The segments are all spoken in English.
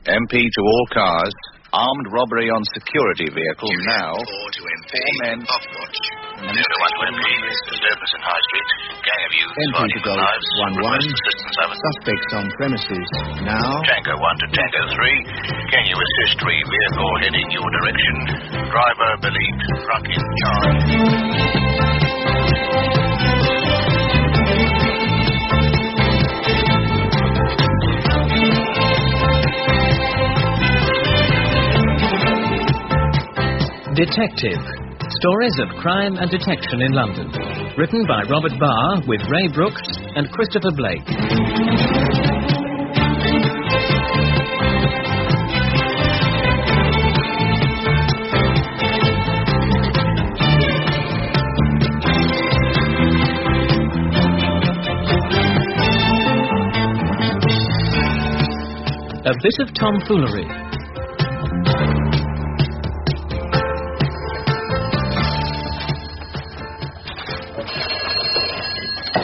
MP to all cars. Armed robbery on security vehicle now. 4 to MP. 4 men. Off watch. 01 to MP. Disturbance in High Street. Gang of youths MP fighting to for Golf lives. 11. Request assistance over. Suspects on premises now. Tango 1 to Tango 3. Can you assist 3 vehicle heading your direction? Driver believed drunk in charge. Detective. Stories of crime and detection in London. Written by Robert Barr with Ray Brooks and Christopher Blake. A Bit of Tomfoolery.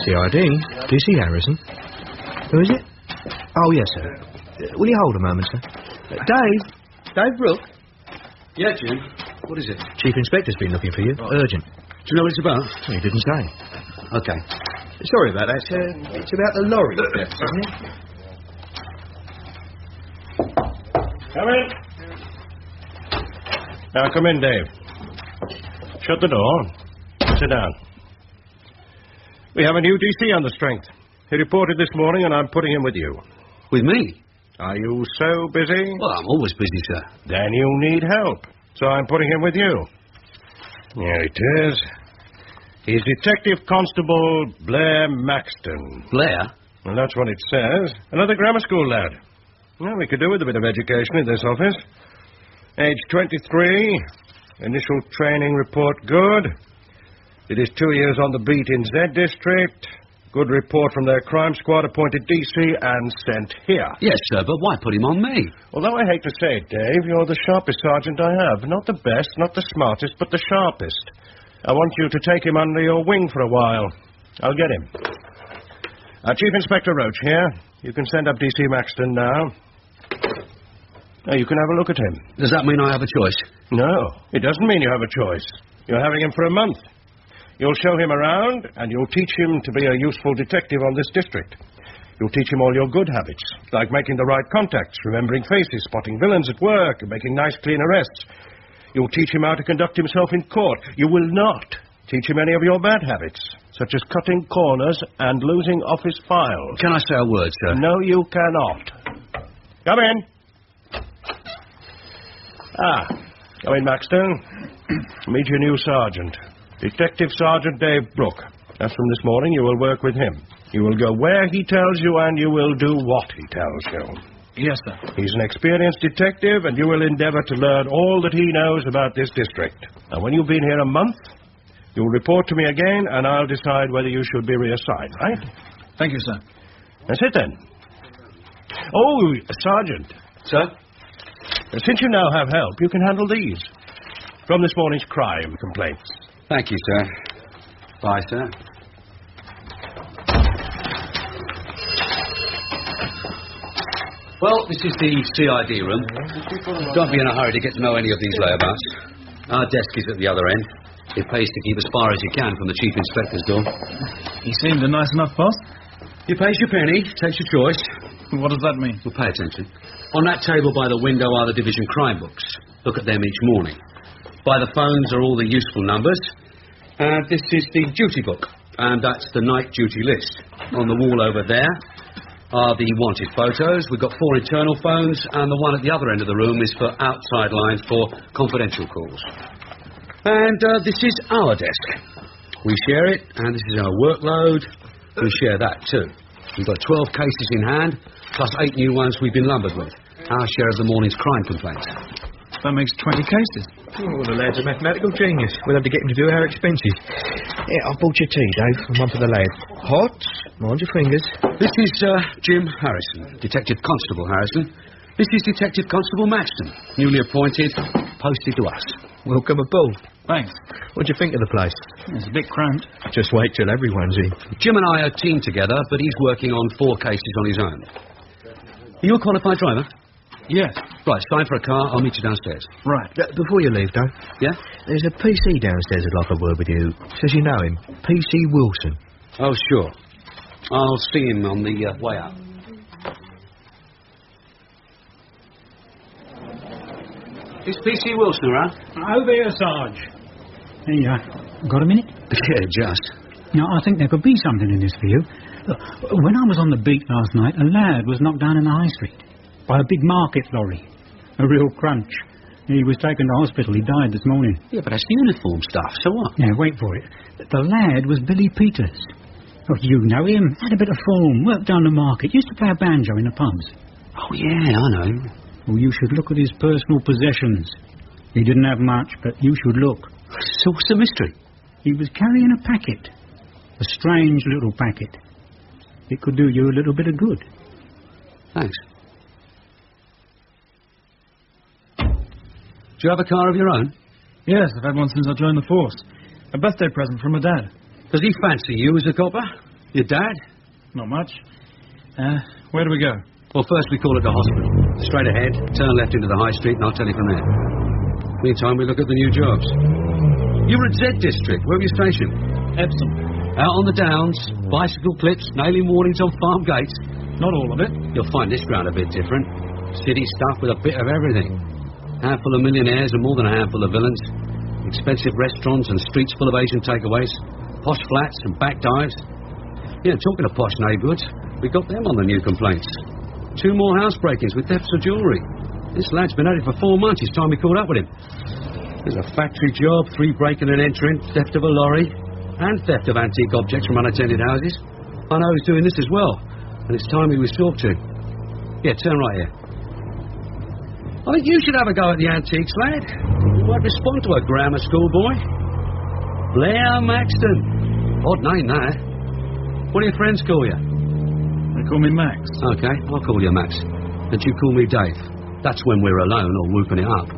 CID? DC Harrison? Who is it? Oh, yes, sir. Will you hold a moment, sir? Dave Brook? Yeah, Jim. What is it? Chief Inspector's been looking for you. Oh. Urgent. Do you know what it's about? Well, he didn't say. Okay. Sorry about that, sir. It's about the lorry theft, isn't it? Come in. Now, come in, Dave. Shut the door. Sit down. We have a new DC on the strength. He reported this morning, and I'm putting him with you. With me? Are you so busy? Well, I'm always busy, sir. Then you need help. So I'm putting him with you. Here it is. He's Detective Constable Blair Maxton. Blair? Well, that's what it says. Another grammar school lad. Well, we could do with a bit of education in this office. Age 23. Initial training report good. It is 2 years on the beat in Z District. Good report from their crime squad, appointed DC and sent here. Yes, sir, but why put him on me? Although I hate to say it, Dave, you're the sharpest sergeant I have. Not the best, not the smartest, but the sharpest. I want you to take him under your wing for a while. I'll get him. Chief Inspector Roach here. You can send up DC Maxton now. Now, you can have a look at him. Does that mean I have a choice? No, it doesn't mean you have a choice. You're having him for a month. You'll show him around, and you'll teach him to be a useful detective on this district. You'll teach him all your good habits, like making the right contacts, remembering faces, spotting villains at work, and making nice, clean arrests. You'll teach him how to conduct himself in court. You will not teach him any of your bad habits, such as cutting corners and losing office files. Can I say a word, sir? No, you cannot. Come in. Come in, Maxton. Meet your new sergeant. Detective Sergeant Dave Brook. As from this morning, you will work with him. You will go where he tells you, and you will do what he tells you. Yes, sir. He's an experienced detective, and you will endeavor to learn all that he knows about this district. And when you've been here a month, you'll report to me again, and I'll decide whether you should be reassigned, right? Thank you, sir. That's it, then. Oh, Sergeant. Sir? Since you now have help, you can handle these. From this morning's crime complaints. Thank you, sir. Bye, sir. Well, this is the CID room. Don't be in a hurry to get to know any of these layabouts. Our desk is at the other end. It pays to keep as far as you can from the Chief Inspector's door. He seemed a nice enough boss. You pays your penny, takes your choice. What does that mean? Well, pay attention. On that table by the window are the division crime books. Look at them each morning. By the phones are all the useful numbers. And this is the duty book. And that's the night duty list. On the wall over there are the wanted photos. We've got 4 internal phones, and the one at the other end of the room is for outside lines for confidential calls. And this is our desk. We share it, and this is our workload. We share that too. We've got 12 cases in hand, plus 8 new ones we've been lumbered with. Our share of the morning's crime complaints. That makes 20 cases. Oh, the lad's a mathematical genius. We'll have to get him to do our expenses. Yeah, I've bought your tea, Dave, and one for the lad. Hot. Mind your fingers. This is Jim Harrison, Detective Constable Harrison. This is Detective Constable Maxton, newly appointed, posted to us. Welcome aboard. Thanks. What do you think of the place? It's a bit cramped. Just wait till everyone's in. Jim and I are teamed together, but he's working on 4 cases on his own. Are you a qualified driver? Yes. Right, it's time for a car. I'll meet you downstairs. Right. Before you leave, Dave, Yeah? there's a PC downstairs who'd like a word with you. Says you know him. PC Wilson. Oh, sure. I'll see him on the way out. Is PC Wilson around? Over here, Sarge. Hey, got a minute? Yeah, just. Now, I think there could be something in this for you. Look, when I was on the beat last night, a lad was knocked down in the high street by a big market lorry. A real crunch. He was taken to hospital. He died this morning. Yeah, but that's uniform stuff. So what? Yeah, wait for it. The lad was Billy Peters. Oh, you know him. Had a bit of form. Worked down the market. Used to play a banjo in the pubs. Oh, yeah, I know him. Well, you should look at his personal possessions. He didn't have much, but you should look. So what's the mystery? He was carrying a packet. A strange little packet. It could do you a little bit of good. Thanks. Do you have a car of your own? Yes, I've had one since I joined the force. A birthday present from my dad. Does he fancy you as a copper? Your dad? Not much. Where do we go? Well, first we call it the hospital. Straight ahead, turn left into the high street, and I'll tell you from there. Meantime, we look at the new jobs. You were at Z District. Where were you stationed? Epsom. Out on the downs, bicycle clips, nailing warnings on farm gates. Not all of it. You'll find this ground a bit different. City stuff with a bit of everything. Handful of millionaires and more than a handful of villains. Expensive restaurants and streets full of Asian takeaways. Posh flats and back dives. Yeah, talking of posh neighbourhoods, we got them on the new complaints. 2 more house break-ins with thefts of jewellery. This lad's been at it for 4 months. It's time we caught up with him. There's a factory job, 3 breaking and entering, theft of a lorry, and theft of antique objects from unattended houses. I know he's doing this as well, and it's time he was talked to. Yeah, turn right here. I think you should have a go at the antiques, lad. You might respond to a grammar school boy. Blair Maxton. Odd name, that. What do your friends call you? They call me Max. Okay, I'll call you Max. And you call me Dave. That's when we're alone or whooping it up.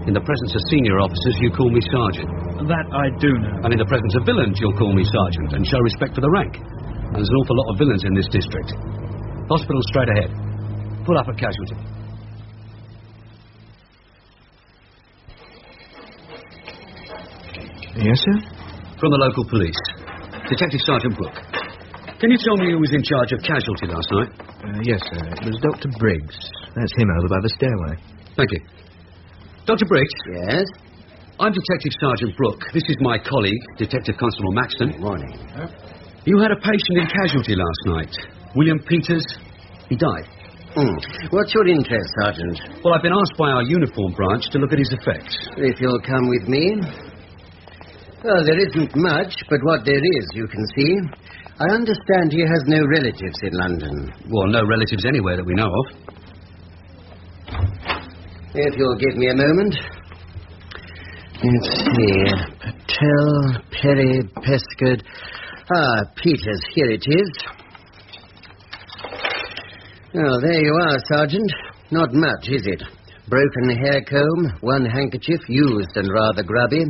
In the presence of senior officers, you call me Sergeant. That I do know. And in the presence of villains, you'll call me Sergeant and show respect for the rank. And there's an awful lot of villains in this district. Hospital straight ahead. Pull up at Casualty. Yes, sir? From the local police. Detective Sergeant Brook. Can you tell me who was in charge of Casualty last night? Yes, sir. It was Dr. Briggs. That's him over by the stairway. Thank you. Dr. Briggs? Yes? I'm Detective Sergeant Brook. This is my colleague, Detective Constable Maxton. Morning. You had a patient in Casualty last night. William Peters. He died. What's your interest, Sergeant? Well, I've been asked by our uniform branch to look at his effects. If you'll come with me. Well, there isn't much, but what there is, you can see. I understand he has no relatives in London. Well, no relatives anywhere that we know of. If you'll give me a moment. Let's see. Patel, Perry, Pescud. Peters, here it is. Oh, there you are, Sergeant. Not much, is it? Broken hair comb, 1 handkerchief, used and rather grubby,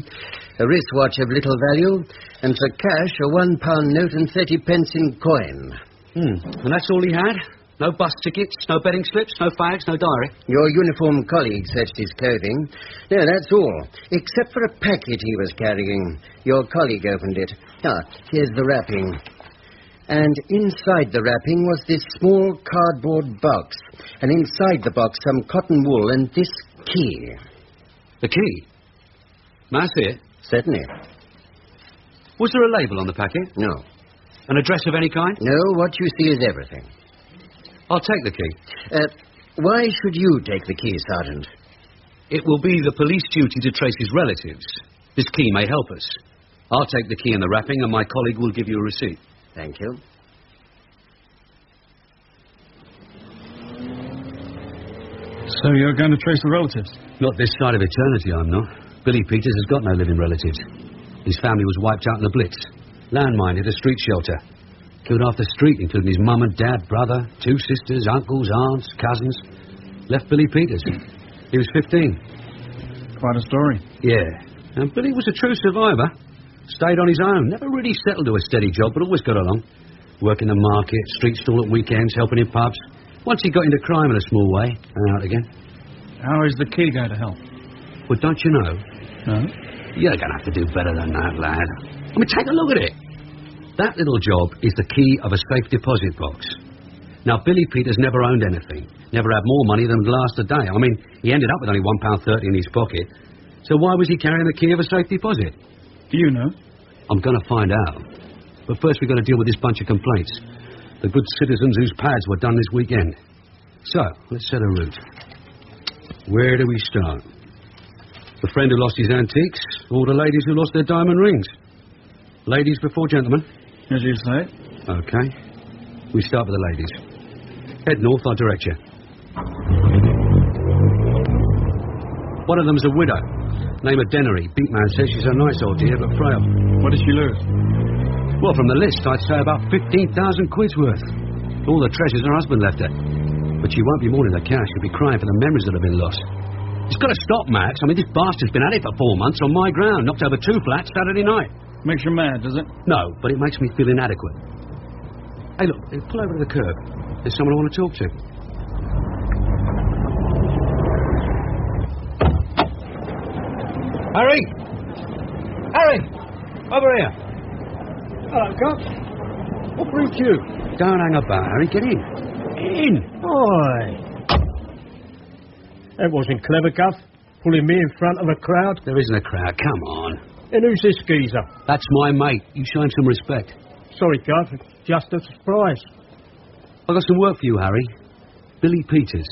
a wristwatch of little value, and for cash, a £1 note and 30 pence in coin. And that's all he had? No bus tickets, no betting slips, no fags, no diary? Your uniformed colleague searched his clothing. No, that's all, except for a packet he was carrying. Your colleague opened it. Here's the wrapping. And inside the wrapping was this small cardboard box. And inside the box, some cotton wool and this key. The key? May I see it? Certainly. Was there a label on the packet? No. An address of any kind? No, what you see is everything. I'll take the key. Why should you take the key, Sergeant? It will be the police duty to trace his relatives. This key may help us. I'll take the key in the wrapping, and my colleague will give you a receipt. Thank you. So you're going to trace the relatives? Not this side of eternity, I'm not. Billy Peters has got no living relatives. His family was wiped out in the Blitz. Landmine hit a street shelter. Killed half the street, including his mum and dad, brother, 2 sisters, uncles, aunts, cousins. Left Billy Peters. He was 15. Quite a story. Yeah. And Billy was a true survivor. Stayed on his own. Never really settled to a steady job, but always got along. Working the market, street stall at weekends, helping in pubs. Once he got into crime in a small way, and out again. How is the key going to help? Well, don't you know? No? You're going to have to do better than that, lad. I mean, take a look at it. That little job is the key of a safe deposit box. Now, Billy Peters never owned anything, never had more money than would last a day. I mean, he ended up with only £1.30 in his pocket. So why was he carrying the key of a safe deposit? Do you know? I'm going to find out. But first we've got to deal with this bunch of complaints. The good citizens whose pads were done this weekend. So, let's set a route. Where do we start? The friend who lost his antiques, or the ladies who lost their diamond rings? Ladies before gentlemen? As you say. Okay. We start with the ladies. Head north, I'll direct you. One of them's a widow. Name of Dennery. Beatman says she's a nice old dear, but frail. What did she lose? Well, from the list, I'd say about 15,000 quid's worth. All the treasures her husband left her. But she won't be mourning the cash. She'll be crying for the memories that have been lost. It's got to stop, Max. I mean, this bastard's been at it for 4 months on my ground. Knocked over 2 flats Saturday night. Makes you mad, does it? No, but it makes me feel inadequate. Hey, look, pull over to the curb. There's someone I want to talk to. Harry! Harry! Over here. Hello, Cop. What brings you? Don't hang about, Harry. Get in. In! Oi. That wasn't clever, Guff. Pulling me in front of a crowd. There isn't a crowd. Come on. And who's this geezer? That's my mate. You show him some respect. Sorry, Guff. It's just a surprise. I've got some work for you, Harry. Billy Peters.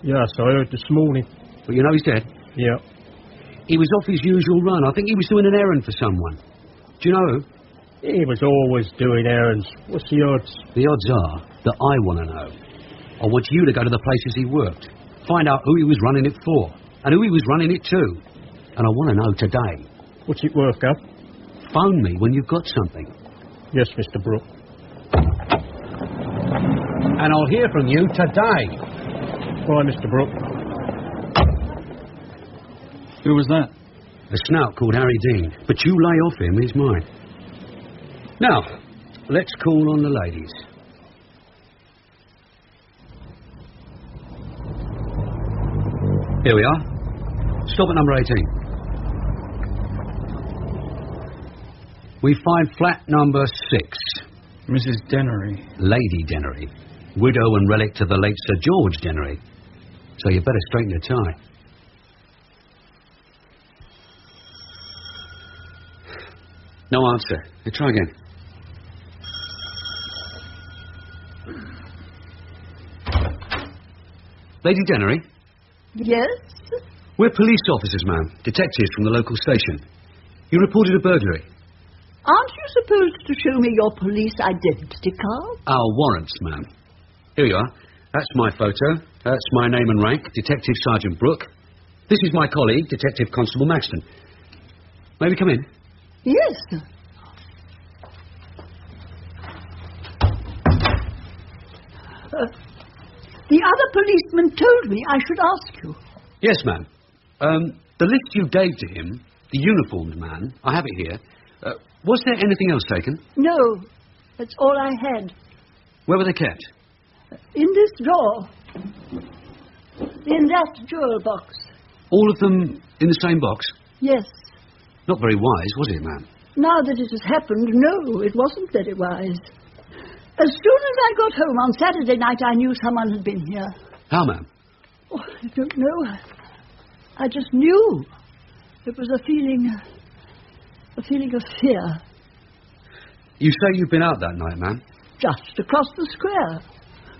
Yes, I heard this morning. But you know he's dead? Yeah. He was off his usual run. I think he was doing an errand for someone. Do you know who? He was always doing errands. What's the odds? The odds are that I want to know. I want you to go to the places he worked. Find out who he was running it for. And who he was running it to. And I want to know today. What's it worth, Guff? Phone me when you've got something. Yes, Mr. Brook. And I'll hear from you today. Bye, Mr. Brook. Who was that? A snout called Harry Dean. But you lay off him, he's mine. Now, let's call on the ladies. Here we are. Stop at number 18. We find flat number 6. Mrs. Dennery. Lady Dennery. Widow and relic to the late Sir George Dennery. So you better straighten your tie. No answer. Hey, try again. Lady Dennery? Yes? We're police officers, ma'am. Detectives from the local station. You reported a burglary. Aren't you supposed to show me your police identity card? Our warrants, ma'am. Here you are. That's my photo. That's my name and rank, Detective Sergeant Brook. This is my colleague, Detective Constable Maxton. May we come in? Yes, sir. The other policeman told me I should ask you. Yes, ma'am. The list you gave to him, the uniformed man, I have it here. Was there anything else taken? No, that's all I had. Where were they kept? In this drawer. In that jewel box. All of them in the same box? Yes. Not very wise, was it, ma'am? Now that it has happened, no, it wasn't very wise. As soon as I got home on Saturday night, I knew someone had been here. How, ma'am? Oh, I don't know. I just knew. It was a feeling of fear. You say you've been out that night, ma'am? Just across the square.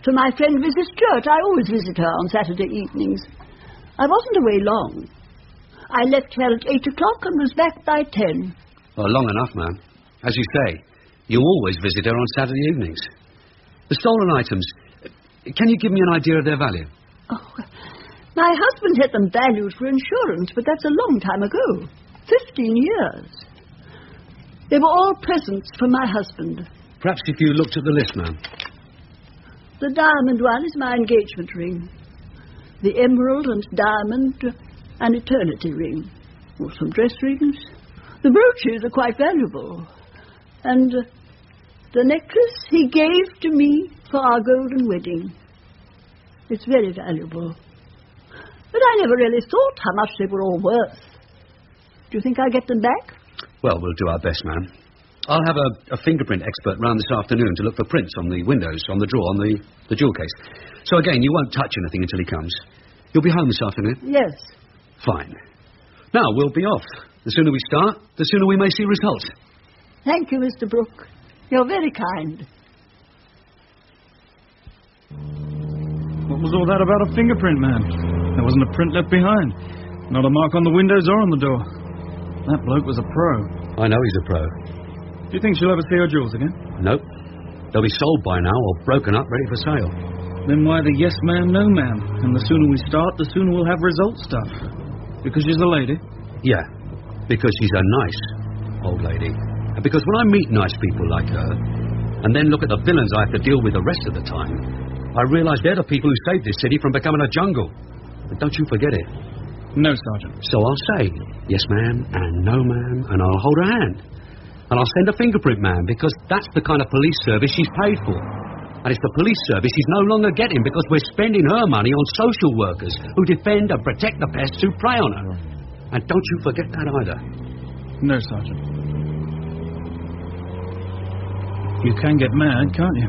To my friend Mrs. Sturt. I always visit her on Saturday evenings. I wasn't away long. I left here at 8 o'clock and was back by 10. Well, long enough, ma'am. As you say, you always visit her on Saturday evenings. The stolen items, can you give me an idea of their value? Oh, my husband had them valued for insurance, but that's a long time ago. 15 years. They were all presents from my husband. Perhaps if you looked at the list, ma'am. The diamond one is my engagement ring. The emerald and diamond, an eternity ring. Or some dress rings. The brooches are quite valuable. And the necklace he gave to me for our golden wedding. It's very valuable. But I never really thought how much they were all worth. Do you think I'll get them back? Well, we'll do our best, ma'am. I'll have a fingerprint expert round this afternoon to look for prints on the windows, on the drawer, on the jewel case. So again, you won't touch anything until he comes. You'll be home this afternoon? Yes. Fine. Now, we'll be off. The sooner we start, the sooner we may see results. Thank you, Mr. Brook. You're very kind. What was all that about a fingerprint, man? There wasn't a print left behind. Not a mark on the windows or on the door. That bloke was a pro. I know he's a pro. Do you think she'll ever see her jewels again? Nope. They'll be sold by now or broken up, ready for sale. Then why the yes man, no man? And the sooner we start, the sooner we'll have result stuff. Because she's a lady? Yeah, because she's a nice old lady. And because when I meet nice people like her, and then look at the villains I have to deal with the rest of the time, I realise they're the people who saved this city from becoming a jungle. But don't you forget it. No, Sergeant. So I'll say, yes ma'am, and no ma'am, and I'll hold her hand. And I'll send a fingerprint man, because that's the kind of police service she's paid for. And it's the police service she's no longer getting because we're spending her money on social workers who defend and protect the pests who prey on her. And don't you forget that either. No, Sergeant. You can get mad, can't you?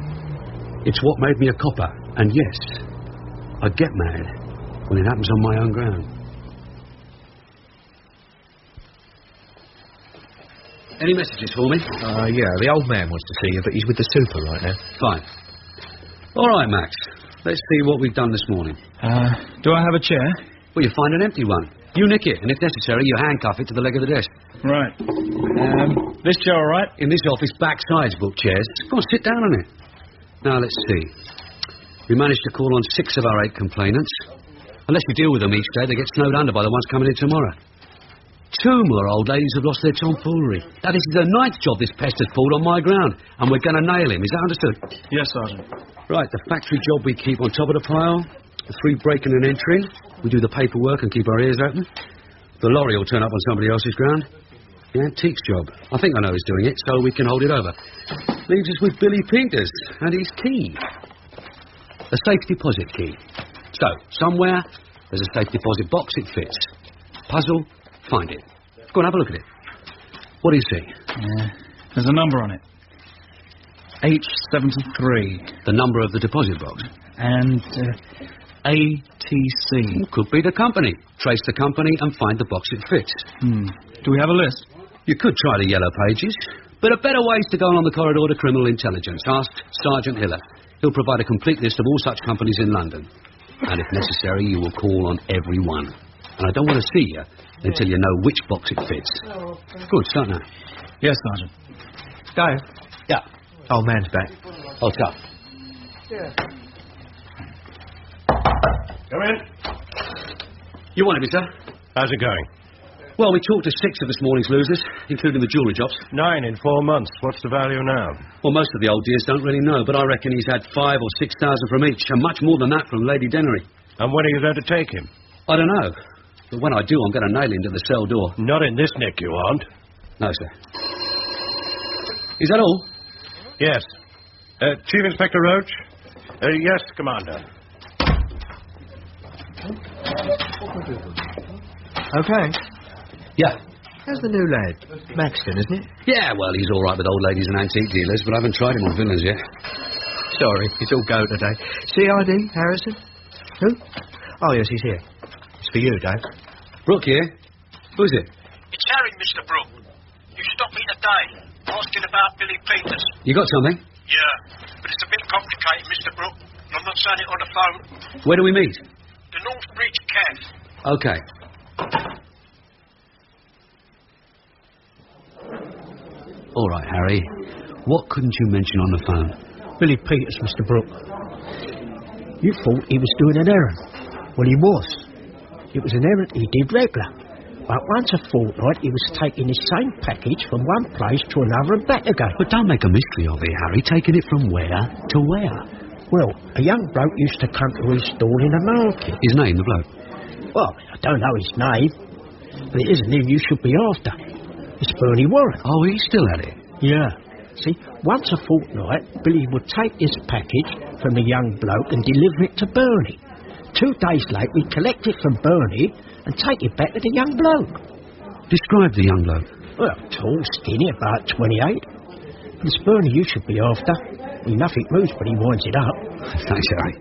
It's what made me a copper. And yes, I get mad when it happens on my own ground. Any messages for me? Yeah, the old man wants to see you, but he's with the super right now. Fine. All right, Max. Let's see what we've done this morning. Do I have a chair? Well, you find an empty one. You nick it, and if necessary, you handcuff it to the leg of the desk. Right. This chair all right? In this office, backsides book chairs. Go on, sit down on it. Now, let's see. We managed to call on 6 of our 8 complainants. Unless you deal with them each day, they get snowed under by the ones coming in tomorrow. 2 more old ladies have lost their tomfoolery. Now, this is the 9th job this pest has pulled on my ground, and we're going to nail him. Is that understood? Yes, Sergeant. Right, the factory job we keep on top of the pile. The 3 breaking and entering. We do the paperwork and keep our ears open. The lorry will turn up on somebody else's ground. The antiques job. I think I know who's doing it, so we can hold it over. Leaves us with Billy Peters and his key. A safe deposit key. So, somewhere, there's a safe deposit box, it fits. Puzzle, find it. Go and have a look at it. What do you see? There's a number on it. H73. The number of the deposit box. And ATC. Could be the company. Trace the company and find the box it fits. Do we have a list? You could try the yellow pages, but a better way is to go along the corridor to criminal intelligence. Ask Sergeant Hiller. He'll provide a complete list of all such companies in London. And if necessary, you will call on every one. And I don't want to see you until you know which box it fits. Good, start now. Yes, Sergeant. Dave? Yeah. Old man's back. Oh, tough. Yeah. Come in. You wanted me, sir? How's it going? Well, we talked to 6 of this morning's losers, including the jewellery jobs. 9 in 4 months. What's the value now? Well, most of the old dears don't really know, but I reckon he's had 5,000 or 6,000 from each, and much more than that from Lady Dennery. And when are you going to take him? I don't know. But when I do, I'm going to nail him to the cell door. Not in this nick, you aren't. No, sir. Is that all? Yes. Chief Inspector Roach? Yes, Commander. Okay. Yeah. How's the new lad? Maxton, isn't it? Yeah, well, he's all right with old ladies and antique dealers, but I haven't tried him on villains yet. Sorry, it's all go today. CID, Harrison? Who? Oh, yes, he's here. It's for you, Dave. Brook here? Who's it? It's Harry, Mr. Brook. You stopped me today, asking about Billy Peters. You got something? Yeah, but it's a bit complicated, Mr. Brook. I'm not saying it on the phone. Where do we meet? The North Bridge Cafe. Okay. All right, Harry. What couldn't you mention on the phone? Billy Peters, Mr. Brook. You thought he was doing an errand. Well, he was. It was an errand he did regular. But once a fortnight, he was taking the same package from one place to another and back again. But don't make a mystery of it, Harry. Taking it from where to where? Well, a young bloke used to come to his stall in the market. His name, the bloke? Well, I don't know his name. But it isn't him you should be after. It's Bernie Warren. Oh, he's still at it? Yeah. See, once a fortnight, Billy would take this package from the young bloke and deliver it to Bernie. 2 days late, we collect it from Bernie and take it back to the young bloke. Describe the young bloke. Well, tall, skinny, about 28. It's Bernie you should be after. Nothing moves but he winds it up. Thanks, Harry.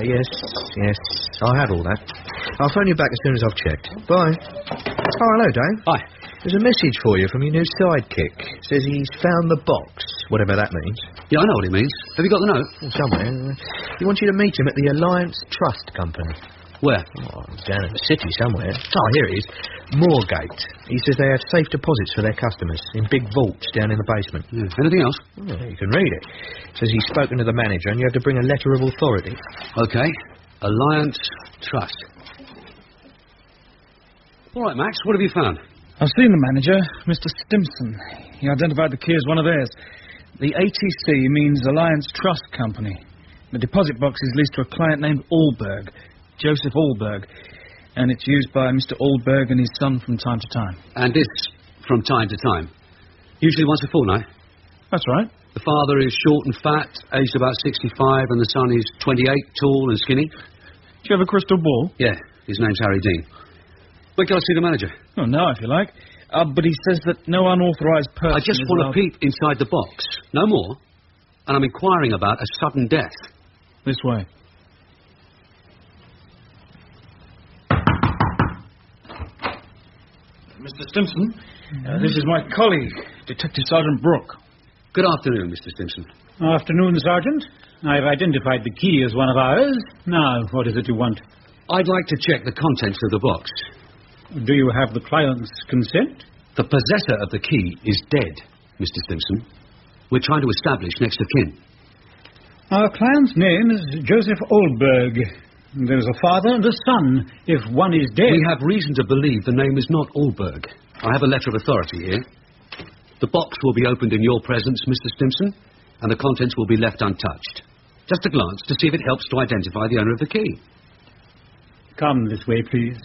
Yes. I had all that. I'll phone you back as soon as I've checked. Bye. Oh, hello, Dave. Hi. There's a message for you from your new sidekick. Says he's found the box, whatever that means. Yeah, I know what it means. Have you got the note? Somewhere. He wants you to meet him at the Alliance Trust Company. Where? Oh, down in the city somewhere. Oh, here it is. Moorgate. He says they have safe deposits for their customers in big vaults down in the basement. Yeah. Anything else? Well, you can read it. Says he's spoken to the manager and you have to bring a letter of authority. Okay. Alliance Trust. All right, Max, what have you found? I've seen the manager, Mr. Stimson. He identified the key as one of theirs. The ATC means Alliance Trust Company. The deposit box is leased to a client named Allberg, Joseph Allberg, and it's used by Mr. Allberg and his son from time to time. And this from time to time? Usually once a fortnight? That's right. The father is short and fat, aged about 65, and the son is 28, tall and skinny? Do you have a crystal ball? Yeah, his name's Harry Dean. When can I see the manager? Oh, now, if you like. But he says that no unauthorised person... I just want to peep inside the box. No more. And I'm inquiring about a sudden death. This way. Mr. Stimson, this is my colleague, Detective Sergeant Brook. Good afternoon, Mr. Stimson. Afternoon, Sergeant. I've identified the key as one of ours. Now, what is it you want? I'd like to check the contents of the box. Do you have the client's consent? The possessor of the key is dead, Mr. Stimson. We're trying to establish next of kin. Our client's name is Joseph Allberg. There is a father and a son. If one is dead... We have reason to believe the name is not Allberg. I have a letter of authority here. The box will be opened in your presence, Mr. Stimson, and the contents will be left untouched. Just a glance to see if it helps to identify the owner of the key. Come this way, please.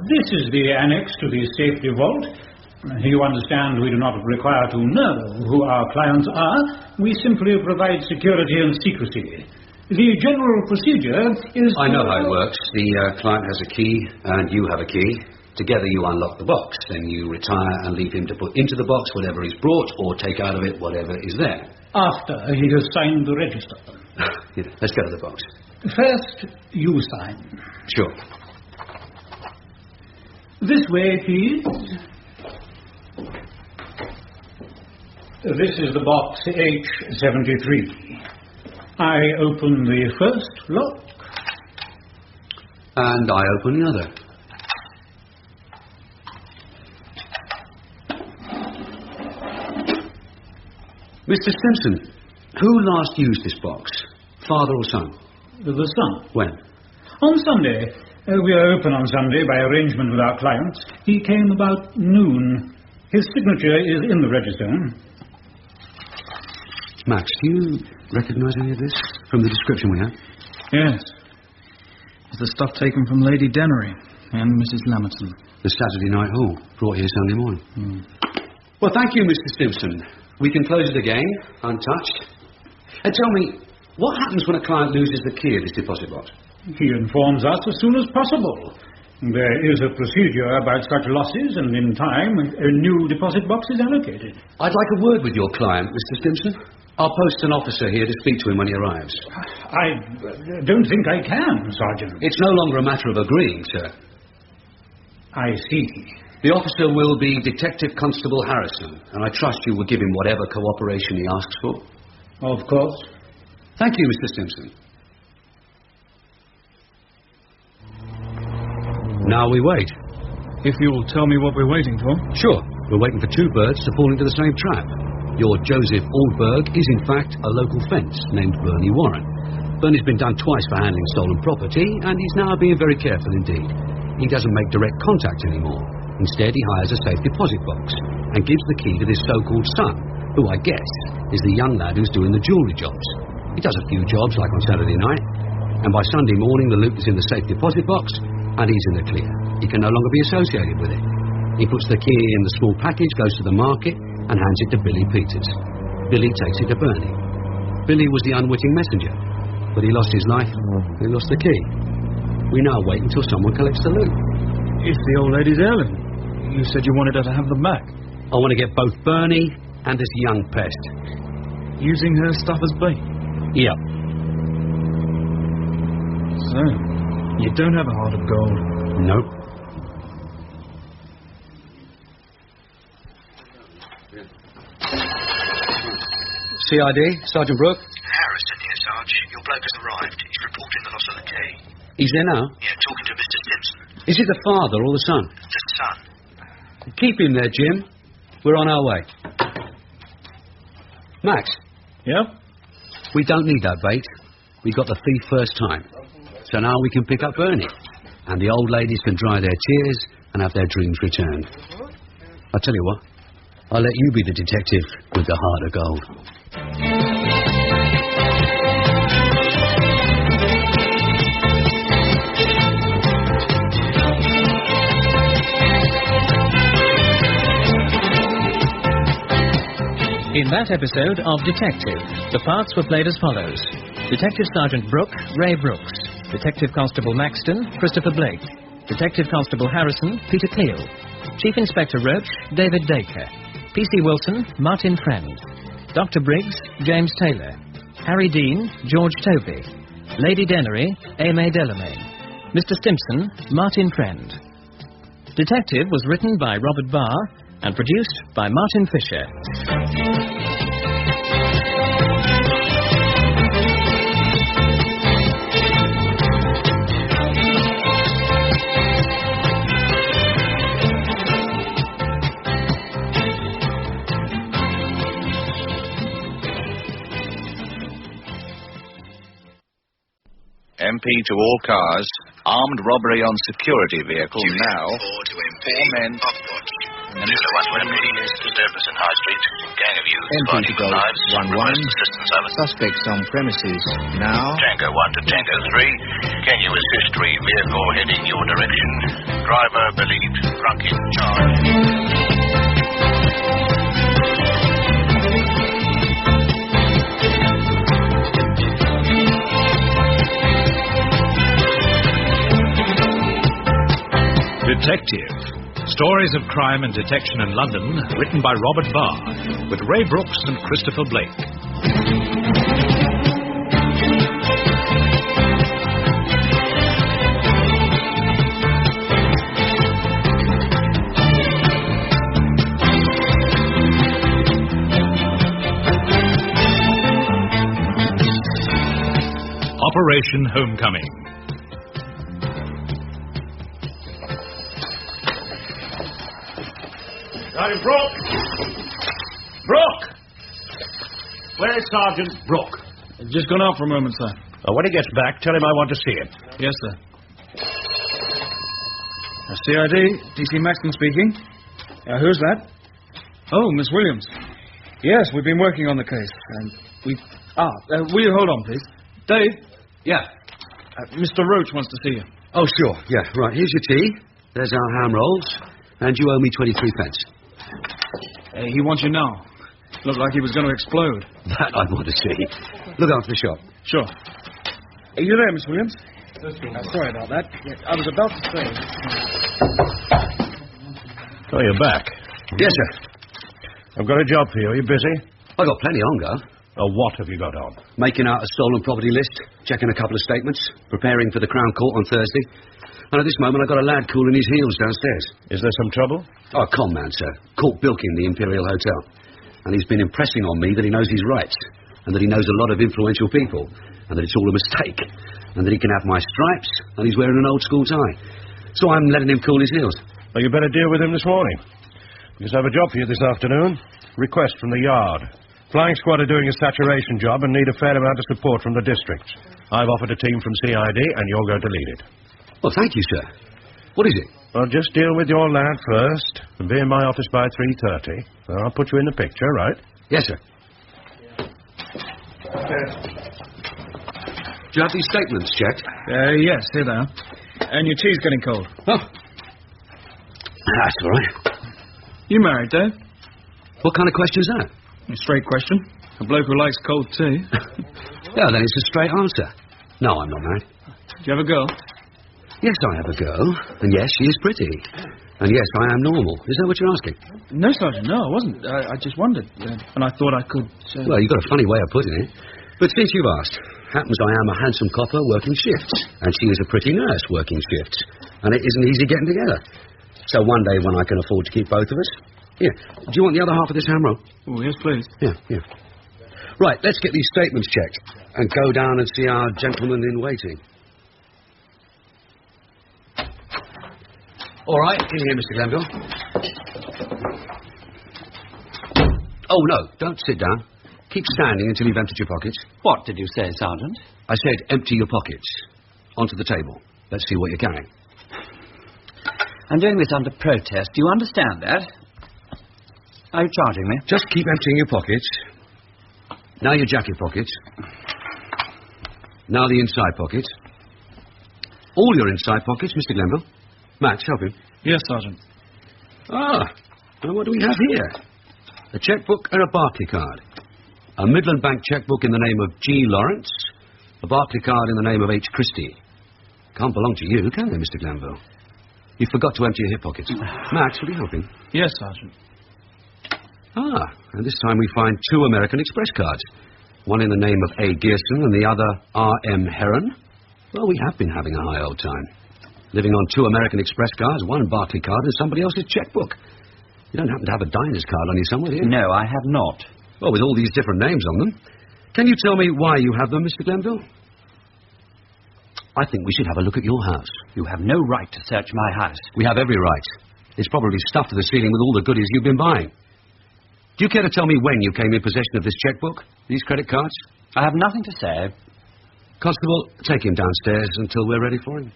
This is the annex to the safety vault. You understand we do not require to know who our clients are. We simply provide security and secrecy. The general procedure is... I know how it works. The client has a key and you have a key. Together you unlock the box. Then you retire and leave him to put into the box whatever is brought or take out of it whatever is there. After he has signed the register. Yeah, let's go to the box. First, you sign. Sure. This way, please. This is the box H73. I open the first lock. And I open the other. Mr. Stimson, who last used this box? Father or son? The son. When? On Sunday. We are open on Sunday by arrangement with our clients. He came about noon. His signature is in the register. Max, do you recognise any of this from the description we have? Yes. It's the stuff taken from Lady Dennery and Mrs. Lammerton. The Saturday night haul, brought here Sunday morning. Well, thank you, Mr. Stimson. We can close it again, untouched. And tell me, what happens when a client loses the key of his deposit box? He informs us as soon as possible. There is a procedure about such losses, and in time, a new deposit box is allocated. I'd like a word with your client, Mr. Stimson. I'll post an officer here to speak to him when he arrives. I don't think I can, Sergeant. It's no longer a matter of agreeing, sir. I see. The officer will be Detective Constable Harrison, and I trust you will give him whatever cooperation he asks for. Of course. Thank you, Mr. Stimson. Now we wait. If you'll tell me what we're waiting for. Sure. We're waiting for two birds to fall into the same trap. Your Joseph Allberg is, in fact, a local fence named Bernie Warren. Bernie's been done twice for handling stolen property, and he's now being very careful indeed. He doesn't make direct contact anymore. Instead, he hires a safe deposit box and gives the key to this so-called son, who I guess is the young lad who's doing the jewellery jobs. He does a few jobs, like on Saturday night. And by Sunday morning, the loot is in the safe deposit box, and he's in the clear. He can no longer be associated with it. He puts the key in the small package, goes to the market, and hands it to Billy Peters. Billy takes it to Bernie. Billy was the unwitting messenger, but he lost his life, he lost the key. We now wait until someone collects the loot. It's the old lady's heirloom. You said you wanted her to have them back. I want to get both Bernie and this young pest. Using her stuff as bait? Yep. So, you don't have a heart of gold? Nope. CID, Sergeant Brook. Harrison here, Sarge. Your bloke has arrived. He's reporting the loss of the key. He's there now? Yeah, talking to Mr. Stimson. Is it the father or the son? The son. Keep him there, Jim. We're on our way. Max? Yeah? We don't need that bait. We got the thief first time. So now we can pick up Bernie. And the old ladies can dry their tears and have their dreams returned. I'll tell you what. I'll let you be the detective with the heart of gold. In that episode of Detective, the parts were played as follows. Detective Sergeant Brook, Ray Brooks. Detective Constable Maxton, Christopher Blake. Detective Constable Harrison, Peter Cleal. Chief Inspector Roach, David Dacre. PC Wilson, Martin Friend. Dr. Briggs, James Taylor. Harry Dean, George Toby. Lady Dennery, Aimee Delamain. Mr. Stimson, Martin Friend. Detective was written by Robert Barr and produced by Martin Fisher. MP to all cars. Armed robbery on security vehicle now. 4 to MP. 4 men. Mr. 120, disturbance in High Street. Gang of youths MP fighting to with Golf knives. 1-1. Request assistance, over. Suspects on premises now. Tango 1 to Tango 3. Can you assist 3 vehicle heading your direction? Driver believed drunk in charge. Detective. Stories of crime and detection in London, written by Robert Barr, with Ray Brooks and Christopher Blake. Operation Homecoming. Sergeant Brook! Brook! Where's Sergeant Brook? Just gone out for a moment, sir. When he gets back, tell him I want to see him. Yes, sir. CID, DC Maxton speaking. Who's that? Oh, Miss Williams. Yes, we've been working on the case. And we... will you hold on, please? Dave? Yeah. Mr. Roach wants to see you. Oh, sure. Yeah, right. Here's your tea. There's our ham rolls. And you owe me 23 pence. He wants you now. Looked like he was going to explode. That I want to see. Look after the shop. Sure. Are you there, Miss Williams? Sorry about that. I was about to say... Oh, you're back. Yes, sir. I've got a job for you. Are you busy? I got plenty on, go. What have you got on? Making out a stolen property list, checking a couple of statements, preparing for the Crown Court on Thursday. And at this moment, I've got a lad cooling his heels downstairs. Is there some trouble? Oh, con man, sir. Caught bilking the Imperial Hotel. And he's been impressing on me that he knows his rights, and that he knows a lot of influential people, and that it's all a mistake, and that he can have my stripes, and he's wearing an old-school tie. So I'm letting him cool his heels. Well, you better deal with him this morning. Because I have a job for you this afternoon. Request from the Yard. Flying Squad are doing a saturation job and need a fair amount of support from the district. I've offered a team from CID, and you're going to lead it. Well, thank you, sir. What is it? Well, just deal with your lad first, and be in my office by 3:30. I'll put you in the picture, right? Yes, sir. you have these statements checked? Yes, here they are. And your tea's getting cold. Oh. That's all right. You married, Dave? What kind of question is that? A straight question. A bloke who likes cold tea. Yeah, then it's a straight answer. No, I'm not married. Do you have a girl? Yes, I have a girl. And yes, she is pretty. And yes, I am normal. Is that what you're asking? No, Sergeant, no, I wasn't. I just wondered. And I thought I could... Well, you've got a funny way of putting it. But since you've asked, happens I am a handsome copper working shifts. And she is a pretty nurse working shifts. And it isn't easy getting together. So one day when I can afford to keep both of us... Here, do you want the other half of this ham roll? Oh, yes, please. Yeah. Right, let's get these statements checked. And go down and see our gentleman in waiting. All right, in here, Mr. Glenville. Oh, no, don't sit down. Keep standing until you've emptied your pockets. What did you say, Sergeant? I said empty your pockets. Onto the table. Let's see what you're carrying. I'm doing this under protest. Do you understand that? Are you charging me? Just keep emptying your pockets. Now your jacket pockets. Now the inside pockets. All your inside pockets, Mr. Glenville. Max, help him. Yes, Sergeant. Ah, and what do we have here? A checkbook and a Barclay card. A Midland Bank checkbook in the name of G. Lawrence. A Barclay card in the name of H. Christie. Can't belong to you, can they, Mr. Glenville? You forgot to empty your hip pockets. Max, will you help him? Yes, Sergeant. Ah, and this time we find 2 American Express cards. One in the name of A. Gearson and the other R.M. Heron. Well, we have been having a high old time. Living on 2 American Express cards, 1 Barclay card, and somebody else's checkbook. You don't happen to have a diner's card on you somewhere, do you? No, I have not. Well, with all these different names on them. Can you tell me why you have them, Mr. Glenville? I think we should have a look at your house. You have no right to search my house. We have every right. It's probably stuffed to the ceiling with all the goodies you've been buying. Do you care to tell me when you came in possession of this checkbook, these credit cards? I have nothing to say. Constable, take him downstairs until we're ready for him.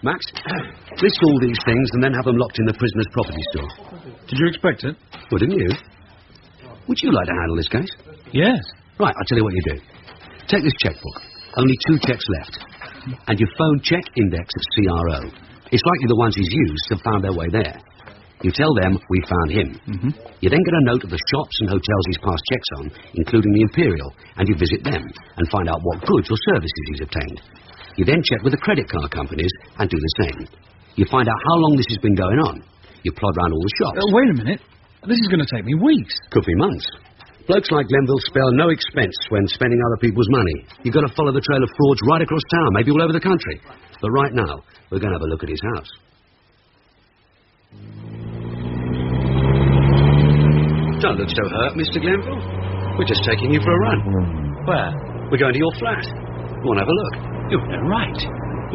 Max, list all these things and then have them locked in the prisoner's property store. Did you expect it? Well, didn't you? Would you like to handle this case? Yes. Right, I'll tell you what you do. Take this checkbook. Only 2 checks left. And your phone check index at CRO. It's likely the ones he's used have found their way there. You tell them we found him. Mm-hmm. You then get a note of the shops and hotels he's passed checks on, including the Imperial, and you visit them and find out what goods or services he's obtained. You then check with the credit card companies and do the same. You find out how long this has been going on. You plod round all the shops. Wait a minute. This is going to take me weeks. Could be months. Blokes like Glenville spare no expense when spending other people's money. You've got to follow the trail of frauds right across town, maybe all over the country. But right now, we're going to have a look at his house. Don't look so hurt, Mr. Glenville. We're just taking you for a run. Where? We're going to your flat. You want to have a look? You've no right.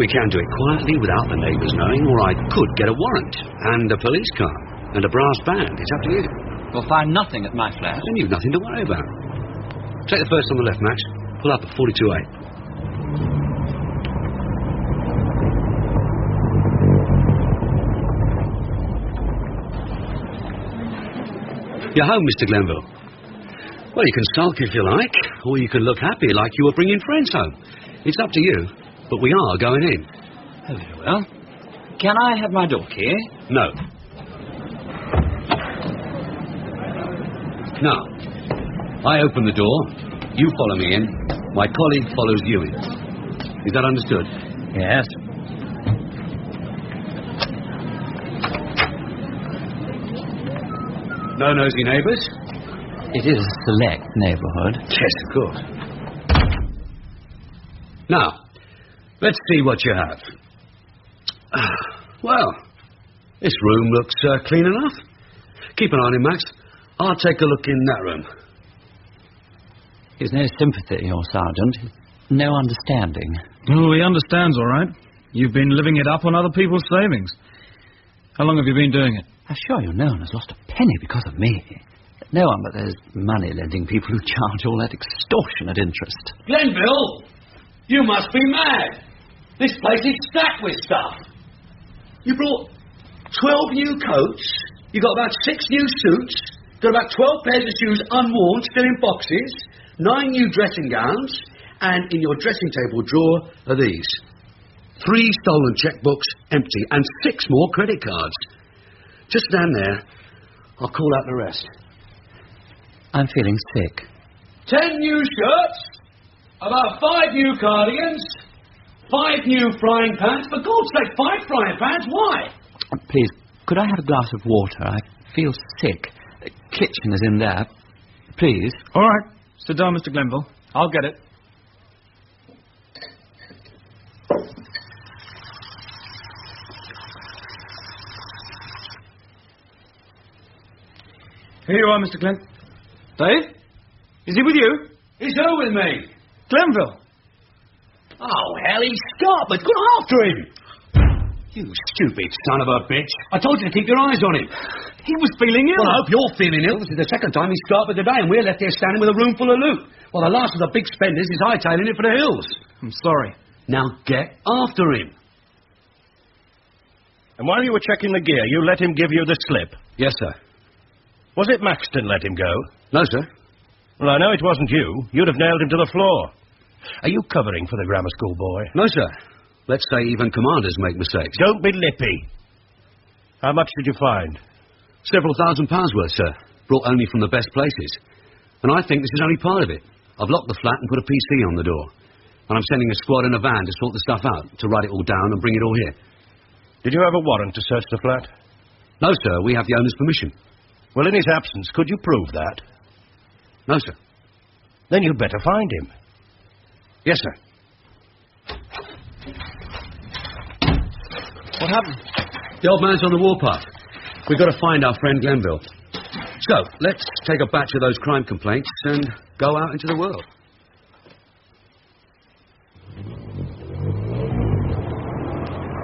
We can do it quietly without the neighbours knowing, or I could get a warrant, and a police car, and a brass band. It's up to you. You'll find nothing at my flat. Then you've nothing to worry about. Take the first on the left, Max. Pull up at 42A. You're home, Mr. Glenville. Well, you can sulk if you like, or you can look happy like you were bringing friends home. It's up to you, but we are going in. Oh, very well. Can I have my door key? No. Now, I open the door, you follow me in, my colleague follows you in. Is that understood? Yes. No nosy neighbours? It is a select neighbourhood. Yes, of course. Now, let's see what you have. Well, this room looks clean enough. Keep an eye on him, Max. I'll take a look in that room. He's no sympathy, your sergeant. No understanding. Oh, he understands, all right. You've been living it up on other people's savings. How long have you been doing it? I'm sure you know one has lost a penny because of me. No one but those money-lending people who charge all that extortionate interest. Glenville! You must be mad! This place is stacked with stuff. You brought 12 new coats, you got about 6 new suits, got about 12 pairs of shoes unworn, still in boxes, 9 new dressing gowns, and in your dressing table drawer are these. 3 stolen checkbooks, empty, and 6 more credit cards. Just stand there. I'll call out the rest. I'm feeling sick. 10 new shirts, about 5 new cardigans, 5 new frying pans. For God's sake, 5 frying pans? Why? Please, could I have a glass of water? I feel sick. The kitchen is in there. Please. All right. Sit down, Mr. Glenville. I'll get it. Here you are, Mr. Glen. Dave? Is he with you? He's who with me? Glenville. Oh, hell, he's Scarpet. Go after him. You stupid son of a bitch. I told you to keep your eyes on him. He was feeling ill. Well, I hope you're feeling ill. This is the second time he's Scarpet today, and we're left here standing with a room full of loot. Well, the last of the big spenders is hightailing it for the hills. I'm sorry. Now get after him. And while you were checking the gear, you let him give you the slip? Yes, sir. Was it Maxton let him go? No, sir. Well, I know it wasn't you. You'd have nailed him to the floor. Are you covering for the grammar school boy? No, sir. Let's say even commanders make mistakes. Don't be lippy. How much did you find? Several £1,000s worth, sir. Brought only from the best places. And I think this is only part of it. I've locked the flat and put a PC on the door. And I'm sending a squad in a van to sort the stuff out, to write it all down and bring it all here. Did you have a warrant to search the flat? No, sir. We have the owner's permission. Well, in his absence, could you prove that? No, sir. Then you'd better find him. Yes, sir. What happened? The old man's on the warpath. We've got to find our friend Glenville. So, let's take a batch of those crime complaints and go out into the world.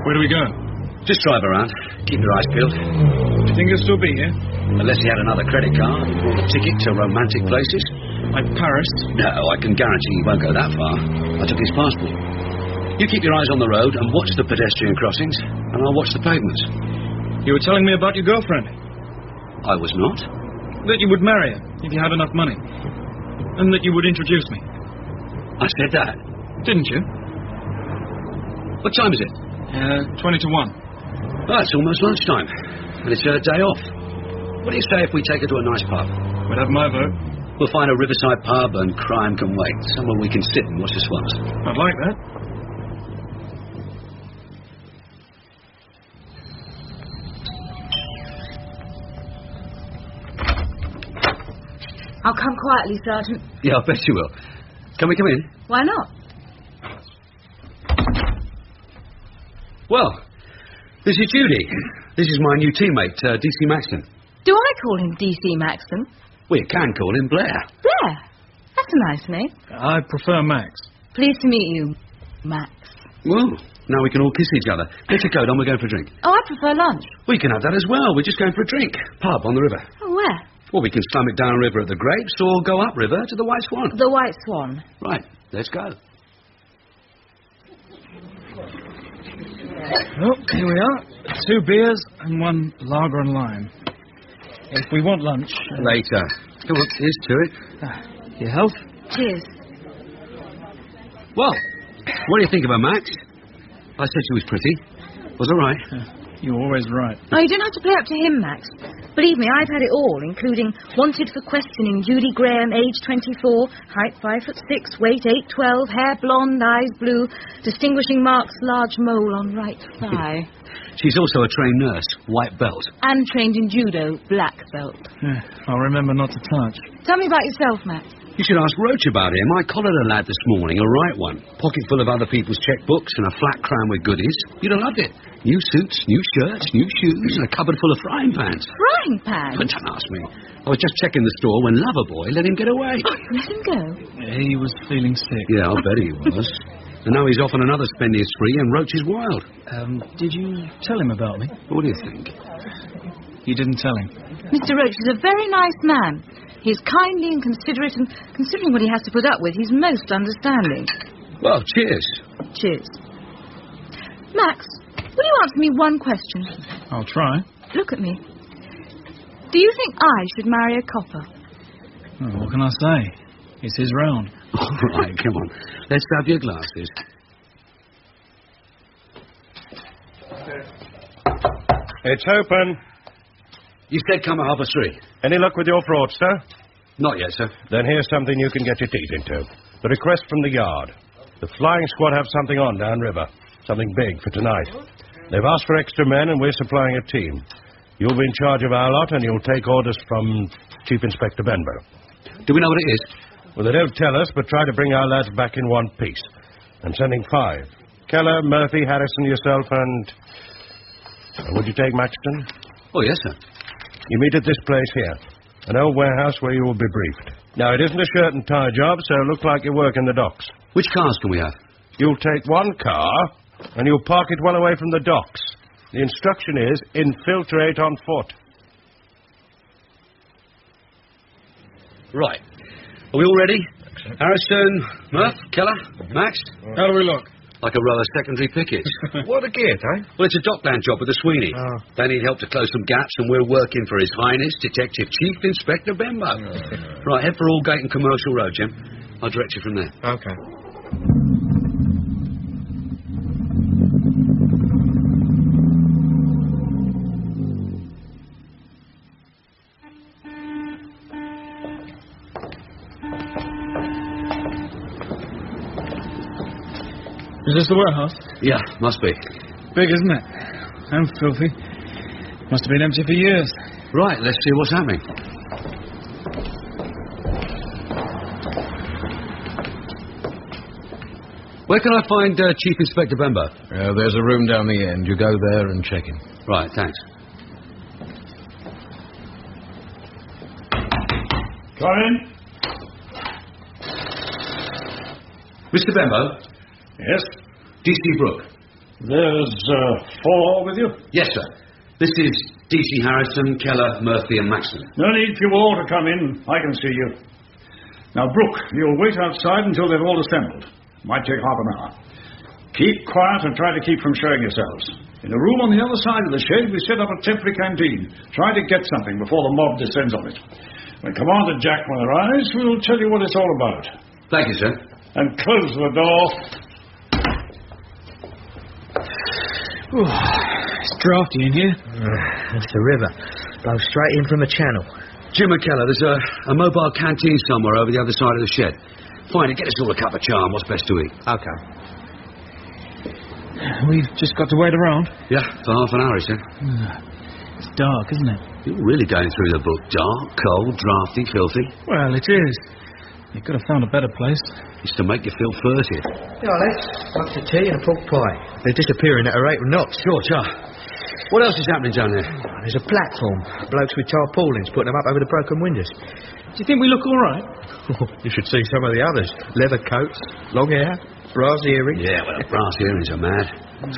Where do we go? Just drive around. Keep your eyes peeled. Do you think he'll still be here? Unless he had another credit card or a ticket to romantic places. Like Paris? No, I can guarantee he won't go that far. I took his passport. You keep your eyes on the road and watch the pedestrian crossings, and I'll watch the pavements. You were telling me about your girlfriend. I was not. That you would marry her if you had enough money. And that you would introduce me. I said that. Didn't you? What time is it? 20 to 1. Oh, it's almost lunchtime. And it's her day off. What do you say if we take her to a nice pub? We'd have my vote. We'll find a riverside pub and crime can wait. Somewhere we can sit and watch the swans. I'd like that. I'll come quietly, Sergeant. Yeah, I bet you will. Can we come in? Why not? Well, this is Judy. This is my new teammate, DC Maxton. Do I call him DC Maxton? We can call him Blair. Blair? That's a nice name. I prefer Max. Pleased to meet you, Max. Well, now we can all kiss each other. Get your coat on, we're going for a drink. Oh, I prefer lunch. We can have that as well. We're just going for a drink. Pub on the river. Oh, where? Well, we can slam it downriver at the Grapes or go upriver to the White Swan. The White Swan. Right, let's go. Oh, here we are. 2 beers and 1 lager and lime. If we want lunch... Later. Come on, here's to it. Your health? Cheers. Well, what do you think of her, Max? I said she was pretty. Was I right? You're always right. Oh, you don't have to play up to him, Max. Believe me, I've had it all, including wanted for questioning Judy Graham, age 24, height 5'6", weight 8'12", hair blonde, eyes blue, distinguishing marks, large mole on right thigh. She's also a trained nurse, white belt. And trained in judo, black belt. Yeah, I'll remember not to touch. Tell me about yourself, Max. You should ask Roach about him. I collared a lad this morning, a right one. Pocket full of other people's checkbooks and a flat crown with goodies. You'd have loved it. New suits, new shirts, new shoes, and a cupboard full of frying pans. Frying pans? But don't ask me. I was just checking the store when Loverboy let him get away. Oh, you let him go? He was feeling sick. Yeah, I'll bet he was. And now he's off on another spending spree and Roach is wild. Did you tell him about me? What do you think? You didn't tell him. Mr. Roach is a very nice man. He's kindly and considerate, and considering what he has to put up with, he's most understanding. Well, cheers. Cheers. Max, will you answer me one question? I'll try. Look at me. Do you think I should marry a copper? Well, what can I say? It's his round. All right, come on. Let's have your glasses. It's open. You said come at 3:30. Any luck with your fraudster? Not yet, sir. Then here's something you can get your teeth into. The request from the yard. The flying squad have something on downriver. Something big for tonight. They've asked for extra men, and we're supplying a team. You'll be in charge of our lot, and you'll take orders from Chief Inspector Benbow. Do we know what it is? Well, they don't tell us, but try to bring our lads back in one piece. I'm sending 5. Keller, Murphy, Harrison, yourself, and... would you take Maxton? Oh, yes, sir. You meet at this place here. An old warehouse where you will be briefed. Now, it isn't a shirt and tie job, so it looks like you work in the docks. Which cars can we have? You'll take one car, and you'll park it well away from the docks. The instruction is, infiltrate on foot. Right. Are we all ready? Harrison, Murph, Keller, Max? How do we look? Like a row of secondary pickets. What a gear, eh? Well, it's a dockland job with the Sweeney. Oh. They need help to close some gaps, and we're working for His Highness Detective Chief Inspector Benbow. Right, head for Aldgate and Commercial Road, Jim. I'll direct you from there. Okay. Is this the warehouse? Yeah, must be. Big, isn't it? And filthy. Must have been empty for years. Right, let's see what's happening. Where can I find Chief Inspector Benbow? There's a room down the end. You go there and check him. Right, thanks. Come in. Mr. Benbow? Yes? DC Brook. There's 4 with you? Yes, sir. This is DC Harrison, Keller, Murphy and Maxton. No need for you all to come in. I can see you. Now, Brook, you'll wait outside until they've all assembled. Might take half an hour. Keep quiet and try to keep from showing yourselves. In a room on the other side of the shed, we set up a temporary canteen. Try to get something before the mob descends on it. When Commander Jackman arrives, we'll tell you what it's all about. Thank you, sir. And close the door. It's drafty in here. It's the river. Blows straight in from the channel. Jim and Keller, there's a mobile canteen somewhere over the other side of the shed. Find it, get us all a cup of charm. What's best to eat? Okay. We've just got to wait around. Yeah, for half an hour, he said. It's dark, isn't it? You're really going through the book. Dark, cold, drafty, filthy. Well, it is. You could have found a better place. It's to make you feel furtive. Yeah, lads. Cups of tea and a pork pie. They're disappearing at a rate of knots. Sure, Char. What else is happening down there? There's a platform. Blokes with tarpaulins putting them up over the broken windows. Do you think we look all right? You should see some of the others. Leather coats, long hair, brass earrings. Yeah, well, brass earrings are mad.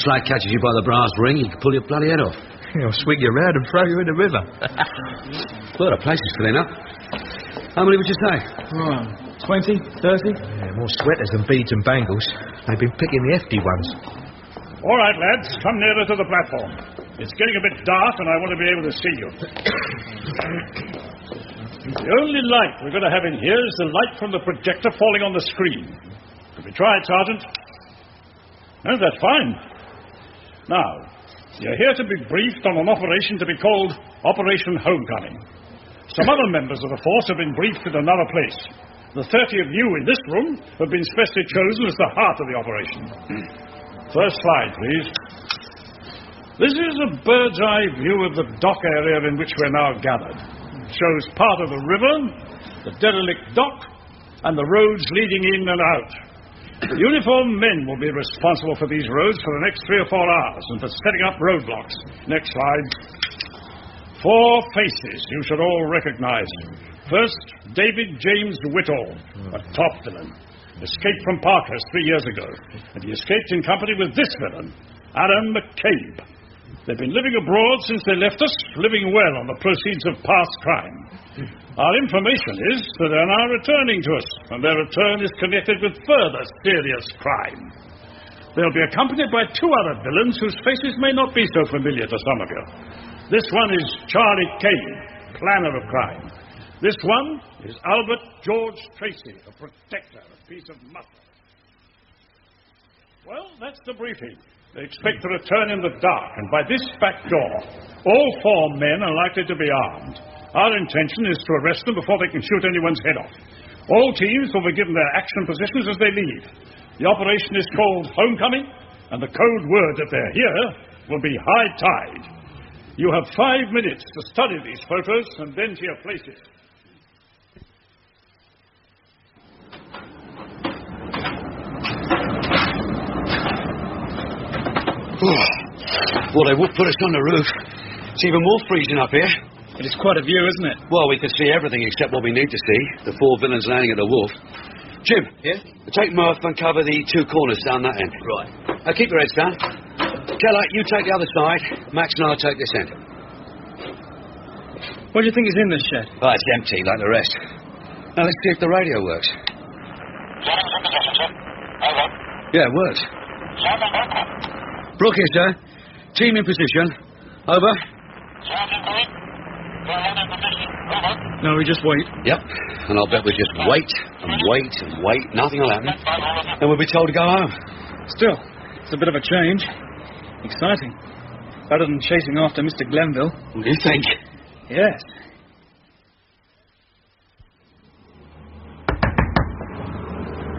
Slag catches you by the brass ring, you can pull your bloody head off. I'll swing you round and throw you in the river. Well, the place is filling up. How many would you say? 20, 30? Yeah, more sweaters than beads and bangles. They've been picking the hefty ones. All right, lads, come nearer to the platform. It's getting a bit dark, and I want to be able to see you. The only light we're going to have in here is the light from the projector falling on the screen. Could we try it, Sergeant? No, that's fine. Now, you're here to be briefed on an operation to be called Operation Homecoming. Some other members of the force have been briefed at another place. The 30 of you in this room have been specially chosen as the heart of the operation. First slide, please. This is a bird's-eye view of the dock area in which we're now gathered. It shows part of the river, the derelict dock, and the roads leading in and out. The uniformed men will be responsible for these roads for the next 3 or 4 hours and for setting up roadblocks. Next slide. 4 faces you should all recognize. First, David James Whittall, a top villain. Escaped from Parkhurst 3 years ago. And he escaped in company with this villain, Adam McCabe. They've been living abroad since they left us, living well on the proceeds of past crime. Our information is that they're now returning to us, and their return is connected with further serious crime. They'll be accompanied by 2 other villains whose faces may not be so familiar to some of you. This one is Charlie Kane. planner of crime. This one is Albert George Tracy, a protector, a piece of muscle. Well, that's the briefing. They expect to return in the dark, and by this back door. All 4 men are likely to be armed. Our intention is to arrest them before they can shoot anyone's head off. All teams will be given their action positions as they leave. The operation is called Homecoming, and the code word that they're here will be High Tide. You have 5 minutes to study these photos and then to your places. Well, they would put us on the roof. It's even more freezing up here. But it's quite a view, isn't it? Well, we can see everything except what we need to see. The 4 villains landing at the wharf. Jim. Yeah? Take Murph and cover the 2 corners down that end. Right. Keep your heads down. Keller, you take the other side. Max and I'll take this end. What do you think is in this shed? Oh, it's empty, like the rest. Now, let's see if the radio works. Yeah, it works. Brook here, sir. Team in position. Over. No, we just wait. Yep. And I'll bet we just wait and wait and wait. Nothing will happen. Then we'll be told to go home. Still, it's a bit of a change. Exciting. Better than chasing after Mr. Glenville. What do you think? Yes.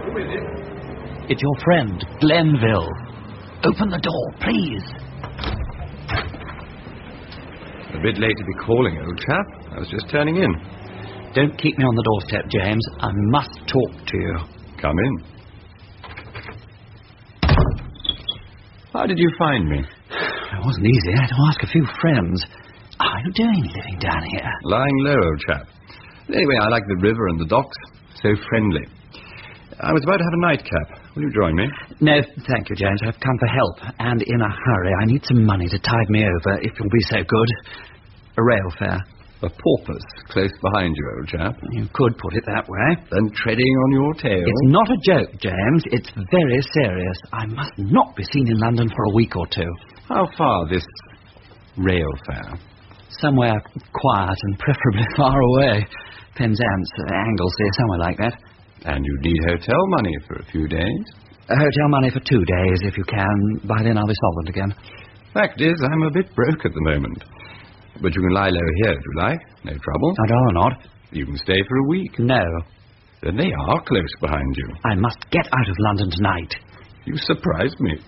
Who is it? It's your friend, Glenville. Open the door, please. A bit late to be calling, old chap. I was just turning in. Don't keep me on the doorstep, James. I must talk to you. Come in. How did you find me? It wasn't easy. I had to ask a few friends. How are you doing living down here? Lying low, old chap. Anyway, I like the river and the docks. So friendly. I was about to have a nightcap. Will you join me? No, thank you, James. I've come for help. And in a hurry. I need some money to tide me over, if you'll be so good. A rail fare. A porpoise close behind you, old chap. You could put it that way. Then treading on your tail. It's not a joke, James. It's very serious. I must not be seen in London for a week or 2. How far this rail fare? Somewhere quiet and preferably far away. Penzance, Anglesey, somewhere like that. And you need hotel money for a few days? Hotel money for 2 days, if you can. By then I'll be solvent again. Fact is, I'm a bit broke at the moment. But you can lie low here if you like. No trouble. I'd rather not. You can stay for a week. No. Then they are close behind you. I must get out of London tonight. You surprised me.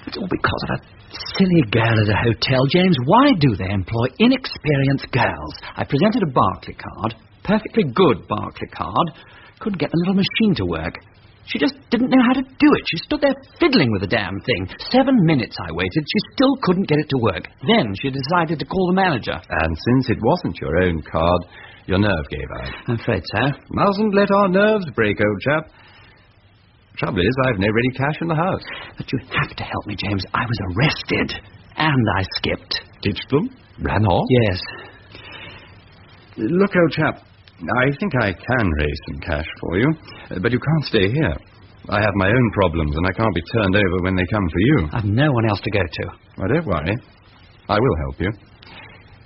It's all because of a silly girl at a hotel, James. Why do they employ inexperienced girls? I presented a Barclay card. Perfectly good Barclay card. Couldn't get the little machine to work. She just didn't know how to do it. She stood there fiddling with the damn thing. 7 minutes I waited. She still couldn't get it to work. Then she decided to call the manager. And since it wasn't your own card, your nerve gave out. I'm afraid so. Mustn't let our nerves break, old chap. Trouble is, I've no ready cash in the house. But you have to help me, James. I was arrested. And I skipped. Ditched them? Ran off? Yes. Look, old chap. I think I can raise some cash for you, but you can't stay here. I have my own problems, and I can't be turned over when they come for you. I've no one else to go to. Well, don't worry. I will help you.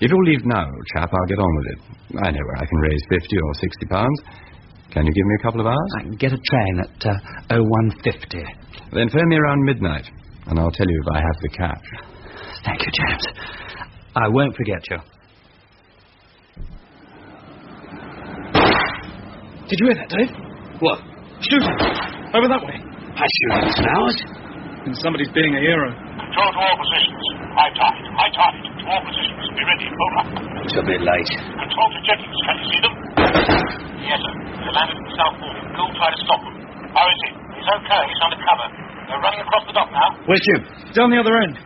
If you'll leave now, old chap, I'll get on with it. I know where I can raise 50 or 60 pounds. Can you give me a couple of hours? I can get a train at 0150. Then phone me around midnight, and I'll tell you if I have the cash. Thank you, James. I won't forget you. Did you hear that, Dave? What? Shooting. Over that way. I shoot it's ours. And somebody's being a hero. Control to all positions. High tide. High tide. To all positions. Be ready. Over. It's a bit late. Control to jettings. Can you see them? Yes, sir. They landed in South Hall. Go try to stop them. How is he? He's okay. He's under cover. They're running across the dock now. Where's Jim? Down the other end.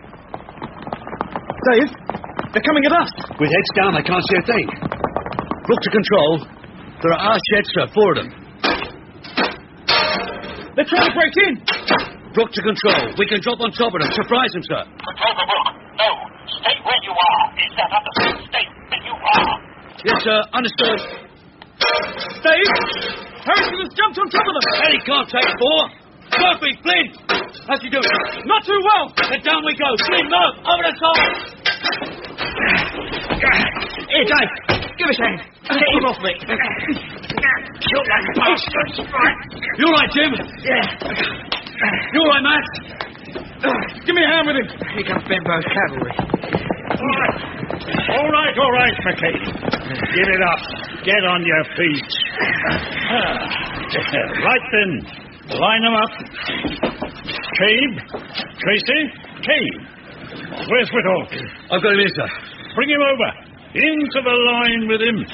Dave, they're coming at us. With heads down, they can't see a thing. Brook to control. There are our sheds, sir. 4 of them. They're trying to break in. Brook to control. We can drop on top of them. Surprise them, sir. Control the Brook. No. Stay where you are. Is that understood? Stay where you are. Yes, sir. Understood. Dave! Harrison has jumped on top of them. Eddie can't take 4. Murphy, Flynn. How's he doing? Not too well. Then down we go. Flynn, Murph. Over the top. Here, Dave. Give us a hand. Get him off me. Shoot that bastard. You all right, Jim? Yeah. You all right, Matt? Give me a hand with him. Here comes Benbow's cavalry. All right, McCabe. Give it up. Get on your feet. Right then. Line them up. Cabe. Tracy. Cabe. Where's Whittle? I've got him here, sir. Bring him over. Into the line with him.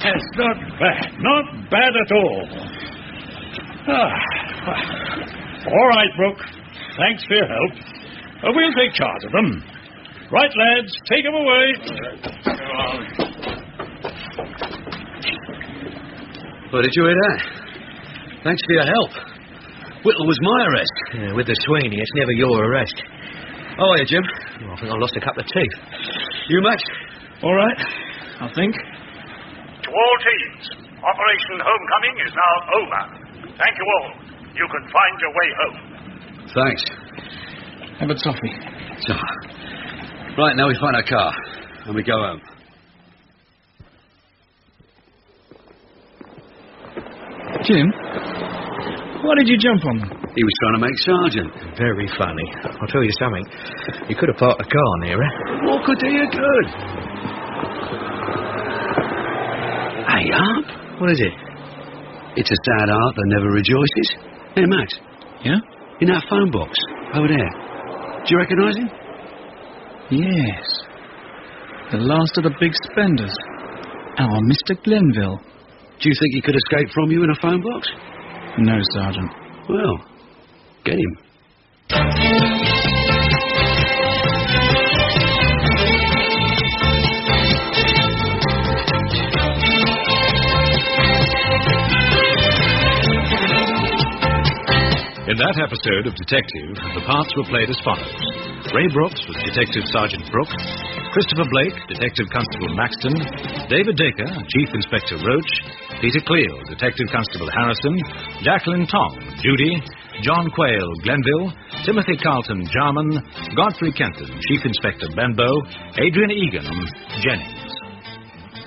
That's not bad. Not bad at all. All right, Brook. Thanks for your help. We'll take charge of them. Right, lads. Take them away. Well, did you hear that? Thanks for your help. Whittle was my arrest. Yeah, with the Sweeney, it's never your arrest. How are you, Jim? Oh, I think I lost a couple of teeth. You, Max? All right, I think. To all teams, Operation Homecoming is now over. Thank you all. You can find your way home. Thanks. Have a toffee. So, right, now we find our car, and we go home. Jim, why did you jump on them? He was trying to make Sergeant. Very funny. I'll tell you something. You could have parked the car near it. What could do you good? Hey, Art. What is it? It's a sad art that never rejoices. Hey, Max. Yeah? In that phone box, over there. Do you recognise him? Yes. The last of the big spenders. Our Mr. Glenville. Do you think he could escape from you in a phone box? No, Sergeant. Well, get him. In that episode of Detective, the parts were played as follows. Ray Brooks was Detective Sergeant Brook, Christopher Blake, Detective Constable Maxton, David Dacre, Chief Inspector Roach, Peter Cleo, Detective Constable Harrison, Jacqueline Tong, Judy, John Quayle, Glenville, Timothy Carlton, Jarman, Godfrey Kenton, Chief Inspector Benbow, Adrian Egan, Jennings.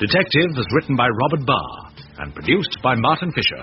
Detective was written by Robert Barr and produced by Martin Fisher.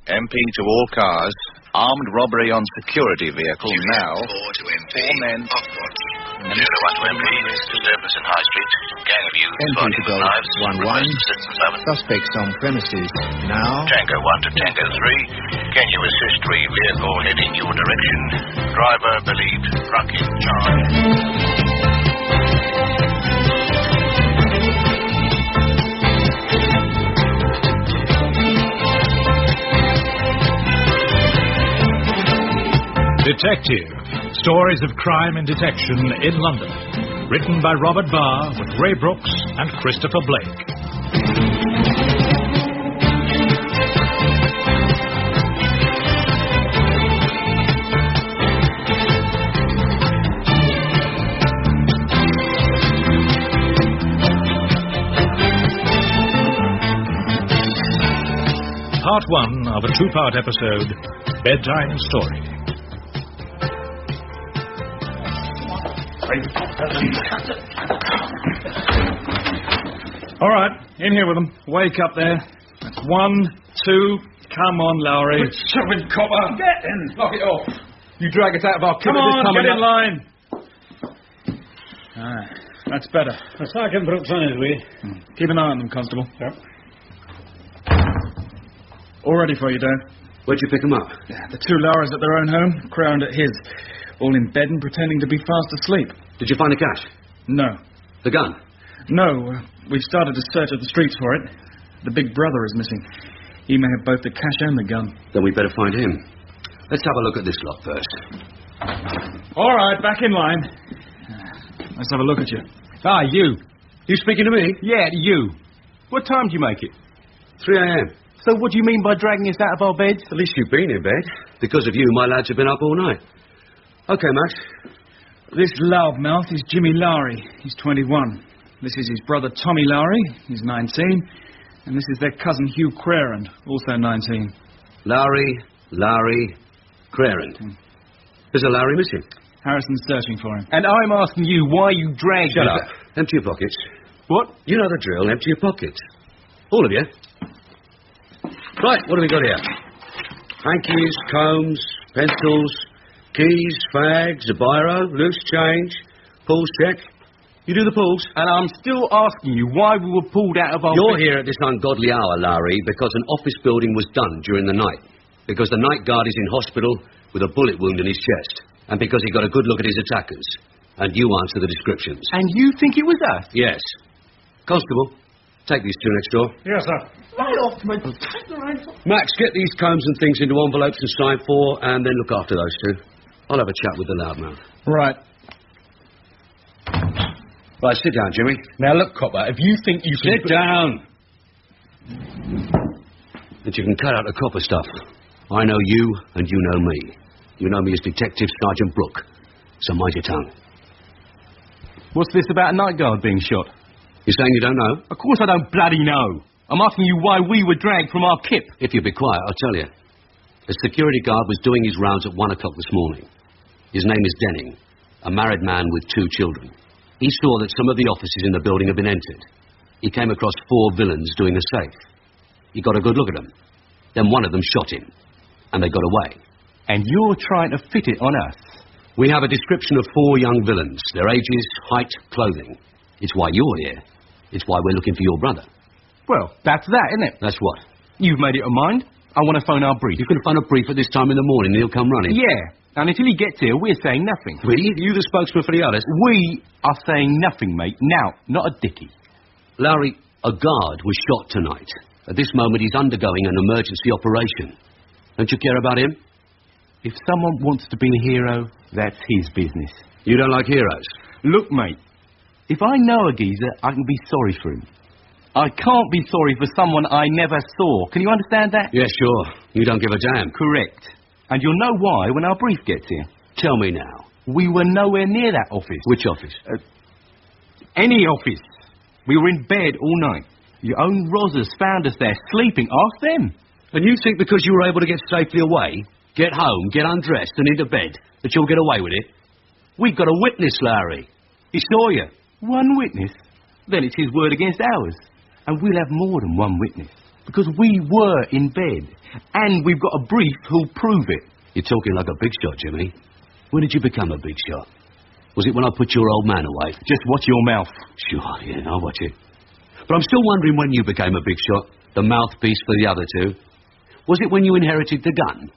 MP to all cars. Armed robbery on security vehicle now. 4 to MP. 4 men. Off-watch. 0 to MP. Disturbance in High Street. Gang of youths MP fighting to with Golf knives. 1-1. Citizens 11. Suspects on premises. Now. Tango 1 to Tango 3. Can you assist 3 vehicle heading your direction? Driver believed drunk in charge. Detective. Stories of crime and detection in London. Written by Robert Barr with Ray Brooks and Christopher Blake. Part 1 of a 2-part episode, Bedtime Story. All right, in here with them. Wake up there. That's 1, 2. Come on, Lowry. Quit shoving, copper. Get in. Knock it off. You drag us out of our Come on, get in line. That's better. Sergeant Brooks on his way. Keep an eye on them, Constable. Yep. All ready for you, Dave. Where'd you pick them up? The two Lauras at their own home, Crowned at his. All in bed and pretending to be fast asleep. Did you find the cash? No. The gun? No. We've started a search of the streets for it. The big brother is missing. He may have both the cash and the gun. Then we'd better find him. Let's have a look at this lot first. All right, back in line. Let's have a look at you. Ah, you. You speaking to me? Yeah, you. What time do you make it? 3 a.m. So what do you mean by dragging us out of our beds? At least you've been in bed. Because of you, my lads have been up all night. Okay, Max. This loudmouth is Jimmy Lowry. He's 21. This is his brother Tommy Lowry. He's 19. And this is their cousin Hugh Crarand, also 19. Lowry, Crarand. There's a Lowry missing. Harrison's searching for him. And I'm asking you why you dragged Shut us... up. Empty your pockets. What? You know the drill. Empty your pockets. All of you. Right, what have we got here? Hankies, combs, pencils, keys, fags, a biro, loose change, pulls check. You do the pulls. And I'm still asking you why we were pulled out of our... You're here at this ungodly hour, Lowry, because an office building was done during the night. Because the night guard is in hospital with a bullet wound in his chest. And because he got a good look at his attackers. And you answer the descriptions. And you think it was us? Yes. Constable, take these two next door. Yes, sir. Max, get these combs and things into envelopes and sign for, and then look after those two. I'll have a chat with the loudmouth. Right. Right, sit down, Jimmy. Now look, copper, if you think you can... Sit down! That you can cut out the copper stuff. I know you, and you know me. You know me as Detective Sergeant Brook. So mind your tongue. What's this about a night guard being shot? You're saying you don't know? Of course I don't bloody know. I'm asking you why we were dragged from our kip. If you be quiet, I'll tell you. A security guard was doing his rounds at 1 o'clock this morning. His name is Denning, a married man with 2 children. He saw that some of the offices in the building had been entered. He came across 4 villains doing a safe. He got a good look at them. Then one of them shot him. And they got away. And you're trying to fit it on us? We have a description of 4 young villains. Their ages, height, clothing. It's why you're here. It's why we're looking for your brother. Well, that's that, isn't it? That's what? You've made it your mind. I want to phone our brief. You can phone a brief at this time in the morning and he'll come running. Yeah. And until he gets here, we're saying nothing. We? You the spokesman for the others? We are saying nothing, mate. Now, not a dicky. Lowry, a guard was shot tonight. At this moment, he's undergoing an emergency operation. Don't you care about him? If someone wants to be a hero, that's his business. You don't like heroes? Look, mate, if I know a geezer, I can be sorry for him. I can't be sorry for someone I never saw. Can you understand that? Yeah, sure. You don't give a damn. Correct. And you'll know why when our brief gets here. Tell me now. We were nowhere near that office. Which office? Any office. We were in bed all night. Your own Rozzers found us there, sleeping. Ask them. And you think because you were able to get safely away, get home, get undressed and into bed, that you'll get away with it? We've got a witness, Larry. He saw you. One witness? Then it's his word against ours. And we'll have more than one witness. Because we were in bed. And we've got a brief who'll prove it. You're talking like a big shot, Jimmy. When did you become a big shot? Was it when I put your old man away? Just watch your mouth. Sure, yeah, I'll watch it. But I'm still wondering when you became a big shot. The mouthpiece for the other two. Was it when you inherited the gun?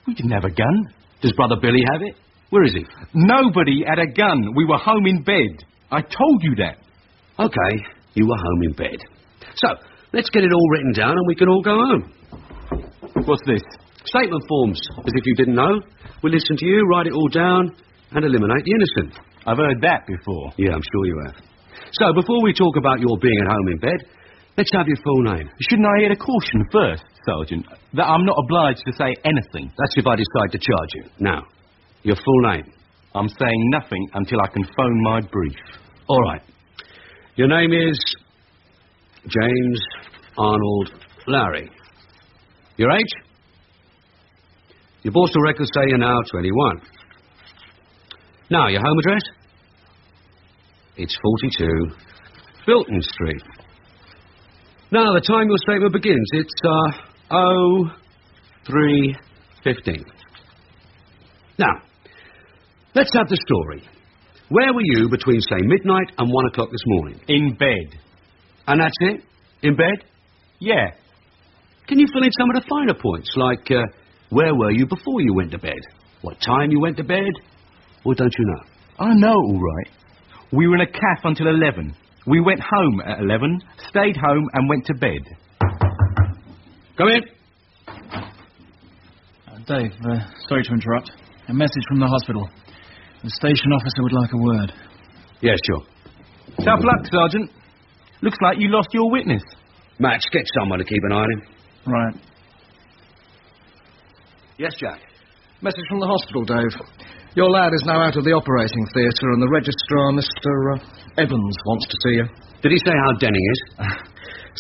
We didn't have a gun. Does Brother Billy have it? Where is he? Nobody had a gun. We were home in bed. I told you that. Okay, you were home in bed. So, let's get it all written down and we can all go home. What's this? Statement forms, as if you didn't know. We'll listen to you, write it all down, and eliminate the innocent. I've heard that before. Yeah, I'm sure you have. So, before we talk about your being at home in bed, let's have your full name. Shouldn't I hear the caution first, Sergeant? That I'm not obliged to say anything. That's if I decide to charge you. Now, your full name. I'm saying nothing until I can phone my brief. All right. Your name is James Arnold Lowry. Your age? Your postal records say you're now 21. Now, your home address? It's 42 Filton Street. Now, the time your statement begins, it's 03:15. Now, let's have the story. Where were you between, say, midnight and 1 o'clock this morning? In bed. And that's it? In bed? Yeah. Can you fill in some of the finer points, like Where were you before you went to bed? What time you went to bed? Or don't you know? I know, all right. We were in a cafe until 11. We went home at 11, stayed home and went to bed. Come in. Dave, sorry to interrupt. A message from the hospital. The station officer would like a word. Yeah, sure. Tough luck, Sergeant. Looks like you lost your witness. Max, get someone to keep an eye on him. Right. Yes, Jack. Message from the hospital, Dave. Your lad is now out of the operating theatre and the registrar, Mr. Evans, wants to see you. Did he say how Denning is?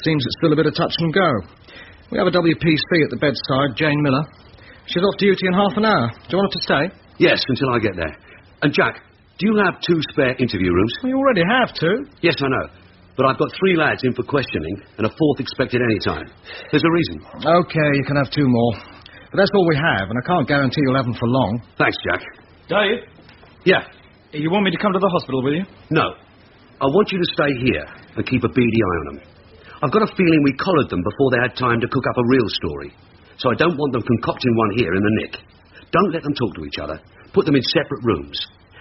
Seems it's still a bit of touch and go. We have a WPC at the bedside, Jane Miller. She's off duty in half an hour. Do you want her to stay? Yes, until I get there. And Jack, do you have 2 spare interview rooms? We already have 2. Yes, I know. But I've got 3 lads in for questioning and a 4th expected any time. There's a reason. OK, you can have 2 more. But that's all we have, and I can't guarantee you'll have them for long. Thanks, Jack. Dave? Yeah? You want me to come to the hospital, will you? No. I want you to stay here and keep a beady eye on them. I've got a feeling we collared them before they had time to cook up a real story. So I don't want them concocting one here in the nick. Don't let them talk to each other. Put them in separate rooms.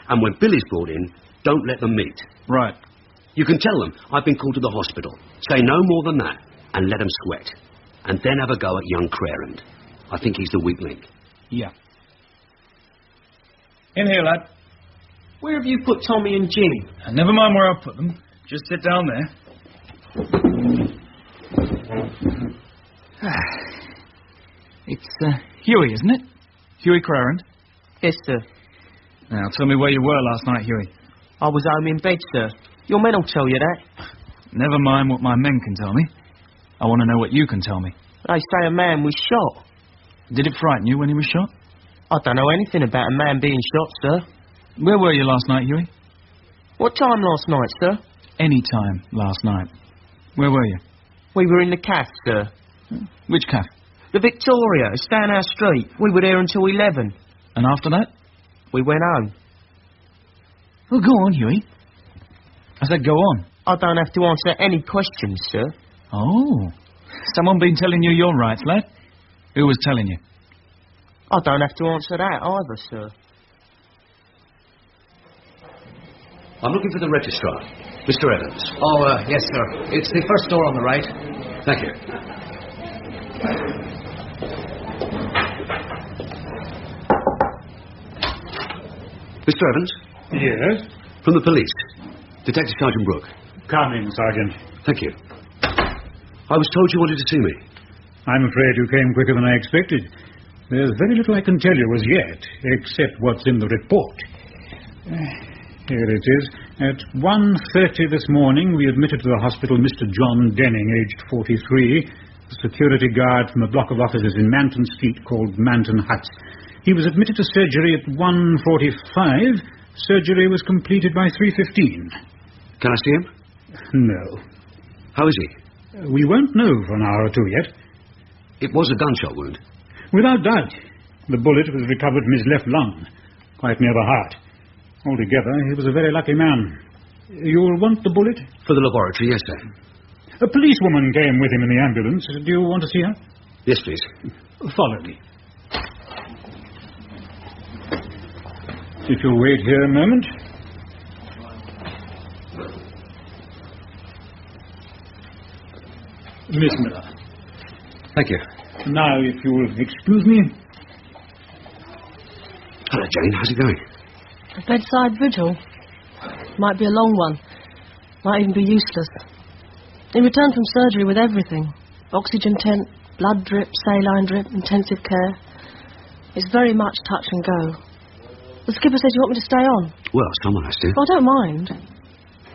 And when Billy's brought in, don't let them meet. Right. You can tell them I've been called to the hospital. Say no more than that, and let them sweat. And then have a go at young Crarend. I think he's the weak link. Yeah. In here, lad. Where have you put Tommy and Jimmy? Never mind where I've put them. Just sit down there. It's Huey, isn't it? Huey Crarend? Yes, sir. Now, tell me where you were last night, Huey. I was home in bed, sir. Your men will tell you that. Never mind what my men can tell me. I want to know what you can tell me. They say a man was shot. Did it frighten you when he was shot? I don't know anything about a man being shot, sir. Where were you last night, Huey? What time last night, sir? Any time last night. Where were you? We were in the cafe, sir. Which cafe? The Victoria. It's down our street. We were there until 11. And after that? We went home. Well, go on, Huey. I said go on. I don't have to answer any questions, sir. Oh. Someone been telling you your rights, lad? Who was telling you? I don't have to answer that either, sir. I'm looking for the registrar, Mr. Evans. Oh, yes, sir. It's the first door on the right. Thank you. Mr. Evans? Yes? From the police. Detective Sergeant Brook. Come in, Sergeant. Thank you. I was told you wanted to see me. I'm afraid you came quicker than I expected. There's very little I can tell you as yet, except what's in the report. Here it is. At 1:30 this morning, we admitted to the hospital Mr. John Denning, aged 43, a security guard from a block of offices in Manton Street called Manton Huts. He was admitted to surgery at 1:45. Surgery was completed by 3:15. Can I see him? No. How is he? We won't know for an hour or two yet. It was a gunshot wound? Without doubt. The bullet was recovered from his left lung, quite near the heart. Altogether, he was a very lucky man. You'll want the bullet? For the laboratory, yes, sir. A policewoman came with him in the ambulance. Do you want to see her? Yes, please. Follow me. If you'll wait here a moment. Miss Miller. Thank you. Now, if you'll excuse me. Hello, Jane. How's it going? A bedside vigil. Might be a long one. Might even be useless. He returned from surgery with everything. Oxygen tent, blood drip, saline drip, intensive care. It's very much touch and go. The skipper says you want me to stay on. Well, someone has to. I don't mind.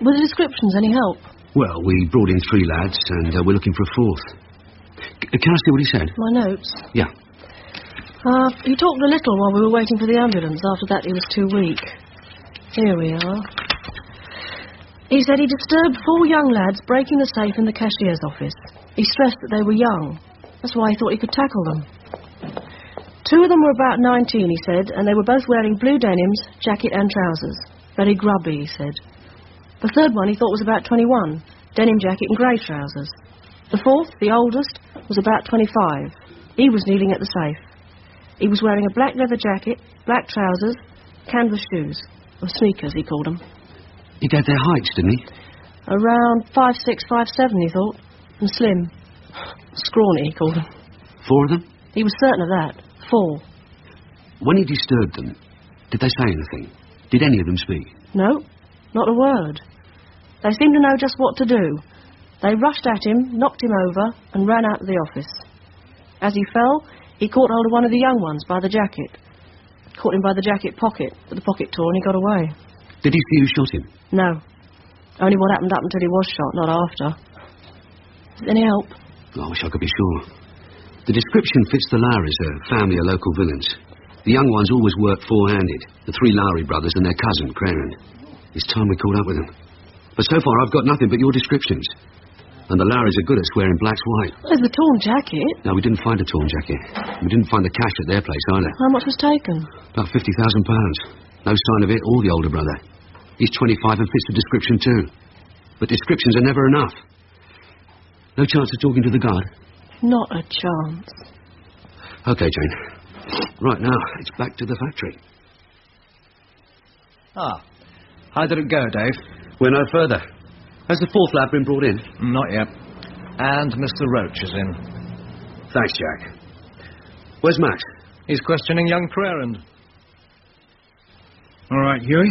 Were the descriptions any help? Well, we brought in 3 lads, and we're looking for a 4th. Can I see what he said? My notes? Yeah. He talked a little while we were waiting for the ambulance. After that, he was too weak. Here we are. He said he disturbed 4 young lads breaking the safe in the cashier's office. He stressed that they were young. That's why he thought he could tackle them. 2 of them were about 19, he said, and they were both wearing blue denims, jacket and trousers. Very grubby, he said. The 3rd one he thought was about 21, denim jacket and grey trousers. The 4th, the oldest, was about 25. He was kneeling at the safe. He was wearing a black leather jacket, black trousers, canvas shoes, or sneakers, he called them. He gave their heights, didn't he? Around 5'6", 5'7", he thought, and slim. Scrawny, he called them. 4 of them? He was certain of that. 4. When he disturbed them, did they say anything? Did any of them speak? No, not a word. They seemed to know just what to do. They rushed at him, knocked him over, and ran out of the office. As he fell, he caught hold of one of the young ones by the jacket. Caught him by the jacket pocket, but the pocket tore and he got away. Did he see who shot him? No. Only what happened up until he was shot, not after. Is there any help? Oh, I wish I could be sure. The description fits the Lowrys, a family of local villains. The young ones always worked four-handed. The 3 Lowry brothers and their cousin, Crerand. It's time we caught up with them. But so far I've got nothing but your descriptions. And the Lowrys are good at swearing black's white. There's the torn jacket. No, we didn't find a torn jacket. We didn't find the cash at their place either. How much was taken? About £50,000. No sign of it or the older brother. He's 25 and fits the description too. But descriptions are never enough. No chance of talking to the guard? Not a chance. OK, Jane. Right now, it's back to the factory. Ah. How did it go, Dave? We're no further. Has the 4th lab been brought in? Not yet. And Mr. Roach is in. Thanks, Jack. Where's Max? He's questioning young Crerand. All right, Huey.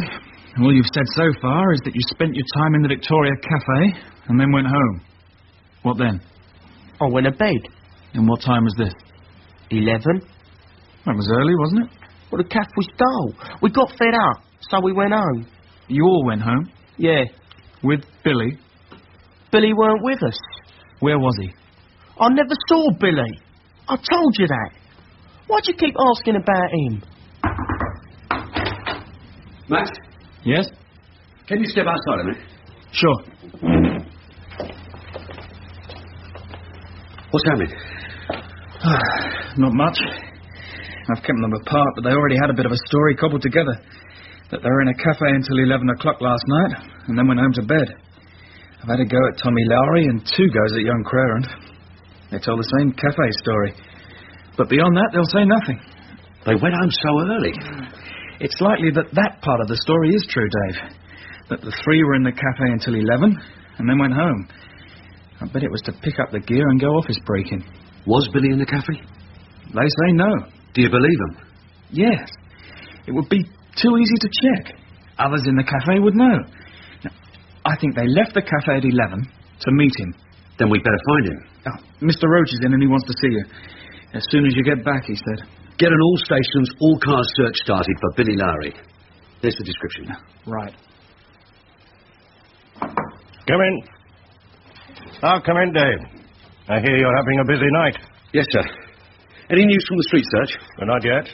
All you've said so far is that you spent your time in the Victoria Cafe and then went home. What then? I went to bed. And what time was this? 11. That was early, wasn't it? Well, the cafe was dull. We got fed up, so we went home. You all went home? Yeah. With Billy? Billy weren't with us. Where was he? I never saw Billy. I told you that. Why'd you keep asking about him? Max? Yes? Can you step outside a minute? Sure. What's happening? Not much. I've kept them apart, but they already had a bit of a story cobbled together. That they were in a cafe until 11 o'clock last night, and then went home to bed. I've had a go at Tommy Lowry and 2 goes at young Crerand. They tell the same cafe story. But beyond that, they'll say nothing. They went home so early. It's likely that that part of the story is true, Dave. That the 3 were in the cafe until 11, and then went home. I bet it was to pick up the gear and go office breaking. Was Billy in the cafe? They say no. Do you believe them? Yes. It would be too easy to check. Others in the cafe would know. Now, I think they left the cafe at 11 to meet him. Then we'd better find him. Oh, Mr. Roach is in and he wants to see you. As soon as you get back, he said. Get an all-stations, all-cars search started for Billy Lowry. There's the description. Right. Come in. Oh, come in, Dave. I hear you're having a busy night. Yes, sir. Any news from the street search? Well, not yet.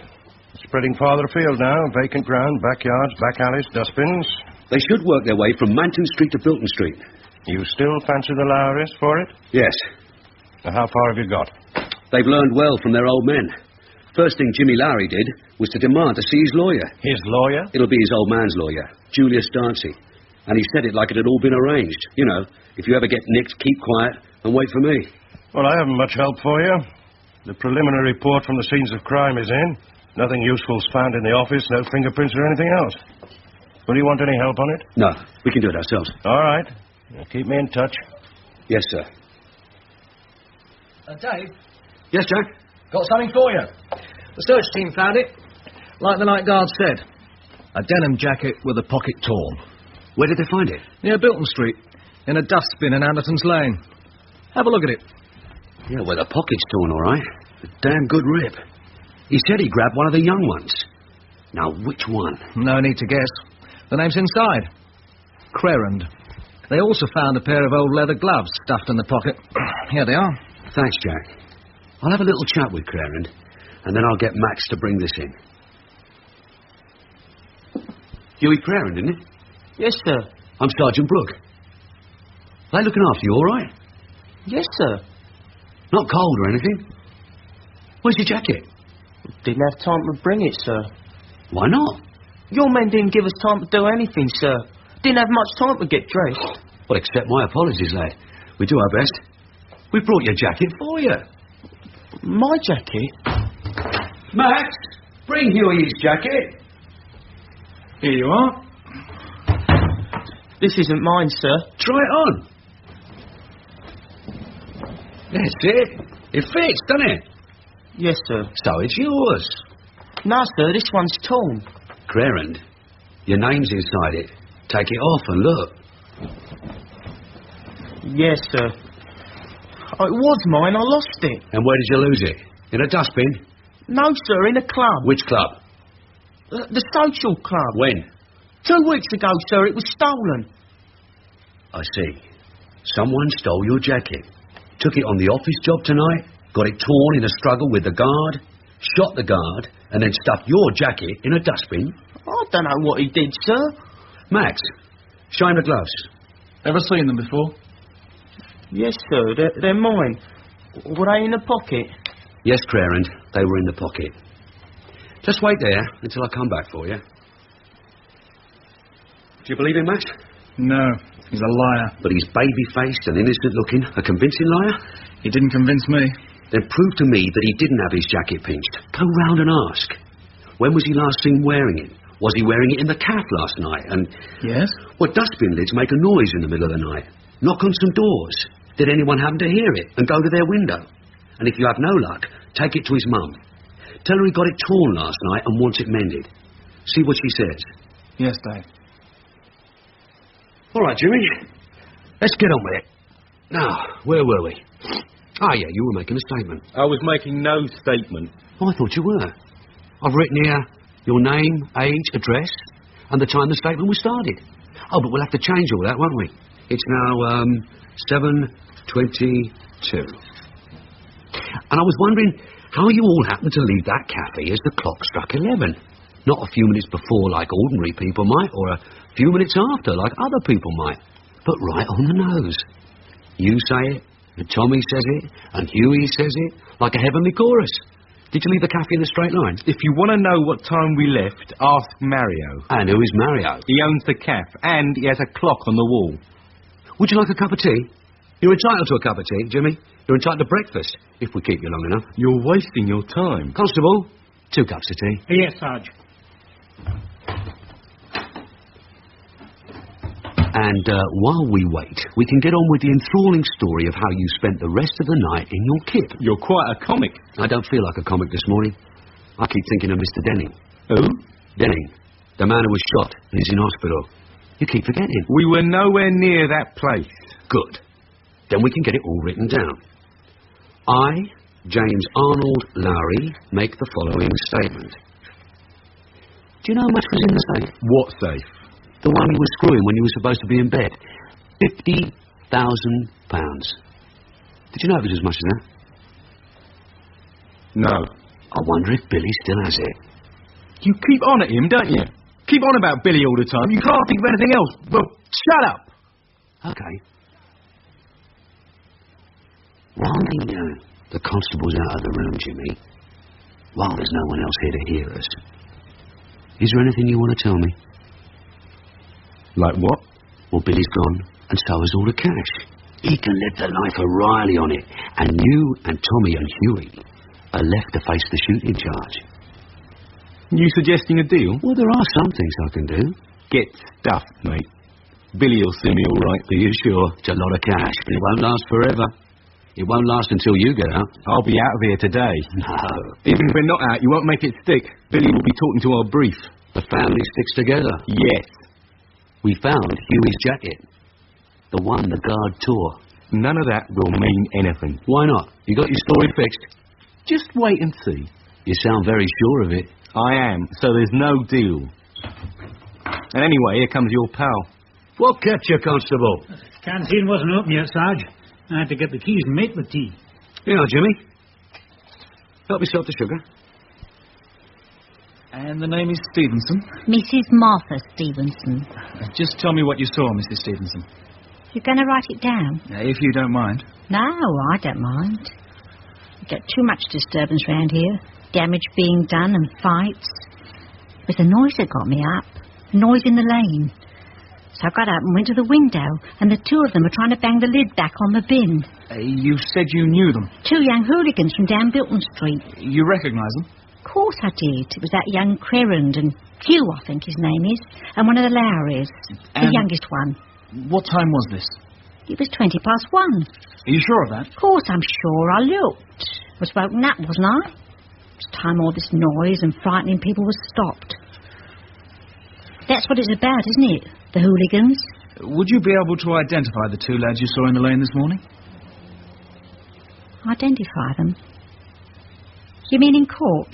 Spreading farther afield now. Vacant ground, backyards, back alleys, dustbins. They should work their way from Manton Street to Bilton Street. You still fancy the Lowrys for it? Yes. Now, how far have you got? They've learned well from their old men. First thing Jimmy Lowry did was to demand to see his lawyer. His lawyer? It'll be his old man's lawyer, Julius Darcy. And he said it like it had all been arranged. You know, if you ever get nicked, keep quiet and wait for me. Well, I haven't much help for you. The preliminary report from the scenes of crime is in. Nothing useful's found in the office, no fingerprints or anything else. Will you want any help on it? No, we can do it ourselves. All right. Now, keep me in touch. Yes, sir. Dave? Yes, Jack? Got something for you. The search team found it. Like the night guard said. A denim jacket with a pocket torn. Where did they find it? Near Bilton Street. In a dustbin in Anderton's Lane. Have a look at it. Yeah, well, the pocket's torn, all right. A damn good rip. He said he grabbed one of the young ones. Now, which one? No need to guess. The name's inside. Crerand. They also found a pair of old leather gloves stuffed in the pocket. Here they are. Thanks, Jack. I'll have a little chat with Crerand, and then I'll get Max to bring this in. Huey Crerand, isn't it? Yes, sir. I'm Sergeant Brook. Are they looking after you, all right? Yes, sir. Not cold or anything? Where's your jacket? Didn't have time to bring it, sir. Why not? Your men didn't give us time to do anything, sir. Didn't have much time to get dressed. Well, accept my apologies, lad. We do our best. We brought your jacket for you. My jacket? Max, bring Huey his jacket. Here you are. This isn't mine, sir. Try it on. That's it. It fits, doesn't it? Yes, sir. So it's yours. No, sir, this one's torn. Crerand, your name's inside it. Take it off and look. Yes, sir. Oh, it was mine. I lost it. And where did you lose it? In a dustbin? No, sir, in a club. Which club? The social club. When? 2 weeks ago, sir. It was stolen. I see. Someone stole your jacket. Took it on the office job tonight, got it torn in a struggle with the guard, shot the guard, and then stuffed your jacket in a dustbin. I don't know what he did, sir. Max, show him the gloves. Ever seen them before? Yes, sir. They're mine. Were they in the pocket? Yes, Crerand, they were in the pocket. Just wait there until I come back for you. Do you believe him, Max? No, he's a liar. But he's baby-faced and innocent-looking, a convincing liar? He didn't convince me. Then prove to me that he didn't have his jacket pinched. Go round and ask. When was he last seen wearing it? Was he wearing it in the cafe last night? And yes? Well, dustbin lids make a noise in the middle of the night. Knock on some doors. Did anyone happen to hear it and go to their window? And if you have no luck, take it to his mum. Tell her he got it torn last night and wants it mended. See what she says. Yes, Dave. All right, Jimmy. Let's get on with it. Now, where were we? Ah, yeah, you were making a statement. I was making no statement. Oh, I thought you were. I've written here your name, age, address, and the time the statement was started. Oh, but we'll have to change all that, won't we? It's now, 7:22. And I was wondering how you all happened to leave that cafe as the clock struck 11. Not a few minutes before like ordinary people might, or a few minutes after like other people might, but right on the nose. You say it, and Tommy says it, and Huey says it, like a heavenly chorus. Did you leave the cafe in a straight line? If you want to know what time we left, ask Mario. And who is Mario? He owns the cafe, and he has a clock on the wall. Would you like a cup of tea? You're entitled to a cup of tea, Jimmy. You're entitled to breakfast, if we keep you long enough. You're wasting your time. Constable, 2 cups of tea. Yes, Sarge. And while we wait, we can get on with the enthralling story of how you spent the rest of the night in your kit. You're quite a comic. I don't feel like a comic this morning. I keep thinking of Mr. Denning. Who? Denning, the man who was shot and is in hospital. You keep forgetting. We were nowhere near that place. Good. Then we can get it all written down. I, James Arnold Lowry, make the following statement. Do you know how much was in the safe? What safe? The one you were screwing when you were supposed to be in bed. £50,000. Did you know it was as much as that? No. I wonder if Billy still has it. You keep on at him, don't you? Keep on about Billy all the time. You can't think of anything else. Well, shut up. Okay. While the constable's out of the room, Jimmy, while there's no one else here to hear us, is there anything you want to tell me? Like what? Well, Billy's gone, and so is all the cash. He can live the life of Riley on it, and you and Tommy and Huey are left to face the shooting charge. You suggesting a deal? Well, there are some things I can do. Get stuffed, mate. Billy will see me all right. Are you sure? It's a lot of cash, but it won't last forever. It won't last until you get out. I'll be out of here today. No. Even if we're not out, you won't make it stick. Billy will be talking to our brief. The family sticks together. Yes. We found Huey's jacket. The one the guard tore. None of that will mean anything. Why not? You got your story fixed? Just wait and see. You sound very sure of it. I am, so there's no deal. And anyway, here comes your pal. What kept you, Constable? Canteen wasn't open yet, Sarge. I had to get the keys and make the tea. Here you are, Jimmy. Help yourself to sugar. And the name is Stevenson? Mrs. Martha Stevenson. Just tell me what you saw, Mrs. Stevenson. You're going to write it down? If you don't mind. No, I don't mind. We get too much disturbance round here. Damage being done and fights. It was a noise that got me up. A noise in the lane. So I got up and went to the window, and the 2 of them were trying to bang the lid back on the bin. You said you knew them? 2 young hooligans from down Bilton Street. You recognise them? Of Of course I did. It was that young Crerand and Hugh, I think his name is, and one of the Lowrys, the youngest one. What time was this? It was 1:20. Are you sure of that? Of course I'm sure. I looked. I was woken up, wasn't I? It's time all this noise and frightening people was stopped. That's what it's about, isn't it? The hooligans. Would you be able to identify the two lads you saw in the lane this morning? Identify them? You mean in court?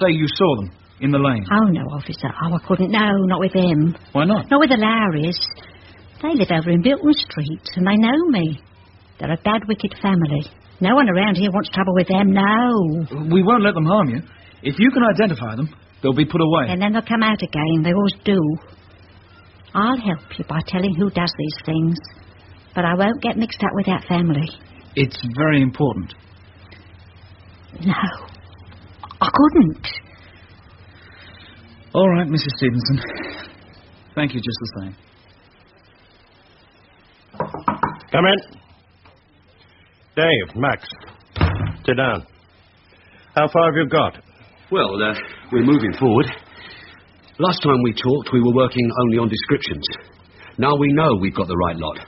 Say you saw them in the lane. Oh, no, officer. Oh, I couldn't. No, not with them. Why not? Not with the Lowrys. They live over in Bilton Street, and they know me. They're a bad, wicked family. No one around here wants trouble with them, no. We won't let them harm you. If you can identify them, they'll be put away. And then they'll come out again. They always do. I'll help you by telling who does these things, but I won't get mixed up with that family. It's very important. No, I couldn't. All right, Mrs. Stevenson. Thank you just the same. Come in. Dave, Max, sit down. How far have you got? Well, we're moving forward. Last time we talked, we were working only on descriptions. Now we know we've got the right lot.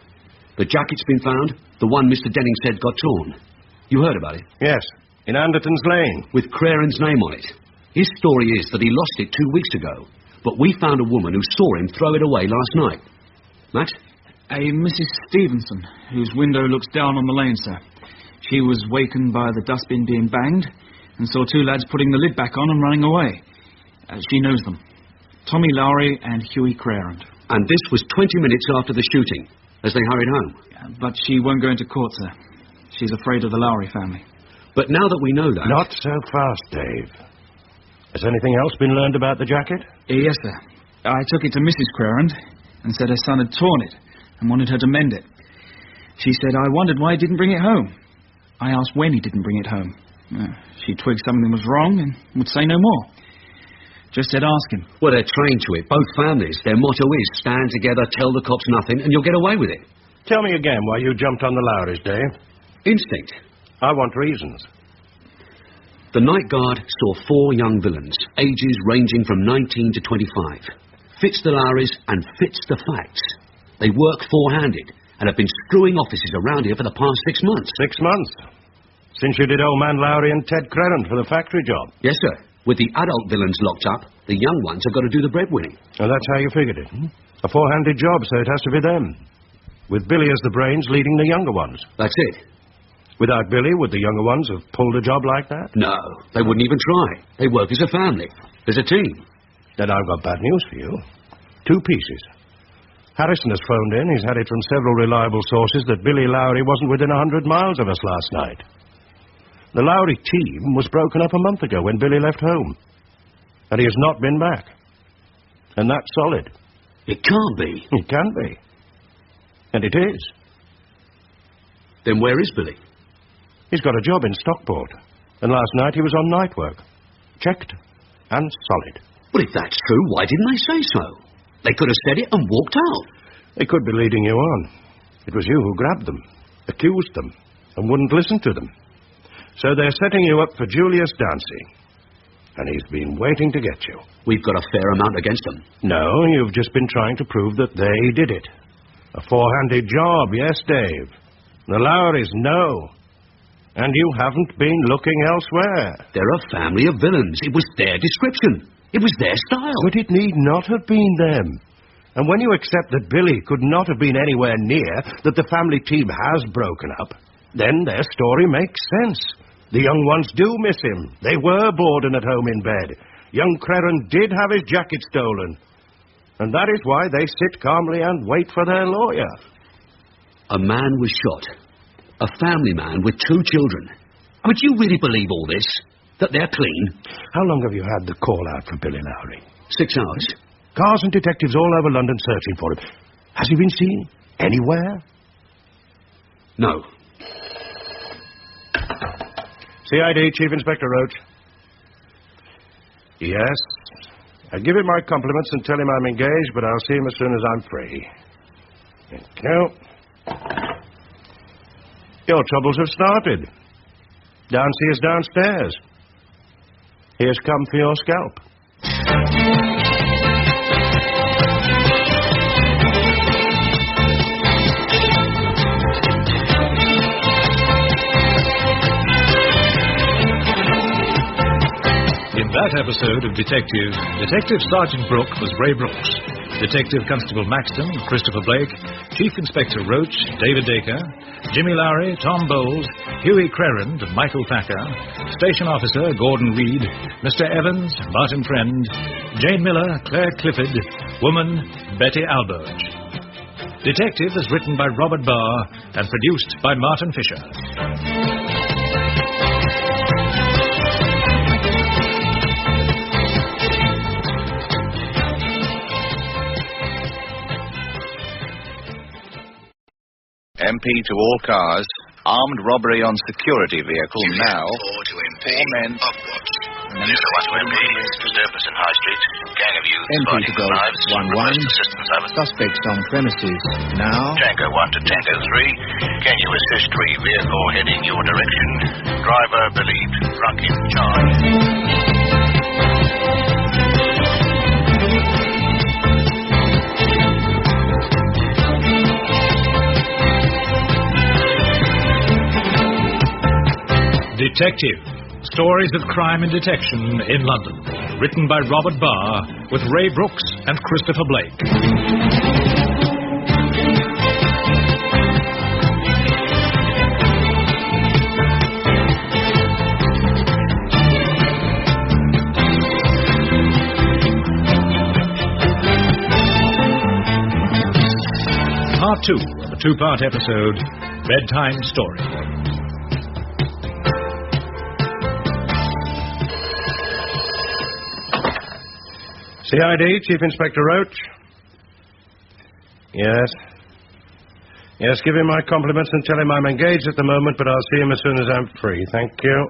The jacket's been found, the one Mr. Denning said got torn. You heard about it? Yes, in Anderton's Lane. With Crerand's name on it. His story is that he lost it 2 weeks ago, but we found a woman who saw him throw it away last night. Matt? A Mrs. Stevenson, whose window looks down on the lane, sir. She was wakened by the dustbin being banged and saw two lads putting the lid back on and running away. She knows them. Tommy Lowry and Hughie Crerand. And this was 20 minutes after the shooting, as they hurried home. But she won't go into court, sir. She's afraid of the Lowry family. But now that we know that... Not so fast, Dave. Has anything else been learned about the jacket? Yes, sir. I took it to Mrs. Crerand and said her son had torn it and wanted her to mend it. She said I wondered why he didn't bring it home. I asked when he didn't bring it home. She twigged something was wrong and would say no more. Just said ask him. Well, they're trained to it, both families. Their motto is stand together, tell the cops nothing, and you'll get away with it. Tell me again why you jumped on the Lowrys, Dave. Instinct. I want reasons. The night guard saw 4 young villains, ages ranging from 19 to 25. Fits the Lowrys and fits the facts. They work four-handed and have been screwing offices around here for the past 6 months. 6 months? Since you did old man Lowry and Ted Crerand for the factory job? Yes, sir. With the adult villains locked up, the young ones have got to do the breadwinning. Oh, that's how you figured it, A four-handed job, so it has to be them. With Billy as the brains leading the younger ones. That's it. Without Billy, would the younger ones have pulled a job like that? No, they wouldn't even try. They work as a family, as a team. Then I've got bad news for you. 2 pieces. Harrison has phoned in. He's had it from several reliable sources that Billy Lowry wasn't within 100 miles of us last night. The Lowry team was broken up a month ago when Billy left home. And he has not been back. And that's solid. It can't be. It can be. And it is. Then where is Billy? He's got a job in Stockport. And last night he was on night work. Checked and solid. Well, if that's true, why didn't they say so? They could have said it and walked out. They could be leading you on. It was you who grabbed them, accused them, and wouldn't listen to them. So they're setting you up for Julius Dancy. And he's been waiting to get you. We've got a fair amount against them. No, you've just been trying to prove that they did it. A four-handed job, yes, Dave. The Lowrys, no. And you haven't been looking elsewhere. They're a family of villains. It was their description. It was their style. But it need not have been them. And when you accept that Billy could not have been anywhere near, that the family team has broken up, then their story makes sense. The young ones do miss him. They were bored and at home in bed. Young Crerand did have his jacket stolen. And that is why they sit calmly and wait for their lawyer. A man was shot. A family man with 2 children. I mean, do you really believe all this? That they're clean? How long have you had the call out for Billy Lowry? 6 hours. Cars and detectives all over London searching for him. Has he been seen? Anywhere? No. CID, Chief Inspector Roach. Yes. I give him my compliments and tell him I'm engaged, but I'll see him as soon as I'm free. Thank you. Your troubles have started. Dancy is downstairs. He has come for your scalp. In that episode of Detective, Detective Sergeant Brook was Ray Brooks. Detective Constable Maxton, Christopher Blake, Chief Inspector Roach, David Dacre, Jimmy Lowry, Tom Bowles, Huey Crerand, Michael Thacker, Station Officer Gordon Reed, Mr. Evans, Martin Friend, Jane Miller, Claire Clifford, Woman, Betty Alberge. Detective is written by Robert Barr and produced by Martin Fisher. MP to all cars. Armed robbery on security vehicle now. 4 men. News to West MP. Disturbance in High Street. Gang of youths MP fighting to for Golf lives. 1-1. Assistance over. Suspects on premises now. Tango 1 to Tango 3. Can you assist 3 vehicle heading your direction? Driver believed. Drunk in charge. Detective. Stories of crime and detection in London. Written by Robert Barr with Ray Brooks and Christopher Blake. Part 2 of a 2-part episode, Bedtime Story. CID, Chief Inspector Roach. Yes. Yes, give him my compliments and tell him I'm engaged at the moment, but I'll see him as soon as I'm free. Thank you.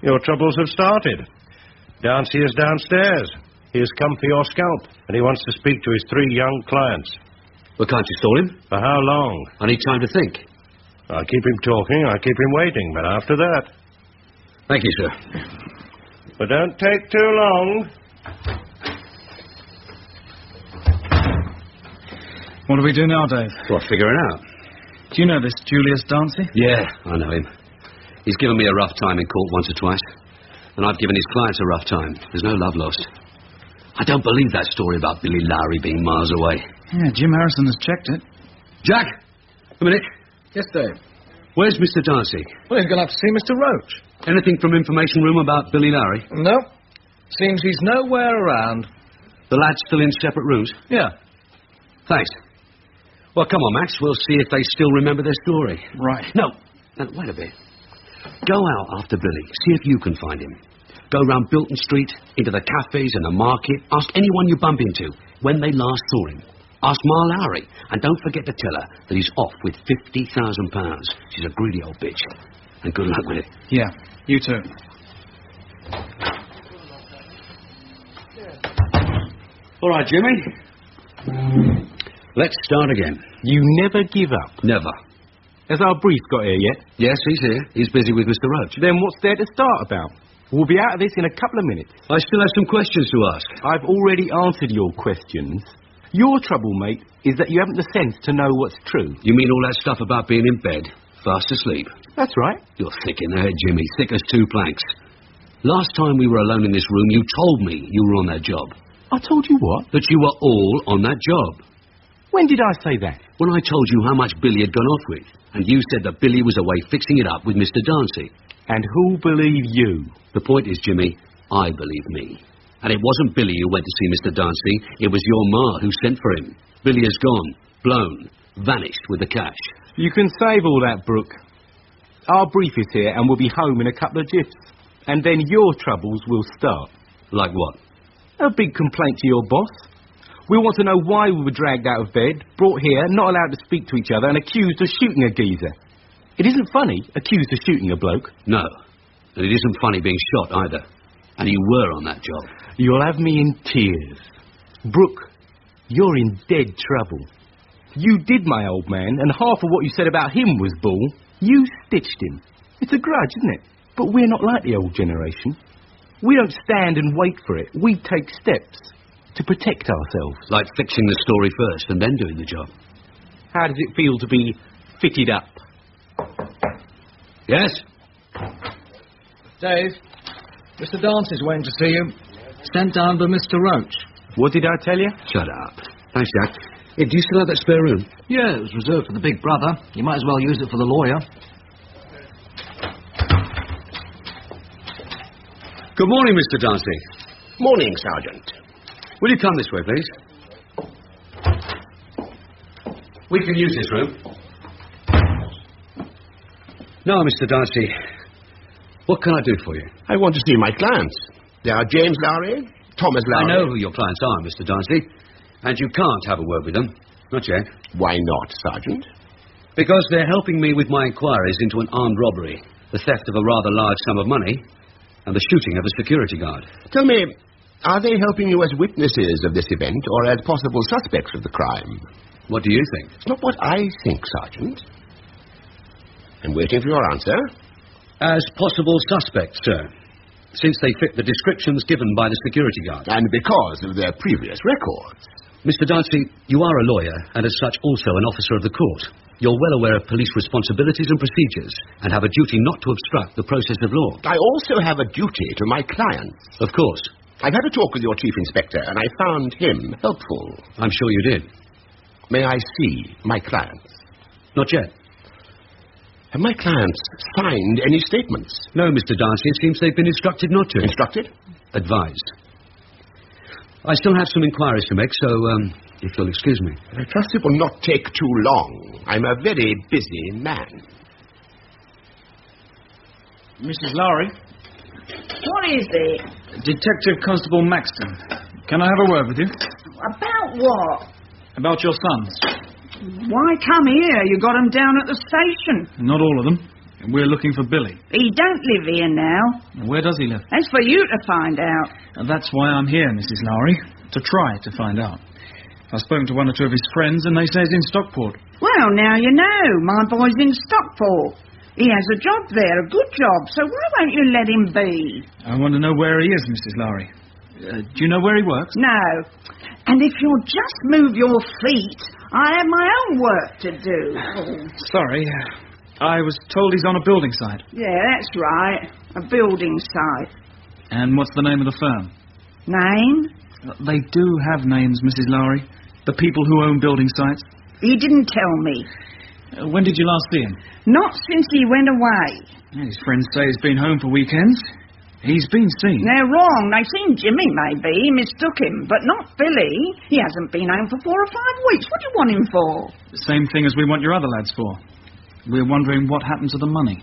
Your troubles have started. Darcy is downstairs. He has come for your scalp, and he wants to speak to his 3 young clients. Well, can't you stall him? For how long? I need time to think. I'll keep him talking, I'll keep him waiting, but after that... Thank you, sir. But don't take too long. What do we do now, Dave? Well, figure it out. Do you know this Julius Darcy? Yeah, I know him. He's given me a rough time in court once or twice. And I've given his clients a rough time. There's no love lost. I don't believe that story about Billy Lowry being miles away. Yeah, Jim Harrison has checked it. Jack! A minute. Yes, Dave. Where's Mr. Darcy? Well, he's going to have to see Mr. Roach. Anything from information room about Billy Lowry? No. Seems he's nowhere around. The lad's still in separate rooms? Yeah. Thanks. Well, come on, Max. We'll see if they still remember their story. Right. No, wait a bit. Go out after Billy. See if you can find him. Go round Bilton Street, into the cafes and the market. Ask anyone you bump into when they last saw him. Ask Ma Lowry. And don't forget to tell her that he's off with £50,000. She's a greedy old bitch. And good luck with it. Yeah, you too. All right, Jimmy. Let's start again. You never give up. Never. Has our brief got here yet? Yes, he's here. He's busy with Mr. Roach. Then what's there to start about? We'll be out of this in a couple of minutes. I still have some questions to ask. I've already answered your questions. Your trouble, mate, is that you haven't the sense to know what's true. You mean all that stuff about being in bed, fast asleep? That's right. You're thick in the head, Jimmy. Thick as 2 planks. Last time we were alone in this room, you told me you were on that job. I told you what? That you were all on that job. When did I say that? When I told you how much Billy had gone off with. And you said that Billy was away fixing it up with Mr. Darcy. And who'll believe you? The point is, Jimmy, I believe me. And it wasn't Billy who went to see Mr. Darcy. It was your ma who sent for him. Billy has gone, blown, vanished with the cash. You can save all that, Brook. Our brief is here and we'll be home in a couple of jiffs. And then your troubles will start. Like what? A big complaint to your boss. We want to know why we were dragged out of bed, brought here, not allowed to speak to each other, and accused of shooting a geezer. It isn't funny, accused of shooting a bloke. No. And it isn't funny being shot either. And you were on that job. You'll have me in tears. Brook, you're in dead trouble. You did my old man, and half of what you said about him was bull. You stitched him. It's a grudge, isn't it? But we're not like the old generation. We don't stand and wait for it. We take steps to protect ourselves. Like fixing the story first and then doing the job. How does it feel to be fitted up? Yes? Dave, Mr. Darcy's waiting to see you. Sent down by Mr. Roach. What did I tell you? Shut up. Thanks, Jack. Hey, do you still have that spare room? Yeah, it was reserved for the big brother. You might as well use it for the lawyer. Good morning, Mr. Darcy. Morning, Sergeant. Will you come this way, please? We can use this room. Now, Mr. Darcy, what can I do for you? I want to see my clients. They are James Lowry, Thomas Lowry. I know who your clients are, Mr. Darcy, and you can't have a word with them. Not yet. Why not, Sergeant? Because they're helping me with my inquiries into an armed robbery, the theft of a rather large sum of money, and the shooting of a security guard. Tell me, are they helping you as witnesses of this event or as possible suspects of the crime? What do you think? It's not what I think, Sergeant. I'm waiting for your answer. As possible suspects, sir, since they fit the descriptions given by the security guard. And because of their previous records. Mr. Darcy, you are a lawyer, and as such also an officer of the court. You're well aware of police responsibilities and procedures, and have a duty not to obstruct the process of law. I also have a duty to my clients. Of course. I've had a talk with your chief inspector, and I found him helpful. I'm sure you did. May I see my clients? Not yet. Have my clients signed any statements? No, Mr. Darcy. It seems they've been instructed not to. Instructed? Advised. I still have some inquiries to make, so, if you'll excuse me. I trust it will not take too long. I'm a very busy man. Mrs. Lowry? What is it? Detective Constable Maxton. Can I have a word with you? About what? About your sons. Why come here? You got 'em down at the station. Not all of them. We're looking for Billy. He don't live here now. Where does he live? That's for you to find out. And that's why I'm here, Mrs. Lowry. To try to find out. I've spoken to one or two of his friends, and they say he's in Stockport. Well, now you know. My boy's in Stockport. He has a job there, a good job, so why won't you let him be? I want to know where he is, Mrs. Lowry. Do you know where he works? No. And if you'll just move your feet, I have my own work to do. Oh. Sorry. I was told he's on a building site. Yeah, that's right. A building site. And what's the name of the firm? Name? They do have names, Mrs. Lowry. The people who own building sites. He didn't tell me. When did you last see him? Not since he went away. His friends say he's been home for weekends. He's been seen. They're wrong. They've seen Jimmy, maybe. Mistook him. But not Billy. He hasn't been home for 4 or 5 weeks. What do you want him for? The same thing as we want your other lads for. We're wondering what happened to the money.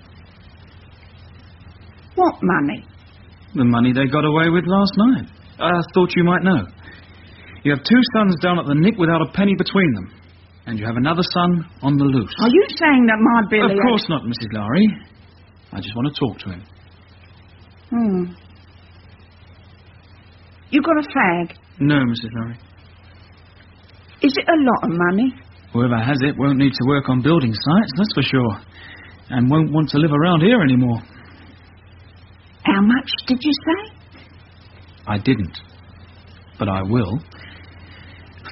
What money? The money they got away with last night. I thought you might know. You have 2 sons down at the nick without a penny between them. And you have another son on the loose. Are you saying that my Billy... Of course not, Mrs. Lowry. I just want to talk to him. You got a fag? No, Mrs. Lowry. Is it a lot of money? Whoever has it won't need to work on building sites, that's for sure. And won't want to live around here anymore. How much did you say? I didn't. But I will.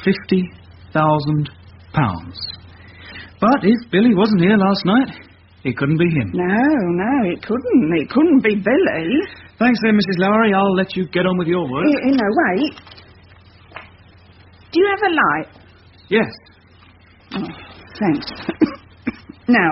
£50,000. But if Billy wasn't here last night, it couldn't be him. No, it couldn't. It couldn't be Billy. Thanks then, Mrs. Lowry. I'll let you get on with your work. No, wait. Do you have a light? Yes. Oh, thanks. Now,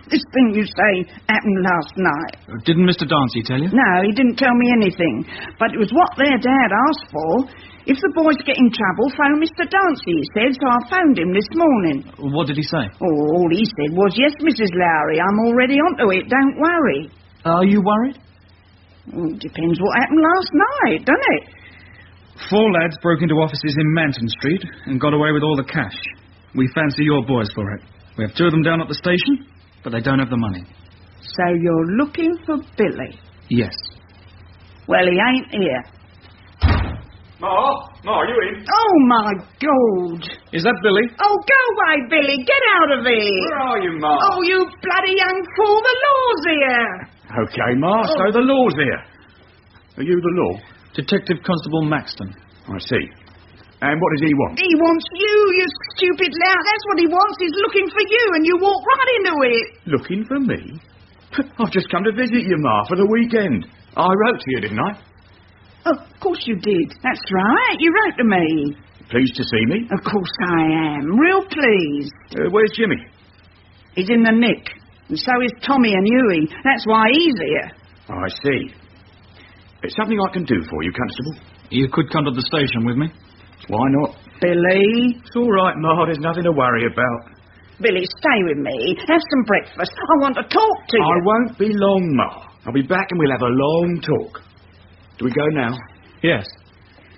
this thing you say happened last night. Didn't Mr. Darcy tell you? No, he didn't tell me anything. But it was what their dad asked for. If the boys get in trouble, phone Mr. Darcy, he said, so I phoned him this morning. What did he say? Oh, all he said was, yes, Mrs. Lowry, I'm already onto it, don't worry. Are you worried? Well, depends what happened last night, doesn't it? 4 lads broke into offices in Manton Street and got away with all the cash. We fancy your boys for it. We have 2 of them down at the station, but they don't have the money. So you're looking for Billy? Yes. Well, he ain't here. Ma, you in? Oh, my God. Is that Billy? Oh, go away, Billy. Get out of here. Where are you, Ma? Oh, you bloody young fool. The law's here. Okay, Ma, so the law's here. Are you the law? Detective Constable Maxton. I see. And what does he want? He wants you, you stupid lout. That's what he wants. He's looking for you, and you walk right into it. Looking for me? I've just come to visit you, Ma, for the weekend. I wrote to you, didn't I? Of course you did. That's right. You wrote to me. Pleased to see me? Of course I am. Real pleased. Where's Jimmy? He's in the nick. And so is Tommy and Huey. That's why he's here. I see. It's something I can do for you, Constable. You could come to the station with me. Why not? Billy? It's all right, Ma. There's nothing to worry about. Billy, stay with me. Have some breakfast. I want to talk to you. I won't be long, Ma. I'll be back and we'll have a long talk. Do we go now? Yes.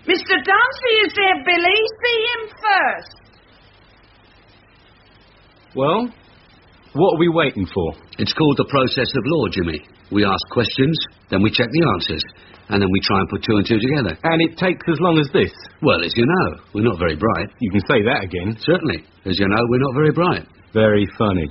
Mr. Darcy is there, Billy. See him first. Well, what are we waiting for? It's called the process of law, Jimmy. We ask questions, then we check the answers, and then we try and put two and two together. And it takes as long as this? Well, as you know, we're not very bright. You can say that again. Certainly. As you know, we're not very bright. Very funny.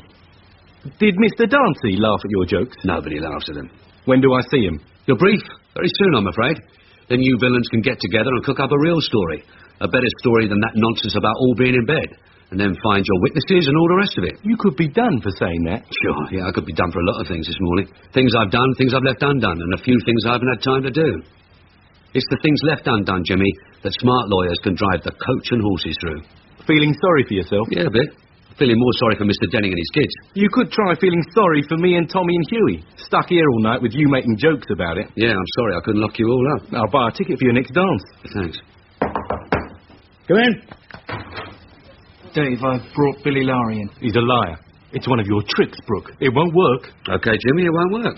Did Mr. Darcy laugh at your jokes? Nobody laughs at them. When do I see him? You're brief. Very soon, I'm afraid. Then you villains can get together and cook up a real story. A better story than that nonsense about all being in bed. And then find your witnesses and all the rest of it. You could be done for saying that. Sure, yeah, I could be done for a lot of things this morning. Things I've done, things I've left undone, and a few things I haven't had time to do. It's the things left undone, Jimmy, that smart lawyers can drive the coach and horses through. Feeling sorry for yourself? Yeah, a bit. Feeling more sorry for Mr. Denning and his kids. You could try feeling sorry for me and Tommy and Huey. Stuck here all night with you making jokes about it. Yeah, I'm sorry I couldn't lock you all up. I'll buy a ticket for your next dance. Thanks. Come in. Dave, I've brought Billy Lowry in. He's a liar. It's one of your tricks, Brook. It won't work. Okay, Jimmy, it won't work.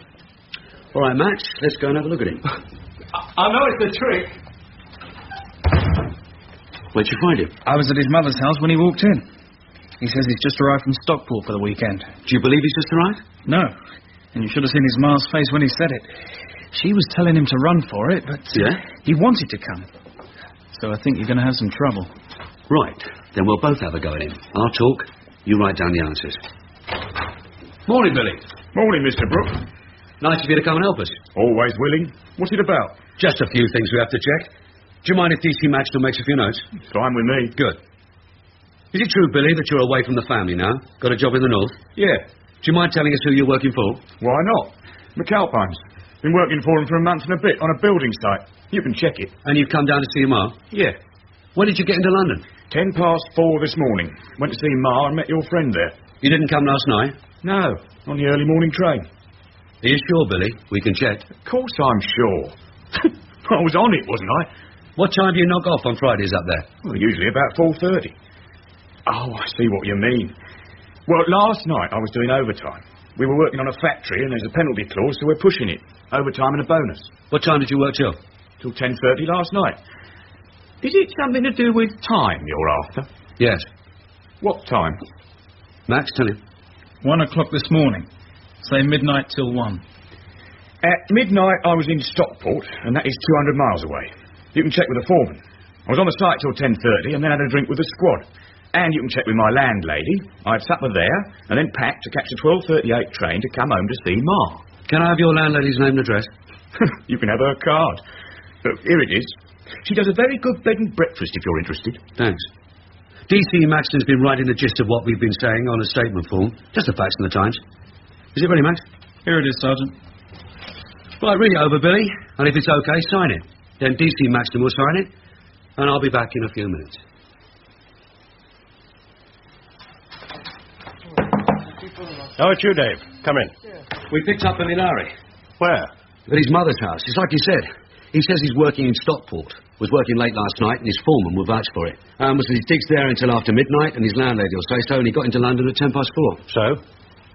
All right, Max, let's go and have a look at him. I know it's a trick. Where'd you find him? I was at his mother's house when he walked in. He says he's just arrived from Stockport for the weekend. Do you believe he's just arrived? No. And you should have seen his ma's face when he said it. She was telling him to run for it, but yeah? He wanted to come. So I think you're going to have some trouble. Right. Then we'll both have a go at him. I'll talk. You write down the answers. Morning, Billy. Morning, Mr. Brook. Nice of you to come and help us. Always willing. What's it about? Just a few things we have to check. Do you mind if DC Maxton makes a few notes? Fine with me. Good. Is it true, Billy, that you're away from the family now? Got a job in the north? Yeah. Do you mind telling us who you're working for? Why not? McAlpine's. Been working for him for a month and a bit on a building site. You can check it. And you've come down to see your Ma? Yeah. When did you get into London? 4:10 this morning. Went to see Ma and met your friend there. You didn't come last night? No, on the early morning train. Are you sure, Billy? We can check. Of course I'm sure. I was on it, wasn't I? What time do you knock off on Fridays up there? Well, usually about 4:30. Oh, I see what you mean. Well, last night I was doing overtime. We were working on a factory and there's a penalty clause, so we're pushing it. Overtime and a bonus. What time did you work till? Till 10:30 last night. Is it something to do with time you're after? Yes. What time? Max, tell him. 1 o'clock this morning. Say midnight till 1. At midnight I was in Stockport, and that is 200 miles away. You can check with the foreman. I was on the site till 10:30 and then had a drink with the squad. And you can check with my landlady. I had supper there and then packed to catch the 12:38 train to come home to see Ma. Can I have your landlady's name and address? You can have her card. Look, here it is. She does a very good bed and breakfast if you're interested. Thanks. DC Maxton's been writing the gist of what we've been saying on a statement form. Just the facts and the times. Is it ready, Max? Here it is, Sergeant. Right, read it over, Billy. And if it's okay, sign it. Then DC Maxton will sign it. And I'll be back in a few minutes. Oh, it's you, Dave. Come in. We picked up Billy Lowry. Where? At his mother's house. It's like you said. He says he's working in Stockport. Was working late last night, and his foreman will vouch for it. Was his digs there until after midnight, and his landlady will say so, and he got into London at 4:10. So?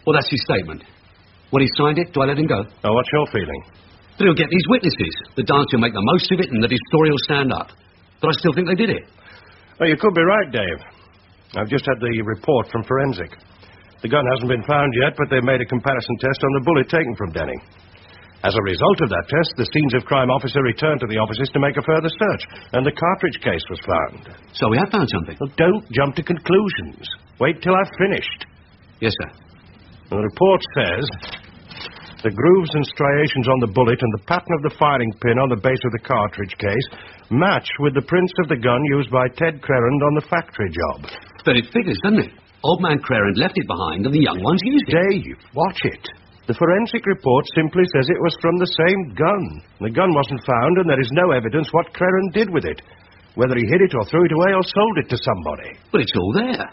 Well, that's his statement. When he signed it, do I let him go? Oh, what's your feeling? That he'll get these witnesses. The dance will make the most of it, and that his story will stand up. But I still think they did it. Well, you could be right, Dave. I've just had the report from forensic. The gun hasn't been found yet, but they've made a comparison test on the bullet taken from Denning. As a result of that test, the scenes of crime officer returned to the offices to make a further search, and the cartridge case was found. So we have found something? Well, don't jump to conclusions. Wait till I've finished. Yes, sir. The report says The grooves and striations on the bullet and the pattern of the firing pin on the base of the cartridge case match with the prints of the gun used by Ted Crerand on the factory job. But it figures, doesn't it? Old man Crerand left it behind and the young ones used it. Dave, watch it. The forensic report simply says it was from the same gun. The gun wasn't found and there is no evidence what Crerand did with it. Whether he hid it or threw it away or sold it to somebody. But it's all there.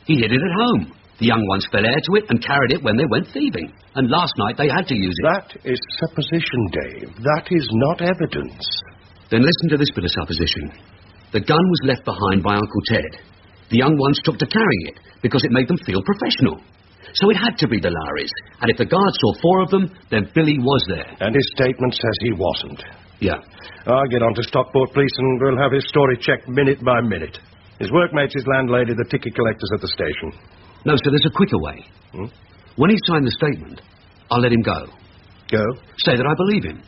He hid it at home. The young ones fell heir to it and carried it when they went thieving. And last night they had to use it. That is supposition, Dave. That is not evidence. Then listen to this bit of supposition. The gun was left behind by Uncle Ted. The young ones took to carrying it because it made them feel professional. So it had to be the Lowrys. And if the guards saw 4 of them, then Billy was there. And his statement says he wasn't. Yeah. I'll get on to Stockport Police and we'll have his story checked minute by minute. His workmates, his landlady, the ticket collectors at the station. No, so there's a quicker way. When he signed the statement, I'll let him go. Go? Say that I believe him.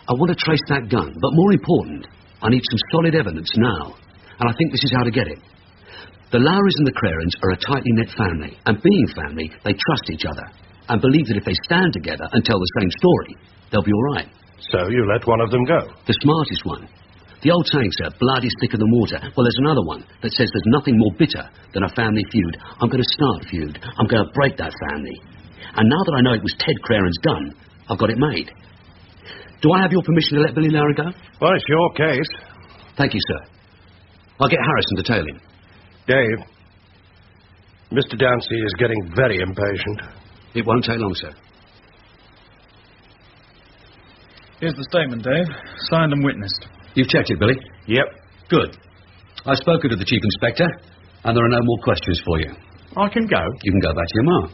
I want to trace that gun, but more important, I need some solid evidence now. And I think this is how to get it. The Lowrys and the Crerands are a tightly knit family, and being family, they trust each other, and believe that if they stand together and tell the same story, they'll be all right. So you let one of them go? The smartest one. The old saying, sir, blood is thicker than water. Well, there's another one that says there's nothing more bitter than a family feud. I'm going to start a feud. I'm going to break that family. And now that I know it was Ted Crerand's gun, I've got it made. Do I have your permission to let Billy Lowry go? Well, it's your case. Thank you, sir. I'll get Harrison to tail him. Dave, Mr. Dancy is getting very impatient. It won't take long, sir. Here's the statement, Dave. Signed and witnessed. You've checked it, Billy? Yep. Good. I've spoken to the Chief Inspector, and there are no more questions for you. I can go? You can go back to your ma.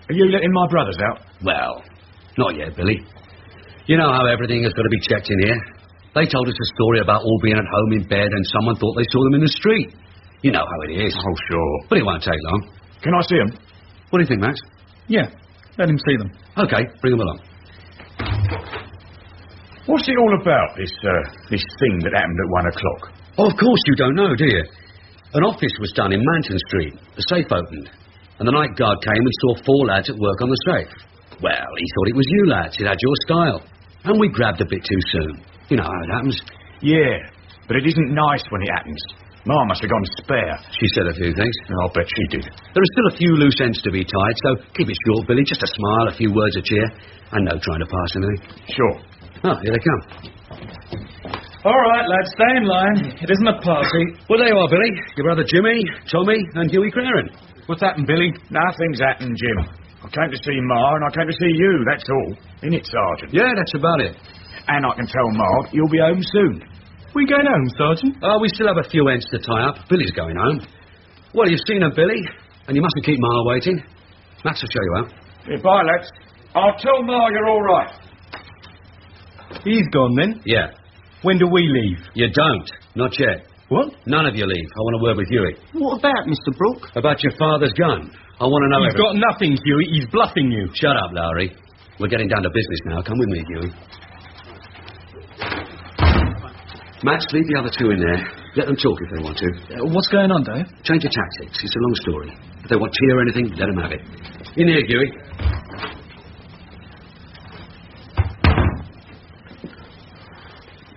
Are you letting my brothers out? Well, not yet, Billy. You know how everything has got to be checked in here. They told us a story about all being at home in bed and someone thought they saw them in the street. You know how it is. Oh, sure. But it won't take long. Can I see them? What do you think, Max? Yeah, let him see them. OK, bring them along. What's it all about, this thing that happened at 1 o'clock? Oh, of course you don't know, do you? An office was done in Manton Street. The safe opened. And the night guard came and saw 4 lads at work on the safe. Well, he thought it was you lads. It had your style. And we grabbed a bit too soon. You know how it happens. Yeah, but it isn't nice when it happens. Ma must have gone spare. She said a few things. I'll bet she did. There are still a few loose ends to be tied, so keep it short, Billy. Just a smile, a few words of cheer, and no trying to pass anything. Sure. Oh, here they come. All right, lads, stay in line. It isn't a party. Well, there you are, Billy. Your brother Jimmy, Tommy, and Hughie Crerand. What's happened, Billy? Nothing's happened, Jim. I came to see Ma, and I came to see you, that's all. Innit, Sergeant? Yeah, that's about it. And I can tell Ma you'll be home soon. We going home, Sergeant? Oh, we still have a few ends to tie up. Billy's going home. Well, you've seen them, Billy, and you mustn't keep Ma waiting. Max will show you out. Yeah, bye, lads. I'll tell Ma you're all right. He's gone, then? Yeah. When do we leave? You don't. Not yet. What? None of you leave. I want a word with Hughie. What about, Mr. Brook? About your father's gun. I want to know He's got nothing, Hughie. He's bluffing you. Shut up, Lowry. We're getting down to business now. Come with me, Hughie. Max, leave the other 2 in there. Let them talk if they want to. What's going on, Dave? Change of tactics. It's a long story. If they want tea or anything, let them have it. In here, Hughie.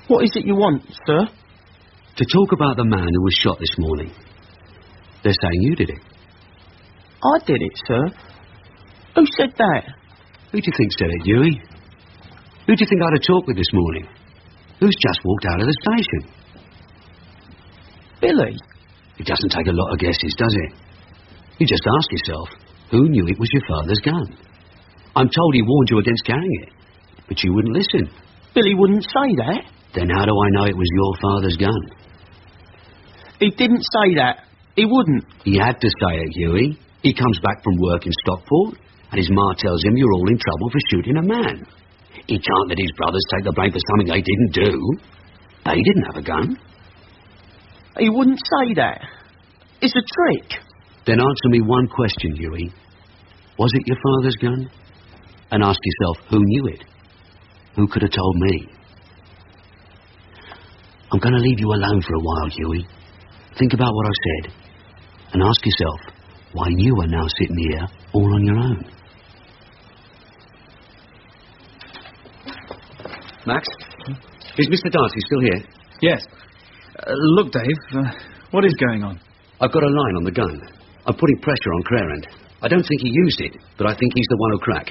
What is it you want, sir? To talk about the man who was shot this morning. They're saying you did it. I did it, sir. Who said that? Who do you think said it, Hughie? Who do you think I had a talk with this morning? Who's just walked out of the station? Billy. It doesn't take a lot of guesses, does it? You just ask yourself, who knew it was your father's gun? I'm told he warned you against carrying it, but you wouldn't listen. Billy wouldn't say that. Then how do I know it was your father's gun? He didn't say that. He wouldn't. He had to say it, Hughie. He comes back from work in Stockport, and his ma tells him you're all in trouble for shooting a man. He can't let his brothers take the blame for something they didn't do. They didn't have a gun. He wouldn't say that. It's a trick. Then answer me one question, Hughie. Was it your father's gun? And ask yourself who knew it. Who could have told me? I'm going to leave you alone for a while, Hughie. Think about what I said. And ask yourself why you are now sitting here all on your own. Max, is Mr. Darcy still here? Yes. Look, Dave, what is going on? I've got a line on the gun. I'm putting pressure on Clarend. I don't think he used it, but I think he's the one who'll crack.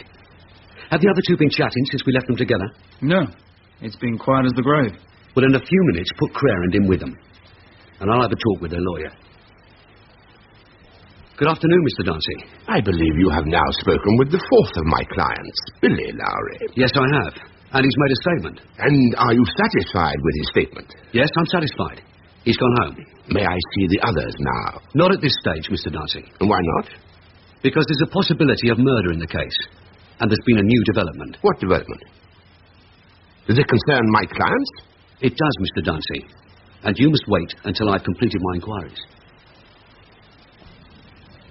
Have the other two been chatting since we left them together? No. It's been quiet as the grave. Well, in a few minutes, put Clarend in with them. And I'll have a talk with their lawyer. Good afternoon, Mr. Darcy. I believe you have now spoken with the fourth of my clients, Billy Lowry. Yes, I have. And he's made a statement. And are you satisfied with his statement? Yes, I'm satisfied. He's gone home. May I see the others now? Not at this stage, Mr. Darcy. And why not? Because there's a possibility of murder in the case. And there's been a new development. What development? Does it concern my clients? It does, Mr. Darcy. And you must wait until I've completed my inquiries.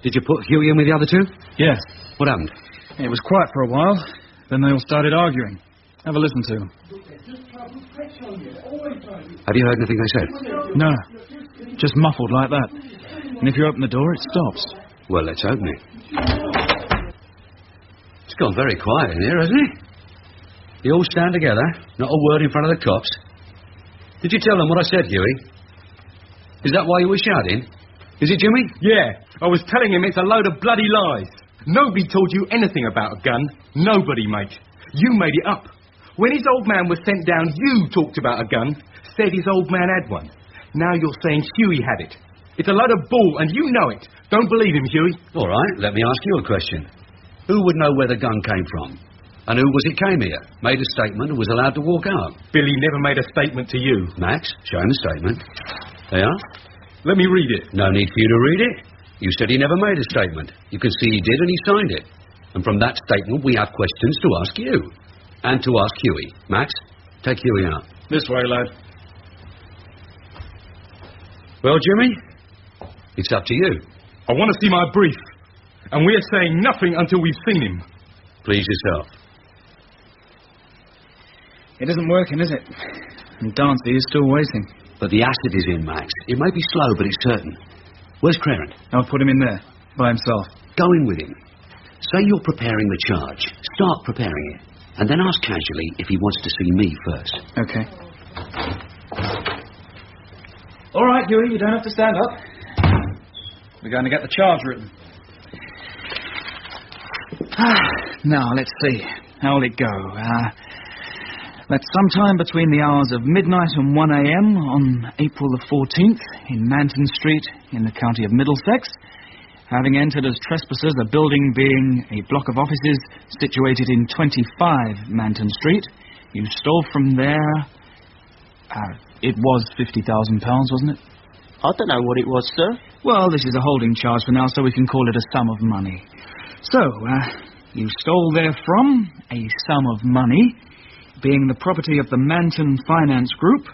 Did you put Huey in with the other two? Yes. What happened? It was quiet for a while. Then they all started arguing. Have a listen to them. Have you heard anything they said? No. Just muffled like that. And if you open the door, it stops. Well, let's open it. It's gone very quiet in here, hasn't it? You all stand together, not a word in front of the cops. Did you tell them what I said, Huey? Is that why you were shouting? Is it, Jimmy? Yeah, I was telling him it's a load of bloody lies. Nobody told you anything about a gun. Nobody, mate. You made it up. When his old man was sent down, you talked about a gun, said his old man had one. Now you're saying Huey had it. It's a load of bull, and you know it. Don't believe him, Huey. All right, let me ask you a question. Who would know where the gun came from? And who was it came here, made a statement, and was allowed to walk out? Billy never made a statement to you. Max, show him the statement. There you are. Let me read it. No need for you to read it. You said he never made a statement. You can see he did, and he signed it. And from that statement, we have questions to ask you. And to ask Huey. Max, take Huey out. This way, lad. Well, Jimmy, it's up to you. I want to see my brief. And we're saying nothing until we've seen him. Please yourself. It isn't working, is it? And Darcy is still waiting. But the acid is in, Max. It may be slow, but it's certain. Where's Clarend? I'll put him in there, by himself. Go in with him. Say you're preparing the charge. Start preparing it. And then ask casually if he wants to see me first. Okay. All right, Huey, you don't have to stand up. We're going to get the charge written. Now, let's see. How will it go? That's sometime between the hours of midnight and 1 a.m. on April the 14th in Manton Street in the county of Middlesex. Having entered as trespassers, a building being a block of offices situated in 25 Manton Street, you stole from there... it was £50,000, wasn't it? I don't know what it was, sir. Well, this is a holding charge for now, so we can call it a sum of money. So, you stole therefrom a sum of money, being the property of the Manton Finance Group,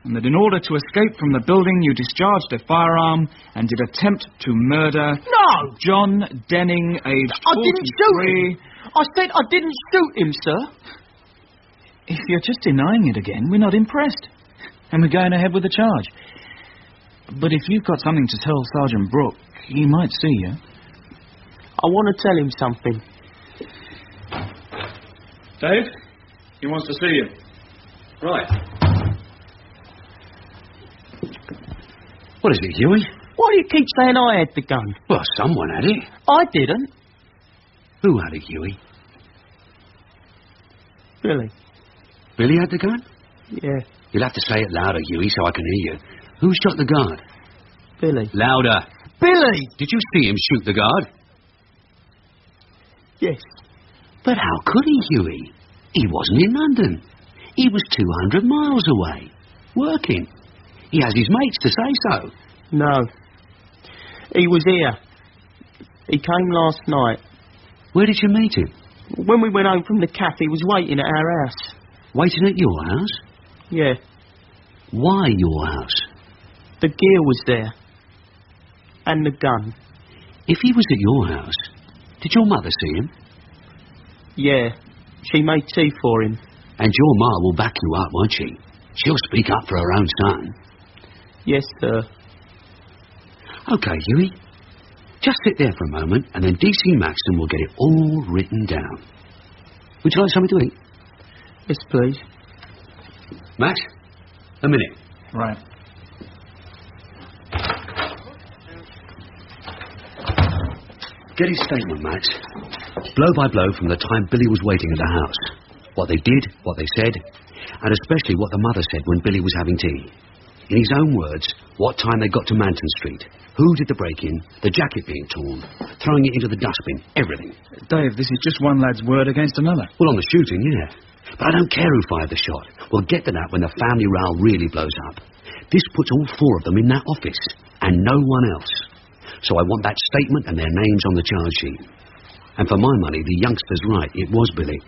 and that in order to escape from the building you discharged a firearm and did attempt to murder... No! John Denning, aged 43... I didn't shoot him! I said I didn't shoot him, sir. If you're just denying it again, we're not impressed. And we're going ahead with the charge. But if you've got something to tell Sergeant Brook, he might see you. I want to tell him something. Dave? He wants to see you. Right. What is it, Huey? Why do you keep saying I had the gun? Well, someone had it. I didn't. Who had it, Huey? Billy. Billy had the gun? Yeah. You'll have to say it louder, Huey, so I can hear you. Who shot the guard? Billy. Louder. Billy! Did you see him shoot the guard? Yes. But how could he, Huey? He wasn't in London. He was 200 miles away, working. He has his mates to say so. No. He was here. He came last night. Where did you meet him? When we went home from the cafe, he was waiting at our house. Waiting at your house? Yeah. Why your house? The gear was there. And the gun. If he was at your house, did your mother see him? Yeah. She made tea for him. And your ma will back you up, won't she? She'll speak up for her own son. Yes, sir. OK, Huey. Just sit there for a moment, and then DC Maxton will get it all written down. Would you like something to eat? Yes, please. Max, a minute. Right. Get his statement, Max. Blow by blow from the time Billy was waiting at the house. What they did, what they said, and especially what the mother said when Billy was having tea. In his own words, what time they got to Manton Street, who did the break-in, the jacket being torn, throwing it into the dustbin, everything. Dave, this is just one lad's word against another. Well, on the shooting, yeah. But I don't care who fired the shot. We'll get to that when the family row really blows up. This puts all four of them in that office, and no one else. So I want that statement and their names on the charge sheet. And for my money, the youngster's right. It was Billy.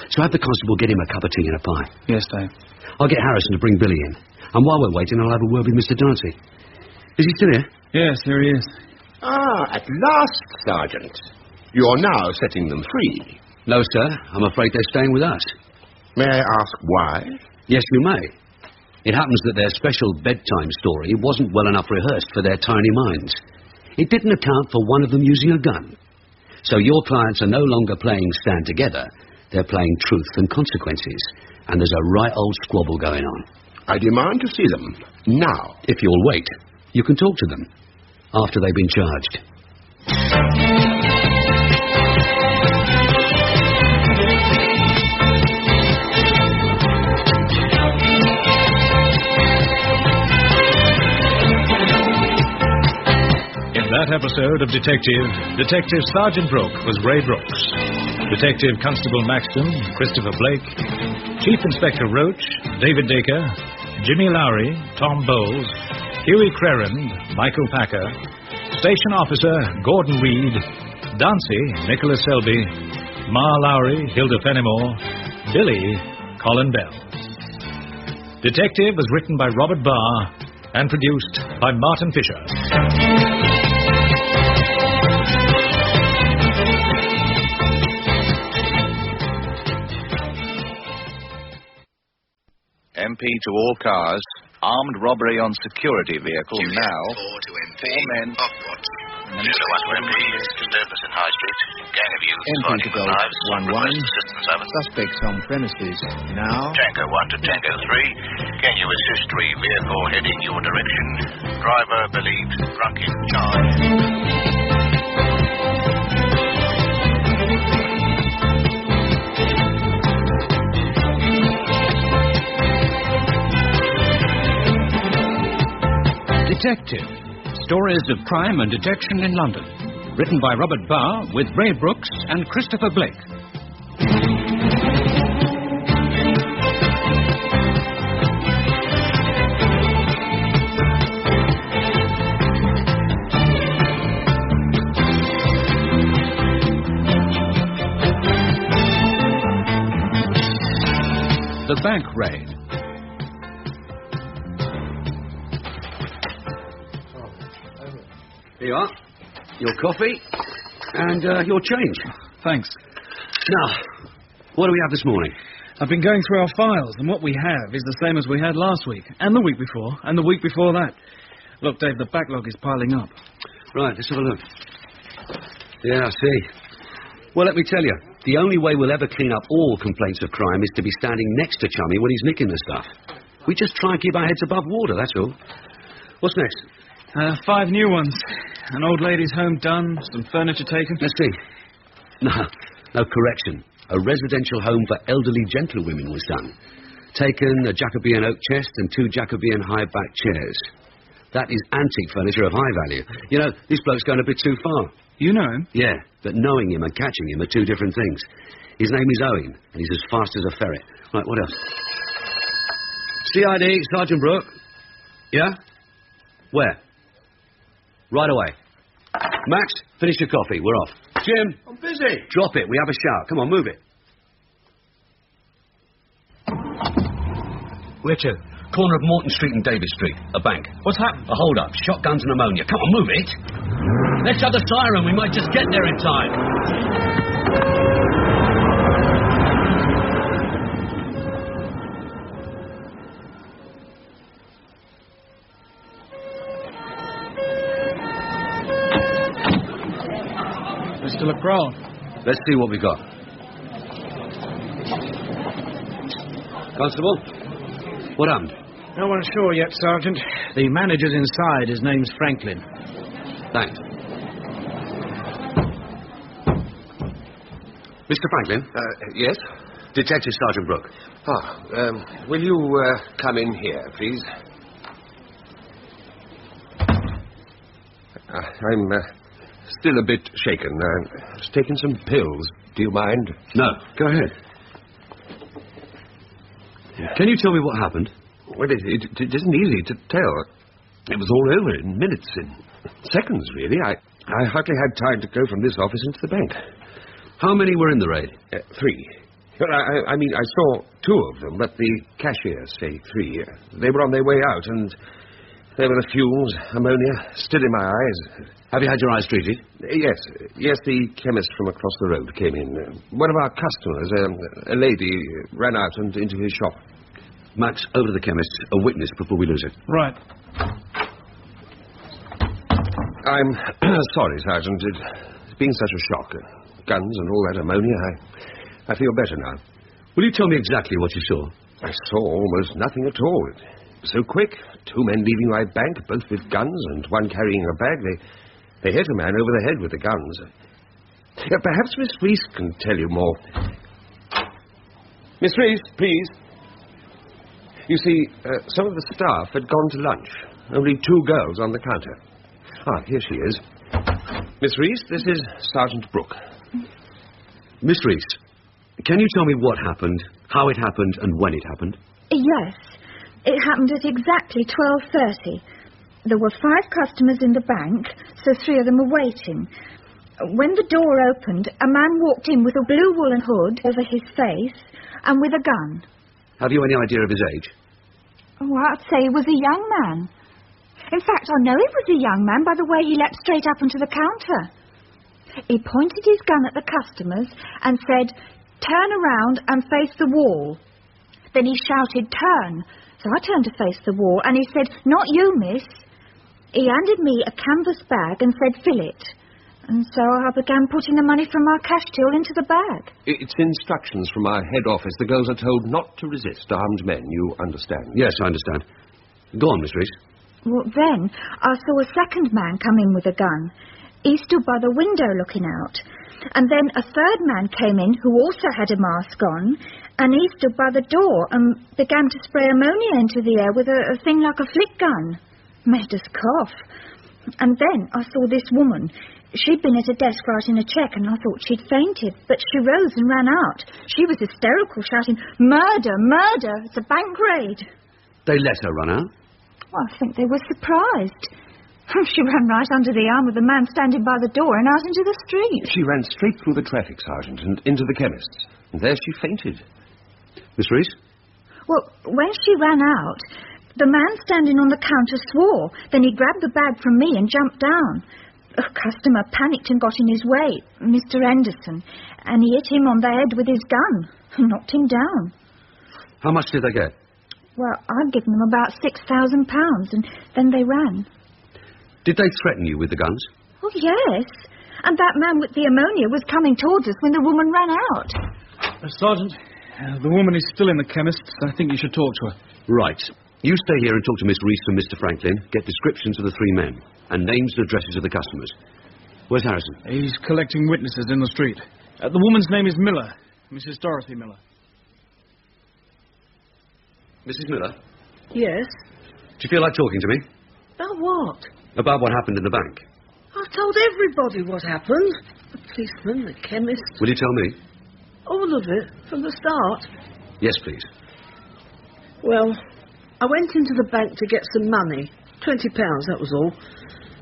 So have the constable get him a cup of tea and a pie. Yes, Dave. I'll get Harrison to bring Billy in. And while we're waiting, I'll have a word with Mr. Darcy. Is he still here? Yes, there he is. Ah, at last, Sergeant. You're now setting them free. No, sir. I'm afraid they're staying with us. May I ask why? Yes, you may. It happens that their special bedtime story wasn't well enough rehearsed for their tiny minds. It didn't account for one of them using a gun. So your clients are no longer playing stand together. They're playing truth and consequences. And there's a right old squabble going on. I demand to see them. Now. If you'll wait, you can talk to them after they've been charged. In that episode of Detective Sergeant Brook was Ray Brooks. Detective Constable Maxton, Christopher Blake. Chief Inspector Roach, David Dacre. Jimmy Lowry, Tom Bowles. Huey Crerand, Michael Packer. Station Officer, Gordon Reed. Dancy, Nicholas Selby. Ma Lowry, Hilda Fenimore. Billy, Colin Bell. Detective was written by Robert Barr and produced by Martin Fisher. MP to all cars. Armed robbery on security vehicle now. 4 to MP. 4 men. Off-watch. Zulu 1 to MP. Disturbance in High Street. Gang of youths MP fighting to with Golf knives. 1-1. Assistance over. Suspects on premises. Now. Tango 1 to Tango 3. Can you assist 3 vehicle heading your direction? Driver believed drunk in charge. Detective. Stories of crime and detection in London. Written by Robert Barr with Ray Brooks and Christopher Blake. The Bank Raid. Here you are. Your coffee and your change. Thanks. Now, what do we have this morning? I've been going through our files, and what we have is the same as we had last week, and the week before, and the week before that. Look, Dave, the backlog is piling up. Right, let's have a look. Yeah, I see. Well, let me tell you, the only way we'll ever clean up all complaints of crime is to be standing next to Chummy when he's nicking the stuff. We just try and keep our heads above water, that's all. What's next? 5 new ones. An old lady's home done, some furniture taken. Let's see. No correction. A residential home for elderly gentlewomen was done. Taken a Jacobean oak chest and 2 Jacobean high-back chairs. That is antique furniture of high value. You know, this bloke's going a bit too far. You know him? Yeah, but knowing him and catching him are 2 different things. His name is Owen, and he's as fast as a ferret. Right, what else? CID, Sergeant Brook. Yeah? Where? Right away. Max, finish your coffee. We're off. Jim. I'm busy. Drop it. We have a shout. Come on, move it. Where to? Corner of Morton Street and Davis Street. A bank. What's happened? A hold-up. Shotguns and ammonia. Come on, move it. Let's have the siren. We might just get there in time. There's still a crowd. Let's see what we got. Constable? What happened? No one's sure yet, Sergeant. The manager's inside. His name's Franklin. Thanks. Mr. Franklin? Yes? Detective Sergeant Brook. Will you come in here, please? I'm still a bit shaken. I've taken some pills. Do you mind? No, go ahead. Can you tell me what happened? Well, it isn't easy to tell. It was all over in minutes, in seconds, really. I hardly had time to go from this office into the bank. How many were in the raid? 3. Well, I mean, I saw 2 of them, but the cashiers say 3. They were on their way out, and there were the fumes, ammonia, still in my eyes. Have you had your eyes treated? Yes, the chemist from across the road came in. One of our customers, a lady, ran out and into his shop. Max, over to the chemist. A witness before we lose it. Right. I'm sorry, Sergeant. It's been such a shock. Guns and all that ammonia. I feel better now. Will you tell me exactly what you saw? I saw almost nothing at all. It was so quick. 2 men leaving my bank, both with guns, and one carrying a bag. They hit a man over the head with the guns. Perhaps Miss Reese can tell you more. Miss Reese, please. You see, some of the staff had gone to lunch. Only 2 girls on the counter. Here she is. Miss Reese, this is Sergeant Brook. Miss Reese, can you tell me what happened, how it happened, and when it happened? Yes. It happened at exactly 12:30. There were 5 customers in the bank, so 3 of them were waiting. When the door opened, a man walked in with a blue woolen hood over his face and with a gun. Have you any idea of his age? Oh, I'd say he was a young man. In fact, I know he was a young man by the way he leapt straight up onto the counter. He pointed his gun at the customers and said, "Turn around and face the wall." Then he shouted, "Turn." So I turned to face the wall, and he said, "Not you, miss." He handed me a canvas bag and said, "Fill it." And so I began putting the money from our cash till into the bag. It's instructions from our head office. The girls are told not to resist armed men. You understand? Yes, I understand. Go on, Miss Reese. Well, then I saw a second man come in with a gun. He stood by the window looking out. And then a third man came in who also had a mask on, and he stood by the door and began to spray ammonia into the air with a thing like a flick gun. Made us cough. And then I saw this woman. She'd been at a desk writing a cheque, and I thought she'd fainted, but she rose and ran out. She was hysterical, shouting, "Murder, murder, it's a bank raid." They let her run out? Well, I think they were surprised. She ran right under the arm of the man standing by the door and out into the street. She ran straight through the traffic, Sergeant, and into the chemist's. And there she fainted. Miss Reese? Well, when she ran out, the man standing on the counter swore. Then he grabbed the bag from me and jumped down. A customer panicked and got in his way, Mr. Henderson, and he hit him on the head with his gun and knocked him down. How much did they get? Well, I'd given them about £6,000, and then they ran. Did they threaten you with the guns? Oh, yes. And that man with the ammonia was coming towards us when the woman ran out. Sergeant, the woman is still in the chemist's. I think you should talk to her. Right. You stay here and talk to Miss Reese and Mr. Franklin. Get descriptions of the 3 men and names and addresses of the customers. Where's Harrison? He's collecting witnesses in the street. The woman's name is Miller, Mrs. Dorothy Miller. Mrs. Miller? Yes? Do you feel like talking to me? About what? About what happened in the bank. I've told everybody what happened. The policeman, the chemist. Will you tell me? All of it, from the start. Yes, please. Well, I went into the bank to get some money. £20, that was all.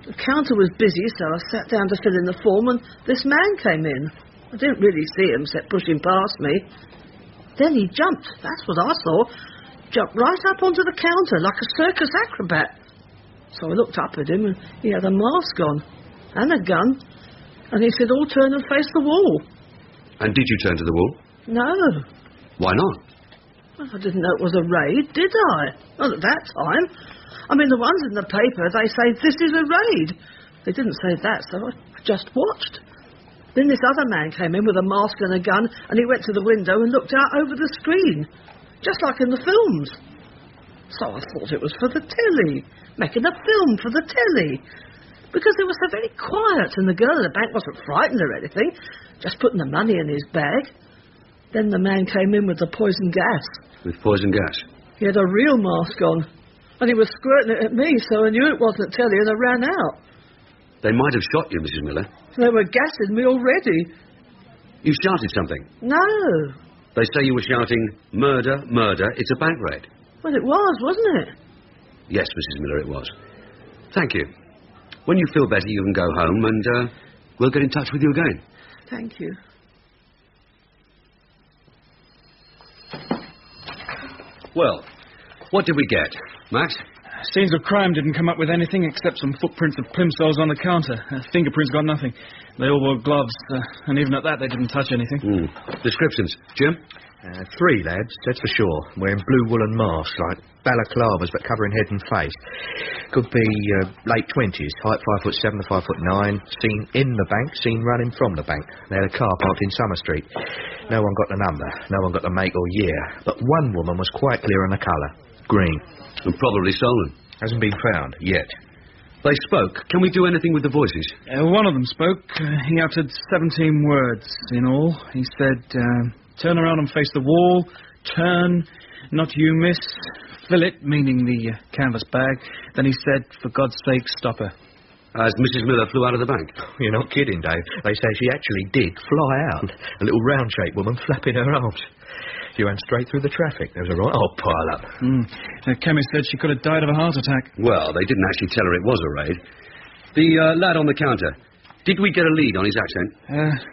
The counter was busy, so I sat down to fill in the form, and this man came in. I didn't really see him, except pushing past me. Then he jumped, that's what I saw. Jumped right up onto the counter, like a circus acrobat. So I looked up at him, and he had a mask on, and a gun. And he said, "All turn and face the wall." And did you turn to the wall? No. Why not? Well, I didn't know it was a raid, did I? Not at that time. I mean, the ones in the paper, they say, "This is a raid." They didn't say that, so I just watched. Then this other man came in with a mask and a gun, and he went to the window and looked out over the screen, just like in the films. So I thought it was for the telly, making a film for the telly. Because they were so very quiet, and the girl in the bank wasn't frightened or anything, just putting the money in his bag. Then the man came in with the poison gas. With poison gas? He had a real mask on, and he was squirting it at me, so I knew it wasn't telly, and I ran out. They might have shot you, Mrs. Miller. They were gassing me already. You shouted something. No. They say you were shouting, "Murder, murder, it's a bank raid." Well, it was, wasn't it? Yes, Mrs. Miller, it was. Thank you. When you feel better, you can go home, and we'll get in touch with you again. Thank you. Well, what did we get, Max? Scenes of crime didn't come up with anything except some footprints of plimsolls on the counter. Fingerprints got nothing. They all wore gloves, and even at that they didn't touch anything. Descriptions. Jim? 3 lads, that's for sure, wearing blue woolen masks, like balaclavas, but covering head and face. Could be late 20s, height 5'7" to 5'9", seen in the bank, seen running from the bank. They had a car parked in Summer Street. No one got the number, no one got the make or year, but one woman was quite clear on the colour. Green. And probably stolen. Hasn't been found, yet. They spoke. Can we do anything with the voices? One of them spoke. He uttered 17 words in all. He said, turn around and face the wall, turn, not you, miss, fill it, meaning the canvas bag. Then he said, for God's sake, stop her. As Mrs. Miller flew out of the bank? You're not kidding, Dave. They say she actually did fly out. A little round-shaped woman flapping her arms. She ran straight through the traffic. There was a right old pile-up. The chemist said she could have died of a heart attack. Well, they didn't actually tell her it was a raid. The lad on the counter, did we get a lead on his accent?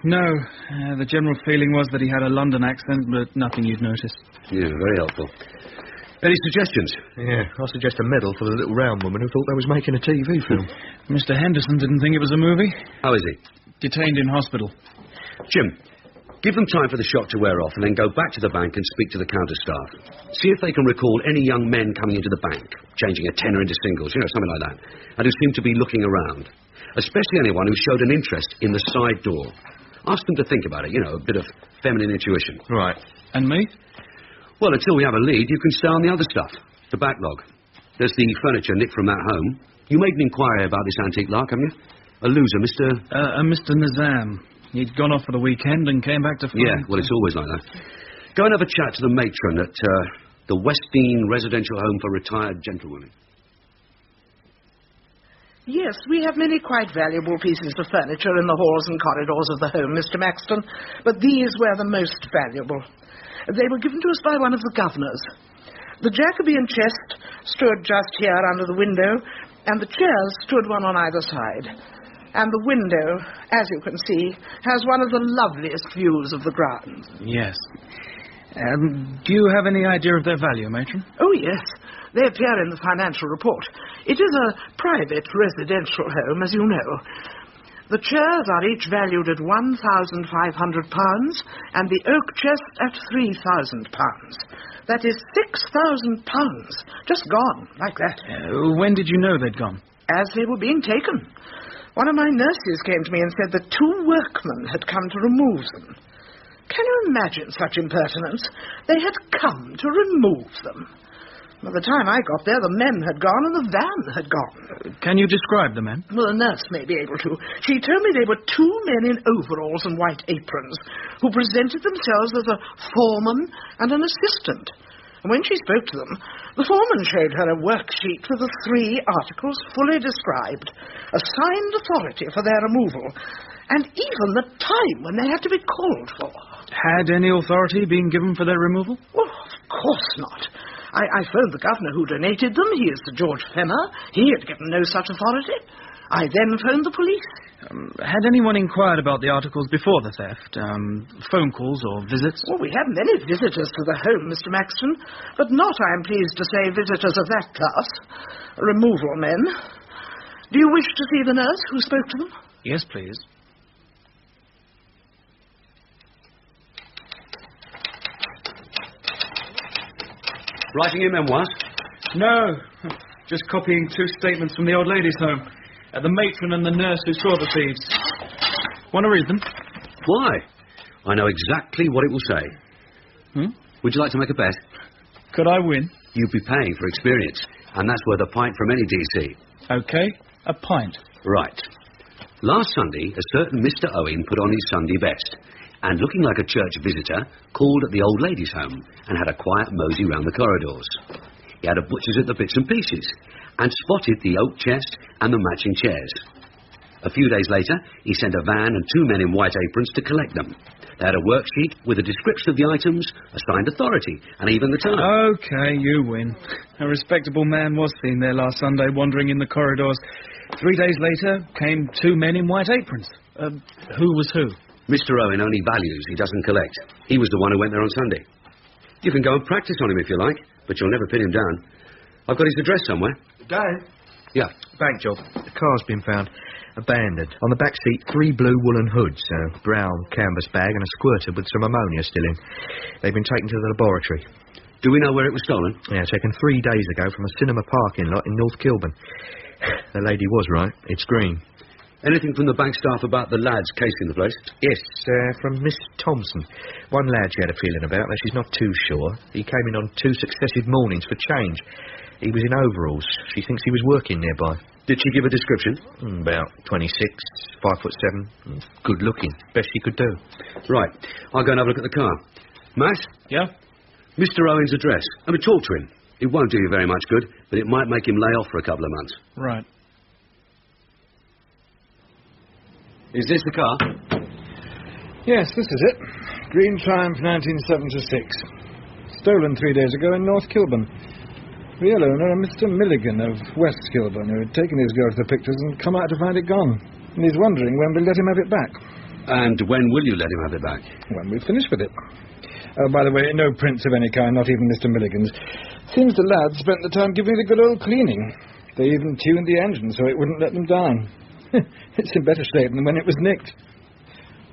No. The general feeling was that he had a London accent, but nothing you'd notice. Yeah, very helpful. Any suggestions? Yeah, I suggest a medal for the little round woman who thought they was making a TV film. Mr. Henderson didn't think it was a movie. How is he? Detained in hospital. Jim, give them time for the shock to wear off and then go back to the bank and speak to the counter staff. See if they can recall any young men coming into the bank, changing a tenner into singles, something like that, and who seem to be looking around. Especially anyone who showed an interest in the side door. Ask them to think about it, a bit of feminine intuition. Right. And me? Well, until we have a lead, you can stay on the other stuff. The backlog. There's the furniture nicked from that home. You made an inquiry about this antique lark, haven't you? A loser, Mr. Nizam. He'd gone off for the weekend and came back to find... Yeah, well, it's always like that. Go and have a chat to the matron at the Westdean Residential Home for Retired Gentlewomen. Yes, we have many quite valuable pieces of furniture in the halls and corridors of the home, Mr. Maxton, but these were the most valuable. They were given to us by one of the governors. The Jacobean chest stood just here under the window, and the chairs stood one on either side. And the window, as you can see, has one of the loveliest views of the grounds. Yes. Do you have any idea of their value, matron? Oh, yes. They appear in the financial report. It is a private residential home, as you know. The chairs are each valued at £1,500 and the oak chest at £3,000. That is £6,000. Just gone, like that. When did you know they'd gone? As they were being taken. One of my nurses came to me and said that 2 workmen had come to remove them. Can you imagine such impertinence? They had come to remove them. By the time I got there, the men had gone and the van had gone. Can you describe the men? Well, a nurse may be able to. She told me they were 2 men in overalls and white aprons who presented themselves as a foreman and an assistant. And when she spoke to them, the foreman showed her a worksheet with the 3 articles fully described, a signed authority for their removal, and even the time when they had to be called for. Had any authority been given for their removal? Well, of course not. I phoned the governor who donated them. He is Sir George Fenner. He had given no such authority. I then phoned the police. Had anyone inquired about the articles before the theft? Phone calls or visits? Well, we had many visitors to the home, Mr. Maxton, but not, I am pleased to say, visitors of that class. Removal men. Do you wish to see the nurse who spoke to them? Yes, please. Writing your memoirs? No. Just copying 2 statements from the old ladies' home. The matron and the nurse who saw the thieves. Want to read them? Why? I know exactly what it will say. Would you like to make a bet? Could I win? You'd be paying for experience, and that's worth a pint from any DC. OK, a pint. Right. Last Sunday, a certain Mr. Owen put on his Sunday best, and looking like a church visitor, called at the old ladies' home and had a quiet mosey round the corridors. He had a butcher's at the bits and pieces, and spotted the oak chest and the matching chairs. A few days later, he sent a van and 2 men in white aprons to collect them. They had a worksheet with a description of the items, a signed authority, and even the time. OK, you win. A respectable man was seen there last Sunday wandering in the corridors. 3 days later came 2 men in white aprons. Who was who? Mr. Owen only values, he doesn't collect. He was the one who went there on Sunday. You can go and practice on him if you like, but you'll never pin him down. I've got his address somewhere. Dave? Yeah. Bank job. The car's been found. Abandoned. On the back seat, 3 blue woolen hoods, a brown canvas bag and a squirter with some ammonia still in. They've been taken to the laboratory. Do we know where it was stolen? Yeah, taken 3 days ago from a cinema parking lot in North Kilburn. The lady was right. It's green. Anything from the bank staff about the lads casing the place? Yes, from Miss Thompson. One lad she had a feeling about, though she's not too sure. He came in on 2 successive mornings for change. He was in overalls. She thinks he was working nearby. Did she give a description? About 26, 5'7". Good looking. Best she could do. Right. I'll go and have a look at the car. Matt? Yeah? Mr. Owen's address. Let me talk to him. It won't do you very much good, but it might make him lay off for a couple of months. Right. Is this the car? Yes, this is it. Green Triumph 1976. Stolen 3 days ago in North Kilburn. Real owner, a Mr. Milligan of West Kilburn, who had taken his girl to the pictures and come out to find it gone. And he's wondering when we'll let him have it back. And when will you let him have it back? When we've finished with it. Oh, by the way, no prints of any kind, not even Mr. Milligan's. Seems the lads spent the time giving it a good old cleaning. They even tuned the engine so it wouldn't let them down. It's in better shape than when it was nicked.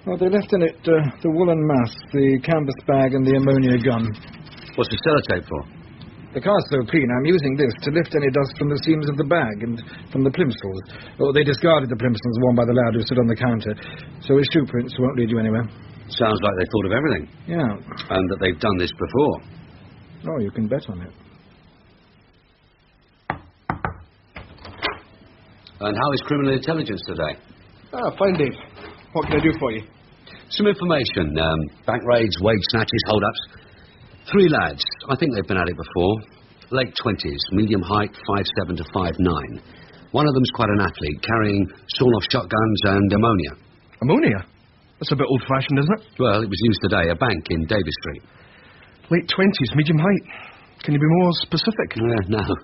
Well, they left in it the woolen mask, the canvas bag and the ammonia gun. What's the sellotape for? The car's so clean, I'm using this to lift any dust from the seams of the bag and from the plimsolls. Oh, they discarded the plimsolls worn by the lad who stood on the counter, so his shoe prints won't lead you anywhere. Sounds like they thought of everything. Yeah. And that they've done this before. Oh, you can bet on it. And how is criminal intelligence today? Fine, Dave. What can I do for you? Some information. Bank raids, wage snatches, hold-ups. 3 lads. I think they've been at it before. Late 20s, medium height, 5'7" to 5'9". One of them's quite an athlete, carrying sawn-off shotguns and ammonia. Ammonia? That's a bit old-fashioned, isn't it? Well, it was used today, a bank in Davis Street. Late 20s, medium height. Can you be more specific? No.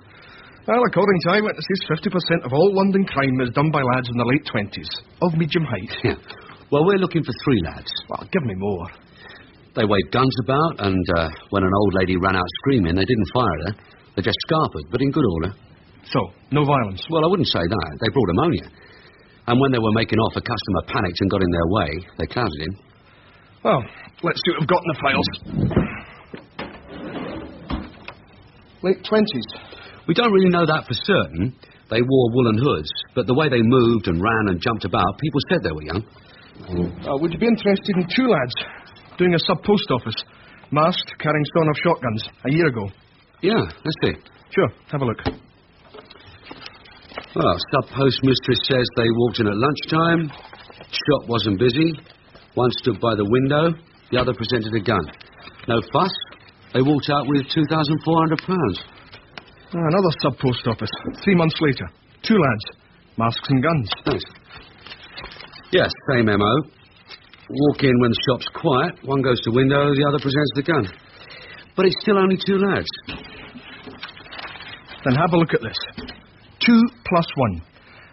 Well, according to eyewitnesses, 50% of all London crime is done by lads in their late 20s, of medium height. Yeah. Well, we're looking for 3 lads. Well, give me more. They waved guns about, and when an old lady ran out screaming, they didn't fire at her. They just scarpered, but in good order. So, no violence? Well, I wouldn't say that. They brought ammonia. And when they were making off, a customer panicked and got in their way. They clouded him. Well, let's see what we've got in the files. Late 20s. We don't really know that for certain. They wore woolen hoods, but the way they moved and ran and jumped about, people said they were young. Would you be interested in 2 lads doing a sub-post office, masked, carrying sawn-off shotguns, a year ago? Yeah, let's see. Sure, have a look. Well, sub-post mistress says they walked in at lunchtime. Shop wasn't busy. One stood by the window. The other presented a gun. No fuss. They walked out with £2,400. Another sub-post office. 3 months later. 2 lads. Masks and guns. Thanks. Yes, same MO. Walk in when the shop's quiet. One goes to window, the other presents the gun. But it's still only 2 lads. Then have a look at this. 2 plus 1.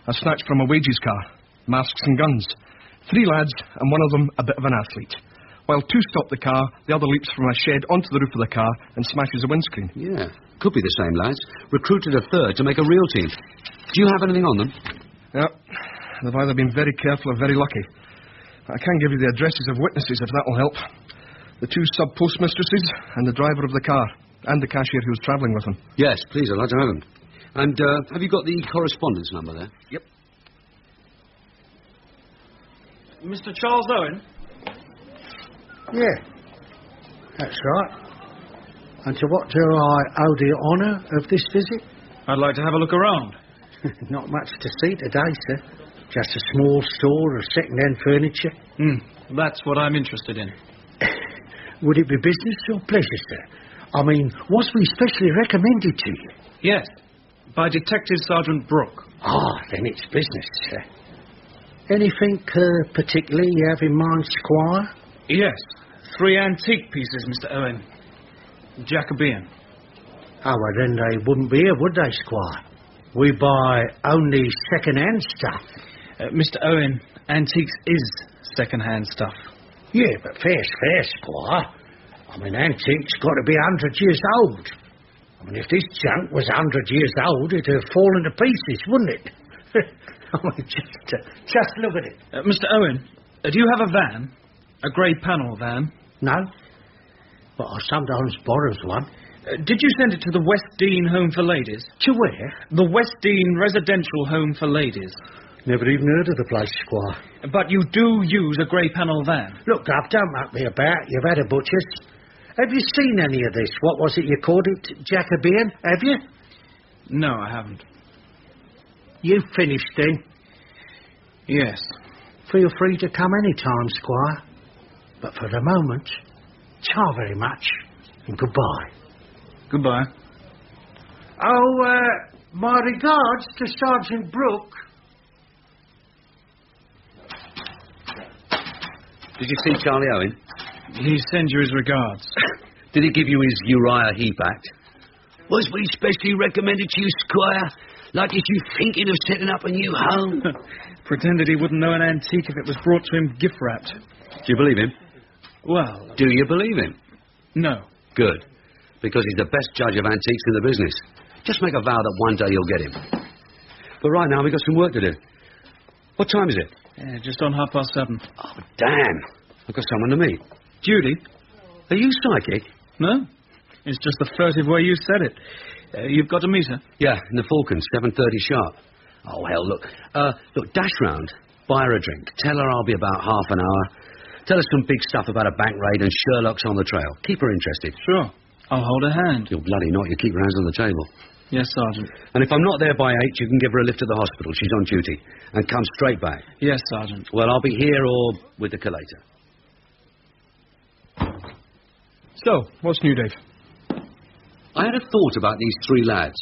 A snatch from a wages car. Masks and guns. 3 lads, and one of them a bit of an athlete. While 2 stop the car, the other leaps from a shed onto the roof of the car and smashes a windscreen. Yeah, could be the same lads. Recruited a 3rd to make a real team. Do you have anything on them? Yeah, they've either been very careful or very lucky. I can give you the addresses of witnesses if that will help. The 2 sub-postmistresses and the driver of the car, and the cashier who was travelling with them. Yes, please, I'd like to have them. And have you got the correspondence number there? Yep. Mr. Charles Owen? Yeah, that's right. And to what do I owe the honour of this visit? I'd like to have a look around. Not much to see today, sir. Just a small store of second-hand furniture. That's what I'm interested in. Would it be business or pleasure, sir? I mean, was we specially recommended to you? Yes, by Detective Sergeant Brook. Then it's business, sir. Anything particularly you have in mind, Squire? Yes, 3 antique pieces, Mr. Owen. Jacobean. Well, then they wouldn't be here, would they, Squire? We buy only second-hand stuff. Mr. Owen, antiques is second-hand stuff. Yeah, but fair's fair, Squire. I mean, antiques got to be 100 years old. I mean, if this junk was 100 years old, it'd have fallen to pieces, wouldn't it? I mean, just look at it. Mr. Owen, do you have a van? A grey panel van? No. But I sometimes borrows one. Did you send it to the West Dean Home for Ladies? To where? The West Dean Residential Home for Ladies. Never even heard of the place, Squire. But you do use a grey panel van? Look, Dub, don't muck me about. You've had a butcher's. Have you seen any of this? What was it you called it? Jacobean? Have you? No, I haven't. You finished, then? Yes. Feel free to come any time, Squire. But for the moment, ciao very much, and goodbye. Goodbye. Oh, my regards to Sergeant Brook. Did you see Charlie Owen? He sends you his regards. Did he give you his Uriah Heep Act? Was we specially recommended to you, Squire? Like is you thinking of setting up a new home? Pretended he wouldn't know an antique if it was brought to him gift-wrapped. Do you believe him? Well... Do you believe him? No. Good. Because he's the best judge of antiques in the business. Just make a vow that one day you'll get him. But right now we've got some work to do. What time is it? Yeah, just on 7:30. Oh, damn. I've got someone to meet. Judy? Are you psychic? No. It's just the furtive way you said it. You've got to meet her? Yeah, in the Falcon, 7:30 sharp. Oh, hell, look. Look, dash round. Buy her a drink. Tell her I'll be about half an hour. Tell her some big stuff about a bank raid and Sherlock's on the trail. Keep her interested. Sure. I'll hold her hand. You're bloody not. You keep your hands on the table. Yes, Sergeant. And if I'm not there by 8, you can give her a lift to the hospital. She's on duty. And come straight back. Yes, Sergeant. Well, I'll be here or with the collator. So, what's new, Dave? I had a thought about these 3 lads.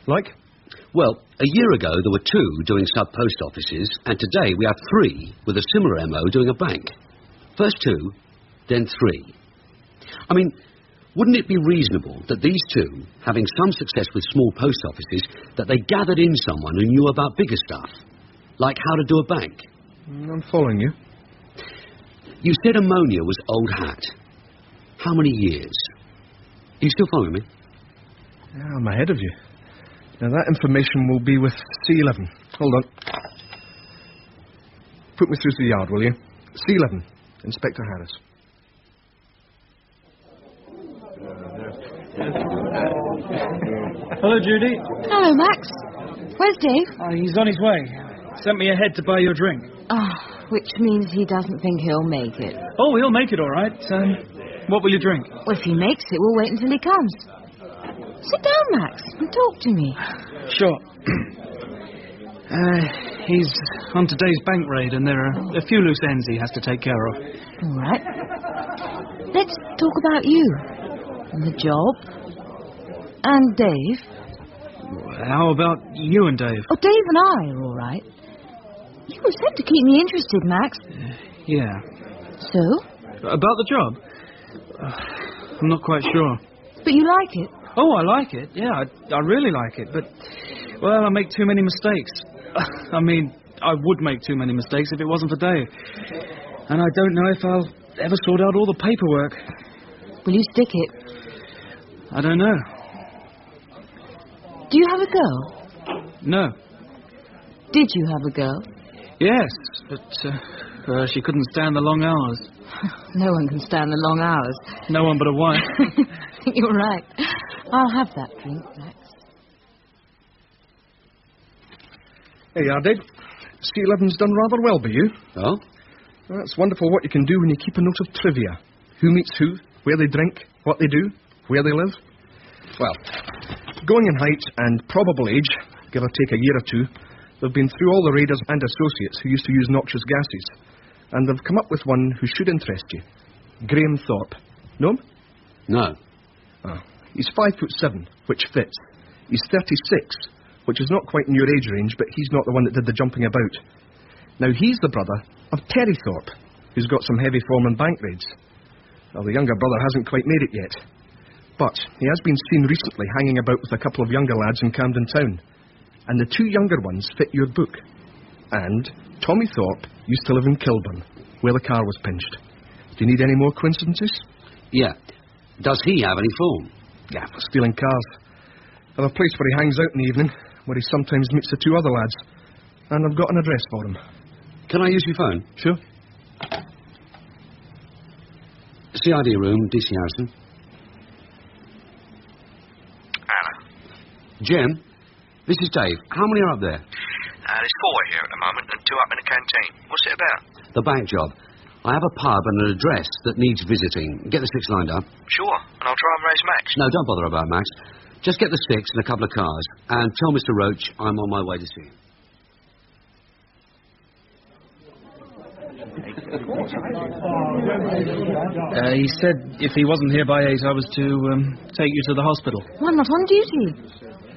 Like? Well, a year ago there were 2 doing sub-post offices, and today we have 3 with a similar MO doing a bank. First 2, then 3. I mean, wouldn't it be reasonable that these 2, having some success with small post offices, that they gathered in someone who knew about bigger stuff? Like how to do a bank? I'm following you. You said ammonia was old hat. How many years? Are you still following me? Yeah, I'm ahead of you. Now, that information will be with C11. Hold on. Put me through to the yard, will you? C11, Inspector Harris. Hello, Judy. Hello, Max. Where's Dave? He's on his way. Sent me ahead to buy you a drink. Which means he doesn't think he'll make it. Oh, he'll make it all right. What will you drink? Well, if he makes it, we'll wait until he comes. Sit down, Max, and talk to me. Sure. He's on today's bank raid, and there are a few loose ends he has to take care of. All right. Let's talk about you. And the job. And Dave. How about you and Dave? Oh, Dave and I are all right. You were said to keep me interested, Max. Yeah. So? About the job? I'm not quite sure. But you like it? Oh, I like it. Yeah, I really like it. But, well, I make too many mistakes. I mean, I would make too many mistakes if it wasn't for Dave. And I don't know if I'll ever sort out all the paperwork. Will you stick it? I don't know. Do you have a girl? No. Did you have a girl? Yes, but she couldn't stand the long hours. No one can stand the long hours. No one but a wife. You're right. I'll have that drink, Max. Hey, Dave. C11's done rather well by you. Oh? Well, it's wonderful what you can do when you keep a note of trivia. Who meets who, where they drink, what they do. Where they live? Well, going in height and probable age, give or take a year or two, they've been through all the raiders and associates who used to use noxious gases, and they've come up with one who should interest you. Graham Thorpe. Know him? No. Oh. He's 5'7", which fits. He's 36, which is not quite in your age range, but he's not the one that did the jumping about. Now, he's the brother of Terry Thorpe, who's got some heavy form in bank raids. Well, the younger brother hasn't quite made it yet. But he has been seen recently hanging about with a couple of younger lads in Camden Town. And the two younger ones fit your book. And Tommy Thorpe used to live in Kilburn, where the car was pinched. Do you need any more coincidences? Yeah. Does he have any form? Yeah, for stealing cars. I have a place where he hangs out in the evening, where he sometimes meets the two other lads. And I've got an address for him. Can I use your phone? Sure. CID room, DC Harrison. Anna. Jim, this is Dave. How many are up there? There's 4 here at the moment and 2 up in the canteen. What's it about? The bank job. I have a pub and an address that needs visiting. Get the 6 lined up. Sure, and I'll try and raise Max. No, don't bother about Max. Just get the 6 and a couple of cars. And tell Mr. Roach I'm on my way to see him. He said if he wasn't here by 8, I was to take you to the hospital. Well, I'm not on duty.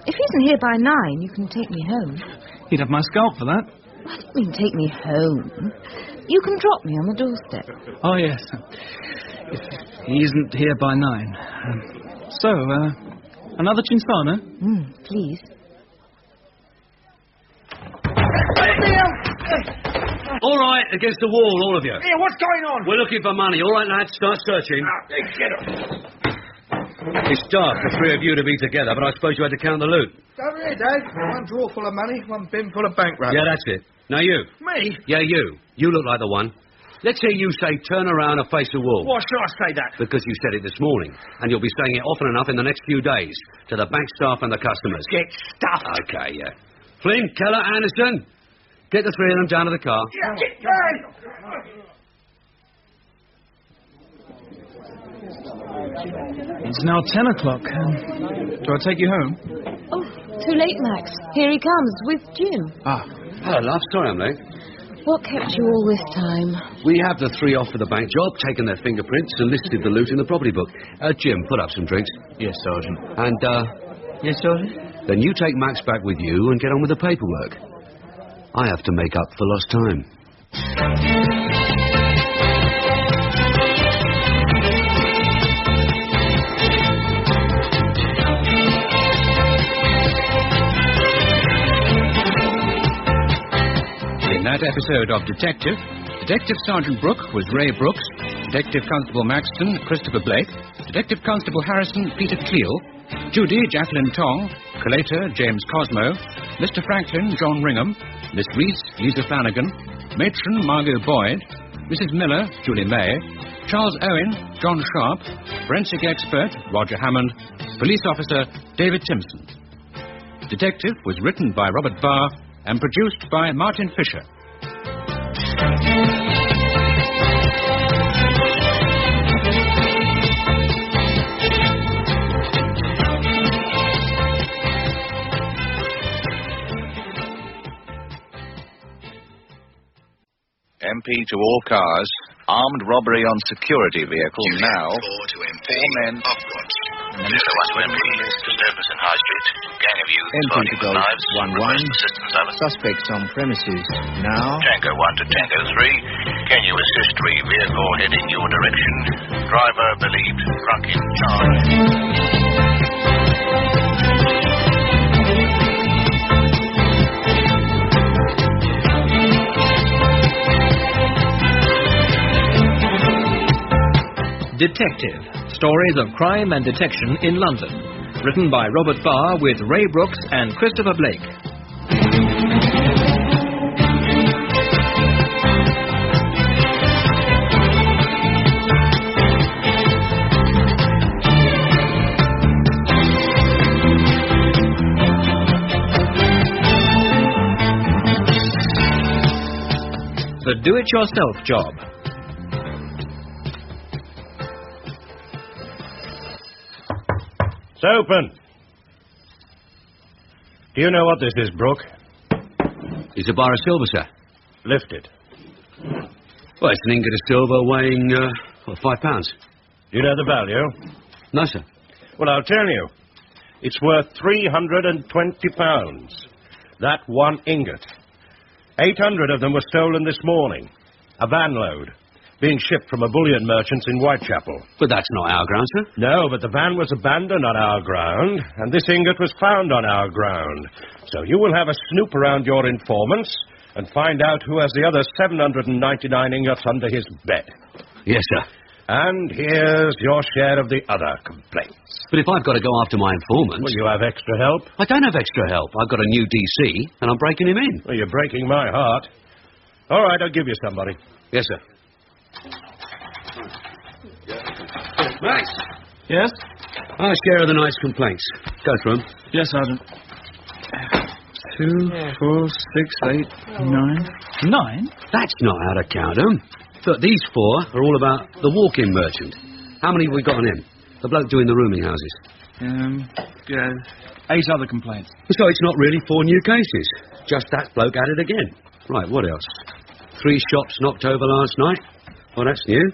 If he isn't here by 9, you can take me home. He'd have my scalp for that. I didn't mean take me home. You can drop me on the doorstep. Oh, yes. If he isn't here by 9. So, another Cinsana? Please. All right, against the wall, all of you. Here, what's going on? We're looking for money. All right, lads, start searching. Get up. It's dark for 3 of you to be together, but I suppose you had to count the loot. Over here, Dave. One drawer full of money, one bin full of bank wrappers. Yeah, that's it. Now you. Me? Yeah, you. You look like the one. Let's hear you say turn around and face the wall. Why should I say that? Because you said it this morning, and you'll be saying it often enough in the next few days to the bank staff and the customers. Get stuffed. Okay, yeah. Flynn, Keller, Anderson, get the 3 of them down to the car. Yeah, get down. It's now 10 o'clock. Do I take you home? Oh, too late, Max. Here he comes, with Jim. Hello, love. Sorry I'm late. What kept you all this time? We have the 3 off for the bank job, taken their fingerprints, and listed the loot in the property book. Jim, put up some drinks. Yes, Sergeant. And, Yes, Sergeant? Then you take Max back with you and get on with the paperwork. I have to make up for lost time. In that episode of Detective Sergeant Brook was Ray Brooks, Detective Constable Maxton, Christopher Blake, Detective Constable Harrison, Peter Cleal, Judy, Jacqueline Tong, Collator, James Cosmo, Mr. Franklin, John Ringham, Miss Reese, Lisa Flanagan, Matron, Margot Boyd, Mrs. Miller, Julie May, Charles Owen, John Sharp, Forensic Expert, Roger Hammond, Police Officer, David Simpson. Detective was written by Robert Barr and produced by Martin Fisher. MP to all cars. Armed robbery on security vehicle now. 4 to MP. 4 men. Upwards. 01 to MP. Disturbance in High Street. Gang of youth. MP fighting to with Golf knives. 1-1. Assistance over. Suspects on premises. Now. Tango 1 to Tango 3. Can you assist 3 vehicle heading your direction? Driver believed drunk in charge. Detective. Stories of crime and detection in London. Written by Robert Barr with Ray Brooks and Christopher Blake. The do-it-yourself job. It's open. Do you know what this is, Brook? It's a bar of silver, sir. Lift it. Well, it's an ingot of silver weighing, £5. Do you know the value? No, sir. Well, I'll tell you. It's worth £320. That one ingot. 800 of them were stolen this morning. A van load. Being shipped from a bullion merchant's in Whitechapel. But that's not our ground, sir. No, but the van was abandoned on our ground, and this ingot was found on our ground. So you will have a snoop around your informants and find out who has the other 799 ingots under his bed. Yes, sir. And here's your share of the other complaints. But if I've got to go after my informants... Well, you have extra help? I don't have extra help. I've got a new DC, and I'm breaking him in. Well, you're breaking my heart. All right, I'll give you somebody. Yes, sir. Max. Yes? Our share of the night's complaints. Go through them. Yes, Sergeant. 2, 4, 6, 8, 9. 9? That's not how to count them. Look, these 4 are all about the walk-in merchant. How many have we got on him? The bloke doing the rooming houses. 8 other complaints. So it's not really 4 new cases. Just that bloke added again. Right, what else? 3 shops knocked over last night. Well, that's new.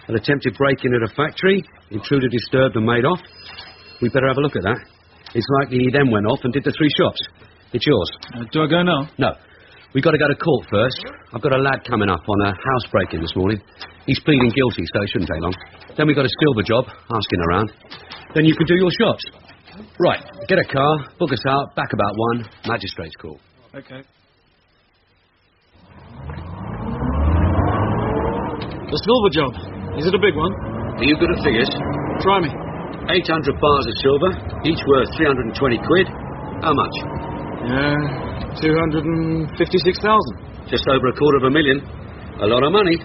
An attempted break-in at a factory. Intruder disturbed and made off. We better have a look at that. It's likely he then went off and did the 3 shops. It's yours. Do I go now? No. We've got to go to court first. I've got a lad coming up on a house break-in this morning. He's pleading guilty, so it shouldn't take long. Then we've got a silver job, asking around. Then you can do your shops. Right, get a car, book us out, back about 1, magistrate's call. Okay. The silver job. Is it a big one? Are you good at figures? Try me. 800 bars of silver, each worth 320 quid. How much? 256,000. Just over $250,000. A lot of money.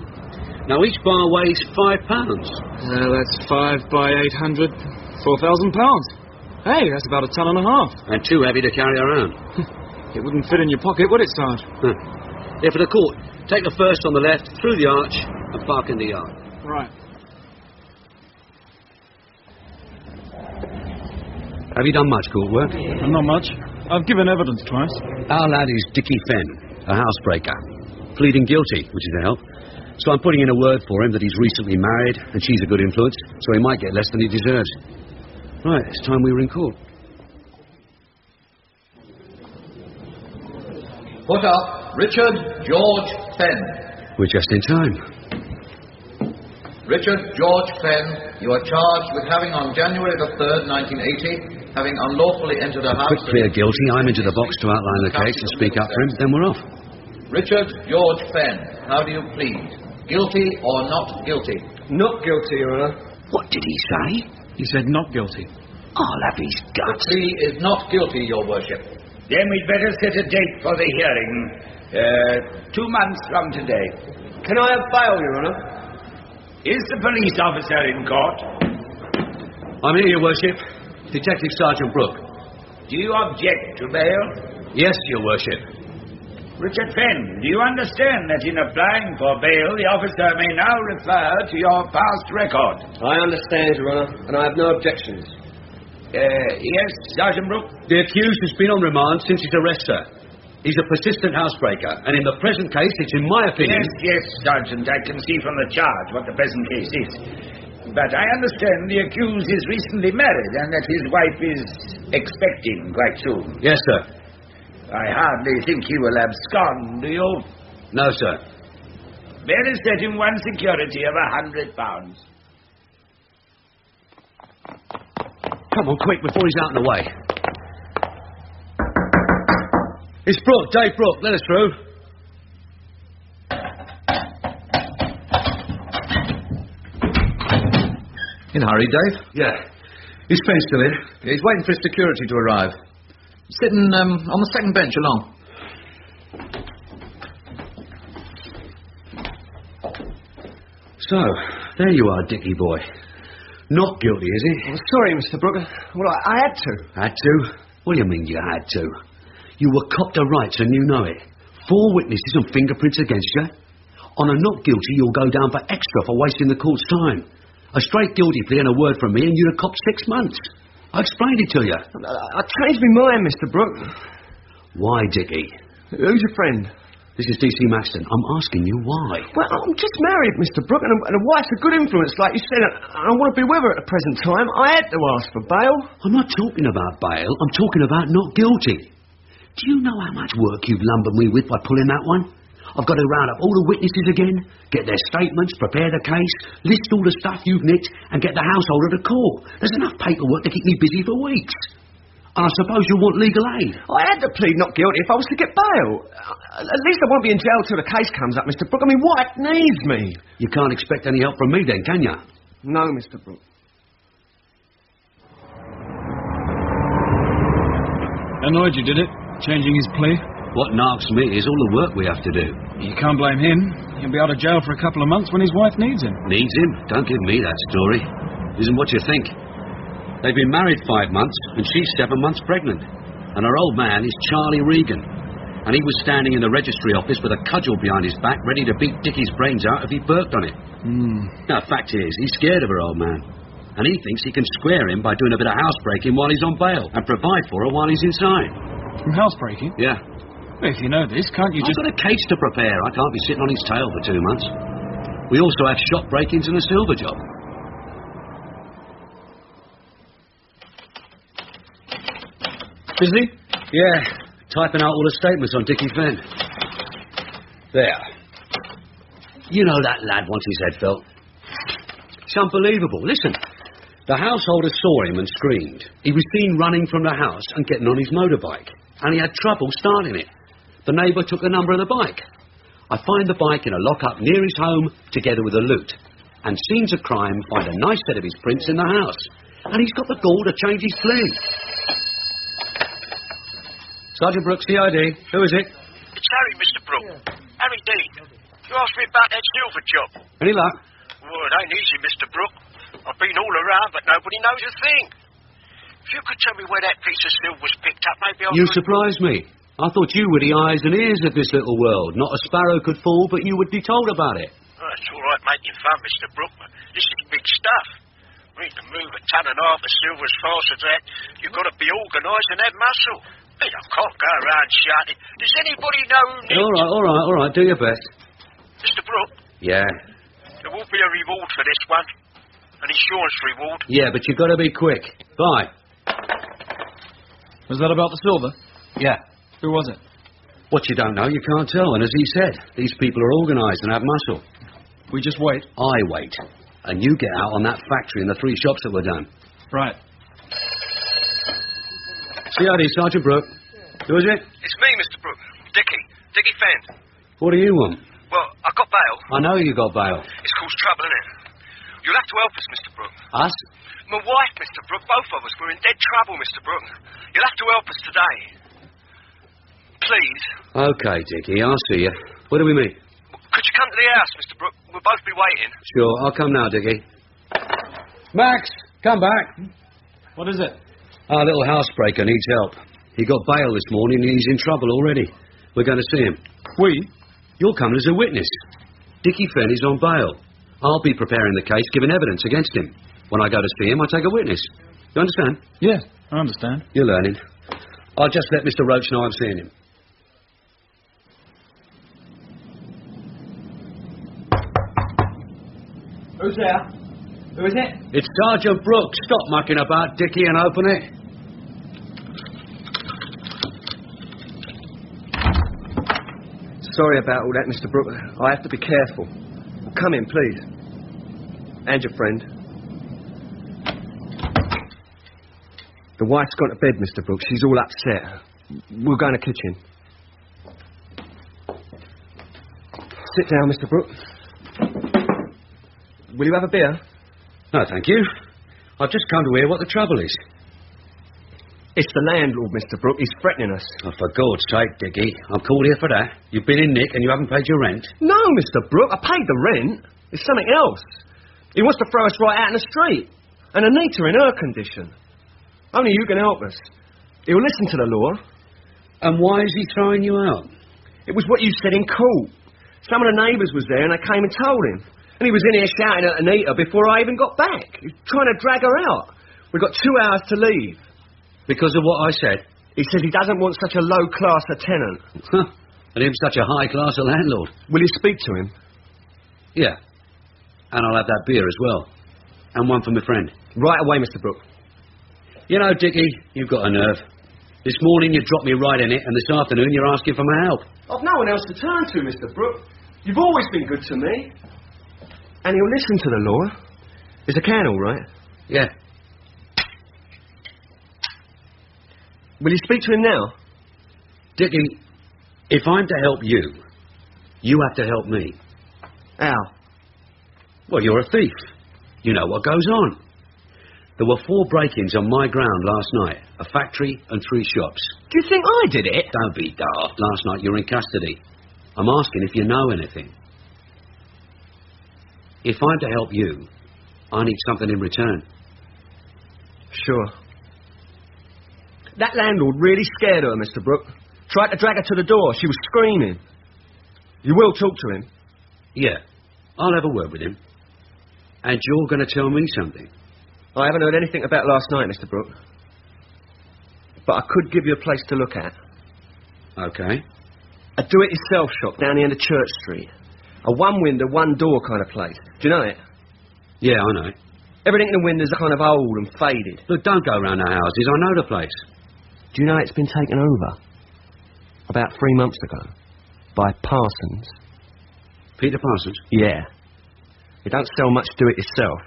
Now each bar weighs £5. That's 5 by 800, £4,000. Hey, that's about 1.5 tons. And too heavy to carry around. It wouldn't fit in your pocket, would it, Sarge? Here for the court. Take the first on the left, through the arch, and park in the yard. Right. Have you done much court work? Not much. I've given evidence twice. Our lad is Dickie Fenn, a housebreaker. Pleading guilty, which is a help. So I'm putting in a word for him that he's recently married, and she's a good influence, so he might get less than he deserves. Right, it's time we were in court. Put up Richard George Fenn. We're just in time. Richard George Fenn, you are charged with having on January the 3rd, 1980, having unlawfully entered a house... Quick clear guilty. I'm into the box to outline the case and speak up for him, then we're off. Richard George Fenn, how do you plead? Guilty or not guilty? Not guilty, Your Honour. What did he say? He said not guilty. I'll have his guts. The plea is not guilty, Your Worship. Then we'd better set a date for the hearing. 2 months from today. Can I have bail, Your Honour? Is the police officer in court? I'm here, Your Worship. Detective Sergeant Brook. Do you object to bail? Yes, Your Worship. Richard Fenn, do you understand that in applying for bail, the officer may now refer to your past record? I understand, Your Honour, and I have no objections. Yes, Sergeant Brook? The accused has been on remand since his arrest, sir. He's a persistent housebreaker, and in the present case, it's in my opinion... Yes, Sergeant, I can see from the charge what the present case is. But I understand the accused is recently married and that his wife is expecting quite soon. Yes, sir. I hardly think he will abscond, do you? No, sir. Better set him one security of £100. Come on, quick, before he's out and away. It's Brook, Dave Brook. Let us through. In a hurry, Dave? Yeah. Is Fenn still in? He's waiting for his security to arrive. Sitting on the second bench along. So, there you are, Dickie boy. Not guilty, is he? Oh, sorry, Mr. Brook. Well, I had to. Had to? What do you mean you had to? You were copped to rights and you know it. 4 witnesses and fingerprints against you. On a not guilty, you'll go down for extra for wasting the court's time. A straight guilty plea and a word from me and you'd have copped 6 months. I explained it to you. I changed my mind, Mr. Brook. Why, Dickie? Who's your friend? This is DC Maxton. I'm asking you why. Well, I'm just married, Mr. Brook, and a wife's a good influence, like you said, and I want to be with her at the present time. I had to ask for bail. I'm not talking about bail. I'm talking about not guilty. Do you know how much work you've lumbered me with by pulling that one? I've got to round up all the witnesses again, get their statements, prepare the case, list all the stuff you've nicked, and get the householder to court. There's enough paperwork to keep me busy for weeks. And I suppose you'll want legal aid. I had to plead not guilty if I was to get bail. At least I won't be in jail till the case comes up, Mr. Brook. I mean, what needs me? You can't expect any help from me then, can you? No, Mr. Brook. Annoyed you, did it? Changing his plea? What narks me is all the work we have to do. You can't blame him. He'll be out of jail for a couple of months when his wife needs him. Needs him? Don't give me that story. Isn't what you think. They've been married 5 months, and she's 7 months pregnant. And her old man is Charlie Regan. And he was standing in the registry office with a cudgel behind his back, ready to beat Dickie's brains out if he burked on it. Now, the fact is, he's scared of her old man. And he thinks he can square him by doing a bit of housebreaking while he's on bail, and provide for her while he's inside. From housebreaking? Yeah. Well, if you know this, can't you just... I've got a case to prepare. I can't be sitting on his tail for 2 months. We also have shop break-ins and a silver job. Busy? Yeah, typing out all the statements on Dickie Fenn. There. You know that lad wants his head felt. It's unbelievable. Listen. The householder saw him and screamed. He was seen running from the house and getting on his motorbike. And he had trouble starting it. The neighbour took the number of the bike. I find the bike in a lock-up near his home, together with a loot. And scenes of crime find a nice set of his prints in the house. And he's got the gall to change his plea. Sergeant Brook, CID. Who is it? It's Harry, Mr. Brook. Harry Dean. You asked me about that silver job. Any luck? Well, it ain't easy, Mr. Brook. I've been all around, but nobody knows a thing. If you could tell me where that piece of silver was picked up, maybe I You surprise me. I thought you were the eyes and ears of this little world. Not a sparrow could fall, but you would be told about it. Oh, it's all right making fun, Mr. Brook, but this is big stuff. I mean, to move 1.5 tons of silver as fast as that, you've got to be organised and have muscle. I can't go around shouting. Does anybody know who needs... All right. Do your best. Mr. Brook? Yeah. There will be a reward for this one. An insurance reward. Yeah, but you've got to be quick. Bye. Was that about the silver? Yeah. Who was it? What you don't know, you can't tell. And as he said, these people are organised and have muscle. We just wait? I wait. And you get out on that factory and the 3 shops that were done. Right. CID, Sergeant Brook. Who is it? It's me, Mr. Brook. Dickie Fenn. What do you want? Well, I got bail. I know you got bail. It's caused trouble, innit? You'll have to help us, Mr. Brook. Us? My wife, Mr. Brook, both of us. We're in dead trouble, Mr. Brook. You'll have to help us today. Please. Okay, Dickie, I'll see you. Where do we meet? Could you come to the house, Mr. Brook? We'll both be waiting. Sure, I'll come now, Dickie. Max, come back. What is it? Our little housebreaker needs help. He got bail this morning and he's in trouble already. We're going to see him. We? You're coming as a witness. Dickie Fenn is on bail. I'll be preparing the case, giving evidence against him. When I go to see him, I take a witness. You understand? Yeah, I understand. You're learning. I'll just let Mr. Roach know I'm seeing him. Who's there? Who is it? It's Sergeant Brook. Stop mucking about, Dickie, and open it. Sorry about all that, Mr. Brook. I have to be careful. Come in, please. And your friend. The wife's gone to bed, Mr. Brook. She's all upset. We'll go in the kitchen. Sit down, Mr. Brook. Will you have a beer? No, thank you. I've just come to hear what the trouble is. It's the landlord, Mr. Brook. He's threatening us. Oh, for God's sake, Dickie. I'm called here for that. You've been in Nick and you haven't paid your rent. No, Mr. Brook. I paid the rent. It's something else. He wants to throw us right out in the street. And Anita in her condition. Only you can help us. He'll listen to the law. And why is he throwing you out? It was what you said in court. Some of the neighbours was there and they came and told him. And he was in here shouting at Anita before I even got back. He was trying to drag her out. We've got 2 hours to leave. Because of what I said? He says he doesn't want such a low-class a tenant. And him such a high-class a landlord. Will you speak to him? Yeah. And I'll have that beer as well. And one for my friend. Right away, Mr. Brook. You know, Dickie, you've got a nerve. This morning you dropped me right in it, and this afternoon you're asking for my help. I've no one else to turn to, Mr. Brook. You've always been good to me. And he'll listen to the law. Is the can all right? Yeah. Will you speak to him now? Dickie, if I'm to help you, you have to help me. How? Well, you're a thief. You know what goes on. There were 4 break-ins on my ground last night. A factory and 3 shops. Do you think I did it? Don't be daft. Last night you were in custody. I'm asking if you know anything. If I'm to help you, I need something in return. Sure. That landlord really scared her, Mr. Brook. Tried to drag her to the door. She was screaming. You will talk to him? Yeah. I'll have a word with him. And you're going to tell me something. I haven't heard anything about last night, Mr. Brook. But I could give you a place to look at. Okay. A do-it-yourself shop down the end of Church Street. A one-window, one-door kind of place. Do you know it? Yeah, I know it. Everything in the windows are kind of old and faded. Look, don't go round the houses. I know the place. Do you know it's been taken over? About 3 months ago. By Parsons. Peter Parsons? Yeah. He don't sell much do-it-yourself.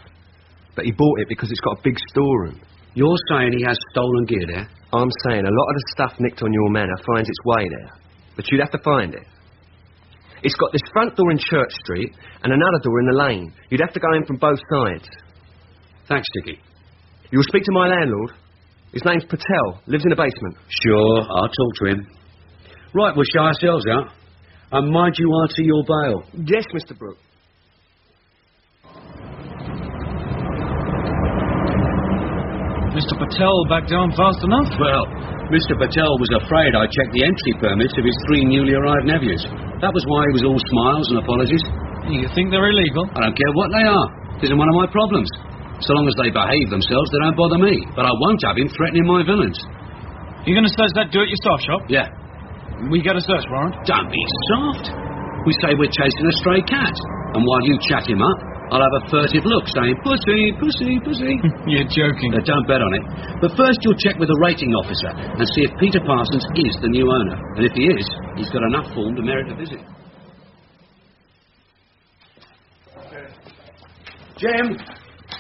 But he bought it because it's got a big storeroom. You're saying he has stolen gear there? I'm saying a lot of the stuff nicked on your manor finds its way there. But you'd have to find it. It's got this front door in Church Street and another door in the lane. You'd have to go in from both sides. Thanks, Dickie. You'll speak to my landlord. His name's Patel. Lives in the basement. Sure, I'll talk to him. Right, we'll show ourselves out. And mind you answer your bail. Yes, Mr. Brook. Mr. Patel back down fast enough? Well, Mr. Patel was afraid I'd check the entry permits of his 3 newly arrived nephews. That was why he was all smiles and apologies. You think they're illegal? I don't care what they are. It isn't one of my problems. So long as they behave themselves, they don't bother me. But I won't have him threatening my villains. You going to search that do-it-yourself shop? Yeah. We get a search warrant? Don't be soft. We say we're chasing a stray cat. And while you chat him up, I'll have a furtive look saying, pussy, pussy, pussy. You're joking. Don't bet on it. But first you'll check with the rating officer and see if Peter Parsons is the new owner. And if he is, he's got enough form to merit a visit. Jim,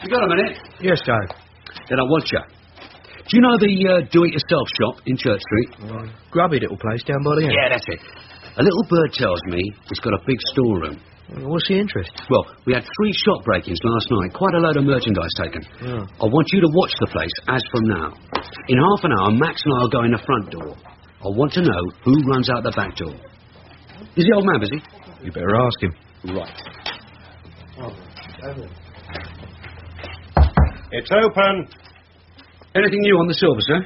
you got a minute? Yes, Dave. Then I want you. Do you know the do-it-yourself shop in Church Street? Grubby little place down by the end. Yeah, that's it. A little bird tells me it's got a big storeroom. What's the interest? Well, we had 3 shop break-ins last night. Quite a load of merchandise taken. Yeah. I want you to watch the place as from now. In half an hour, Max and I will go in the front door. I want to know who runs out the back door. Is the old man busy? You better ask him. Right. It's open. Anything new on the silver, sir?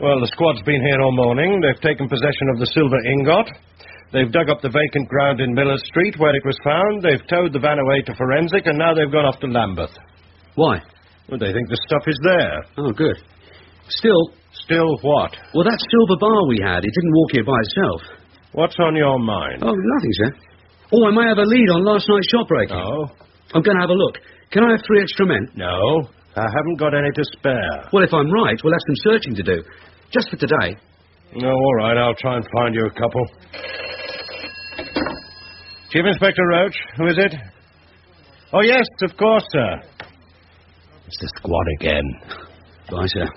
Well, the squad's been here all morning. They've taken possession of the silver ingot. They've dug up the vacant ground in Miller Street where it was found. They've towed the van away to forensic, and now they've gone off to Lambeth. Why? Well, they think the stuff is there. Oh, good. Still... Still what? Well, that silver bar we had, it didn't walk here by itself. What's on your mind? Oh, nothing, sir. Oh, I may have a lead on last night's shop breaking. Oh? I'm going to have a look. Can I have 3 extra men? No, I haven't got any to spare. Well, if I'm right, we'll have some searching to do. Just for today. No, all right, I'll try and find you a couple. Chief Inspector Roach, who is it? Oh, yes, of course, sir. It's the squad again. Bye, sir.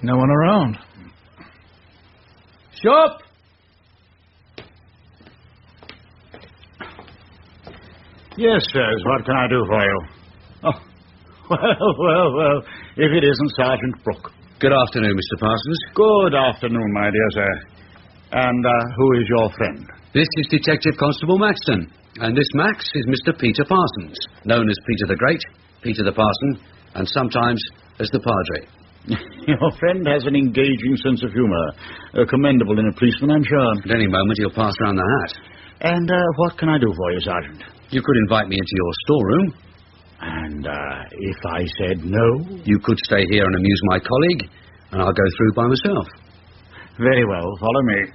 No one around. Shop! Yes, sirs. What can I do for you? Oh, well, if it isn't Sergeant Brook. Good afternoon, Mr. Parsons. Good afternoon, my dear sir. And who is your friend? This is Detective Constable Maxton. And this Max is Mr. Peter Parsons, known as Peter the Great, Peter the Parson, and sometimes as the Padre. Your friend has an engaging sense of humour. Commendable in a policeman, I'm sure. At any moment, he'll pass round the hat. And what can I do for you, Sergeant? You could invite me into your storeroom. And if I said no? You could stay here and amuse my colleague, and I'll go through by myself. Very well, follow me.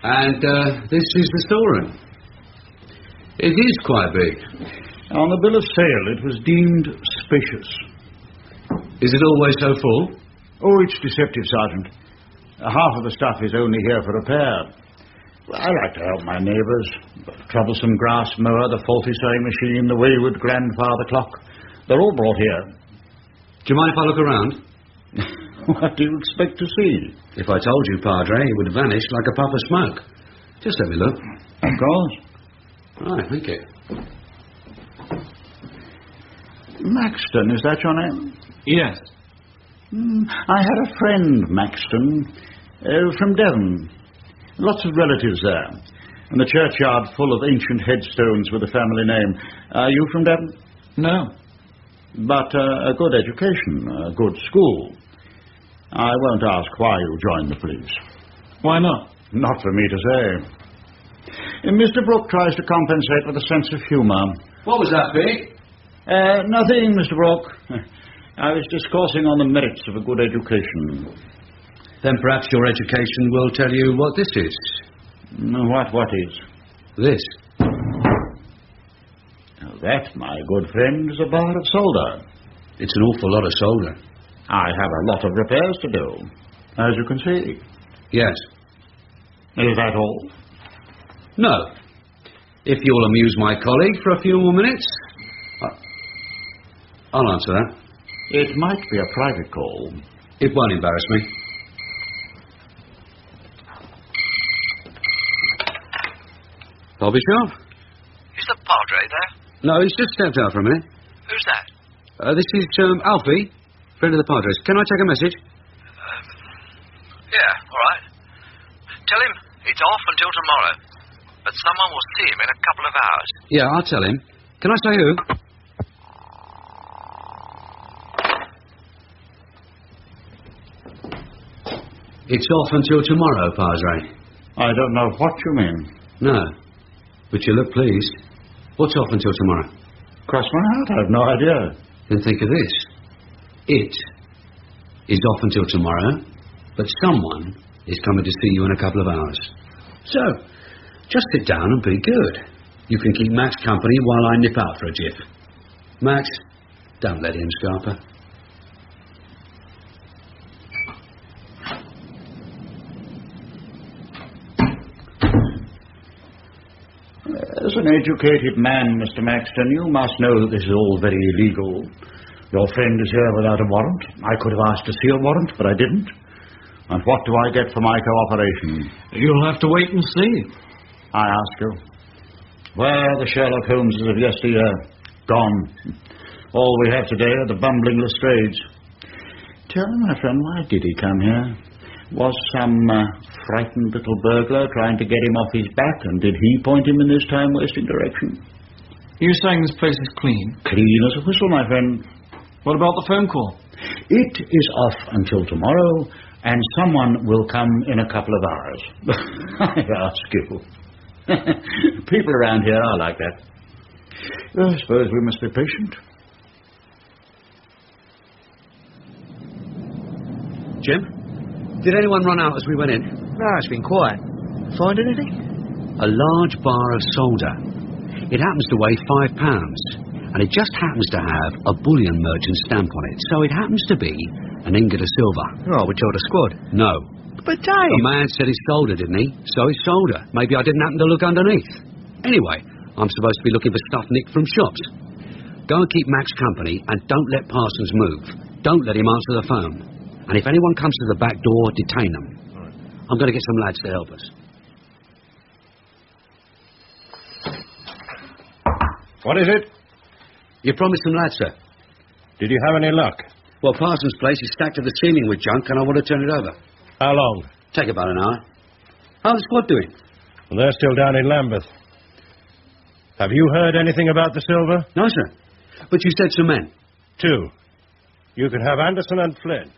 And this is the storeroom. It is quite big. On the bill of sale, it was deemed spacious. Is it always so full? Oh, it's deceptive, Sergeant. Half of the stuff is only here for repair. Well, I like to help my neighbours. The troublesome grass mower, the faulty sewing machine, the wayward grandfather clock. They're all brought here. Do you mind if I look around? What do you expect to see? If I told you, Padre, it would vanish like a puff of smoke. Just let me look. Of course. Right, thank you. Maxton, is that your name? Yes. I had a friend, Maxton, from Devon. Lots of relatives there. And the churchyard full of ancient headstones with the family name. Are you from Devon? No. But a good education, a good school. I won't ask why you joined the police. Why not? Not for me to say. Mr. Brook tries to compensate with a sense of humour. What was that, Big? Nothing, Mr. Brook. I was discoursing on the merits of a good education. Then perhaps your education will tell you what this is. What is? This. That, my good friend, is a bar of solder. It's an awful lot of solder. I have a lot of repairs to do, as you can see. Yes. Is that all? No. If you'll amuse my colleague for a few more minutes, I'll answer that. It might be a private call. It won't embarrass me. Bobby Sharp? Is the Padre there? No, he's just stepped out for a minute. Who's that? This is Alfie, friend of the Padre's. Can I take a message? Yeah, all right. Tell him it's off until tomorrow, but someone will see him in a couple of hours. Yeah, I'll tell him. Can I say who? It's off until tomorrow, Padre. I don't know what you mean. No, but you look pleased. What's off until tomorrow? Cross my heart, I have no idea. Then think of this. It is off until tomorrow, but someone is coming to see you in a couple of hours. So, just sit down and be good. You can keep Max company while I nip out for a jiff. Max, don't let him scarper. As an educated man, Mr. Maxton, you must know that this is all very illegal. Your friend is here without a warrant. I could have asked to see a warrant, but I didn't. And what do I get for my cooperation? You'll have to wait and see. I ask you. Where are the Sherlock Holmeses of yesteryear? Gone. All we have today are the bumbling Lestrades. Tell me, my friend, why did he come here? Was some frightened little burglar trying to get him off his back, and did he point him in this time-wasting direction? You're saying this place is clean? Clean as a whistle, my friend. What about the phone call? It is off until tomorrow, and someone will come in a couple of hours. I ask you. People around here are like that. I suppose we must be patient. Jim? Did anyone run out as we went in? No, it's been quiet. Find anything? A large bar of solder. It happens to weigh £5, and it just happens to have a bullion merchant stamp on it. So it happens to be an ingot of silver. Oh, we told a squad. No. But Dave... The man said it's solder, didn't he? So it's solder. Maybe I didn't happen to look underneath. Anyway, I'm supposed to be looking for stuff nicked from shops. Go and keep Max company, and don't let Parsons move. Don't let him answer the phone. And if anyone comes to the back door, detain them. I'm going to get some lads to help us. What is it? You promised some lads, sir. Did you have any luck? Well, Parsons' place is stacked to the ceiling with junk, and I want to turn it over. How long? Take about an hour. How's the squad doing? And they're still down in Lambeth. Have you heard anything about the silver? No, sir. But you said some men. 2. You can have Anderson and Flynn.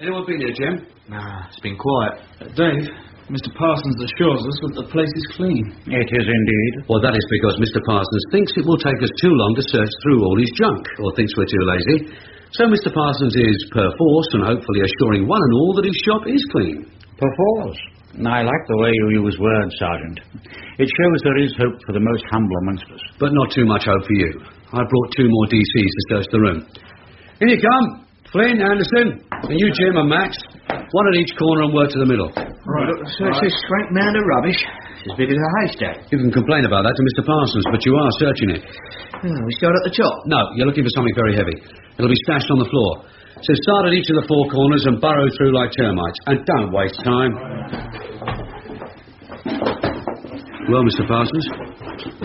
Anyone been here, Jim? Nah, it's been quiet. Dave, Mr. Parsons assures us that the place is clean. It is indeed. Well, that is because Mr. Parsons thinks it will take us too long to search through all his junk, or thinks we're too lazy. So Mr. Parsons is perforce and hopefully assuring one and all that his shop is clean. Perforce? I like the way you use words, Sergeant. It shows there is hope for the most humble amongst us. But not too much hope for you. I brought 2 more DCs to search the room. In you come. Flynn, Anderson, and you, Jim, and Max. One at each corner and work to the middle. Right, look, search this swank mound of rubbish. It's as big as a haystack. You can complain about that to Mr. Parsons, but you are searching it. Oh, we start at the top. No, you're looking for something very heavy. It'll be stashed on the floor. So start at each of the 4 corners and burrow through like termites. And don't waste time. Well, Mr. Parsons,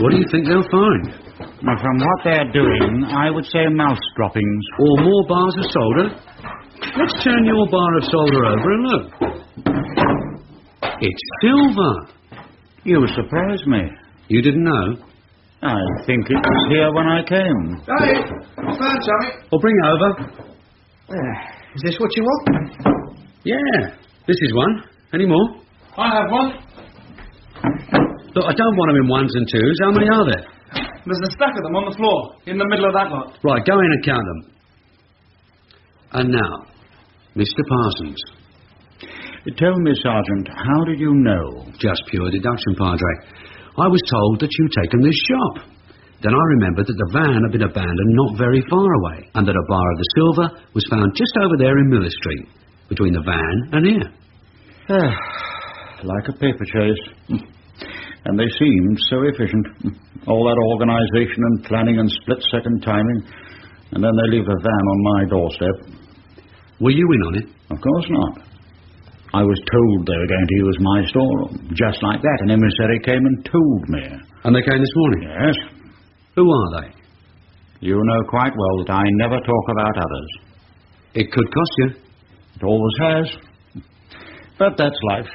what do you think they'll find? Now, from what they're doing, I would say mouse droppings. Or more bars of solder? Let's turn your bar of solder over and look. It's silver. You surprise me. You didn't know? I think it was here when I came. Hey, I found something. Well, bring it over. Is this what you want? Yeah, this is one. Any more? I have one. Look, I don't want them in 1s and 2s. How many are there? There's a stack of them on the floor, in the middle of that lot. Right, go in and count them. And now, Mr. Parsons. Tell me, Sergeant, how did you know? Just pure deduction, Padre. I was told that you'd taken this shop. Then I remembered that the van had been abandoned not very far away, and that a bar of the silver was found just over there in Miller Street, between the van and here. Like a paper chase. And they seemed so efficient. All that organisation and planning and split-second timing, and then they leave a van on my doorstep. Were you in on it? Of course not. I was told they were going to use my storeroom. Just like that, an emissary came and told me. And they came this morning? Yes. Who are they? You know quite well that I never talk about others. It could cost you. It always has. But that's life.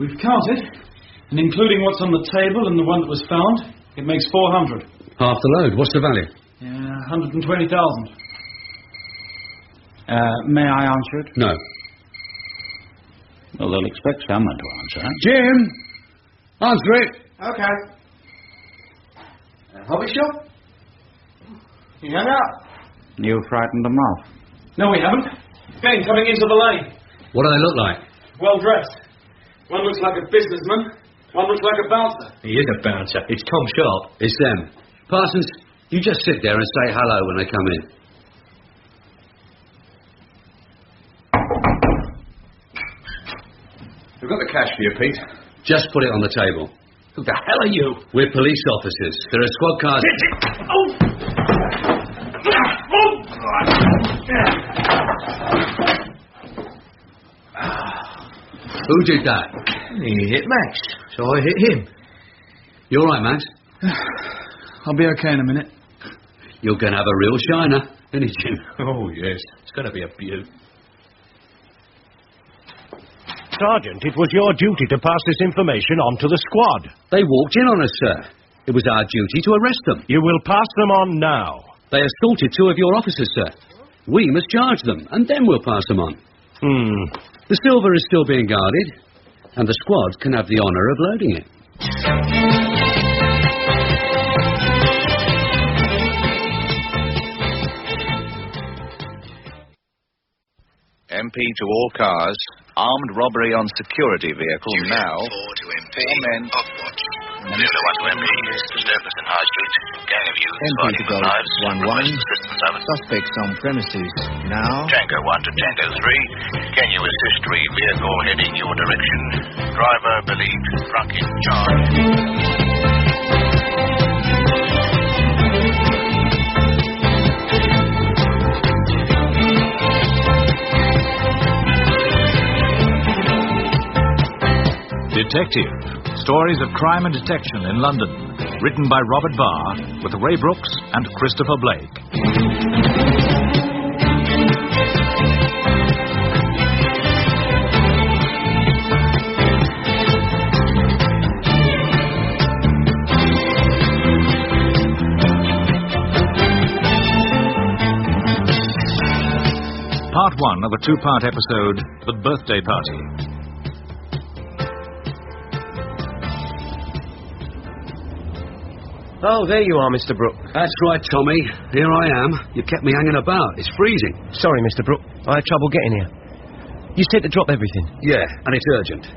We've counted, and including what's on the table and the one that was found, it makes 400. Half the load. What's the value? Yeah, 120,000. May I answer it? No. Well, they'll expect someone to answer. Jim! Answer it! Okay. Hobby shop? He hung up. You frightened them off. No, we haven't. Men coming into the lane. What do they look like? Well dressed. One looks like a businessman. One looks like a bouncer. He is a bouncer. It's Tom Sharp. It's them. Parsons, you just sit there and say hello when they come in. We've got the cash for you, Pete. Just put it on the table. Who the hell are you? We're police officers. There are squad cars. Who did that? He hit Max, so I hit him. You all right, Max? I'll be okay in a minute. You're going to have a real shiner, isn't he, Jim? Oh, yes. It's going to be a beaut. Sergeant, it was your duty to pass this information on to the squad. They walked in on us, sir. It was our duty to arrest them. You will pass them on now. They assaulted 2 of your officers, sir. We must charge them, and then we'll pass them on. The silver is still being guarded, and the squad can have the honour of loading it. MP to all cars. Armed robbery on security vehicle now. 4 to MP. 4 men. Off watch. 0 to MP. Disturbance in High Street. Gang of youths fighting with knives. 1-1. Suspects on premises now. Tango 1 to Tango 3. Can you assist vehicle heading your direction? Driver believed drunk in charge. Detective. Stories of crime and detection in London. Written by Robert Barr with Ray Brooks and Christopher Blake. 1 of a 2-part episode, The Birthday Party. Oh, there you are, Mr. Brook. That's right, Tommy. Here I am. You kept me hanging about. It's freezing. Sorry, Mr. Brook. I had trouble getting here. You said to drop everything. Yeah, and it's urgent.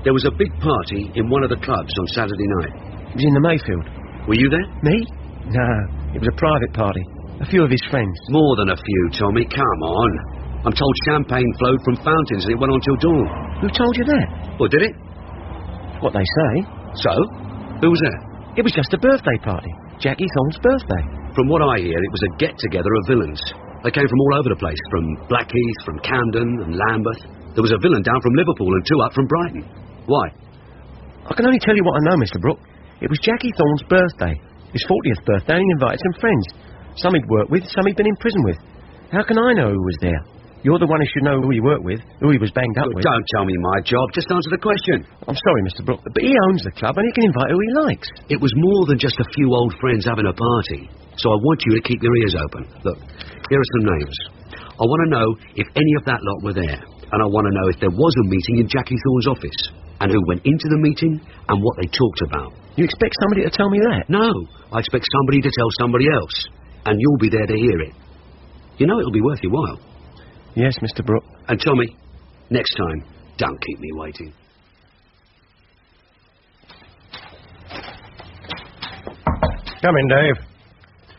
There was a big party in one of the clubs on Saturday night. It was in the Mayfield. Were you there? Me? No, it was a private party. A few of his friends. More than a few, Tommy. Come on. I'm told champagne flowed from fountains and it went on till dawn. Who told you that? Well, did it? What they say. So? Who was there? It was just a birthday party. Jackie Thorne's birthday. From what I hear, it was a get-together of villains. They came from all over the place, from Blackheath, from Camden and Lambeth. There was a villain down from Liverpool and 2 up from Brighton. Why? I can only tell you what I know, Mr. Brook. It was Jackie Thorne's birthday. His 40th birthday, and he invited some friends. Some he'd worked with, some he'd been in prison with. How can I know who was there? You're the one who should know who he worked with, who he was banged up with. Don't tell me my job, just answer the question. I'm sorry, Mr. Brook, but he owns the club and he can invite who he likes. It was more than just a few old friends having a party. So I want you to keep your ears open. Look, here are some names. I want to know if any of that lot were there. And I want to know if there was a meeting in Jackie Thorne's office. And who went into the meeting and what they talked about. You expect somebody to tell me that? No, I expect somebody to tell somebody else. And you'll be there to hear it. You know it'll be worth your while. Yes, Mr. Brook. And Tommy, next time, don't keep me waiting. Come in, Dave.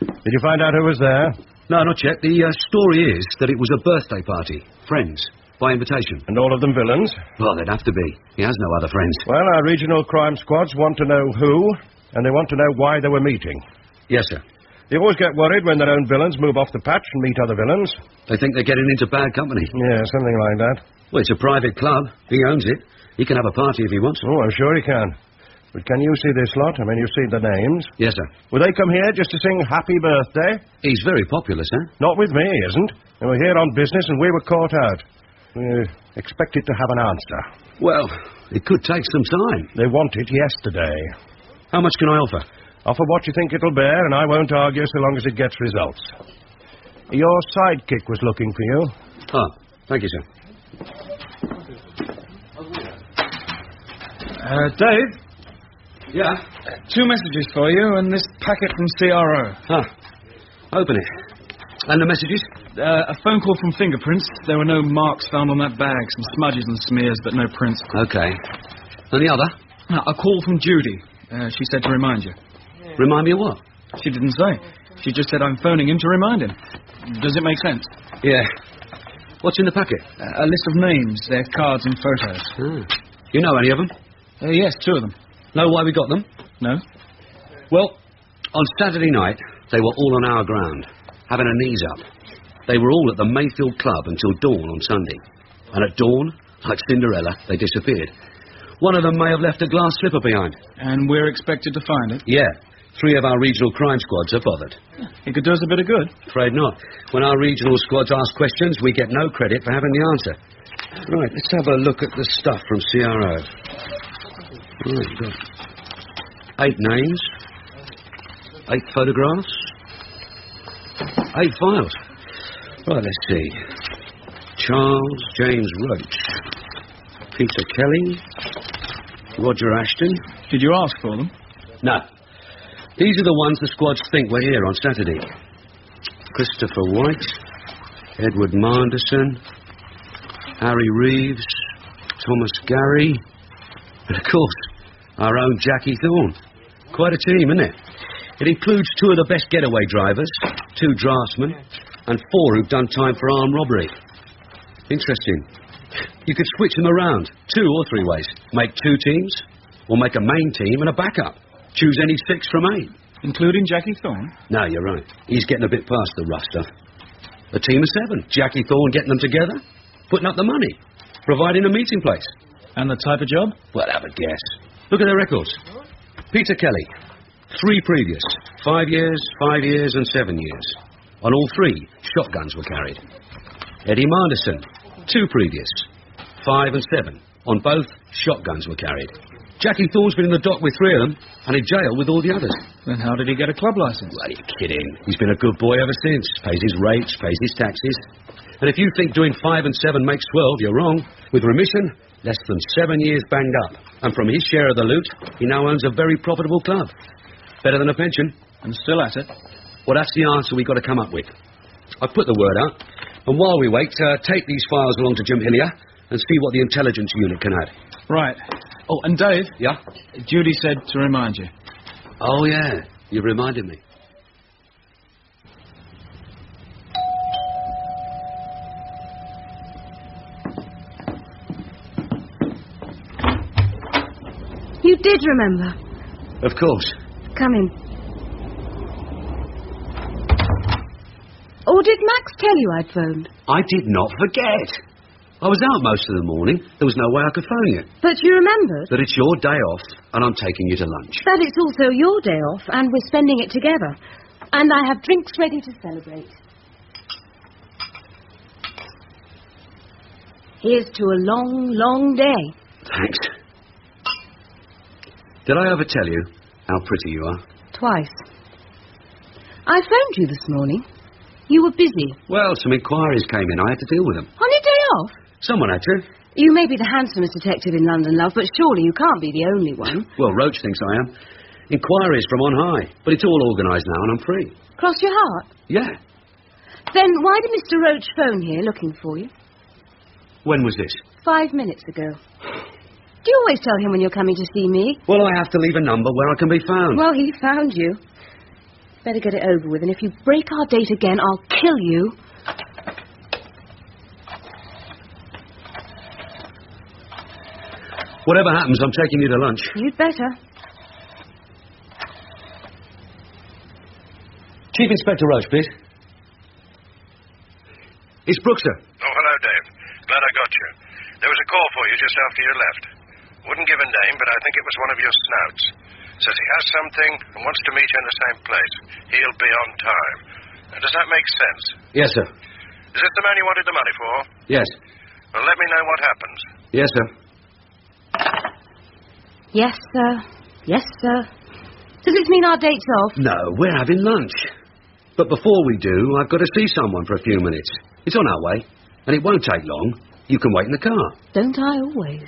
Did you find out who was there? No, not yet. The story is that it was a birthday party. Friends. By invitation. And all of them villains? Well, they'd have to be. He has no other friends. Well, our regional crime squads want to know who, and they want to know why they were meeting. Yes, sir. They always get worried when their own villains move off the patch and meet other villains. They think they're getting into bad company. Yeah, something like that. Well, it's a private club. He owns it. He can have a party if he wants. Oh, I'm sure he can. But can you see this lot? I mean, you see the names. Yes, sir. Will they come here just to sing happy birthday? He's very popular, sir. Not with me, he isn't. They were here on business and we were caught out. We expected to have an answer. Well, it could take some time. They want it yesterday. How much can I offer? Offer what you think it'll bear, and I won't argue so long as it gets results. Your sidekick was looking for you. Ah, thank you, sir. Dave? Yeah? 2 messages for you and this packet from CRO. Open it. And the messages? A phone call from fingerprints. There were no marks found on that bag. Some smudges and smears, but no prints. Okay. And the other? A call from Judy. She said to remind you. Remind me of what? She didn't say. She just said I'm phoning him to remind him. Does it make sense? Yeah. What's in the packet? A list of names, their cards and photos. You know any of them? Yes, 2 of them. Know why we got them? No. Well, on Saturday night, they were all on our ground, having a knees up. They were all at the Mayfield Club until dawn on Sunday. And at dawn, like Cinderella, they disappeared. One of them may have left a glass slipper behind. And we're expected to find it? Yeah. 3 of our regional crime squads are bothered. It could do us a bit of good. Afraid not. When our regional squads ask questions, we get no credit for having the answer. Right, let's have a look at the stuff from CRO. Right, got 8 names, 8 photographs, 8 files. Right, let's see. Charles James Roach, Peter Kelly, Roger Ashton. Did you ask for them? No. These are the ones the squads think were here on Saturday. Christopher White, Edward Manderson, Harry Reeves, Thomas Gary, and of course, our own Jackie Thorne. Quite a team, isn't it? It includes 2 of the best getaway drivers, 2 draftsmen, and 4 who've done time for armed robbery. Interesting. You could switch them around 2 or 3 ways. Make 2 teams, or make a main team and a backup. Choose any 6 from 8. Including Jackie Thorne? No, you're right. He's getting a bit past the rough stuff. A team of 7. Jackie Thorne getting them together, putting up the money, providing a meeting place. And the type of job? Well, have a guess. Look at their records. Peter Kelly, 3 previous. 5 years, 5 years, and 7 years. On all 3, shotguns were carried. Eddie Manderson, 2 previous. 5 and 7. On both, shotguns were carried. Jackie Thorne's been in the dock with 3 of them, and in jail with all the others. Then how did he get a club licence? Well, are you kidding? He's been a good boy ever since. Pays his rates, pays his taxes. And if you think doing 5 and 7 makes 12, you're wrong. With remission, less than 7 years banged up. And from his share of the loot, he now owns a very profitable club. Better than a pension. And still at it. Well, that's the answer we've got to come up with. I've put the word out. And while we wait, take these files along to Jim Hillier and see what the intelligence unit can add. Right. Oh, and Dave? Yeah? Judy said to remind you. Oh, yeah. You reminded me. You did remember. Of course. Come in. Or did Max tell you I'd phoned? I did not forget. I was out most of the morning. There was no way I could phone you. But you remembered? That it's your day off, and I'm taking you to lunch. That it's also your day off, and we're spending it together. And I have drinks ready to celebrate. Here's to a long, long day. Thanks. Did I ever tell you how pretty you are? Twice. I phoned you this morning. You were busy. Well, some inquiries came in. I had to deal with them. On your day off? Someone had to. You may be the handsomest detective in London, love, but surely you can't be the only one. Well, Roach thinks I am. Inquiries from on high. But it's all organised now and I'm free. Cross your heart? Yeah. Then why did Mr. Roach phone here looking for you? When was this? 5 minutes ago. Do you always tell him when you're coming to see me? Well, I have to leave a number where I can be found. Well, he found you. Better get it over with, and if you break our date again, I'll kill you. Whatever happens, I'm taking you to lunch. You'd better. Chief Inspector Roach, please. It's Brook, sir. Oh, hello, Dave. Glad I got you. There was a call for you just after you left. Wouldn't give a name, but I think it was one of your snouts. Says he has something and wants to meet you in the same place. He'll be on time. Now, does that make sense? Yes, sir. Is this the man you wanted the money for? Yes. Well, let me know what happens. Yes, sir. Yes, sir. Yes, sir. Does this mean our date's off? No, we're having lunch. But before we do, I've got to see someone for a few minutes. It's on our way, and it won't take long. You can wait in the car. Don't I always?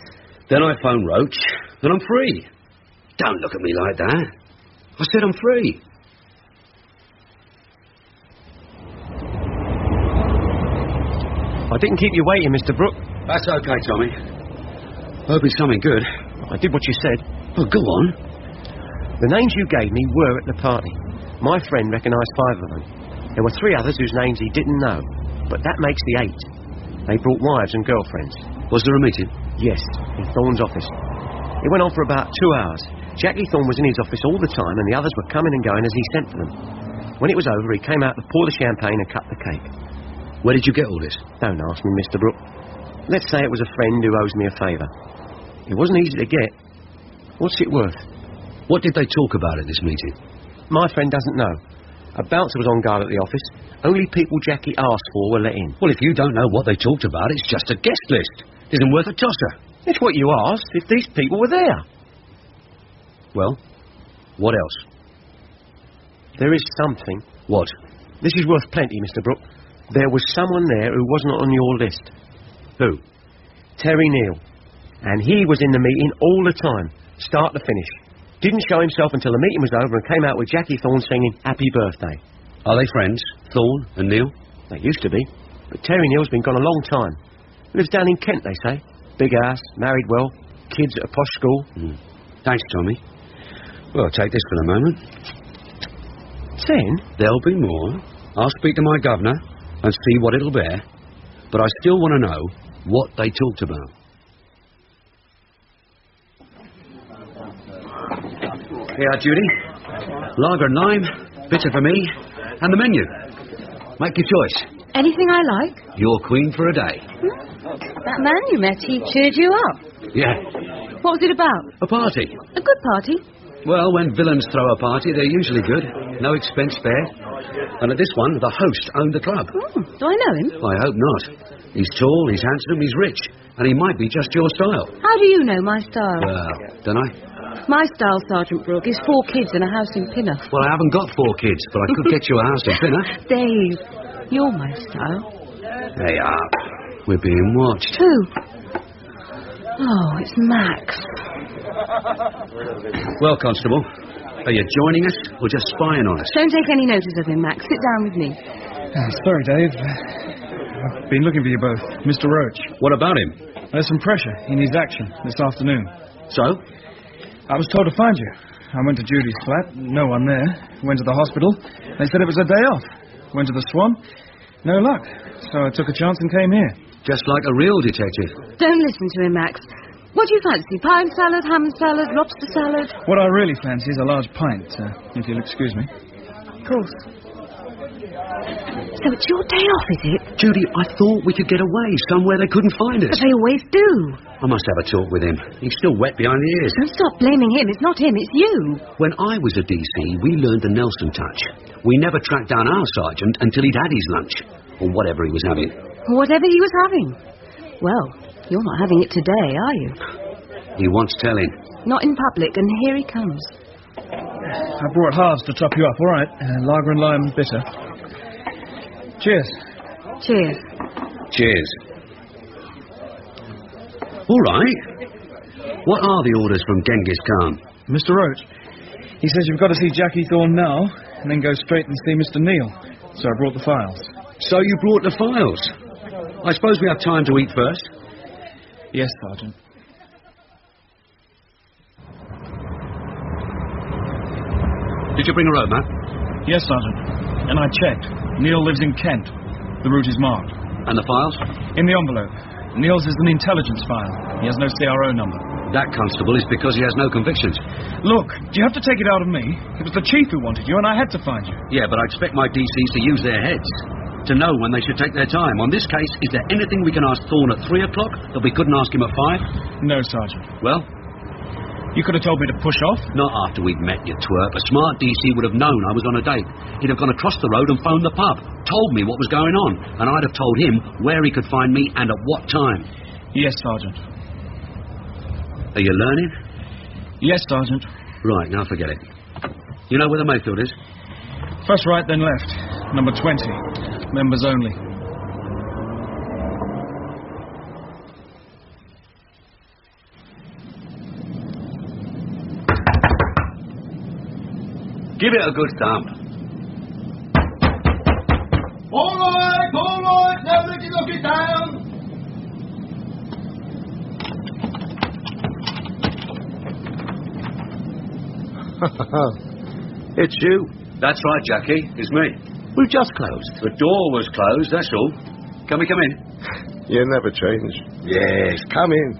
Then I phone Roach, and I'm free. Don't look at me like that. I said I'm free. I didn't keep you waiting, Mr. Brook. That's okay, Tommy. Hope it's something good. I did what you said. Oh, go on. The names you gave me were at the party. My friend recognised 5 of them. There were 3 others whose names he didn't know. But that makes the 8. They brought wives and girlfriends. Was there a meeting? Yes, in Thorne's office. It went on for about 2 hours. Jackie Thorne was in his office all the time, and the others were coming and going as he sent for them. When it was over, he came out to pour the champagne and cut the cake. Where did you get all this? Don't ask me, Mr. Brook. Let's say it was a friend who owes me a favour. It wasn't easy to get. What's it worth? What did they talk about at this meeting? My friend doesn't know. A bouncer was on guard at the office. Only people Jackie asked for were let in. Well, if you don't know what they talked about, it's just a guest list. It isn't worth a tosser. It's what you asked, if these people were there. Well, what else? There is something. What? This is worth plenty, Mr. Brook. There was someone there who wasn't on your list. Who? Terry Neal. And he was in the meeting all the time, start to finish. Didn't show himself until the meeting was over and came out with Jackie Thorne singing Happy Birthday. Are they friends, Thorne and Neal? They used to be, but Terry Neal's been gone a long time. Lives down in Kent, they say. Big house, married well, kids at a posh school. Thanks, Tommy. Well, I'll take this for the moment. Then? There'll be more. I'll speak to my governor and see what it'll bear. But I still want to know what they talked about. Here, Judy. Lager and lime, bitter for me, and the menu. Make your choice. Anything I like? You're queen for a day. That man you met, he cheered you up. Yeah. What was it about? A party. A good party? Well, when villains throw a party, they're usually good. No expense spared. And at this one, the host owned the club. Oh, do I know him? I hope not. He's tall, he's handsome, he's rich, and he might be just your style. How do you know my style? Well, don't I? My style, Sergeant Brook, is 4 kids and a house in Pinner. Well, I haven't got 4 kids, but I could get you a house in Pinner. Dave, you're my style. They are. We're being watched. Who? Oh, it's Max. Well, Constable, are you joining us or just spying on us? Don't take any notice of him, Max. Sit down with me. Sorry, Dave. I've been looking for you both. Mr. Roach. What about him? There's some pressure. He needs action this afternoon. So? I was told to find you. I went to Judy's flat. No one there. Went to the hospital. They said it was a day off. Went to the Swan. No luck. So I took a chance and came here. Just like a real detective. Don't listen to him, Max. What do you fancy? Pine salad, ham salad, lobster salad? What I really fancy is a large pint, if you'll excuse me. Of course. So it's your day off, is it? Judy, I thought we could get away somewhere they couldn't find us. But they always do. I must have a talk with him. He's still wet behind the ears. Don't stop blaming him. It's not him, it's you. When I was a DC, we learned the Nelson touch. We never tracked down our sergeant until he'd had his lunch. Or whatever he was having. Whatever he was having. Well, you're not having it today, are you? He wants telling. Not in public, and here he comes. I brought halves to top you up, all right? Lager and lime bitter. Cheers. Cheers. Cheers. All right. What are the orders from Genghis Khan? Mr. Roach, he says you've got to see Jackie Thorne now, and then go straight and see Mr. Neal. So I brought the files. So you brought the files? I suppose we have time to eat first? Yes, Sergeant. Did you bring a road map? Yes, Sergeant. And I checked. Neil lives in Kent. The route is marked. And the files? In the envelope. Neil's is an intelligence file. He has no CRO number. That, Constable, is because he has no convictions. Look, do you have to take it out of me? It was the chief who wanted you, and I had to find you. Yeah, but I expect my DCs to use their heads. To know when they should take their time. On this case, is there anything we can ask Thorne at 3 o'clock that we couldn't ask him at 5? No, Sergeant. Well? You could have told me to push off. Not after we'd met, you twerp. A smart DC would have known I was on a date. He'd have gone across the road and phoned the pub, told me what was going on, and I'd have told him where he could find me and at what time. Yes, Sergeant. Are you learning? Yes, Sergeant. Right, now forget it. You know where the Mayfield is? First right, then left. Number 20. Members only. Give it a good thump. All right, nobody look it down. It's you. That's right, Jackie. It's me. We've just closed. The door was closed, that's all. Can we come in? You never change. Yes, come in.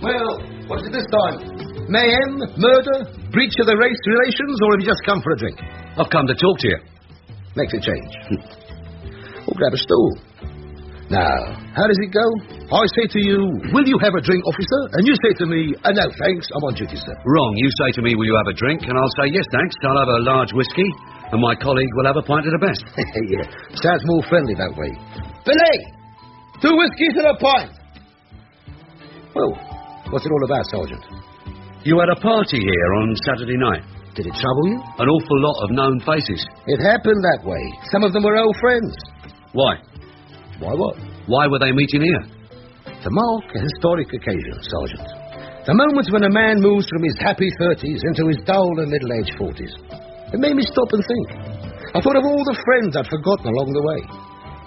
Well, what is it this time? Mayhem? Murder? Breach of the race relations? Or have you just come for a drink? I've come to talk to you. Makes a change. We'll grab a stool. Now, how does it go? I say to you, will you have a drink, officer? And you say to me, no, thanks, I'm on duty, sir. Wrong. You say to me, will you have a drink? And I'll say, yes, thanks. I'll have a large whiskey. And my colleague will have a pint of the best. Yeah, sounds more friendly that way. Billy! 2 whiskies and a pint! Well, what's it all about, Sergeant? You had a party here on Saturday night. Did it trouble you? An awful lot of known faces. It happened that way. Some of them were old friends. Why? Why what? Why were they meeting here? To mark a historic occasion, Sergeant. The moments when a man moves from his happy 30s into his dull and middle-aged 40s. It made me stop and think. I thought of all the friends I'd forgotten along the way.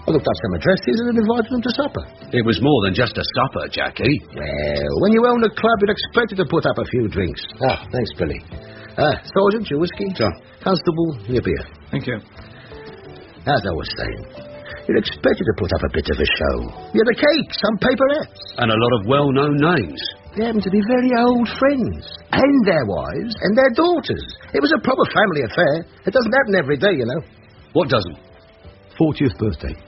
I looked up some addresses and invited them to supper. It was more than just a supper, Jackie. Well, when you own a club, you're expected to put up a few drinks. Thanks, Billy. Sergeant, your whiskey. Sure. Constable, your beer. Thank you. As I was saying, you're expected to put up a bit of a show. You had a cake, some paperettes. And a lot of well-known names. They happen to be very old friends. And their wives and their daughters. It was a proper family affair. It doesn't happen every day, you know. What doesn't? 40th birthday.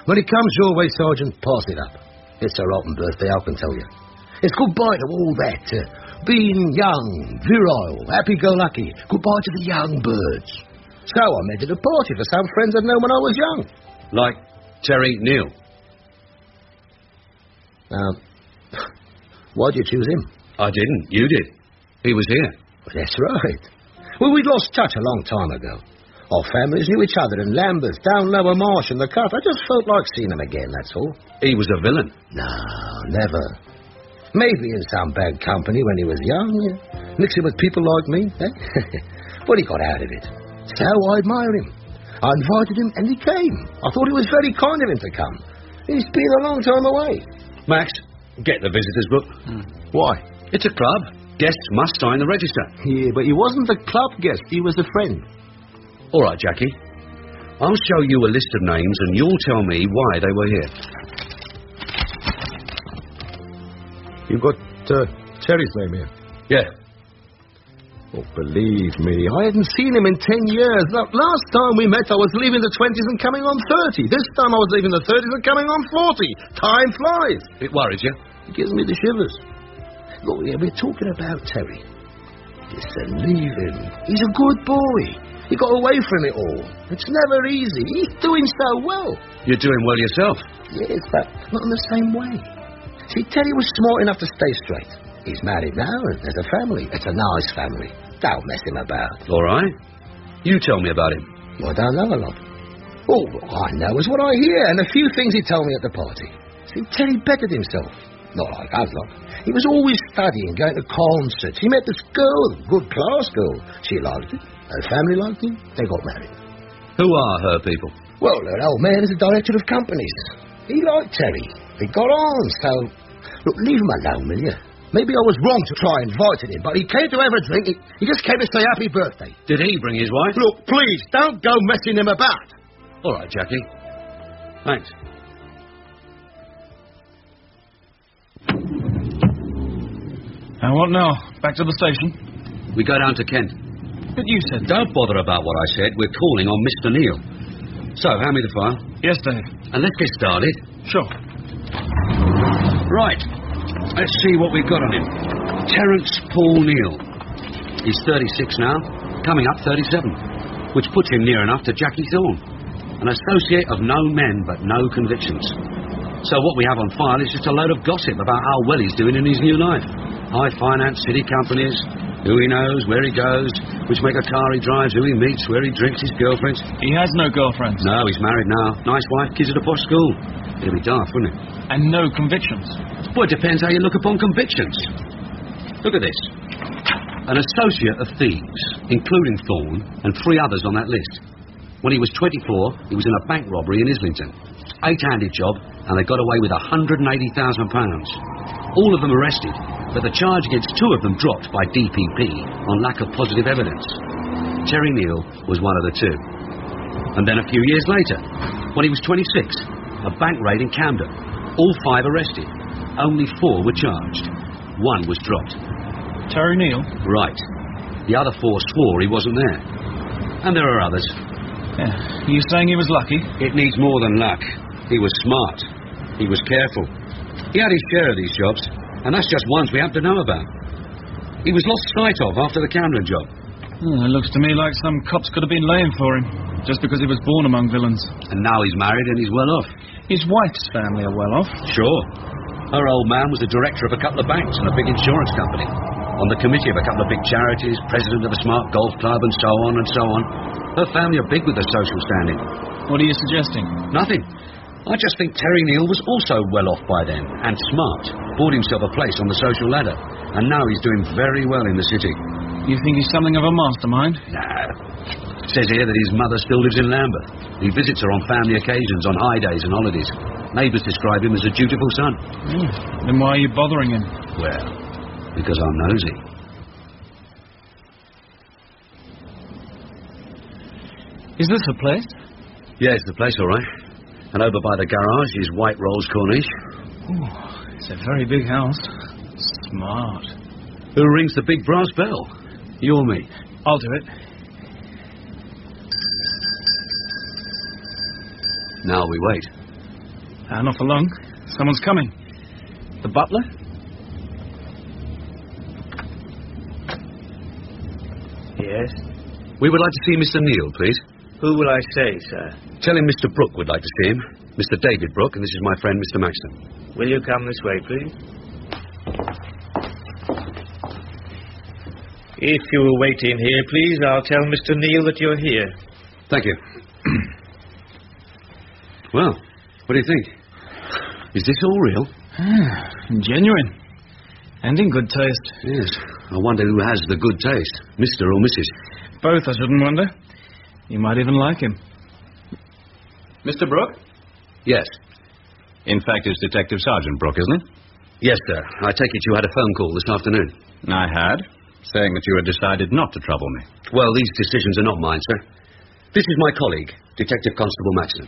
When it comes your way, Sergeant, pass it up. It's a rotten birthday, I can tell you. It's goodbye to all that Being young, virile, happy-go-lucky, goodbye to the young birds. So I met at a party for some friends I'd known when I was young. Like Terry Neal. Why'd you choose him? I didn't. You did. He was here. Well, that's right. Well, we'd lost touch a long time ago. Our families knew each other in Lambeth, down Lower Marsh and the Cut. I just felt like seeing him again, that's all. He was a villain. No, never. Maybe in some bad company when he was young, mixing with people like me, eh? But he got out of it. So I admire him. I invited him and he came. I thought it was very kind of him to come. He's been a long time away. Max, get the visitors book. Why? It's a club. Guests must sign the register. Yeah, but he wasn't the club guest. He was a friend. All right, Jackie. I'll show you a list of names and you'll tell me why they were here. You got Terry's name here? Yeah. Oh, believe me, I hadn't seen him in 10 years. Last time we met, I was leaving the 20s and coming on 30. This time I was leaving the 30s and coming on 40. Time flies. It worries you? It gives me the shivers. Look, yeah, we're talking about Terry. Listen, leave him. He's a good boy. He got away from it all. It's never easy. He's doing so well. You're doing well yourself. Yes, but not in the same way. See, Terry was smart enough to stay straight. He's married now and has a family. It's a nice family. Don't mess him about. All right. You tell me about him. I don't know a lot. All I know is what I hear and a few things he told me at the party. See, Terry bettered himself. Not like us lot. He was always studying, going to concerts. He met this girl, good class girl. She liked it. Her family liked him. They got married. Who are her people? Well, her old man is a director of companies. He liked Terry. They got on, so... Look, leave him alone, will you? Maybe I was wrong to try inviting him, but he came to have a drink. He just came to say happy birthday. Did he bring his wife? Look, please, don't go messing him about. All right, Jackie. Thanks. And what now? Back to the station? We go down to Kent. But you said... Don't bother about what I said. We're calling on Mr. Neal. So, hand me the file. Yes, Dave. And let's get started. Sure. Right. Let's see what we've got on him. Terence Paul Neal. He's 36 now, coming up 37, which puts him near enough to Jackie Thorne, an associate of known men but no convictions. So what we have on file is just a load of gossip about how well he's doing in his new life. High finance, city companies, who he knows, where he goes, which make a car he drives, who he meets, where he drinks, his girlfriends. He has no girlfriends. No, he's married now. Nice wife, kids at a posh school. It'd be daft, wouldn't it? And no convictions. Well, it depends how you look upon convictions. Look at this. An associate of thieves, including Thorne, and 3 others on that list. When he was 24, he was in a bank robbery in Islington. 8-handed job, and they got away with £180,000. All of them arrested, but the charge against 2 of them dropped by DPP on lack of positive evidence. Terry Neal was one of the 2. And then a few years later, when he was 26, a bank raid in Camden. All 5 arrested. Only 4 were charged. 1 was dropped. Terry Neal? Right. The other 4 swore he wasn't there. And there are others. Yeah. You saying he was lucky? It needs more than luck. He was smart. He was careful. He had his share of these jobs, and that's just ones we have to know about. He was lost sight of after the Camden job. It looks to me like some cops could have been laying for him, just because he was born among villains. And now he's married and he's well off. His wife's family are well off. Sure. Her old man was the director of a couple of banks and a big insurance company. On the committee of a couple of big charities, president of a smart golf club, and so on and so on. Her family are big with their social standing. What are you suggesting? Nothing. I just think Terry Neal was also well off by then, and smart. Bought himself a place on the social ladder, and now he's doing very well in the city. You think he's something of a mastermind? Nah. It says here that his mother still lives in Lambeth. He visits her on family occasions, on high days and holidays. Neighbours describe him as a dutiful son. Then why are you bothering him? Well, because I'm nosy. Is this a place? Yeah, it's the place, all right. And over by the garage is White Rolls Corniche. Ooh, it's a very big house. Smart. Who rings the big brass bell? You or me? I'll do it. Now we wait. Not for long. Someone's coming. The butler? Yes? We would like to see Mr. Neal, please. Who will I say, sir? Tell him Mr. Brook would like to see him. Mr. David Brook, and this is my friend, Mr. Maxton. Will you come this way, please? If you will wait in here, please, I'll tell Mr. Neal that you're here. Thank you. Well, what do you think? Is this all real? Genuine. And in good taste. Yes. I wonder who has the good taste, Mr. or Mrs. Both, I shouldn't wonder. You might even like him. Mr. Brook? Yes. In fact, it's Detective Sergeant Brook, isn't it? Yes, sir. I take it you had a phone call this afternoon. I had, saying that you had decided not to trouble me. Well, these decisions are not mine, sir. This is my colleague, Detective Constable Maxton.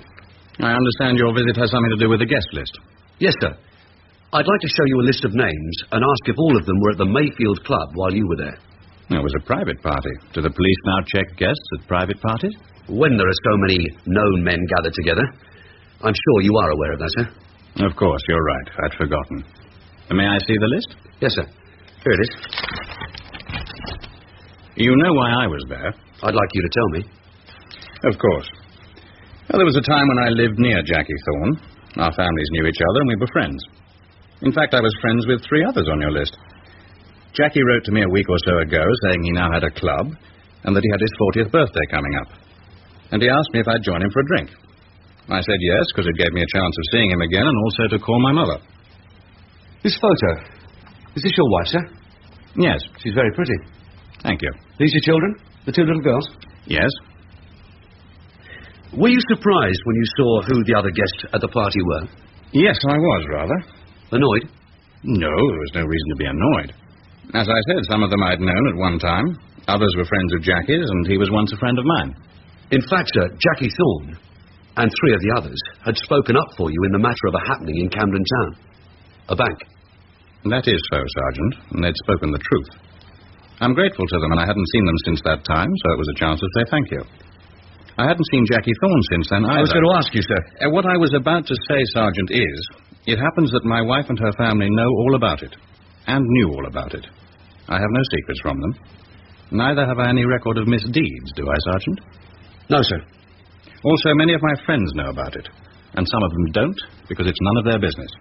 I understand your visit has something to do with the guest list. Yes, sir. I'd like to show you a list of names and ask if all of them were at the Mayfield Club while you were there. It was a private party. Do the police now check guests at private parties? When there are so many known men gathered together. I'm sure you are aware of that, sir. Of course, you're right. I'd forgotten. May I see the list? Yes, sir. Here it is. You know why I was there? I'd like you to tell me. Of course. Well, there was a time when I lived near Jackie Thorne. Our families knew each other and we were friends. In fact, I was friends with 3 others on your list. Jackie wrote to me a week or so ago saying he now had a club and that he had his 40th birthday coming up. And he asked me if I'd join him for a drink. I said yes, because it gave me a chance of seeing him again and also to call my mother. This photo, is this your wife, sir? Yes. She's very pretty. Thank you. These your children? The 2 little girls? Yes. Were you surprised when you saw who the other guests at the party were? Yes, I was, rather. Annoyed? No, there was no reason to be annoyed. As I said, some of them I'd known at one time. Others were friends of Jackie's, and he was once a friend of mine. In fact, sir, Jackie Thorne and 3 of the others had spoken up for you in the matter of a happening in Camden Town. A bank. That is so, Sergeant, and they'd spoken the truth. I'm grateful to them, and I hadn't seen them since that time, so it was a chance to say thank you. I hadn't seen Jackie Thorne since then either. I was going to ask you, sir. What I was about to say, Sergeant, is it happens that my wife and her family know all about it, and knew all about it. I have no secrets from them. Neither have I any record of misdeeds, do I, Sergeant? No, sir. Also, many of my friends know about it, and some of them don't, because it's none of their business.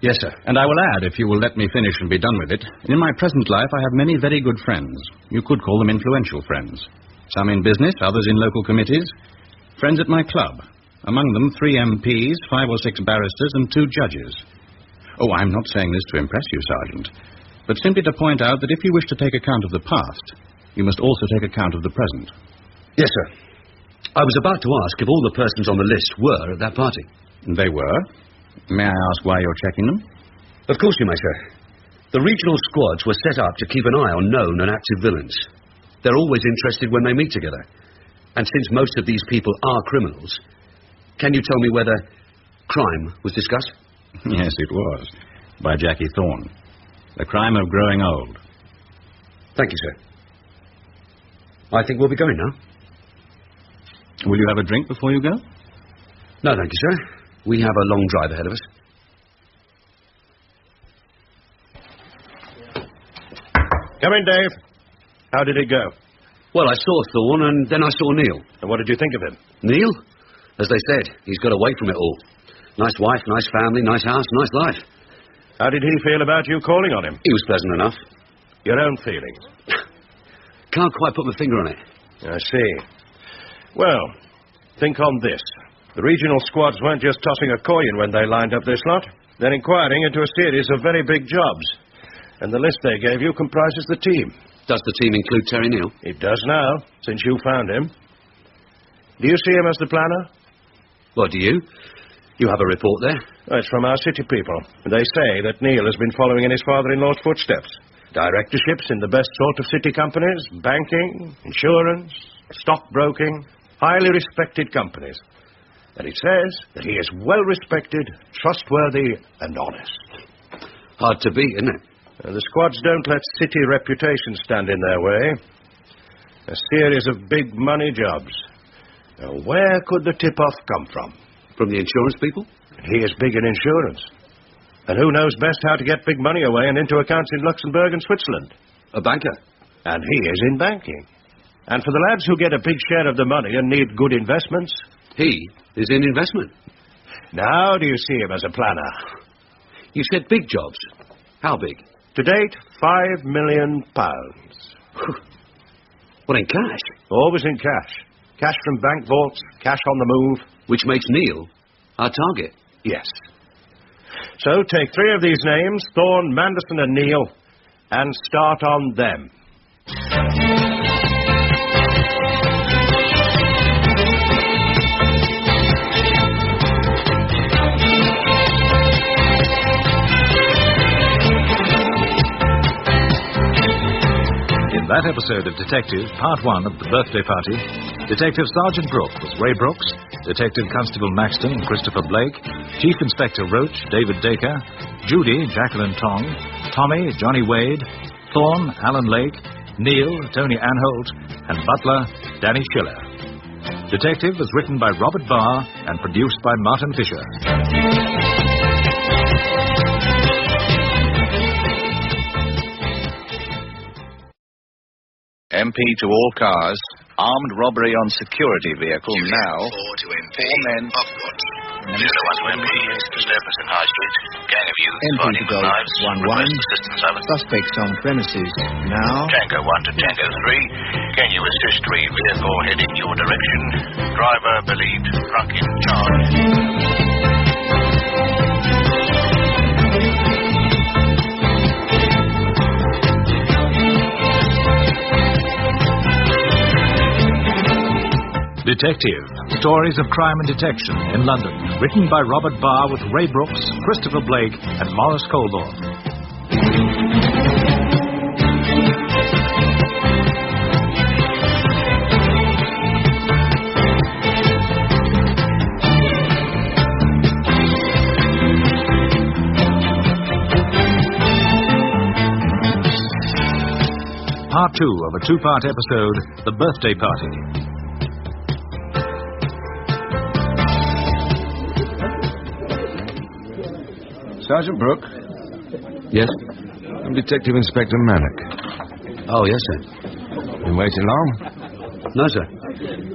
Yes, sir. And I will add, if you will let me finish and be done with it, in my present life I have many very good friends. You could call them influential friends. Some in business, others in local committees. Friends at my club. Among them 3 MPs, 5 or 6 barristers, and 2 judges. Oh, I'm not saying this to impress you, Sergeant, but simply to point out that if you wish to take account of the past, you must also take account of the present. Yes, sir. I was about to ask if all the persons on the list were at that party. They were. May I ask why you're checking them? Of course you may, sir. The regional squads were set up to keep an eye on known and active villains. They're always interested when they meet together. And since most of these people are criminals, can you tell me whether crime was discussed? Yes, it was. By Jackie Thorne. The crime of growing old. Thank you, sir. I think we'll be going now. Will you have a drink before you go? No, thank you, sir. We have a long drive ahead of us. Come in, Dave. How did it go? Well, I saw Thorne, and then I saw Neal. And what did you think of him? Neal? As they said, he's got away from it all. Nice wife, nice family, nice house, nice life. How did he feel about you calling on him? He was pleasant enough. Your own feelings? Can't quite put my finger on it. I see. Well, think on this. The regional squads weren't just tossing a coin when they lined up this lot. They're inquiring into a series of very big jobs. And the list they gave you comprises the team. Does the team include Terry Neal? It does now, since you found him. Do you see him as the planner? What, do you? You have a report there? Well, it's from our city people. They say that Neal has been following in his father-in-law's footsteps. Directorships in the best sort of city companies, banking, insurance, stockbroking, highly respected companies. And it says that he is well-respected, trustworthy, and honest. Hard to beat, isn't it? The squads don't let city reputations stand in their way. A series of big money jobs. Now, where could the tip-off come from? From the insurance people? He is big in insurance. And who knows best how to get big money away and into accounts in Luxembourg and Switzerland? A banker. And he is in banking. And for the lads who get a big share of the money and need good investments... He is in investment. Now do you see him as a planner? You said big jobs. How big? To date, £5 million. What, in cash? Always in cash. Cash from bank vaults, cash on the move. Which makes Neil our target. Yes. So take 3 of these names, Thorne, Manderson and Neil, and start on them. In that episode of Detective, Part 1 of The Birthday Party, Detective Sergeant Brook was Ray Brooks, Detective Constable Maxton, Christopher Blake, Chief Inspector Roach, David Dacre, Judy, Jacqueline Tong, Tommy, Johnny Wade, Thorne, Alan Lake, Neil, Tony Anholt, and Butler, Danny Schiller. Detective was written by Robert Barr and produced by Martin Fisher. MP to all cars. Armed robbery on security vehicle now. 4 to MP. 4 men. Upward. 201 to MP. Disturbance in High Street. Gang of youths MP fighting to with Golf knives. 1-1. Assistance over. Suspects on premises now. Tango 1 to Tango 3. Can you assist 3 vehicle heading your direction? Driver believed drunk in charge. Detective. Stories of crime and detection in London. Written by Robert Barr with Ray Brooks, Christopher Blake and Morris Colborne. Part 2 of a 2-part episode, The Birthday Party. Sergeant Brook? Yes? I'm Detective Inspector Mannock. Oh, yes, sir. Been waiting long? No, sir.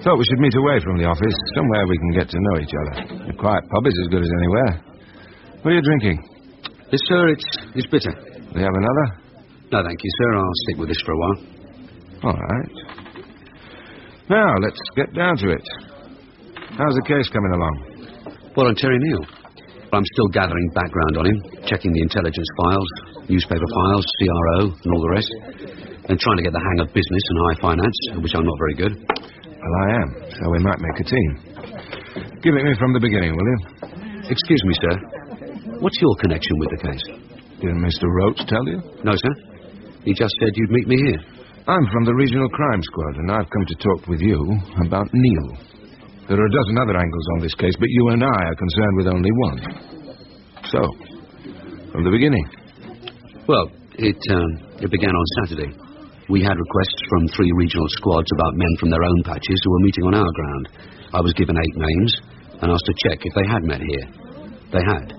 Thought we should meet away from the office, somewhere we can get to know each other. A quiet pub is as good as anywhere. What are you drinking? Yes, sir, it's bitter. Do you have another? No, thank you, sir. I'll stick with this for a while. All right. Now, let's get down to it. How's the case coming along? Well, on Terry Neal. I'm still gathering background on him, checking the intelligence files, newspaper files, CRO, and all the rest, and trying to get the hang of business and high finance, which I'm not very good. Well, I am, so we might make a team. Give it me from the beginning, will you? Excuse me, sir. What's your connection with the case? Didn't Mr. Roach tell you? No, sir. He just said you'd meet me here. I'm from the Regional Crime Squad, and I've come to talk with you about Neil. There are a dozen other angles on this case, but you and I are concerned with only one. So, from the beginning. Well, it began on Saturday. We had requests from 3 regional squads about men from their own patches who were meeting on our ground. I was given 8 names and asked to check if they had met here. They had.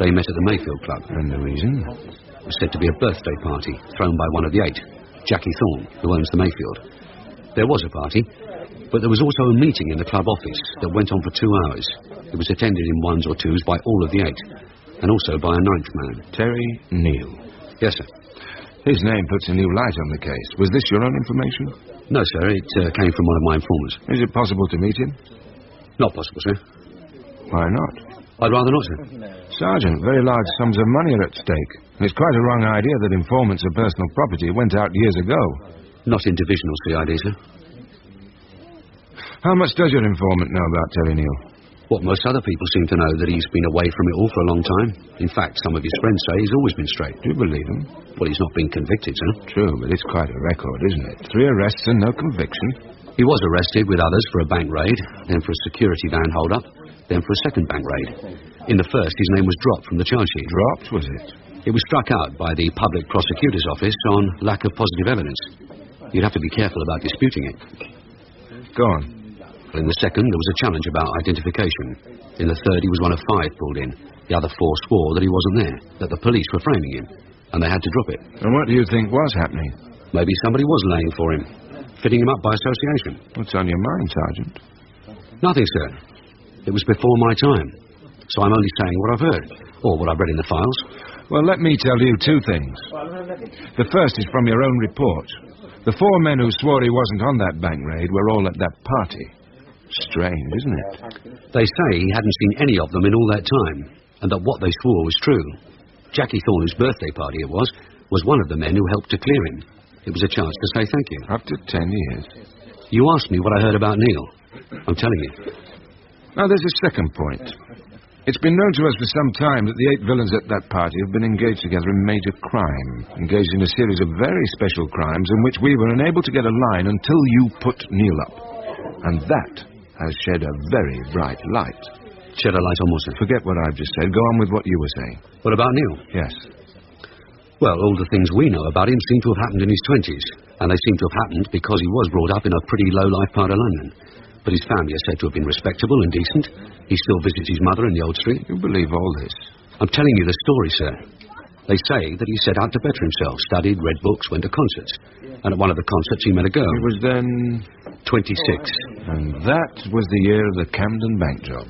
They met at the Mayfield Club. And the reason? It was said to be a birthday party thrown by one of the 8, Jackie Thorne, who owns the Mayfield. There was a party, but there was also a meeting in the club office that went on for 2 hours. It was attended in 1s or 2s by all of the 8, and also by a 9th man. Terry Neal. Yes, sir. His name puts a new light on the case. Was this your own information? No, sir. It came from one of my informers. Is it possible to meet him? Not possible, sir. Why not? I'd rather not, sir. Sergeant, very large sums of money are at stake. It's quite a wrong idea that informants of personal property went out years ago. Not in divisional CID, sir. How much does your informant know about Terry Neal? What most other people seem to know, that he's been away from it all for a long time. In fact, some of his friends say he's always been straight. Do you believe him? Well, he's not been convicted, sir. True, but it's quite a record, isn't it? 3 arrests and no conviction. He was arrested with others for a bank raid, then for a security van hold-up, then for a second bank raid. In the first, his name was dropped from the charge sheet. Dropped, was it? It was struck out by the Public Prosecutor's Office on lack of positive evidence. You'd have to be careful about disputing it. Go on. In the second, there was a challenge about identification. In the third, he was one of 5 pulled in. The other 4 swore that he wasn't there, that the police were framing him, and they had to drop it. And what do you think was happening? Maybe somebody was laying for him. fitting him up by association. What's on your mind, Sergeant? Nothing, sir. It was before my time, so I'm only saying what I've heard, or what I've read in the files. Well, let me tell you two things. The first is from your own report. The 4 men who swore he wasn't on that bank raid were all at that party. Strange, isn't it? They say he hadn't seen any of them in all that time, and that what they swore was true. Jackie Thorne, whose birthday party it was one of the men who helped to clear him. It was a chance to say thank you. After 10 years. You asked me what I heard about Neil. I'm telling you. Now, there's a second point. It's been known to us for some time that the 8 villains at that party have been engaged together in major crime, engaged in a series of very special crimes in which we were unable to get a line until you put Neil up. And that has shed a very bright light. Shed a light on what, sir? Forget what I've just said. Go on with what you were saying. What about Neil? Yes. Well, all the things we know about him seem to have happened in his 20s, and they seem to have happened because he was brought up in a pretty low-life part of London. But his family are said to have been respectable and decent. He still visits his mother in the old street. You believe all this? I'm telling you the story, sir. They say that he set out to better himself, studied, read books, went to concerts. And at one of the concerts he met a girl. He was then 26. And that was the year of the Camden Bank job.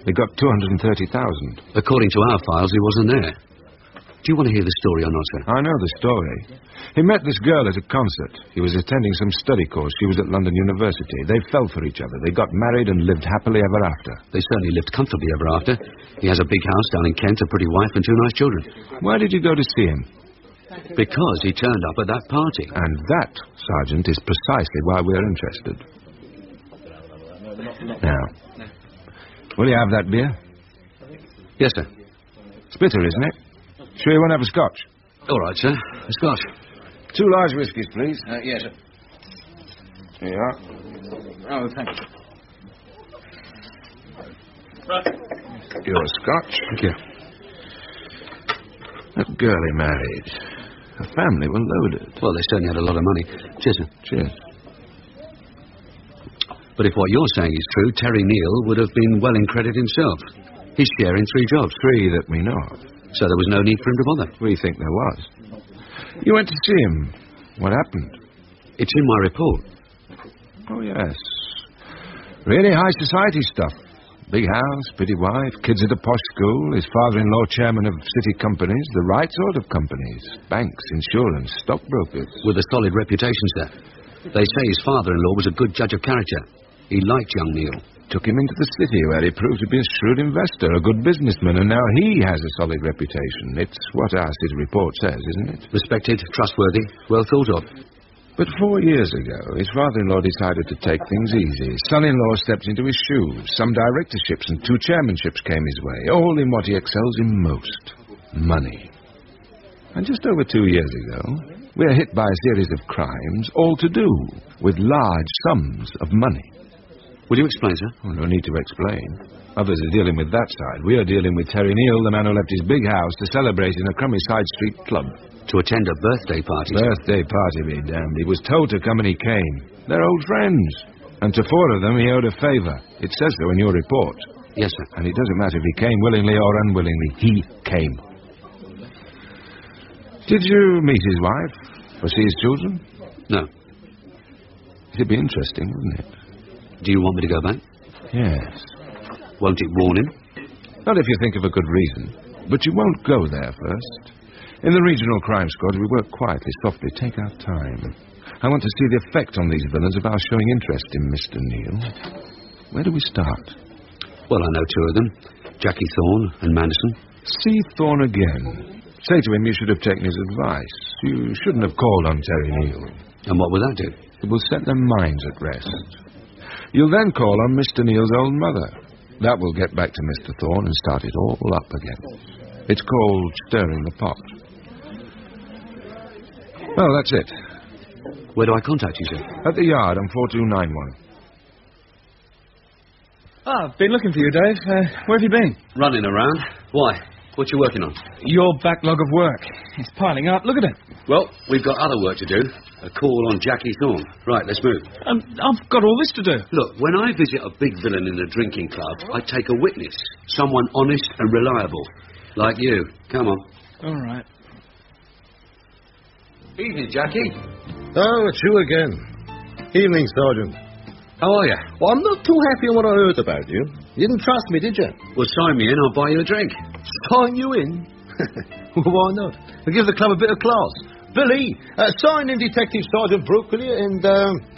They got 230,000. According to our files, he wasn't there. Do you want to hear the story or not, sir? I know the story. He met this girl at a concert. He was attending some study course. She was at London University. They fell for each other. They got married and lived happily ever after. They certainly lived comfortably ever after. He has a big house down in Kent, a pretty wife and 2 nice children. Why did you go to see him? Because he turned up at that party. And that, Sergeant, is precisely why we're interested. Now, will you have that beer? Yes, sir. It's bitter, isn't it? Sure you won't have a scotch? All right, sir. A scotch. 2 large whiskies, please. Yes, sir. Here you are. Oh, thank you. Your scotch. Thank you. That girl he married. Her family were loaded. Well, they certainly had a lot of money. Cheers, sir. Cheers. But if what you're saying is true, Terry Neal would have been well in credit himself. His share in 3 jobs. 3 that we know of. So there was no need for him to bother. We think there was. You went to see him. What happened? It's in my report. Oh, yes. Really high society stuff. Big house, pretty wife, kids at a posh school, his father-in-law chairman of city companies, the right sort of companies. Banks, insurance, stockbrokers. With a solid reputation, sir. They say his father-in-law was a good judge of character. He liked young Neil. Took him into the city where he proved to be a shrewd investor, a good businessman, and now he has a solid reputation. It's what our city report says, isn't it? Respected, trustworthy, well thought of. But 4 years ago, his father-in-law decided to take things easy. Son-in-law stepped into his shoes. Some directorships and 2 chairmanships came his way, all in what he excels in most, money. And just over 2 years ago, we are hit by a series of crimes, all to do with large sums of money. Will you explain, sir? Oh, no need to explain. Others are dealing with that side. We are dealing with Terry Neal, the man who left his big house to celebrate in a crummy side street club. To attend a birthday party? Birthday party, be damned. He was told to come and he came. They're old friends. And to 4 of them he owed a favour. It says so in your report. Yes, sir. And it doesn't matter if he came willingly or unwillingly. He came. Did you meet his wife? Or see his children? No. It'd be interesting, wouldn't it? Do you want me to go back? Yes. Won't it warn him? Not if you think of a good reason. But you won't go there first. In the regional crime squad, we work quietly, softly. Take our time. I want to see the effect on these villains of our showing interest in Mr. Neal. Where do we start? Well, I know 2 of them. Jackie Thorne and Manderson. See Thorne again. Say to him you should have taken his advice. You shouldn't have called on Terry Neal. And what will that do? It will set their minds at rest. You'll then call on Mr. Neal's old mother. That will get back to Mr. Thorne and start it all up again. It's called stirring the pot. Well, that's it. Where do I contact you, sir? At the yard on 4291. I've been looking for you, Dave. Where have you been? Running around. Why? What you working on? Your backlog of work. It's piling up. Look at it. Well, we've got other work to do. A call on Jackie Thorne. Right, let's move. I've got all this to do. Look, when I visit a big villain in a drinking club, I take a witness. Someone honest and reliable. Like you. Come on. All right. Evening, Jackie. Oh, it's you again. Evening, Sergeant. How are you? Well, I'm not too happy on what I heard about you. You didn't trust me, did you? Well, sign me in, I'll buy you a drink. Sign you in? Well, why not? I'll give the club a bit of class. Billy, sign in Detective Sergeant Brook, will you, and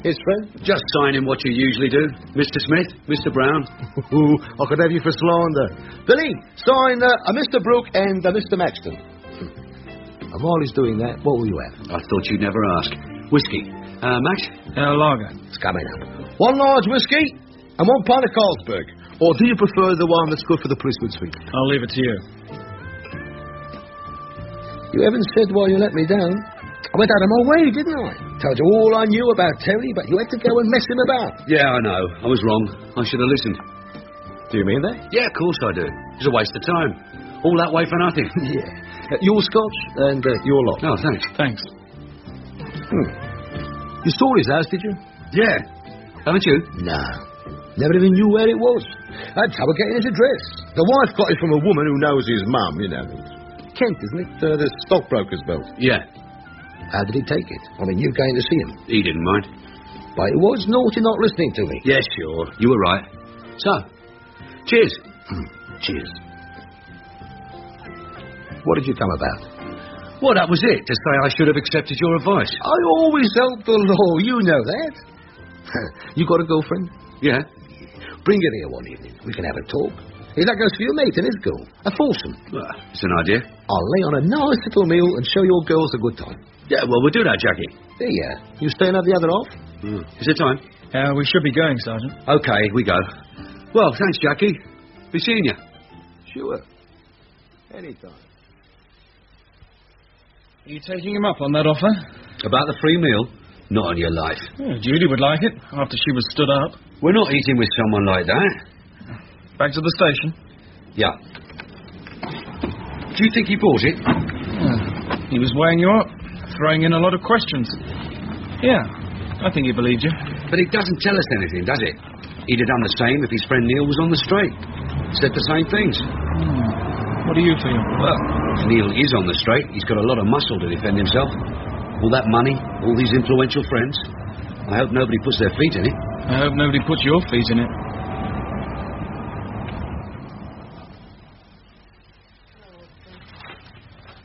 his friend? Just sign in what you usually do. Mr. Smith, Mr. Brown. I could have you for slander. Billy, sign Mr. Brook and Mr. Maxton. And while he's doing that, what will you have? I thought you'd never ask. Whiskey. Max? Lager. It's coming up. One large whiskey and 1 pint of Carlsberg. Or do you prefer the one that's good for the policeman's feet? I'll leave it to you. You haven't said why you let me down. I went out of my way, didn't I? Told you all I knew about Terry, but you had to go and mess him about. Yeah, I know. I was wrong. I should have listened. Do you mean that? Yeah, of course I do. It's a waste of time. All that way for nothing. Yeah. Your scotch and your lot. Oh, thanks. Thanks. You saw his house, did you? Yeah. Haven't you? No. Never even knew where it was. I had trouble getting his address. The wife got it from a woman who knows his mum, you know. Kent, isn't it? The stockbroker's belt. Yeah. How did he take it? I mean, you going to see him? He didn't mind. But it was naughty not listening to me. Yeah, sure. You were right. So, cheers. Cheers. What did you come about? Well, that was it. To say I should have accepted your advice. I always help the law. You know that. You got a girlfriend? Yeah. Bring her here one evening. We can have a talk. Is that goes for your mate and his girl? A foursome. It's an idea. I'll lay on a nice little meal and show your girls a good time. Yeah, well, we'll do that, Jackie. Yeah. You staying up the other half? Is it time? We should be going, Sergeant. Okay, we go. Well, thanks, Jackie. Be seeing you. Sure. Anytime. Are you taking him up on that offer? About the free meal? Not on your life. Judy would like it, after she was stood up. We're not eating with someone like that. Back to the station? Yeah. Do you think he bought it? He was weighing you up, throwing in a lot of questions. Yeah, I think he believed you. But it doesn't tell us anything, does it? He'd have done the same if his friend Neil was on the straight. Said the same things. What do you feel? Well, if Neil is on the straight, he's got a lot of muscle to defend himself. All that money, all these influential friends. I hope nobody puts their feet in it. I hope nobody puts your feet in it.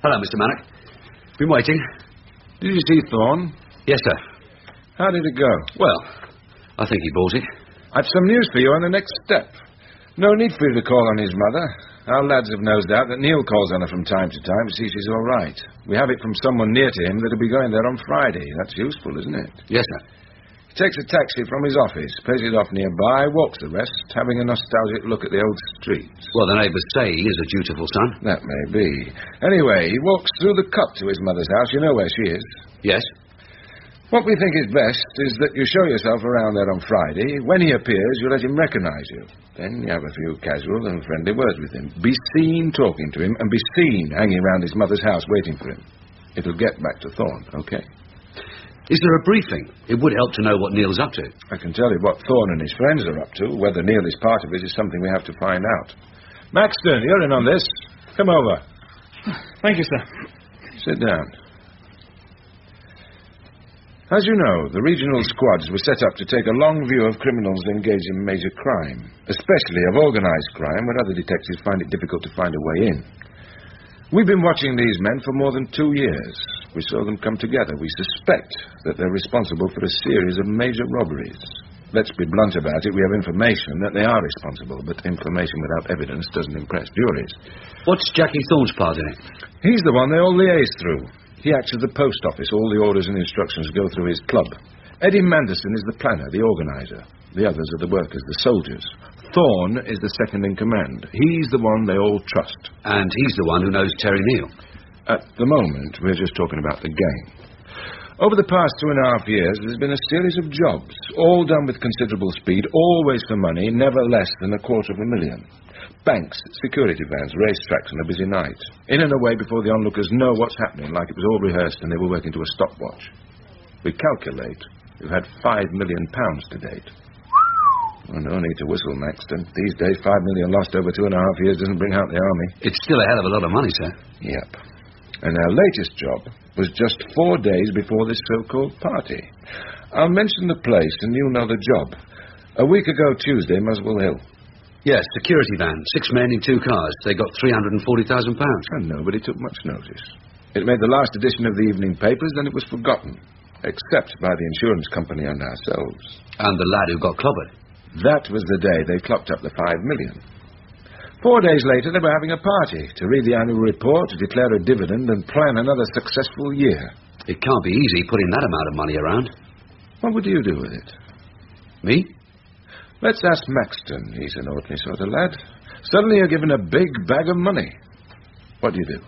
Hello, Mr. Mallock. Been waiting. Did you see Thorne? Yes, sir. How did it go? Well, I think he bought it. I've some news for you on the next step. No need for you to call on his mother. Our lads have no doubt that Neil calls on her from time to time to see she's all right. We have it from someone near to him that'll be going there on Friday. That's useful, isn't it? Yes, sir. He takes a taxi from his office, pays it off nearby, walks the rest, having a nostalgic look at the old streets. Well, the neighbours say he is a dutiful son. That may be. Anyway, he walks through the cut to his mother's house. You know where she is. Yes. What we think is best is that you show yourself around there on Friday. When he appears, you let him recognise you. Then you have a few casual and friendly words with him. Be seen talking to him, and be seen hanging around his mother's house waiting for him. It'll get back to Thorne, okay? Is there a briefing? It would help to know what Neil's up to. I can tell you what Thorne and his friends are up to. Whether Neil is part of it is something we have to find out. Maxton, you're in on this. Come over. Thank you, sir. Sit down. As you know, the regional squads were set up to take a long view of criminals engaged in major crime, especially of organised crime, where other detectives find it difficult to find a way in. We've been watching these men for more than 2 years. We saw them come together. We suspect that they're responsible for a series of major robberies. Let's be blunt about it. We have information that they are responsible, but information without evidence doesn't impress juries. What's Jackie Thorne's part in it? He's the one they all liaise through. He acts as the post office. All the orders and instructions go through his club. Eddie Manderson is the planner, the organiser. The others are the workers, the soldiers. Thorne is the second in command. He's the one they all trust. And he's the one who knows Terry Neil. At the moment, we're just talking about the gang. Over the past 2.5 years, there's been a series of jobs, all done with considerable speed, always for money, never less than $250,000. Banks, security vans, racetracks on a busy night. In and away before the onlookers know what's happening, like it was all rehearsed and they were working to a stopwatch. We calculate we've had £5 million to date. Well, no need to whistle, Maxton. These days, $5 million lost over 2.5 years doesn't bring out the army. It's still a hell of a lot of money, sir. Yep. And our latest job was just 4 days before this so-called party. I'll mention the place and you'll know the job. A week ago Tuesday, Muswell Hill. Yes, security van. 6 men in 2 cars. They got £340,000. And nobody took much notice. It made the last edition of the evening papers, then it was forgotten. Except by the insurance company and ourselves. And the lad who got clobbered. That was the day they clocked up the $5 million. 4 days later, they were having a party to read the annual report, to declare a dividend, and plan another successful year. It can't be easy putting that amount of money around. What would you do with it? Me? Let's ask Maxton. He's an ordinary sort of lad. Suddenly you're given a big bag of money. What do you do?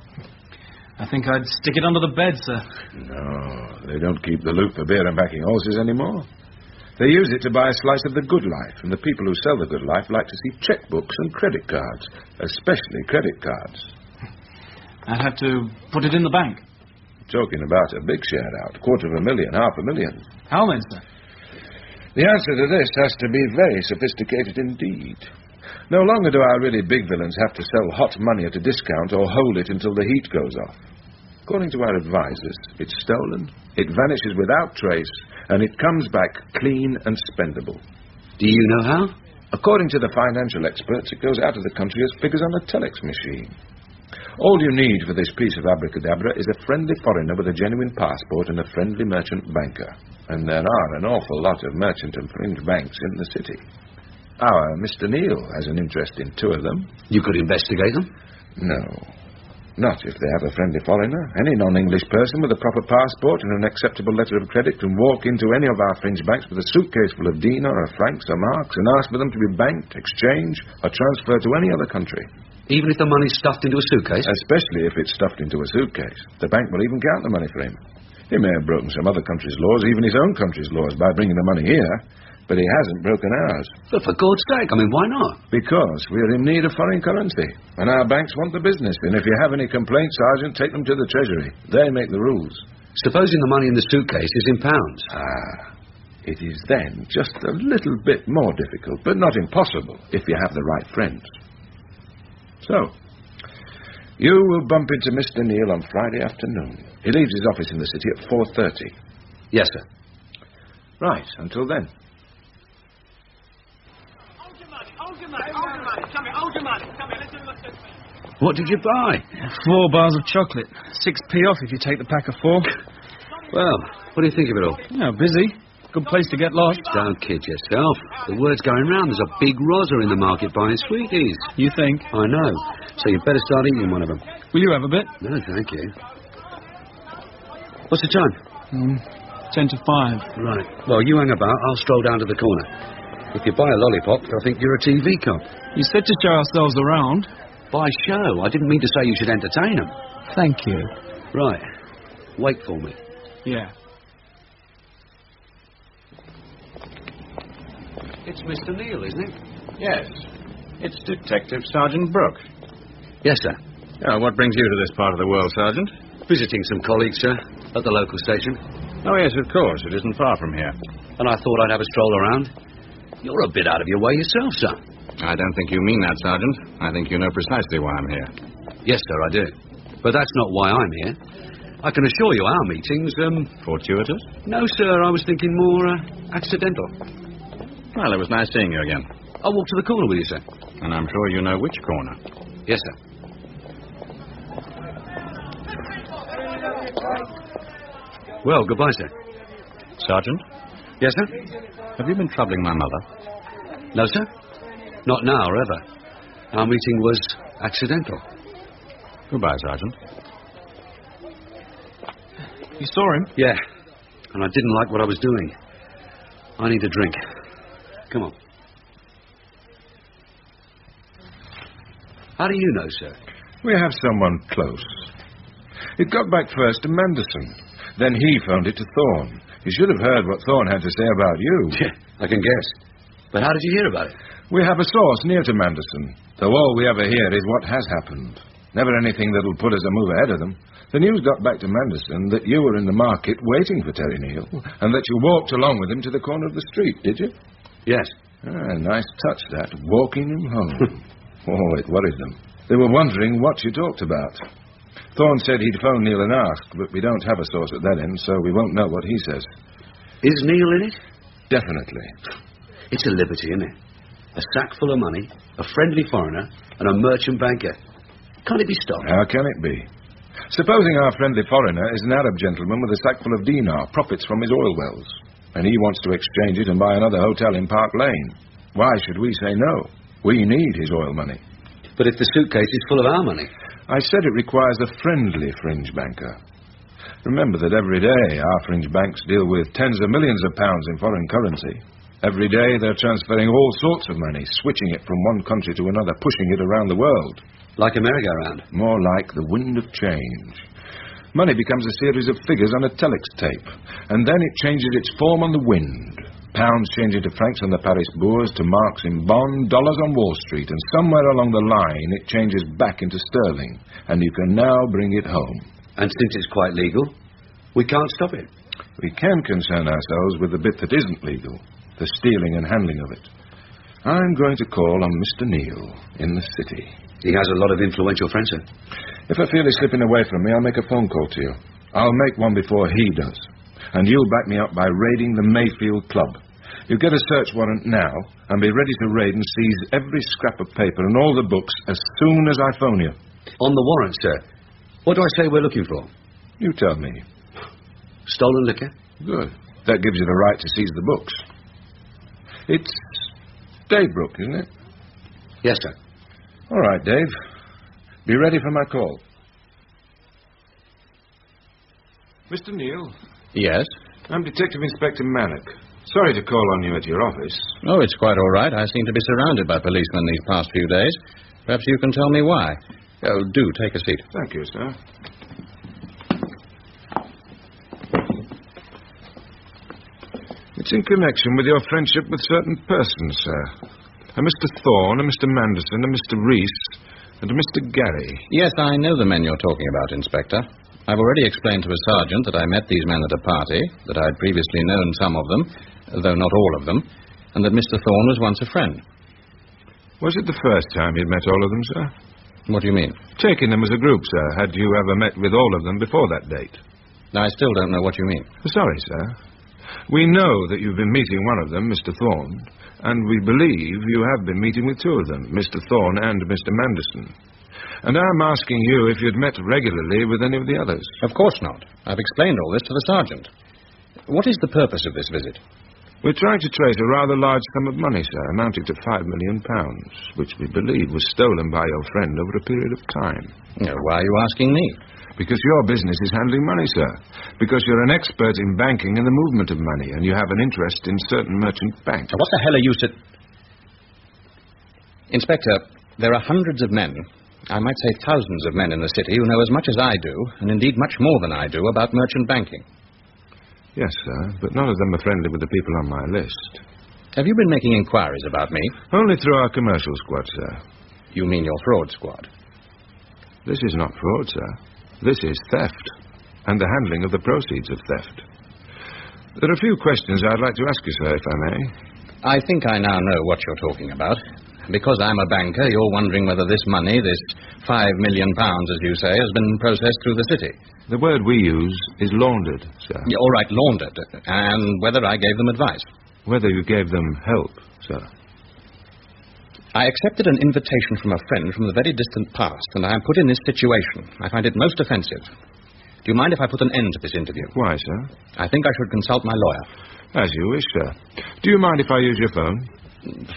I think I'd stick it under the bed, sir. No, they don't keep the loot for beer and backing horses anymore. They use it to buy a slice of the good life, and the people who sell the good life like to see checkbooks and credit cards, especially credit cards. I'd have to put it in the bank. Talking about a big shout-out, $250,000, $500,000. How then, sir? The answer to this has to be very sophisticated indeed. No longer do our really big villains have to sell hot money at a discount or hold it until the heat goes off. According to our advisors, it's stolen, it vanishes without trace, and it comes back clean and spendable. Do you know how? According to the financial experts, it goes out of the country as figures on a telex machine. All you need for this piece of abracadabra is a friendly foreigner with a genuine passport and a friendly merchant banker. And there are an awful lot of merchant and fringe banks in the city. Our Mr. Neal has an interest in 2 of them. You could investigate them? No. Not if they have a friendly foreigner. Any non-English person with a proper passport and an acceptable letter of credit can walk into any of our fringe banks with a suitcase full of dinar or francs or marks and ask for them to be banked, exchanged, or transferred to any other country. Even if the money's stuffed into a suitcase? Especially if it's stuffed into a suitcase. The bank will even count the money for him. He may have broken some other country's laws, even his own country's laws, by bringing the money here, but he hasn't broken ours. But for God's sake, why not? Because we're in need of foreign currency, and our banks want the business, and if you have any complaints, Sergeant, take them to the Treasury. They make the rules. Supposing the money in the suitcase is in pounds? It is then just a little bit more difficult, but not impossible, if you have the right friends. So, you will bump into Mr. Neal on Friday afternoon. He leaves his office in the city at 4:30. Yes, sir. Right, until then. What did you buy? 4 bars of chocolate. 6p off if you take the pack of 4. Well, what do you think of it all? Yeah, busy. Good place to get lost. Don't kid yourself. The word's going round. There's a big rozzer in the market buying sweeties. You think? I know. So you better start eating one of them. Will you have a bit? No, thank you. What's the time? 10 to 5. Right. Well, you hang about. I'll stroll down to the corner. If you buy a lollipop, they'll think you're a TV cop. You said to show ourselves around. By show. I didn't mean to say you should entertain them. Thank you. Right. Wait for me. Yeah. It's Mr. Neal, isn't it? Yes. It's Detective Sergeant Brook. Yes, sir. What brings you to this part of the world, Sergeant? Visiting some colleagues, sir, at the local station. Oh, yes, of course. It isn't far from here. And I thought I'd have a stroll around. You're a bit out of your way yourself, sir. I don't think you mean that, Sergeant. I think you know precisely why I'm here. Yes, sir, I do. But that's not why I'm here. I can assure you our meetings, Fortuitous? No, sir, I was thinking more, accidental. Well, it was nice seeing you again. I'll walk to the corner with you, sir. And I'm sure you know which corner. Yes, sir. Well, goodbye, sir. Sergeant? Yes, sir? Have you been troubling my mother? No, sir. Not now or ever. Our meeting was accidental. Goodbye, Sergeant. You saw him? Yeah. And I didn't like what I was doing. I need a drink. Come on. How do you know, sir? We have someone close. It got back first to Manderson. Then he phoned it to Thorne. You should have heard what Thorne had to say about you. Yeah, I can guess. But how did you hear about it? We have a source near to Manderson, though all we ever hear is what has happened. Never anything that'll put us a move ahead of them. The news got back to Manderson that you were in the market waiting for Terry Neal, and that you walked along with him to the corner of the street, did you? Yes. Nice touch, that, walking him home. Oh, it worried them. They were wondering what you talked about. Thorne said he'd phone Neal and ask, but we don't have a source at that end, so we won't know what he says. Is Neil in it? Definitely. It's a liberty, isn't it? A sack full of money, a friendly foreigner, and a merchant banker. Can't it be stopped? How can it be? Supposing our friendly foreigner is an Arab gentleman with a sack full of dinar, profits from his oil wells, and he wants to exchange it and buy another hotel in Park Lane. Why should we say no? We need his oil money. But if the suitcase is full of our money? I said it requires a friendly fringe banker. Remember that every day our fringe banks deal with tens of millions of pounds in foreign currency. Every day they're transferring all sorts of money, switching it from one country to another, pushing it around the world. Like a merry-go-round? More like the wind of change. Money becomes a series of figures on a telex tape, and then it changes its form on the wind. Pounds change into francs on the Paris Bourse, to marks in Bonn, dollars on Wall Street, and somewhere along the line it changes back into sterling, and you can now bring it home. And since it's quite legal, we can't stop it. We can concern ourselves with the bit that isn't legal, the stealing and handling of it. I'm going to call on Mr. Neil in the city. He has a lot of influential friends, sir. If I feel he's slipping away from me, I'll make a phone call to you. I'll make one before he does. And you'll back me up by raiding the Mayfield Club. You get a search warrant now and be ready to raid and seize every scrap of paper and all the books as soon as I phone you. On the warrant, sir, what do I say we're looking for? You tell me. Stolen liquor? Good. That gives you the right to seize the books. It's Dave Brook, isn't it? Yes, sir. All right, Dave. Be ready for my call. Mr. Neil? Yes? I'm Detective Inspector Mannix. Sorry to call on you at your office. Oh, it's quite all right. I seem to be surrounded by policemen these past few days. Perhaps you can tell me why. Oh, do take a seat. Thank you, sir. It's in connection with your friendship with certain persons, sir. A Mr. Thorne, a Mr. Manderson, a Mr. Reese, and a Mr. Gary. Yes, I know the men you're talking about, Inspector. I've already explained to a sergeant that I met these men at a party, that I'd previously known some of them, though not all of them, and that Mr. Thorne was once a friend. Was it the first time you'd met all of them, sir? What do you mean? Taking them as a group, sir. Had you ever met with all of them before that date? I still don't know what you mean. Sorry, sir. We know that you've been meeting one of them, Mr. Thorne, and we believe you have been meeting with two of them, Mr. Thorne and Mr. Manderson. And I'm asking you if you'd met regularly with any of the others. Of course not. I've explained all this to the sergeant. What is the purpose of this visit? We're trying to trace a rather large sum of money, sir, amounting to £5 million, which we believe was stolen by your friend over a period of time. Why are you asking me? Because your business is handling money, sir. Because you're an expert in banking and the movement of money, and you have an interest in certain merchant banks. What the hell are you... Inspector, there are hundreds of men, I might say thousands of men in the city who know as much as I do, and indeed much more than I do, about merchant banking. Yes, sir, but none of them are friendly with the people on my list. Have you been making inquiries about me? Only through our commercial squad, sir. You mean your fraud squad? This is not fraud, sir. This is theft, and the handling of the proceeds of theft. There are a few questions I'd like to ask you, sir, if I may. I think I now know what you're talking about. Because I'm a banker, you're wondering whether this money, this £5 million, as you say, has been processed through the city. The word we use is laundered, sir. Yeah, all right, laundered. And whether I gave them advice. Whether you gave them help, sir. I accepted an invitation from a friend from the very distant past, and I am put in this situation. I find it most offensive. Do you mind if I put an end to this interview? Why, sir? I think I should consult my lawyer. As you wish, sir. Do you mind if I use your phone?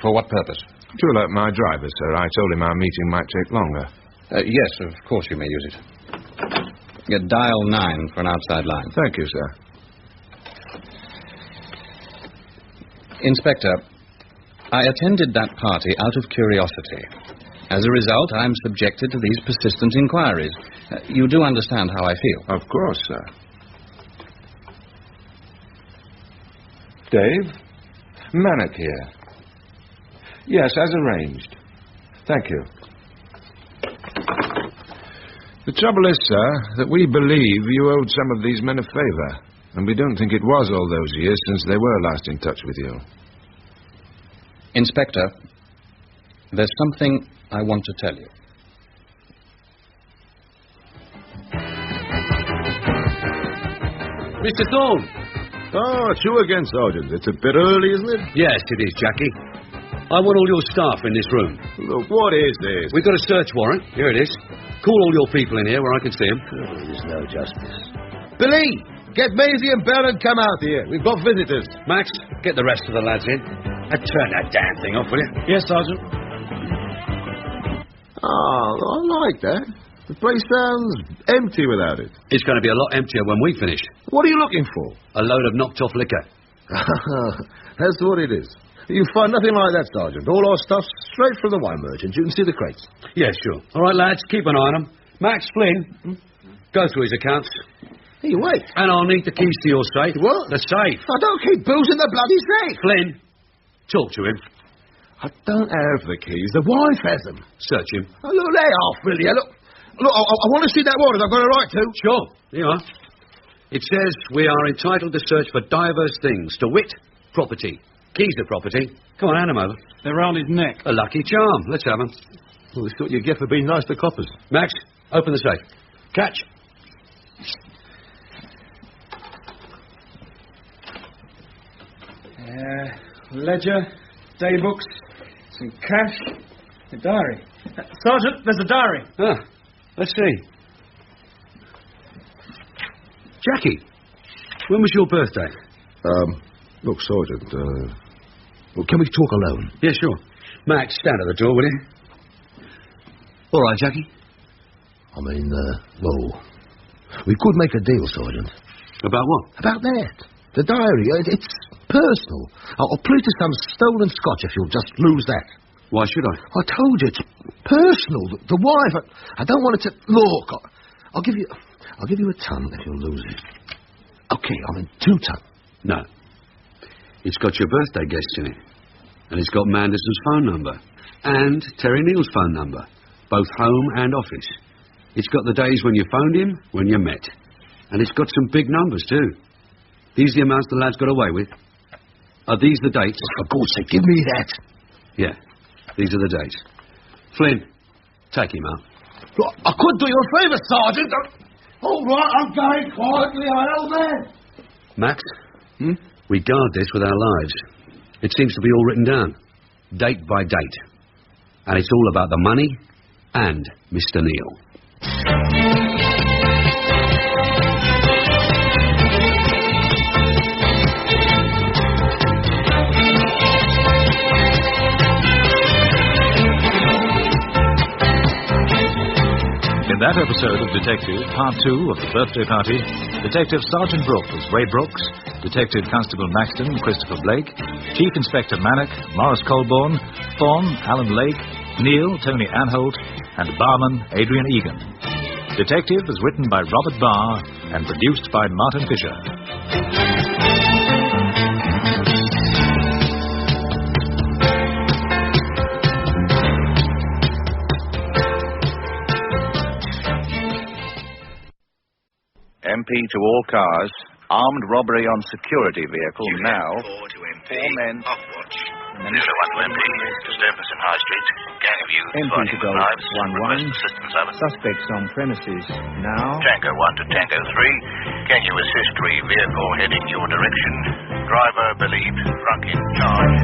For what purpose? To alert my driver, sir. I told him our meeting might take longer. Yes, of course you may use it. Dial 9 for an outside line. Thank you, sir. Inspector, I attended that party out of curiosity. As a result, I'm subjected to these persistent inquiries. You do understand how I feel? Of course, sir. Dave? Mannix here. Yes, as arranged. Thank you. The trouble is, sir, that we believe you owed some of these men a favour, and we don't think it was all those years since they were last in touch with you. Inspector, there's something I want to tell you. Mr. Thorne! Oh, it's you again, Sergeant. It's a bit early, isn't it? Yes, it is, Jackie. I want all your staff in this room. Look, what is this? We've got a search warrant. Here it is. Call all your people in here where I can see them. There's no justice. Billy, get Maisie and Bell and come out here. We've got visitors. Max, get the rest of the lads in. And turn that damn thing off, will you? Yes, Sergeant. Oh, I like that. The place sounds empty without it. It's going to be a lot emptier when we finish. What are you looking for? A load of knocked-off liquor. That's what it is. You'll find nothing like that, Sergeant. All our stuff's straight from the wine merchant. You can see the crates. Yeah, sure. All right, lads, keep an eye on them. Max, Flynn, go through his accounts. Hey, wait. And I'll need the keys to your safe. What? The safe. I don't keep booze in the bloody safe. Flynn, talk to him. I don't have the keys. The wife has them. Search him. Oh, look, lay off, will you? Look, I want to see that warrant. I've got a right to. Sure, here you are. It says we are entitled to search for diverse things, to wit, property. Keys to property. Come on, hand them over. They're round his neck. A lucky charm. Let's have them. Well, it's what you get for being nice to coppers. Max, open the safe. Catch. Ledger, day books, some cash, a diary. Sergeant, there's a diary. Ah, let's see. Jackie, when was your birthday? Look, Sergeant, well, can we talk alone? Yeah, sure. Max, stand at the door, will you? All right, Jackie. I mean, well, we could make a deal, Sergeant. About what? About that. The diary. It's personal. I'll plead to some stolen scotch if you'll just lose that. Why should I? I told you, it's personal. The wife. I don't want it to... Look, I'll give you a ton if you'll lose it. Okay, I mean 2 ton. No. It's got your birthday guests in it. And it's got Manderson's phone number. And Terry Neal's phone number. Both home and office. It's got the days when you phoned him, when you met. And it's got some big numbers, too. These the amounts the lads got away with? Are these the dates? For God's sake, give me that. Yeah, these are the dates. Flynn, take him out. Look, I could do you a favour, Sergeant. All right, I'm going quietly, I know that. Max, we guard this with our lives. It seems to be all written down, date by date. And it's all about the money and Mr. Neal. In that episode of Detective, Part 2 of The Birthday Party, Detective Sergeant Brook was Ray Brooks, Detective Constable Maxton, Christopher Blake, Chief Inspector Manick, Morris Colborne, Thorne, Alan Lake, Neal, Tony Anholt, and Barman, Adrian Egan. Detective was written by Robert Barr and produced by Martin Fisher. MP to all cars. Armed robbery on security vehicle now. 4 men. Off watch. 0 to MP. Disturbance in High Street. Gang of youths MP fighting to with Golf knives. 1-1. Assistance of it. Suspects on premises now. Tango 1 to Tango 3. Can you assist vehicle heading your direction? Driver believed drunk in charge.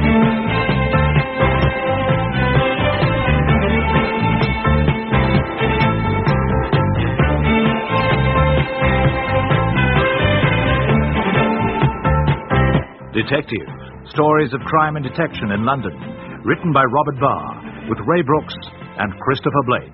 Detective. Stories of crime and detection in London. Written by Robert Barr, with Ray Brooks and Christopher Blake.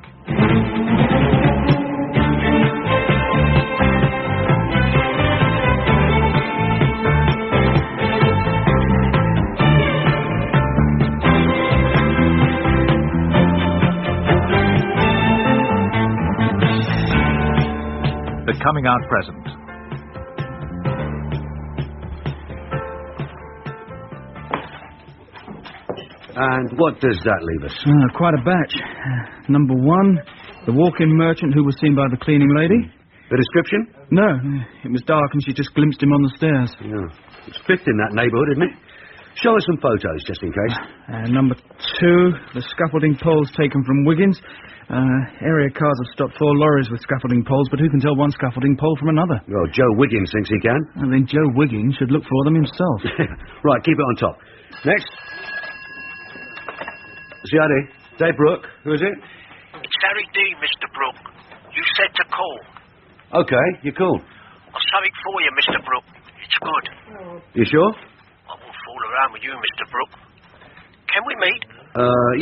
The coming out present. And what does that leave us? Quite a batch. Number 1, the walk-in merchant who was seen by the cleaning lady. The description? No, it was dark and she just glimpsed him on the stairs. Yeah. It's 5th in that neighbourhood, isn't it? Show us some photos, just in case. Number 2, the scaffolding poles taken from Wiggins. Area cars have stopped 4 lorries with scaffolding poles, but who can tell one scaffolding pole from another? Well, Joe Wiggins thinks he can. And then Joe Wiggins should look for them himself. Right, keep it on top. Next. CID. Dave Brook. Who is it? It's Harry D, Mr. Brook. You said to call. Okay, you're cool. I've something for you, Mr. Brook. It's good. You sure? I won't fool around with you, Mr. Brook. Can we meet?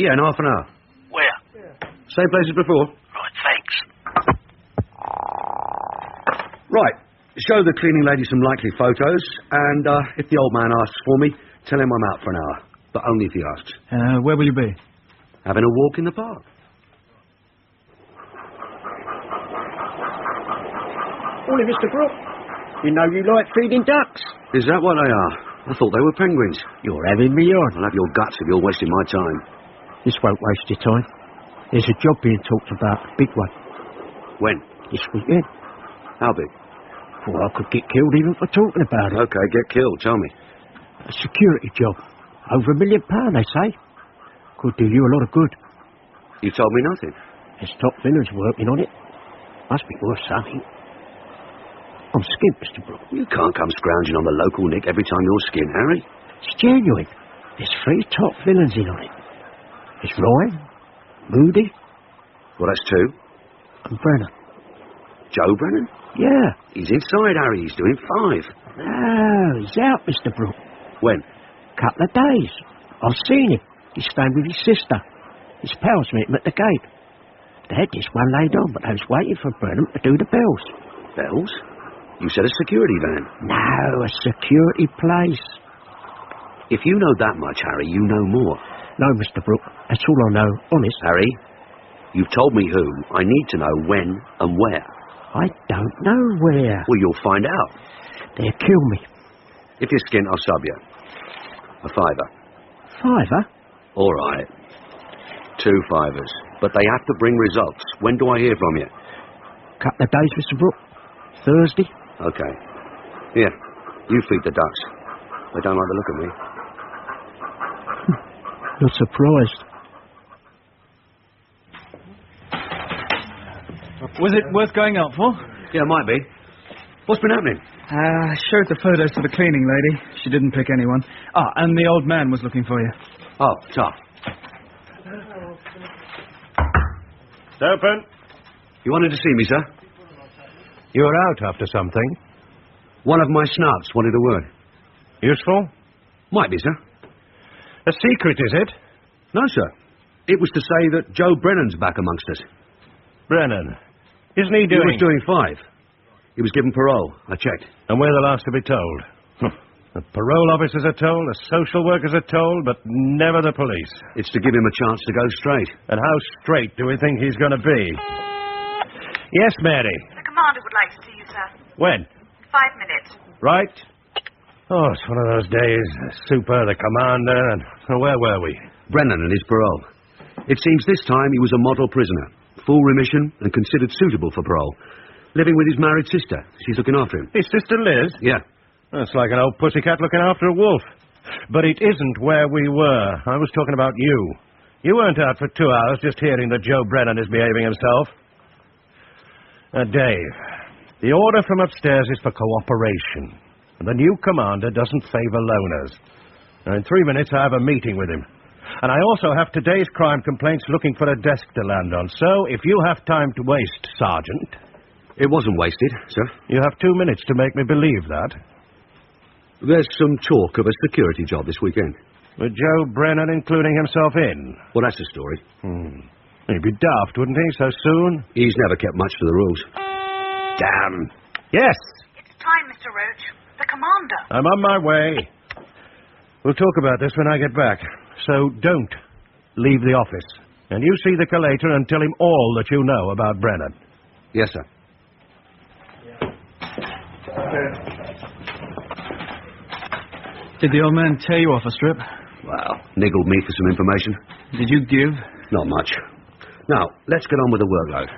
Yeah, in half an hour. Where? Same place as before. Right, thanks. Right. Show the cleaning lady some likely photos, and if the old man asks for me, tell him I'm out for an hour. But only if he asks. Where will you be? Having a walk in the park. Morning, Mr. Brook. You know you like feeding ducks. Is that what they are? I thought they were penguins. You're having me on. I'll have your guts if you're wasting my time. This won't waste your time. There's a job being talked about, a big one. When? This weekend. How big? Well, I could get killed even for talking about it. Okay, get killed. Tell me. A security job. Over £1 million, they say. Could do you a lot of good. You told me nothing. There's top villains working on it. Must be worth something. I'm skint, Mr. Brook. You can't come scrounging on the local nick every time you're skint, Harry. It's genuine. There's 3 top villains in on it. There's Ryan, Moody. Well, that's 2. And Brennan. Joe Brennan? Yeah. He's inside, Harry. He's doing 5. No, he's out, Mr. Brook. When? Couple of days. I've seen him. He's staying with his sister. His pals met him at the gate. They had this one laid on, but they was waiting for Brennan to do the bells. Bells? You said a security van. No, a security place. If you know that much, Harry, you know more. No, Mr. Brook. That's all I know, honest. Harry, you've told me who. I need to know when and where. I don't know where. Well, you'll find out. They'll kill me. If you're skint, I'll sub you. A 5er. 5er? All right. 2 5ers. But they have to bring results. When do I hear from you? Couple of days, Mr. Brook. Thursday. Okay. Here, you feed the ducks. They don't like the look of me. You're surprised. Was it worth going out for? Yeah, it might be. What's been happening? I showed the photos to the cleaning lady. She didn't pick anyone. And the old man was looking for you. Oh, tough. It's open. You wanted to see me, sir? You're out after something. One of my snouts wanted a word. Useful? Might be, sir. A secret, is it? No, sir. It was to say that Joe Brennan's back amongst us. Brennan? Isn't he doing... He was doing 5. He was given parole. I checked. And we're the last to be told. The parole officers are told, the social workers are told, but never the police. It's to give him a chance to go straight. And how straight do we think he's going to be? Yes, Mary? The commander would like to see you, sir. When? 5 minutes. Right. Oh, it's one of those days. The super, the commander, and where were we? Brennan and his parole. It seems this time he was a model prisoner. Full remission and considered suitable for parole. Living with his married sister. She's looking after him. His sister Liz? Yeah. That's like an old pussycat looking after a wolf. But it isn't where we were. I was talking about you. You weren't out for 2 hours just hearing that Joe Brennan is behaving himself. Dave, the order from upstairs is for cooperation. And the new commander doesn't favour loners. Now, in 3 minutes, I have a meeting with him. And I also have today's crime complaints looking for a desk to land on. So, if you have time to waste, Sergeant... It wasn't wasted, sir. You have 2 minutes to make me believe that. There's some talk of a security job this weekend. With Joe Brennan including himself in? Well, that's the story. He'd be daft, wouldn't he, so soon? He's never kept much to the rules. Damn. Yes? It's time, Mr. Roach. The commander. I'm on my way. We'll talk about this when I get back. So don't leave the office. And you see the collator and tell him all that you know about Brennan. Yes, sir. Did the old man tear you off a strip? Well, niggled me for some information. Did you give? Not much. Now, let's get on with the workload.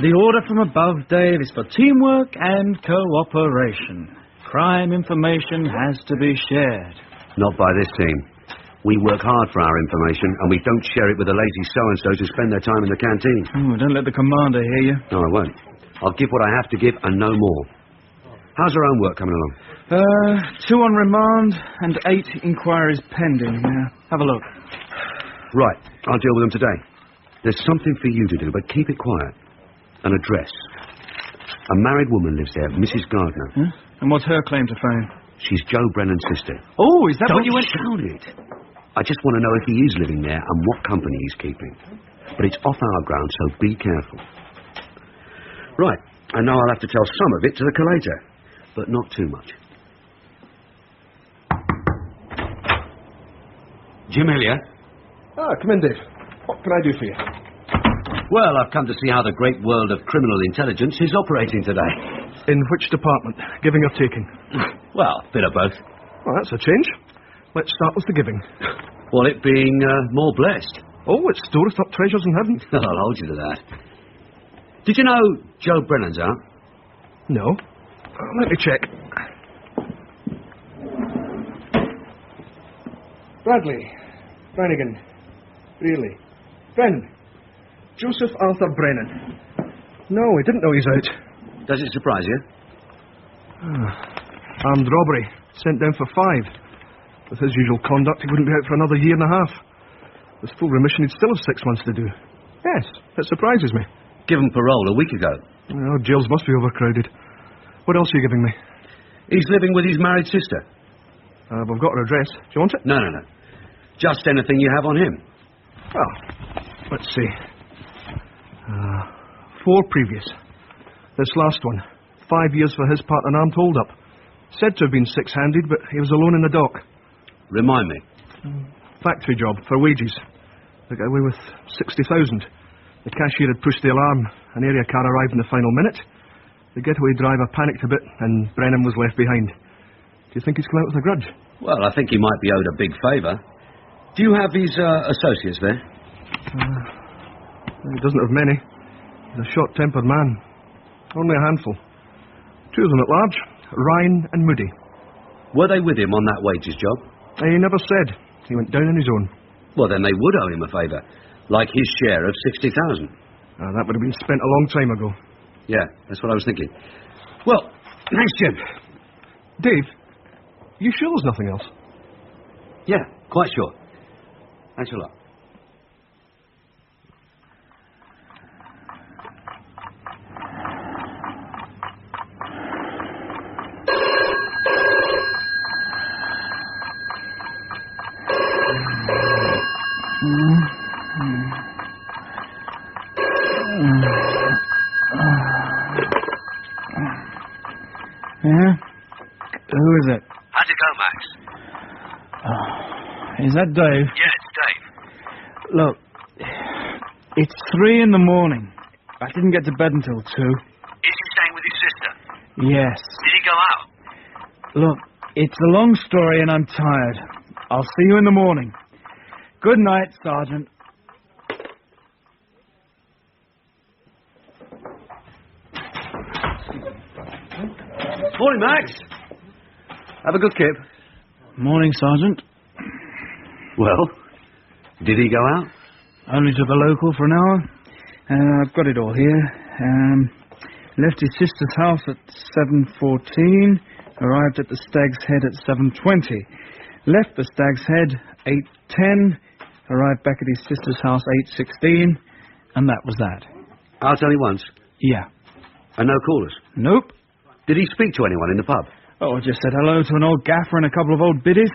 The order from above, Dave, is for teamwork and cooperation. Crime information has to be shared. Not by this team. We work hard for our information, and we don't share it with the lazy so-and-sos who spend their time in the canteen. Oh, don't let the commander hear you. No, I won't. I'll give what I have to give and no more. How's our own work coming along? 2 on remand and 8 inquiries pending. Have a look. Right, I'll deal with them today. There's something for you to do, but keep it quiet. An address. A married woman lives there, Mrs. Gardner. Huh? And what's her claim to fame? She's Joe Brennan's sister. Oh, is that Don't what you went... shout it. I just want to know if he is living there and what company he's keeping. But it's off our ground, so be careful. Right, and now I'll have to tell some of it to the collator, but not too much. Jim Hillier? Ah, come in, Dave. What can I do for you? Well, I've come to see how the great world of criminal intelligence is operating today. In which department? Giving or taking? Well, a bit of both. Well, that's a change. Let's start with the giving. Well, it being more blessed. Oh, it's storeth up treasures in heaven. I'll hold you to that. Did you know Joe Brennan's out? No. Let me check. Bradley. Brannigan. Really. Brennan. Joseph Arthur Brennan. No, I didn't know he's out. Does it surprise you? Armed robbery. Sent down for 5. With his usual conduct, he wouldn't be out for another year and a half. With full remission, he'd still have 6 months to do. Yes, that surprises me. Given parole a week ago. Oh, jails must be overcrowded. What else are you giving me? He's living with his married sister. We've got her address. Do you want it? No. Just anything you have on him. Well, let's see. 4 previous. This last one. 5 years for his part in armed hold-up. Said to have been 6-handed, but he was alone in the dock. Remind me. Factory job, for wages. They got away with 60,000. The cashier had pushed the alarm. An area car arrived in the final minute. The getaway driver panicked a bit, and Brennan was left behind. Do you think he's come out with a grudge? Well, I think he might be owed a big favour. Do you have his associates there? He doesn't have many. He's a short-tempered man. Only a handful. 2 of them at large, Ryan and Moody. Were they with him on that wages job? He never said. He went down on his own. Well, then they would owe him a favour. Like his share of 60,000. That would have been spent a long time ago. Yeah, that's what I was thinking. Well, thanks, Jim. Dave, you sure there's nothing else? Yeah, quite sure. Thanks a lot. Yeah? Who is it? How'd it go, Max? Is that Dave? Yeah, it's Dave. Look, it's 3 in the morning. I didn't get to bed until 2. Is he staying with his sister? Yes. Did he go out? Look, it's a long story and I'm tired. I'll see you in the morning. Good night, Sergeant. Morning, Max. Have a good kip. Morning, Sergeant. Well, did he go out? Only to the local for an hour. I've got it all here. Left his sister's house at 7:14. Arrived at the Stag's Head at 7:20. Left the Stag's Head 8:10. Arrived back at his sister's house 8:16. And that was that. Out only once? Yeah. And no callers? Nope. Did he speak to anyone in the pub? Oh, I just said hello to an old gaffer and a couple of old biddies.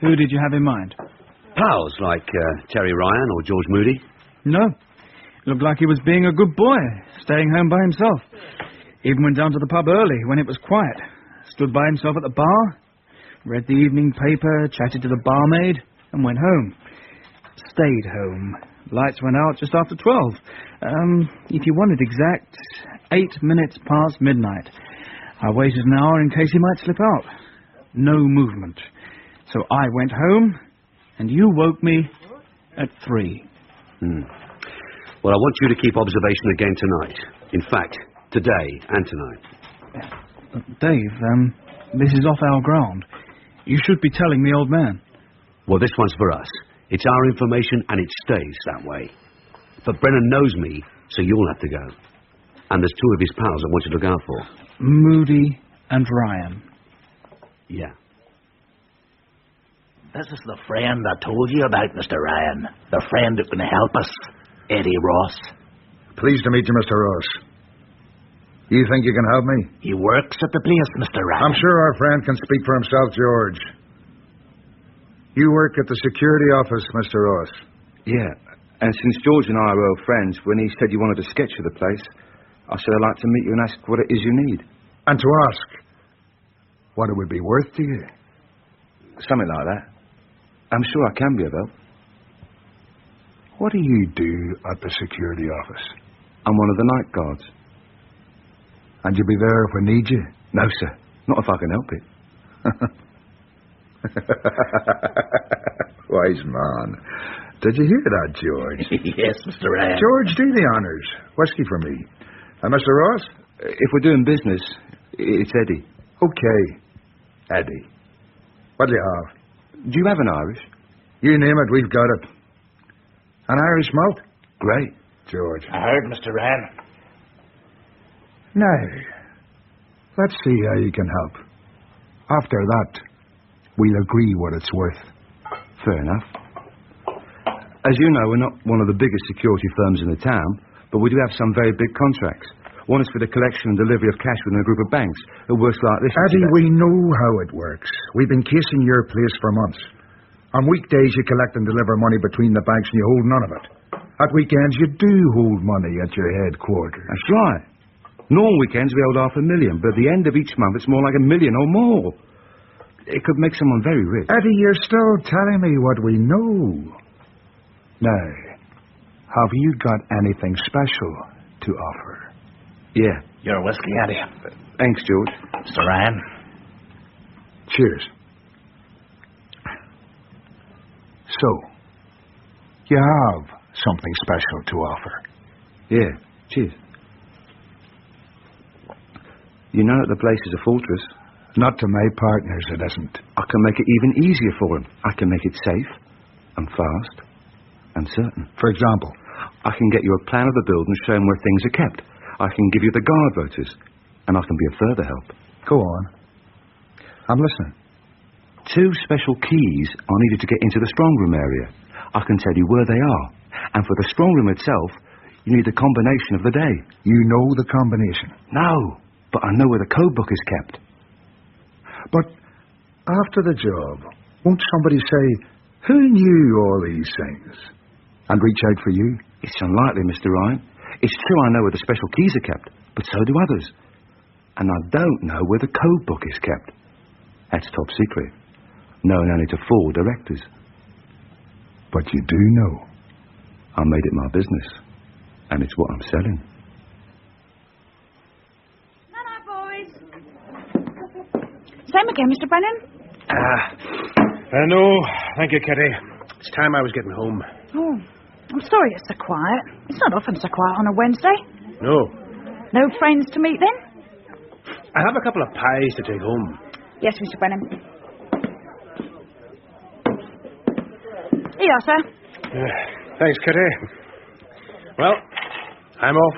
Who did you have in mind? Pals, like Terry Ryan or George Moody? No. Looked like he was being a good boy, staying home by himself. Even went down to the pub early when it was quiet. Stood by himself at the bar, read the evening paper, chatted to the barmaid, and went home. Stayed home. Lights went out just after 12. If you wanted exact, 8 minutes past midnight. I waited an hour in case he might slip out. No movement. So I went home, and you woke me at 3. Well, I want you to keep observation again tonight. In fact, today and tonight. Dave, this is off our ground. You should be telling the old man. Well, this one's for us. It's our information, and it stays that way. But Brennan knows me, so you'll have to go. And there's two of his pals I want you to look out for. Moody and Ryan. Yeah. This is the friend I told you about, Mr. Ryan. The friend who can help us, Eddie Ross. Pleased to meet you, Mr. Ross. You think you can help me? He works at the place, Mr. Ryan. I'm sure our friend can speak for himself, George. You work at the security office, Mr. Ross. Yeah, and since George and I are old friends, when he said you wanted a sketch of the place, I said I'd like to meet you and ask what it is you need. And to ask what it would be worth to you. Something like that. I'm sure I can be of help. What do you do at the security office? I'm one of the night guards. And you'll be there if we need you? No, sir. Not if I can help it. Wise man. Did you hear that, George? Yes, Mr. Ryan. George, do the honours. Whiskey for me. And Mr. Ross? If we're doing business, it's Eddie. Okay. Eddie. What do you have? Do you have an Irish? You name it, we've got it. An Irish malt? Great. George. I heard, Mr. Ryan. Now, let's see how you can help. After that, we'll agree what it's worth. Fair enough. As you know, we're not one of the biggest security firms in the town, but we do have some very big contracts. One is for the collection and delivery of cash within a group of banks. It works like this. Eddie, we know how it works. We've been casing your place for months. On weekdays, you collect and deliver money between the banks and you hold none of it. At weekends, you do hold money at your headquarters. That's right. Normal weekends, we hold $500,000, but at the end of each month, it's more like $1 million or more. It could make someone very rich. Eddie, you're still telling me what we know. Now, have you got anything special to offer? Yeah. Your whiskey, Eddie. Thanks, George. Mr. Ryan. Cheers. So, you have something special to offer? Yeah. Cheers. You know that the place is a fortress. Not to my partners, it isn't. I can make it even easier for them. I can make it safe and fast and certain. For example? I can get you a plan of the building showing where things are kept. I can give you the guard voters. And I can be of further help. Go on. I'm listening. 2 special keys are needed to get into the strong room area. I can tell you where they are. And for the strong room itself, you need the combination of the day. You know the combination? No, but I know where the code book is kept. But after the job, won't somebody say, who knew all these things? And reach out for you? It's unlikely, Mr. Ryan. It's true I know where the special keys are kept, but so do others. And I don't know where the code book is kept. That's top secret. Known only to 4 directors. But you do know. I made it my business. And it's what I'm selling. Night, boys. Same again, Mr. Brennan? No, thank you, Kitty. It's time I was getting home. Oh, I'm sorry it's so quiet. It's not often so quiet on a Wednesday. No. No friends to meet then? I have a couple of pies to take home. Yes, Mr. Brennan. Here you are, sir. Thanks, Kitty. Well, I'm off.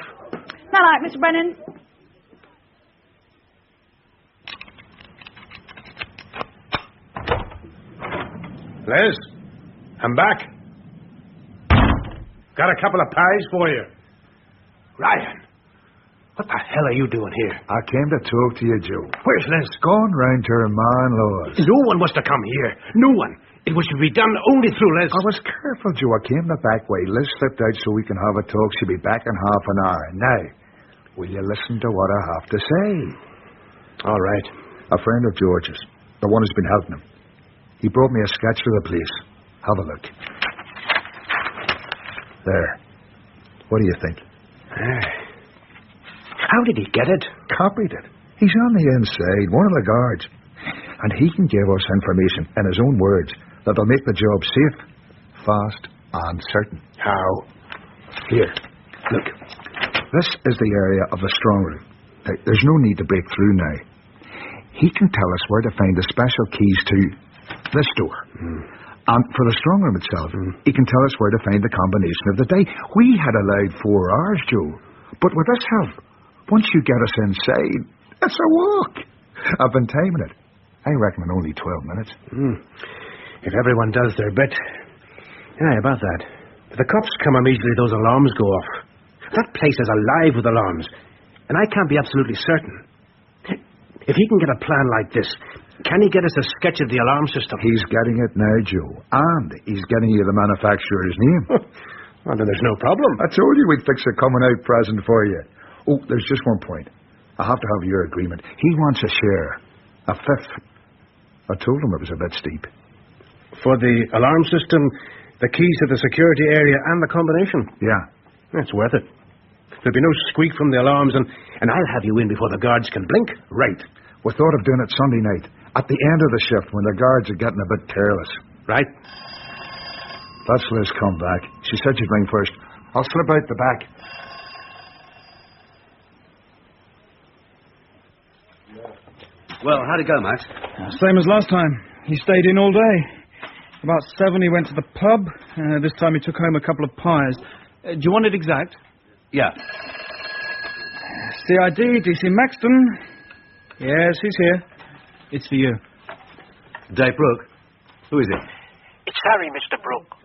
Night, Mr. Brennan. Les, I'm back. Got a couple of pies for you. Ryan, what the hell are you doing here? I came to talk to you, Joe. Where's Les? Gone round to her man-laws. No one was to come here. No one. It was to be done only through Les. I was careful, Joe. I came the back way. Liz slipped out so we can have a talk. She'll be back in half an hour. Now, will you listen to what I have to say? All right. A friend of George's, the one who's been helping him. He brought me a sketch of the place. Have a look. There. What do you think? How did he get it? Copied it. He's on the inside, one of the guards. And he can give us information, in his own words, that'll make the job safe, fast, and certain. How? Here. Look. This is the area of the strong room. There's no need to break through now. he can tell us where to find the special keys to this door. And for the strong room itself, he can tell us where to find the combination of the day. We had allowed 4 hours, Joe. But with this help, once you get us inside, it's a walk. I've been timing it. I reckon in only 12 minutes. If everyone does their bit. Aye, about that. If the cops come immediately, those alarms go off. That place is alive with alarms. And I can't be absolutely certain. If he can get a plan like this, can he get us a sketch of the alarm system? He's getting it now, Joe. And he's getting you the manufacturer's name. Well, then there's no problem. I told you we'd fix a coming-out present for you. Oh, there's just one point. I have to have your agreement. He wants a share. A fifth. I told him it was a bit steep. For the alarm system, the keys to the security area, and the combination? Yeah. That's worth it. There'll be no squeak from the alarms, and I'll have you in before the guards can blink. Right. We thought of doing it Sunday night, at the end of the shift, when the guards are getting a bit careless. Right. That's Liz come back. She said she'd ring first. I'll slip out the back. Well, how'd it go, Max? Same as last time. He stayed in all day. About 7 he went to the pub. This time he took home a couple of pies. Do you want it exact? Yeah. CID, DC Maxton. Yes, he's here. It's for you. Dave Brook? Who is it? It's Harry, Mr. Brook.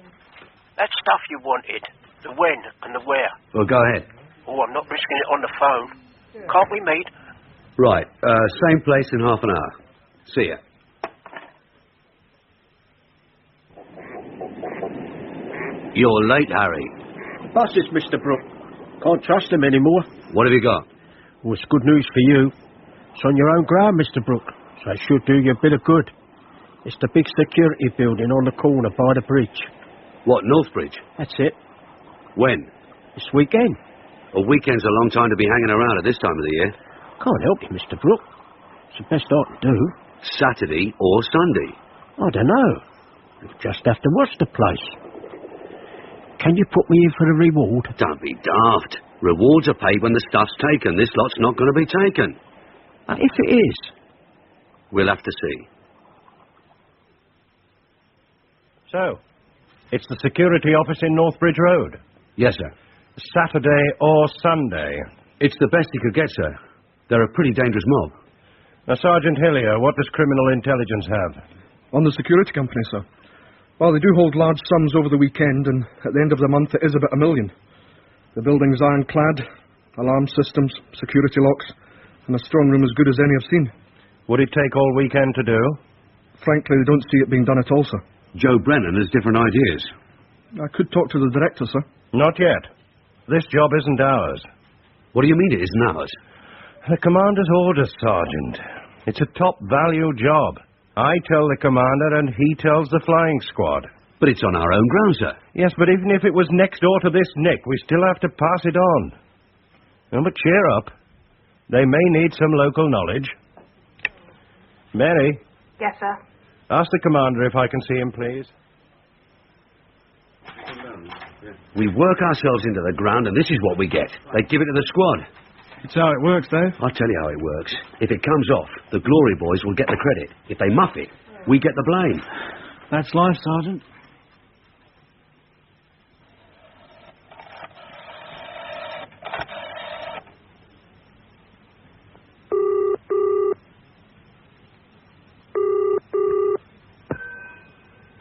That stuff you wanted, the when and the where. Well, go ahead. Oh, I'm not risking it on the phone. Can't we meet? Right. Same place in half an hour. See ya. You're late, Harry. Boss, it's Mr. Brook. Can't trust him anymore. What have you got? Well, it's good news for you. It's on your own ground, Mr. Brook, so it should do you a bit of good. It's the big security building on the corner by the bridge. What, Northbridge? That's it. When? This weekend. A weekend's a long time to be hanging around at this time of the year. Can't help you, Mr. Brook. It's the best I can do. Saturday or Sunday? I don't know. You'll just have to watch the place. Can you put me in for a reward? Don't be daft. Rewards are paid when the stuff's taken. This lot's not going to be taken. If it is? We'll have to see. So, it's the security office in Northbridge Road? Yes, sir. Saturday or Sunday? It's the best he could get, sir. They're a pretty dangerous mob. Now, Sergeant Hillier, what does criminal intelligence have? On the security company, sir. Well, they do hold large sums over the weekend, and at the end of the month it is about $1 million. The building's ironclad, alarm systems, security locks, and a strong room as good as any I've seen. Would it take all weekend to do? Frankly, they don't see it being done at all, sir. Joe Brennan has different ideas. I could talk to the director, sir. Not yet. This job isn't ours. What do you mean it isn't ours? The commander's orders, Sergeant. It's a top-value job. I tell the commander and he tells the flying squad. But it's on our own ground, sir. Yes, but even if it was next door to this nick, we still have to pass it on. Oh, but cheer up. They may need some local knowledge. Mary? Yes, sir. Ask the commander if I can see him, please. We work ourselves into the ground, and this is what we get. They give it to the squad. It's how it works, Dave. I'll tell you how it works. If it comes off, the glory boys will get the credit. If they muff it, we get the blame. That's life, Sergeant.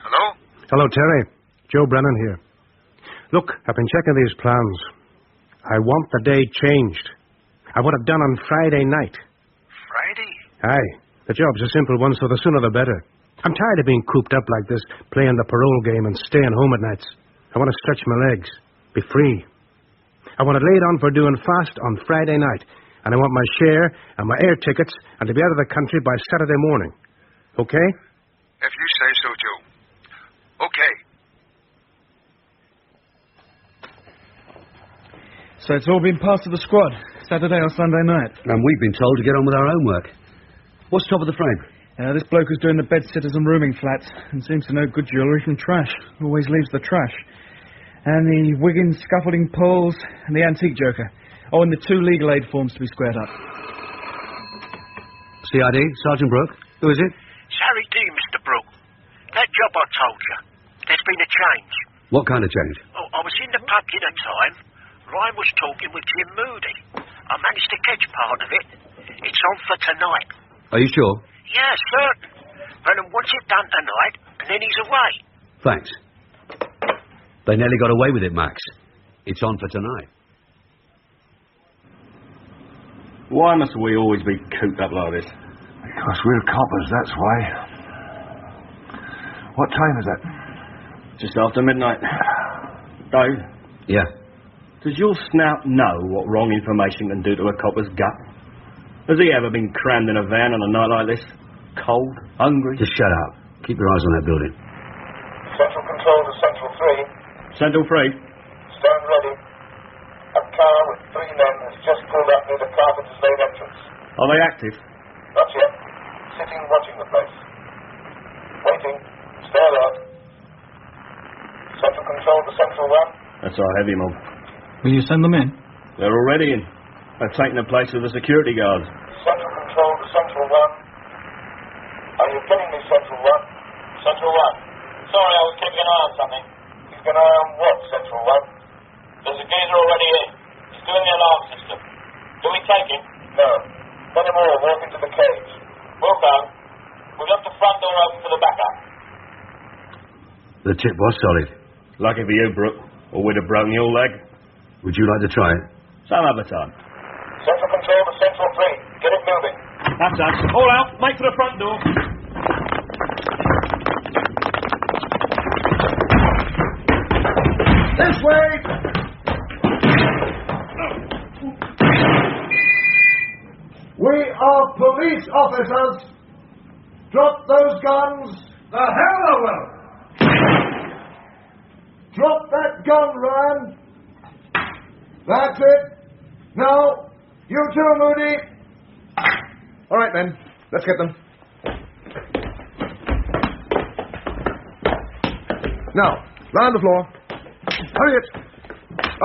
Hello? Hello, Terry. Joe Brennan here. Look, I've been checking these plans. I want the day changed. I want it done on Friday night. Friday? Aye. The job's a simple one, so the sooner the better. I'm tired of being cooped up like this, playing the parole game and staying home at nights. I want to stretch my legs, be free. I want it laid on for doing fast on Friday night, and I want my share and my air tickets and to be out of the country by Saturday morning. Okay? If you say so, Joe. Okay. So it's all been passed to the squad, Saturday or Sunday night. And we've been told to get on with our own work. What's top of the frame? This bloke who's doing the bed-sitters and rooming flats and seems to know good jewellery from trash. Always leaves the trash. And the Wiggins scaffolding poles and the antique joker. Oh, and the 2 legal aid forms to be squared up. CID, Sergeant Brook. Who is it? It's Harry D, Mr. Brook. That job I told you. There's been a change. What kind of change? Oh, I was in the pub dinner time. Ryan was talking with Jim Moody. I managed to catch part of it. It's on for tonight. Are you sure? Yeah, certain. Brennan wants it done tonight, and then he's away. Thanks. They nearly got away with it, Max. It's on for tonight. Why must we always be cooped up like this? Because we're coppers, that's why. What time is it? Just after midnight. Dave? Yeah? Does your snout know what wrong information can do to a copper's gut? Has he ever been crammed in a van on a night like this? Cold? Hungry? Just shut up. Keep your eyes on that building. Central control to Central 3. Central 3? Stand ready. A car with 3 men has just pulled up near the Carpenter's Lane entrance. Are they active? Not yet. Sitting watching the place. Waiting. Stay alert. Central control to Central 1. That's our heavy mob. Will you send them in? They're already in. They've taken the place of the security guards. Central control to Central 1. Are you getting me, Central 1? Central 1. Sorry, I was keeping an eye on something. Keeping an eye on what, Central 1? There's a geezer already in. He's doing the alarm system. Do we take him? No. Let him all walk into the cage. We'll go. We've left the front door open for the backup. The tip was solid. Lucky for you, Brook, or we'd have broken your leg. Would you like to try it? Some other time. Central control to Central 3. Get it moving. That's us. All out. Make for the front door. This way! We are police officers. Drop those guns. The hell I will. Drop that gun, Ryan. That's it. Now, you too, Moody. All right, then. Let's get them. Now, lie on the floor. Hurry it.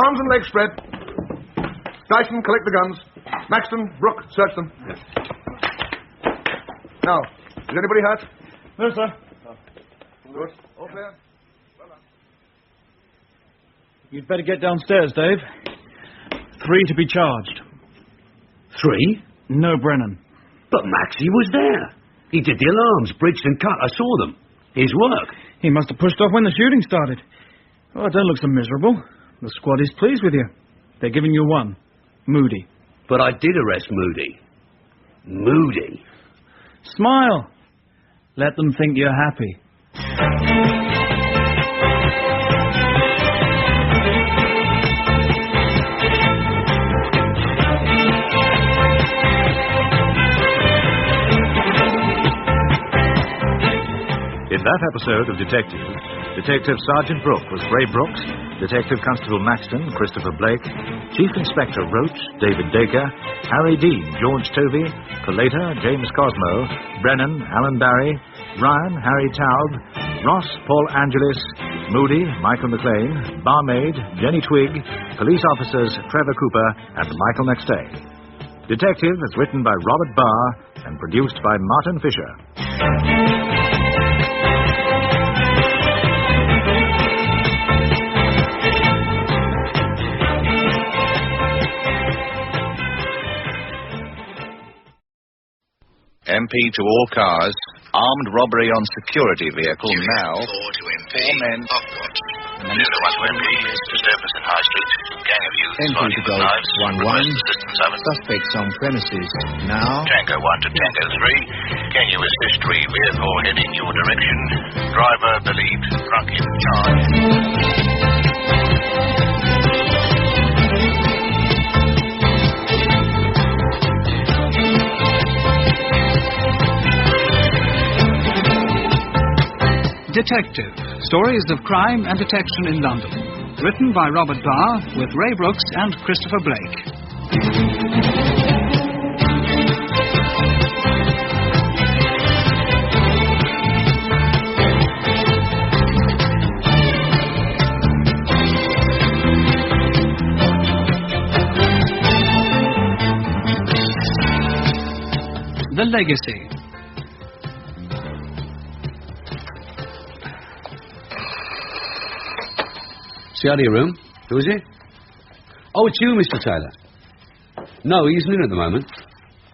Arms and legs spread. Dyson, collect the guns. Maxton, Brook, search them. Now, is anybody hurt? No, sir. Good. All clear? You'd better get downstairs, Dave. 3 to be charged. 3? No Brennan. But Maxie was there. He did the alarms, bridged and cut. I saw them. His work. He must have pushed off when the shooting started. Oh, don't look so miserable. The squad is pleased with you. They're giving you 1. Moody. But I did arrest Moody. Moody? Smile. Let them think you're happy. In that episode of Detective Sergeant Brook was Ray Brooks, Detective Constable Maxton, Christopher Blake, Chief Inspector Roach, David Dacre, Harry Dean, George Tovey, Collator, James Cosmo, Brennan, Alan Barry, Ryan, Harry Taub, Ross, Paul Angelis, Moody, Michael McLean, Barmaid, Jenny Twigg, police officers Trevor Cooper and Michael McStay. Detective is written by Robert Barr and produced by Martin Fisher. MP to all cars. Armed robbery on security vehicle now. 4 to MP. 4 men. Off watch. Hello to MP. Disturbance in High Street. Gang of youths fighting with knives. 1-1. Assistance ovens. Suspects on premises now. Tango 1 to Tango 3. Can you assist 3 vehicle heading your direction? Driver believed drunk in charge. Detective. Stories of crime and detection in London. Written by Robert Barr with Ray Brooks and Christopher Blake. The Legacy. See out of your room. Who is it? Oh, it's you, Mr. Taylor. No, he isn't in at the moment.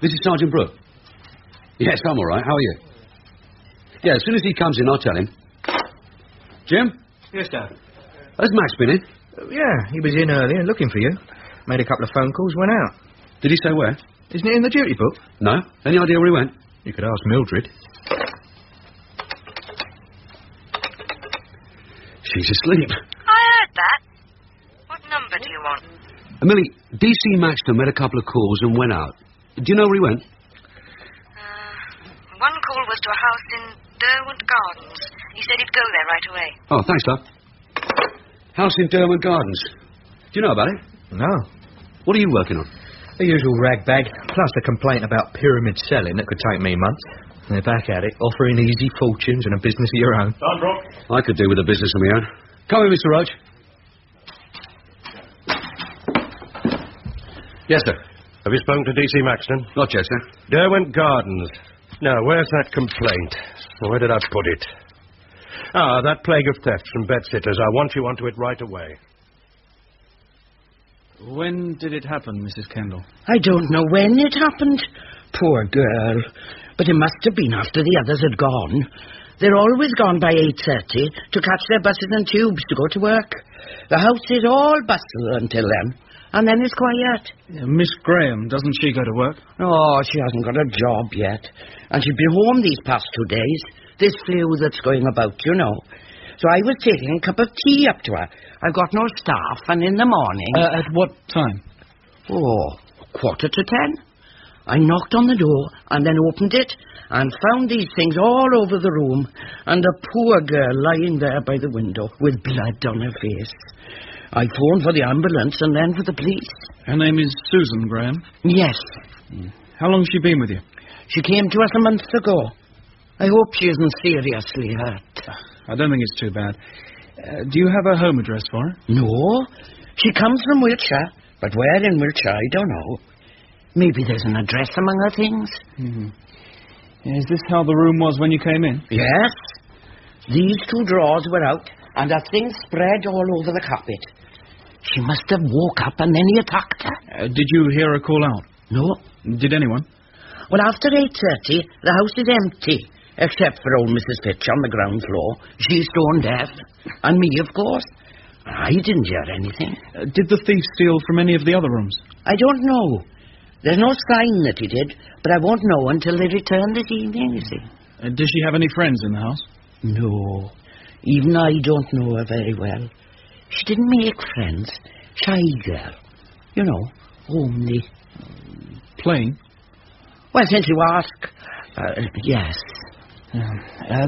This is Sergeant Brook. Yes, I'm all right. How are you? Yeah, as soon as he comes in, I'll tell him. Jim? Yes, Dad. Has Max been in? Yeah, he was in earlier looking for you. Made a couple of phone calls, went out. Did he say where? Isn't it in the duty book? No. Any idea where he went? You could ask Mildred. She's asleep. I heard that. What number do you want? Millie, DC Maxton made a couple of calls and went out. Do you know where he went? One call was to a house in Derwent Gardens. He said he'd go there right away. Oh, thanks, love. House in Derwent Gardens. Do you know about it? No. What are you working on? The usual rag bag, plus a complaint about pyramid selling that could take me months. And they're back at it, offering easy fortunes and a business of your own. Don Brook. I could do with a business of my own. Come in, Mr. Roach. Yes, sir. Have you spoken to DC Maxton? Not yet, sir. Derwent Gardens. Now, where's that complaint? Where did I put it? Ah, that plague of thefts from bedsitters. I want you onto it right away. When did it happen, Mrs. Kendall? I don't know when it happened. Poor girl. But it must have been after the others had gone. They're always gone by 8:30 to catch their buses and tubes to go to work. The house is all bustle until then. And then it's quiet. Miss Graham, doesn't she go to work? Oh, she hasn't got a job yet. And she's been home these past 2 days. This flu that's going about, you know. So I was taking a cup of tea up to her. I've got no staff, and in the morning... At what time? Oh, 9:45. I knocked on the door and then opened it and found these things all over the room and a poor girl lying there by the window with blood on her face. I phoned for the ambulance and then for the police. Her name is Susan Graham? Yes. How long has she been with you? She came to us a month ago. I hope she isn't seriously hurt. I don't think it's too bad. Do you have a home address for her? No. She comes from Wiltshire, but where in Wiltshire, I don't know. Maybe there's an address among her things. Mm-hmm. Is this how the room was when you came in? Yes. These 2 drawers were out, and her things spread all over the carpet. She must have woke up and then he attacked her. Did you hear her call out? No. Did anyone? Well, after 8:30, the house is empty, except for old Mrs. Fitch on the ground floor. She's stone deaf. And me, of course. I didn't hear anything. Did the thief steal from any of the other rooms? I don't know. There's no sign that he did, but I won't know until they return this evening, you see. Does she have any friends in the house? No. Even I don't know her very well. She didn't make friends. Shy girl. You know, homely. Plain? Well, since you ask, yes.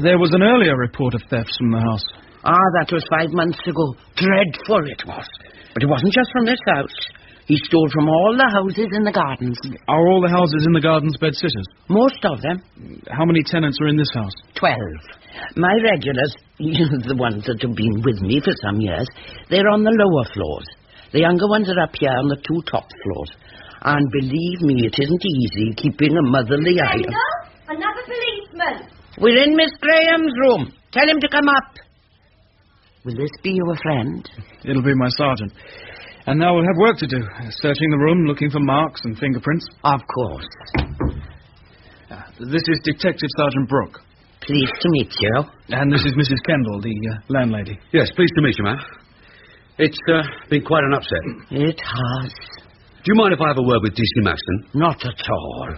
There was an earlier report of thefts from the house. Ah, that was 5 months ago. Dreadful it was. But it wasn't just from this house. He stole from all the houses in the gardens. Are all the houses in the gardens bedsitters? Most of them. How many tenants are in this house? 12. My regulars, the ones that have been with me for some years, they're on the lower floors. The younger ones are up here on the 2 top floors. And believe me, it isn't easy keeping a motherly eye. Another policeman. We're in Miss Graham's room. Tell him to come up. Will this be your friend? It'll be my sergeant. And now we'll have work to do. Searching the room, looking for marks and fingerprints. Of course. This is Detective Sergeant Brook. Pleased to meet you. And this is Mrs. Kendall, the landlady. Yes, pleased to meet you, ma'am. It's been quite an upset. It has. Do you mind if I have a word with DC Maxton? Not at all.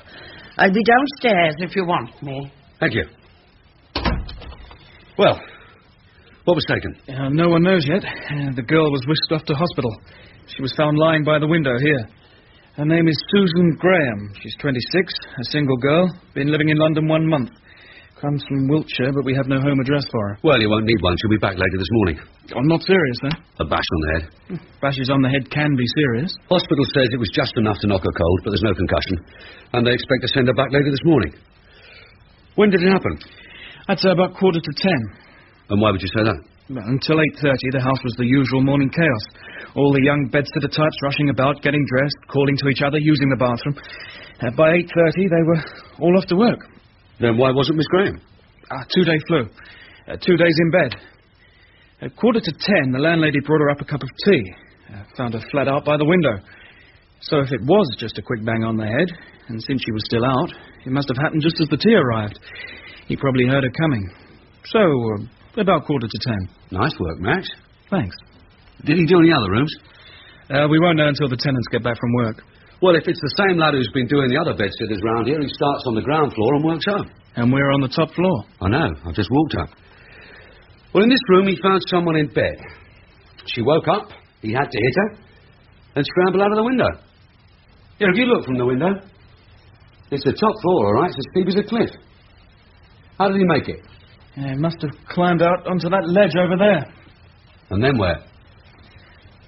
I'll be downstairs if you want me. Thank you. Well, what was taken? No one knows yet. The girl was whisked off to hospital. She was found lying by the window here. Her name is Susan Graham. She's 26, a single girl. Been living in London 1 month. Comes from Wiltshire, but we have no home address for her. Well, you won't need one. She'll be back later this morning. I'm not serious, then. A bash on the head. Bashes on the head can be serious. Hospital says it was just enough to knock her cold, but there's no concussion. And they expect to send her back later this morning. When did it happen? I'd say about 9:45. And why would you say that? Until 8:30, the house was the usual morning chaos. All the young bedsitter types rushing about, getting dressed, calling to each other, using the bathroom. By 8:30, they were all off to work. Then why wasn't Miss Graham? 2-day flu. 2 days in bed. At 9:45, the landlady brought her up a cup of tea. Found her flat out by the window. So if it was just a quick bang on the head, and since she was still out, it must have happened just as the tea arrived. He probably heard her coming. So, about 9:45. Nice work, Max. Thanks. Did he do any other rooms? We won't know until the tenants get back from work. Well, if it's the same lad who's been doing the other bedsitters round here, he starts on the ground floor and works up. And we're on the top floor. I know. I've just walked up. Well, in this room, he found someone in bed. She woke up. He had to hit her and scramble out of the window. Here, if you look from the window, it's the top floor, all right? It's as steep as a cliff. How did he make it? He must have climbed out onto that ledge over there. And then where?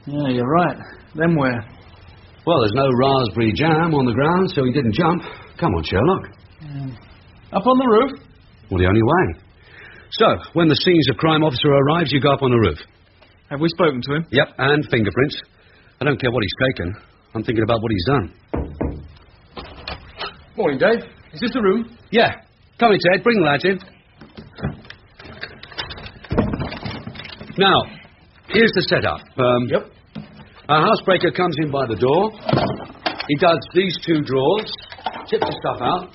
Yeah, you're right. Then where? Well, there's no raspberry jam on the ground, so he didn't jump. Come on, Sherlock. Up on the roof? Well, the only way. So, when the scenes of crime officer arrives, you go up on the roof. Have we spoken to him? Yep, and fingerprints. I don't care what he's taken. I'm thinking about what he's done. Morning, Dave. Is this the room? Yeah. Come in, Ted. Bring the lads in. Now, here's the setup. Yep. A housebreaker comes in by the door. He does these 2 drawers, tips the stuff out.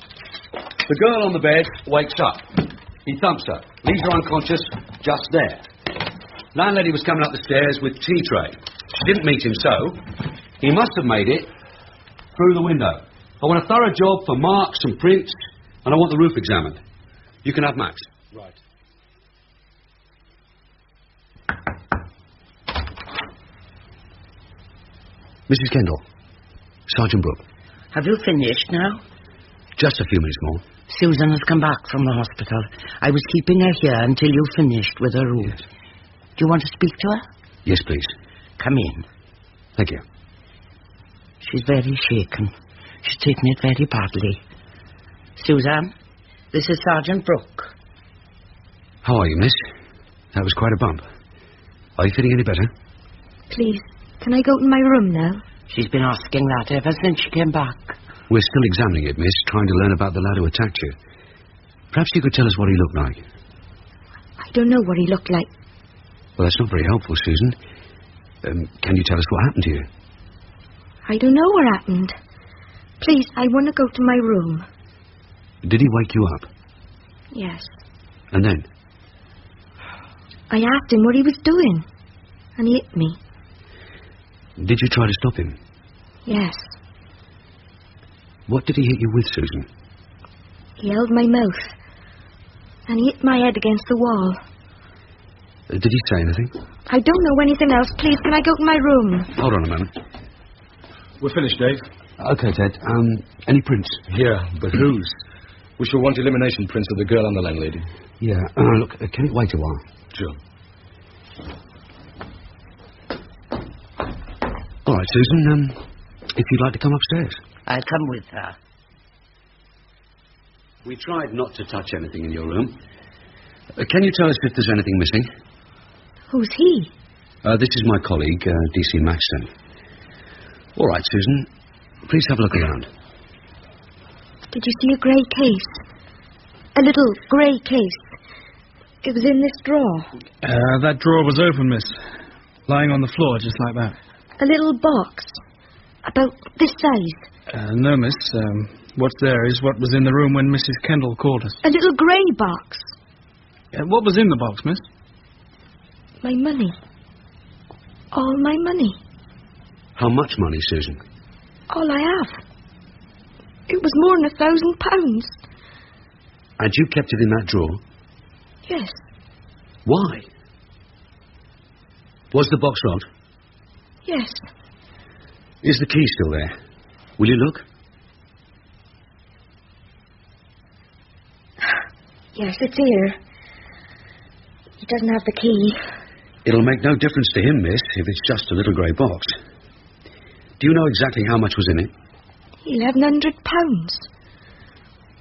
The girl on the bed wakes up. He thumps her, leaves her unconscious just there. Landlady was coming up the stairs with tea tray. She didn't meet him, so he must have made it through the window. I want a thorough job for marks and prints, and I want the roof examined. You can have Max. Right. Mrs. Kendall. Sergeant Brook. Have you finished now? Just a few minutes more. Susan has come back from the hospital. I was keeping her here until you finished with her room. Yes. Do you want to speak to her? Yes, please. Come in. Thank you. She's very shaken. She's taken it very badly. Susan, this is Sergeant Brook. How are you, miss? That was quite a bump. Are you feeling any better? Please, can I go to my room now? She's been asking that ever since she came back. We're still examining it, miss, trying to learn about the lad who attacked you. Perhaps you could tell us what he looked like. I don't know what he looked like. Well, that's not very helpful, Susan. Can you tell us what happened to you? I don't know what happened. Please, I want to go to my room. Did he wake you up? Yes. And then? I asked him what he was doing, and he hit me. Did you try to stop him? Yes. What did he hit you with, Susan? He held my mouth, and he hit my head against the wall. Did he say anything? I don't know anything else. Please, can I go to my room? Hold on a moment. We're finished, Dave. Okay, Ted. Any prints? Yeah, but whose? We shall want elimination prints of the girl and the landlady. Yeah. Look, can it wait a while? Sure. All right, Susan. If you'd like to come upstairs. I'll come with her. We tried not to touch anything in your room. Can you tell us if there's anything missing? Who's he? This is my colleague, DC Maxton. All right, Susan. Please have a look around. Did you see a grey case? A little grey case. It was in this drawer. That drawer was open, miss. Lying on the floor, just like that. A little box. About this size. No, miss. What's there is what was in the room when Mrs. Kendall called us. A little grey box. What was in the box, miss? My money. All my money. How much money, Susan? All I have. It was more than £1,000. And you kept it in that drawer? Yes. Why? Was the box locked? Yes. Is the key still there? Will you look? Yes, it's here. He doesn't have the key. It'll make no difference to him, miss, if it's just a little grey box. Do you know exactly how much was in it? £1,100.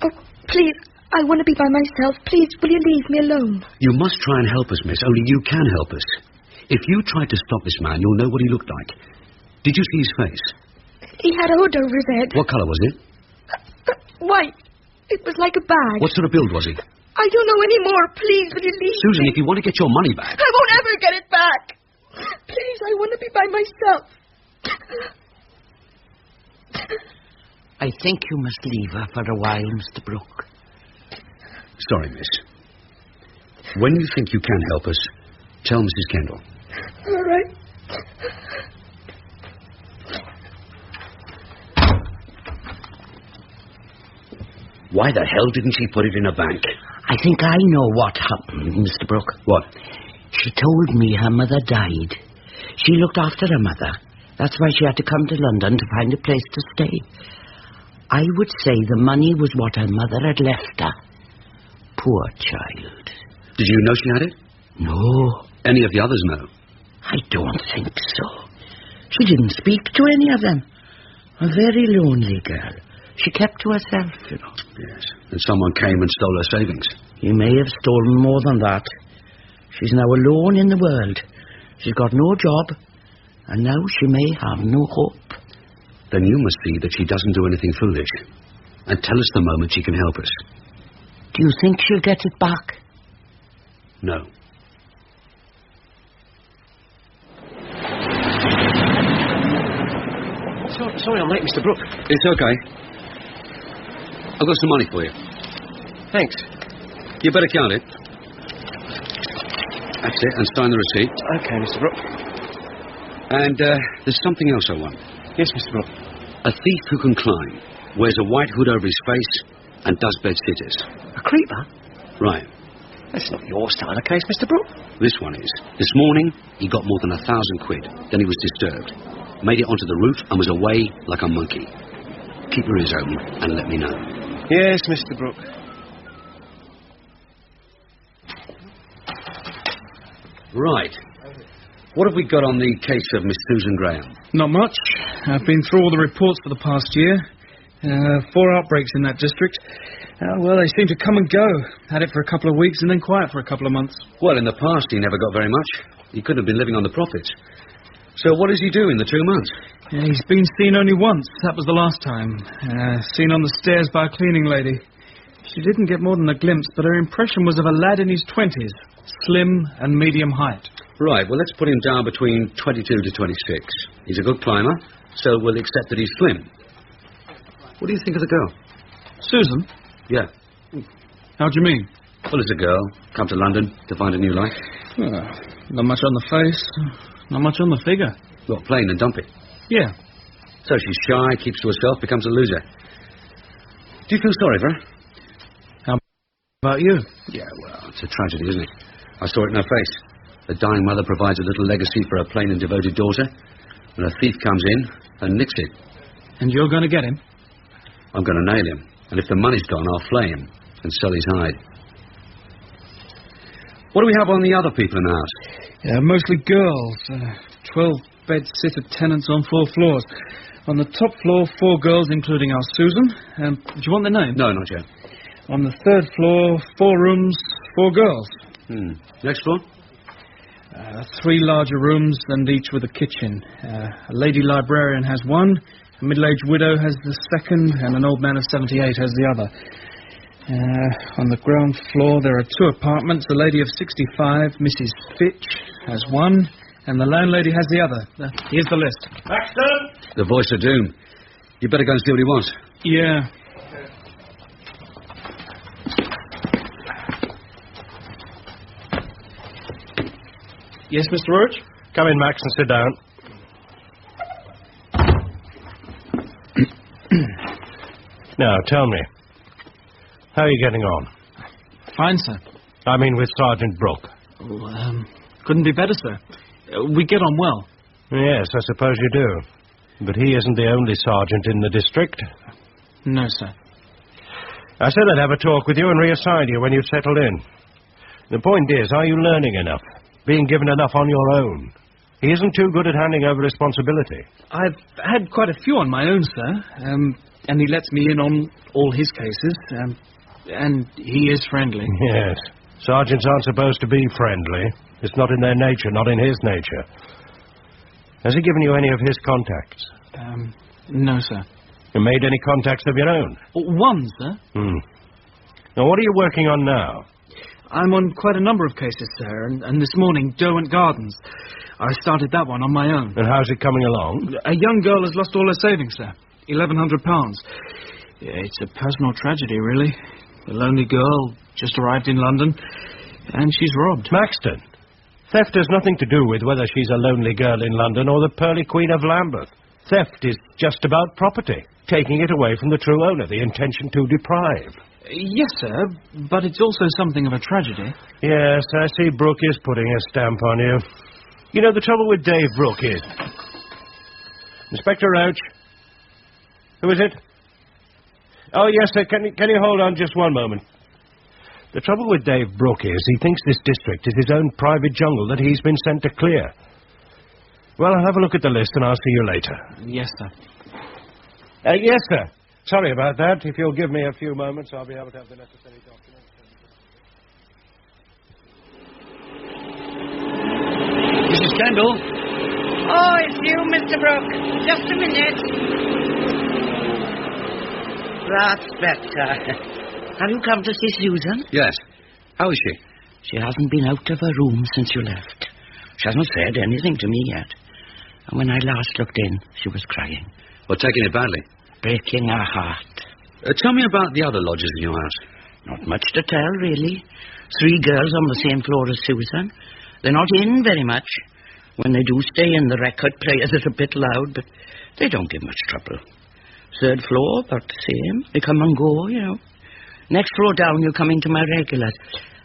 Oh, please, I want to be by myself. Please, will you leave me alone? You must try and help us, miss. Only you can help us. If you tried to stop this man, you'll know what he looked like. Did you see his face? He had a hood over his head. What colour was it? White. It was like a bag. What sort of build was he? I don't know any more. Please, will you leave Susan, me? if you want to get your money back... I won't ever get it back. Please, I want to be by myself. I think you must leave her for a while, Mr. Brook. Sorry, miss. When you think you can help us, tell Mrs. Kendall. All right. Why the hell didn't she put it in a bank? I think I know what happened, Mr. Brook. What? She told me her mother died. She looked after her mother. That's why she had to come to London to find a place to stay. I would say the money was what her mother had left her. Poor child. Did you know she had it? No. Any of the others know? I don't think so. She didn't speak to any of them. A very lonely girl. She kept to herself, you know. Yes. And someone came and stole her savings. He may have stolen more than that. She's now alone in the world. She's got no job, and now she may have no hope. Then you must see that she doesn't do anything foolish. And tell us the moment she can help us. Do you think she'll get it back? No. Sorry I'm late, Mr. Brook. It's okay. I've got some money for you. Thanks. You better count it. That's it, and sign the receipt. Okay, Mr. Brook. And there's something else I want. Yes, Mr. Brook. A thief who can climb, wears a white hood over his face, and does bed sitters. A creeper? Right. That's not your style of case, Mr. Brook. This one is. This morning, he got more than 1,000 quid. Then he was disturbed. Made it onto the roof and was away like a monkey. Keep your ears open and let me know. Yes, Mr. Brook. Right. What have we got on the case of Miss Susan Graham? Not much. I've been through all the reports for the past year. 4 outbreaks in that district. Well, they seem to come and go. Had it for a couple of weeks and then quiet for a couple of months. Well, in the past, he never got very much. He couldn't have been living on the profits. So what does he do in the 2 months? He's been seen only once. That was the last time. Seen on the stairs by a cleaning lady. She didn't get more than a glimpse, but her impression was of a lad in his 20s. Slim and medium height. Right, well, let's put him down between 22 to 26. He's a good climber, so we'll accept that he's slim. What do you think of the girl? Susan? Yeah. How do you mean? Well, as a girl, come to London to find a new life. Not much on the face, not much on the figure. What, plain and dumpy? Yeah. So she's shy, keeps to herself, becomes a loser. Do you feel sorry for her? How about you? Yeah, well, it's a tragedy, isn't it? I saw it in her face. The dying mother provides a little legacy for her plain and devoted daughter, and a thief comes in and nicks it. And you're going to get him? I'm going to nail him, and if the money's gone, I'll flay him and sell his hide. What do we have on the other people in the house? Yeah, mostly girls. 12 bed-sitter tenants on 4 floors. On the top floor, 4 girls, including our Susan. Do you want their name? No, not yet. On the 3rd floor, 4 rooms, 4 girls. Next floor? 3 larger rooms, and each with a kitchen. A lady librarian has 1, a middle-aged widow has the 2nd, and an old man of 78 has the other. On the ground floor, there are 2 apartments. A lady of 65, Mrs. Fitch, has 1, and the landlady has the other. Here's the list. Maxton! The voice of doom. You better go and see what he wants. Yeah. Yes, Mr. Roach? Come in, Max, and sit down. Now, tell me, how are you getting on? Fine, sir. I mean with Sergeant Brook. Couldn't be better, sir. We get on well. Yes, I suppose you do. But he isn't the only sergeant in the district. No, sir. I said I'd have a talk with you and reassign you when you've settled in. The point is, are you learning enough? Being given enough on your own? He isn't too good at handing over responsibility. I've had quite a few on my own, sir. And he lets me in on all his cases. And he is friendly. Yes. Sergeants aren't supposed to be friendly. It's not in their nature, not in his nature. Has he given you any of his contacts? No, sir. You made any contacts of your own? One, sir. Now, what are you working on now? I'm on quite a number of cases, sir, and this morning, Derwent Gardens. I started that one on my own. And how's it coming along? A young girl has lost all her savings, sir. £1,100. It's a personal tragedy, really. A lonely girl just arrived in London, and she's robbed. Maxton, theft has nothing to do with whether she's a lonely girl in London or the Pearly Queen of Lambeth. Theft is just about property, taking it away from the true owner, the intention to deprive. Yes, sir, but it's also something of a tragedy. Yes, I see Brook is putting a stamp on you. You know, the trouble with Dave Brook is... Inspector Roach? Who is it? Oh, yes, sir. Can you hold on just one moment? The trouble with Dave Brook is he thinks this district is his own private jungle that he's been sent to clear. Well, I'll have a look at the list and I'll see you later. Yes, sir. Yes, sir. Sorry about that. If you'll give me a few moments, I'll be able to have the necessary documents. Mrs. Kendall? Oh, it's you, Mr. Brook. Just a minute. That's better. Have you come to see Susan? Yes. How is she? She hasn't been out of her room since you left. She hasn't said anything to me yet. And when I last looked in, she was crying. Or taking it badly? Breaking her heart. Tell me about the other lodgers in your house. Not much to tell, really. 3 girls on the same floor as Susan. They're not in very much. When they do stay in, the record players are a bit loud, but they don't give much trouble. 3rd floor, about the same. They come and go, you know. Next floor down, you come into my regulars.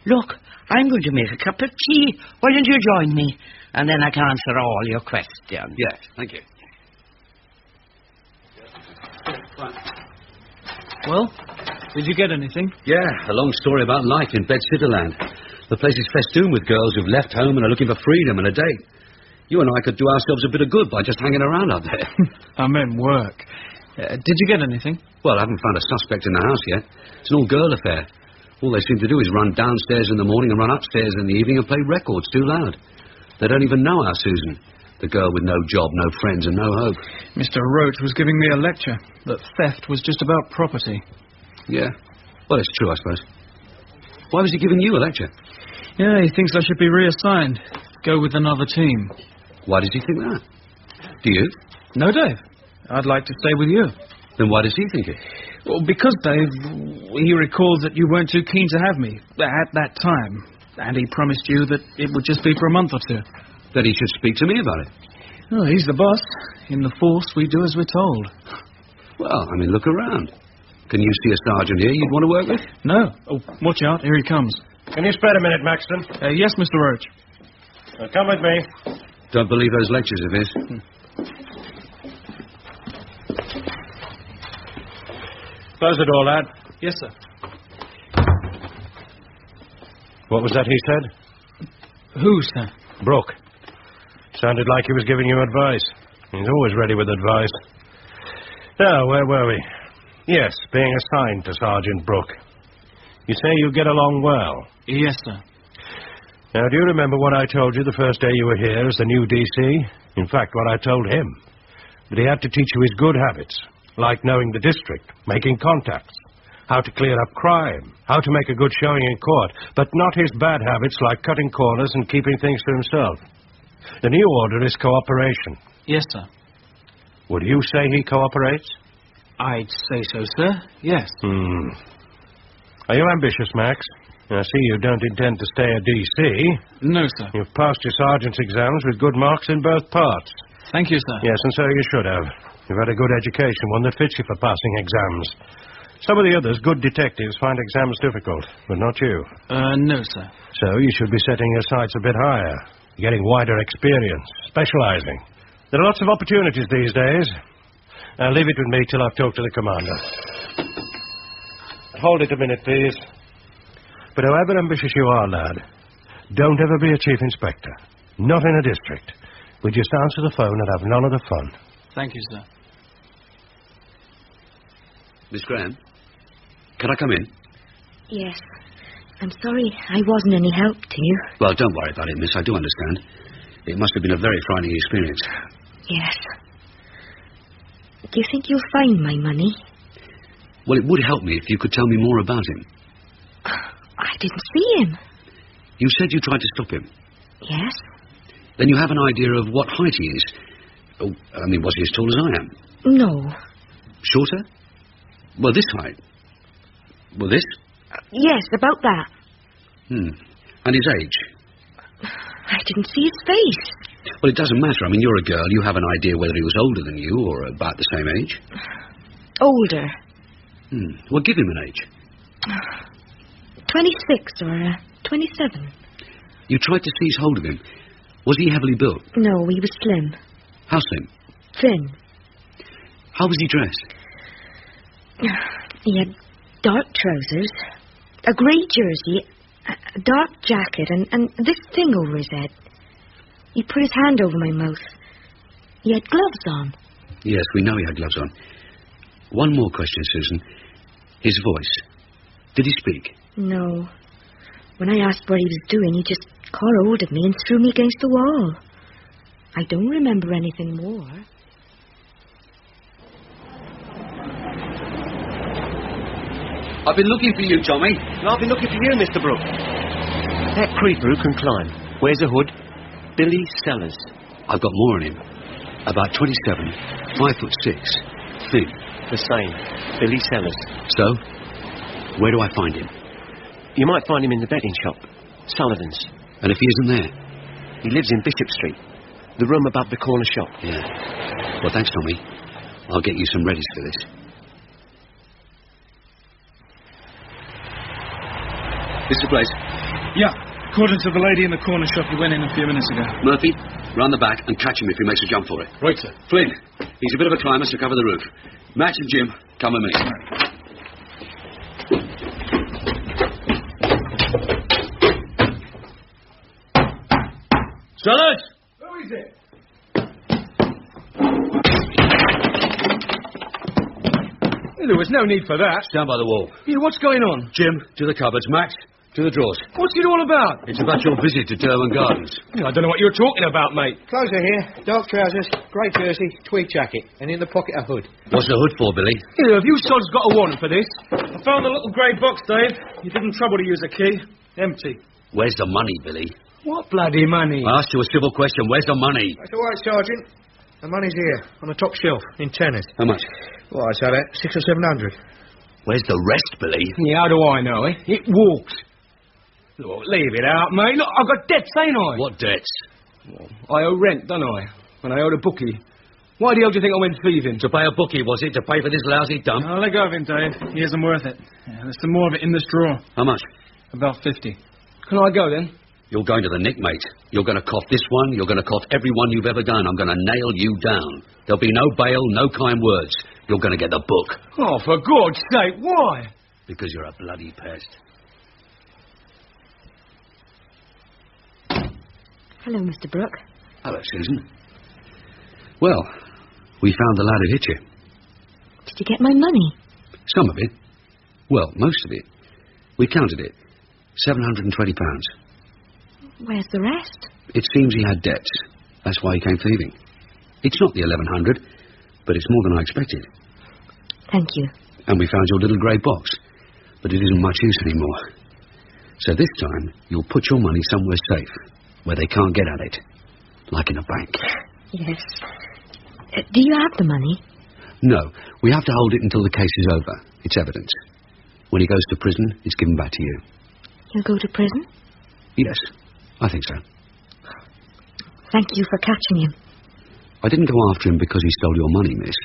Look, I'm going to make a cup of tea. Why don't you join me? And then I can answer all your questions. Yes, thank you. Well, did you get anything? Yeah, a long story about life in Bedcityland. The place is festooned with girls who've left home and are looking for freedom and a date. You and I could do ourselves a bit of good by just hanging around out there. I meant work. Did you get anything? Well, I haven't found a suspect in the house yet. It's an all-girl affair. All they seem to do is run downstairs in the morning and run upstairs in the evening and play records too loud. They don't even know our Susan. The girl with no job, no friends, and no hope. Mr. Roach was giving me a lecture that theft was just about property. Yeah. Well, it's true, I suppose. Why was he giving you a lecture? Yeah, he thinks I should be reassigned. Go with another team. Why does he think that? Do you? No, Dave. I'd like to stay with you. Then why does he think it? Well, because, Dave, he recalls that you weren't too keen to have me at that time. And he promised you that it would just be for a month or 2. That he should speak to me about it? Oh, he's the boss. In the force, we do as we're told. Well, I mean, look around. Can you see a sergeant here you'd want to work with? No. Oh, watch out. Here he comes. Can you spare a minute, Maxton? Yes, Mr. Roach. Come with me. Don't believe those lectures of his. Close the door, lad. Yes, sir. What was that he said? Who, sir? Brook. Sounded like he was giving you advice. He's always ready with advice. Now, where were we? Yes, being assigned to Sergeant Brook. You say you get along well? Yes, sir. Now, do you remember what I told you the first day you were here as the new DC? In fact, what I told him. That he had to teach you his good habits, like knowing the district, making contacts, how to clear up crime, how to make a good showing in court, but not his bad habits like cutting corners and keeping things to himself. The new order is cooperation. Yes, sir. Would you say he cooperates? I'd say so, sir. Yes. Are you ambitious, Max? I see you don't intend to stay a DC. No, sir. You've passed your sergeant's exams with good marks in both parts. Thank you, sir. Yes, and so you should have. You've had a good education, one that fits you for passing exams. Some of the others, good detectives, find exams difficult, but not you. No, sir. So you should be setting your sights a bit higher, getting wider experience, specializing. There are lots of opportunities these days. Leave it with me till I've talked to the commander. Hold it a minute, please. But however ambitious you are, lad, don't ever be a chief inspector. Not in a district. We just answer the phone and have none of the fun. Thank you, sir. Miss Graham, can I come in? Yes. I'm sorry I wasn't any help to you. Well, don't worry about it, miss. I do understand. It must have been a very frightening experience. Yes. Do you think you'll find my money? Well, it would help me if you could tell me more about him. I didn't see him. You said you tried to stop him. Yes? Then you have an idea of what height he is. Oh, I mean, was he as tall as I am? No. Shorter? Well, this height. Well, this? Yes, about that. And his age? I didn't see his face. Well, it doesn't matter. I mean, you're a girl. You have an idea whether he was older than you or about the same age. Older. Well, give him an age. 26 or 27. You tried to seize hold of him. Was he heavily built? No, he was slim. How slim? Thin. How was he dressed? He had dark trousers, a grey jersey, a dark jacket, and this thing over his head. He put his hand over my mouth. He had gloves on. Yes, we know he had gloves on. One more question, Susan. His voice. Did he speak? No. When I asked what he was doing, he just caught hold of me and threw me against the wall. I don't remember anything more. I've been looking for you, Tommy. And I've been looking for you, Mr. Brook. That creeper who can climb. Wears a hood. Billy Sellers. I've got more on him. About 27, 5'6", thin. The same. Billy Sellers. So, where do I find him? You might find him in the betting shop. Sullivan's. And if he isn't there? He lives in Bishop Street. The room above the corner shop. Yeah. Well, thanks, Tommy. I'll get you some readies for this. Mr. Place? Yeah. According to the lady in the corner shop you went in a few minutes ago. Murphy, round the back and catch him if he makes a jump for it. Right, sir. Flynn, he's a bit of a climber, so cover the roof. Max and Jim, come with me. Sellers! Who is it? There was no need for that. Stand by the wall. Yeah, what's going on? Jim, to the cupboards. Max, to the drawers. What's it all about? It's about your visit to Derwent Gardens. I don't know what you're talking about, mate. Clothes are here. Dark trousers, grey jersey, tweed jacket, and in the pocket a hood. What's the hood for, Billy? Yeah, have you sods got a warrant for this? I found the little grey box, Dave. You didn't trouble to use a key. Empty. Where's the money, Billy? What bloody money? I asked you a civil question. Where's the money? That's all right, Sergeant. The money's here, on the top shelf, in tenors. How much? Well, I'd say that 600 or 700. Where's the rest, Billy? Yeah, how do I know, eh? It walks. Look, leave it out, mate. Look, I've got debts, ain't I? What debts? Well, I owe rent, don't I? And I owe the bookie. Why the hell do you think I went thieving? To pay a bookie, was it? To pay for this lousy dump? No, let go of him, Dave. He isn't worth it. Yeah, there's some more of it in this drawer. How much? About 50. Can I go, then? You're going to the nick, mate. You're going to cough this one. You're going to cough every one you've ever done. I'm going to nail you down. There'll be no bail, no kind words. You're going to get the book. Oh, for God's sake, why? Because you're a bloody pest. Hello, Mr. Brook. Hello, Susan. Well, we found the lad who hit you. Did you get my money? Some of it. Well, most of it. We counted it. £720. Where's the rest? It seems he had debts. That's why he came thieving. It's not the 1100, but it's more than I expected. Thank you. And we found your little grey box, but it isn't much use anymore. So this time, you'll put your money somewhere safe, where they can't get at it. Like in a bank. Yes. Do you have the money? No, we have to hold it until the case is over. It's evidence. When he goes to prison, it's given back to you. He'll go to prison? Yes, I think so. Thank you for catching him. I didn't go after him because he stole your money, miss.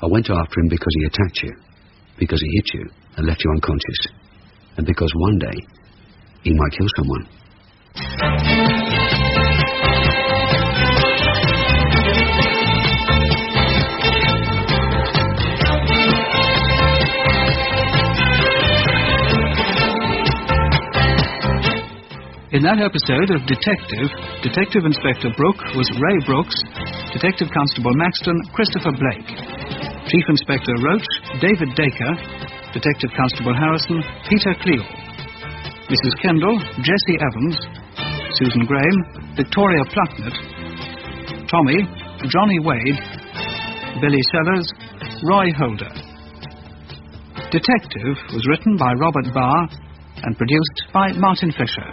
I went after him because he attacked you, because he hit you and left you unconscious, and because one day he might kill someone. In that episode of Detective, Detective Inspector Brook was Ray Brooks, Detective Constable Maxton, Christopher Blake. Chief Inspector Roach, David Dacre, Detective Constable Harrison, Peter Cleal. Mrs. Kendall, Jessie Evans, Susan Graham, Victoria Plucknett, Tommy, Johnny Wade, Billy Sellers, Roy Holder. Detective was written by Robert Barr and produced by Martin Fisher.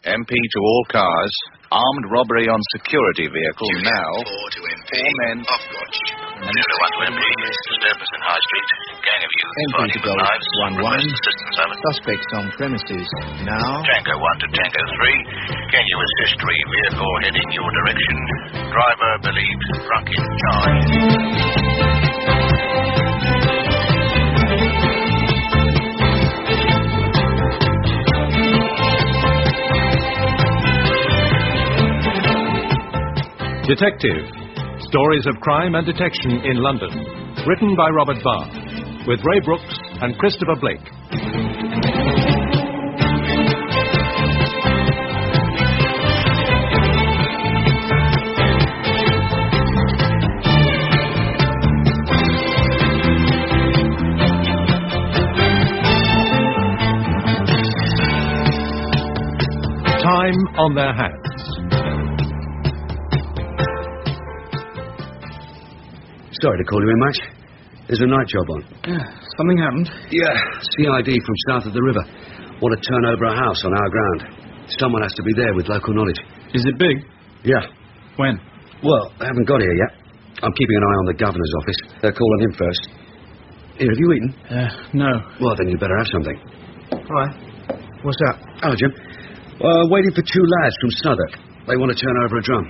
MP to all cars. Armed robbery on security vehicle now. 4 to MP. 4 men. Off watch. Manila 1 to MP. Disturbance in High Street. Gang of youth MP fighting to with Golf knives. 1-1. Assistance service. Suspects on premises now. Tango 1 to Tango 3. Can you assist 3 vehicle heading your direction? Driver believed drunk in charge. Detective. Stories of crime and detection in London. Written by Robert Barr. With Ray Brooks and Christopher Blake. Time on their hands. Sorry to call you in, Max. There's a night job on. Yeah, something happened? Yeah, CID from south of the river. Want to turn over a house on our ground. Someone has to be there with local knowledge. Is it big? Yeah. When? Well, they haven't got here yet. I'm keeping an eye on the governor's office. They're calling him first. Here, have you eaten? No. Well, then you better have something. Hi. What's up? Hello, Jim. Waiting for 2 lads from Southwark. They want to turn over a drum.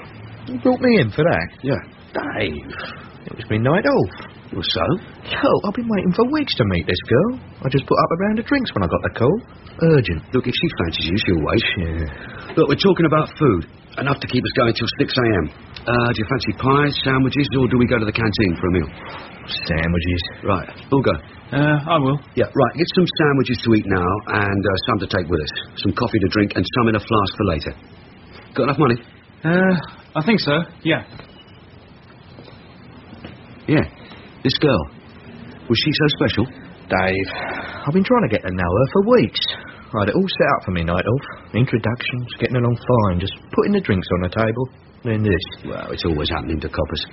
You brought me in for that? Yeah. Dave. It was me night off. Well, so? Yo, I've been waiting for weeks to meet this girl. I just put up a round of drinks when I got the call. Urgent. Look, if she fancies you, she'll wait. Yeah. Look, we're talking about food. Enough to keep us going till 6 a.m. Do you fancy pies, sandwiches, or do we go to the canteen for a meal? Sandwiches. Right, we'll go. I will. Yeah, right, get some sandwiches to eat now and some to take with us. Some coffee to drink and some in a flask for later. Got enough money? I think so, yeah. Yeah, this girl. Was she so special? Dave, I've been trying to get to know her for weeks. I had it all set up for me night off. Introductions, getting along fine, just putting the drinks on the table. Then this. Well, it's always happening to coppers.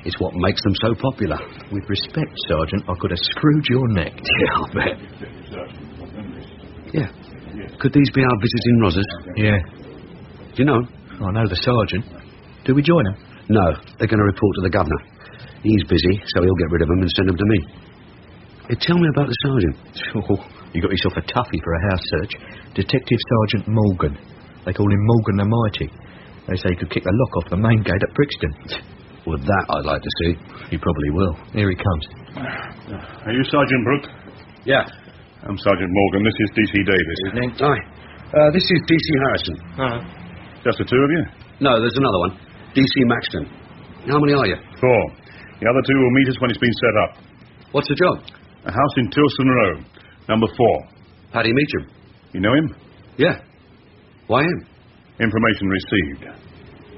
It's what makes them so popular. With respect, Sergeant, I could have screwed your neck. Yeah, I'll bet. Yeah. Could these be our visiting Rozzers? Yeah. Do you know? I know the sergeant. Do we join him? No, they're going to report to the governor. He's busy, so he'll get rid of them and send them to me. Tell me about the sergeant. Sure. You got yourself a toughie for a house search. Detective Sergeant Morgan. They call him Morgan the Mighty. They say he could kick the lock off the main gate at Brixton. Well, that I'd like to see. He probably will. Here he comes. Are you Sergeant Brook? Yeah. I'm Sergeant Morgan. This is DC Davis. Evening. Hi. This is DC Harrison. Just the 2 of you? No, there's another one. DC Maxton. How many are you? 4. The other 2 will meet us when it's been set up. What's the job? A house in Tilson Row, number 4. How do you meet him? You know him? Yeah. Why him? Information received.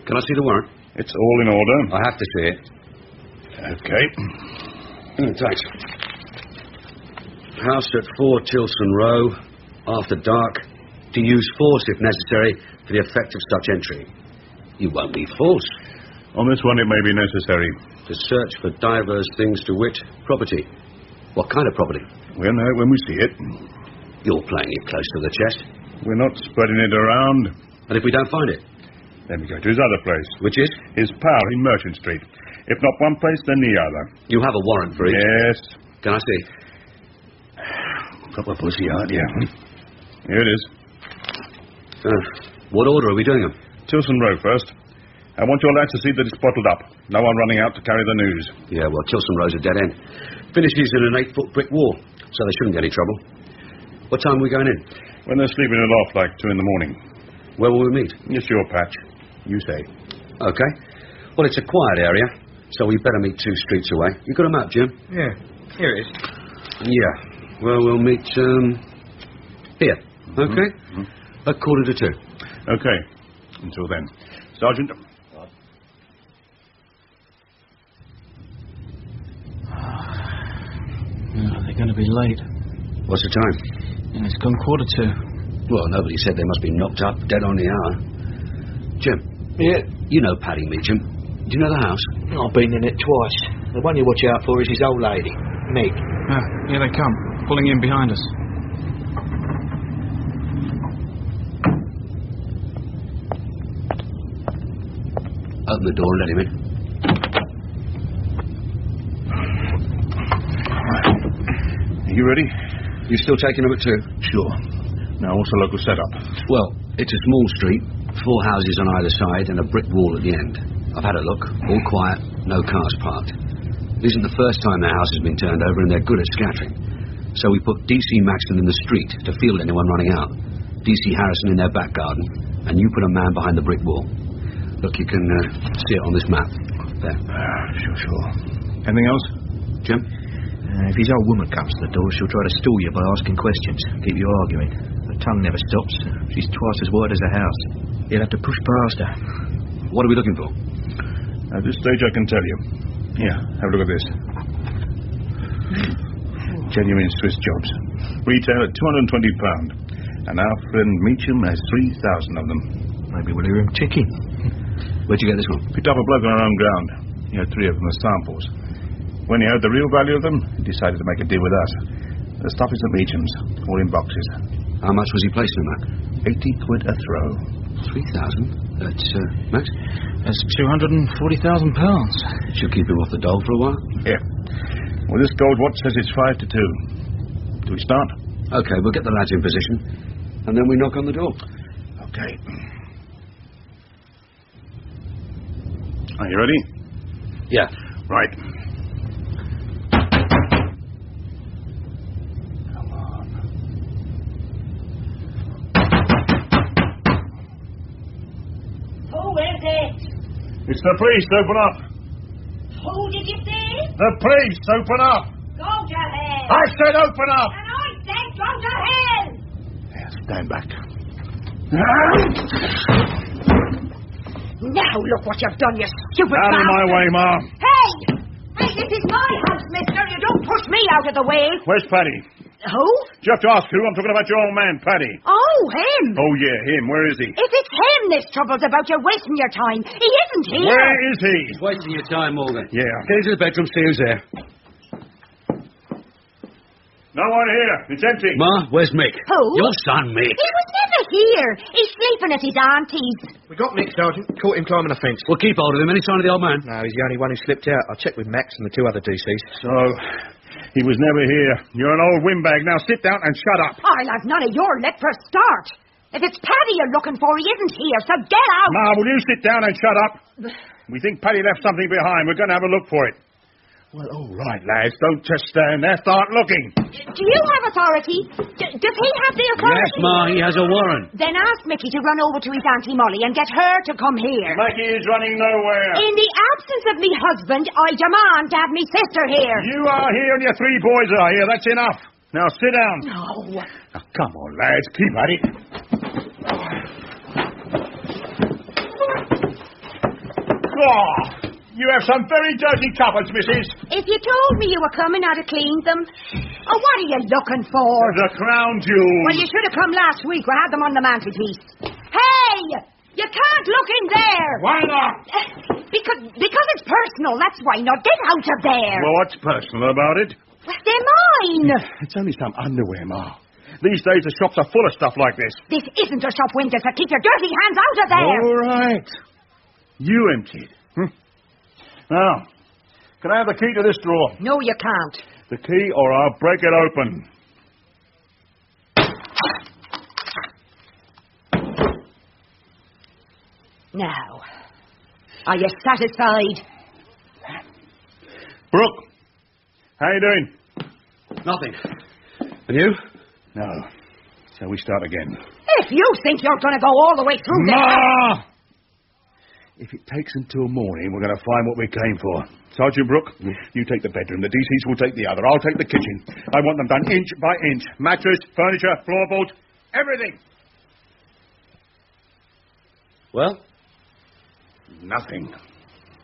Can I see the warrant? It's all in order. I have to see it. Okay. Thanks. House at 4 Tilson Row, after dark, to use force if necessary for the effect of such entry. You won't need force. On this one it may be necessary. To search for divers things to wit, property. What kind of property? We'll know it when we see it. You're playing it close to the chest. We're not spreading it around. And if we don't find it? Then we go to his other place. Which is? His pal in Merchant Street. If not one place, then the other. You have a warrant for each? Yes. Can I see? Proper pussy, aren't you? Here it is. What order are we doing them? Tilson Row first. I want your lads to see that it's bottled up. No one running out to carry the news. Yeah, well, Tilson Row's a dead end. Finishes in an 8-foot brick wall, so they shouldn't get any trouble. What time are we going in? When they're sleeping it off, like 2 in the morning. Where will we meet? It's your patch. You say. Okay. Well, it's a quiet area, so we better meet 2 streets away. You got a map, Jim? Yeah. Here it is. Yeah. Well, we'll meet, here. Okay? At 1:45. Okay. Until then. Sergeant. They're going to be late. What's the time? Yeah, it's gone 1:45. Well, nobody said they must be knocked up, dead on the hour. Jim. Yeah? You know Paddy Meacham. Do you know the house? I've been in it twice. The one you watch out for is his old lady, Meg. Ah, here they come, pulling in behind us. Open the door and let him in. Are you ready? You still taking them at 2? Sure. Now, what's the local setup? Well, it's a small street, 4 houses on either side and a brick wall at the end. I've had a look. All quiet, no cars parked. It isn't the first time their house has been turned over, and they're good at scattering. So we put DC Maxton in the street to field anyone running out. DC Harrison in their back garden, and you put a man behind the brick wall. Look, you can see it on this map. There. Sure. Anything else? Jim? If his old woman comes to the door, she'll try to stall you by asking questions, keep you arguing. Her tongue never stops. She's twice as wide as the house. You'll have to push past her. What are we looking for? At this stage, I can tell you. Here, have a look at this. Genuine Swiss jobs. Retail at £220. And our friend Meacham has 3,000 of them. Maybe we'll hear him ticking. Where'd you get this one? Picked up a bloke on our own ground. He had 3 of them as samples. When he heard the real value of them, he decided to make a deal with us. The stuff is at Meacham's, all in boxes. How much was he placing them at? 80 quid a throw. 3,000? That's, Max? That's £240,000. Should keep him off the dole for a while? Yeah. Well, this gold watch says it's 5 to 2. Do we start? Okay, we'll get the lads in position, and then we knock on the door. Okay. Are you ready? Yeah. Right. Who is it? It's the police. Open up. Who did you say? The police. Open up. Go to hell. I said open up. And I said go to hell. There, stand back. Now look what you've done, you stupid Out of my way, Ma. Hey! Hey, this is my house, mister. You don't push me out of the way. Where's Paddy? Who? Do you have to ask who? I'm talking about your old man, Paddy. Oh, him. Oh, yeah, him. Where is he? If it's him this trouble's about, you're wasting your time. He isn't here. Where is he? He's wasting your time, Morgan. Yeah. Get into the bedroom, see who's there. No one here. It's empty. Ma, where's Mick? Who? Your son, Mick. He was never here. He's sleeping at his auntie's. We got Mick, Sergeant. Caught him climbing a fence. We'll keep hold of him. Any sign of the old man? No, he's the only one who slipped out. I checked with Max and the 2 other DCs. So, he was never here. You're an old windbag. Now sit down and shut up. I'll have none of your lip for a start. If it's Paddy you're looking for, he isn't here, so get out. Ma, will you sit down and shut up? We think Paddy left something behind. We're going to have a look for it. Well, all right, lads. Don't just stand there. Start looking. Do you have authority? Does he have the authority? Yes, Ma, he has a warrant. Then ask Mickey to run over to his Auntie Molly and get her to come here. Mickey is running nowhere. In the absence of me husband, I demand to have me sister here. You are here and your 3 boys are here. That's enough. Now sit down. No. Now, come on, lads. Keep at it. Oh, you have some very dirty cupboards, missus. If you told me you were coming, I'd have cleaned them. Oh, what are you looking for? The crown jewels. Well, you should have come last week. We had them on the mantelpiece. Hey! You can't look in there. Why not? Because it's personal, that's why. Now, get out of there. Well, what's personal about it? They're mine. It's only some underwear, Ma. These days, the shops are full of stuff like this. This isn't a shop window, so keep your dirty hands out of there. All right. You emptied. Now, can I have the key to this drawer? No, you can't. The key, or I'll break it open. Now, are you satisfied? Brook, how you doing? Nothing. And you? No. So we start again. If you think you're going to go all the way through Ma! If it takes until morning, we're going to find what we came for. Sergeant Brook, you take the bedroom. The DCs will take the other. I'll take the kitchen. I want them done inch by inch. Mattress, furniture, floorboards, everything. Well? Nothing.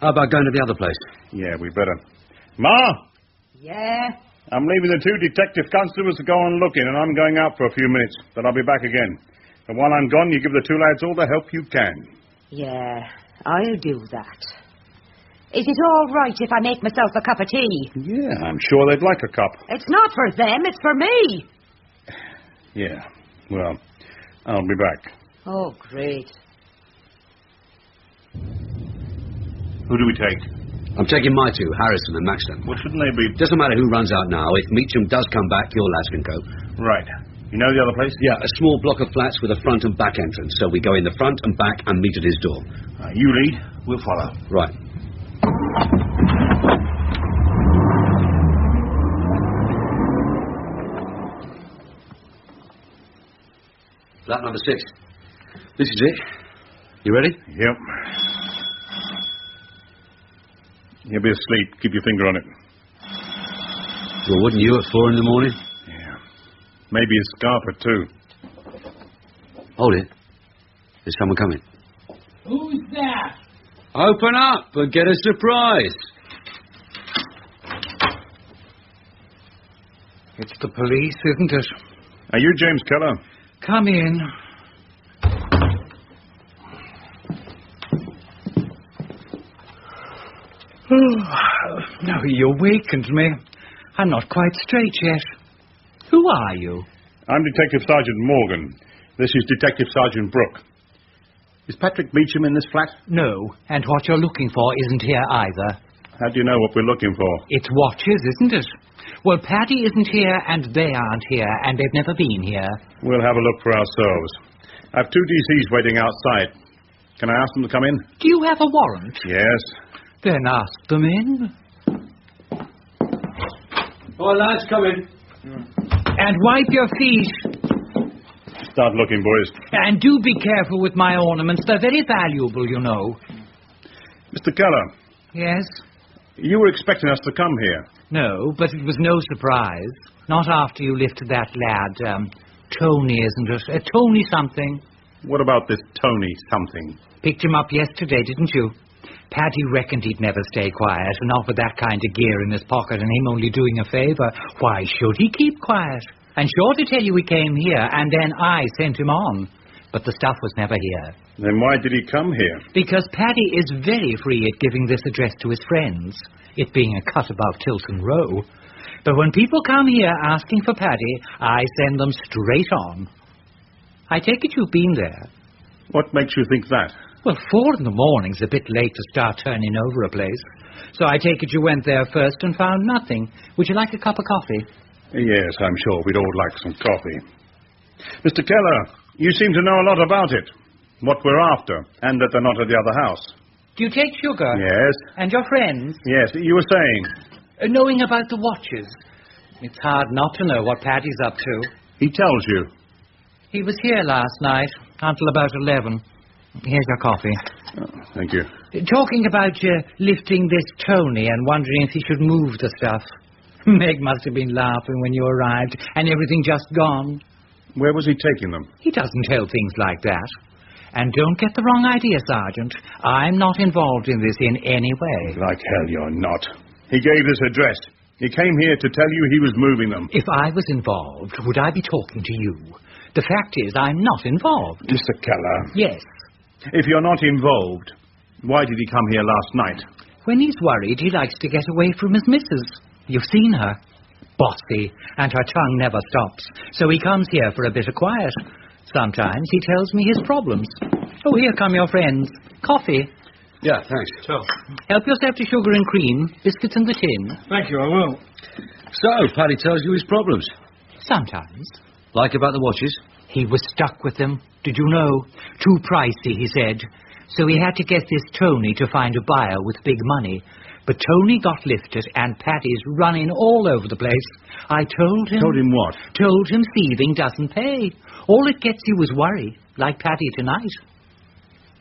How about going to the other place? Yeah, we better. Ma! Yeah? I'm leaving the 2 detective constables to go on looking, and I'm going out for a few minutes, but I'll be back again. And while I'm gone, you give the 2 lads all the help you can. Yeah, I'll do that. Is it all right if I make myself a cup of tea? Yeah, I'm sure they'd like a cup. It's not for them, it's for me. Yeah, well, I'll be back. Oh, great. Who do we take? I'm taking my 2, Harrison and Maxton. Well, shouldn't they be... Doesn't matter who runs out now. If Meacham does come back, your lads can go. Right. You know the other place? Yeah, a small block of flats with a front and back entrance. So we go in the front and back and meet at his door. You lead, we'll follow. Right. Flat number 6. This is it. You ready? Yep. You'll be asleep. Keep your finger on it. Well, wouldn't you at 4 in the morning? Yeah. Maybe a scarper, too. Hold it. There's someone coming. Who's that? Open up and get a surprise. It's the police, isn't it? Are you James Keller? Come in. Oh, no, you awakened me. I'm not quite straight yet. Who are you? I'm Detective Sergeant Morgan. This is Detective Sergeant Brook. Is Patrick Meacham in this flat? No, and what you're looking for isn't here either. How do you know what we're looking for? It's watches, isn't it? Well, Paddy isn't here, and they aren't here, and they've never been here. We'll have a look for ourselves. I've 2 DCs waiting outside. Can I ask them to come in? Do you have a warrant? Yes. Then ask them in. Oh, lads, come in. And wipe your feet. Start looking, boys. And do be careful with my ornaments. They're very valuable, you know. Mr. Keller. Yes? You were expecting us to come here. No, but it was no surprise. Not after you lifted that lad. Tony, isn't it? Tony something. What about this Tony something? Picked him up yesterday, didn't you? Paddy reckoned he'd never stay quiet, and offered that kind of gear in his pocket, and him only doing a favour. Why should he keep quiet? And sure to tell you he came here, and then I sent him on. But the stuff was never here. Then why did he come here? Because Paddy is very free at giving this address to his friends, it being a cut above Tilton Row. But when people come here asking for Paddy, I send them straight on. I take it you've been there. What makes you think that? Well, 4 in the morning's a bit late to start turning over a place. So I take it you went there first and found nothing. Would you like a cup of coffee? Yes, I'm sure we'd all like some coffee. Mr. Keller, you seem to know a lot about it. What we're after, and that they're not at the other house. Do you take sugar? Yes. And your friends? Yes, you were saying. Knowing about the watches. It's hard not to know what Paddy's up to. He tells you. He was here last night, until about 11. Here's your coffee. Oh, thank you. Talking about lifting this Tony and wondering if he should move the stuff. Meg must have been laughing when you arrived, and everything just gone. Where was he taking them? He doesn't tell things like that. And don't get the wrong idea, Sergeant. I'm not involved in this in any way. Like hell you're not. He gave this address. He came here to tell you he was moving them. If I was involved, would I be talking to you? The fact is, I'm not involved. Mr. Keller. Yes. If you're not involved, why did he come here last night? When he's worried, he likes to get away from his missus. You've seen her. Bossy, and her tongue never stops. So he comes here for a bit of quiet. Sometimes he tells me his problems. Oh, here come your friends. Coffee. Yeah, thanks. So, help yourself to sugar and cream. Biscuits in the tin. Thank you, I will. So, Paddy tells you his problems? Sometimes. Like about the watches? He was stuck with them. Did you know? Too pricey, he said. So he had to get this Tony to find a buyer with big money. But Tony got lifted, and Paddy's running all over the place. I told him... Told him what? Told him thieving doesn't pay. All it gets you is worry, like Paddy tonight.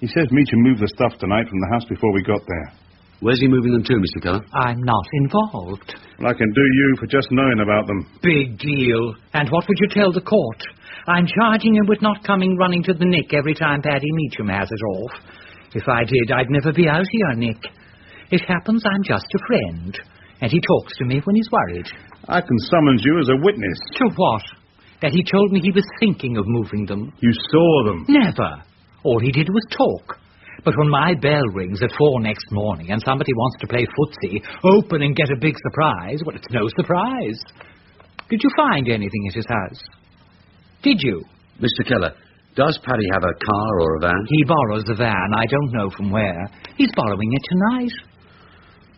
He says Meacham moved the stuff tonight from the house before we got there. Where's he moving them to, Mr. Keller? I'm not involved. Well, I can do you for just knowing about them. Big deal. And what would you tell the court? I'm charging him with not coming running to the Nick every time Paddy Meacham has it off. If I did, I'd never be out here, Nick. It happens I'm just a friend, and he talks to me when he's worried. I can summons you as a witness. To what? That he told me he was thinking of moving them. You saw them? Never. All he did was talk. But when my bell rings at 4 next morning and somebody wants to play footsie, open and get a big surprise, well, it's no surprise. Did you find anything at his house? Did you? Mr. Keller, does Paddy have a car or a van? He borrows a van. I don't know from where. He's borrowing it tonight.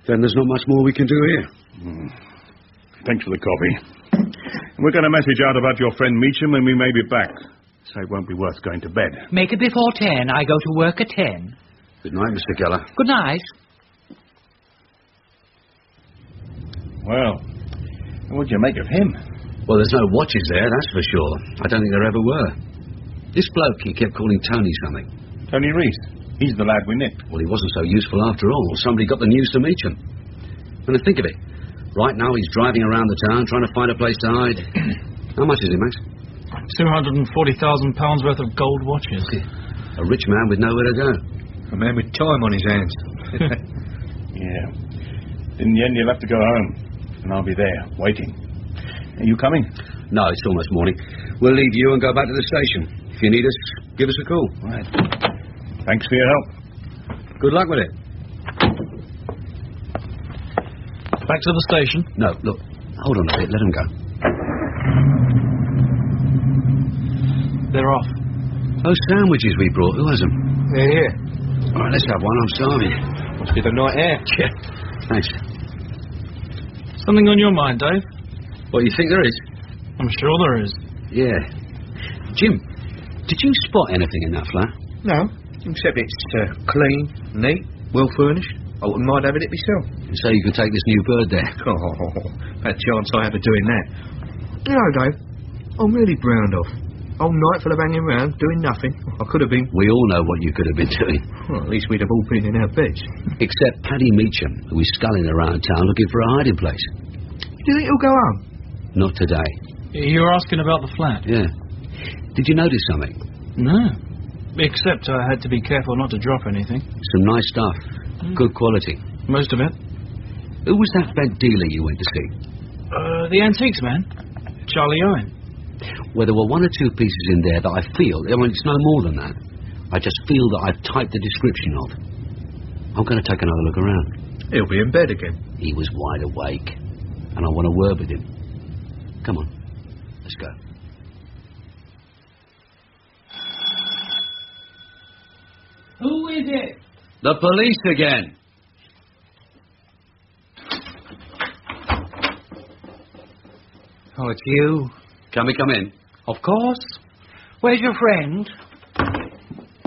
Then there's not much more we can do here. Thanks for the coffee. We're going to message out about your friend Meacham and we may be back. So it won't be worth going to bed. Make it before 10. I go to work at 10. Good night, Mr. Keller. Good night. Well, what'd you make of him? Well, there's no watches there, that's for sure. I don't think there ever were. This bloke, he kept calling Tony something. Tony Reese. He's the lad we nicked. Well, he wasn't so useful after all. Somebody got the news to Meacham. And to think of it, right now he's driving around the town trying to find a place to hide. How much is it, Max? £240,000 worth of gold watches. A rich man with nowhere to go. A man with time on his hands. Yeah. In the end, you'll have to go home. And I'll be there, waiting. Are you coming? No, it's almost morning. We'll leave you and go back to the station. If you need us, give us a call. Right. Thanks for your help. Good luck with it. Back to the station? No, look. Hold on a bit. Let him go. They're off. Those sandwiches we brought, who has them? They're here. All right, let's have one. I'm starving. Must be the night air. Yeah. Thanks. Something on your mind, Dave? What, you think there is? I'm sure there is. Yeah. Jim, did you spot anything in that flat? No, except it's clean, neat, well furnished. I wouldn't mind having it myself. So you could take this new bird there? Oh, that chance I have of doing that. You know, Dave, I'm really browned off. Whole night full of hanging around, doing nothing. I could have been... We all know what you could have been doing. Well, at least we'd have all been in our beds. Except Paddy Meacham, who is sculling around town looking for a hiding place. Do you think he'll go home? Not today. You were asking about the flat? Yeah. Did you notice something? No. Except I had to be careful not to drop anything. Some nice stuff. Good quality. Most of it. Who was that bed dealer you went to see? The antiques man. Charlie Owen. Well, there were one or two pieces in there that I feel... I mean, it's no more than that. I just feel that I've typed the description of. I'm going to take another look around. He'll be in bed again. He was wide awake. And I want a word with him. Come on. Let's go. Who is it? The police again. Oh, it's you. Can we come in? Of course. Where's your friend?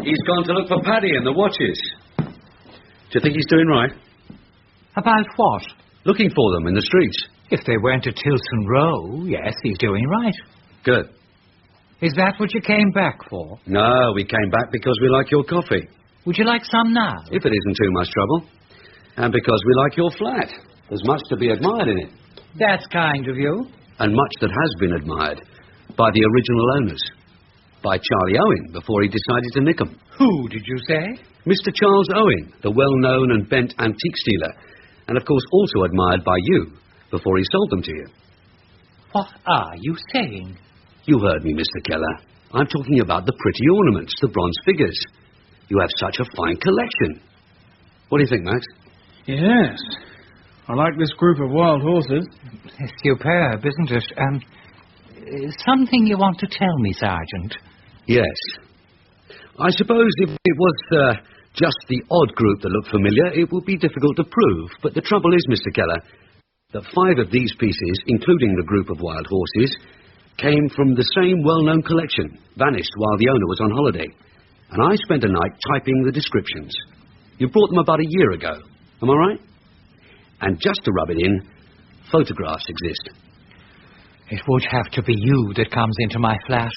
He's gone to look for Paddy and the watches. Do you think he's doing right? About what? Looking for them in the streets. If they went to Tilson Row, yes, he's doing right. Good. Is that what you came back for? No, we came back because we like your coffee. Would you like some now? If it isn't too much trouble. And because we like your flat. There's much to be admired in it. That's kind of you. And much that has been admired by the original owners. By Charlie Owen, before he decided to nick them. Who did you say? Mr. Charles Owen, the well-known and bent antiques dealer. And, of course, also admired by you, before he sold them to you. What are you saying? You heard me, Mr. Keller. I'm talking about the pretty ornaments, the bronze figures. You have such a fine collection. What do you think, Max? Yes. I like this group of wild horses. It's superb, isn't it? Something you want to tell me, Sergeant? Yes. I suppose if it was just the odd group that looked familiar, it would be difficult to prove. But the trouble is, Mr. Keller, that 5 of these pieces, including the group of wild horses, came from the same well-known collection, vanished while the owner was on holiday. And I spent a night typing the descriptions. You brought them about a year ago. Am I right? And just to rub it in, photographs exist. It would have to be you that comes into my flat.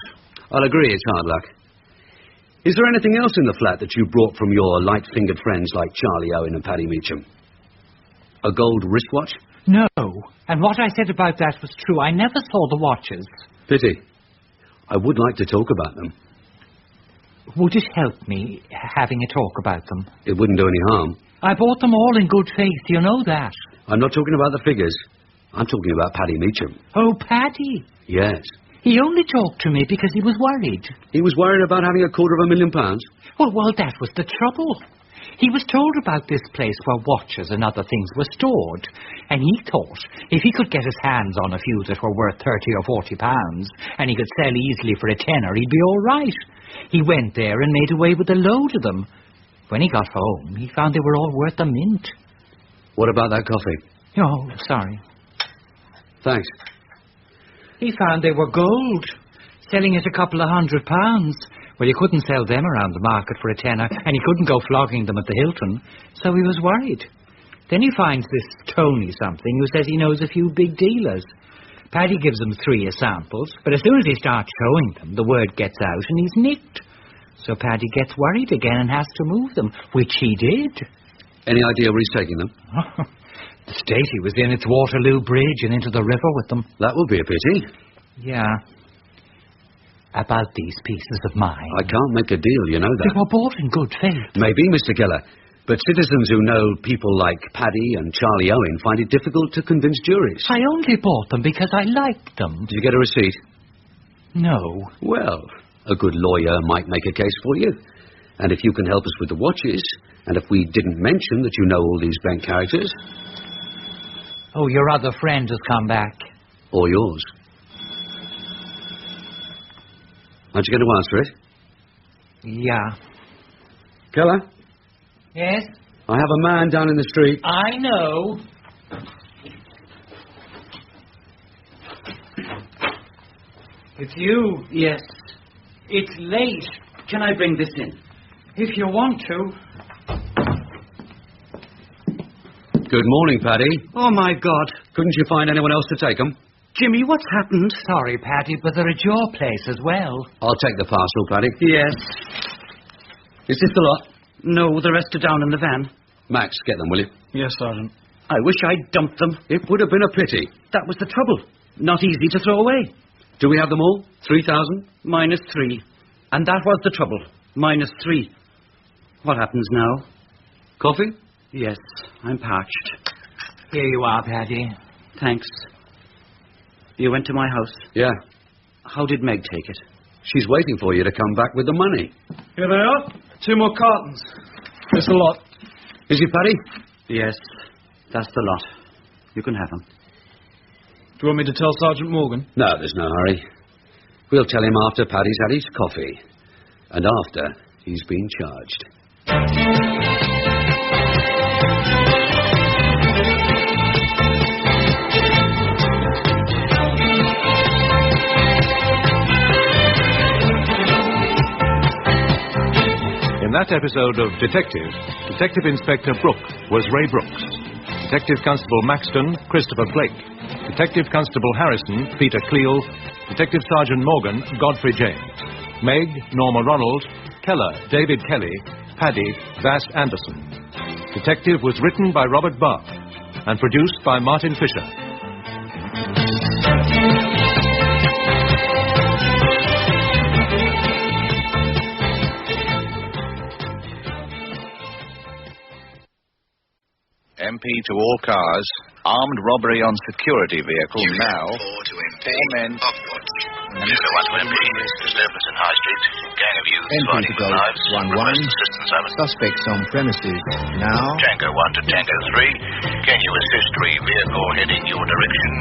I'll agree it's hard luck. Is there anything else in the flat that you brought from your light-fingered friends like Charlie Owen and Paddy Meacham? A gold wristwatch? No. And what I said about that was true. I never saw the watches. Pity. I would like to talk about them. Would it help me having a talk about them? It wouldn't do any harm. I bought them all in good faith. You know that. I'm not talking about the figures. I'm talking about Paddy Meacham. Oh, Paddy. Yes. He only talked to me because he was worried. He was worried about having £250,000? Well, that was the trouble. He was told about this place where watches and other things were stored, and he thought if he could get his hands on a few that were worth £30 or £40, and he could sell easily for a tenner, he'd be all right. He went there and made away with a load of them. When he got home, he found they were all worth a mint. What about that coffee? Oh, sorry. Thanks. He found they were gold, selling at £200. Well, you couldn't sell them around the market for a tenner, and he couldn't go flogging them at the Hilton, so he was worried. Then he finds this Tony something who says he knows a few big dealers. Paddy gives him 3 as samples, but as soon as he starts showing them, the word gets out and he's nicked. So Paddy gets worried again and has to move them, which he did. Any idea where he's taking them? The state he was in, it's Waterloo Bridge and into the river with them. That would be a pity. Yeah. About these pieces of mine. I can't make a deal, you know that. They were bought in good faith. Maybe, Mr. Keller. But citizens who know people like Paddy and Charlie Owen find it difficult to convince juries. I only bought them because I liked them. Did you get a receipt? No. Well, a good lawyer might make a case for you. And if you can help us with the watches, and if we didn't mention that you know all these bank characters... Oh, your other friend has come back. Or yours. Aren't you going to answer it? Yeah. Keller? Yes? I have a man down in the street. I know. It's you. Yes. It's late. Can I bring this in? If you want to. Good morning, Paddy. Oh, my God. Couldn't you find anyone else to take them? Jimmy, what's happened? Sorry, Paddy, but they're at your place as well. I'll take the parcel, Paddy. Yes. Is this the lot? No, the rest are down in the van. Max, get them, will you? Yes, Sergeant. I wish I'd dumped them. It would have been a pity. That was the trouble. Not easy to throw away. Do we have them all? 3,000? -3. And that was the trouble. -3. What happens now? Coffee? Yes, I'm parched. Here you are, Paddy. Thanks. You went to my house? Yeah. How did Meg take it? She's waiting for you to come back with the money. Here they are. 2 more cartons. That's a lot. Is it, Paddy? Yes, that's the lot. You can have them. Do you want me to tell Sergeant Morgan? No, there's no hurry. We'll tell him after Paddy's had his coffee. And after he's been charged. In that episode of Detective, Detective Inspector Brook was Ray Brooks. Detective Constable Maxton, Christopher Blake. Detective Constable Harrison, Peter Cleal. Detective Sergeant Morgan, Godfrey James. Meg, Norma Ronald. Keller, David Kelly. Paddy, Vass Anderson. Detective was written by Robert Barr and produced by Martin Fisher. MP to all cars. Armed robbery on security vehicle now. 4 to MP. 4 men. Upwatch. 201 to MP. Disturbance in High Street. Gang of youths MP fighting to for Golf lives. 1-1. Assistance over. Suspects on premises now. Tango 1 to Tango 3. Can you assist 3 vehicle heading your direction?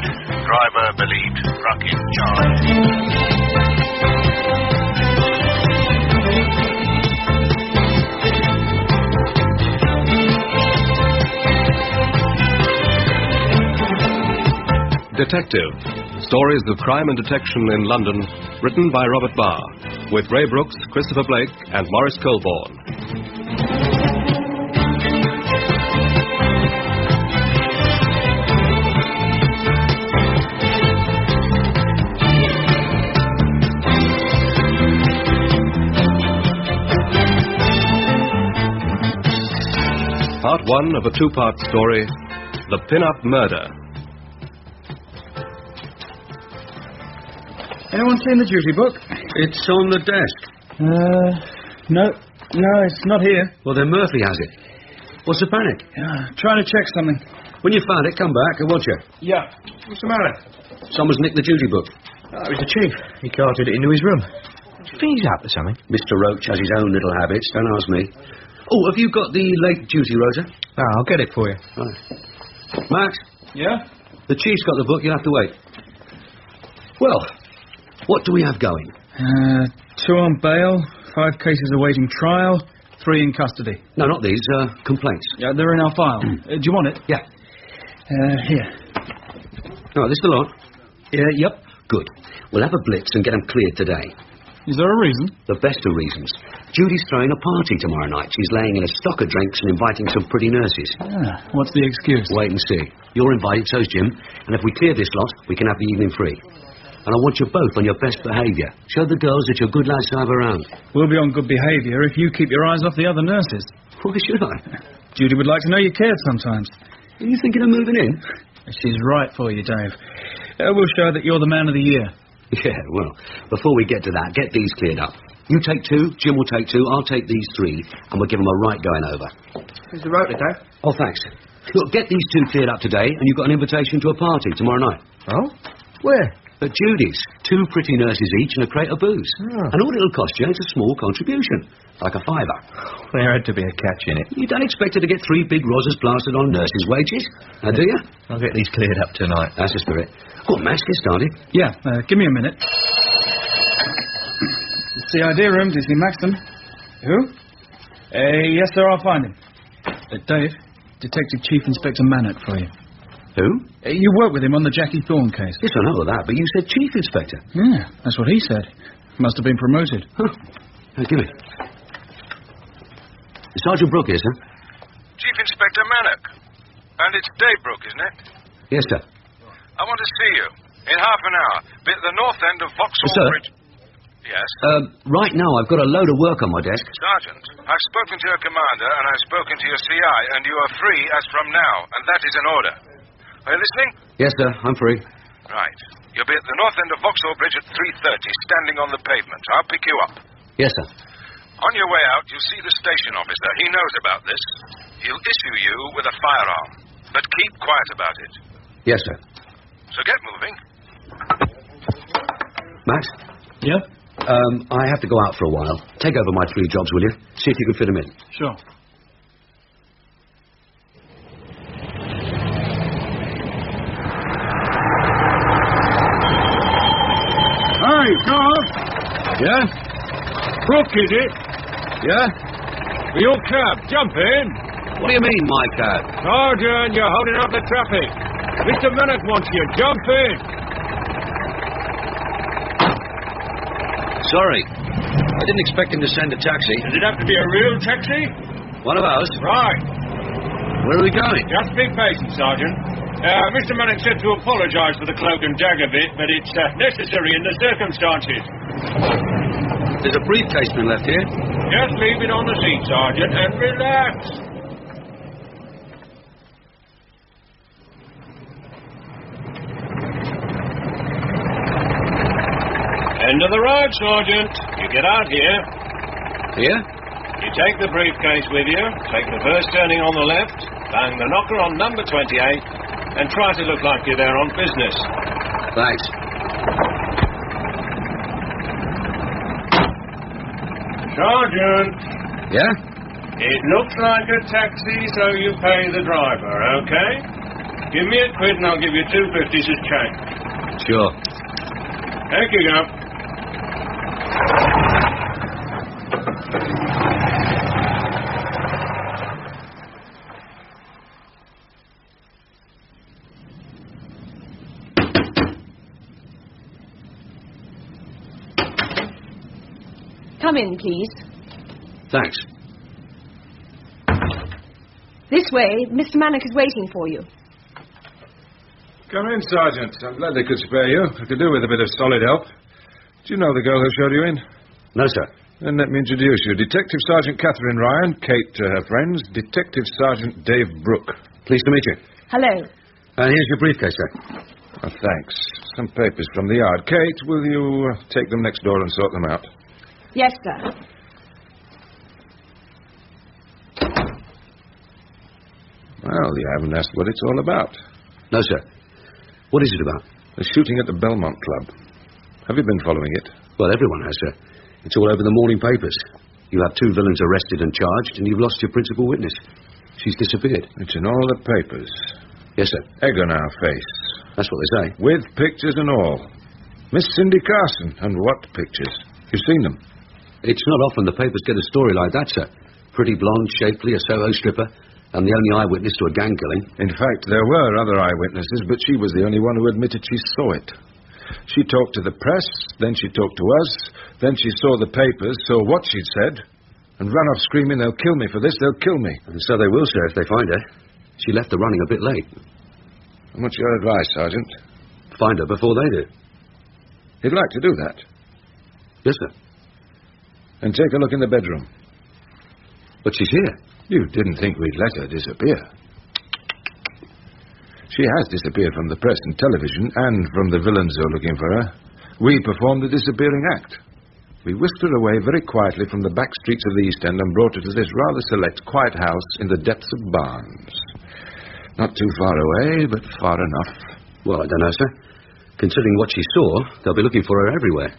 Driver believed drunk in charge. Detective. Stories of crime and detection in London, written by Robert Barr, with Ray Brooks, Christopher Blake, and Maurice Colborne. Part 1 of a 2-part story, The Pin-Up Murder. Anyone seen the duty book? It's on the desk. No, it's not here. Well, then Murphy has it. What's the panic? Trying to check something. When you found it, come back, won't you? Yeah. What's the matter? Someone's nicked the duty book. It was the chief. He carted it into his room. Do you think he's up to something? Mr. Roach has his own little habits, don't ask me. Oh, have you got the late duty rota? Oh, I'll get it for you. Right. Max? Yeah? The chief's got the book, you'll have to wait. Well, what do we have going? 2 on bail, 5 cases awaiting trial, 3 in custody. No, not these, complaints. Yeah, they're in our file. Do you want it? Yeah. Here. Oh, this the lot? Yep. Good. We'll have a blitz and get them cleared today. Is there a reason? The best of reasons. Judy's throwing a party tomorrow night. She's laying in a stock of drinks and inviting some pretty nurses. What's the excuse? Wait and see. You're invited, so's Jim. And if we clear this lot, we can have the evening free. And I want you both on your best behaviour. Show the girls that you're good lads to have around. We'll be on good behaviour if you keep your eyes off the other nurses. Why should I? Judy would like to know you cared sometimes. Are you thinking of moving in? She's right for you, Dave. We'll show that you're the man of the year. Yeah, well, before we get to that, get these cleared up. You take 2, Jim will take 2, I'll take these 3, and we'll give them a right going over. Here's the rota, Dave. Oh, thanks. Look, get these 2 cleared up today, and you've got an invitation to a party tomorrow night. Oh? Where? At Judy's. 2 pretty nurses each and a crate of booze. Oh. And all it'll cost you is a small contribution, like a £5. There had to be a catch in it. You don't expect her to get 3 big roses plastered on nurses' wages, now do you? I'll get these cleared up tonight. That's the spirit. Go on, Max, get started. Yeah, give me a minute. CID room, DC Maxton. Who? Yes, sir, I'll find him. Dave, Detective Chief Inspector Mannett for you. Who? You worked with him on the Jackie Thorne case. Yes, I know that, but you said Chief Inspector. Yeah, that's what he said. Must have been promoted. Huh. Give me. Sergeant Brook here, sir. Chief Inspector Mannett. And it's Dave Brook, isn't it? Yes, sir. I want to see you. In half an hour. Be at the north end of Vauxhall Sir? Bridge. Yes? Right now I've got a load of work on my desk. Sergeant, I've spoken to your commander and I've spoken to your CI, and you are free as from now, and that is an order. Are you listening? Yes, sir, I'm free. Right. You'll be at the north end of Vauxhall Bridge at 3:30, standing on the pavement. I'll pick you up. Yes, sir. On your way out, you'll see the station officer. He knows about this. He'll issue you with a firearm. But keep quiet about it. Yes, sir. So get moving. Max? Yeah? I have to go out for a while. Take over my 3 jobs, will you? See if you can fit them in. Sure. Hey, Carl! Yeah? Brook, is it? Yeah? Your cab. Jump in. What do you mean, my cab? Sergeant, you're holding up the traffic. Mr. Mannett wants you. Jump in. Sorry. I didn't expect him to send a taxi. Does it have to be a real taxi? One of ours? Right. Where are we going? Just be patient, Sergeant. Mr. Mannett said to apologise for the cloak and dagger bit, but it's necessary in the circumstances. There's a briefcase been left here. Just leave it on the seat, Sergeant, and relax. End of the road, Sergeant. You get out here. Here? You take the briefcase with you, take the first turning on the left, bang the knocker on number 28, and try to look like you're there on business. Thanks. Sergeant. Yeah? It looks like a taxi, so you pay the driver, okay? Give me a quid and I'll give you 2.50s as change. Sure. Thank you, go. Come in, please. Thanks. This way. Mr. Mannett is waiting for you. Come in, Sergeant. I'm glad they could spare you. I could do with a bit of solid help. Do you know the girl who showed you in? No, sir. Then let me introduce you. Detective Sergeant Catherine Ryan, Kate to her friends, Detective Sergeant Dave Brook. Pleased to meet you. Hello. And here's your briefcase, sir. Oh, thanks. Some papers from the yard. Kate, will you take them next door and sort them out? Yes, sir. Well, you haven't asked what it's all about. No, sir. What is it about? The shooting at the Belmont Club. Have you been following it? Well, everyone has, sir. It's all over the morning papers. You have 2 villains arrested and charged, and you've lost your principal witness. She's disappeared. It's in all the papers. Yes, sir. Egg on our face. That's what they say. With pictures and all. Miss Cindy Carson. And what pictures? You've seen them? It's not often the papers get a story like that, sir. Pretty blonde, shapely, a Soho stripper, and the only eyewitness to a gang killing. In fact, there were other eyewitnesses, but she was the only one who admitted she saw it. She talked to the press, then she talked to us, then she saw the papers, saw what she'd said, and ran off screaming, "They'll kill me for this, they'll kill me." And so they will, sir, if they find her. She left the running a bit late. And what's your advice, Sergeant? Find her before they do. You'd like to do that? Yes, sir. And take a look in the bedroom. But she's here. You didn't think we'd let her disappear. She has disappeared from the press and television, and from the villains who are looking for her. We performed the disappearing act. We whisked her away very quietly from the back streets of the East End and brought her to this rather select, quiet house in the depths of Barnes. Not too far away, but far enough. Well, I don't know, sir. Considering what she saw, they'll be looking for her everywhere.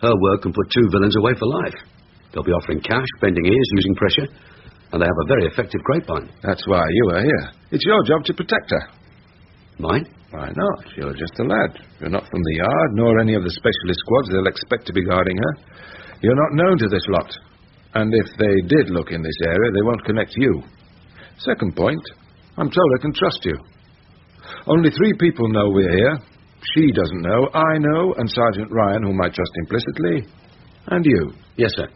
Her work can put 2 villains away for life. They'll be offering cash, bending ears, using pressure, and they have a very effective grapevine. That's why you are here. It's your job to protect her. Mine? Why not? You're just a lad. You're not from the yard, nor any of the specialist squads they'll expect to be guarding her. You're not known to this lot. And if they did look in this area, they won't connect you. Second point, I'm told I can trust you. Only 3 people know we're here. She doesn't know, I know, and Sergeant Ryan, whom I trust implicitly, and you. Yes, sir.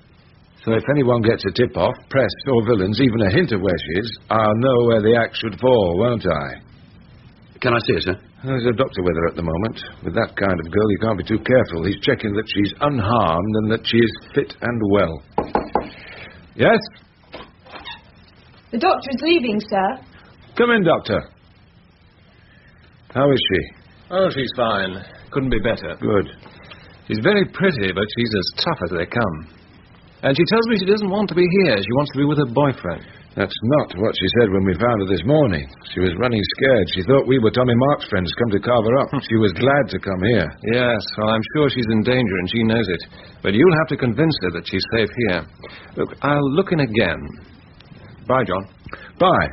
So if anyone gets a tip-off, press or villains, even a hint of where she is, I'll know where the axe should fall, won't I? Can I see her, sir? There's a doctor with her at the moment. With that kind of girl, you can't be too careful. He's checking that she's unharmed and that she is fit and well. Yes? The doctor's leaving, sir. Come in, Doctor. How is she? Oh, she's fine. Couldn't be better. Good. She's very pretty, but she's as tough as they come. And she tells me she doesn't want to be here. She wants to be with her boyfriend. That's not what she said when we found her this morning. She was running scared. She thought we were Tommy Mark's friends come to carve her up. She was glad to come here. Yes, well, I'm sure she's in danger and she knows it. But you'll have to convince her that she's safe here. Look, I'll look in again. Bye, John. Bye.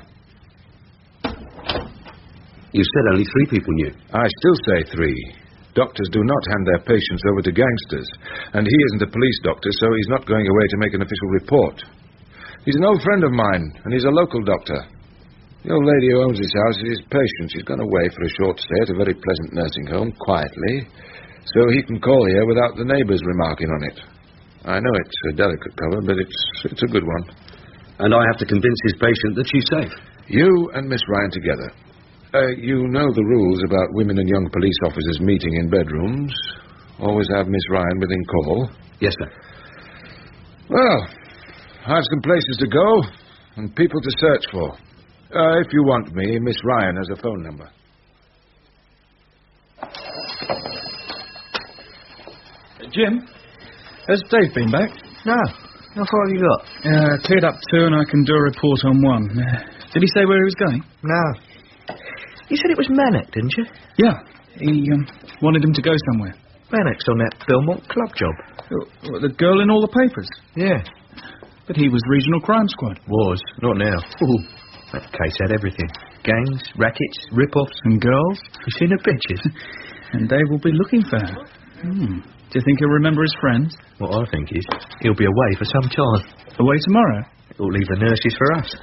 You said only 3 people knew. I still say 3. Doctors do not hand their patients over to gangsters. And he isn't a police doctor, so he's not going away to make an official report. He's an old friend of mine, and he's a local doctor. The old lady who owns this house is his patient. She's gone away for a short stay at a very pleasant nursing home, quietly, so he can call here without the neighbours remarking on it. I know it's a delicate cover, but it's a good one. And I have to convince his patient that she's safe. You and Miss Ryan together. You know the rules about women and young police officers meeting in bedrooms. Always have Miss Ryan within call. Yes, sir. Well, I have some places to go and people to search for. If you want me, Miss Ryan has a phone number. Jim, has Dave been back? No. How far have you got? Cleared up 2 and I can do a report on 1. Did he say where he was going? No. You said it was Manic, didn't you? Yeah. He wanted him to go somewhere. Manic's on that Belmont Club job. The girl in all the papers? Yeah. But he was Regional Crime Squad. Was. Not now. Ooh. That case had everything. Gangs, rackets, rip-offs. And girls. You seen her pictures? And Dave will be looking for her. Do you think he'll remember his friends? What I think is, he'll be away for some time. Away tomorrow? He'll leave the nurses for us.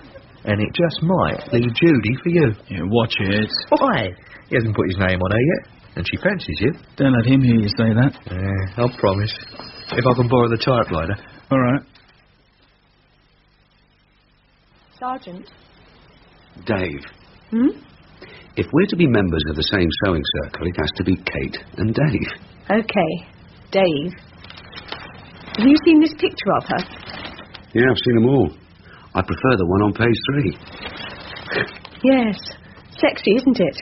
And it just might leave Judy for you. Yeah, watch it. Why? He hasn't put his name on her yet. And she fancies you. Don't let him hear you say that. Yeah, I'll promise. If I can borrow the typewriter. All right. Sergeant. Dave. Hmm? If we're to be members of the same sewing circle, it has to be Kate and Dave. Okay. Dave. Have you seen this picture of her? Yeah, I've seen them all. I prefer the one on page 3. Yes. Sexy, isn't it?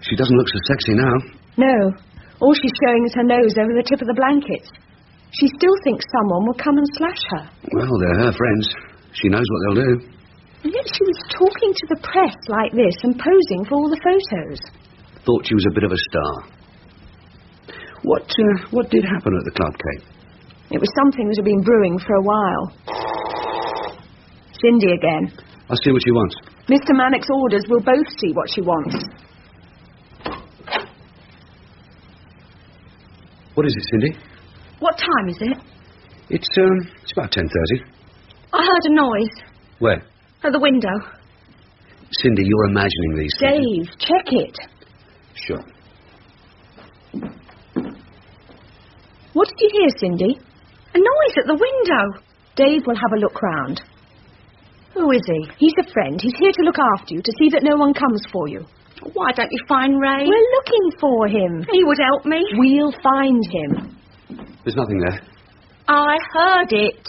She doesn't look so sexy now. No. All she's showing is her nose over the tip of the blankets. She still thinks someone will come and slash her. Well, they're her friends. She knows what they'll do. And yet she was talking to the press like this and posing for all the photos. Thought she was a bit of a star. What did happen at the club, Kate? It was something that had been brewing for a while. Cindy again. I'll see what she wants. Mr. Manick's orders. We'll both see what she wants. What is it, Cindy? What time is it? It's about 10:30. I heard a noise. Where? At the window. Cindy, you're imagining these things. Dave, check it. Sure. What did you hear, Cindy? A noise at the window. Dave will have a look round. Who is he? He's a friend. He's here to look after you, to see that no one comes for you. Why don't you find Ray? We're looking for him. He would help me. We'll find him. There's nothing there. I heard it.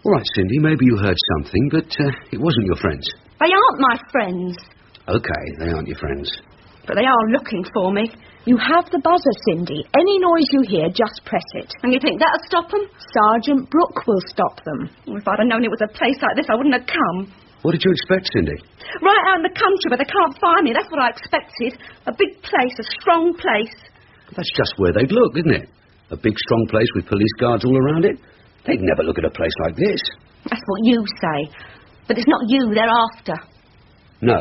All right, Cindy, maybe you heard something, but it wasn't your friends. They aren't my friends. Okay, they aren't your friends. But they are looking for me. You have the buzzer, Cindy. Any noise you hear, just press it. And you think that'll stop them? Sergeant Brook will stop them. Well, if I'd have known it was a place like this, I wouldn't have come. What did you expect, Cindy? Right out in the country where they can't find me. That's what I expected. A big place, a strong place. That's just where they'd look, isn't it? A big, strong place with police guards all around it. They'd never look at a place like this. That's what you say. But it's not you they're after. No.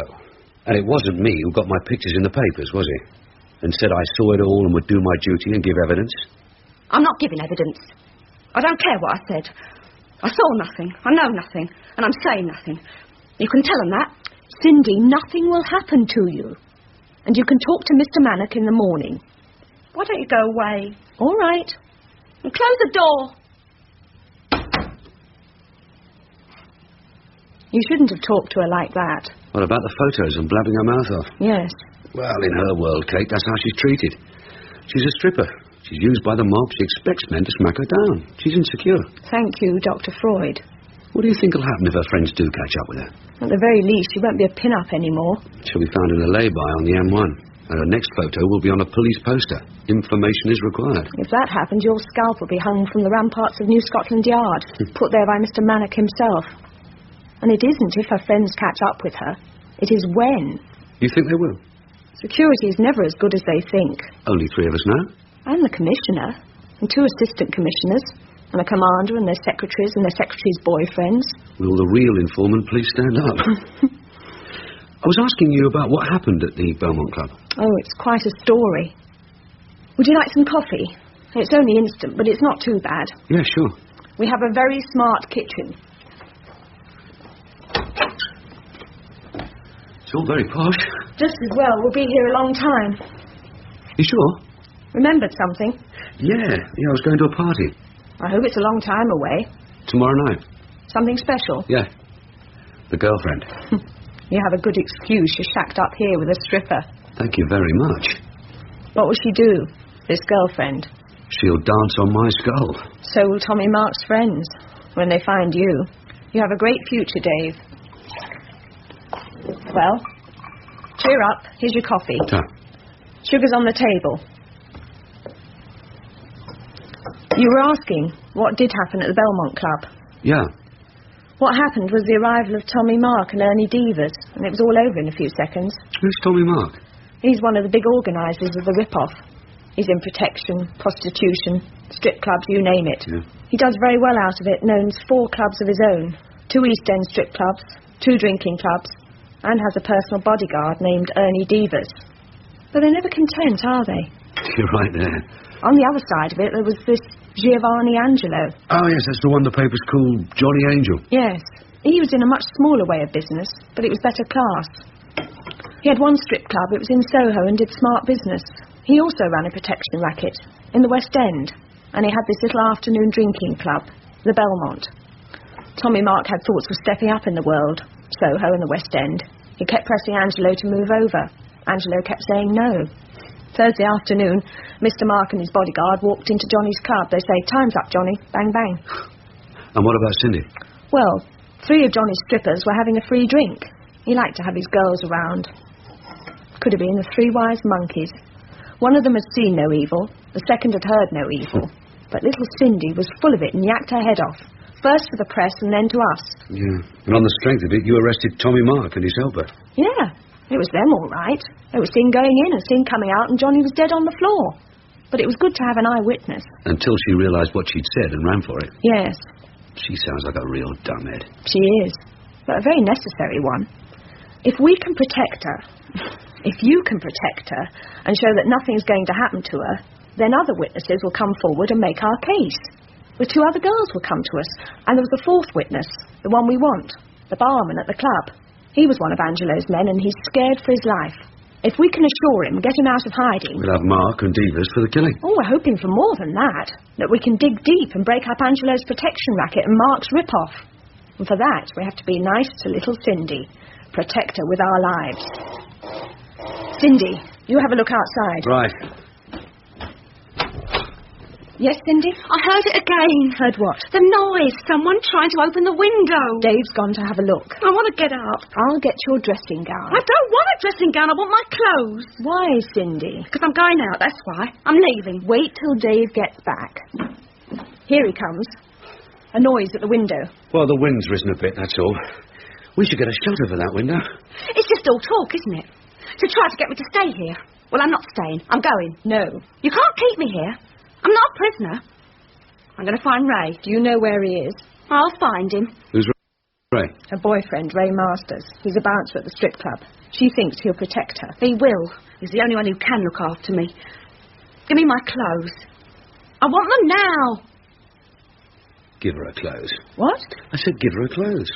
And it wasn't me who got my pictures in the papers, was it? And said I saw it all and would do my duty and give evidence? I'm not giving evidence. I don't care what I said. I saw nothing. I know nothing. And I'm saying nothing. You can tell them that. Cindy, nothing will happen to you. And you can talk to Mr. Manick in the morning. Why don't you go away? All right. And close the door. You shouldn't have talked to her like that. What about the photos and blabbing her mouth off? Yes. Well, in her world, Kate, that's how she's treated. She's a stripper. She's used by the mob. She expects men to smack her down. She's insecure. Thank you, Dr. Freud. What do you think will happen if her friends do catch up with her? At the very least, she won't be a pin-up anymore. She'll be found in a lay-by on the M1. And her next photo will be on a police poster. Information is required. If that happens, your scalp will be hung from the ramparts of New Scotland Yard, put there by Mr. Manick himself. And it isn't if her friends catch up with her. It is when. You think they will? Security is never as good as they think. Only 3 of us now. I'm the commissioner, and 2 assistant commissioners, and a commander and their secretaries and their secretaries' boyfriends. Will the real informant please stand up? I was asking you about what happened at the Belmont Club. Oh, it's quite a story. Would you like some coffee? It's only instant, but it's not too bad. Yeah, sure. We have a very smart kitchen. It's all very posh. Just as well. We'll be here a long time. You sure? Remembered something? Yeah, I was going to a party. I hope it's a long time away. Tomorrow night. Something special? Yeah. The girlfriend. You have a good excuse. You're shacked up here with a stripper. Thank you very much. What will she do, this girlfriend? She'll dance on my skull. So will Tommy Mark's friends, when they find you. You have a great future, Dave. Well, cheer up. Here's your coffee. Sugar's on the table. You were asking what did happen at the Belmont Club. Yeah. What happened was the arrival of Tommy Mark and Ernie Devers, and it was all over in a few seconds. Who's Tommy Mark? He's one of the big organisers of the rip-off. He's in protection, prostitution, strip clubs, you name it. Yeah. He does very well out of it and owns 4 clubs of his own. 2 East End strip clubs, 2 drinking clubs, and has a personal bodyguard named Ernie Devers. But they're never content, are they? You're right there. On the other side of it, there was this Giovanni Angelo. Oh, yes, that's the one the papers call Johnny Angel. Yes. He was in a much smaller way of business, but it was better class. He had one strip club, it was in Soho, and did smart business. He also ran a protection racket in the West End, and he had this little afternoon drinking club, the Belmont. Tommy Mark had thoughts of stepping up in the world, Soho and the West End. He kept pressing Angelo to move over. Angelo kept saying no. Thursday afternoon, Mr. Mark and his bodyguard walked into Johnny's club. They say, "Time's up, Johnny." Bang, bang. And what about Cindy? Well, 3 of Johnny's strippers were having a free drink. He liked to have his girls around. Could have been the 3 wise monkeys. One of them had seen no evil. The second had heard no evil. But little Cindy was full of it and yacked her head off. First for the press and then to us. Yeah. And on the strength of it, you arrested Tommy Mark and his helper. Yeah, it was them all right. They were seen going in and seen coming out, and Johnny was dead on the floor. But it was good to have an eyewitness. Until she realised what she'd said and ran for it. Yes. She sounds like a real dumbhead. She is. But a very necessary one. If we can protect her, if you can protect her, and show that nothing's going to happen to her, then other witnesses will come forward and make our case. The 2 other girls will come to us, and there was the 4th witness, the one we want, the barman at the club. He was one of Angelo's men, and he's scared for his life. If we can assure him, get him out of hiding... We'll have Mark and Divas for the killing. Oh, we're hoping for more than that. That we can dig deep and break up Angelo's protection racket and Mark's rip-off. And for that, we have to be nice to little Cindy. Protect her with our lives. Cindy, you have a look outside. Right. Yes, Cindy? I heard it again. Heard what? The noise. Someone trying to open the window. Dave's gone to have a look. I want to get up. I'll get your dressing gown. I don't want a dressing gown. I want my clothes. Why, Cindy? Because I'm going out, that's why. I'm leaving. Wait till Dave gets back. Here he comes. A noise at the window. Well, the wind's risen a bit, that's all. We should get a shot over that window. It's just all talk, isn't it? To try to get me to stay here. Well, I'm not staying. I'm going. No. You can't keep me here. I'm not a prisoner. I'm going to find Ray. Do you know where he is? I'll find him. Who's Ray? Her boyfriend, Ray Masters. He's a bouncer at the strip club. She thinks he'll protect her. He will. He's the only one who can look after me. Give me my clothes. I want them now. Give her her clothes. What? I said give her her clothes.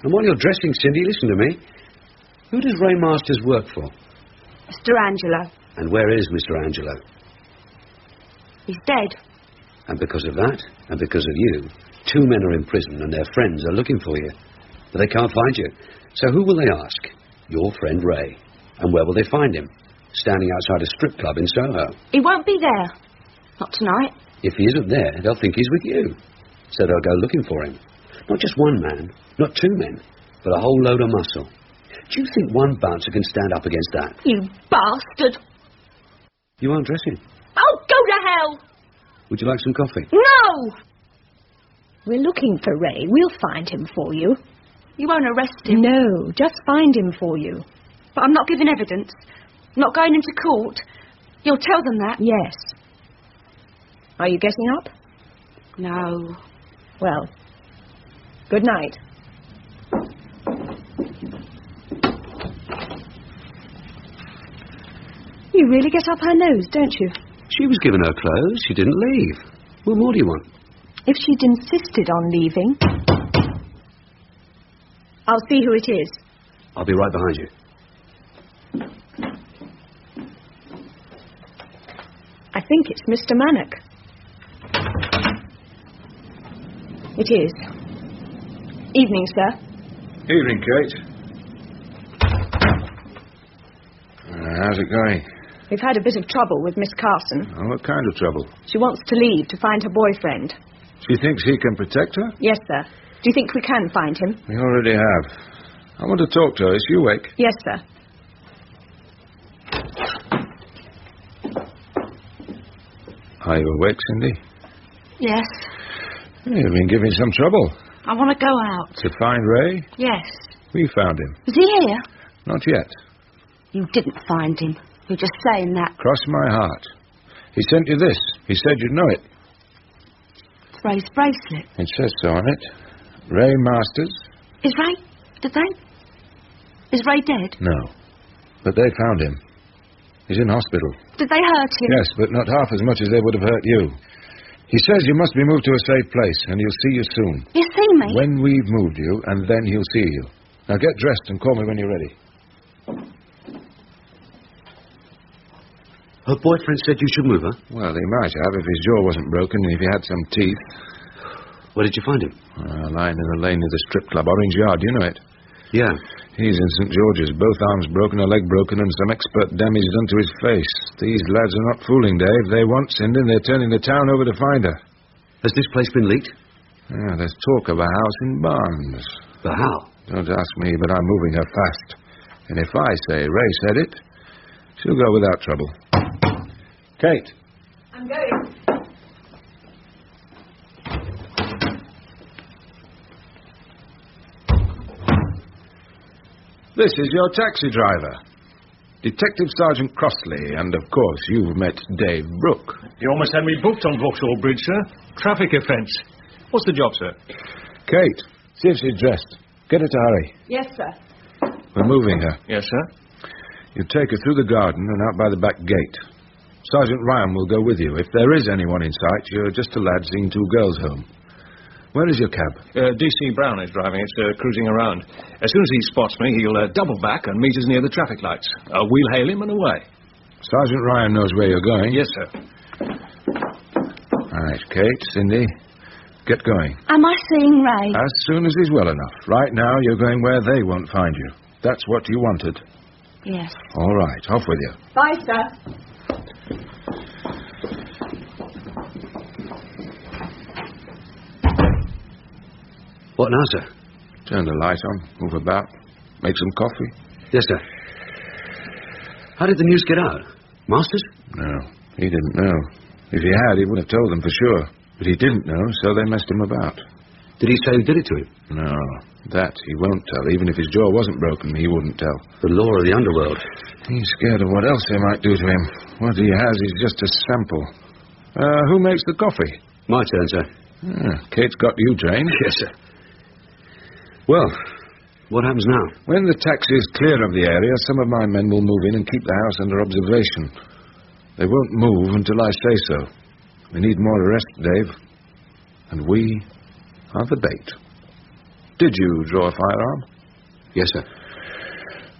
And while you're dressing, Cindy, listen to me. Who does Ray Masters work for? Mr. Angelo. And where is Mr. Angelo? He's dead. And because of that, and because of you, 2 men are in prison and their friends are looking for you. But they can't find you. So who will they ask? Your friend Ray. And where will they find him? Standing outside a strip club in Soho. He won't be there. Not tonight. If he isn't there, they'll think he's with you. So they'll go looking for him. Not just 1 man, not 2 men, but a whole load of muscle. Do you think 1 bouncer can stand up against that? You bastard! You aren't dressing. Oh, go to hell! Would you like some coffee? No! We're looking for Ray. We'll find him for you. You won't arrest him? No, just find him for you. But I'm not giving evidence. I'm not going into court. You'll tell them that? Yes. Are you getting up? No. Well, good night. You really get up her nose, don't you? She was given her clothes. She didn't leave. What more do you want? If she'd insisted on leaving... I'll see who it is. I'll be right behind you. I think it's Mr. Mannock. It is. Evening, sir. Evening, Kate. How's it going? We've had a bit of trouble with Miss Carson. Oh, what kind of trouble? She wants to leave to find her boyfriend. She thinks he can protect her? Yes, sir. Do you think we can find him? We already have. I want to talk to her. Is she awake? Yes, sir. Are you awake, Cindy? Yes. You've been giving some trouble. I want to go out. To find Ray? Yes. We found him. Is he here? Not yet. You didn't find him. You're just saying that. Cross my heart. He sent you this. He said you'd know it. It's Ray's bracelet. It says so on it. Ray Masters. Is Ray? Did they? Is Ray dead? No. But they found him. He's in hospital. Did they hurt him? Yes, but not half as much as they would have hurt you. He says you must be moved to a safe place, and he'll see you soon. You see me? When we've moved you, and then he'll see you. Now get dressed and call me when you're ready. Her boyfriend said you should move her? Well, he might have if his jaw wasn't broken and if he had some teeth. Where did you find him? Lying in a lane near the strip club, Orange Yard. You know it? Yeah. He's in St. George's. Both arms broken, a leg broken, and some expert damage done to his face. These lads are not fooling, Dave. They want Cindy, and they're turning the town over to find her. Has this place been leaked? Yeah, there's talk of a house in Barnes. But how? Don't ask me, but I'm moving her fast. And if I say Ray said it, she'll go without trouble. Kate. I'm going. This is your taxi driver. Detective Sergeant Crossley, and of course you've met Dave Brook. You almost had me booked on Vauxhall Bridge, sir. Traffic offence. What's the job, sir? Kate, see if she's dressed. Get her to hurry. Yes, sir. We're moving her. Yes, sir. You take her through the garden and out by the back gate. Sergeant Ryan will go with you. If there is anyone in sight, you're just a lad seeing two girls home. Where is your cab? DC Brown is driving it, cruising around. As soon as he spots me, he'll double back and meet us near the traffic lights. We'll hail him and away. Sergeant Ryan knows where you're going? Yes, sir. All right, Kate, Cindy, get going. Am I seeing Ray? As soon as he's well enough. Right now, you're going where they won't find you. That's what you wanted. Yes. All right, off with you. Bye, sir. What now, sir? Turn the light on, move about, make some coffee. Yes, sir. How did the news get out? Masters? No, he didn't know. If he had, he would have told them for sure. But he didn't know, so they messed him about. Did he say who did it to him? No, that he won't tell. Even if his jaw wasn't broken, he wouldn't tell. The law of the underworld. He's scared of what else they might do to him. What he has is just a sample. Who makes the coffee? My turn, sir. Kate's got you trained. Yes, sir. Well, what happens now? When the taxi's clear of the area, some of my men will move in and keep the house under observation. They won't move until I say so. We need more arrest, Dave. And we are the bait. Did you draw a firearm? Yes, sir.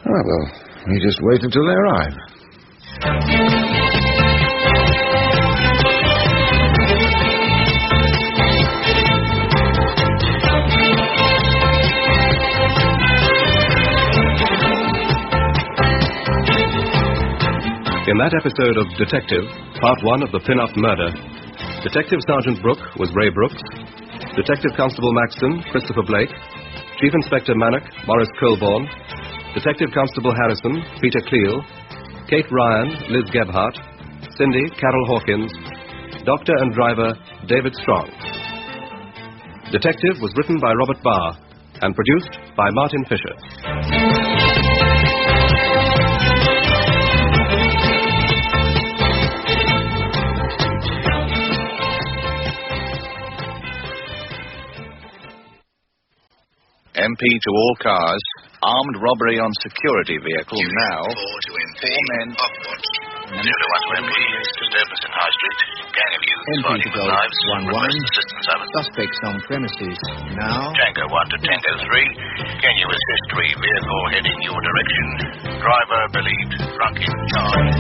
Well, we just wait until they arrive. In that episode of Detective, Part 1 of the Pin-Up Murder, Detective Sergeant Brook was Ray Brooks, Detective Constable Maxton, Christopher Blake, Chief Inspector Mannock, Morris Colborne, Detective Constable Harrison, Peter Cleal, Kate Ryan, Liz Gebhardt, Cindy, Carol Hawkins, Doctor and Driver, David Strong. Detective was written by Robert Barr and produced by Martin Fisher. MP to all cars. Armed robbery on security vehicle now. 4 to MP. 4 men. Upwatch. 0 to MP. Disturbance in High Street. Gang of youths MP fighting to with Golf knives. 1-1. Request assistance over. Suspects on premises. Now. Tango 1 to Tango 3. Can you assist 3 vehicle heading your direction? Driver believed drunk in charge.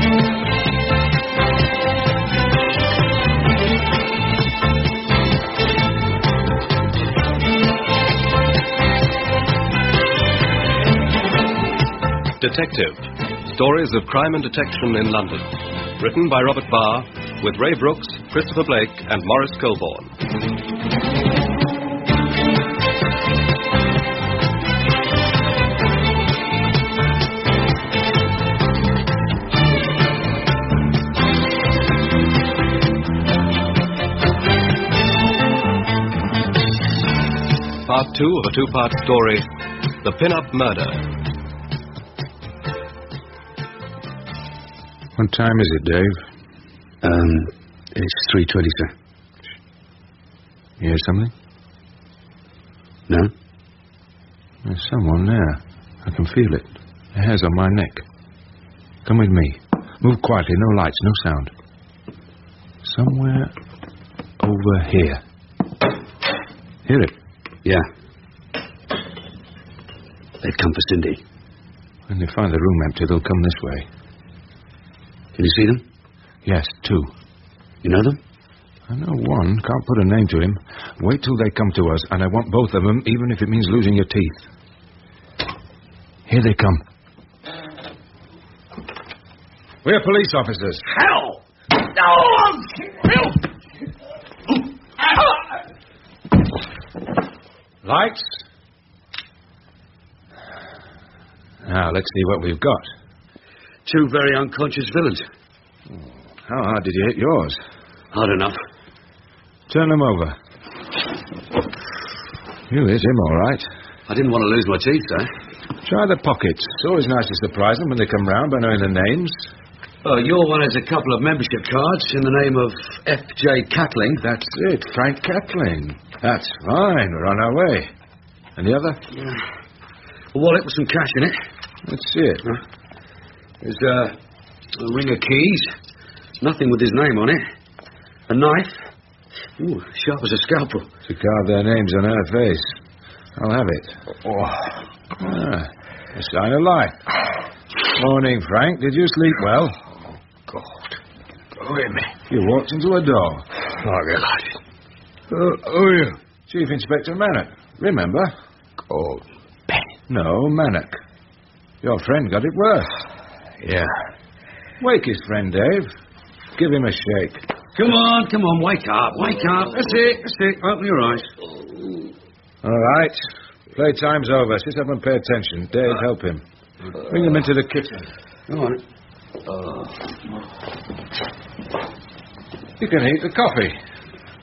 Detective. Stories of crime and detection in London. Written by Robert Barr, with Ray Brooks, Christopher Blake, and Morris Colborne. Part 2 of a 2-part story, The Pin-Up Murder. What time is it, Dave? It's 3:20, sir. You hear something? No? There's someone there. I can feel it. The hair's on my neck. Come with me. Move quietly, no lights, no sound. Somewhere over here. Hear it? Yeah. They've come for Cindy. When they find the room empty, they'll come this way. Can you see them? Yes, 2. You know them? I know one. Can't put a name to him. Wait till they come to us, and I want both of them, even if it means losing your teeth. Here they come. We're police officers. Hell! No! Lights. Now, let's see what we've got. 2 very unconscious villains. How hard did you hit yours? Hard enough. Turn them over. You hit him all right. I didn't want to lose my teeth, sir. Try the pockets. It's always nice to surprise them when they come round by knowing the names. Oh, your one has a couple of membership cards in the name of F.J. Catling. That's it, Frank Catling. That's fine. We're on our way. And the other? A wallet with some cash in it. Let's see it. There's a ring of keys. Nothing with his name on it. A knife. Ooh, sharp as a scalpel. To carve their names on her face. I'll have it. A sign of life. Morning, Frank. Did you sleep well? Oh, God. Go in me. You walked into a door. I realise it. Who are you? Chief Inspector Mannock. Remember? Oh, Ben. No, Mannock. Your friend got it worse. Yeah. Wake his friend, Dave. Give him a shake. Come on, wake up. That's it. Open your eyes. All right. Playtime's over. Sit up and pay attention. Dave, help him. Bring him into the kitchen. Go on. You can heat the coffee.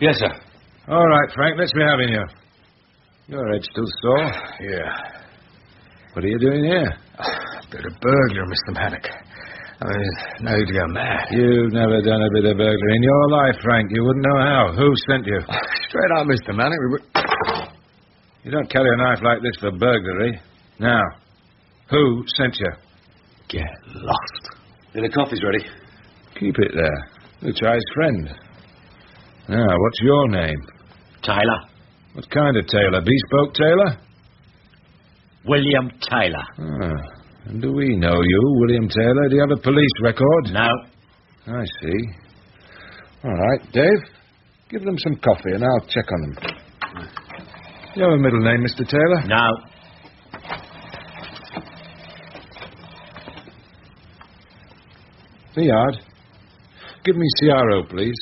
Yes, sir. All right, Frank, let's be having you. Your head's still sore? Yeah. What are you doing here? Bit of burglar, Mr. Mannock. I mean, no to go mad. You've never done a bit of burglary in your life, Frank. You wouldn't know how. Who sent you? Straight up, Mr. Mannock. You don't carry a knife like this for burglary. Now, who sent you? Get lost. The coffee's ready. Keep it there. We'll try his friend. Now, what's your name? Taylor. What kind of tailor? Bespoke tailor? William Taylor. Ah. And do we know you, William Taylor? Do you have a police record? No. I see. All right, Dave. Give them some coffee and I'll check on them. You have a middle name, Mr. Taylor? No. The yard. Give me CRO, please.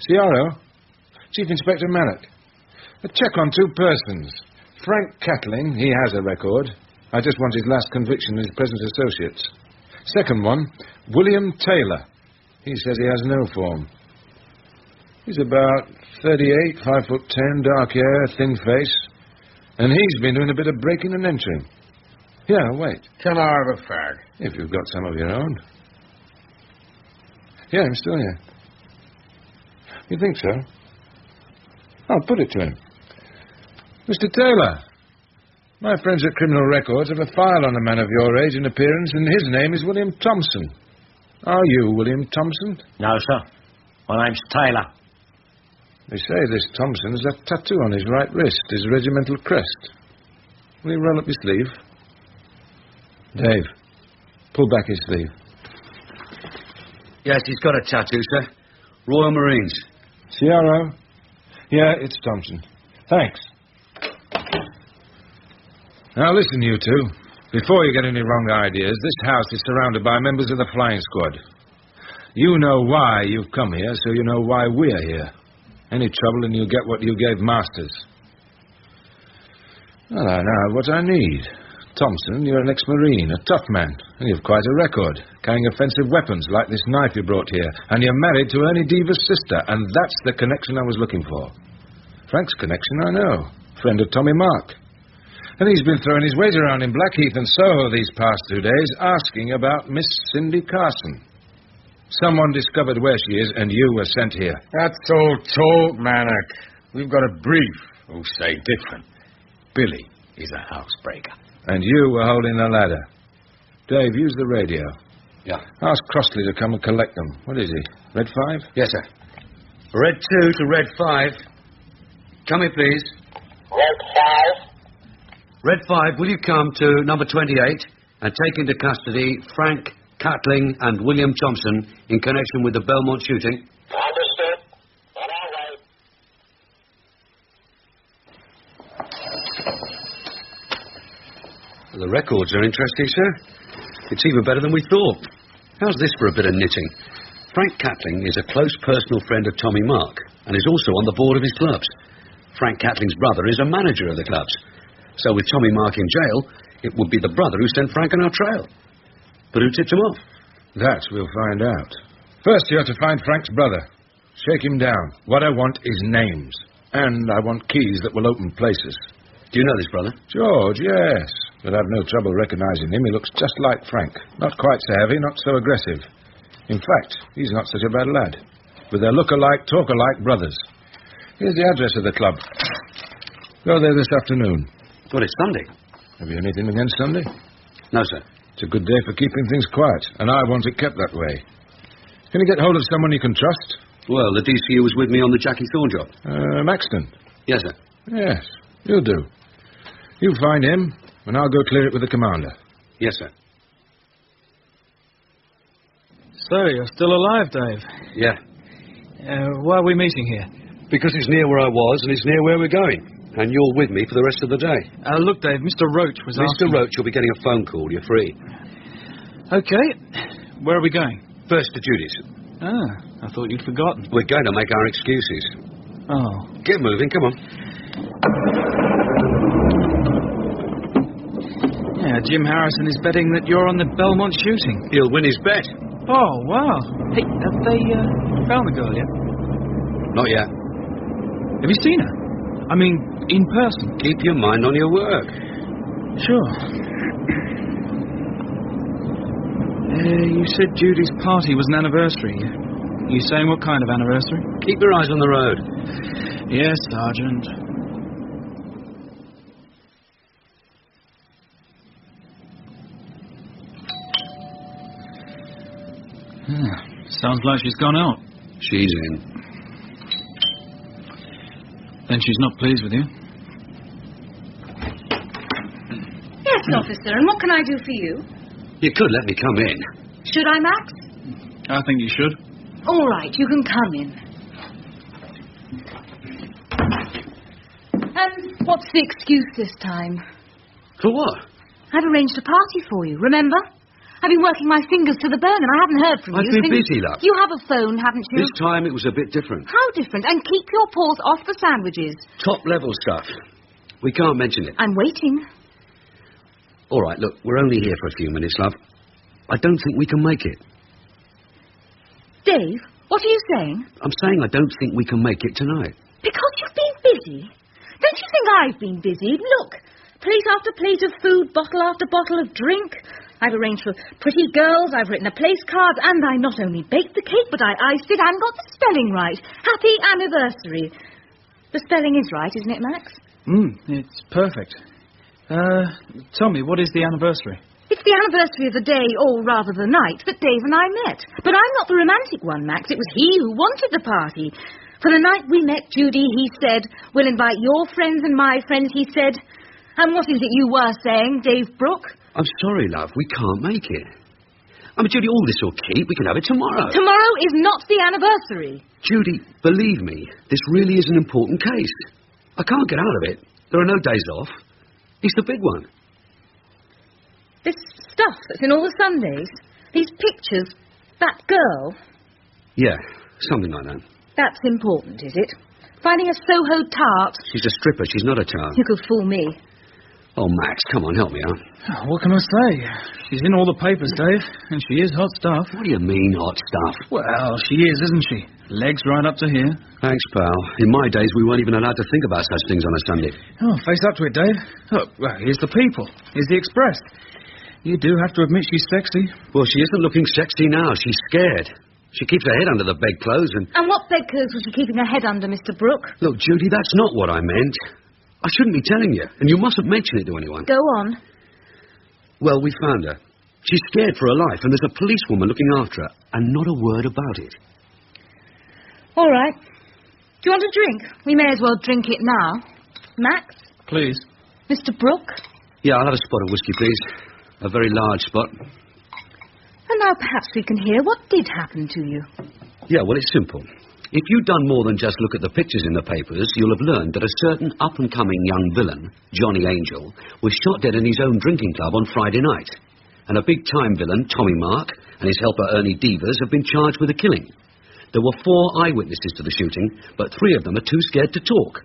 CRO? Chief Inspector Mannock. A check on two persons. Frank Catling, he has a record. I just want his last conviction and his present associates. Second one, William Taylor. He says he has no form. He's about 38, 5'10", dark hair, thin face. And he's been doing a bit of breaking and entering. Yeah, wait. Can I have a fag? If you've got some of your own. Yeah, I'm still here. You think so? I'll put it to him. Mr. Taylor, my friends at Criminal Records have a file on a man of your age and appearance, and his name is William Thompson. Are you William Thompson? No, sir. My name's Taylor. They say this Thompson has a tattoo on his right wrist, his regimental crest. Will you roll up your sleeve? Dave, pull back his sleeve. Yes, he's got a tattoo, sir. Royal Marines. CRO? Yeah, it's Thompson. Thanks. Now listen, you two. Before you get any wrong ideas, this house is surrounded by members of the flying squad. You know why you've come here, so you know why we're here. Any trouble and you get what you gave Masters. Well, I know what I need. Thompson, you're an ex-Marine, a tough man, and you've quite a record, carrying offensive weapons like this knife you brought here, and you're married to Ernie Deaver's sister, and that's the connection I was looking for. Frank's connection, I know. Friend of Tommy Mark. And he's been throwing his weight around in Blackheath and Soho these past 2 days, asking about Miss Cindy Carson. Someone discovered where she is, and you were sent here. That's all talk, Mannock. We've got a brief. Who'll say different. Billy is a housebreaker. And you were holding the ladder. Dave, use the radio. Yeah. Ask Crossley to come and collect them. What is he? Red 5? Yes, sir. Red 2 to Red 5. Come here, please. Red 5. Red 5, will you come to number 28 and take into custody Frank Catling and William Thompson in connection with the Belmont shooting? Understood. On our way. The records are interesting, sir. It's even better than we thought. How's this for a bit of knitting? Frank Catling is a close personal friend of Tommy Mark and is also on the board of his clubs. Frank Catling's brother is a manager of the clubs. So with Tommy Mark in jail, it would be the brother who sent Frank on our trail. But who tipped him off? That we'll find out. First, you have to find Frank's brother. Shake him down. What I want is names. And I want keys that will open places. Do you know this brother? George, yes. But I've no trouble recognising him. He looks just like Frank. Not quite so heavy, not so aggressive. In fact, he's not such a bad lad. With their look-alike, talk-alike brothers. Here's the address of the club. Go there this afternoon. Well, it's Sunday. Have you anything against Sunday? No, sir. It's a good day for keeping things quiet, and I want it kept that way. Can you get hold of someone you can trust? Well, the DCU was with me on the Jackie Thorne job. Maxton? Yes, sir. Yes, you'll do. You find him, and I'll go clear it with the commander. Yes, sir. So, you're still alive, Dave? Yeah. Why are we meeting here? Because it's near where I was, and it's near where we're going. And you're with me for the rest of the day. Look, Dave, Mr. Roach was asking... Mr. Roach, you'll be getting a phone call. You're free. Okay. Where are we going? First to Judy's. I thought you'd forgotten. We're going to make our excuses. Oh. Get moving, come on. Yeah, Jim Harrison is betting that you're on the Belmont shooting. He'll win his bet. Oh, wow. Hey, have they found the girl yet? Not yet. Have you seen her? I mean, in person. Keep your mind on your work. Sure. You said Judy's party was an anniversary. You saying what kind of anniversary? Keep your eyes on the road. Yes, Sergeant. Sounds like she's gone out. She's in. Then she's not pleased with you. Yes, officer, and what can I do for you? You could let me come in. Should I, Max? I think you should. All right, you can come in. What's the excuse this time? For what? I've arranged a party for you, remember? I've been working my fingers to the bone and I haven't heard from you. I've been busy, love. You have a phone, haven't you? This time it was a bit different. How different? And keep your paws off the sandwiches. Top-level stuff. We can't mention it. I'm waiting. All right, look, we're only here for a few minutes, love. I don't think we can make it. Dave, what are you saying? I'm saying I don't think we can make it tonight. Because you've been busy? Don't you think I've been busy? Look, plate after plate of food, bottle after bottle of drink. I've arranged for pretty girls, I've written a place card, and I not only baked the cake, but I iced it and got the spelling right. Happy anniversary. The spelling is right, isn't it, Max? It's perfect. Tell me, what is the anniversary? It's the anniversary of the day, or rather the night, that Dave and I met. But I'm not the romantic one, Max. It was he who wanted the party. For the night we met Judy, he said, we'll invite your friends and my friends, he said. And what is it you were saying, Dave Brook? I'm sorry, love, we can't make it. I mean, Judy, all this will keep. We can have it tomorrow. Tomorrow is not the anniversary. Judy, believe me, this really is an important case. I can't get out of it. There are no days off. It's the big one. This stuff that's in all the Sundays, these pictures, that girl. Yeah, something like that. That's important, is it? Finding a Soho tart. She's a stripper, she's not a tart. You could fool me. Oh, Max, come on, help me out. What can I say? She's in all the papers, Dave, and she is hot stuff. What do you mean, hot stuff? Well, she is, isn't she? Legs right up to here. Thanks, pal. In my days, we weren't even allowed to think about such things on a Sunday. Oh, face up to it, Dave. Look, well, here's the People. Here's the Express. You do have to admit she's sexy. Well, she isn't looking sexy now. She's scared. She keeps her head under the bedclothes and... And what bedclothes was she keeping her head under, Mr. Brook? Look, Judy, that's not what I meant. I shouldn't be telling you, and you mustn't mention it to anyone. Go on. Well, we found her. She's scared for her life, and there's a policewoman looking after her, and not a word about it. All right. Do you want a drink? We may as well drink it now. Max? Please. Mr. Brook? Yeah, I'll have a spot of whiskey, please. A very large spot. And now perhaps we can hear what did happen to you. Yeah, well, it's simple. If you'd done more than just look at the pictures in the papers, you'll have learned that a certain up-and-coming young villain, Johnny Angel, was shot dead in his own drinking club on Friday night. And a big-time villain, Tommy Mark, and his helper Ernie Devers have been charged with the killing. There were 4 eyewitnesses to the shooting, but 3 of them are too scared to talk.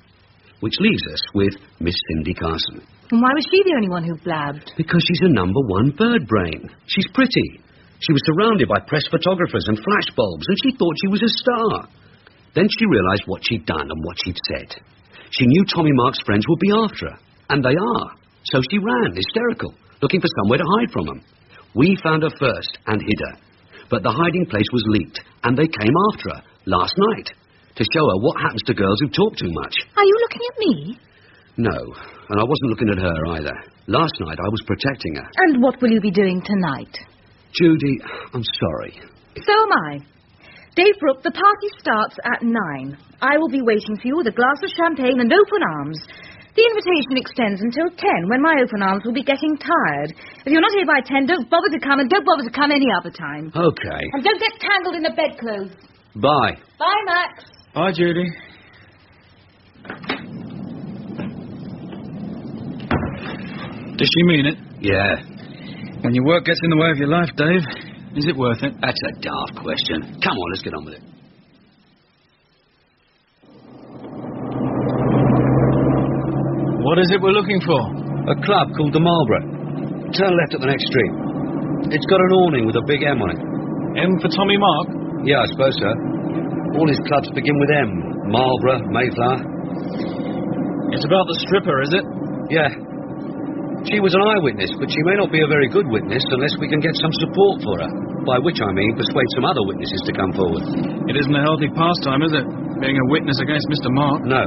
Which leaves us with Miss Cindy Carson. And why was she the only one who blabbed? Because she's a #1 bird brain. She's pretty. She was surrounded by press photographers and flash bulbs, and she thought she was a star. Then she realised what she'd done and what she'd said. She knew Tommy Mark's friends would be after her. And they are. So she ran, hysterical, looking for somewhere to hide from them. We found her first and hid her. But the hiding place was leaked, and they came after her last night to show her what happens to girls who talk too much. Are you looking at me? No, and I wasn't looking at her either. Last night I was protecting her. And what will you be doing tonight? Judy, I'm sorry. So am I. Dave Brook, the party starts at 9. I will be waiting for you with a glass of champagne and open arms. The invitation extends until 10, when my open arms will be getting tired. If you're not here by 10, don't bother to come, and don't bother to come any other time. Okay. And don't get tangled in the bedclothes. Bye. Bye, Max. Bye, Judy. Does she mean it? Yeah. When your work gets in the way of your life, Dave, is it worth it? That's a daft question. Come on, let's get on with it. What is it we're looking for? A club called the Marlborough. Turn left at the next street. It's got an awning with a big M on it. M for Tommy Mark? Yeah, I suppose so. All his clubs begin with M. Marlborough, Mayflower. It's about the stripper, is it? Yeah. She was an eyewitness, but she may not be a very good witness unless we can get some support for her. By which I mean persuade some other witnesses to come forward. It isn't a healthy pastime, is it? Being a witness against Mr. Mark? No.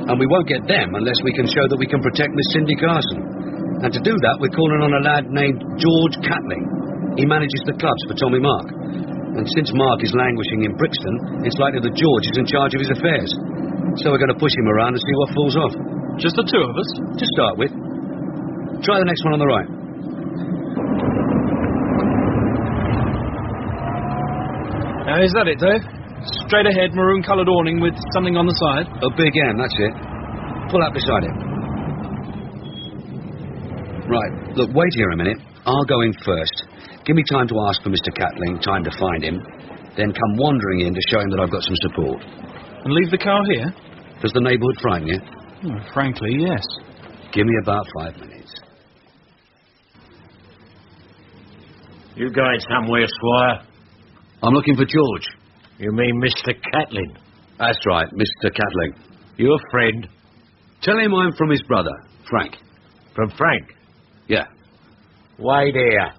And we won't get them unless we can show that we can protect Miss Cindy Carson. And to do that, we're calling on a lad named George Catling. He manages the clubs for Tommy Mark. And since Mark is languishing in Brixton, it's likely that George is in charge of his affairs. So we're going to push him around and see what falls off. Just the two of us? To start with. Try the next one on the right. Is that it, Dave? Straight ahead, maroon-coloured awning with something on the side? A big M, that's it. Pull up beside it. Right, look, wait here a minute. I'll go in first. Give me time to ask for Mr. Catling, time to find him. Then come wandering in to show him that I've got some support. And leave the car here? Does the neighbourhood frighten you? Oh, frankly, yes. Give me about 5 minutes. You going somewhere, Squire? I'm looking for George. You mean Mr. Catling? That's right, Mr. Catling. Your friend? Tell him I'm from his brother, Frank. From Frank? Yeah. Wait here.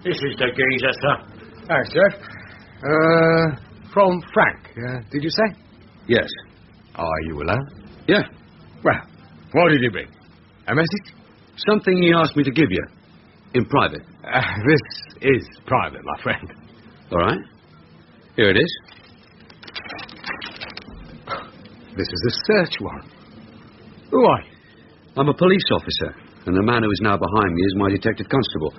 This is the geezer, sir. Thanks, Jeff. From Frank, did you say? Yes. Are you alone? Yeah. Well, what did he bring? A message? Something he asked me to give you. In private. This is private, my friend. All right. Here it is. This is a search warrant. Who are you? I'm a police officer, and the man who is now behind me is my detective constable.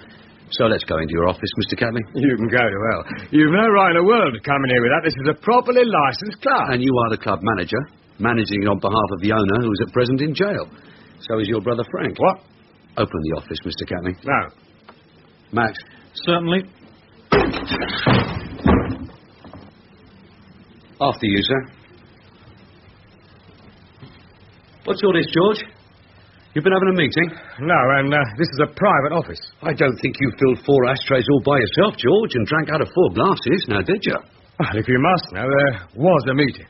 So let's go into your office, Mr. Catling. You can go to hell. You've no right in the world to come in here with that. This is a properly licensed club. And you are the club manager, managing on behalf of the owner who is at present in jail. So is your brother Frank. What? Open the office, Mr. Catling. No. Max. Certainly. After you, sir. What's all this, George? You've been having a meeting? No, and this is a private office. I don't think you filled 4 ashtrays all by yourself, George, and drank out of 4 glasses, now did you? Well, if you must know, there was a meeting.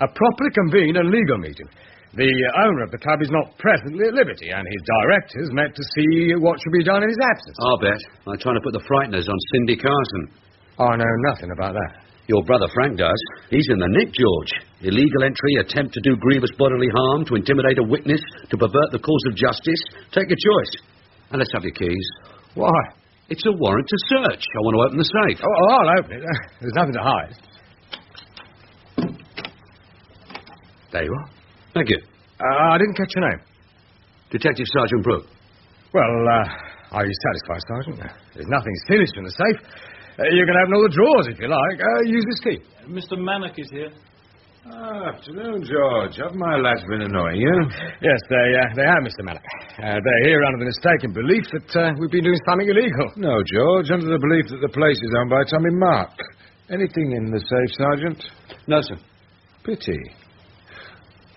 A properly convened and legal meeting. The owner of the club is not presently at liberty, and his directors met to see what should be done in his absence. I'll bet. I'm trying to put the frighteners on Cindy Carson. I know nothing about that. Your brother Frank does. He's in the nick, George. Illegal entry, attempt to do grievous bodily harm, to intimidate a witness, to pervert the cause of justice. Take your choice. And let's have your keys. Why? It's a warrant to search. I want to open the safe. Oh, I'll open it. There's nothing to hide. There you are. Thank you. I didn't catch your name. Detective Sergeant Brook. Well, are you satisfied, Sergeant? There's nothing sinister in the safe. You can open all the drawers if you like. Use this key. Mr. Manick is here. Afternoon, George. Have my lads been annoying you? Yes, they have, Mr. Manick. They're here under the mistaken belief that we've been doing something illegal. No, George, under the belief that the place is owned by Tommy Mark. Anything in the safe, Sergeant? No, sir. Pity.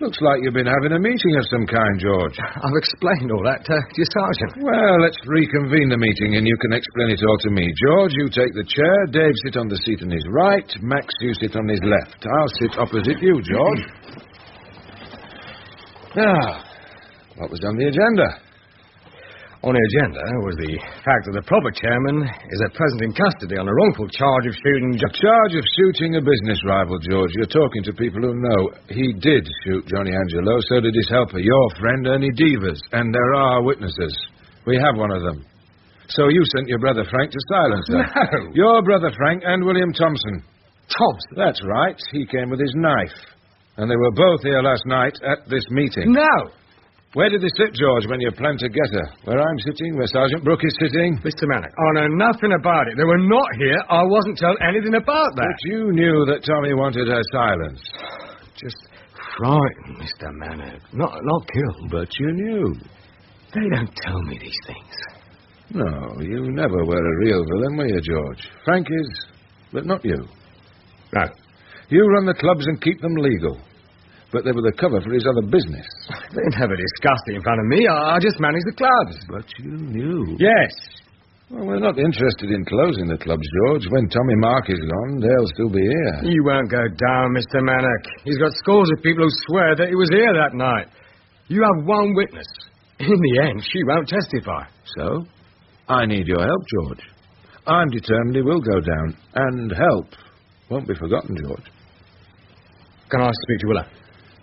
Looks like you've been having a meeting of some kind, George. I've explained all that to your sergeant. Well, let's reconvene the meeting and you can explain it all to me. George, you take the chair. Dave, sit on the seat on his right. Max, you sit on his left. I'll sit opposite you, George. Now, what was on the agenda? On the agenda was the fact that the proper chairman is at present in custody on a wrongful charge of shooting... Charge of shooting a business rival, George. You're talking to people who know. He did shoot Johnny Angelo, so did his helper, your friend Ernie Devers. And there are witnesses. We have one of them. So you sent your brother Frank to silence her. No! Your brother Frank and William Thompson. Thompson? That's right. He came with his knife. And they were both here last night at this meeting. No! Where did they sit, George, when you planned to get her? Where I'm sitting, where Sergeant Brook is sitting? Mr. Mannix, I know nothing about it. They were not here. I wasn't told anything about that. But you knew that Tommy wanted her silenced. Just frightened, Mr. Mannix. Not killed. But you knew. They don't tell me these things. No, you never were a real villain, were you, George? Frank is, but not you. No. You run the clubs and keep them legal. But they were the cover for his other business. They never discussed it in front of me. I just managed the clubs. But you knew. Yes. Well, we're not interested in closing the clubs, George. When Tommy Mark is gone, they'll still be here. You won't go down, Mr. Mannix. He's got scores of people who swear that he was here that night. You have one witness. In the end, she won't testify. So? I need your help, George. I'm determined he will go down. And help won't be forgotten, George. Can I speak to Willa?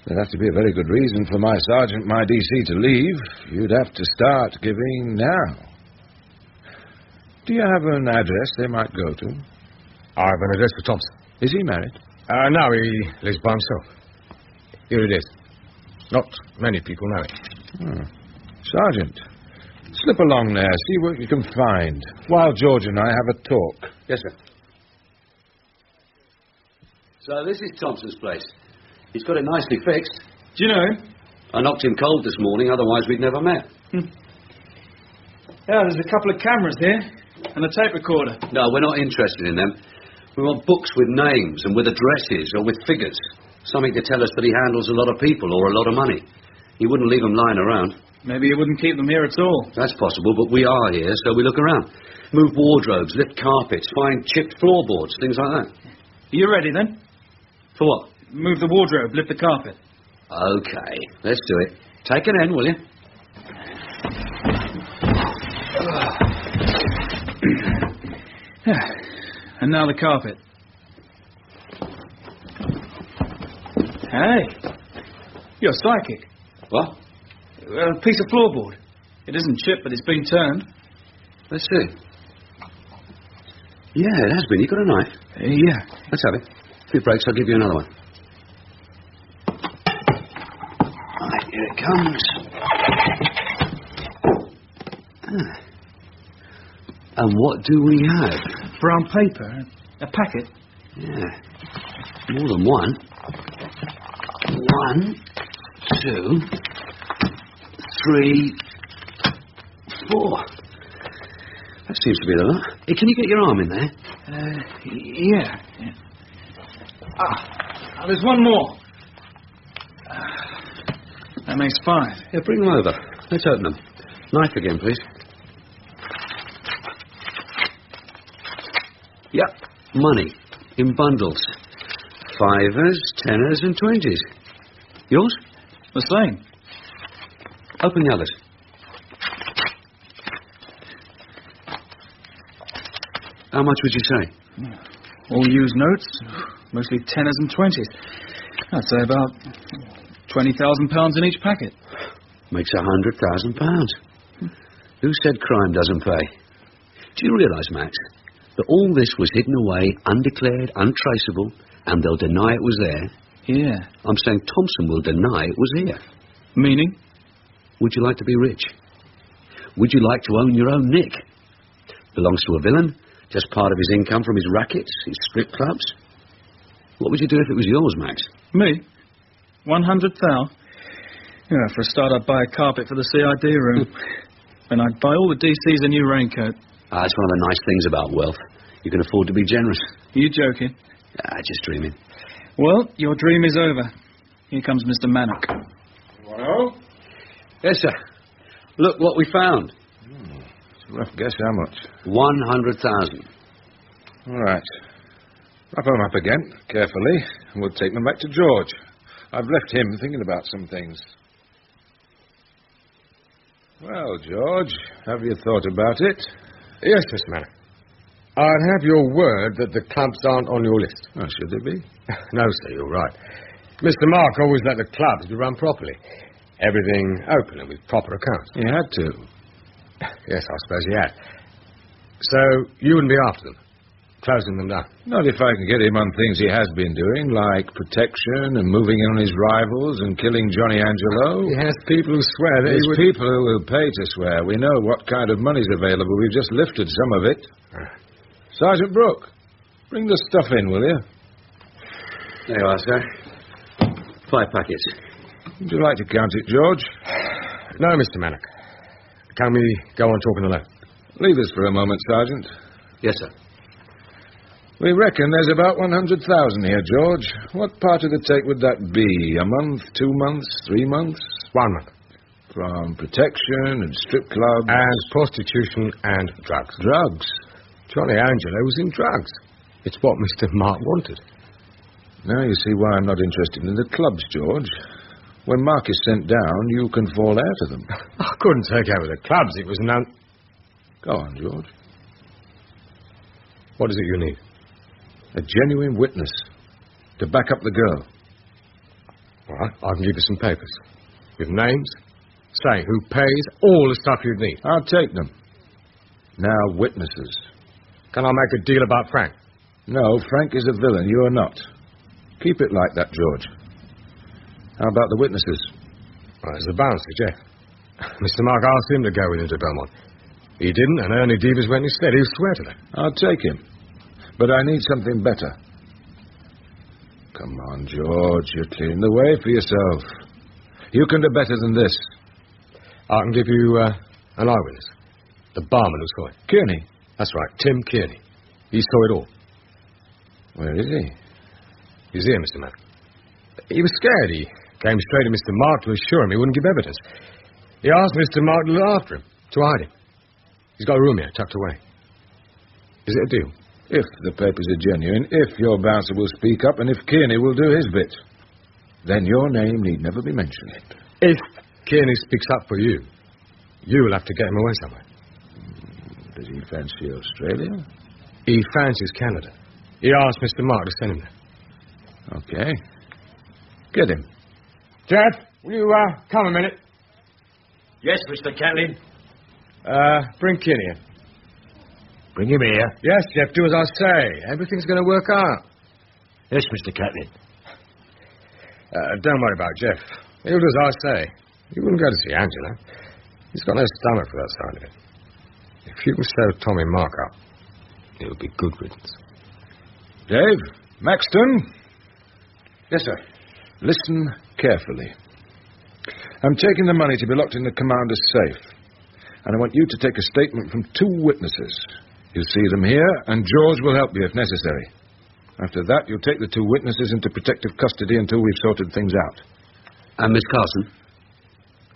There'd have to be a very good reason for my sergeant, my DC, to leave. You'd have to start giving now. Do you have an address they might go to? I have an address for Thompson. Is he married? No, he lives by himself. Here it is. Not many people know it. Sergeant, slip along there, see what you can find, while George and I have a talk. Yes, sir. So this is Thompson's place. He's got it nicely fixed. Do you know? I knocked him cold this morning, otherwise we'd never met. Yeah, there's a couple of cameras here, and a tape recorder. No, we're not interested in them. We want books with names and with addresses or with figures. Something to tell us that he handles a lot of people or a lot of money. He wouldn't leave them lying around. Maybe he wouldn't keep them here at all. That's possible, but we are here, so we look around. Move wardrobes, lift carpets, find chipped floorboards, things like that. Are you ready, then? For what? Move the wardrobe, lift the carpet. Okay, let's do it. Take an end, will you? And now the carpet. Hey, you're psychic. What? A piece of floorboard. It isn't chipped, but it's been turned. Let's see. Yeah, it has been. You got a knife? Yeah. Let's have it. A few breaks, I'll give you another one. Right, here it comes. And what do we have? Brown paper. A packet. Yeah. More than one. 1, 2, 3, 4. That seems to be the lot. Hey, can you get your arm in there? Yeah. There's one more. That makes 5. Yeah, bring them over. Let's open them. Knife again, please. Yep. Money. In bundles. 5s, 10s and 20s. Yours? The same. Open the others. How much would you say? All used notes. Mostly 10s and 20s. I'd say about £20,000 in each packet. Makes £100,000. Who said crime doesn't pay? Do you realise, Max, that all this was hidden away, undeclared, untraceable, and they'll deny it was there? Yeah. I'm saying Thompson will deny it was here. Meaning? Would you like to be rich? Would you like to own your own nick? Belongs to a villain? Just part of his income from his rackets, his strip clubs? What would you do if it was yours, Max? Me? 100,000? Yeah, for a start, I'd buy a carpet for the CID room. And I'd buy all the DCs a new raincoat. That's one of the nice things about wealth. You can afford to be generous. Are you joking? Just dreaming. Well, your dream is over. Here comes Mr. Mannock. Well? Yes, sir. Look what we found. It's a rough guess how much. 100,000. All right. Wrap them up again, carefully, and we'll take them back to George. I've left him thinking about some things. Well, George, have you thought about it? Yes, Mr. Mannock. I'd have your word that the clubs aren't on your list. Oh, should they be? No, sir, you're right. Mr. Mark always let the clubs be run properly. Everything open and with proper accounts. He had to. Yes, I suppose he had. So, you wouldn't be after them? Closing them down? Not if I can get him on things he has been doing, like protection and moving in on his rivals and killing Johnny Angelo. He has people who swear that There's he would... people who will pay to swear. We know what kind of money's available. We've just lifted some of it. Sergeant Brook, bring the stuff in, will you? There you are, sir. 5 packets. Would you like to count it, George? No, Mr. Mannock. Can we go on talking alone? Leave us for a moment, Sergeant. Yes, sir. We reckon there's about 100,000 here, George. What part of the take would that be? A month, 2 months, 3 months? 1 month. From protection and strip clubs. And prostitution and drugs. Drugs? Johnny Angelo was in drugs. It's what Mr. Mark wanted. Now you see why I'm not interested in the clubs, George. When Mark is sent down, you can fall out of them. I couldn't take over the clubs. It was none... Go on, George. What is it you need? A genuine witness to back up the girl. All right, I can give you some papers. With names, saying who pays, all the stuff you'd need. I'll take them. Now, witnesses. Can I make a deal about Frank? No, Frank is a villain. You are not. Keep it like that, George. How about the witnesses? Well, there's the bouncer, Jeff. Mr. Mark asked him to go with him to Belmont. He didn't, and Ernie Devers went instead. He'll swear to that. I'll take him. But I need something better. Come on, George. You're clearing the way for yourself. You can do better than this. I can give you an eyewitness. The barman who saw it. Kearney? That's right, Tim Kearney. He saw it all. Where is he? He's here, Mr. Mann. He was scared. He came straight to Mr. Mark to assure him he wouldn't give evidence. He asked Mr. Mark to look after him, to hide him. He's got a room here, tucked away. Is it a deal? If the papers are genuine, if your bouncer will speak up, and if Kearney will do his bit, then your name need never be mentioned. If Kearney speaks up for you, you will have to get him away somewhere. Does he fancy Australia? He fancies Canada. He asked Mr. Mark to send him there. Okay. Get him. Jeff, will you come a minute? Yes, Mr. Catlin. Bring Kearney in. Bring him here. Yes, Jeff, do as I say. Everything's going to work out. Yes, Mr. Catlin. Don't worry about Jeff. He'll do as I say. He wouldn't go to see Angela. He's got no stomach for that side of it. If you can show Tommy Mark up, it'll be good riddance. Dave, Maxton. Yes, sir. Listen carefully. I'm taking the money to be locked in the commander's safe. And I want you to take a statement from 2 witnesses. You'll see them here, and George will help you if necessary. After that, you'll take the 2 witnesses into protective custody until we've sorted things out. And Miss Carson?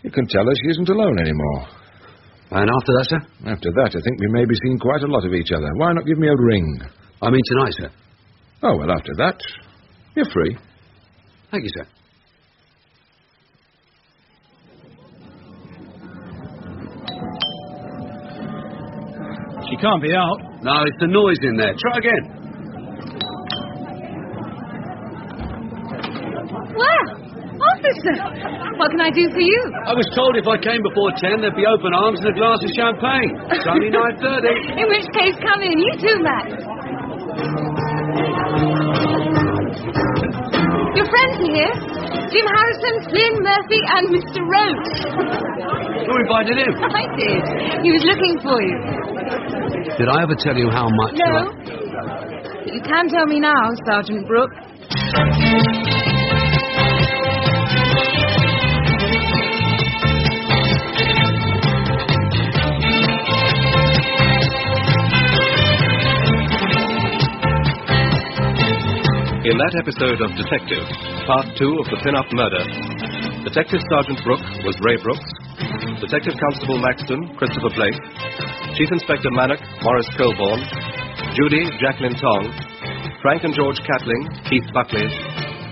You can tell her she isn't alone anymore. And after that, sir? After that, I think we may be seeing quite a lot of each other. Why not give me a ring? I mean tonight, sir. Oh, well, after that, you're free. Thank you, sir. She can't be out. No, it's the noise in there. Try again. Well, officer, what can I do for you? I was told if I came before 10, there'd be open arms and a glass of champagne. It's only 9:30. In which case, come in. You too, Max. Your friends are here. Jim Harrison, Flynn, Murphy, and Mr. Rhodes. Who invited him? I did. He was looking for you. Did I ever tell you how much... No. But you can tell me now, Sergeant Brook. In that episode of Detective, Part 2 of the pin-up murder, Detective Sergeant Brook was Ray Brooks, Detective Constable Maxton, Christopher Blake, Chief Inspector Mannock, Morris Colborne, Judy, Jacqueline Tong, Frank and George Catling, Keith Buckley,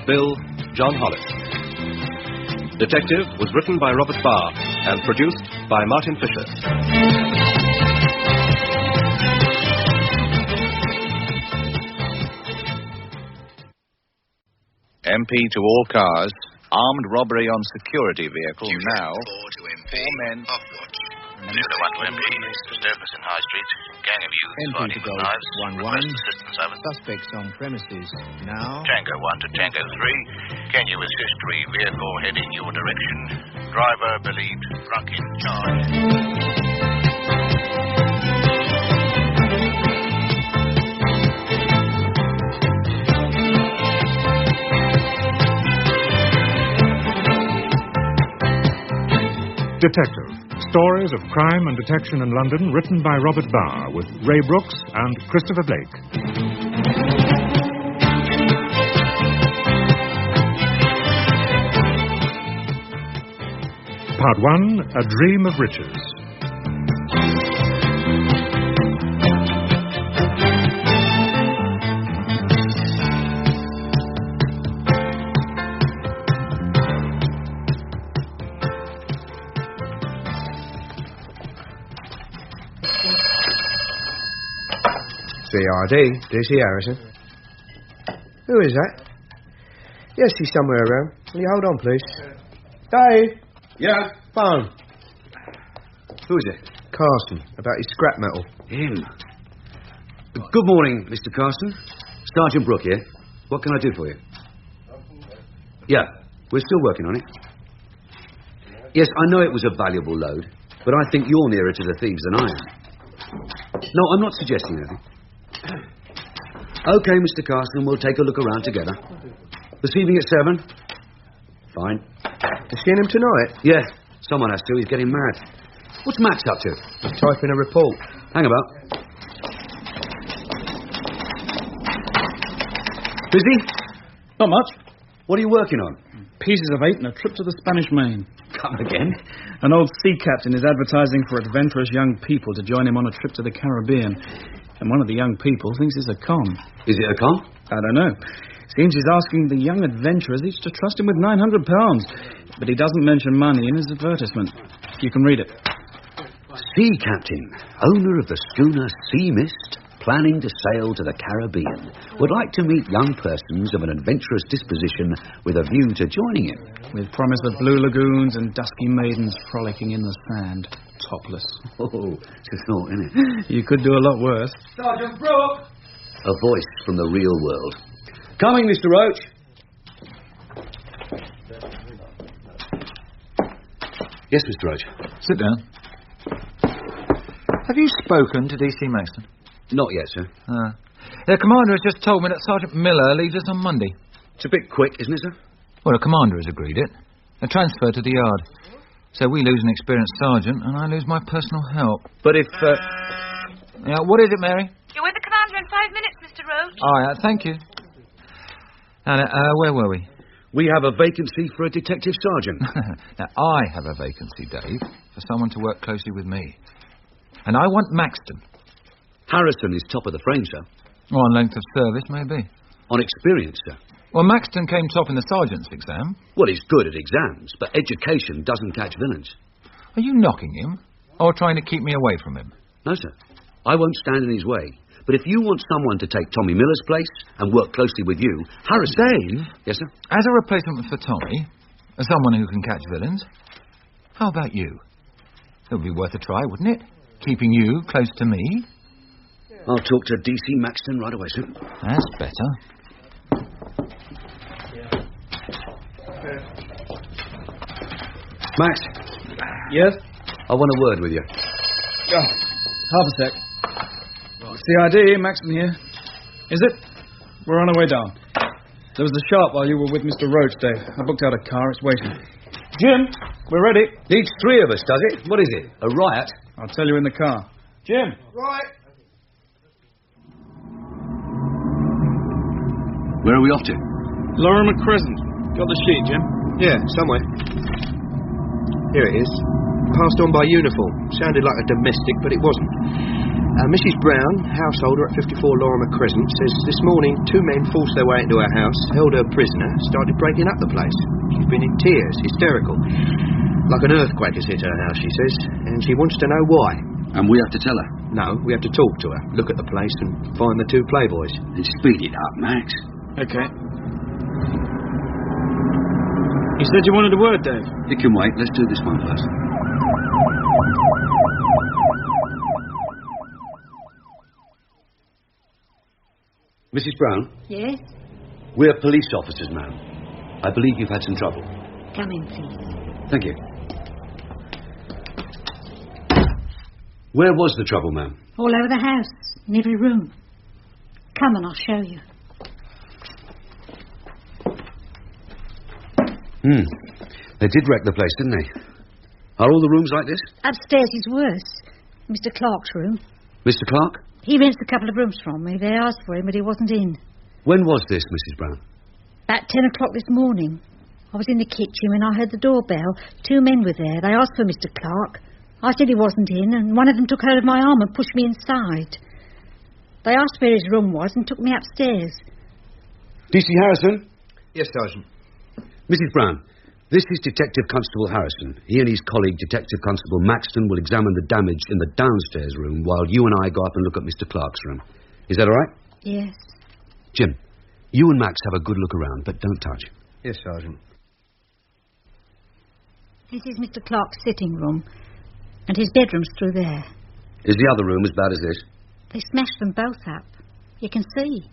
Bill, John Hollis. Detective was written by Robert Barr and produced by Martin Fisher. MP to all cars. Armed robbery on security vehicle now. 4 men. Near the one to MP. Disturbance in High Street. Gang of youths fighting with knives. Request assistance over. Suspects on premises. Now. Tango 1 to Tango 3. Can you assist vehicle heading your direction? Driver believed drunk in charge. Detective. Stories of crime and detection in London, written by Robert Barr, with Ray Brooks and Christopher Blake. Part 1, A Dream of Riches. CRD, DC Harrison. Who is that? Yes, he's somewhere around. Will you hold on, please? Dave! Yeah? Phone. Who is it? Carson, about his scrap metal. Him. Good morning, Mr. Carson. Sergeant Brook here. What can I do for you? Yeah, we're still working on it. Yes, I know it was a valuable load, but I think you're nearer to the thieves than I am. No, I'm not suggesting anything. Okay, Mr. Carson, we'll take a look around together. This evening at 7? Fine. You seeing him tonight? Yeah, someone has to. He's getting mad. What's Max up to? He's typing a report. Hang about. Busy? Not much. What are you working on? Pieces of 8 and a trip to the Spanish Main. Come again? An old sea captain is advertising for adventurous young people to join him on a trip to the Caribbean. And one of the young people thinks it's a con. Is it a con? I don't know. Seems he's asking the young adventurers each to trust him with £900. But he doesn't mention money in his advertisement. You can read it. Sea captain, owner of the schooner Sea Mist, planning to sail to the Caribbean, would like to meet young persons of an adventurous disposition with a view to joining him. With promise of blue lagoons and dusky maidens frolicking in the sand, topless. Oh, it's a thought, isn't it? You could do a lot worse. Sergeant Brook! A voice from the real world. Coming, Mr. Roach. Yes, Mr. Roach. Sit down. Have you spoken to DC Maxton? Not yet, sir. The commander has just told me that Sergeant Miller leaves us on Monday. It's a bit quick, isn't it, sir? Well, the commander has agreed it. A transfer to the yard. So we lose an experienced sergeant, and I lose my personal help. But if... Yeah, what is it, Mary? You're with the commander in 5 minutes, Mr. Roach. Oh, yeah, thank you. Now, where were we? We have a vacancy for a detective sergeant. Now, I have a vacancy, Dave, for someone to work closely with me. And I want Maxton. Harrison is top of the frame, sir. Oh, on length of service, maybe. On experience, sir. Well, Maxton came top in the sergeant's exam. Well, he's good at exams, but education doesn't catch villains. Are you knocking him, or trying to keep me away from him? No, sir. I won't stand in his way. But if you want someone to take Tommy Miller's place and work closely with you, Harrison... Dave? Yes, sir? As a replacement for Tommy, as someone who can catch villains, how about you? It would be worth a try, wouldn't it? Keeping you close to me. I'll talk to DC Maxton right away, sir. That's better. Max. Yes? I want a word with you. Half a sec. CID, Maxton here. Is it? We're on our way down. There was a shop while you were with Mr. Roach, Dave. I booked out a car. It's waiting. Jim, we're ready. Needs 3 of us, does it? What is it? A riot? I'll tell you in the car. Jim. Right. Where are we off to? Lorimer Crescent. Got the sheet, Jim? Yeah, somewhere. Here it is. Passed on by uniform. Sounded like a domestic, but it wasn't. Mrs. Brown, householder at 54 Lorimer Crescent, says this morning 2 men forced their way into her house, held her prisoner, started breaking up the place. She's been in tears, hysterical. Like an earthquake has hit her house, she says, and she wants to know why. And we have to tell her? No, we have to talk to her, look at the place and find the 2 playboys. And speed it up, Max. Okay. You said you wanted a word, Dave? It can wait. Let's do this one first. Mrs. Brown? Yes? We're police officers, ma'am. I believe you've had some trouble. Come in, please. Thank you. Where was the trouble, ma'am? All over the house, in every room. Come and I'll show you. They did wreck the place, didn't they? Are all the rooms like this? Upstairs is worse. Mr. Clark's room. Mr. Clark? He rents a couple of rooms from me. They asked for him, but he wasn't in. When was this, Mrs. Brown? About 10 o'clock this morning. I was in the kitchen when I heard the doorbell. 2 men were there. They asked for Mr. Clark. I said he wasn't in, and one of them took hold of my arm and pushed me inside. They asked where his room was and took me upstairs. DC Harrison? Yes, Sergeant. Mrs. Brown, this is Detective Constable Harrison. He and his colleague, Detective Constable Maxton, will examine the damage in the downstairs room while you and I go up and look at Mr. Clark's room. Is that all right? Yes. Jim, you and Max have a good look around, but don't touch. Yes, Sergeant. This is Mr. Clark's sitting room, and his bedroom's through there. Is the other room as bad as this? They smashed them both up. You can see.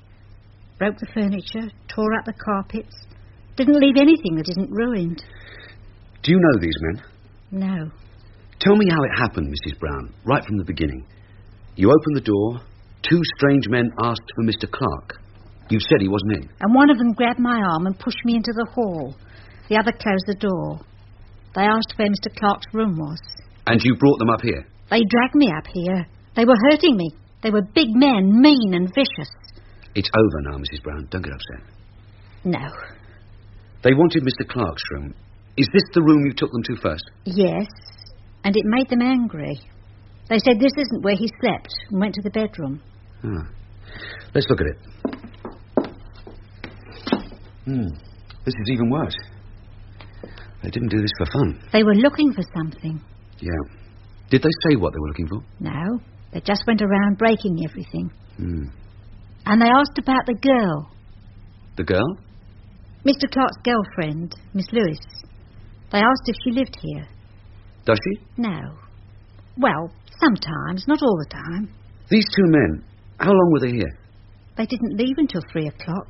Broke the furniture, tore up the carpets. Didn't leave anything that isn't ruined. Do you know these men? No. Tell me how it happened, Mrs. Brown, right from the beginning. You opened the door. 2 strange men asked for Mr. Clark. You said he wasn't in. And one of them grabbed my arm and pushed me into the hall. The other closed the door. They asked where Mr. Clark's room was. And you brought them up here? They dragged me up here. They were hurting me. They were big men, mean and vicious. It's over now, Mrs. Brown. Don't get upset. No. They wanted Mr. Clark's room. Is this the room you took them to first? Yes, and it made them angry. They said this isn't where he slept and went to the bedroom. Let's look at it. This is even worse. They didn't do this for fun. They were looking for something. Yeah. Did they say what they were looking for? No. They just went around breaking everything. And they asked about the girl. The girl? Mr. Clark's girlfriend, Miss Lewis. They asked if she lived here. Does she? No. Well, sometimes, not all the time. These 2 men, how long were they here? They didn't leave until 3 o'clock.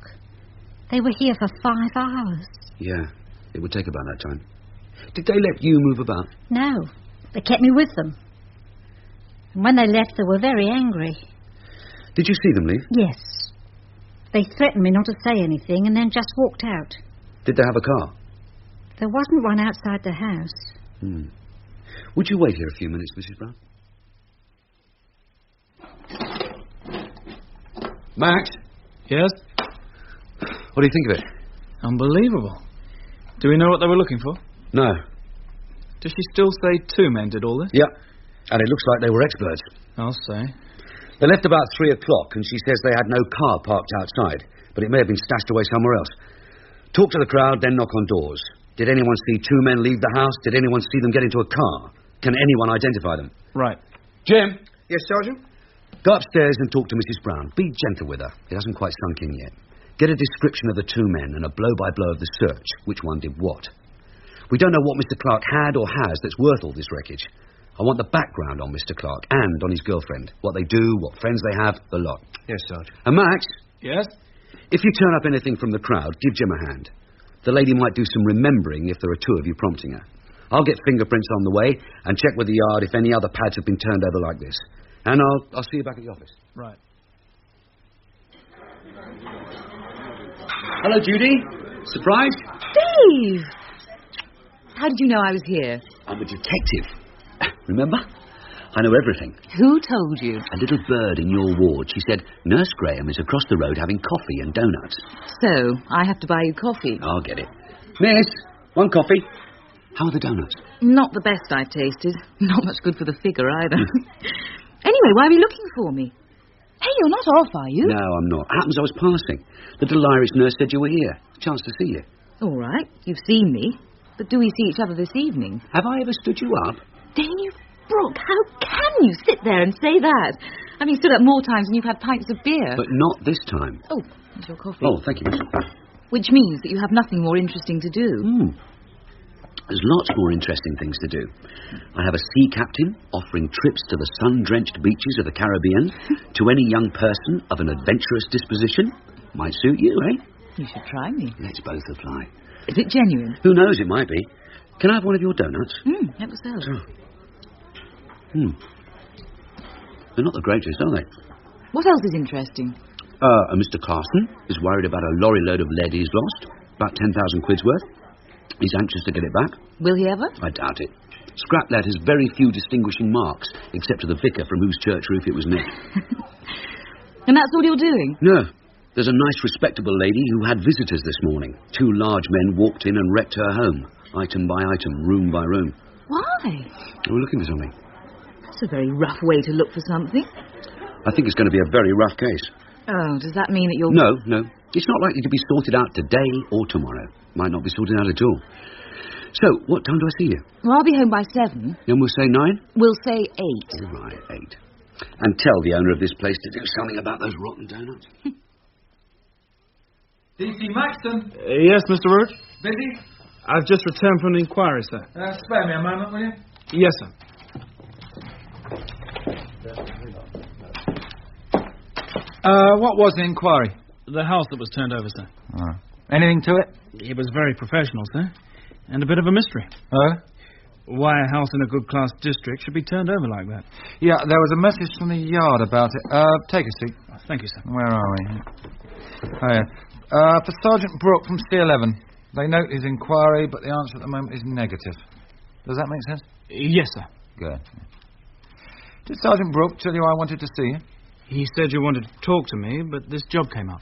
They were here for 5 hours. Yeah, it would take about that time. Did they let you move about? No, they kept me with them. And when they left, they were very angry. Did you see them leave? Yes. They threatened me not to say anything and then just walked out. Did they have a car? There wasn't one outside the house. Would you wait here a few minutes, Mrs. Brown? Max? Yes? What do you think of it? Unbelievable. Do we know what they were looking for? No. Does she still say 2 men did all this? Yep. And it looks like they were experts. I'll say. They left about 3 o'clock, and she says they had no car parked outside, but it may have been stashed away somewhere else. Talk to the crowd, then knock on doors. Did anyone see 2 men leave the house? Did anyone see them get into a car? Can anyone identify them? Right. Jim? Yes, Sergeant? Go upstairs and talk to Mrs. Brown. Be gentle with her. It hasn't quite sunk in yet. Get a description of the 2 men and a blow-by-blow of the search. Which one did what? We don't know what Mr. Clark had or has that's worth all this wreckage. I want the background on Mr. Clark and on his girlfriend. What they do, what friends they have, the lot. Yes, Sergeant. And Max? Yes? If you turn up anything from the crowd, give Jim a hand. The lady might do some remembering if there are 2 of you prompting her. I'll get fingerprints on the way and check with the yard if any other pads have been turned over like this. And I'll see you back at the office. Right. Hello, Judy. Surprised? Steve! How did you know I was here? I'm a detective. Remember? I know everything. Who told you? A little bird in your ward. She said, Nurse Graham is across the road having coffee and donuts. So, I have to buy you coffee. I'll get it. Miss, one coffee. How are the donuts? Not the best I've tasted. Not much good for the figure either. Anyway, why are you looking for me? Hey, you're not off, are you? No, I'm not. Happens I was passing. The little Irish nurse said you were here. Chance to see you. All right, you've seen me. But do we see each other this evening? Have I ever stood you up? Dave Brook, how can you sit there and say that? I've been stood up more times than you've had pints of beer. But not this time. Oh, there's your coffee. Oh, thank you, miss. Which means that you have nothing more interesting to do. There's lots more interesting things to do. I have a sea captain offering trips to the sun-drenched beaches of the Caribbean to any young person of an adventurous disposition. Might suit you, eh? You should try me. Let's both apply. Is it genuine? Who knows, it might be. Can I have one of your donuts? Help yourself. They're not the greatest, are they? What else is interesting? Mr. Carson is worried about a lorry load of lead he's lost. About 10,000 quid's worth. He's anxious to get it back. Will he ever? I doubt it. Scrap lead has very few distinguishing marks, except to the vicar from whose church roof it was nicked. And that's all you're doing? No. There's a nice, respectable lady who had visitors this morning. 2 large men walked in and wrecked her home, item by item, room by room. Why? We're looking for something. That's a very rough way to look for something. I think it's going to be a very rough case. Oh, does that mean that you'll... No. It's not likely to be sorted out today or tomorrow. Might not be sorted out at all. So, what time do I see you? Well, I'll be home by 7. Then we'll say 9? We'll say 8. All right, 8. And tell the owner of this place to do something about those rotten donuts. DC Maxton. Yes, Mr. Root? Busy? I've just returned from an inquiry, sir. Spare me a moment, will you? Yes, sir. What was the inquiry? The house that was turned over, sir. Oh. Anything to it? It was very professional, sir. And a bit of a mystery. Oh? Why a house in a good-class district should be turned over like that. Yeah, there was a message from the yard about it. Take a seat. Thank you, sir. Where are we? Oh, yeah. For Sergeant Brook from C11. They note his inquiry, but the answer at the moment is negative. Does that make sense? Yes, sir. Good. Did Sergeant Brook tell you I wanted to see you? He said you wanted to talk to me, but this job came up.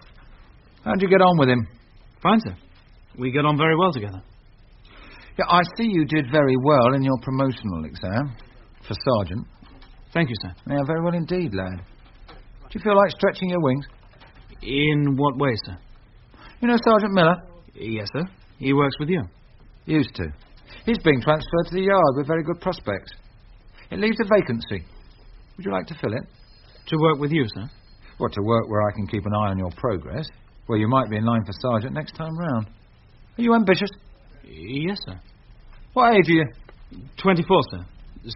How'd you get on with him? Fine, sir. We get on very well together. Yeah, I see you did very well in your promotional exam for sergeant. Thank you, sir. Yeah, very well indeed, lad. Do you feel like stretching your wings? In what way, sir? You know Sergeant Miller? Yes, sir. He works with you. Used to. He's being transferred to the yard with very good prospects. It leaves a vacancy. Would you like to fill it? To work with you, sir? Well, to work where I can keep an eye on your progress, where you might be in line for sergeant next time round. Are you ambitious? Yes, sir. What age are you? 24, sir.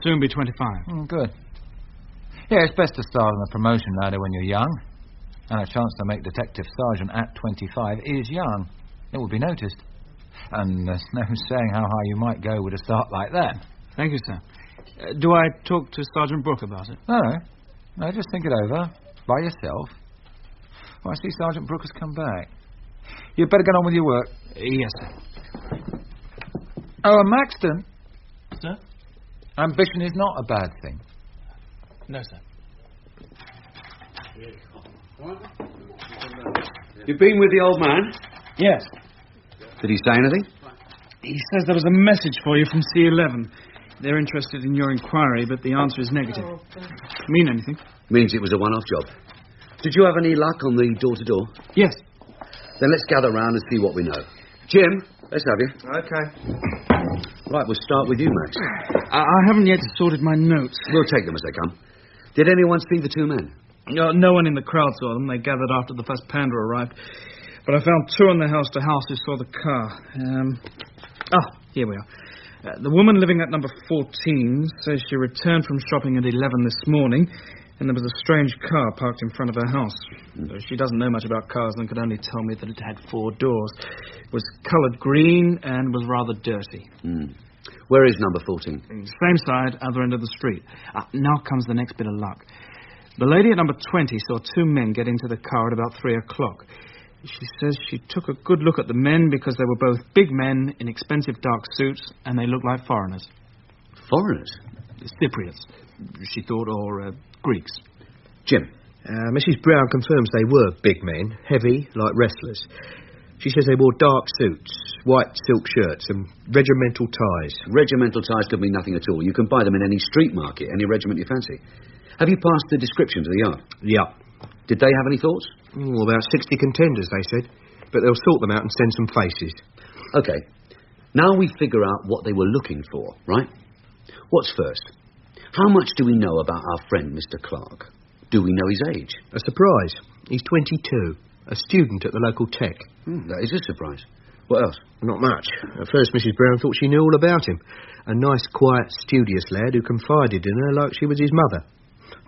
Soon be 25. Oh, good. Yeah, it's best to start on the promotion ladder when you're young. And a chance to make detective sergeant at 25 is young. It will be noticed. And there's no saying how high you might go with a start like that. Thank you, sir. Do I talk to Sergeant Brook about it? No, just think it over. By yourself. Oh, I see Sergeant Brook has come back. You'd better get on with your work. Yes, sir. Oh, and Maxton. Sir? Ambition is not a bad thing. No, sir. You've been with the old man? Yes. Did he say anything? He says there was a message for you from C11. They're interested in your inquiry, but the answer is negative. Mean anything? Means it was a one-off job. Did you have any luck on the door-to-door? Yes. Then let's gather round and see what we know. Jim, let's have you. Okay. Right, we'll start with you, Max. I haven't yet sorted my notes. We'll take them as they come. Did anyone see the 2 men? No one in the crowd saw them. They gathered after the first panda arrived. But I found 2 in the house-to-house who saw the car. Here we are. The woman living at number 14 says she returned from shopping at 11 this morning, and there was a strange car parked in front of her house. She doesn't know much about cars and could only tell me that it had 4 doors. It was coloured green and was rather dirty. Where is number 14? Same side, other end of the street. Now comes the next bit of luck. The lady at number 20 saw 2 men get into the car at about 3 o'clock. She says she took a good look at the men because they were both big men in expensive dark suits and they looked like foreigners. Foreigners? Cypriots, she thought, or Greeks. Jim. Mrs. Brown confirms they were big men, heavy, like wrestlers. She says they wore dark suits, white silk shirts, and regimental ties. Regimental ties could mean nothing at all. You can buy them in any street market, any regiment you fancy. Have you passed the description to the yard? Yeah. Did they have any thoughts? About 60 contenders, they said. But they'll sort them out and send some faces. OK. Now we figure out what they were looking for, right? What's first? How much do we know about our friend, Mr. Clark? Do we know his age? A surprise. He's 22. A student at the local tech. That is a surprise. What else? Not much. At first, Mrs. Brown thought she knew all about him. A nice, quiet, studious lad who confided in her like she was his mother.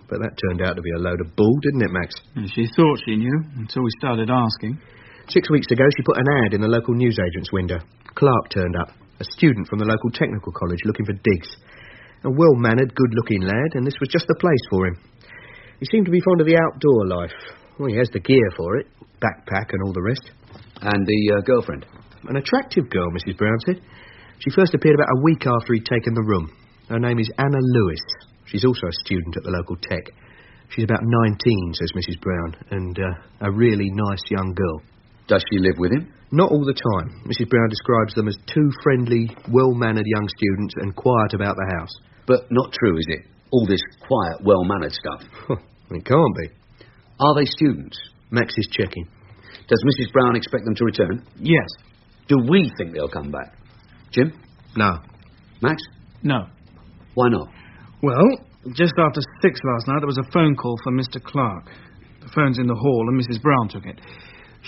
But that turned out to be a load of bull, didn't it, Max? She thought she knew, until we started asking. 6 weeks ago, she put an ad in the local newsagent's window. Clark turned up, a student from the local technical college looking for digs. A well-mannered, good-looking lad, and this was just the place for him. He seemed to be fond of the outdoor life. Well, he has the gear for it, backpack and all the rest. And the girlfriend? An attractive girl, Mrs. Brown said. She first appeared about a week after he'd taken the room. Her name is Anna Lewis. She's also a student at the local tech. She's about 19, says Mrs. Brown, and a really nice young girl. Does she live with him? Not all the time. Mrs. Brown describes them as two friendly, well-mannered young students and quiet about the house. But not true, is it? All this quiet, well-mannered stuff. It can't be. Are they students? Max is checking. Does Mrs. Brown expect them to return? Yes. Do we think they'll come back? Jim? No. Max? No. Why not? Well, just after 6 last night, there was a phone call for Mr. Clark. The phone's in the hall, and Mrs. Brown took it.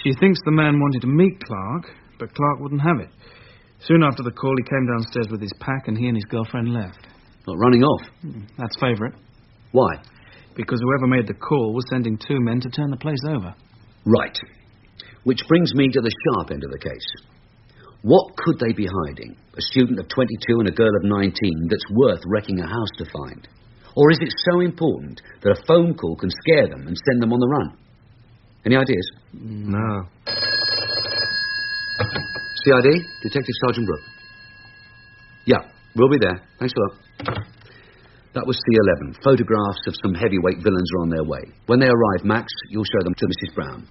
She thinks the man wanted to meet Clark, but Clark wouldn't have it. Soon after the call, he came downstairs with his pack, and he and his girlfriend left. Not running off? That's favourite. Why? Because whoever made the call was sending 2 men to turn the place over. Right. Which brings me to the sharp end of the case. What could they be hiding? A student of 22 and a girl of 19 that's worth wrecking a house to find? Or is it so important that a phone call can scare them and send them on the run? Any ideas? No. CID, Detective Sergeant Brook. Yeah, we'll be there. Thanks a lot. That was C11. Photographs of some heavyweight villains are on their way. When they arrive, Max, you'll show them to Mrs. Brown.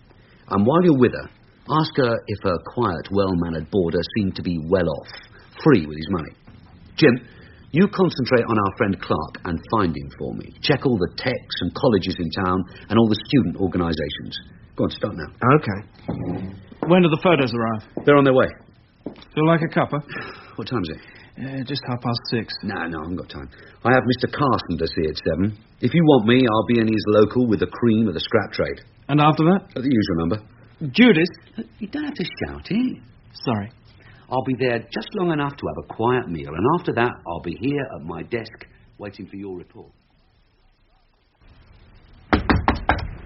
And while you're with her, ask her if her quiet, well-mannered boarder seemed to be well off, free with his money. Jim, you concentrate on our friend Clark and find him for me. Check all the techs and colleges in town and all the student organisations. Go on, start now. OK. When do the photos arrive? They're on their way. Feel like a cuppa? What time is it? Just 6:30. No, I haven't got time. I have Mr. Carson to see at 7. If you want me, I'll be in his local with the cream of the scrap trade. And after that? At the usual number. Judas? You don't have to shout it. Sorry. I'll be there just long enough to have a quiet meal, and after that, I'll be here at my desk waiting for your report.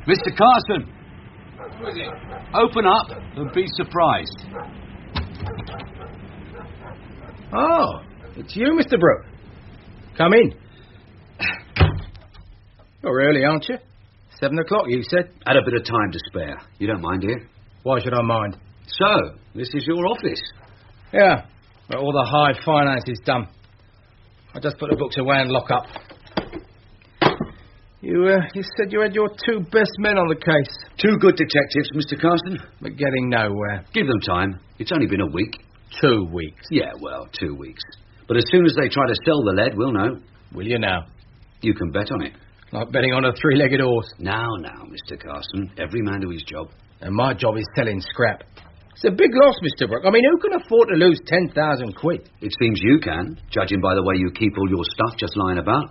Mr. Carson! Open up and be surprised. Oh, it's you, Mr. Brook. Come in. You're early, aren't you? 7 o'clock, you said. Had a bit of time to spare. You don't mind, do you? Why should I mind? So, this is your office? Yeah, but all the high finance is done. I just put the books away and lock up. You said you had your 2 best men on the case. 2 good detectives, Mr. Carson. But getting nowhere. Give them time. It's only been a week. 2 weeks. Yeah, well, 2 weeks. But as soon as they try to sell the lead, we'll know. Will you now? You can bet on it. Like betting on a 3-legged horse. Now, Mr. Carson. Every man to his job. And my job is selling scrap. It's a big loss, Mr. Brook. I mean, who can afford to lose 10,000 quid? It seems you can, judging by the way you keep all your stuff just lying about.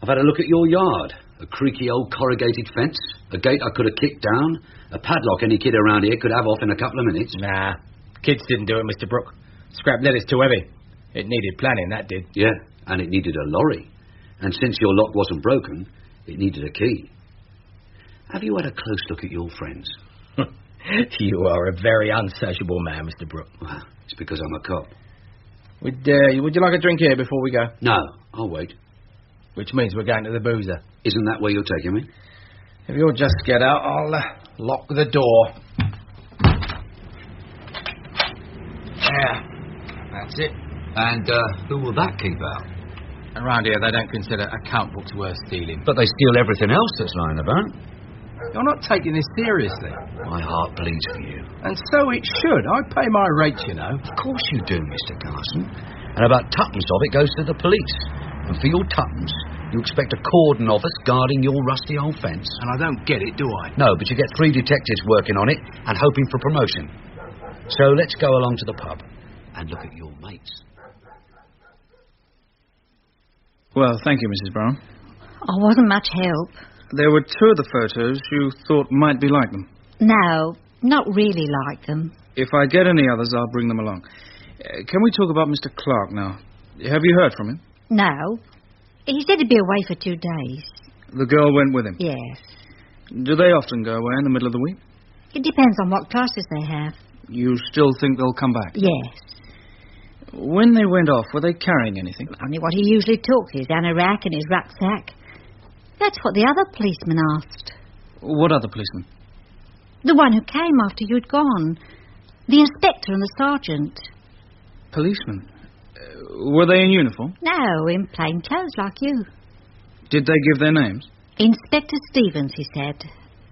I've had a look at your yard. A creaky old corrugated fence. A gate I could have kicked down. A padlock any kid around here could have off in a couple of minutes. Nah, kids didn't do it, Mr. Brook. Scrap lead is too heavy. It needed planning, that did. Yeah, and it needed a lorry. And since your lock wasn't broken, it needed a key. Have you had a close look at your friends? You are a very unsociable man, Mr. Brook. Well, it's because I'm a cop. Would you like a drink here before we go? No, I'll wait. Which means we're going to the boozer. Isn't that where you're taking me? If you'll just get out, I'll lock the door. There. That's it. And who will that keep out? Around here, they don't consider account books worth stealing. But they steal everything else that's lying about. You're not taking this seriously. My heart bleeds for you. And so it should. I pay my rates, you know. Of course you do, Mr. Carson. And about tuppence of it goes to the police. And for your tuppence, you expect a cordon of us guarding your rusty old fence? And I don't get it, do I? No, but you get 3 detectives working on it and hoping for promotion. So let's go along to the pub and look at your mates. Well, thank you, Mrs. Brown. Oh, wasn't much help. There were 2 of the photos you thought might be like them. No, not really like them. If I get any others, I'll bring them along. Can we talk about Mr. Clark now? Have you heard from him? No. He said he'd be away for 2 days. The girl went with him? Yes. Do they often go away in the middle of the week? It depends on what classes they have. You still think they'll come back? Yes. When they went off, were they carrying anything? Only what he usually took, his anorak and his rucksack. That's what the other policeman asked. What other policeman? The one who came after you'd gone. The inspector and the sergeant. Policemen? Were they in uniform? No, in plain clothes like you. Did they give their names? Inspector Stevens, he said.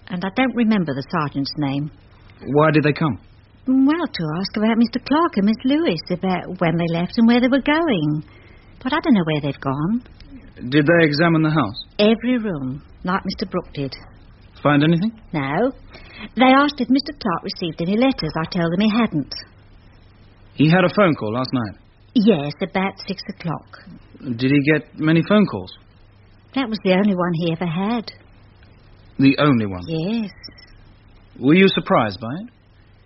And I don't remember the sergeant's name. Why did they come? Well, to ask about Mr. Clark and Miss Lewis, about when they left and where they were going. But I don't know where they've gone. Did they examine the house? Every room, like Mr. Brook did. Find anything? No. They asked if Mr. Clark received any letters. I told them he hadn't. He had a phone call last night? Yes, about 6 o'clock. Did he get many phone calls? That was the only one he ever had. The only one? Yes. Were you surprised by it?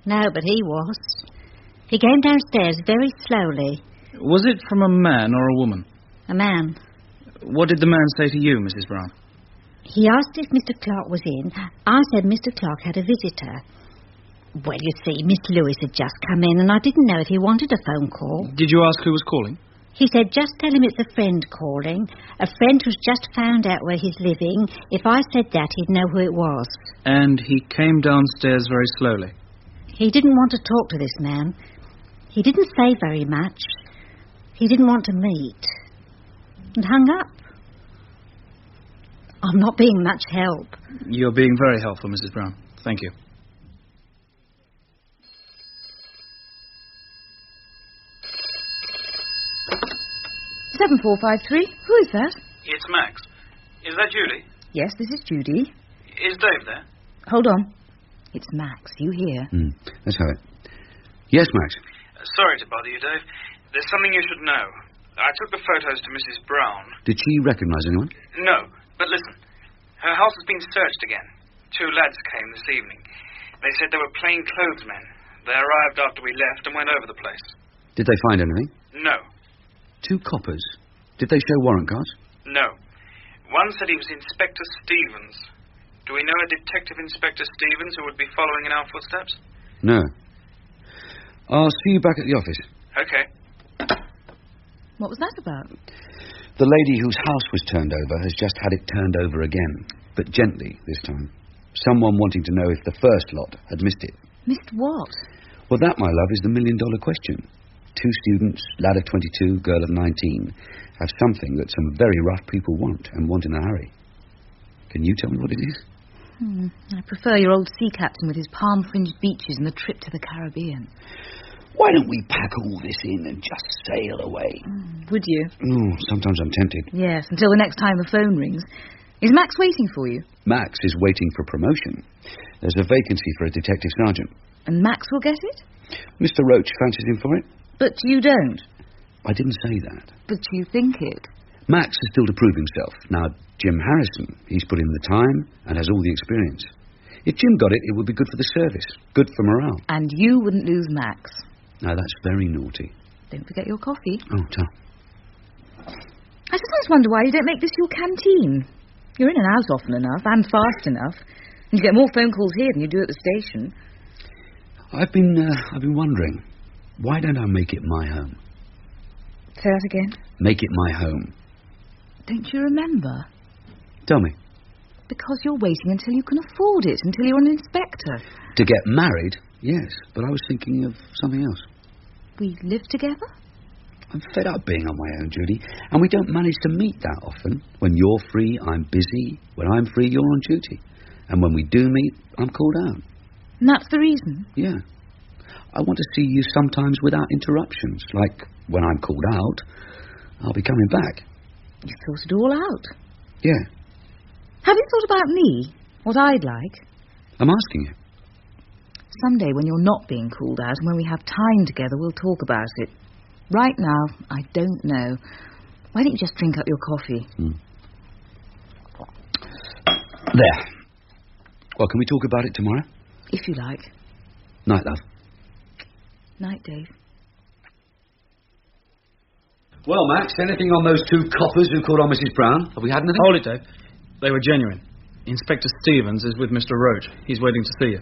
No, but he was. He came downstairs very slowly. Was it from a man or a woman? A man. What did the man say to you, Mrs. Brown? He asked if Mr. Clark was in. I said Mr. Clark had a visitor. Well, you see, Miss Lewis had just come in, and I didn't know if he wanted a phone call. Did you ask who was calling? He said, just tell him it's a friend calling, a friend who's just found out where he's living. If I said that, he'd know who it was. And he came downstairs very slowly? He didn't want to talk to this man. He didn't say very much. He didn't want to meet. And hung up. I'm not being much help. You're being very helpful, Mrs. Brown. Thank you. "7453. Who is that?" It's Max. Is that Judy? "Yes, this is Judy." Is Dave there? "Hold on. It's Max. You hear?" Let's have it. Yes, Max. Sorry to bother you, Dave. There's something you should know. I took the photos to Mrs. Brown. Did she recognise anyone? No, but listen. Her house has been searched again. 2 lads came this evening. They said they were plainclothes men. They arrived after we left and went over the place. Did they find anything? No. 2 coppers. Did they show warrant cards? No. One said he was Inspector Stevens. Do we know a Detective Inspector Stevens who would be following in our footsteps? No. I'll see you back at the office. Okay. What was that about? The lady whose house was turned over has just had it turned over again, but gently this time. Someone wanting to know if the first lot had missed it. Missed what? Well, that, my love, is the million-dollar question. 2 students, lad of 22, girl of 19, have something that some very rough people want, and want in a hurry. Can you tell me what it is? I prefer your old sea captain with his palm-fringed beaches and the trip to the Caribbean. Why don't we pack all this in and just sail away? Would you? Sometimes I'm tempted. Yes, until the next time the phone rings. Is Max waiting for you? Max is waiting for promotion. There's a vacancy for a detective sergeant. And Max will get it? Mr. Roach fancies him for it. But you don't? I didn't say that. But you think it? Max is still to prove himself. Now, Jim Harrison, he's put in the time and has all the experience. If Jim got it, it would be good for the service, good for morale. And you wouldn't lose Max? No, that's very naughty. Don't forget your coffee. Oh, tell. I sometimes wonder why you don't make this your canteen. You're in and out often enough, and fast enough. And you get more phone calls here than you do at the station. I've been wondering, why don't I make it my home? Say that again. Make it my home. Don't you remember? Tell me. Because you're waiting until you can afford it, until you're an inspector. To get married? Yes, but I was thinking of something else. We live together? I'm fed up being on my own, Judy, and we don't manage to meet that often. When you're free, I'm busy. When I'm free, you're on duty. And when we do meet, I'm called out. And that's the reason? Yeah. I want to see you sometimes without interruptions. Like when I'm called out, I'll be coming back. You thought it all out? Yeah. Have you thought about me? What I'd like? I'm asking you. Someday when you're not being called out and when we have time together, we'll talk about it. Right now, I don't know. Why don't you just drink up your coffee? There. Well, can we talk about it tomorrow? If you like. Night, love. Night, Dave. Well, Max, anything on those two coppers who called on Mrs. Brown? Have we had anything? Hold it, Dave. They were genuine. Inspector Stevens is with Mr. Roach. He's waiting to see you.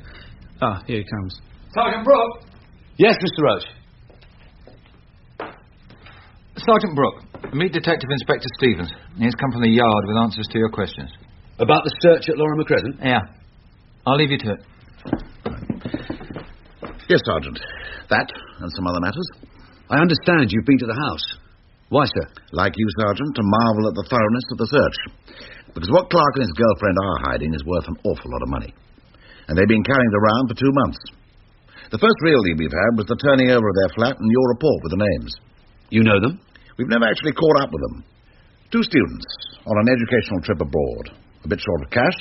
Ah, here he comes. Sergeant Brook? Yes, Mr. Roach. Sergeant Brook, meet Detective Inspector Stevens. He's come from the yard with answers to your questions. About the search at Lorimer Crescent? Yeah. I'll leave you to it. Yes, Sergeant. That and some other matters. I understand you've been to the house. Why, sir? Like you, Sergeant, to marvel at the thoroughness of the search. Because what Clark and his girlfriend are hiding is worth an awful lot of money. And they've been carrying it around for 2 months. The first real lead we've had was the turning over of their flat and your report with the names. You know them? We've never actually caught up with them. 2 students on an educational trip abroad. A bit short of cash,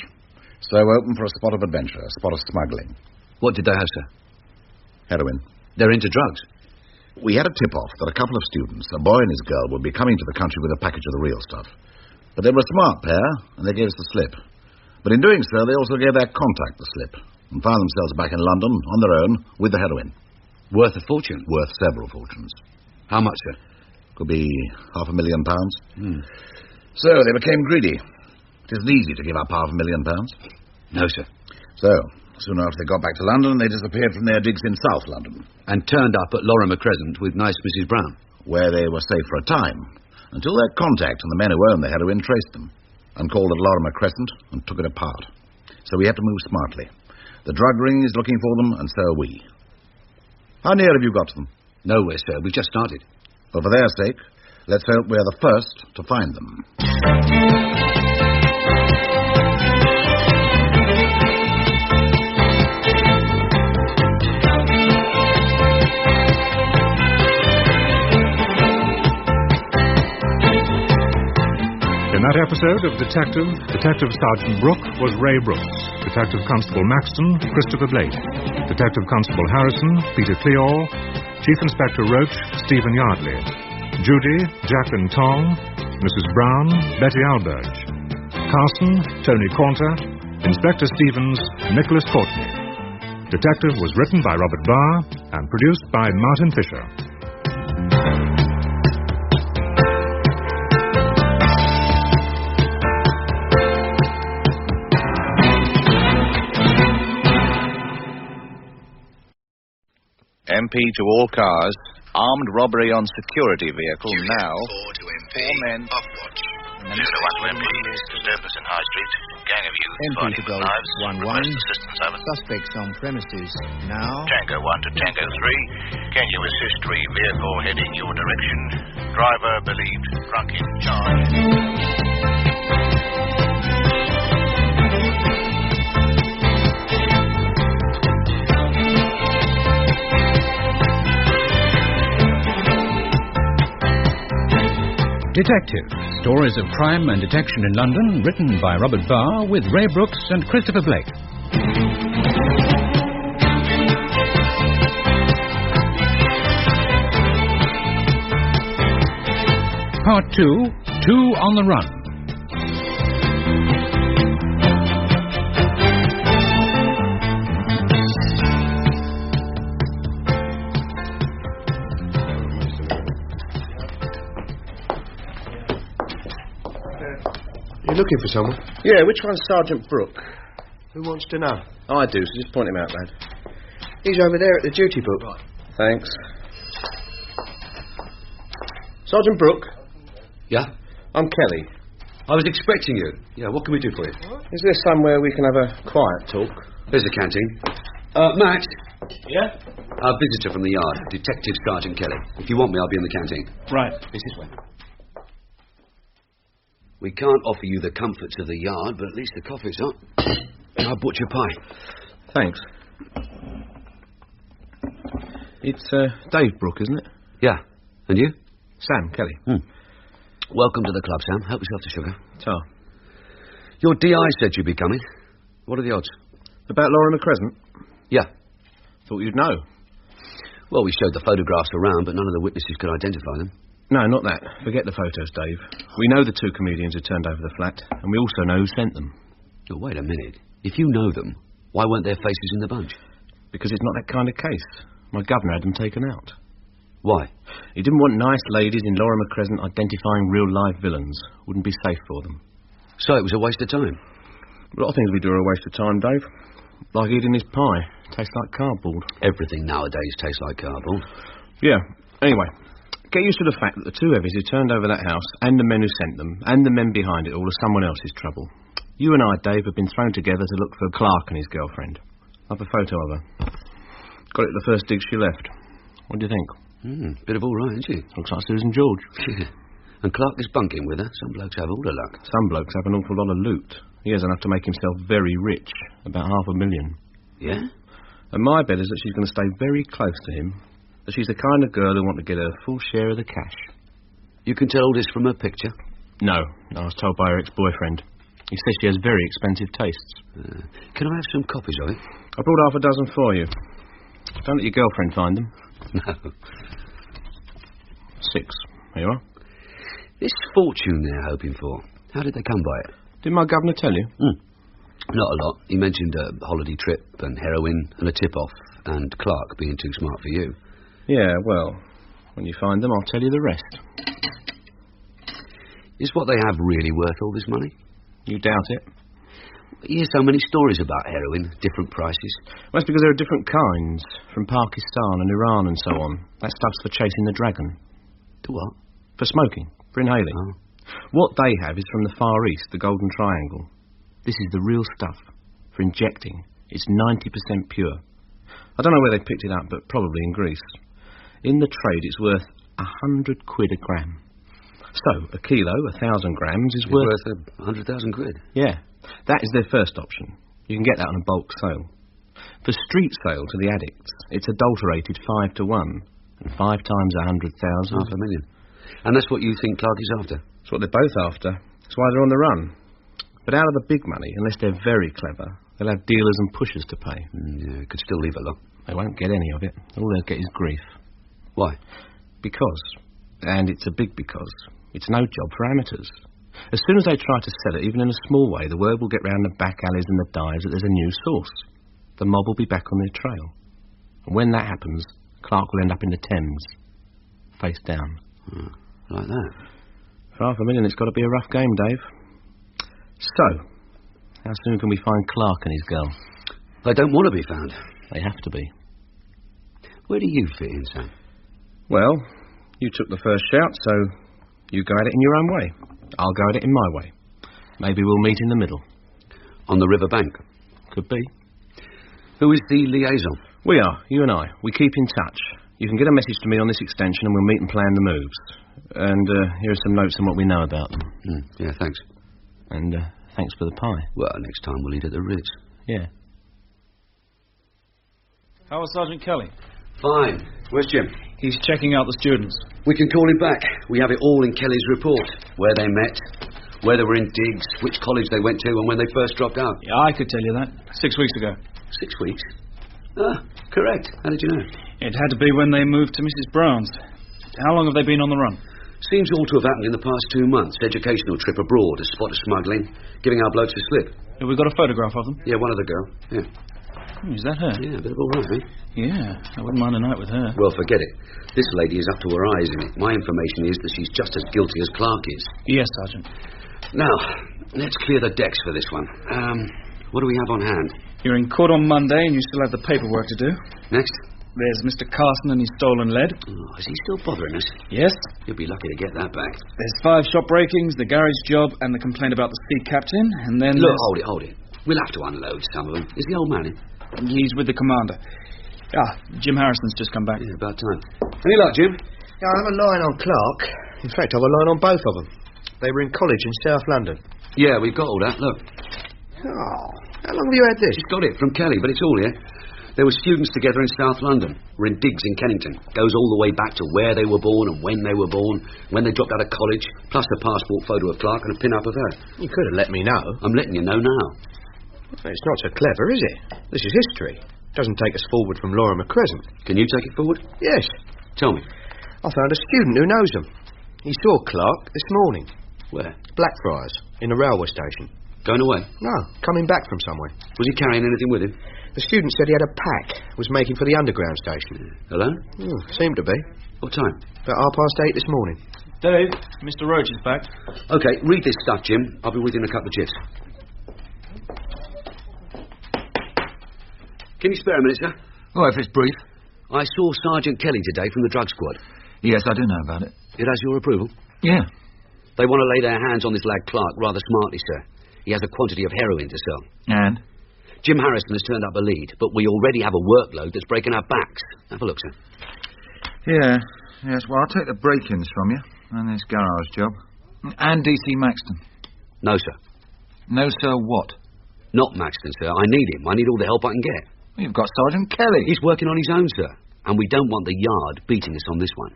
so open for a spot of adventure, a spot of smuggling. What did they have, sir? Heroin. They're into drugs. We had a tip-off that a couple of students, a boy and his girl, would be coming to the country with a package of the real stuff. But they were a smart pair, and they gave us the slip. But in doing so, they also gave their contact the slip, and found themselves back in London, on their own, with the heroin. Worth a fortune? Worth several fortunes. How much, sir? Could be £500,000. So they became greedy. It isn't easy to give up £500,000. No, sir. So, soon after they got back to London, they disappeared from their digs in South London. And turned up at Lorimer Crescent with nice Mrs. Brown. Where they were safe for a time, until their contact and the men who owned the heroin traced them, and called at Lorimer Crescent and took it apart. So we had to move smartly. The drug ring is looking for them, and so are we. How near have you got to them? Nowhere, sir. We just started. But for their sake, let's hope we're the first to find them. In that episode of Detective Sergeant Brook was Ray Brooks, Detective Constable Maxton, Christopher Blake, Detective Constable Harrison, Peter Cleall, Chief Inspector Roach, Stephen Yardley, Judy, Jacqueline Tong, Mrs. Brown, Betty Alberge, Carson, Tony Cornter, Inspector Stevens, Nicholas Courtney. Detective was written by Robert Barr and produced by Martin Fisher. MP to all cars. Armed robbery on security vehicle now. 4 men. Off watch. 201 to MP. Disturbance in High Street. Gang of youths fighting with knives. 1-1. Assistance over. Suspects on premises. Now. Tango 1 to Tango 3. Can you assist vehicle heading your direction? Driver believed drunk in charge. Detective. Stories of crime and detection in London, written by Robert Barr with Ray Brooks and Christopher Blake. Part 2, 2 on the Run. You looking for someone? Yeah, which one's Sergeant Brook? Who wants to know? I do, so just point him out, lad. He's over there at the duty book. Right. Thanks. Sergeant Brook? Yeah? I'm Kelly. I was expecting you. Yeah, what can we do for you? Is there somewhere we can have a quiet talk? There's the canteen. Max, Yeah? A visitor from the yard, Detective Sergeant Kelly. If you want me, I'll be in the canteen. Right. This way. We can't offer you the comforts of the yard, but at least the coffee's hot. I bought you a pie. Thanks. It's Dave Brook, isn't it? Yeah. And you? Sam Kelly. Welcome to the club, Sam. Help yourself to sugar. Tar. Your DI said you'd be coming. What are the odds? About Laura McCrescent? Yeah. Thought you'd know. Well, we showed the photographs around, but none of the witnesses could identify them. No, not that. Forget the photos, Dave. We know the two comedians who turned over the flat, and we also know who sent them. Oh, wait a minute. If you know them, why weren't their faces in the bunch? Because it's not that kind of case. My governor had them taken out. Why? He didn't want nice ladies in Laura McCrescent identifying real-life villains. Wouldn't be safe for them. So it was a waste of time? A lot of things we do are a waste of time, Dave. Like eating his pie. Tastes like cardboard. Everything nowadays tastes like cardboard. Yeah. Anyway, get used to the fact that the two heavies who turned over that house, and the men who sent them, and the men behind it all are someone else's trouble. You and I, Dave, have been thrown together to look for Clark and his girlfriend. I've a photo of her. Got it the first dig she left. What do you think? Bit of all right, isn't she? Looks like Susan George. Yeah. And Clark is bunking with her. Some blokes have all the luck. Some blokes have an awful lot of loot. He has enough to make himself very rich. About $500,000. Yeah? And my bet is that she's going to stay very close to him. That she's the kind of girl who want to get her full share of the cash. You can tell all this from her picture? No. I was told by her ex-boyfriend. He says she has very expensive tastes. Can I have some copies of it? I brought half a dozen for you. Don't let your girlfriend find them. No. 6. Here you are. This fortune they're hoping for, how did they come by it? Did my governor tell you? Not a lot. He mentioned a holiday trip and heroin and a tip-off and Clark being too smart for you. Yeah, well, when you find them, I'll tell you the rest. Is what they have really worth all this money? You doubt it? You hear so many stories about heroin, different prices. Well, that's because there are different kinds, from Pakistan and Iran and so on. That stuff's for chasing the dragon. To what? For smoking, for inhaling. Oh. What they have is from the Far East, the Golden Triangle. This is the real stuff. For injecting, it's 90% pure. I don't know where they picked it up, but probably in Greece. In the trade, it's worth 100 quid a gram. So, a kilo, 1,000 grams, is worth 100,000 quid? Yeah. That is their first option. You can get that on a bulk sale. For street sale to the addicts, it's adulterated 5 to 1. And 5 times 100,000. $500,000. And that's what you think Clark is after? That's what they're both after. That's why they're on the run. But out of the big money, unless they're very clever, they'll have dealers and pushers to pay. Yeah, could still leave a lot. They won't get any of it. All they'll get is grief. Why? Because, and it's a big because, it's no job for amateurs. As soon as they try to sell it, even in a small way, the word will get round the back alleys and the dives that there's a new source. The mob will be back on their trail. And when that happens, Clark will end up in the Thames, face down. Like that? For $500,000, it's got to be a rough game, Dave. So, how soon can we find Clark and his girl? They don't want to be found. They have to be. Where do you fit in, Sam? Well, you took the first shout, so you go at it in your own way. I'll go at it in my way. Maybe we'll meet in the middle. On the river bank? Could be. Who is the liaison? We are, you and I. We keep in touch. You can get a message to me on this extension and we'll meet and plan the moves. And here are some notes on what we know about them. Yeah, thanks. And thanks for the pie. Well, next time we'll eat at the Ritz. Yeah. How is Sergeant Kelly? Fine. Where's Jim? He's checking out the students. We can call him back. We have it all in Kelly's report. Where they met, where they were in digs, which college they went to, and when they first dropped out. Yeah, I could tell you that. 6 weeks ago. 6 weeks? Ah, correct. How did you know? It had to be when they moved to Mrs. Brown's. How long have they been on the run? Seems all to have happened in the past 2 months. Educational trip abroad, a spot of smuggling, giving our blokes a slip. Have we got a photograph of them? Yeah, one of the girl. Yeah. Is that her? Yeah, a bit of all right, eh? Yeah, I wouldn't mind a night with her. Well, forget it. This lady is up to her eyes in it. My information is that she's just as guilty as Clark is. Yes, Sergeant. Now, let's clear the decks for this one. What do we have on hand? You're in court on Monday and you still have the paperwork to do. Next? There's Mr. Carson and his stolen lead. Oh, is he still bothering us? Yes. You'll be lucky to get that back. There's 5 shop breakings, the garage job, and the complaint about the sea captain, and then Look, hold it. We'll have to unload some of them. Is the old man in? He's with the commander. Ah, Jim Harrison's just come back. Yeah, about time. Any luck, Jim? Yeah, I have a line on Clark. In fact, I have a line on both of them. They were in college in South London. Yeah, we've got all that. Look. Oh, how long have you had this? She's got it from Kelly, but it's all here. They were students together in South London. We're in digs in Kennington. Goes all the way back to where they were born and when they were born, when they dropped out of college, plus a passport photo of Clark and a pin-up of her. You could have let me know. I'm letting you know now. It's not so clever, is it? This is history. Doesn't take us forward from Laura McCrescent. Can you take it forward? Yes. Tell me. I found a student who knows them. He saw Clark this morning. Where? Blackfriars, in the railway station. Going away? No, coming back from somewhere. Was he carrying anything with him? The student said he had a pack, was making for the underground station. Hello? Seemed to be. What time? About 8:30 this morning. Dave, Mr. Roach is back. OK, read this stuff, Jim. I'll be with you in a couple of jiffs. Can you spare a minute, sir? Oh, if it's brief. I saw Sergeant Kelly today from the drug squad. Yes, I do know about it. It has your approval? Yeah. They want to lay their hands on this lad Clark rather smartly, sir. He has a quantity of heroin to sell. And? Jim Harrison has turned up a lead, but we already have a workload that's breaking our backs. Have a look, sir. Yeah. Yes, well, I'll take the break-ins from you and this garage job. And DC Maxton. No, sir. No, sir, what? Not Maxton, sir. I need him. I need all the help I can get. Well, you've got Sergeant Kelly. He's working on his own, sir. And we don't want the yard beating us on this one.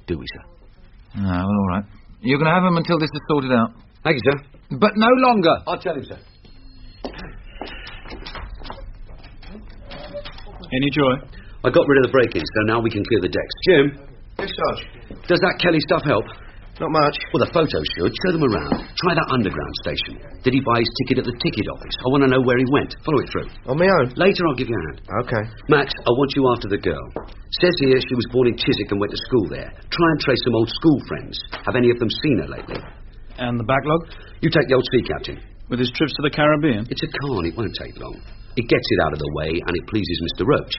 Do we, sir? No, well, all right. You're going to have him until this is sorted out. Thank you, sir. But no longer. I'll tell him, sir. Any joy? I got rid of the break-ins, so now we can clear the decks. Jim? Yes, Sarge. Does that Kelly stuff help? Not much. Well, the photos should. Show them around. Try that underground station. Did he buy his ticket at the ticket office? I want to know where he went. Follow it through. On my own? Later, I'll give you a hand. OK. Max, I want you after the girl. Says here she was born in Chiswick and went to school there. Try and trace some old school friends. Have any of them seen her lately? And the backlog? You take the old sea captain. With his trips to the Caribbean? It's a con. It won't take long. It gets it out of the way and it pleases Mr. Roach.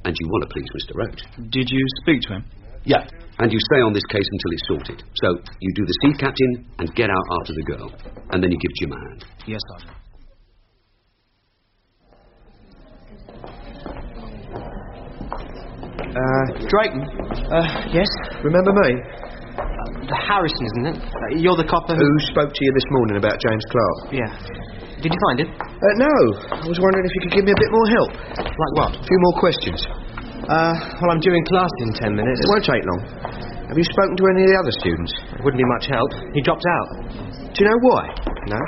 And you want to please Mr. Roach. Did you speak to him? Yeah. And you stay on this case until it's sorted. So, you do the sea captain and get out after the girl. And then you give Jim a hand. Yes, Sergeant. Drayton? Yes? Remember me? The Harrison, isn't it? You're the copper who spoke to you this morning about James Clark? Yeah. Did you find him? No. I was wondering if you could give me a bit more help. Like what? A few more questions. Well, I'm due in class in 10 minutes. It won't take long. Have you spoken to any of the other students? It wouldn't be much help. He dropped out. Do you know why? No.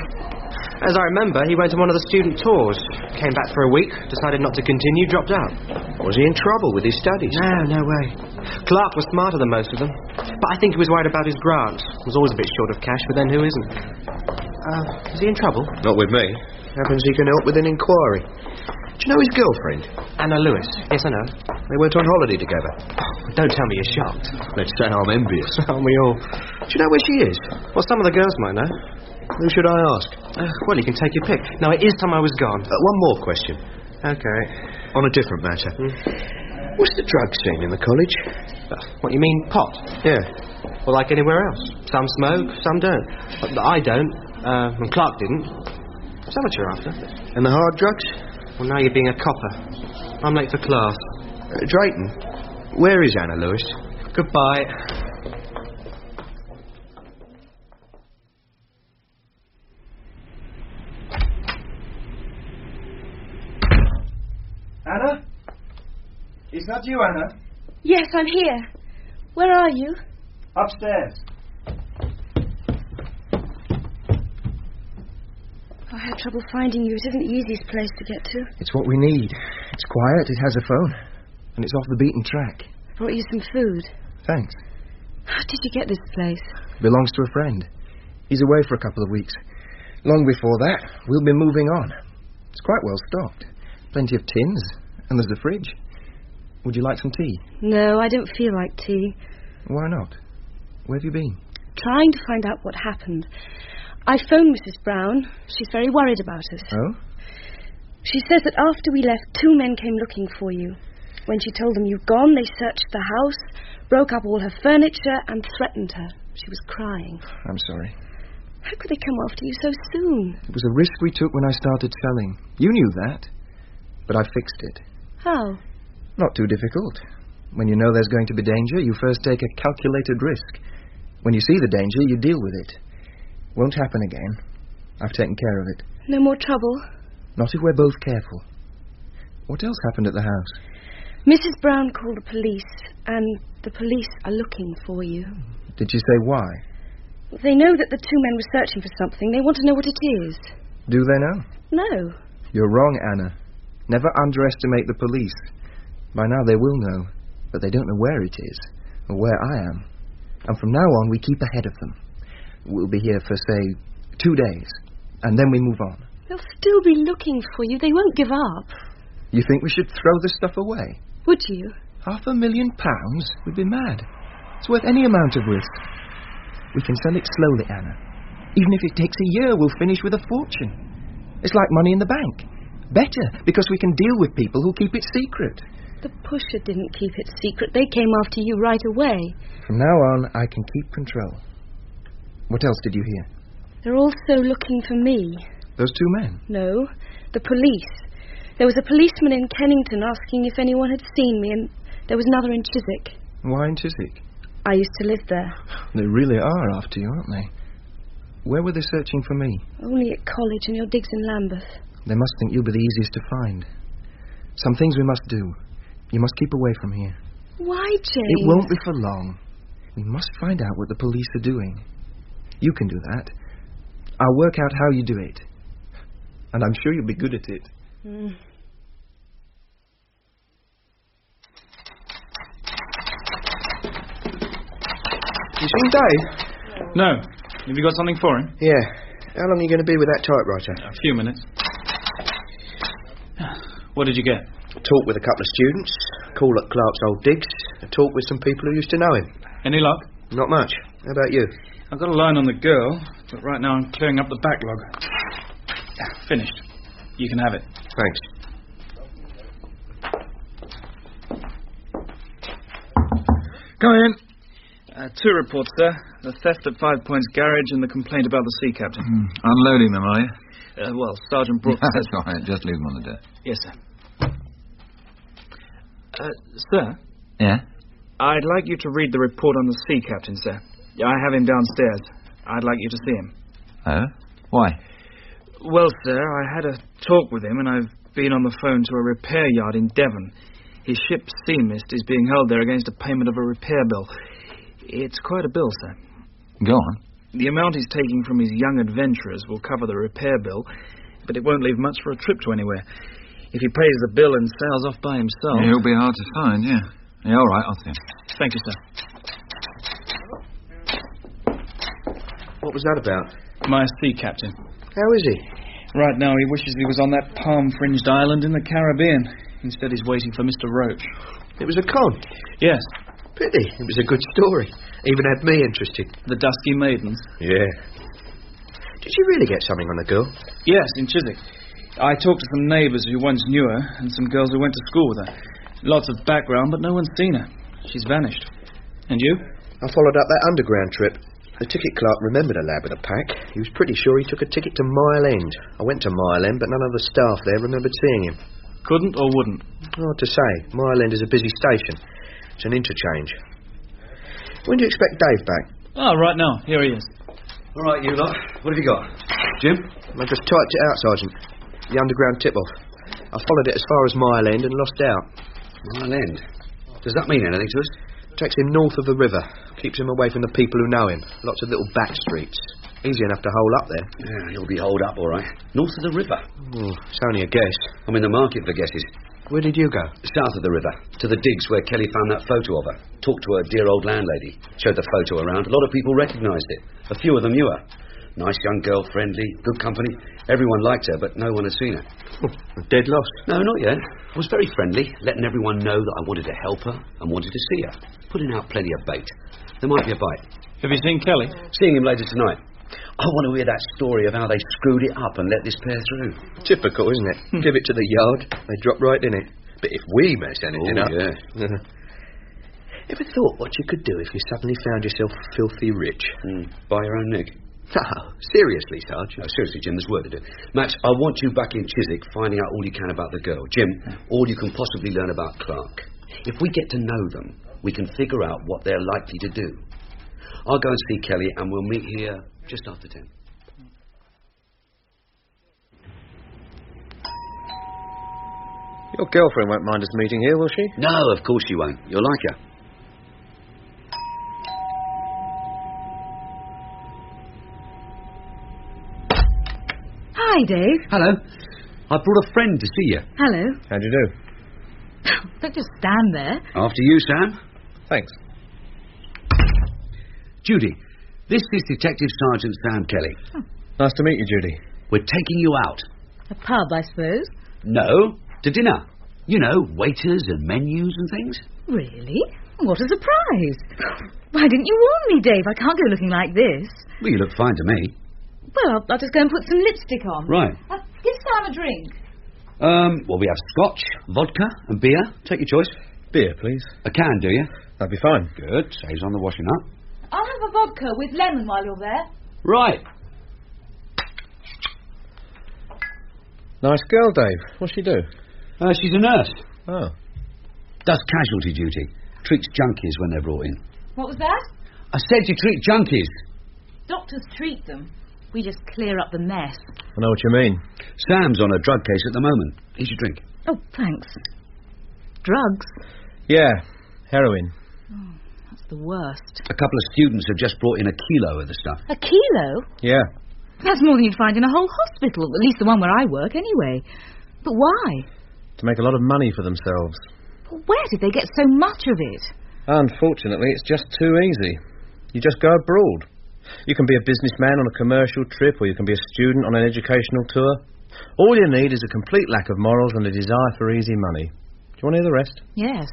As I remember, he went on one of the student tours. Came back for a week, decided not to continue, dropped out. Was he in trouble with his studies? No way. Clark was smarter than most of them. But I think he was worried about his grant. Was always a bit short of cash, but then who isn't? Is he in trouble? Not with me. Happens he can help with an inquiry. Do you know his girlfriend? Anna Lewis. Yes, I know. They went on holiday together. Oh, don't tell me you're shocked. Let's say I'm envious. Aren't we all? Do you know where she is? Well, some of the girls might know. Who should I ask? Well, you can take your pick. Now, it is time I was gone. One more question. Okay. On a different matter. What's the drug scene in the college? What, you mean pot? Yeah. Well, like anywhere else. Some smoke, some don't. I don't. And Clark didn't. Is that what you're after? And the hard drugs? Well, now you're being a copper. I'm late for class. Drayton, where is Anna Lewis? Goodbye. Anna? Is that you, Anna? Yes, I'm here. Where are you? Upstairs. I had trouble finding you. It isn't the easiest place to get to. It's what we need. It's quiet, it has a phone, and it's off the beaten track. I brought you some food. Thanks. How did you get this place? Belongs to a friend. He's away for a couple of weeks. Long before that, we'll be moving on. It's quite well stocked. Plenty of tins, and there's the fridge. Would you like some tea? No, I don't feel like tea. Why not? Where have you been? Trying to find out what happened. I phoned Mrs. Brown. She's very worried about us. Oh? She says that after we left, 2 men came looking for you. When she told them you'd gone, they searched the house, broke up all her furniture, and threatened her. She was crying. I'm sorry. How could they come after you so soon? It was a risk we took when I started selling. You knew that. But I fixed it. How? Not too difficult. When you know there's going to be danger, you first take a calculated risk. When you see the danger, you deal with it. Won't happen again. I've taken care of it. No more trouble? Not if we're both careful. What else happened at the house? Mrs. Brown called the police, and the police are looking for you. Did she say why? They know that the two men were searching for something. They want to know what it is. Do they know? No. You're wrong, Anna. Never underestimate the police. By now they will know, but they don't know where it is, or where I am. And from now on, we keep ahead of them. We'll be here for, say, 2 days, and then we move on. They'll still be looking for you. They won't give up. You think we should throw this stuff away? Would you? £500,000? We'd be mad. It's worth any amount of risk. We can sell it slowly, Anna. Even if it takes a year, we'll finish with a fortune. It's like money in the bank. Better, because we can deal with people who keep it secret. The pusher didn't keep it secret. They came after you right away. From now on, I can keep control. What else did you hear? They're also looking for me. Those two men? No, the police. There was a policeman in Kennington asking if anyone had seen me, and there was another in Chiswick. Why in Chiswick? I used to live there. They really are after you, aren't they? Where were they searching for me? Only at college and your digs in Lambeth. They must think you'll be the easiest to find. Some things we must do. You must keep away from here. Why, James? It won't be for long. We must find out what the police are doing. You can do that. I'll work out how you do it. And I'm sure you'll be good at it. Mm. You seen Dave? No. Have you got something for him? Yeah. How long are you going to be with that typewriter? A few minutes. What did you get? A talk with a couple of students, a call at Clark's old digs, a talk with some people who used to know him. Any luck? Not much. How about you? I've got a line on the girl, but right now I'm clearing up the backlog. Finished. You can have it. Thanks. Come in. 2 reports, sir. The theft at 5 Points Garage and the complaint about the sea captain. Unloading them, are you? Well, Sergeant Brook That's all right. Just leave them on the deck. Yes, sir. Sir? Yeah? I'd like you to read the report on the sea captain, sir. I have him downstairs. I'd like you to see him. Oh? Why? Well, sir, I had a talk with him, and I've been on the phone to a repair yard in Devon. His ship's sea mist is being held there against a payment of a repair bill. It's quite a bill, sir. Go on. The amount he's taking from his young adventurers will cover the repair bill, but it won't leave much for a trip to anywhere. If he pays the bill and sails off by himself... Yeah, he'll be hard to find, yeah. Yeah, all right, I'll see him. Thank you, sir. What was that about? My sea captain. How is he? Right now he wishes he was on that palm-fringed island in the Caribbean. Instead he's waiting for Mr. Roach. It was a con? Yes. Pity. It was a good story. Even had me interested. The Dusky Maidens? Yeah. Did you really get something on the girl? Yes, in Chiswick. I talked to some neighbours who once knew her, and some girls who went to school with her. Lots of background, but no one's seen her. She's vanished. And you? I followed up that underground trip. The ticket clerk remembered a lad with a pack. He was pretty sure he took a ticket to Mile End. I went to Mile End, but none of the staff there remembered seeing him. Couldn't or wouldn't? Hard to say. Mile End is a busy station. It's an interchange. When do you expect Dave back? Oh, right now. Here he is. All right, you lot. What have you got? Jim? I just typed it out, Sergeant. The underground tip-off. I followed it as far as Mile End and lost out. Mile End? Does that mean anything to us? Takes him north of the river. Keeps him away from the people who know him. Lots of little back streets. Easy enough to hole up there. Yeah, he'll be holed up, all right. North of the river. It's only a guess. I'm in the market for guesses. Where did you go? South of the river. To the digs where Kelly found that photo of her. Talked to her dear old landlady. Showed the photo around. A lot of people recognised it. A few of them knew her. Nice young girl, friendly, good company. Everyone liked her, but no one had seen her. Dead lost? No, not yet. I was very friendly, letting everyone know that I wanted to help her and wanted to see her. Putting out plenty of bait. There might be a bite. Have you seen Kelly? Seeing him later tonight. I want to hear that story of how they screwed it up and let this pair through. Typical, isn't it? Give it to the yard, they drop right in it. But if we mess anything up... Yeah. Ever thought what you could do if you suddenly found yourself filthy rich? Buy your own nig. No, seriously, Sarge. No, seriously, Jim, there's work to do. Max, I want you back in Chiswick finding out all you can about the girl. Jim, all you can possibly learn about Clark. If we get to know them, we can figure out what they're likely to do. I'll go and see Kelly, and we'll meet here just after 10. Your girlfriend won't mind us meeting here, will she? No, of course she won't. You'll like her. Hi, Dave. Hello. I brought a friend to see you. Hello. How'd you do? Don't just stand there. After you, Sam. Thanks. Judy, this is Detective Sergeant Sam Kelly. Oh. Nice to meet you, Judy. We're taking you out. A pub, I suppose. No, to dinner. You know, waiters and menus and things. Really? What a surprise. Why didn't you warn me, Dave? I can't go looking like this. Well, you look fine to me. Well, I'll just go and put some lipstick on. Right. Give Sam a drink. Well, we have scotch, vodka and beer. Take your choice. Beer, please. A can, do you? That'd be fine. Good. Saves on the washing up. I'll have a vodka with lemon while you're there. Right. Nice girl, Dave. What's she do? She's a nurse. Oh. Does casualty duty. Treats junkies when they're brought in. What was that? I said you treat junkies. Doctors treat them. We just clear up the mess. I know what you mean. Sam's on a drug case at the moment. Here's your drink. Oh, thanks. Drugs? Yeah, heroin. Oh, that's the worst. A couple of students have just brought in a kilo of the stuff. A kilo? Yeah. That's more than you'd find in a whole hospital, at least the one where I work, anyway. But why? To make a lot of money for themselves. Well, where did they get so much of it? Unfortunately, it's just too easy. You just go abroad. You can be a businessman on a commercial trip, or you can be a student on an educational tour. All you need is a complete lack of morals and a desire for easy money. Do you want to hear the rest? Yes.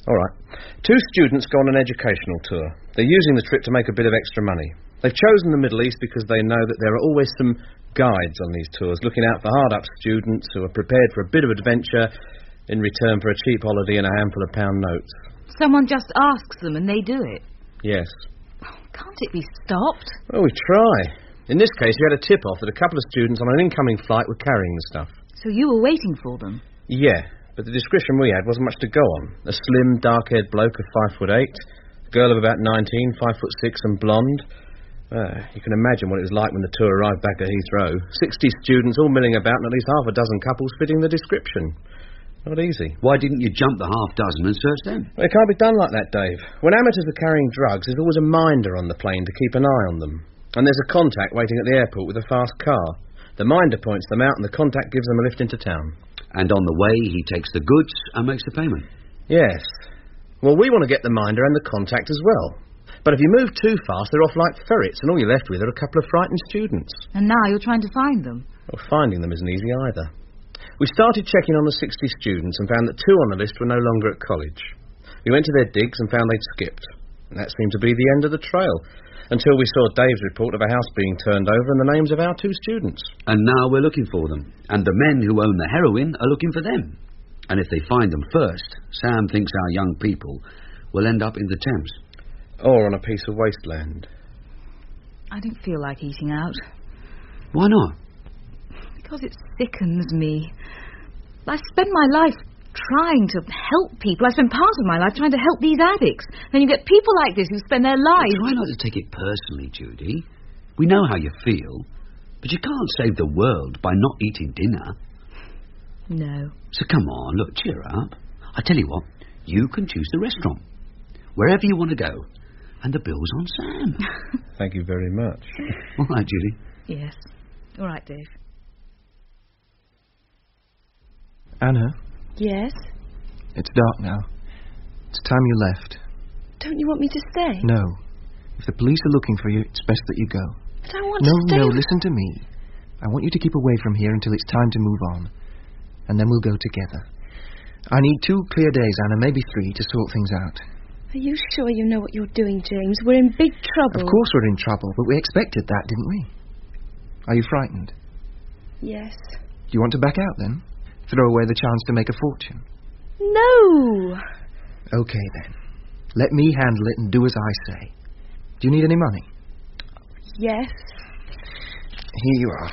All right. 2 students go on an educational tour. They're using the trip to make a bit of extra money. They've chosen the Middle East because they know that there are always some guides on these tours looking out for hard-up students who are prepared for a bit of adventure in return for a cheap holiday and a handful of pound notes. Someone just asks them and they do it. Yes. Can't it be stopped? Well, we try. In this case, we had a tip-off that a couple of students on an incoming flight were carrying the stuff. So you were waiting for them? Yeah, but the description we had wasn't much to go on. A slim, dark-haired bloke of 5'8", a girl of about 19, 5'6", and blonde. You can imagine what it was like when the tour arrived back at Heathrow. 60 students all milling about and at least half a dozen couples fitting the description. Not easy. Why didn't you jump the half dozen and search them? Well, it can't be done like that, Dave. When amateurs are carrying drugs, there's always a minder on the plane to keep an eye on them. And there's a contact waiting at the airport with a fast car. The minder points them out and the contact gives them a lift into town. And on the way, he takes the goods and makes the payment. Yes. Well, we want to get the minder and the contact as well. But if you move too fast, they're off like ferrets, and all you're left with are a couple of frightened students. And now you're trying to find them? Well, finding them isn't easy either. We started checking on the 60 students and found that 2 on the list were no longer at college. We went to their digs and found they'd skipped. And that seemed to be the end of the trail, until we saw Dave's report of a house being turned over and the names of our 2 students. And now we're looking for them. And the men who own the heroin are looking for them. And if they find them first, Sam thinks our young people will end up in the Thames. Or on a piece of wasteland. I don't feel like eating out. Why not? Because it sickens me. I spend my life trying to help people. I spend part of my life trying to help these addicts. Then you get people like this who spend their lives... Try not to take it personally, Judy. We know how you feel. But you can't save the world by not eating dinner. No. So come on, look, cheer up. I tell you what, you can choose the restaurant. Wherever you want to go. And the bill's on Sam. Thank you very much. All right, Judy. Yes. All right, Dave. Anna? Yes? It's dark now. It's time you left. Don't you want me to stay? No. If the police are looking for you, it's best that you go. But I want to stay... No, listen to me. I want you to keep away from here until it's time to move on. And then we'll go together. I need 2 clear days, Anna, maybe 3, to sort things out. Are you sure you know what you're doing, James? We're in big trouble. Of course we're in trouble, but we expected that, didn't we? Are you frightened? Yes. Do you want to back out, then? Throw away the chance to make a fortune? No! Okay, then. Let me handle it and do as I say. Do you need any money? Yes. Here you are.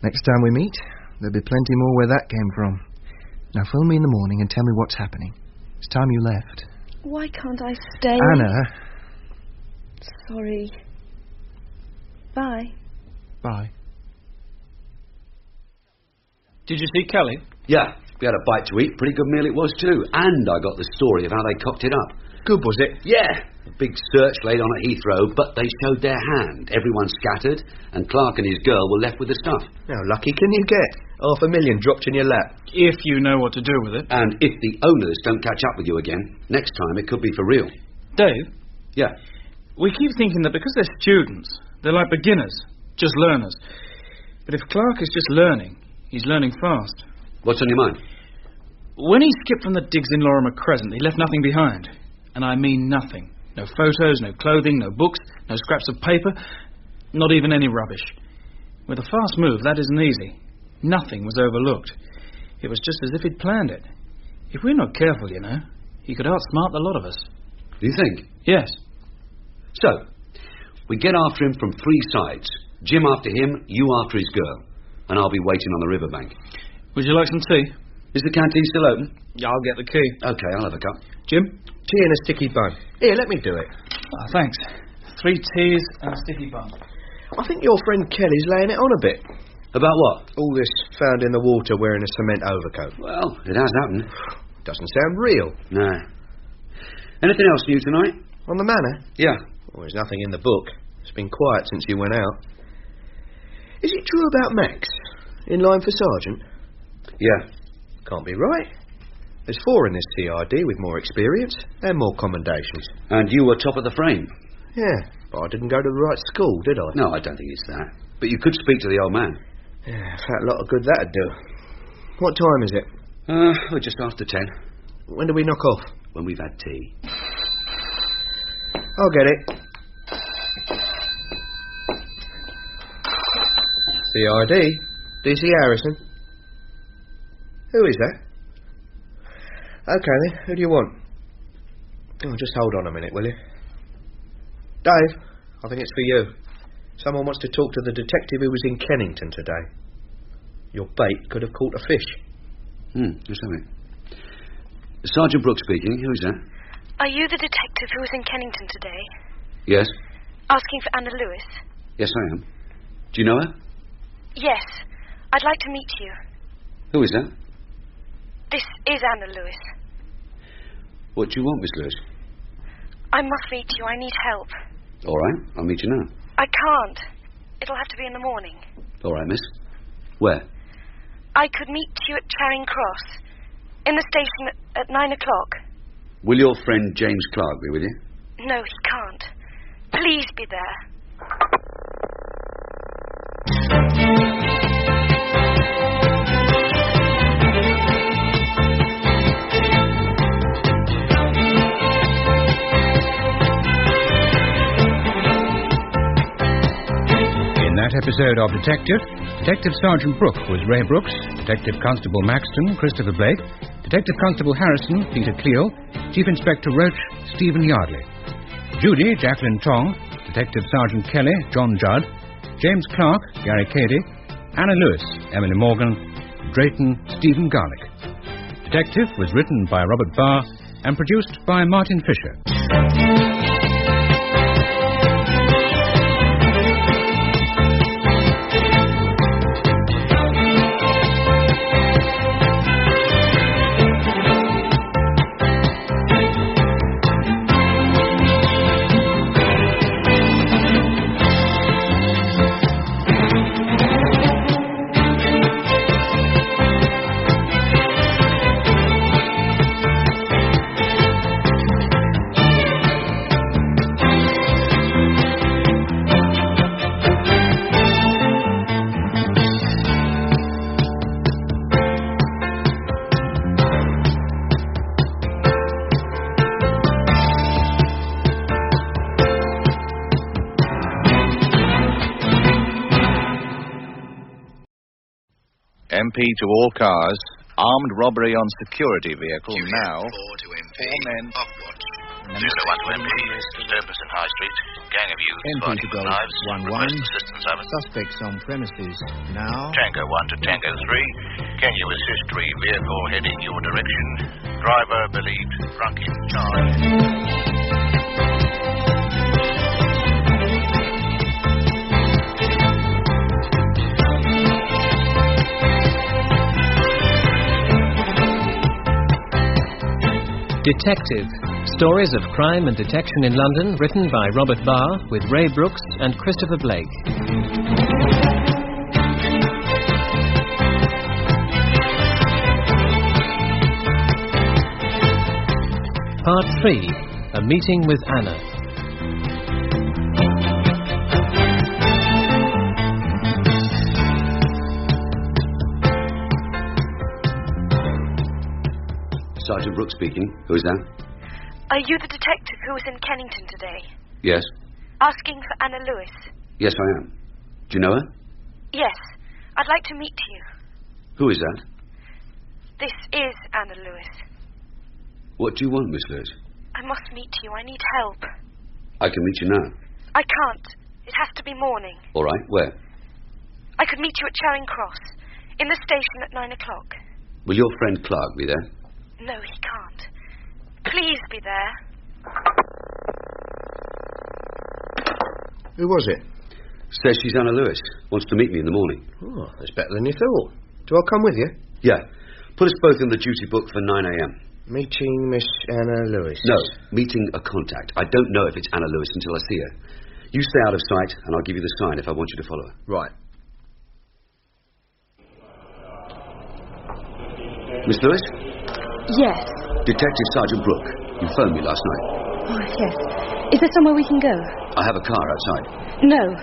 Next time we meet, there'll be plenty more where that came from. Now phone me in the morning and tell me what's happening. It's time you left. Why can't I stay? Anna. Sorry. Bye. Bye. Did you see Kelly? Yeah, we had a bite to eat. Pretty good meal it was, too. And I got the story of how they cocked it up. Good, was it? Yeah. A big search laid on at Heathrow, but they showed their hand. Everyone scattered, and Clark and his girl were left with the stuff. How lucky can you get? $500,000 dropped in your lap. If you know what to do with it. And if the owners don't catch up with you again, next time it could be for real. Dave? Yeah? We keep thinking that because they're students, they're like beginners, just learners. But if Clark is just learning, he's learning fast. What's on your mind? When he skipped from the digs in Lorimer Crescent, he left nothing behind. And I mean nothing. No photos, no clothing, no books, no scraps of paper, not even any rubbish. With a fast move, that isn't easy. Nothing was overlooked. It was just as if he'd planned it. If we're not careful, you know, he could outsmart the lot of us. Do you think? Yes. So, we get after him from 3 sides. Jim after him, you after his girl. And I'll be waiting on the riverbank. Would you like some tea? Is the canteen still open? Yeah, I'll get the key. Okay, I'll have a cup. Jim? Tea and a sticky bun. Here, let me do it. Oh, thanks. 3 teas and a sticky bun. I think your friend Kelly's laying it on a bit. About what? All this found in the water wearing a cement overcoat. Well, it has happened. Doesn't sound real. No. Anything else new tonight? On the manor? Yeah. Well, there's nothing in the book. It's been quiet since you went out. Is it true about Max? In line for sergeant? Yeah. Can't be right. There's 4 in this CID with more experience and more commendations. And you were top of the frame? Yeah, but I didn't go to the right school, did I? No, I don't think it's that. But you could speak to the old man. Yeah, fat lot of good that'd do. What time is it? We're just after 10. When do we knock off? When we've had tea. I'll get it. CID? DC Harrison? Who is that? Okay then, who do you want? Oh, just hold on a minute, will you? Dave, I think it's for you. Someone wants to talk to the detective who was in Kennington today. Your bait could have caught a fish. Just a minute. Sergeant Brook speaking. Who's that? Are you the detective who was in Kennington today? Yes. Asking for Anna Lewis? Yes, I am. Do you know her? Yes. I'd like to meet you. Who is that? This is Anna Lewis. What do you want, Miss Lewis? I must meet you. I need help. All right, I'll meet you now. I can't. It'll have to be in the morning. All right, miss. Where? I could meet you at Charing Cross. In the station at 9 o'clock. Will your friend James Clark be with you? No, he can't. Please be there. In that episode of Detective Sergeant Brook was Ray Brooks, Detective Constable Maxton, Christopher Blake, Detective Constable Harrison, Peter Cleal, Chief Inspector Roach, Stephen Yardley. Judy, Jacqueline Tong, Detective Sergeant Kelly, John Judd, James Clark, Gary Cady, Anna Lewis, Emily Morgan, Drayton, Stephen Garlick. Detective was written by Robert Barr and produced by Martin Fisher. MP to all cars. Armed robbery on security vehicle now. 4 men. Zulu 1 to MP. Disturbance in High Street. Gang of youths fighting with knives. Request assistance of it. Suspects on premises now. Tango 1 to Tango 3. Can you assist 3 vehicle heading your direction? Driver believed drunk in charge. Detective. Stories of crime and detection in London, written by Robert Barr, with Ray Brooks and Christopher Blake. Part 3. A Meeting with Anna. Sergeant Brook speaking. Who is that? Are you the detective who was in Kennington today? Yes. Asking for Anna Lewis? Yes, I am. Do you know her? Yes. I'd like to meet you. Who is that? This is Anna Lewis. What do you want, Miss Lewis? I must meet you. I need help. I can meet you now. I can't. It has to be morning. All right. Where? I could meet you at Charing Cross. In the station at 9 o'clock. Will your friend Clark be there? No, he can't. Please be there. Who was it? Says she's Anna Lewis. Wants to meet me in the morning. Oh, that's better than you thought. Do I come with you? Yeah. Put us both in the duty book for 9 a.m. Meeting Miss Anna Lewis. No, meeting a contact. I don't know if it's Anna Lewis until I see her. You stay out of sight, and I'll give you the sign if I want you to follow her. Right. Miss Lewis? Yes. Detective Sergeant Brook. You phoned me last night. Oh, yes. Is there somewhere we can go? I have a car outside. No.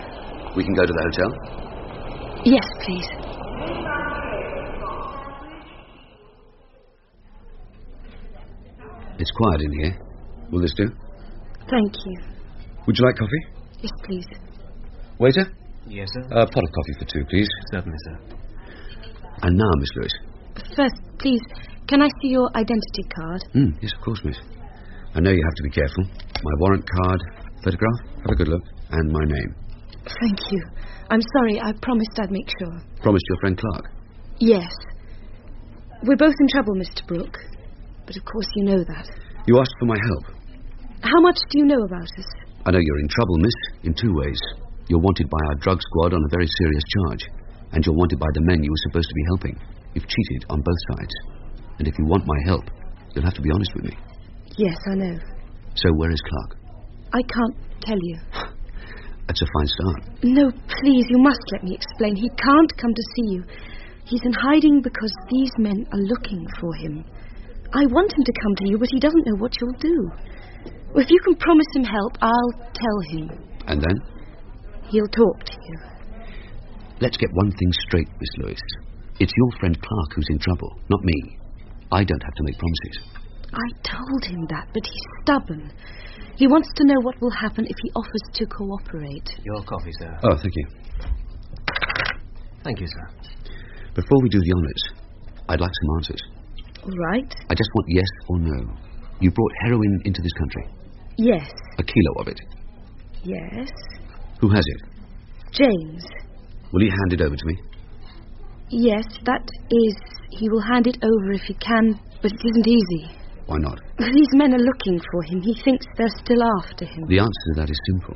We can go to the hotel? Yes, please. It's quiet in here. Will this do? Thank you. Would you like coffee? Yes, please. Waiter? Yes, sir. A pot of coffee for 2, please. Certainly, sir. And now, Miss Lewis. First, please, can I see your identity card? Yes, of course, miss. I know you have to be careful. My warrant card, photograph, have a good look, and my name. Thank you. I'm sorry, I promised I'd make sure. Promised your friend Clark? Yes. We're both in trouble, Mr. Brook. But of course you know that. You asked for my help. How much do you know about us? I know you're in trouble, miss, in 2 ways. You're wanted by our drug squad on a very serious charge, and you're wanted by the men you were supposed to be helping. You've cheated on both sides. And if you want my help, you'll have to be honest with me. Yes, I know. So where is Clark? I can't tell you. That's a fine start. No, please, you must let me explain. He can't come to see you. He's in hiding because these men are looking for him. I want him to come to you, but he doesn't know what you'll do. Well, if you can promise him help, I'll tell him. And then? He'll talk to you. Let's get one thing straight, Miss Lewis. It's your friend Clark who's in trouble, not me. I don't have to make promises. I told him that, but he's stubborn. He wants to know what will happen if he offers to cooperate. Your coffee, sir. Oh, thank you. Thank you, sir. Before we do the honours, I'd like some answers. All right. I just want yes or no. You brought heroin into this country? Yes. A kilo of it? Yes. Who has it? James. Will he hand it over to me? Yes, that is... He will hand it over if he can, but it isn't easy. Why not? These men are looking for him. He thinks they're still after him. The answer to that is simple.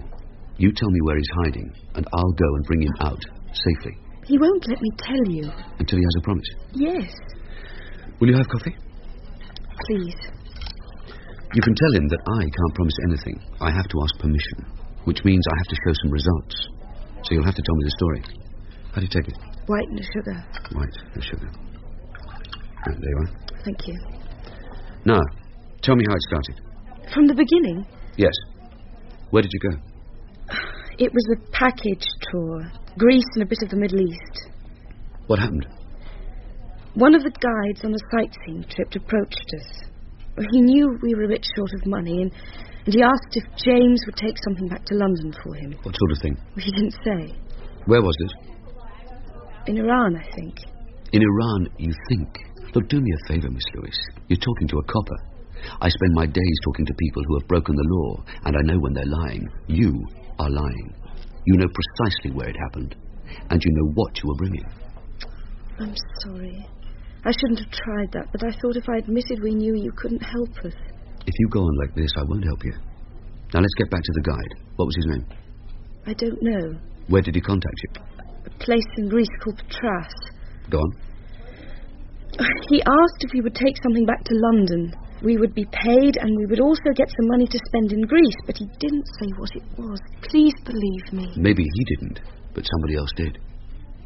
You tell me where he's hiding, and I'll go and bring him out, safely. He won't let me tell you. Until he has a promise? Yes. Will you have coffee? Please. You can tell him that I can't promise anything. I have to ask permission, which means I have to show some results. So you'll have to tell me the story. How do you take it? White, no sugar. White, no sugar. Right, there you are. Thank you. Now, tell me how it started. From the beginning? Yes. Where did you go? It was a package tour. Greece and a bit of the Middle East. What happened? One of the guides on a sightseeing trip approached us. He knew we were a bit short of money, and he asked if James would take something back to London for him. What sort of thing? He didn't say. Where was it? In Iran, I think. In Iran, you think? Look, do me a favour, Miss Lewis. You're talking to a copper. I spend my days talking to people who have broken the law, and I know when they're lying. You are lying. You know precisely where it happened, and you know what you were bringing. I'm sorry. I shouldn't have tried that, but I thought if I admitted we knew, you couldn't help us. If you go on like this, I won't help you. Now let's get back to the guide. What was his name? I don't know. Where did he contact you? A place in Greece called Patras. Go on. He asked if we would take something back to London. We would be paid, and we would also get some money to spend in Greece, but he didn't say what it was. Please believe me. Maybe he didn't, but somebody else did.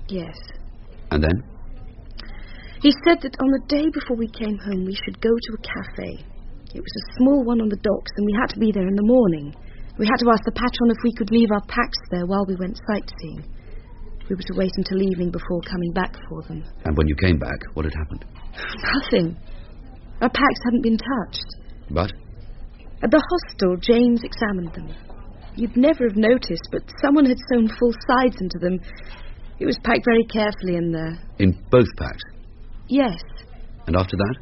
Yes. And then? He said that on the day before we came home, we should go to a cafe. It was a small one on the docks, and we had to be there in the morning. We had to ask the patron if we could leave our packs there while we went sightseeing. We were to wait until evening before coming back for them. And when you came back, what had happened? Nothing. Our packs hadn't been touched. But? At the hostel, James examined them. You'd never have noticed, but someone had sewn full sides into them. It was packed very carefully in there. In both packs? Yes. And after that?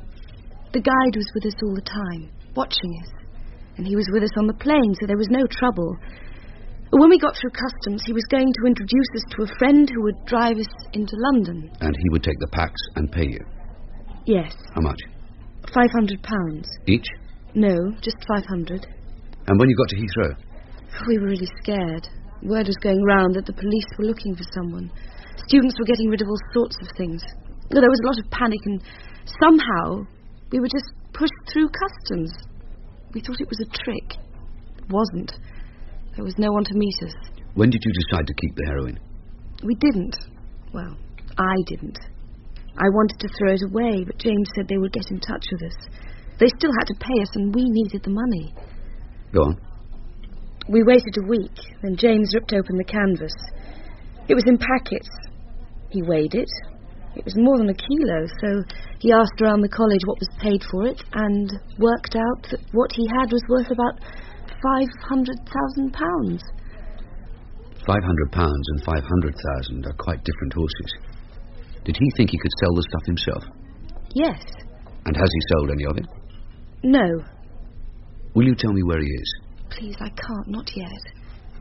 The guide was with us all the time, watching us. And he was with us on the plane, so there was no trouble. When we got through customs, he was going to introduce us to a friend who would drive us into London. And he would take the packs and pay you? Yes. How much? £500. Each? No, just 500. And when you got to Heathrow? We were really scared. Word was going round that the police were looking for someone. Students were getting rid of all sorts of things. There was a lot of panic, and somehow we were just pushed through customs. We thought it was a trick. It wasn't. There was no one to meet us. When did you decide to keep the heroin? We didn't. Well, I didn't. I wanted to throw it away, but James said they would get in touch with us. They still had to pay us, and we needed the money. Go on. We waited a week, then James ripped open the canvas. It was in packets. He weighed it. It was more than a kilo, so he asked around the college what was paid for it, and worked out that what he had was worth about £500,000. £500 and 500,000 are quite different horses. Did he think he could sell the stuff himself? Yes. And has he sold any of it? No. Will you tell me where he is? Please, I can't, not yet.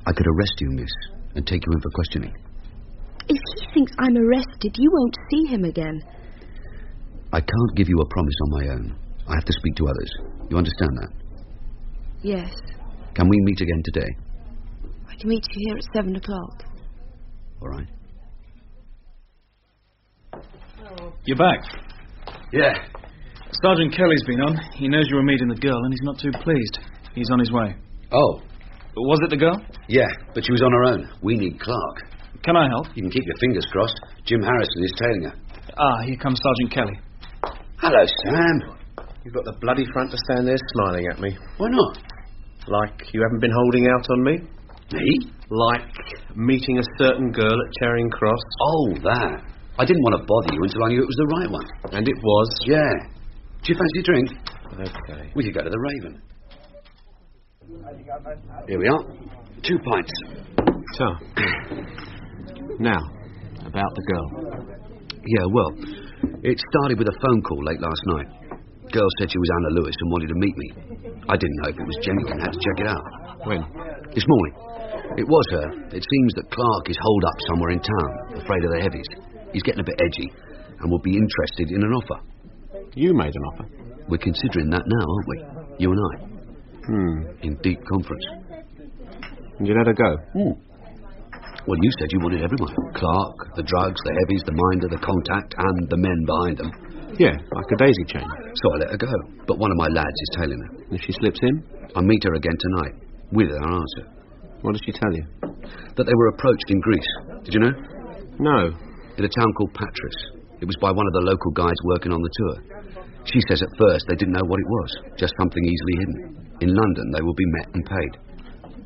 I could arrest you, miss, and take you in for questioning. If he thinks I'm arrested, you won't see him again. I can't give you a promise on my own. I have to speak to others. You understand that? Yes. Can we meet again today? I can meet you here at 7 o'clock. All right. You're back? Yeah. Sergeant Kelly's been on. He knows you were meeting the girl, and he's not too pleased. He's on his way. Oh. Was it the girl? Yeah, but she was on her own. We need Clark. Can I help? You can keep your fingers crossed. Jim Harrison is tailing her. Ah, here comes Sergeant Kelly. Hello, Sam. You've got the bloody front to stand there smiling at me. Why not? Like you haven't been holding out on me? Me? Like meeting a certain girl at Charing Cross? Oh, that. I didn't want to bother you until I knew it was the right one. And it was? Yeah. Do you fancy a drink? Okay. We could go to the Raven. Here we are. 2 pints. So, now, about the girl. Yeah, well, it started with a phone call late last night. Girl said she was Anna Lewis and wanted to meet me. I didn't know if it was Jenny and had to check it out. When? This morning. It was her. It seems that Clark is holed up somewhere in town, afraid of the heavies. He's getting a bit edgy and will be interested in an offer. You made an offer? We're considering that now, aren't we? You and I. In deep conference. And you let her go? Well, you said you wanted everyone. Clark, the drugs, the heavies, the minder, the contact, and the men behind them. Yeah, like a daisy chain. So I let her go. But one of my lads is tailing her. If she slips in? I'll meet her again tonight. With her answer. What did she tell you? That they were approached in Greece. Did you know? No. In a town called Patras. It was by one of the local guys working on the tour. She says at first they didn't know what it was. Just something easily hidden. In London, they will be met and paid.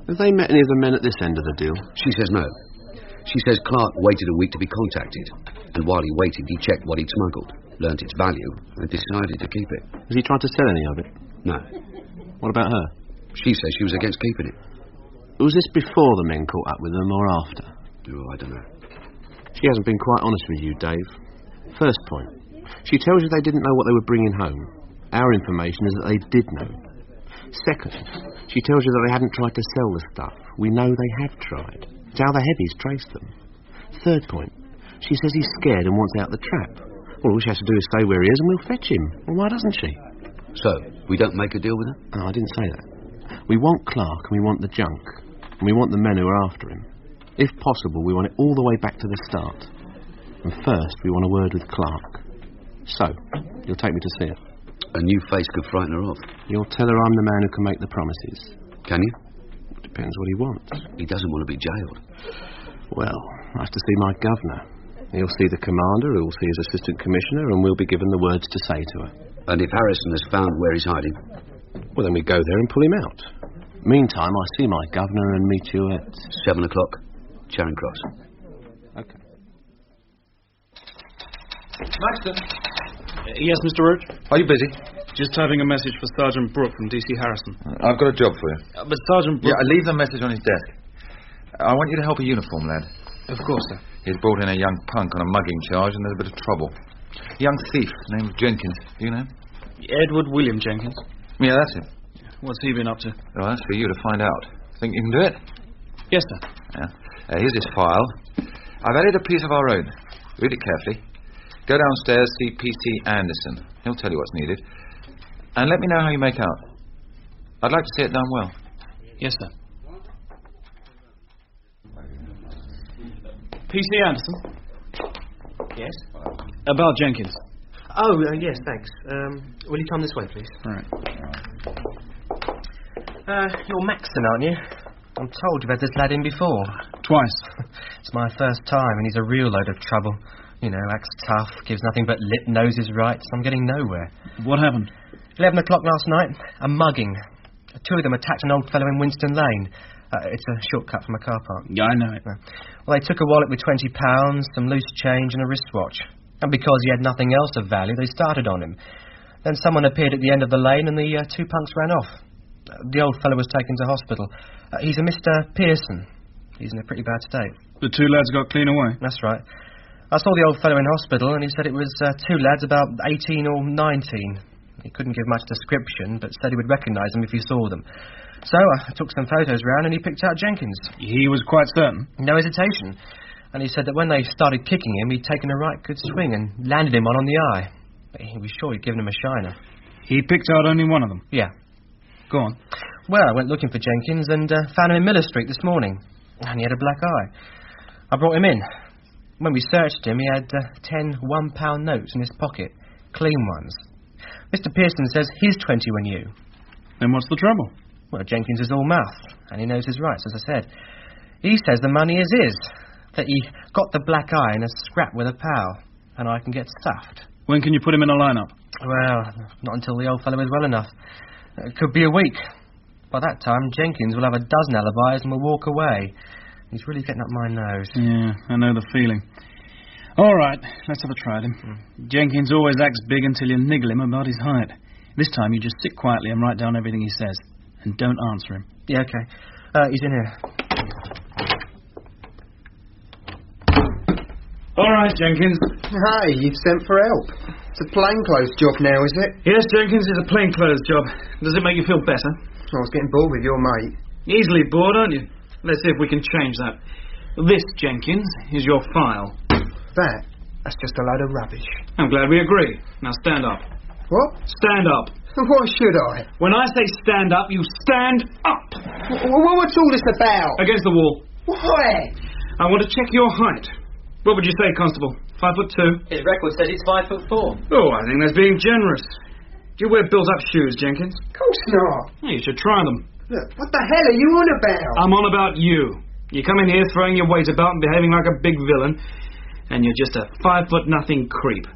Have they met any of the men at this end of the deal? She says no. She says Clark waited a week to be contacted. And while he waited, he checked what he'd smuggled, learnt its value, and decided to keep it. Has he tried to sell any of it? No. What about her? She says she was against keeping it. Was this before the men caught up with them or after? Oh, I don't know. She hasn't been quite honest with you, Dave. First point. She tells you they didn't know what they were bringing home. Our information is that they did know. Second, she tells you that they hadn't tried to sell the stuff. We know they have tried. It's how the heavies traced them. Third point, she says he's scared and wants out the trap. Well, all she has to do is stay where he is and we'll fetch him. Well, why doesn't she? So, we don't make a deal with her? No, I didn't say that. We want Clark and we want the junk. And we want the men who are after him. If possible, we want it all the way back to the start. And first, we want a word with Clark. So, you'll take me to see her. A new face could frighten her off. You'll tell her I'm the man who can make the promises. Can you? Depends what he wants. He doesn't want to be jailed. Well, I have to see my governor. He'll see the commander, who'll see his assistant commissioner, and we'll be given the words to say to her. And if Harrison has found where he's hiding? Well, then we go there and pull him out. Meantime, I see my governor and meet you at... 7 o'clock, Charing Cross. Okay. Maxton? Yes, Mr. Roach? Are you busy? Just typing a message for Sergeant Brook from DC Harrison. I've got a job for you. But Sergeant Brook... Yeah, leave the message on his desk. I want you to help a uniform lad. Of course, sir. He's brought in a young punk on a mugging charge and there's a bit of trouble. Young thief, named Jenkins. Do you know him? Edward William Jenkins. Yeah, that's him. What's he been up to? Well, that's for you to find out. Think you can do it? Yes, sir. Yeah. Here's his file. I've added a piece of our own. Read it carefully. Go downstairs, see P.C. Anderson. He'll tell you what's needed. And let me know how you make out. I'd like to see it done well. Yes, sir. P.C. Anderson? Yes? About Jenkins. Oh, yes, thanks. Will you come this way, please? All right. You're Maxton, aren't you? I'm told you've had this lad in before. Twice. It's my first time, and he's a real load of trouble. You know, acts tough, gives nothing but lip, knows his rights. I'm getting nowhere. What happened? 11 o'clock last night, a mugging. 2 of them attacked an old fellow in Winston Lane. It's a shortcut from a car park. Yeah, I know it. Well, they took a wallet with £20, some loose change and a wristwatch. And because he had nothing else of value, they started on him. Then someone appeared at the end of the lane and the 2 punks ran off. The old fellow was taken to hospital. He's a Mr. Pearson. He's in a pretty bad state. The 2 lads got clean away? That's right. I saw the old fellow in hospital and he said it was 2 lads about 18 or 19. He couldn't give much description, but said he would recognise them if he saw them. So I took some photos round and he picked out Jenkins. He was quite certain? No hesitation. And he said that when they started kicking him, he'd taken a right good swing and landed him on the eye. But he was sure he'd given him a shiner. He picked out only one of them? Yeah. Go on. Well, I went looking for Jenkins and found him in Miller Street this morning. And he had a black eye. I brought him in. When we searched him, he had 10 £1 notes in his pocket. Clean ones. Mr. Pearson says his 20 were new. Then what's the trouble? Well, Jenkins is all mouth, and he knows his rights, as I said. He says the money is his, that he got the black eye in a scrap with a pal, and I can get stuffed. When can you put him in a lineup? Well, not until the old fellow is well enough. It could be a week. By that time, Jenkins will have a dozen alibis and will walk away. He's really getting up my nose. Yeah, I know the feeling. All right, let's have a try at him. Jenkins always acts big until you niggle him about his height. This time you just sit quietly and write down everything he says. And don't answer him. Yeah, okay. He's in here. All right, Jenkins. Hey, you've sent for help. It's a plainclothes job now, is it? Yes, Jenkins, it's a plainclothes job. Does it make you feel better? I was getting bored with your mate. Easily bored, aren't you? Let's see if we can change that. This, Jenkins, is your file. That's just a load of rubbish. I'm glad we agree. Now stand up. What? Stand up. Why should I? When I say stand up, you stand up. What's all this about? Against the wall. Why? I want to check your height. What would you say, Constable? 5'2"? His record says he's 5'4". Oh, I think that's being generous. Do you wear built-up shoes, Jenkins? Of course not. Yeah, you should try them. Look, what the hell are you on about? I'm on about you. You come in here throwing your weight about and behaving like a big villain, and you're just a 5'0" creep.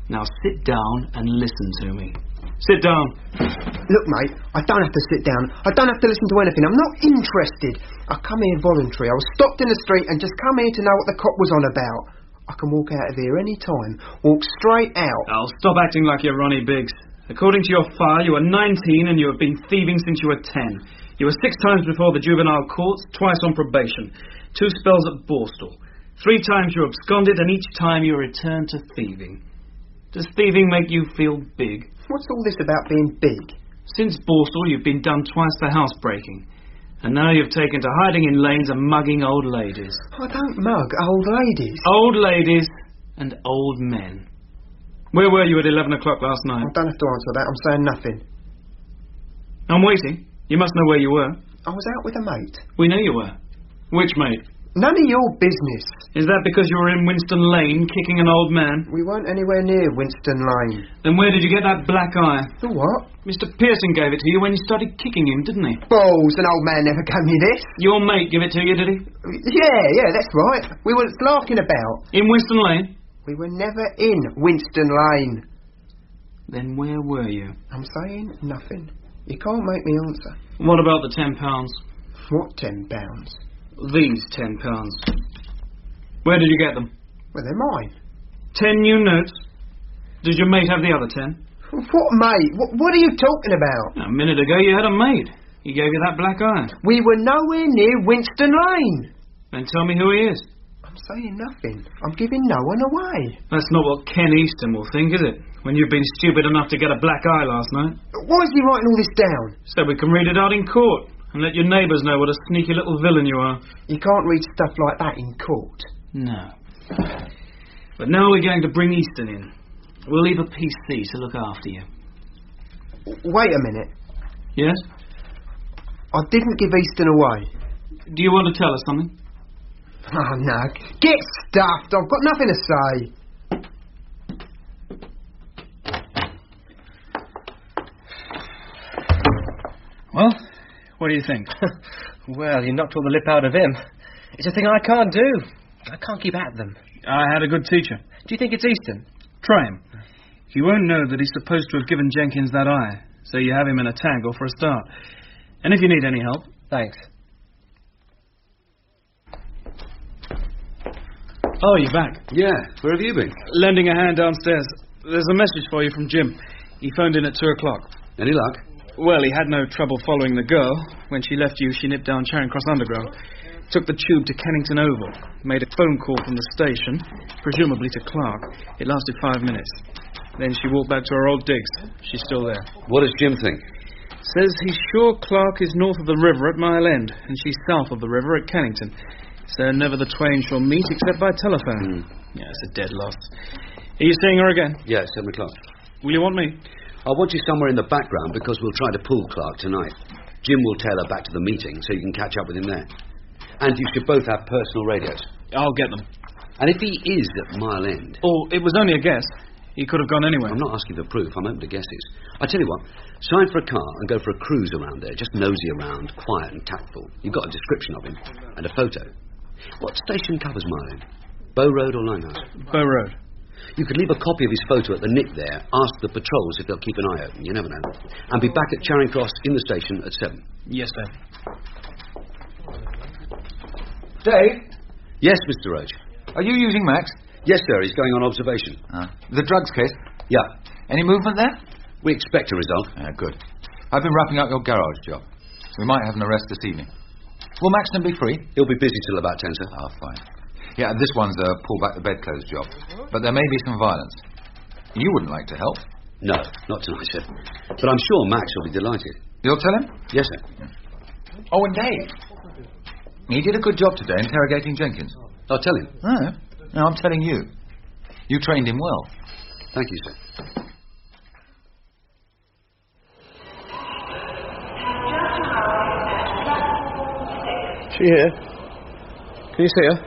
Now sit down and listen to me. Sit down. Look, mate, I don't have to sit down. I don't have to listen to anything. I'm not interested. I come here voluntary. I was stopped in the street and just come here to know what the cop was on about. I can walk out of here any time. Walk straight out. Oh, stop acting like you're Ronnie Biggs. According to your file, you were 19 and you have been thieving since you were 10. You were 6 times before the juvenile courts, twice on probation, 2 spells at Borstal. 3 times you absconded and each time you returned to thieving. Does thieving make you feel big? What's all this about being big? Since Borstal, you've been done twice for housebreaking. And now you've taken to hiding in lanes and mugging old ladies. I don't mug old ladies. Old ladies and old men. Where were you at 11 o'clock last night? I don't have to answer that. I'm saying nothing. I'm waiting. You must know where you were. I was out with a mate. We know you were. Which mate? None of your business. Is that because you were in Winston Lane kicking an old man? We weren't anywhere near Winston Lane. Then where did you get that black eye? The what? Mr. Pearson gave it to you when you started kicking him, didn't he? Balls, an old man never gave me this. Your mate gave it to you, did he? Yeah, that's right. We were larking about. In Winston Lane? We were never in Winston Lane. Then where were you? I'm saying nothing. You can't make me answer. What about the £10? What £10? These £10. Where did you get them? Well, they're mine. 10 new notes. Did your mate have the other 10? What mate? What are you talking about? A minute ago you had a mate. He gave you that black eye. We were nowhere near Winston Lane. Then tell me who he is. I'm saying nothing. I'm giving no one away. That's not what Ken Easton will think, is it? When you've been stupid enough to get a black eye last night. Why is he writing all this down? So we can read it out in court. And let your neighbours know what a sneaky little villain you are. You can't read stuff like that in court. No. But now we're going to bring Easton in. We'll leave a PC to look after you. Wait a minute. Yes? I didn't give Easton away. Do you want to tell us something? Oh, no. Get stuffed. I've got nothing to say. Well, what do you think? Well, you knocked all the lip out of him. It's a thing I can't do. I can't keep at them. I had a good teacher. Do you think it's Easton? Try him. He won't know that he's supposed to have given Jenkins that eye, so you have him in a tangle for a start. And if you need any help... Thanks. Oh, you're back. Yeah, where have you been? Lending a hand downstairs. There's a message for you from Jim. He phoned in at 2 o'clock. Any luck? Well, he had no trouble following the girl. When she left you, she nipped down Charing Cross Underground, took the tube to Kennington Oval, made a phone call from the station, presumably to Clark. It lasted 5 minutes. Then she walked back to her old digs. She's still there. What does Jim think? Says he's sure Clark is north of the river at Mile End, and she's south of the river at Kennington. So never the twain shall meet except by telephone. Yeah, it's a dead loss. Are you seeing her again? Yeah, 7 o'clock. Will you want me? I want you somewhere in the background because we'll try to pull Clark tonight. Jim will tail her back to the meeting so you can catch up with him there. And you should both have personal radios. I'll get them. And if he is at Mile End... Oh, it was only a guess. He could have gone anywhere. I'm not asking for proof. I'm open to guesses. I tell you what, sign for a car and go for a cruise around there. Just nosy around, quiet and tactful. You've got a description of him and a photo. What station covers Mile End? Bow Road or Limehouse? Bow Road. You could leave a copy of his photo at the nick there, ask the patrols if they'll keep an eye open, you never know. And be back at Charing Cross in the station at 7. Yes, sir. Dave? Yes, Mr. Roach. Are you using Max? Yes, sir, he's going on observation. The drugs case? Yeah. Any movement there? We expect a result. Good. I've been wrapping up your garage job. We might have an arrest this evening. Will Maxton be free? He'll be busy till about 10, sir. Oh, fine. Yeah, this one's a pull-back-the-bedclothes job. But there may be some violence. You wouldn't like to help? No, not tonight, sir. But I'm sure Max will be delighted. You'll tell him? Yes, sir. Oh, and Dave. He did a good job today interrogating Jenkins. I'll tell him. No, I'm telling you. You trained him well. Thank you, sir. She here? Can you see her?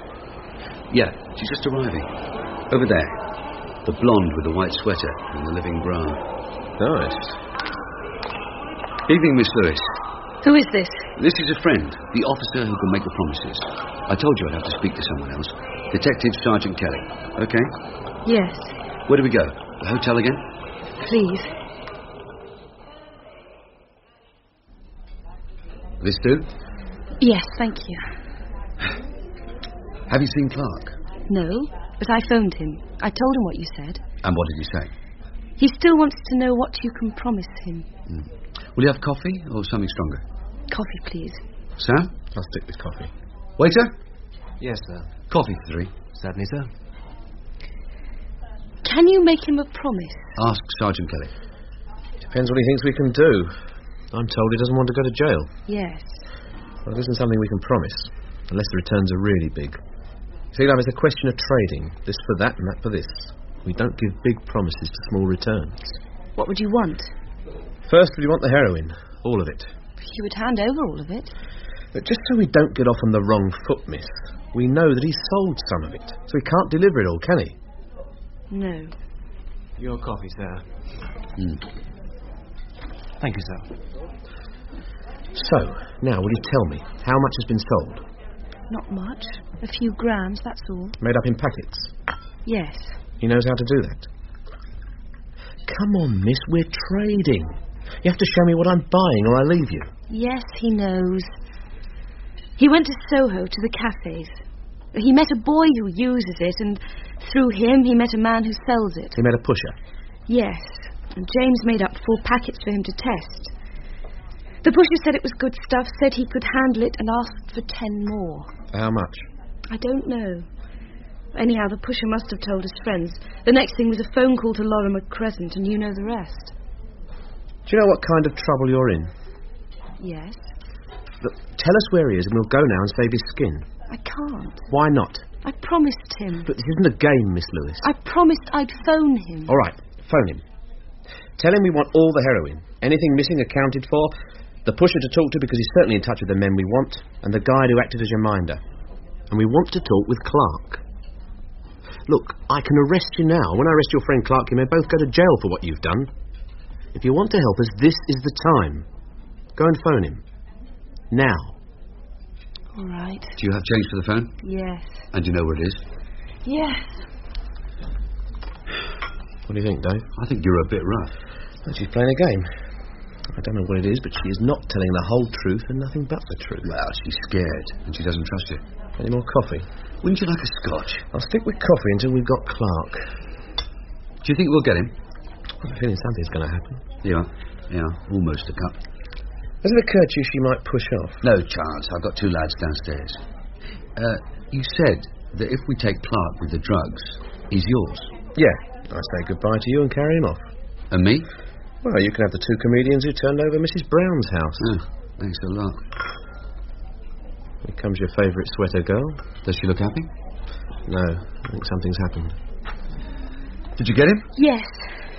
Yeah, she's just arriving. Over there. The blonde with the white sweater and the living bra. Nice. Evening, Miss Lewis. Who is this? This is a friend, the officer who can make the promises. I told you I'd have to speak to someone else. Detective Sergeant Kelly. Okay? Yes. Where do we go? The hotel again? Please. This do? Yes, thank you. Have you seen Clark? No, but I phoned him. I told him what you said. And what did he say? He still wants to know what you can promise him. Will you have coffee or something stronger? Coffee, please. Sam? I'll stick with coffee. Waiter? Yes, sir. Coffee for 3. Certainly, sir. Can you make him a promise? Ask Sergeant Kelly. Depends what he thinks we can do. I'm told he doesn't want to go to jail. Yes. Well, it isn't something we can promise, unless the returns are really big. See, love, it's a question of trading. This for that and that for this. We don't give big promises to small returns. What would you want? First, we want the heroin. All of it. You would hand over all of it. But just so we don't get off on the wrong foot, miss, we know that he sold some of it, so he can't deliver it all, can he? No. Your coffee, sir. Thank you, sir. So, now will you tell me how much has been sold? Not much. A few grams, that's all. Made up in packets? Yes. He knows how to do that. Come on, miss, we're trading. You have to show me what I'm buying or I leave you. Yes, he knows. He went to Soho, to the cafes. He met a boy who uses it, and through him he met a man who sells it. He met a pusher? Yes, and James made up 4 packets for him to test. The pusher said it was good stuff, said he could handle it, and asked for 10 more. How much? I don't know. Anyhow, the pusher must have told his friends. The next thing was a phone call to Lorimer Crescent, and you know the rest. Do you know what kind of trouble you're in? Yes. Look, tell us where he is and we'll go now and save his skin. I can't. Why not? I promised him. Look, this isn't a game, Miss Lewis. I promised I'd phone him. All right, phone him. Tell him we want all the heroin. Anything missing accounted for. The pusher to talk to because he's certainly in touch with the men we want. And the guide who acted as your minder. And we want to talk with Clark. Look, I can arrest you now. When I arrest your friend Clark, you may both go to jail for what you've done. If you want to help us, this is the time. Go and phone him. Now. All right. Do you have change for the phone? Yes. And you know where it is? Yes. What do you think, Dave? I think you're a bit rough. Well, she's playing a game. I don't know what it is, but she is not telling the whole truth and nothing but the truth. Well, she's scared, and she doesn't trust you. Any more coffee? Wouldn't you like a scotch? I'll stick with coffee until we've got Clark. Do you think we'll get him? I have a feeling something's going to happen. Yeah, almost a cup. Has it occurred to you she might push off? No chance. I've got 2 lads downstairs. You said that if we take Clark with the drugs, he's yours. Yeah. I say goodbye to you and carry him off. And me? Well, you can have the 2 comedians who turned over Mrs. Brown's house. Thanks a lot. Here comes your favourite sweater girl. Does she look happy? No, I think something's happened. Did you get him? Yes.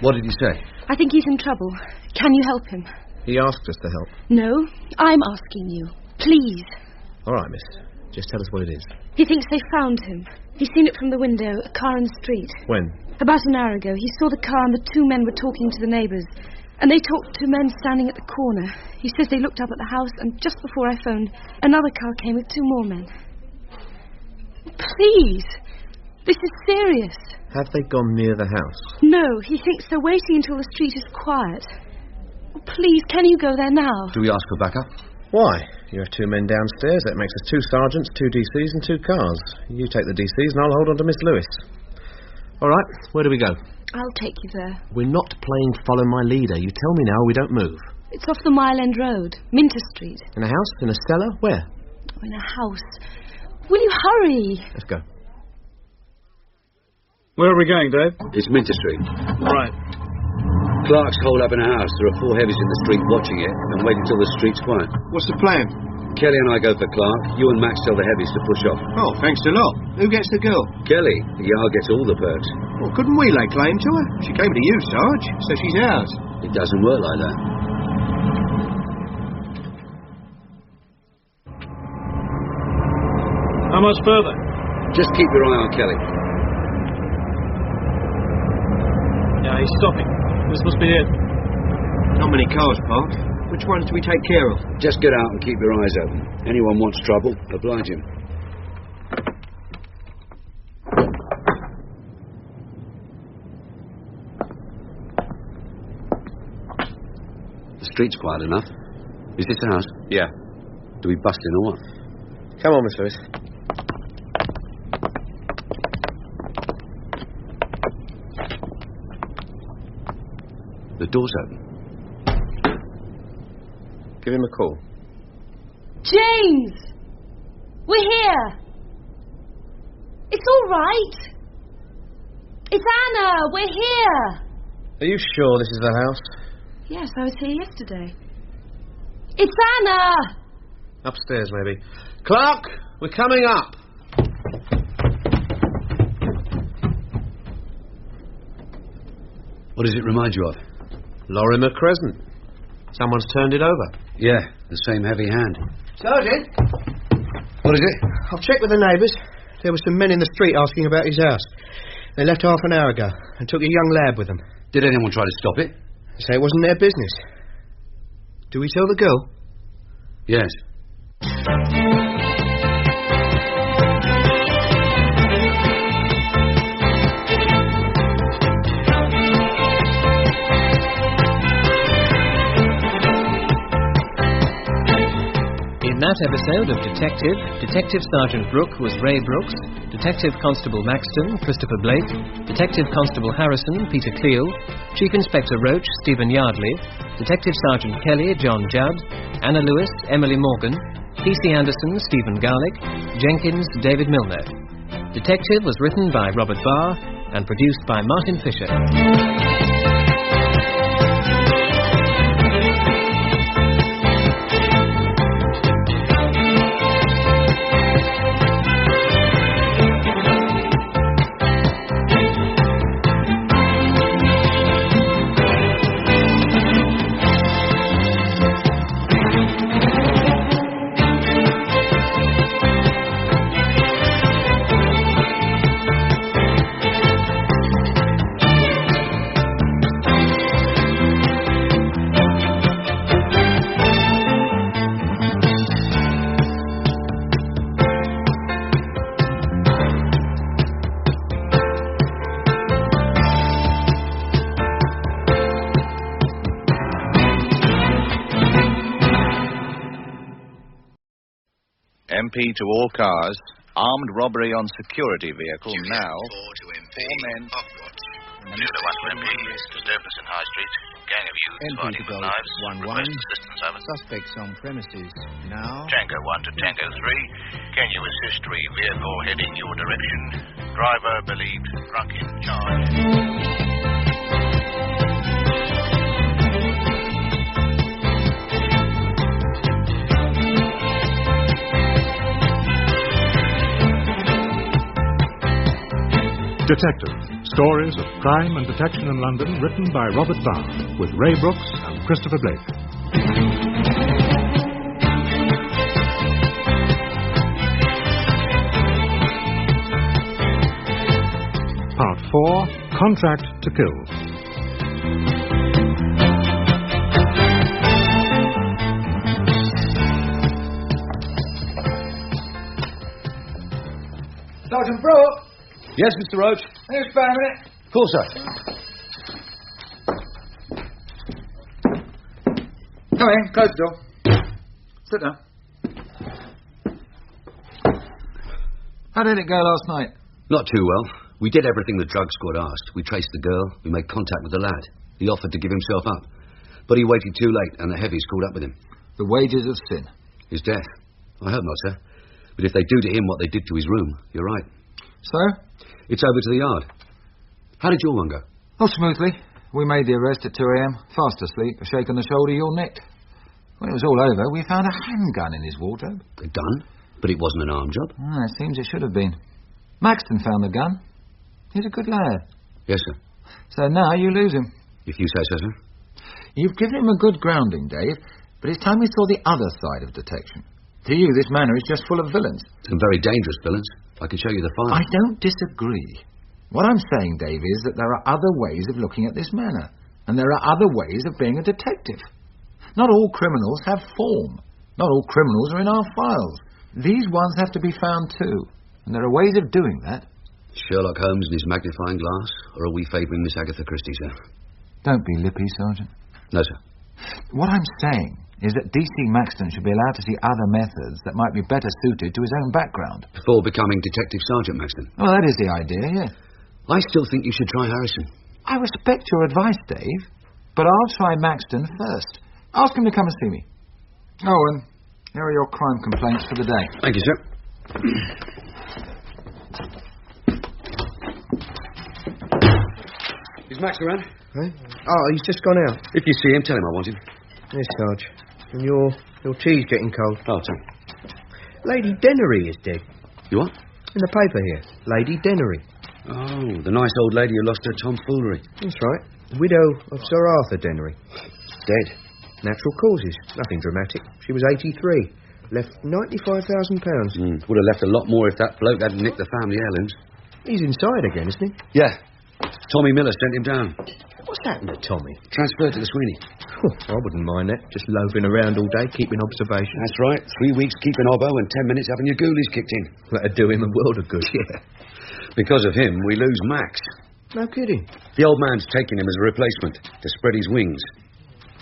What did he say? I think he's in trouble. Can you help him? He asked us to help. No, I'm asking you. Please. All right, miss. Just tell us what it is. He thinks they found him. He's seen it from the window, a car in the street. When? About an hour ago. He saw the car and the 2 men were talking to the neighbours. And they talked to men standing at the corner. He says they looked up at the house, and just before I phoned, another car came with 2 more men. Please. This is serious. Have they gone near the house? No, he thinks they're waiting until the street is quiet. Please, can you go there now? Do we ask for backup? Why? You have 2 men downstairs. That makes us 2 sergeants, 2 DCs and 2 cars. You take the DCs and I'll hold on to Miss Lewis. All right, where do we go? I'll take you there. We're not playing follow my leader. You tell me now or we don't move. It's off the Mile End Road, Minter Street. In a house? In a cellar? Where? Oh, in a house. Will you hurry? Let's go. Where are we going, Dave? It's Minter Street. Right. Clark's holed up in a house. There are 4 heavies in the street watching it and waiting till the street's quiet. What's the plan? Kelly and I go for Clark. You and Max tell the heavies to push off. Oh, thanks a lot. Who gets the girl? Kelly. The Yard gets all the perks. Well, couldn't we lay claim to her? She came to you, Sarge, so she's ours. It doesn't work like that. How much further? Just keep your eye on Kelly. Yeah, he's stopping. This must be it. Not many cars parked. Which ones do we take care of? Just get out and keep your eyes open. Anyone wants trouble, oblige him. The street's quiet enough. Is this the house? Yeah. Do we bust in or what? Come on, Miss Lewis. The door's open. Give him a call. James! We're here! It's all right. It's Anna! We're here! Are you sure this is the house? Yes, I was here yesterday. It's Anna! Upstairs, maybe. Clark, we're coming up. What does it remind you of? Lorimer Crescent. Someone's turned it over. Yeah, the same heavy hand. Sergeant? What is it? I've checked with the neighbours. There were some men in the street asking about his house. They left half an hour ago and took a young lad with them. Did anyone try to stop it? They say it wasn't their business. Do we tell the girl? Yes. In that episode of Detective Sergeant Brook was Ray Brooks, Detective Constable Maxton, Christopher Blake, Detective Constable Harrison, Peter Cleal, Chief Inspector Roach, Stephen Yardley, Detective Sergeant Kelly, John Judd, Anna Lewis, Emily Morgan, P.C. Anderson, Stephen Garlick, Jenkins, David Milner. Detective was written by Robert Barr and produced by Martin Fisher. MP to all cars. Armed robbery on security vehicle now. 4 men. Zulu 1 to MP. Disturbance in High Street. Gang of youths fighting with knives. Request assistance, over. Suspects on premises now. Tango 1 to Tango 3. Can you assist vehicle heading your direction? Driver believed drunk in charge. Detective. Stories of crime and detection in London, written by Robert Barr, with Ray Brooks and Christopher Blake. Part 4, Contract to Kill. Sergeant Brook! Yes, Mr. Roach? Here's spare a minute. Of course, sir. Come in, close the door. Sit down. How did it go last night? Not too well. We did everything the drug squad asked. We traced the girl. We made contact with the lad. He offered to give himself up. But he waited too late, and the heavies caught up with him. The wages of sin. His death. I hope not, sir. But if they do to him what they did to his room, you're right. So? It's over to the yard. How did your one go? Oh, smoothly. We made the arrest at 2 a.m. Fast asleep, a shake on the shoulder, you're nicked. When it was all over, we found a handgun in his wardrobe. A gun? But it wasn't an arm job. It seems it should have been. Maxton found the gun. He's a good lad. Yes, sir. So now you lose him. If you say so, sir. You've given him a good grounding, Dave, but it's time we saw the other side of detection. To you, this manor is just full of villains. Some very dangerous villains. I can show you the file. I don't disagree. What I'm saying, Dave, is that there are other ways of looking at this manor. And there are other ways of being a detective. Not all criminals have form. Not all criminals are in our files. These ones have to be found too. And there are ways of doing that. Sherlock Holmes and his magnifying glass? Or are we favouring Miss Agatha Christie, sir? Don't be lippy, Sergeant. No, sir. What I'm saying is that DC Maxton should be allowed to see other methods that might be better suited to his own background. Before becoming Detective Sergeant Maxton? Well, that is the idea, yes. I still think you should try Harrison. I respect your advice, Dave, but I'll try Maxton first. Ask him to come and see me. Oh, and here are your crime complaints for the day. Thank you, sir. Is Max around? Eh? Oh, he's just gone out. If you see him, tell him I want him. Yes, Sarge. And your tea's getting cold. Oh, tell him. Lady Dennery is dead. You what? In the paper here. Lady Dennery. Oh, the nice old lady who lost her tomfoolery. That's right. Widow of Sir Arthur Dennery. Dead. Natural causes. Nothing dramatic. She was 83. Left £95,000. Would have left a lot more if that bloke hadn't nicked the family heirlooms. He's inside again, isn't he? Yeah. Tommy Miller sent him down. What's happened to Tommy? Transferred to the Sweeney. I wouldn't mind that. Just loafing around all day, keeping observation. That's right. 3 weeks keeping hobbo and 10 minutes having your ghoulies kicked in. That'd do him a world of good. Yeah. Because of him, we lose Max. No kidding. The old man's taking him as a replacement to spread his wings.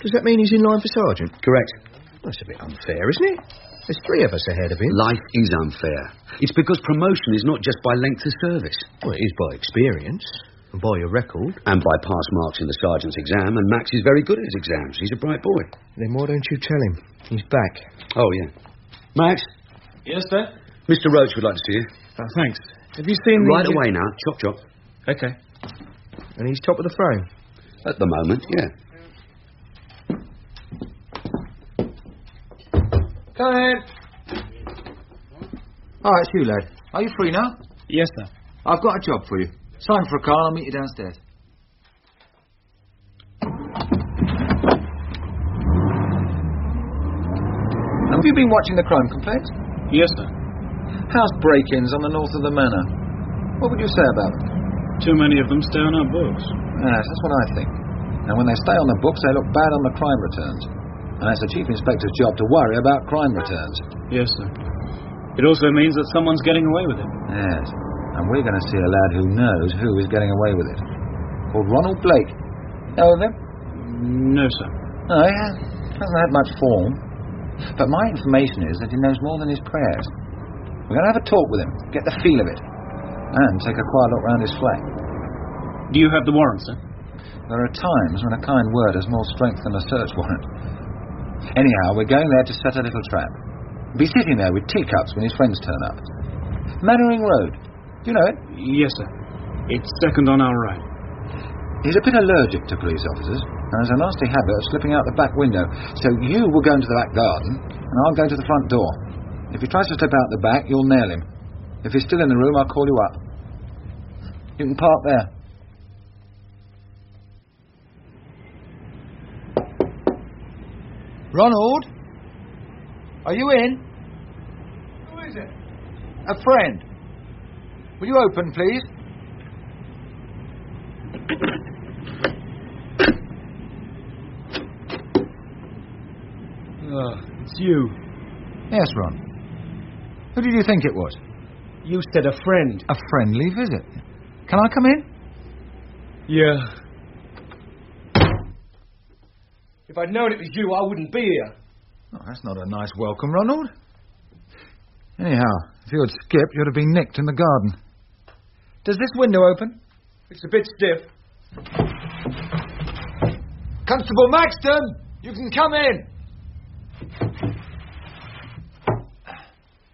Does that mean he's in line for sergeant? Correct. That's a bit unfair, isn't it? There's 3 of us ahead of him. Life is unfair. It's because promotion is not just by length of service. Well, it is by experience. And by your record. And by pass marks in the sergeant's exam, and Max is very good at his exams. He's a bright boy. Then why don't you tell him? He's back. Oh, yeah. Max? Yes, sir? Mr. Roach would like to see you. Thanks. Have you seen Right away now. Chop, chop. Okay. And he's top of the frame? At the moment, yeah. Come in. Oh, it's you, lad. Are you free now? Yes, sir. I've got a job for you. Sign for a car and I'll meet you downstairs. Have you been watching the crime complaints? Yes, sir. House break-ins on the north of the manor. What would you say about them? Too many of them stay on our books. Yes, that's what I think. And when they stay on the books, they look bad on the crime returns. And it's the Chief Inspector's job to worry about crime returns. Yes, sir. It also means that someone's getting away with it. Yes. And we're going to see a lad who knows who is getting away with it. Called Ronald Blake. Know of him? No, sir. Oh, yeah. Hasn't had much form. But my information is that he knows more than his prayers. We're going to have a talk with him, get the feel of it, and take a quiet look round his flat. Do you have the warrant, sir? There are times when a kind word has more strength than a search warrant. Anyhow, we're going there to set a little trap. Be sitting there with teacups when his friends turn up. Mannering Road. Do you know it? Yes, sir. It's second on our right. He's a bit allergic to police officers and has a nasty habit of slipping out the back window. So you will go into the back garden and I'll go to the front door. If he tries to slip out the back, you'll nail him. If he's still in the room, I'll call you up. You can park there. Ronald? Are you in? Who is it? A friend. Will you open, please? It's you. Yes, Ron. Who did you think it was? You said a friend. A friendly visit. Can I come in? Yeah. If I'd known it was you, I wouldn't be here. Oh, that's not a nice welcome, Ronald. Anyhow, if you had skipped, you'd have been nicked in the garden. Does this window open? It's a bit stiff. Constable Maxton, you can come in.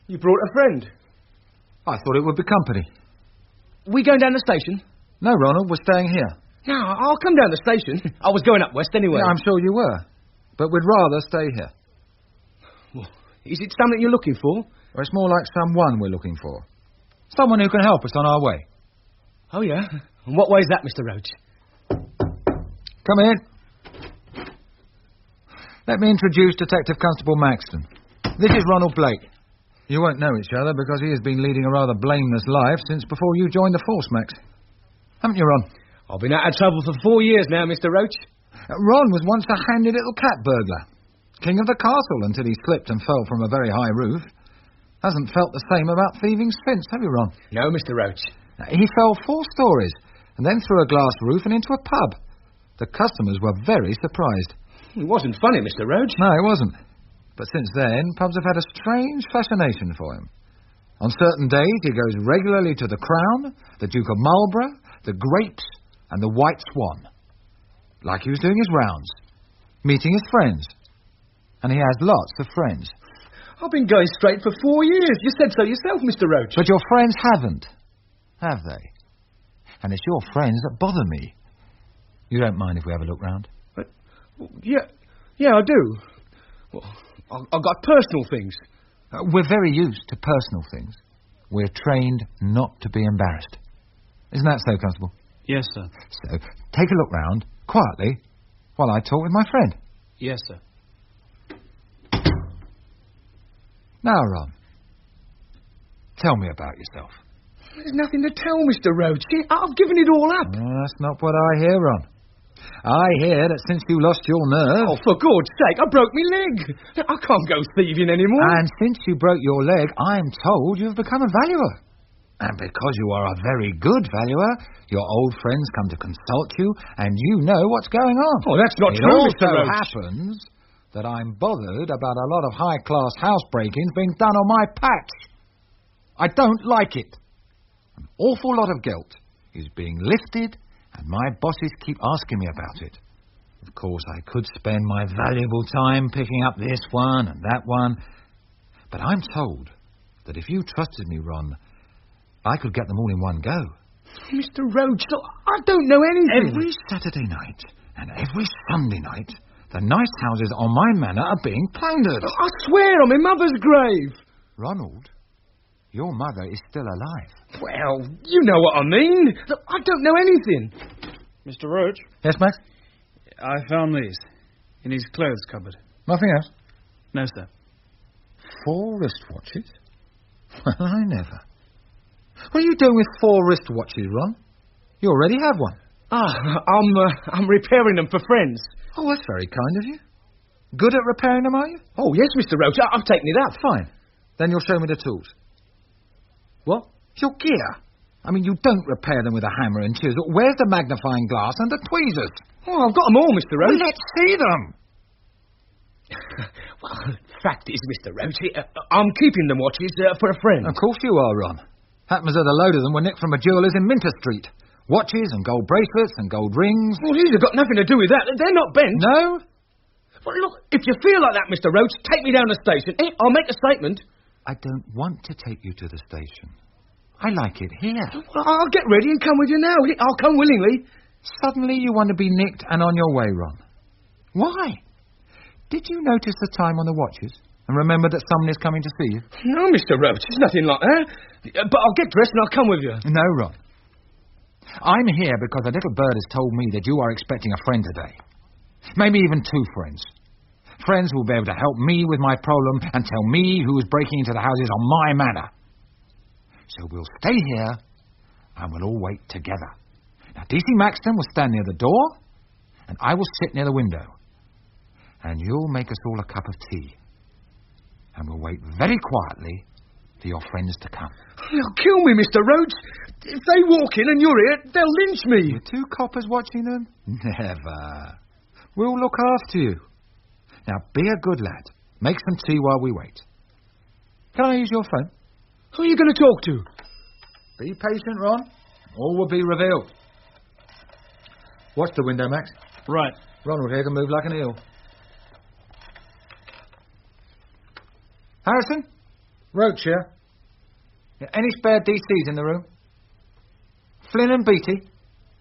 You brought a friend. I thought it would be company. We going down the station? No, Ronald, we're staying here. No, I'll come down the station. I was going up west anyway. Yeah, I'm sure you were. But we'd rather stay here. Well, is it something you're looking for? Or it's more like someone we're looking for. Someone who can help us on our way. Oh, yeah? And what way is that, Mr. Roach? Come in. Let me introduce Detective Constable Maxton. This is Ronald Blake. You won't know each other because he has been leading a rather blameless life since before you joined the force, Max. Haven't you, Ron? I've been out of trouble for 4 years now, Mr. Roach. Ron was once a handy little cat burglar. King of the castle until he slipped and fell from a very high roof. Hasn't felt the same about thieving since, have you, Ron? No, Mr. Roach. He fell 4 stories and then through a glass roof and into a pub. The customers were very surprised. It wasn't funny, Mr. Roach. No, it wasn't. But since then, pubs have had a strange fascination for him. On certain days, he goes regularly to the Crown, the Duke of Marlborough, the Grapes, and the White Swan. Like he was doing his rounds, meeting his friends. And he has lots of friends. I've been going straight for 4 years. You said so yourself, Mr. Roach. But your friends haven't, have they? And it's your friends that bother me. You don't mind if we have a look round? Yeah, I do. Well, I've got personal things. We're very used to personal things. We're trained not to be embarrassed. Isn't that so, Constable? Yes, sir. So, take a look round, quietly, while I talk with my friend. Yes, sir. Now, Ron, tell me about yourself. There's nothing to tell, Mr. Roach. I've given it all up. That's not what I hear, Ron. I hear that since you lost your nerve... Oh, for God's sake, I broke my leg. I can't go thieving anymore. And since you broke your leg, I'm told you've become a valuer. And because you are a very good valuer, your old friends come to consult you, and you know what's going on. Oh, that's not true, Mr. Roach. It also happens that I'm bothered about a lot of high-class house break-ins being done on my patch. I don't like it. An awful lot of guilt is being lifted, and my bosses keep asking me about it. Of course, I could spend my valuable time picking up this one and that one, but I'm told that if you trusted me, Ron, I could get them all in one go. Mr. Roach, look, I don't know anything. Every Saturday night and every Sunday night, the nice houses on my manor are being plundered. I swear on my mother's grave. Ronald, your mother is still alive. Well, you know what I mean. Look, I don't know anything. Mr. Roach? Yes, Max? I found these in his clothes cupboard. Nothing else? No, sir. 4 wristwatches? Well, I never. What are you doing with 4 wristwatches, Ron? You already have one. I'm repairing them for friends. Oh, that's very kind of you. Good at repairing them, are you? Oh, yes, Mr. Roach, I've taken it up. Fine. Then you'll show me the tools. What? Your gear. I mean, you don't repair them with a hammer and chisel. Where's the magnifying glass and the tweezers? Oh, I've got them all, Mr. Roach. Well, let's see them. Well, fact is, Mr. Roach, I'm keeping the watches for a friend. Of course you are, Ron. Happens that a load of them were nicked from a jeweller's in Minter Street. Watches and gold bracelets and gold rings. Well, these have got nothing to do with that. They're not bent. No? Well, look, if you feel like that, Mr. Roach, take me down the station. I'll make a statement. I don't want to take you to the station. I like it here. Well, I'll get ready and come with you now. I'll come willingly. Suddenly you want to be nicked and on your way, Ron. Why? Did you notice the time on the watches and remember that someone is coming to see you? No, Mr. Roach, it's nothing like that. But I'll get dressed and I'll come with you. No, Ron. I'm here because a little bird has told me that you are expecting a friend today. Maybe even 2 friends. Friends who will be able to help me with my problem and tell me who is breaking into the houses on my manor. So we'll stay here and we'll all wait together. Now, DC Maxton will stand near the door and I will sit near the window. And you'll make us all a cup of tea. And we'll wait very quietly for your friends to come. They'll kill me, Mr. Roach. If they walk in and you're here, they'll lynch me. With 2 coppers watching them? Never. We'll look after you. Now, be a good lad. Make some tea while we wait. Can I use your phone? Who are you going to talk to? Be patient, Ron. All will be revealed. Watch the window, Max. Right. Ronald here can move like an eel. Harrison? Roach here. Any spare DCs in the room? Flynn and Beatty?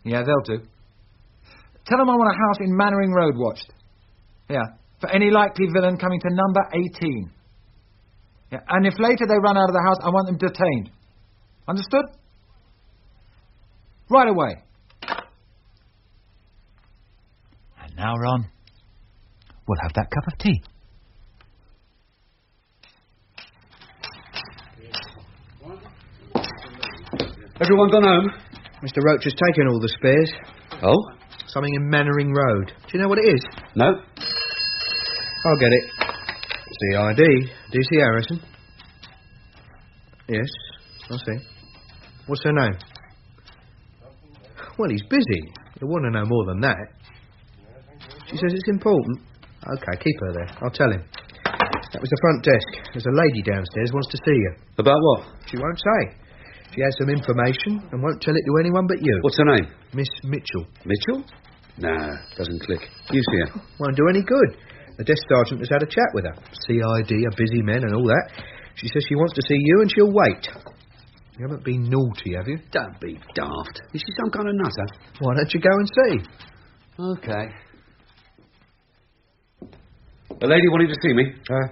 Yeah, they'll do. Tell them I want a house in Mannering Road watched. Yeah, for any likely villain coming to number 18. Yeah, and if later they run out of the house, I want them detained. Understood? Right away. And now, Ron, we'll have that cup of tea. Everyone gone home? Mr. Roach has taken all the spares. Oh? Something in Mannering Road. Do you know what it is? No. I'll get it. It's the ID. DC Harrison. Yes, I see. What's her name? Well, he's busy. He'll want to know more than that. She says it's important. Okay, keep her there. I'll tell him. That was the front desk. There's a lady downstairs wants to see you. About what? She won't say. She has some information and won't tell it to anyone but you. What's her name? Miss Mitchell. Mitchell? Nah, doesn't click. You see her. Won't do any good. The desk sergeant has had a chat with her. CID, a busy man and all that. She says she wants to see you and she'll wait. You haven't been naughty, have you? Don't be daft. Is she some kind of nutter? Why don't you go and see? Okay. The lady wanted to see me?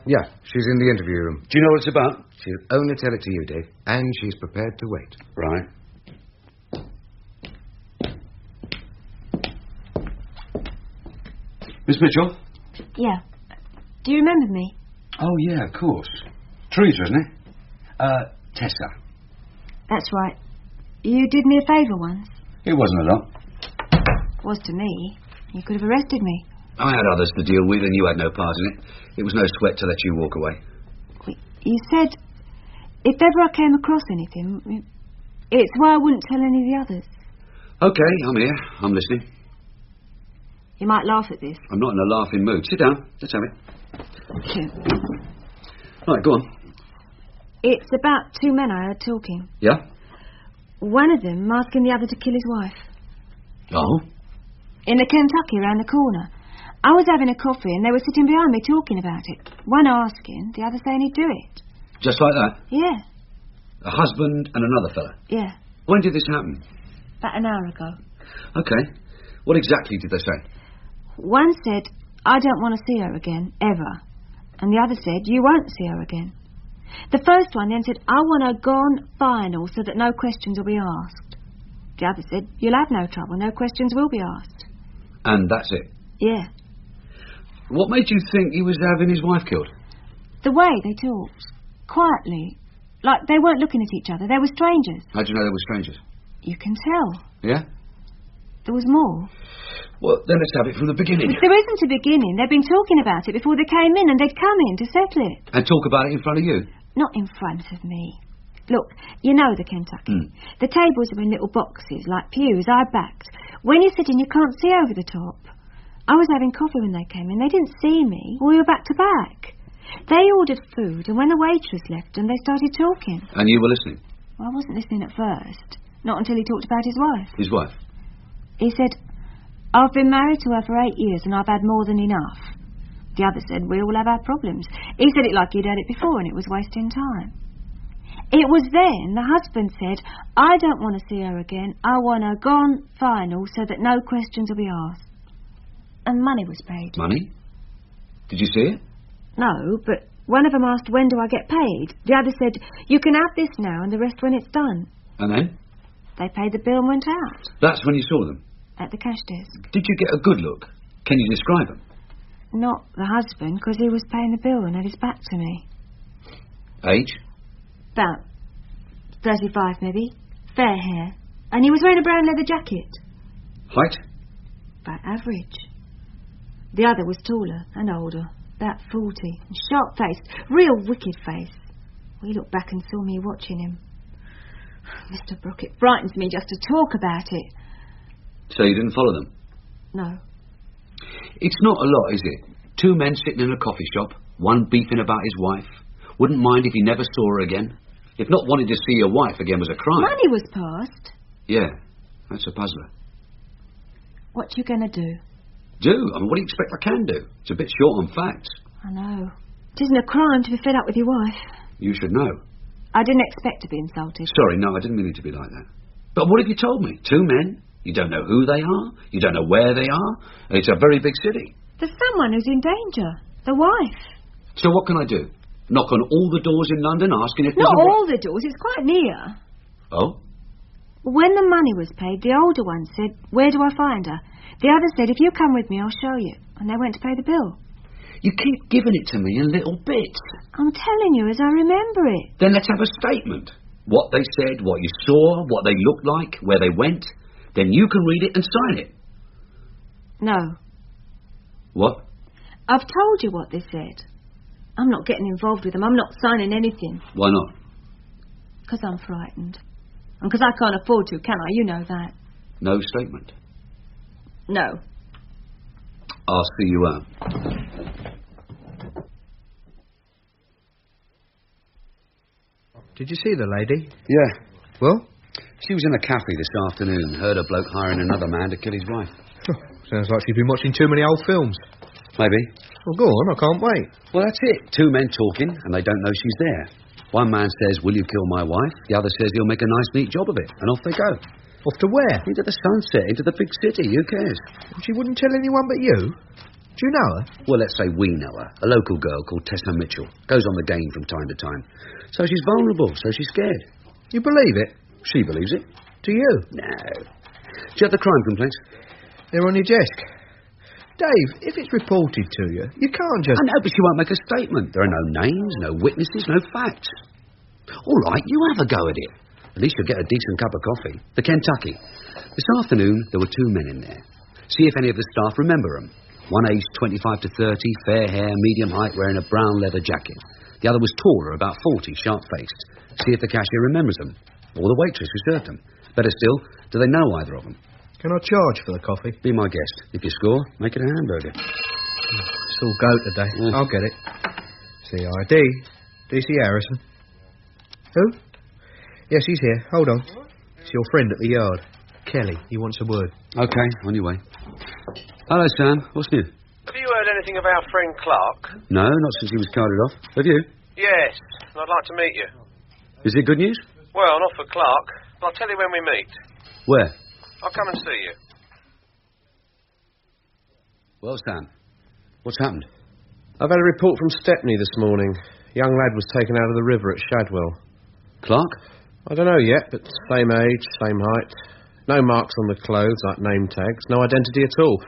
Yeah, she's in the interview room. Do you know what it's about? She'll only tell it to you, Dave. And she's prepared to wait. Right. Miss Mitchell? Yeah. Do you remember me? Oh, yeah, of course. Teresa, isn't it? Tessa. That's right. You did me a favour once. It wasn't a lot. Was to me. You could have arrested me. I had others to deal with, and you had no part in it. It was no sweat to let you walk away. You said, if ever I came across anything, it's why I wouldn't tell any of the others. Okay, I'm here. I'm listening. You might laugh at this. I'm not in a laughing mood. Sit down. Let's have it. Sure. Right, go on. It's about two men I heard talking. Yeah? One of them asking the other to kill his wife. Oh? In the Kentucky around the corner. I was having a coffee and they were sitting behind me talking about it. One asking, the other saying he'd do it. Just like that? Yeah. A husband and another fella? Yeah. When did this happen? About an hour ago. Okay. What exactly did they say? One said, I don't want to see her again, ever. And the other said, you won't see her again. The first one then said, I want her gone final so that no questions will be asked. The other said, you'll have no trouble, no questions will be asked. And that's it? Yeah. What made you think he was having his wife killed? The way they talked. Quietly. Like they weren't looking at each other. They were strangers. How'd you know they were strangers? You can tell. Yeah? There was more. Well, then let's have it from the beginning. There isn't a beginning. They'd been talking about it before they came in, and they'd come in to settle it. And talk about it in front of you? Not in front of me. Look, you know the Kentucky. The tables are in little boxes, like pews, I backed. When you're sitting, you can't see over the top. I was having coffee when they came in. They didn't see me. We were back to back. They ordered food, and when the waitress left, and they started talking. And you were listening? Well, I wasn't listening at first. Not until he talked about his wife. His wife? He said, I've been married to her for 8 years, and I've had more than enough. The other said, we all have our problems. He said it like he'd had it before, and it was wasting time. It was then the husband said, I don't want to see her again. I want her gone final so that no questions will be asked. And money was paid. Money? Did you see it? No, but one of them asked, when do I get paid? The other said, you can have this now and the rest when it's done. And then? They paid the bill and went out. That's when you saw them? At the cash desk. Did you get a good look? Can you describe them? Not the husband, because he was paying the bill and had his back to me. Age? About 35 maybe. Fair hair. And he was wearing a brown leather jacket. Height? About average. The other was taller and older, about 40, and sharp-faced, real wicked face. Well, he looked back and saw me watching him. Mr. Brook, it frightens me just to talk about it. So you didn't follow them? No. It's not a lot, is it? Two men sitting in a coffee shop, one beefing about his wife. Wouldn't mind if he never saw her again. If not wanting to see your wife again was a crime. Money was passed. Yeah, that's a puzzler. What you gonna do? Do? I mean, what do you expect I can do? It's a bit short on facts. I know. It isn't a crime to be fed up with your wife. You should know. I didn't expect to be insulted. Sorry, no, I didn't mean it to be like that. But what have you told me? Two men? You don't know who they are? You don't know where they are? It's a very big city. There's someone who's in danger. The wife. So what can I do? Knock on all the doors in London asking if there's Not all the doors. It's quite near. Oh? When the money was paid, the older one said, where do I find her? The other said, if you come with me, I'll show you. And they went to pay the bill. You keep giving it to me in little bits. I'm telling you as I remember it. Then let's have a statement. What they said, what you saw, what they looked like, where they went. Then you can read it and sign it. No. What? I've told you what they said. I'm not getting involved with them. I'm not signing anything. Why not? Because I'm frightened. And because I can't afford to, can I? You know that. No statement? No. I'll see you out. Did you see the lady? Yeah. Well? She was in a cafe this afternoon. Heard a bloke hiring another man to kill his wife. Oh, sounds like she's been watching too many old films. Maybe. Well, go on, I can't wait. Well, that's it. Two men talking, and they don't know she's there. One man says, will you kill my wife? The other says he'll make a nice, neat job of it. And off they go. Off to where? Into the sunset, into the big city. Who cares? She wouldn't tell anyone but you? Do you know her? Well, let's say we know her. A local girl called Tessa Mitchell. Goes on the game from time to time. So she's vulnerable, so she's scared. You believe it? She believes it. Do you? No. Do you have the crime complaints? They're on your desk. Dave, if it's reported to you, you can't just... I know, but she won't make a statement. There are no names, no witnesses, no facts. All right, you have a go at it. At least you'll get a decent cup of coffee. The Kentucky. This afternoon, there were 2 men in there. See if any of the staff remember them. One aged 25 to 30, fair hair, medium height, wearing a brown leather jacket. The other was taller, about 40, sharp-faced. See if the cashier remembers them. Or the waitress who served them. Better still, do they know either of them? Can I charge for the coffee? Be my guest. If you score, make it a hamburger. It's all go today. Yeah. I'll get it. CID. DC Harrison. Who? Yes, he's here. Hold on. It's your friend at the yard. Kelly. He wants a word. Okay, on your way. Hello, Sam. What's new? Have you heard anything of our friend Clark? No, not since he was carted off. Have you? Yes, and I'd like to meet you. Is it good news? Well, not for Clark, but I'll tell you when we meet. Where? I'll come and see you. Well, Sam, what's happened? I've had a report from Stepney this morning. Young lad was taken out of the river at Shadwell. Clark? I don't know yet, but same age, same height. No marks on the clothes, like name tags. No identity at all.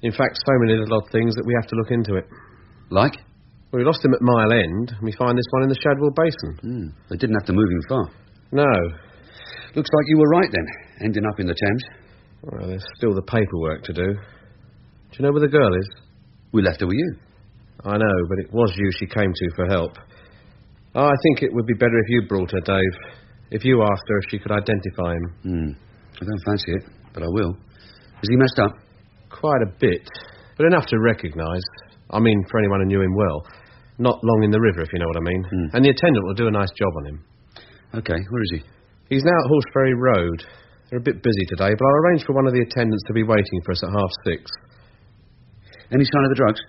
In fact, so many little odd things that we have to look into it. Like? Well, we lost him at Mile End, and we find this one in the Shadwell Basin. They didn't have to move him far. No. Looks like you were right, then, ending up in the Thames. Well, there's still the paperwork to do. Do you know where the girl is? We left her with you. I know, but it was you she came to for help. I think it would be better if you brought her, Dave. If you asked her if she could identify him. I don't fancy it, but I will. Is he messed up? Quite a bit, but enough to recognise. I mean, for anyone who knew him well. Not long in the river, if you know what I mean. And the attendant will do a nice job on him. Okay, where is he? He's now at Horseferry Road. They're a bit busy today, but I'll arrange for one of the attendants to be waiting for us at 6:30. Any sign of the drugs?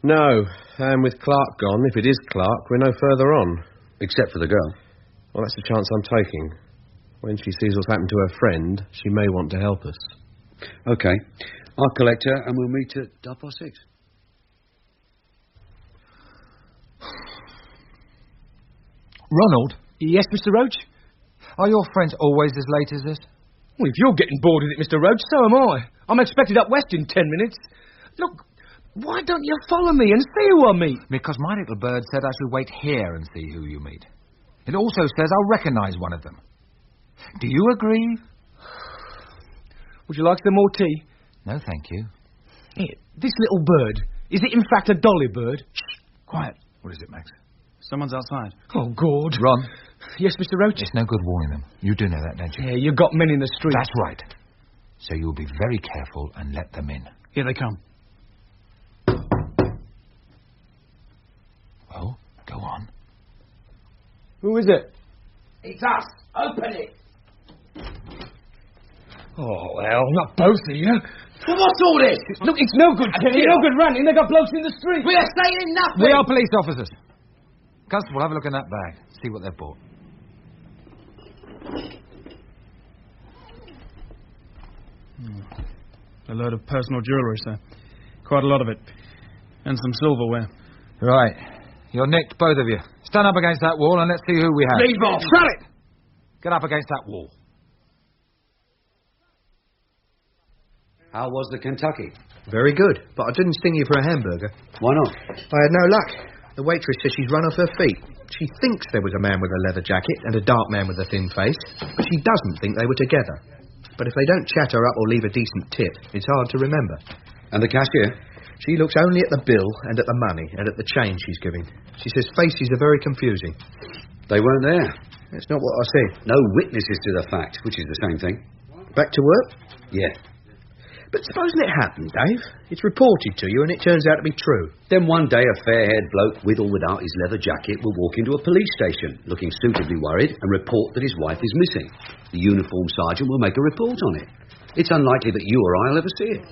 No, and with Clark gone, if it is Clark, we're no further on. Except for the girl? Well, that's the chance I'm taking. When she sees what's happened to her friend, she may want to help us. Okay. I'll collect her and we'll meet at 6:30. Ronald? Yes, Mr. Roach? Are your friends always as late as this? Well, if you're getting bored with it, Mr. Roach, so am I. I'm expected up west in 10 minutes. Look, why don't you follow me and see who I meet? Because my little bird said I should wait here and see who you meet. It also says I'll recognise one of them. Do you agree? Would you like some more tea? No, thank you. Here, this little bird, is it in fact a dolly bird? Shh, quiet. What is it, Max? Someone's outside. Oh, God. Ron? Yes, Mr. Roach? It's no good warning them. You do know that, don't you? Yeah, you got men in the street. That's right. So you'll be very careful and let them in. Here they come. Well, go on. Who is it? It's us. Open it. Oh, well, not both of you. Well, what's all this? Look, it's no good, Kenny. No good running. They got blokes in the street. We are saying nothing. We are police officers. Constable, have a look in that bag. See what they've bought. A load of personal jewellery, sir. Quite a lot of it. And some silverware. Right. You're nicked, both of you. Stand up against that wall and let's see who we have. Leave off. Shut it! Get up against that wall. How was the Kentucky? Very good, but I didn't sting you for a hamburger. Why not? I had no luck. The waitress says she's run off her feet. She thinks there was a man with a leather jacket and a dark man with a thin face, but she doesn't think they were together. But if they don't chat her up or leave a decent tip, it's hard to remember. And the cashier? She looks only at the bill and at the money and at the change she's giving. She says faces are very confusing. They weren't there. That's not what I said. No witnesses to the fact, which is the same thing. Back to work? Yeah. But supposing it happened, Dave. It's reported to you and it turns out to be true. Then one day a fair-haired bloke with or without his leather jacket will walk into a police station looking suitably worried and report that his wife is missing. The uniformed sergeant will make a report on it. It's unlikely that you or I will ever see it.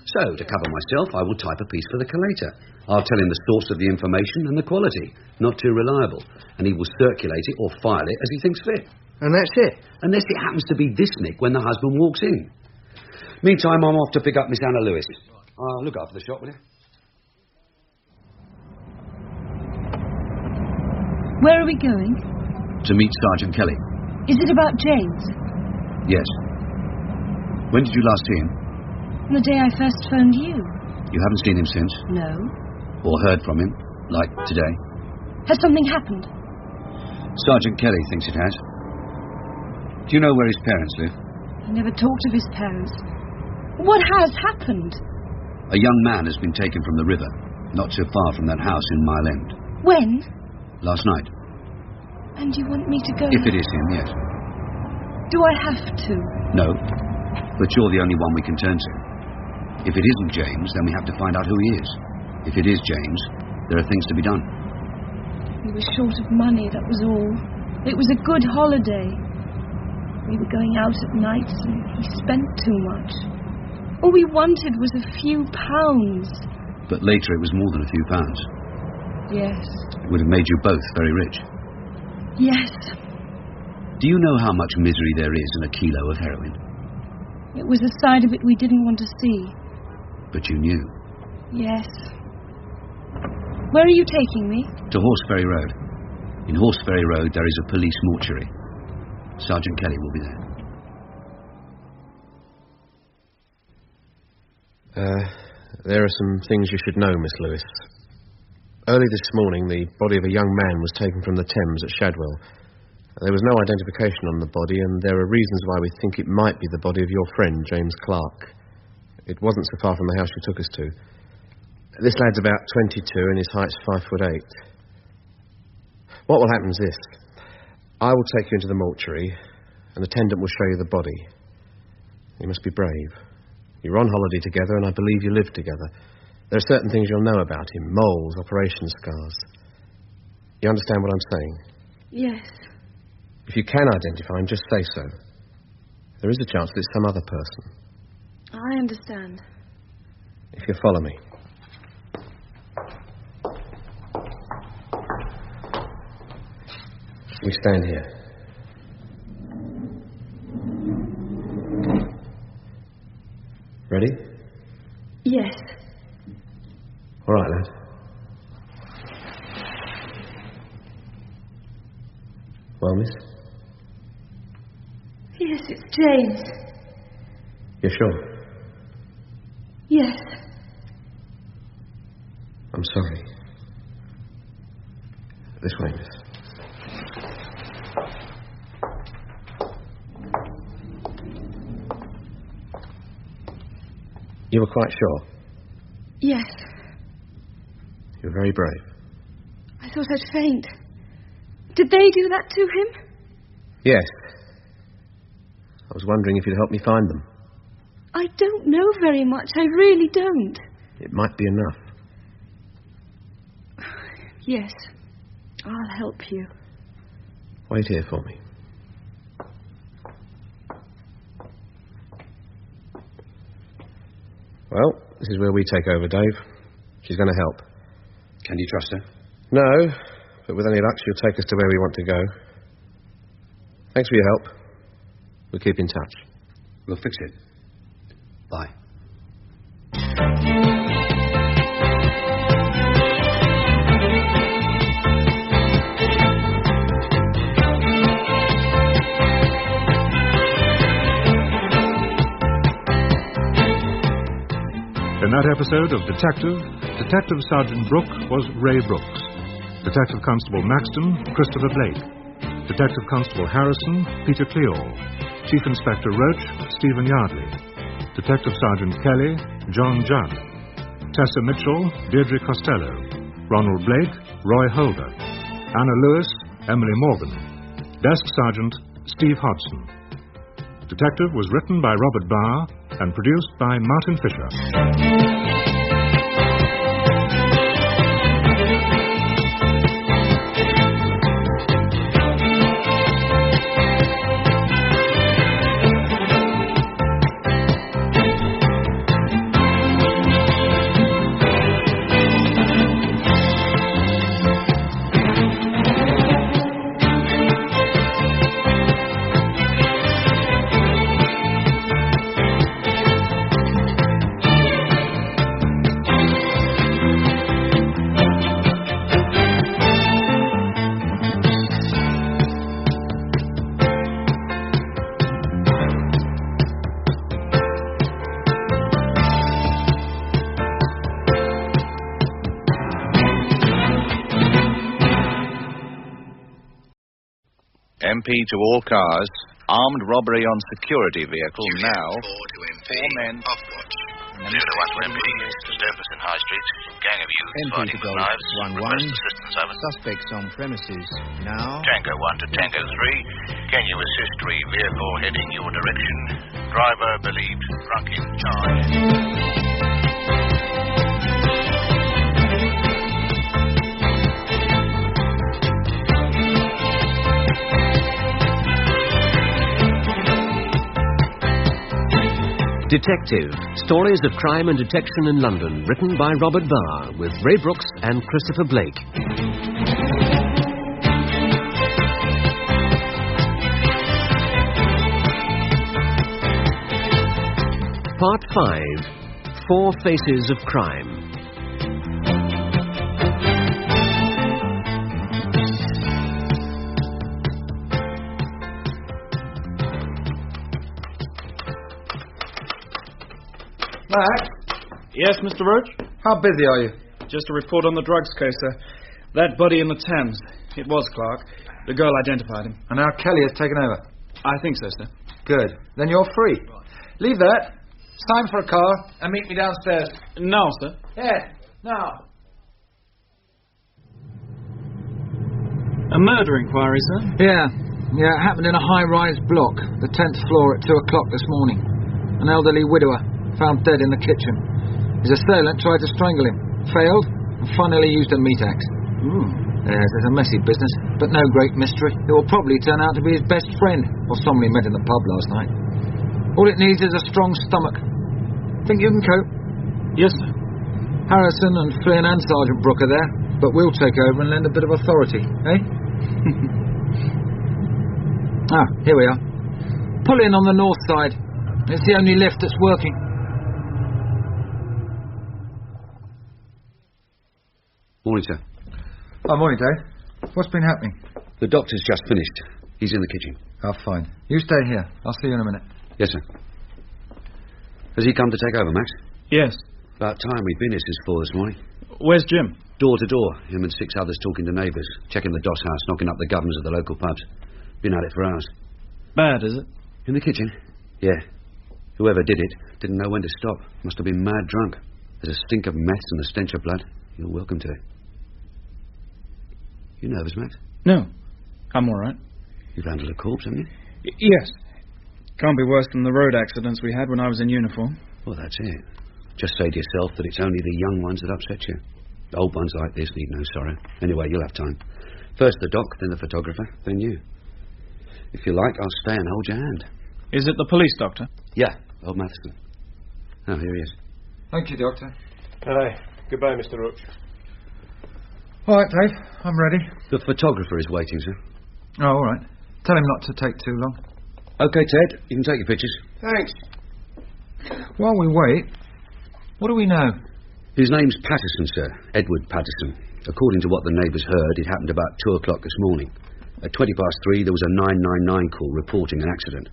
So, to cover myself, I will type a piece for the collator. I'll tell him the source of the information and the quality. Not too reliable. And he will circulate it or file it as he thinks fit. And that's it? Unless it happens to be this Nick when the husband walks in. Meantime, I'm off to pick up Miss Anna Lewis. Look after the shop, will you? Where are we going? To meet Sergeant Kelly. Is it about James? Yes. When did you last see him? The day I first phoned you. You haven't seen him since? No. Or heard from him, like today? Has something happened? Sergeant Kelly thinks it has. Do you know where his parents live? He never talked of his parents. What has happened? A young man has been taken from the river, not so far from that house in Mile End. When? Last night. And you want me to go? If it is him, yes. Do I have to? No, but you're the only one we can turn to. If it isn't James, then we have to find out who he is. If it is James, there are things to be done. We were short of money, that was all. It was a good holiday. We were going out at nights and he spent too much. All we wanted was a few pounds. But later it was more than a few pounds. Yes. It would have made you both very rich. Yes. Do you know how much misery there is in a kilo of heroin? It was a side of it we didn't want to see. But you knew. Yes. Where are you taking me? To Horseferry Road. In Horseferry Road there is a police mortuary. Sergeant Kelly will be there. There are some things you should know, Miss Lewis. Early this morning, the body of a young man was taken from the Thames at Shadwell. There was no identification on the body, and there are reasons why we think it might be the body of your friend, James Clark. It wasn't so far from the house you took us to. This lad's about 22, and his height's 5'8". What will happen is this. I will take you into the mortuary. An attendant will show you the body. You must be brave. You're on holiday together, and I believe you live together. There are certain things you'll know about him. Moles, operation scars. You understand what I'm saying? Yes. If you can identify him, just say so. There is a chance that it's some other person. I understand. If you follow me. We stand here. Ready? Yes. All right, lad. Well, miss? Yes, it's James. You're sure? Yes. I'm sorry. This way, miss. You were quite sure? Yes. You're very brave. I thought I'd faint. Did they do that to him? Yes. I was wondering if you'd help me find them. I don't know very much. I really don't. It might be enough. Yes. I'll help you. Wait here for me. Well, this is where we take over, Dave. She's going to help. Can you trust her? No, but with any luck, she'll take us to where we want to go. Thanks for your help. We'll keep in touch. We'll fix it. Bye. In that episode of Detective Sergeant Brook was Ray Brooks. Detective Constable Maxton, Christopher Blake. Detective Constable Harrison, Peter Cleore. Chief Inspector Roach, Stephen Yardley. Detective Sergeant Kelly, John Judd. Tessa Mitchell, Deirdre Costello. Ronald Blake, Roy Holder. Anna Lewis, Emily Morgan. Desk Sergeant, Steve Hodson. Detective was written by Robert Barr and produced by Martin Fisher. MP to all cars. Armed robbery on security vehicle now. 4 men. Off watch. 0 to MP. Disturbance in High Street. Gang of youths MP fighting to with Golf knives. 1-1. Request assistance over. Suspects on premises now. Tango 1 to Tango 3. Can you assist vehicle heading your direction? Driver believed drunk in charge. Detective. Stories of crime and detection in London. Written by Robert Barr with Ray Brooks and Christopher Blake. Part 5. 4 Faces of Crime. Matt? Yes, Mr. Roach? How busy are you? Just a report on the drugs case, sir. That body in the Thames. It was Clark. The girl identified him. And now Kelly has taken over? I think so, sir. Good. Then you're free. Leave that. It's time for a car and meet me downstairs. Now, sir. Yeah, now. A murder inquiry, sir? Yeah, it happened in a high-rise block, the 10th floor at 2 o'clock this morning. An elderly widower, found dead in the kitchen. His assailant tried to strangle him, failed, and finally used a meat axe. Yes, it's a messy business, but no great mystery. It will probably turn out to be his best friend, or someone he met in the pub last night. All it needs is a strong stomach. Think you can cope? Yes, sir. Harrison and Flynn and Sergeant Brook are there, but we'll take over and lend a bit of authority, eh? Here we are. Pull in on the north side. It's the only lift that's working. Morning, sir. Oh, morning, Dave. What's been happening? The doctor's just finished. He's in the kitchen. Oh, fine. You stay here. I'll see you in a minute. Yes, sir. Has he come to take over, Max? Yes. About time we'd been here since 4 this morning. Where's Jim? Door to door. Him and 6 others talking to neighbours, checking the doss house, knocking up the governors of the local pubs. Been at it for hours. Bad, is it? In the kitchen? Yeah. Whoever did it didn't know when to stop. Must have been mad drunk. There's a stink of meth and a stench of blood. You're welcome to it. You nervous, Max? No. I'm all right. You've handled a corpse, haven't you? Yes. Can't be worse than the road accidents we had when I was in uniform. Well, that's it. Just say to yourself that it's only the young ones that upset you. The old ones like this need no sorrow. Anyway, you'll have time. First the doc, then the photographer, then you. If you like, I'll stay and hold your hand. Is it the police doctor? Yeah, old Matheson. Oh, here he is. Thank you, Doctor. Aye. Goodbye, Mr. Roach. All right, Dave. I'm ready. The photographer is waiting, sir. Oh, all right. Tell him not to take too long. OK, Ted. You can take your pictures. Thanks. While we wait, what do we know? His name's Patterson, sir. Edward Patterson. According to what the neighbours heard, it happened about 2 o'clock this morning. At 3:20, there was a 999 call reporting an accident.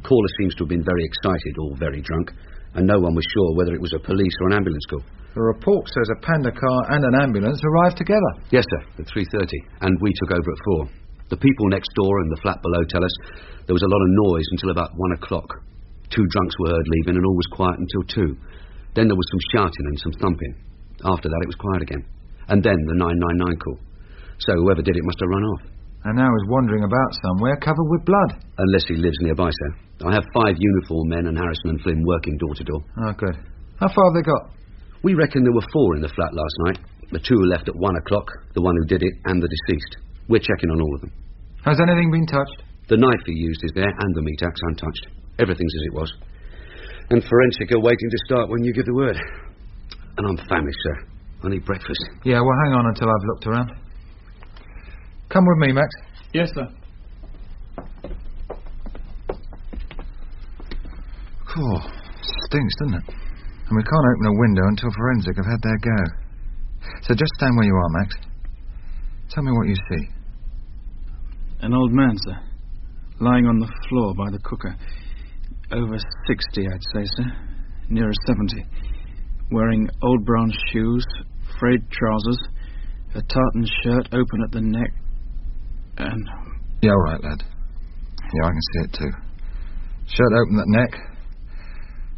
Caller seems to have been very excited or very drunk, and no one was sure whether it was a police or an ambulance call. The report says a panda car and an ambulance arrived together. Yes, sir, at 3:30, and we took over at 4. The people next door and the flat below tell us there was a lot of noise until about 1 o'clock. 2 drunks were heard leaving, and all was quiet until 2. Then there was some shouting and some thumping. After that, it was quiet again. And then the 999 call. So whoever did it must have run off. And now he's wandering about somewhere covered with blood. Unless he lives nearby, sir. I have 5 uniformed men and Harrison and Flynn working door to door. Oh, good. How far have they got? We reckon there were 4 in the flat last night. The 2 who left at 1 o'clock, the one who did it, and the deceased. We're checking on all of them. Has anything been touched? The knife he used is there, and the meat axe untouched. Everything's as it was. And forensic are waiting to start when you give the word. And I'm famished, sir. I need breakfast. Yeah, well, hang on until I've looked around. Come with me, Max. Yes, sir. Oh, stinks, doesn't it? And we can't open a window until forensic have had their go. So just stand where you are, Max. Tell me what you see. An old man, sir. Lying on the floor by the cooker. Over 60, I'd say, sir. Nearer 70. Wearing old brown shoes, frayed trousers, a tartan shirt open at the neck, and... Yeah, all right, lad. Yeah, I can see it too. Shirt open at the neck,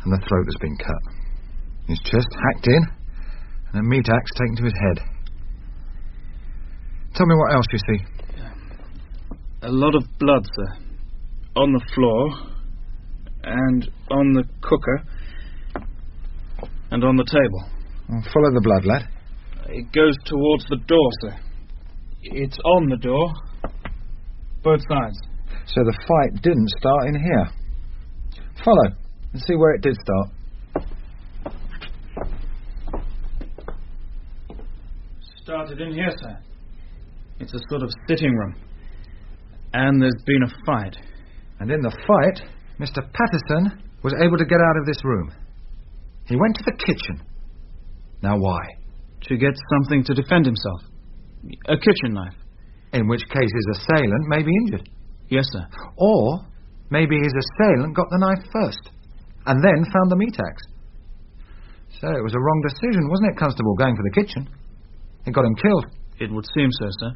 and the throat has been cut. His chest hacked in, and a meat axe taken to his head. Tell me what else you see. A lot of blood, sir. On the floor, and on the cooker, and on the table. Well, follow the blood, lad. It goes towards the door, sir. It's on the door. Both sides. So the fight didn't start in here. Follow, and see where it did start. Started in here, sir. It's a sort of sitting room. And there's been a fight. And in the fight, Mr. Patterson was able to get out of this room. He went to the kitchen. Now why? To get something to defend himself. A kitchen knife. In which case his assailant may be injured. Yes, sir. Or maybe his assailant got the knife first, and then found the meat axe. So it was a wrong decision, wasn't it, Constable, going for the kitchen? It got him killed. It would seem so, sir.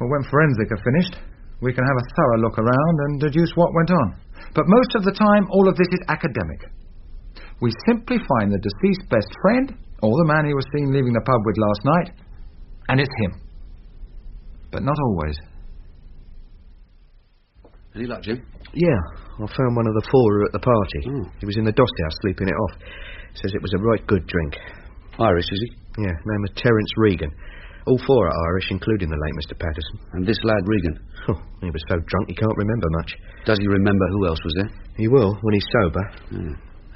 Well, when forensic are finished, we can have a thorough look around and deduce what went on. But most of the time, all of this is academic. We simply find the deceased best friend, or the man he was seen leaving the pub with last night, and it's him. But not always. Any luck, Jim? Yeah, I found one of the four at the party. He was in the doss house sleeping it off. Says it was a right good drink. Irish, is he? Yeah, name was Terence Regan. All four are Irish, including the late Mr. Patterson. And this lad, Regan? Oh, he was so drunk he can't remember much. Does he remember who else was there? He will, when he's sober.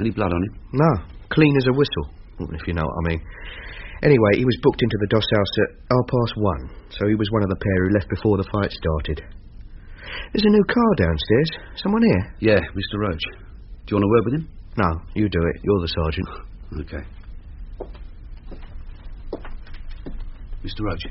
Any blood on him? No, clean as a whistle, if you know what I mean. Anyway, he was booked into the doss house at 1:30, so he was one of the pair who left before the fight started. There's a new car downstairs. Someone here? Yeah, Mr. Roach. Do you want a word with him? No, you do it. You're the sergeant. Okay. Mr. Roach.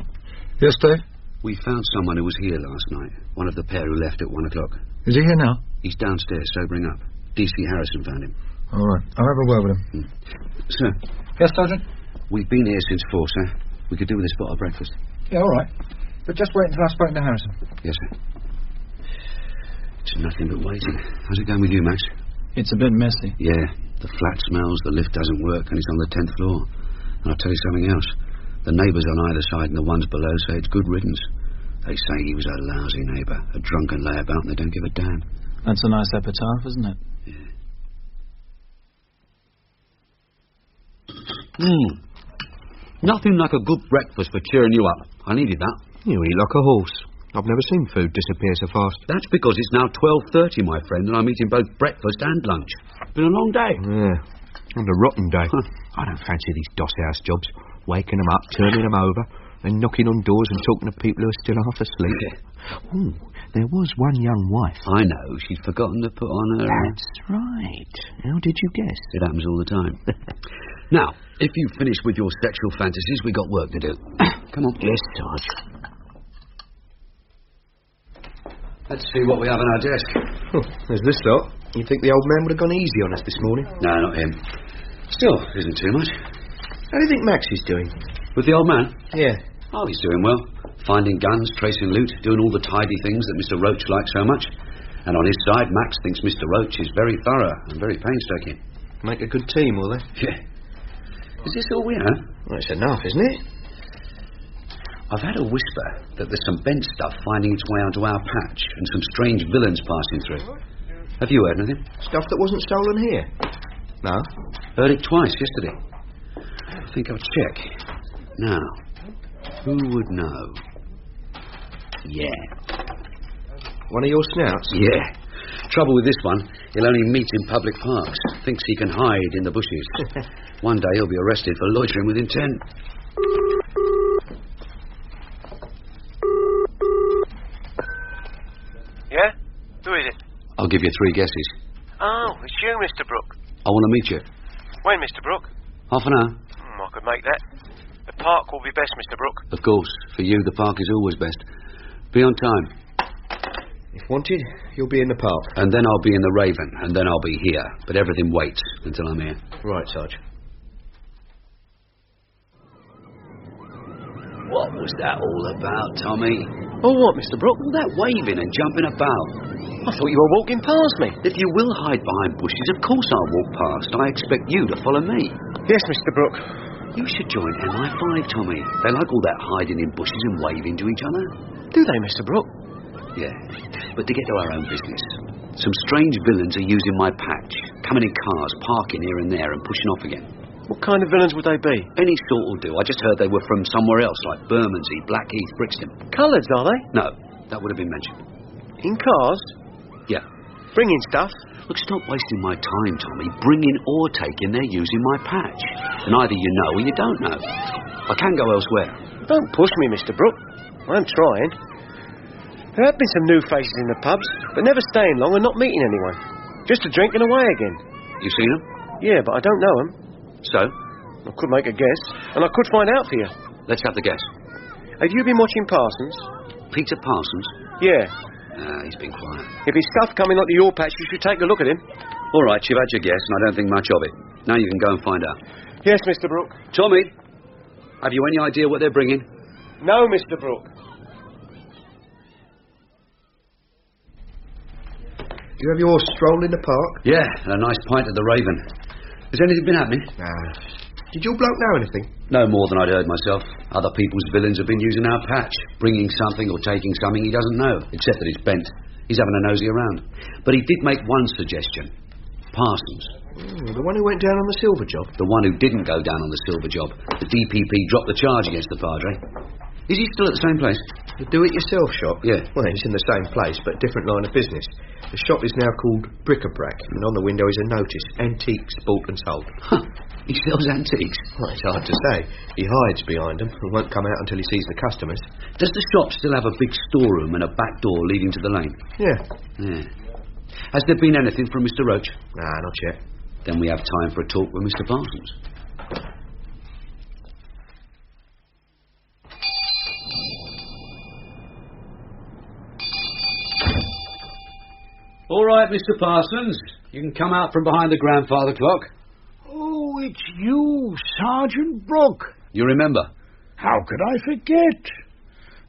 Yes, Dave? We found someone who was here last night. One of the pair who left at 1 o'clock. Is he here now? He's downstairs, sobering up. DC Harrison found him. All right. I'll have a word with him. Sir. Yes, Sergeant? We've been here since 4, sir. We could do with a spot of breakfast. Yeah, all right. But just wait until I've spoken to Harrison. Yes, sir. It's nothing but waiting. How's it going with you, Max? It's a bit messy. Yeah. The flat smells, the lift doesn't work, and it's on the 10th floor. And I'll tell you something else. The neighbours on either side and the ones below say it's good riddance. They say he was a lousy neighbour, a drunken layabout, and they don't give a damn. That's a nice epitaph, isn't it? Yeah. Nothing like a good breakfast for cheering you up. I needed that. You eat like a horse. I've never seen food disappear so fast. That's because it's now 12:30, my friend, and I'm eating both breakfast and lunch. Been a long day. Yeah, and a rotten day. I don't fancy these doss house jobs. Waking them up, turning them over, then knocking on doors and talking to people who are still half asleep. Oh, there was one young wife. I know. She'd forgotten to put on her... That's right. How did you guess? It happens all the time. Now, if you've finished with your sexual fantasies, we got work to do. Come on. Yes, Sarge. Let's see what we have on our desk. Oh, there's this lot. You think the old man would have gone easy on us this morning? No, not him. Still, isn't too much. How do you think Max is doing? With the old man? Yeah. Oh, he's doing well. Finding guns, tracing loot, doing all the tidy things that Mr. Roach likes so much. And on his side, Max thinks Mr. Roach is very thorough and very painstaking. Make a good team, will they? Yeah. Is this all we have? Well, it's enough, isn't it? I've had a whisper that there's some bent stuff finding its way onto our patch and some strange villains passing through. Have you heard anything? Stuff that wasn't stolen here? No. Heard it twice yesterday. I think I'll check. Now, who would know? Yeah. One of your snouts? Yeah. Trouble with this one, he'll only meet in public parks. Thinks he can hide in the bushes. One day he'll be arrested for loitering with intent. Yeah? Who is it? I'll give you 3 guesses. Oh, it's you, Mr. Brook. I want to meet you. When, Mr. Brook? Half an hour. I could make that. The park will be best, Mr. Brook. Of course. For you, the park is always best. Be on time. If wanted, you'll be in the park. And then I'll be in the Raven, and then I'll be here. But everything waits until I'm here. Right, Sarge. What was that all about, Tommy? Oh, what, Mr. Brook? All that waving and jumping about. I thought you were walking past me. If you will hide behind bushes, of course I'll walk past. I expect you to follow me. Yes, Mr. Brook. You should join MI5, Tommy. They like all that hiding in bushes and waving to each other. Do they, Mr. Brook? Yeah. But to get to our own business, some strange villains are using my patch, coming in cars, parking here and there and pushing off again. What kind of villains would they be? Any sort will do. I just heard they were from somewhere else, like Bermondsey, Blackheath, Brixton. Coloured, are they? No, that would have been mentioned. In cars? Yeah. Bringing stuff? Look, stop wasting my time, Tommy. Bringing or taking, they're using my patch. And either you know or you don't know. I can go elsewhere. Don't push me, Mr. Brook. I'm trying. There have been some new faces in the pubs, but never staying long and not meeting anyone. Just a drink and away again. You seen them? Yeah, but I don't know them. So? I could make a guess, and I could find out for you. Let's have the guess. Have you been watching Parsons? Peter Parsons? Yeah. He's been quiet. If his stuff coming onto your patch, you should take a look at him. All right, you've had your guess, and I don't think much of it. Now you can go and find out. Yes, Mr. Brook. Tommy, have you any idea what they're bringing? No, Mr. Brook. Do you have your stroll in the park? Yeah, and a nice pint at the Raven. Has anything been happening? Nah. Did your bloke know anything? No more than I'd heard myself. Other people's villains have been using our patch, bringing something or taking something he doesn't know, except that he's bent. He's having a nosy around. But he did make one suggestion. Parsons. The one who went down on the silver job? The one who didn't go down on the silver job. The DPP dropped the charge against the Padre. Is he still at the same place? The do-it-yourself shop? Yeah. Well, it's in the same place, but different line of business. The shop is now called Bric-a-Brac, and on the window is a notice, antiques bought and sold. Huh. He sells antiques? Well, it's hard to say. He hides behind them and won't come out until he sees the customers. Does the shop still have a big storeroom and a back door leading to the lane? Yeah. Has there been anything from Mr. Roach? Nah, not yet. Then we have time for a talk with Mr. Parsons. All right, Mr. Parsons. You can come out from behind the grandfather clock. Oh, it's you, Sergeant Brook. You remember? How could I forget?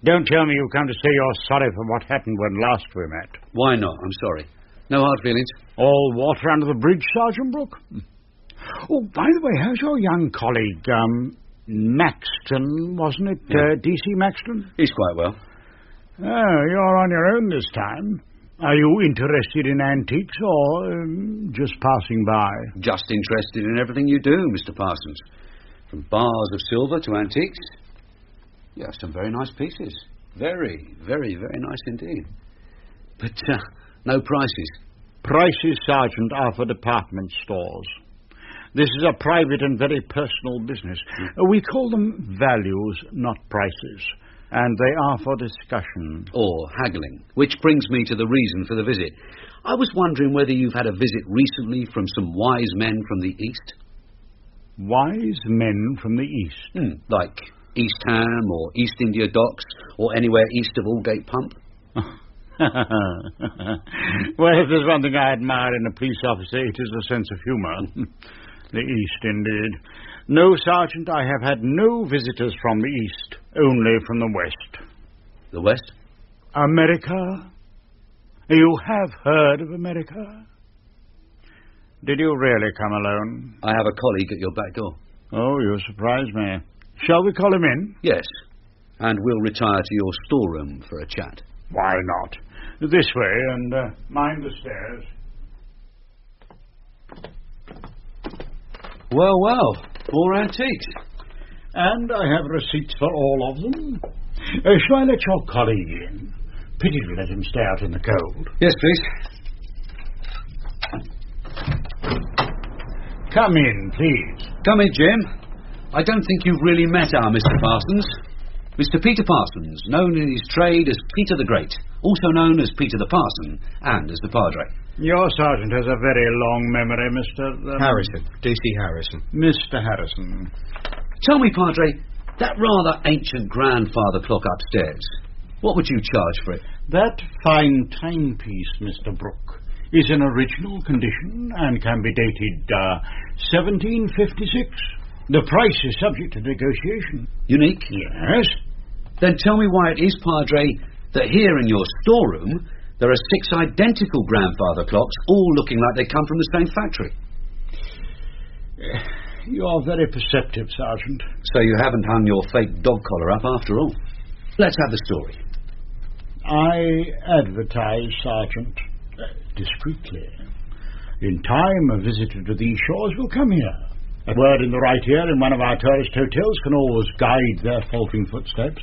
Don't tell me you've come to say you're sorry for what happened when last we met. Why not? I'm sorry. No hard feelings. All water under the bridge, Sergeant Brook? Oh, by the way, how's your young colleague, Maxton, wasn't it? Yeah. DC Maxton? He's quite well. Oh, you're on your own this time. Are you interested in antiques or just passing by? Just interested in everything you do, Mr. Parsons. From bars of silver to antiques. You have some very nice pieces. Very, very, very nice indeed. But no prices. Prices, Sergeant, are for department stores. This is a private and very personal business. We call them values, not prices. And they are for discussion. Or haggling. Which brings me to the reason for the visit. I was wondering whether you've had a visit recently from some wise men from the East. Wise men from the East? Like East Ham or East India Docks or anywhere east of Aldgate Pump? Well, if there's one thing I admire in a police officer, it is a sense of humour. The East, indeed. No, Sergeant, I have had no visitors from the East, only from the West. The West? America? You have heard of America? Did you really come alone? I have a colleague at your back door. Oh, you surprise me. Shall we call him in? Yes. And we'll retire to your storeroom for a chat. Why not? This way, and mind the stairs. Well, well. More antiques. And I have receipts for all of them. Shall I let your colleague in? Pity to let him stay out in the cold. Yes, please. Come in, please. Come in, Jim. I don't think you've really met our Mr. Parsons. Mr. Peter Parsons, known in his trade as Peter the Great, also known as Peter the Parson, and as the Padre. Your sergeant has a very long memory, Mr. Harrison. DC Harrison. Mr. Harrison. Tell me, Padre, that rather ancient grandfather clock upstairs, what would you charge for it? That fine timepiece, Mr. Brook, is in original condition and can be dated 1756. The price is subject to negotiation. Unique? Yes. Then tell me why it is, Padre, that here in your storeroom there are 6 identical grandfather clocks, all looking like they come from the same factory. You are very perceptive, Sergeant. So you haven't hung your fake dog collar up after all. Let's have the story. I advertise, Sergeant, discreetly. In time, a visitor to these shores will come here. A word in the right ear in one of our tourist hotels can always guide their faltering footsteps.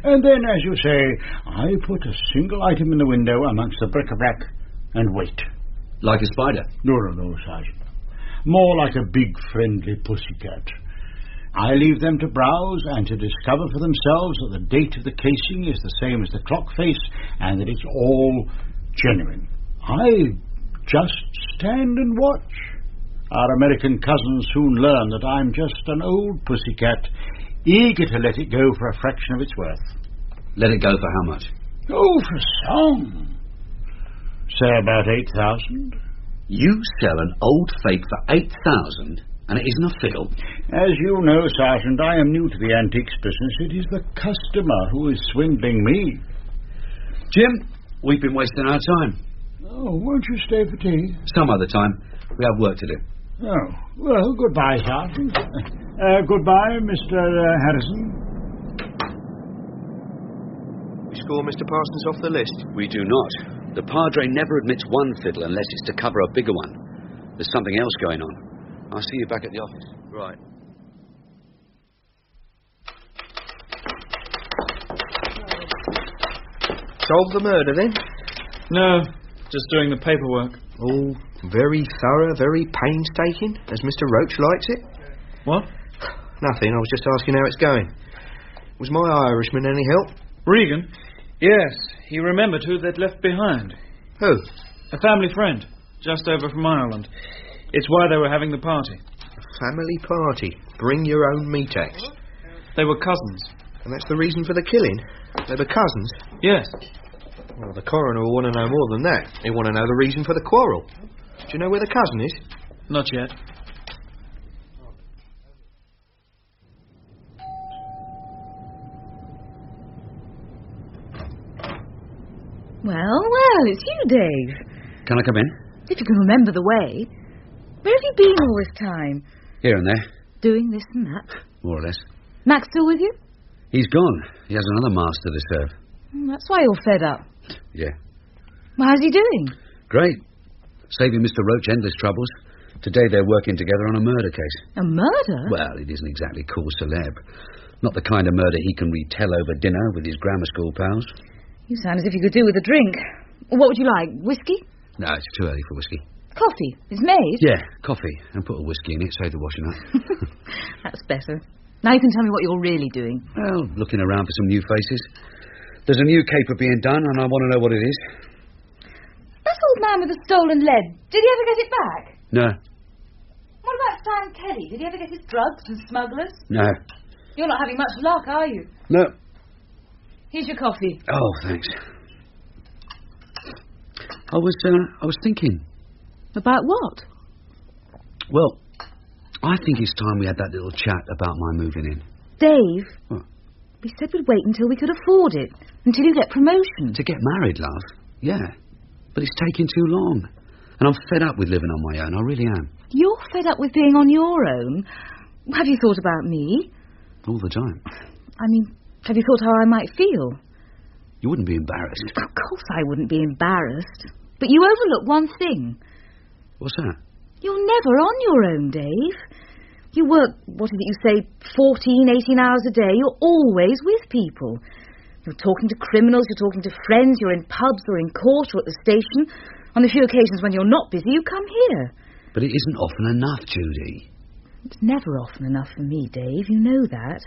And then, as you say, I put a single item in the window amongst the bric-a-brac and wait. Like a spider? No, Sergeant. More like a big, friendly pussycat. I leave them to browse and to discover for themselves that the date of the casing is the same as the clock face and that it's all genuine. I just stand and watch. Our American cousins soon learn that I'm just an old pussycat, eager to let it go for a fraction of its worth. Let it go for how much? Oh, for some. Say about 8,000. You sell an old fake for 8,000 and it isn't a fiddle? As you know, Sergeant, I am new to the antiques business. It is the customer who is swindling me. Jim, we've been wasting our time. Oh, won't you stay for tea? Some other time. We have work to do. Oh, well, goodbye, Sergeant. Goodbye, Mr. Harrison. We score Mr. Parsons off the list? We do not. The Padre never admits one fiddle unless it's to cover a bigger one. There's something else going on. I'll see you back at the office. Right. Solved the murder, then? No, just doing the paperwork. All very thorough, very painstaking, as Mr. Roach likes it. What? Nothing, I was just asking how it's going. Was my Irishman any help? Regan? Yes, he remembered who they'd left behind. Who? A family friend, just over from Ireland. It's why they were having the party. A family party? Bring your own meat axe? They were cousins. And that's the reason for the killing? They were cousins? Yes. Well, the coroner will want to know more than that. He'll want to know the reason for the quarrel. Do you know where the cousin is? Not yet. Well, it's you, Dave. Can I come in? If you can remember the way. Where have you been all this time? Here and there. Doing this and that? More or less. Max still with you? He's gone. He has another master to serve. That's why you're fed up. Yeah. Well, how's he doing? Great. Saving Mr. Roach endless troubles. Today they're working together on a murder case. A murder? Well, it isn't exactly cool celeb. Not the kind of murder he can retell over dinner with his grammar school pals. You sound as if you could do with a drink. What would you like? Whiskey? No, it's too early for whiskey. Coffee? It's made? Yeah, coffee. And put a whiskey in it, save the washing up. That's better. Now you can tell me what you're really doing. Well, looking around for some new faces. There's a new caper being done, and I want to know what it is. That old man with the stolen lead, did he ever get it back? No. What about Sam Kelly? Did he ever get his drugs from smugglers? No. You're not having much luck, are you? No. Here's your coffee. Oh, thanks. I was thinking. About what? Well, I think it's time we had that little chat about my moving in. Dave? What? We said we'd wait until we could afford it. Until you get promotion. To get married, love. Yeah. But it's taking too long. And I'm fed up with living on my own. I really am. You're fed up with being on your own? Have you thought about me? All the time. I mean, have you thought how I might feel? You wouldn't be embarrassed. Of course I wouldn't be embarrassed. But you overlook one thing. What's that? You're never on your own, Dave. You work, what is it you say, 14, 18 hours a day. You're always with people. You're talking to criminals, you're talking to friends, you're in pubs or in court or at the station. On the few occasions when you're not busy, you come here. But it isn't often enough, Judy. It's never often enough for me, Dave. You know that.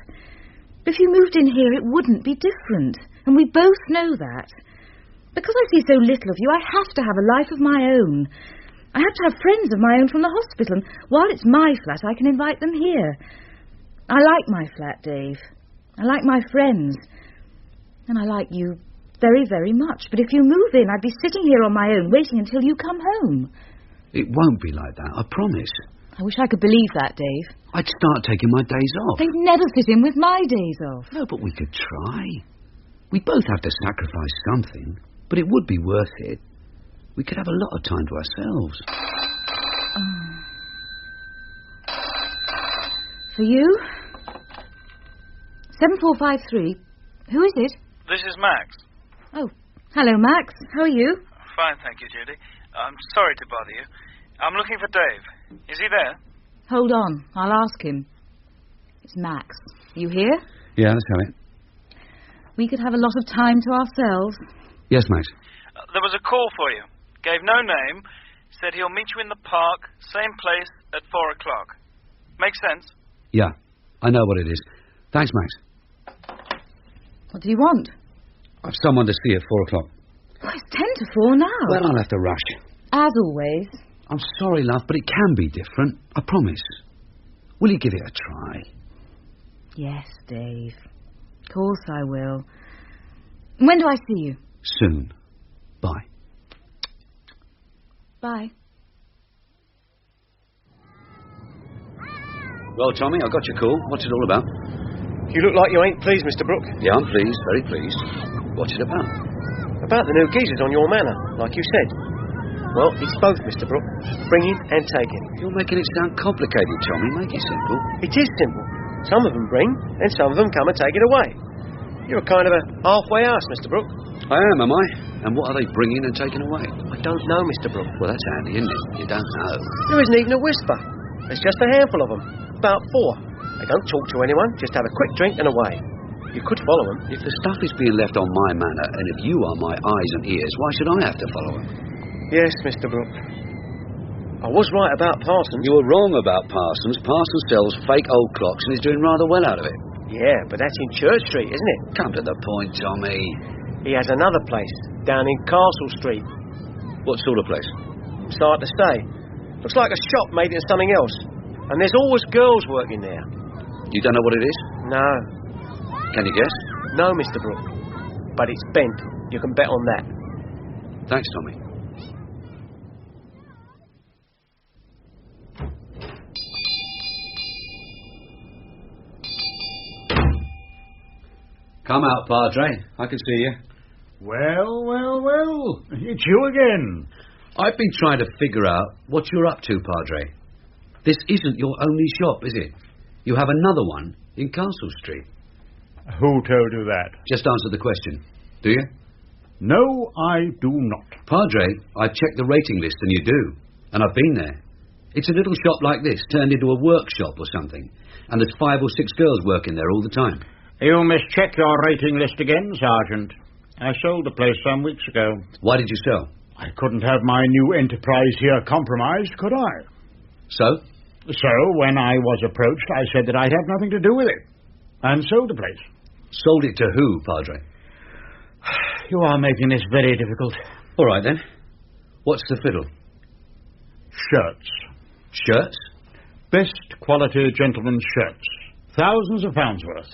But if you moved in here, it wouldn't be different. And we both know that. Because I see so little of you, I have to have a life of my own. I have to have friends of my own from the hospital, and while it's my flat, I can invite them here. I like my flat, Dave. I like my friends. And I like you very, very much. But if you move in, I'd be sitting here on my own, waiting until you come home. It won't be like that, I promise. I wish I could believe that, Dave. I'd start taking my days off. They'd never fit in with my days off. No, but we could try. We both have to sacrifice something, but it would be worth it. We could have a lot of time to ourselves. For you? 7453. Who is it? This is Max. Oh, hello, Max. How are you? Fine, thank you, Judy. I'm sorry to bother you. I'm looking for Dave. Is he there? Hold on. I'll ask him. It's Max. You here? Yeah, let's have it. We could have a lot of time to ourselves. Yes, Max. There was a call for you. Gave no name. Said he'll meet you in the park, same place, at 4 o'clock. Makes sense? Yeah, I know what it is. Thanks, Max. What do you want? I've someone to see at 4 o'clock. Well, it's 10 to 4 now. Well, I'll have to rush. As always. I'm sorry, love, but it can be different. I promise. Will you give it a try? Yes, Dave. Of course I will. When do I see you? Soon. Bye. Bye. Well, Tommy, I got your call. What's it all about? You look like you ain't pleased, Mr. Brook. Yeah, I'm pleased. Very pleased. What's it about? About the new geezers on your manor, like you said. Well, it's both, Mr. Brook. Bringing and taking. You're making it sound complicated, Tommy. Make it simple. It is simple. Some of them bring, and some of them come and take it away. You're kind of a halfway ass, Mr. Brook. I am I? And what are they bringing and taking away? I don't know, Mr. Brook. Well, that's handy, isn't it? You don't know. There isn't even a whisper. There's just a handful of them. About 4. They don't talk to anyone, just have a quick drink and away. You could follow them. If the stuff is being left on my manor, and if you are my eyes and ears, why should I have to follow them? Yes, Mr. Brook. I was right about Parsons. You were wrong about Parsons. Parsons sells fake old clocks and is doing rather well out of it. Yeah, but that's in Church Street, isn't it? Come to the point, Tommy. He has another place, down in Castle Street. What sort of place? It's hard to say. Looks like a shop made into something else. And there's always girls working there. You don't know what it is? No. Can you guess? No, Mr. Brook. But it's bent. You can bet on that. Thanks, Tommy. Come out, Padre. I can see you. Well. It's you again. I've been trying to figure out what you're up to, Padre. This isn't your only shop, is it? You have another one in Castle Street. Who told you that? Just answer the question. Do you? No, I do not. Padre, I've checked the rating list and you do. And I've been there. It's a little shop like this, turned into a workshop or something. And there's 5 or 6 girls working there all the time. You must check your rating list again, Sergeant. I sold the place some weeks ago. Why did you sell? I couldn't have my new enterprise here compromised, could I? So? So, when I was approached, I said that I'd have nothing to do with it. And sold the place. Sold it to who, Padre? You are making this very difficult. All right, then. What's the fiddle? Shirts. Shirts? Best quality gentlemen's shirts. Thousands of pounds worth.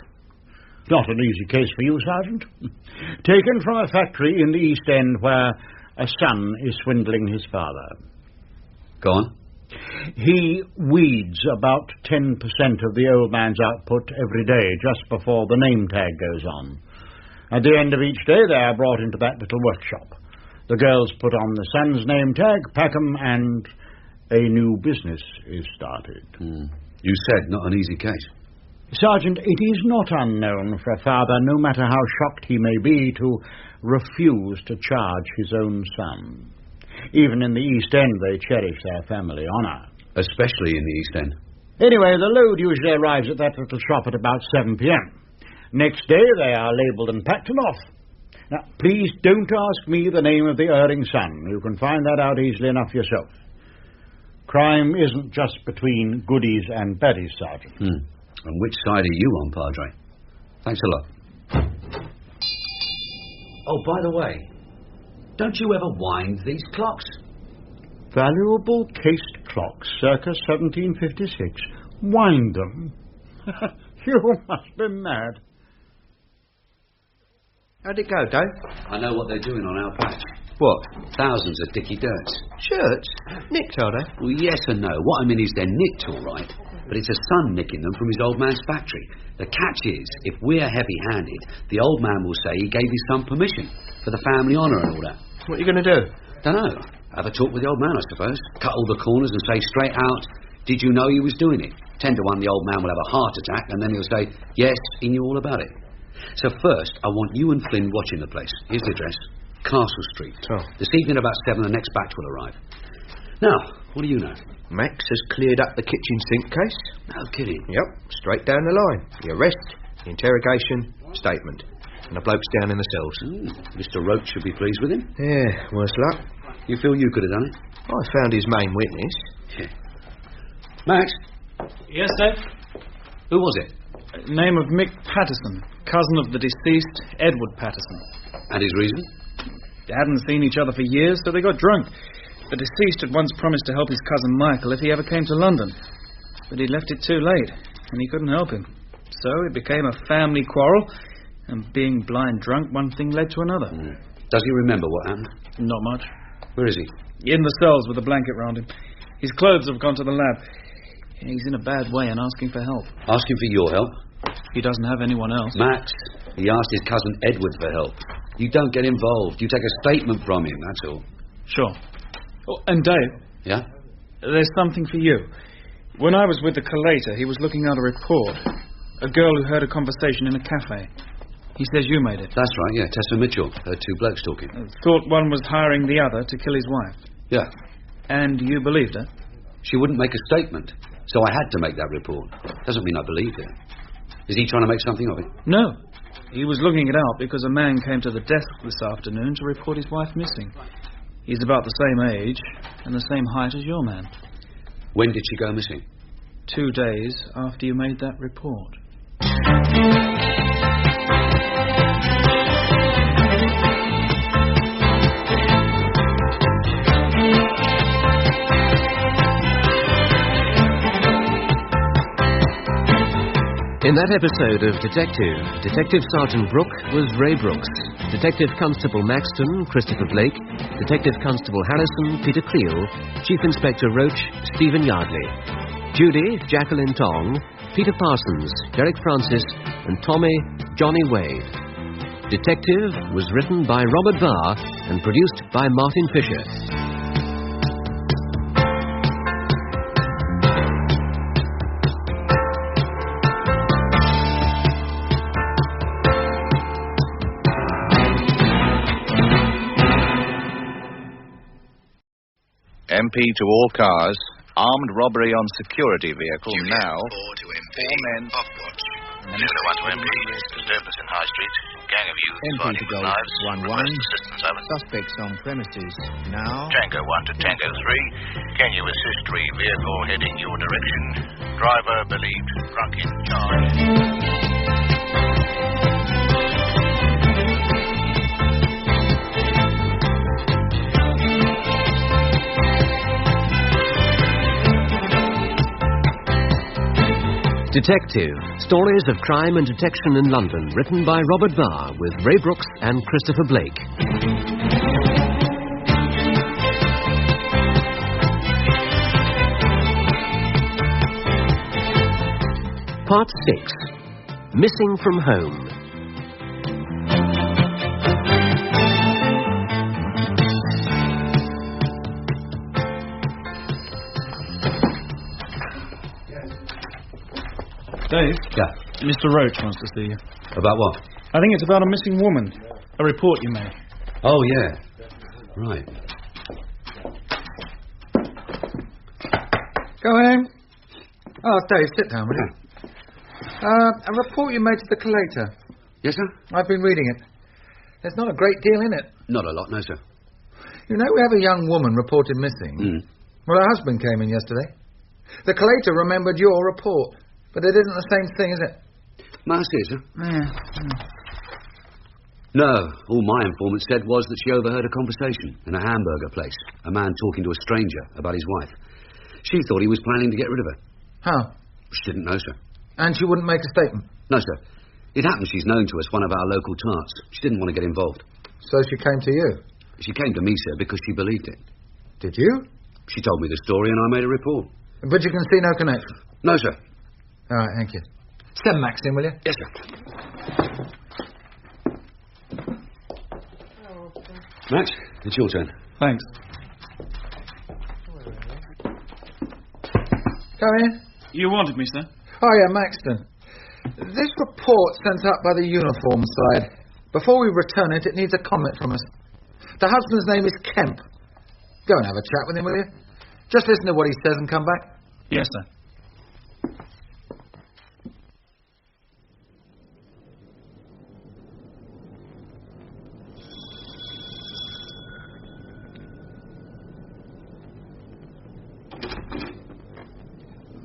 Not an easy case for you, Sergeant. Taken from a factory in the East End where a son is swindling his father. Go on. He weeds about 10% of the old man's output every day, just before the name tag goes on. At the end of each day, they are brought into that little workshop. The girls put on the son's name tag, pack 'em, and a new business is started. You said not an easy case. Sergeant, it is not unknown for a father, no matter how shocked he may be, to refuse to charge his own son. Even in the East End, they cherish their family honour. Especially in the East End. Anyway, the load usually arrives at that little shop at about 7 p.m. Next day, they are labelled and packed and off. Now, please don't ask me the name of the erring son. You can find that out easily enough yourself. Crime isn't just between goodies and baddies, Sergeant. And which side are you on, Padre? Thanks a lot. Oh, by the way, don't you ever wind these clocks? Valuable cased clocks, circa 1756. Wind them? You must be mad. How'd it go, Dave? I know what they're doing on our patch. What? Thousands of dicky dirts. Shirts? Nicked, are they? Well, yes and no. What I mean is they're nicked, all right. but it's a son nicking them from his old man's factory. The catch is, if we're heavy-handed, the old man will say he gave his son permission for the family honour and all that. What are you going to do? Dunno. Have a talk with the old man, I suppose. Cut all the corners and say straight out, did you know he was doing it? 10 to 1, the old man will have a heart attack, and then he'll say, yes, he knew all about it. So first, I want you and Flynn watching the place. Here's the address. Castle Street. Oh. This evening about 7, the next batch will arrive. Now, what do you know? Max has cleared up the kitchen sink case. No kidding. Yep, straight down the line. The arrest, the interrogation, statement. And the bloke's down in the cells. Mr. Roach should be pleased with him. Yeah, worse luck. You feel you could have done it? I found his main witness. Yeah. Max? Yes, Dave? Who was it? Name of Mick Patterson, cousin of the deceased Edward Patterson. And his reason? They hadn't seen each other for years, so they got drunk. The deceased had once promised to help his cousin Michael if he ever came to London. But he'd left it too late, and he couldn't help him. So it became a family quarrel, and being blind drunk, one thing led to another. Does he remember what happened? Not much. Where is he? In the cells with a blanket round him. His clothes have gone to the lab. He's in a bad way and asking for help. Asking for your help? He doesn't have anyone else. Max, he asked his cousin Edward for help. You don't get involved. You take a statement from him, that's all. Sure. Oh, and Dave. Yeah? There's something for you. When I was with the collator, he was looking out a report. A girl who heard a conversation in a cafe. He says you made it. That's right, yeah. Tessa Mitchell. Heard 2 blokes talking. Thought one was hiring the other to kill his wife. Yeah. And you believed her? She wouldn't make a statement, so I had to make that report. Doesn't mean I believed her. Is he trying to make something of it? No. He was looking it out because a man came to the desk this afternoon to report his wife missing. He's about the same age and the same height as your man. When did she go missing? 2 days after you made that report. In that episode of Detective Sergeant Brook was Ray Brooks, Detective Constable Maxton, Christopher Blake, Detective Constable Harrison, Peter Cleo, Chief Inspector Roach, Stephen Yardley, Judy, Jacqueline Tong, Peter Parsons, Derek Francis, and Tommy, Johnny Wade. Detective was written by Robert Barr and produced by Martin Fisher. MP to all cars. Armed robbery on security vehicle now. 4 to MP. 4 men. Off watch. Hello, 1 to MP. Disturbance in High Street. Gang of youths MP fighting to with Golf knives. 1-1. Request assistance, over. Suspects on premises. Now. Tango 1 to Tango 3. Can you assist vehicle heading your direction? Driver believed drunk in charge. Detective. Stories of crime and detection in London, written by Robert Barr with Ray Brooks and Christopher Blake. Part 6. Missing from Home. Dave? Yeah? Mr. Roach wants to see you. About what? I think it's about a missing woman. A report you made. Oh, yeah. Right. Go in. Oh, Dave, sit down, will you? A report you made to the collator. Yes, sir? I've been reading it. There's not a great deal in it. Not a lot, no, sir. You know, we have a young woman reported missing. Well, her husband came in yesterday. The collator remembered your report, but it isn't the same thing, is it? Must is, sir. Yeah. No, all my informant said was that she overheard a conversation in a hamburger place. A man talking to a stranger about his wife. She thought he was planning to get rid of her. How? She didn't know, sir. And she wouldn't make a statement? No, sir. It happens she's known to us, one of our local tarts. She didn't want to get involved. So she came to you? She came to me, sir, because she believed it. Did you? She told me the story and I made a report. But you can see no connection? No, sir. All right, thank you. Send Max in, will you? Yes, sir. Max, it's your turn. Thanks. Come in. You wanted me, sir? Oh, yeah, Maxton. This report sent out by the uniform side. Before we return it, it needs a comment from us. The husband's name is Kemp. Go and have a chat with him, will you? Just listen to what he says and come back. Yes, sir.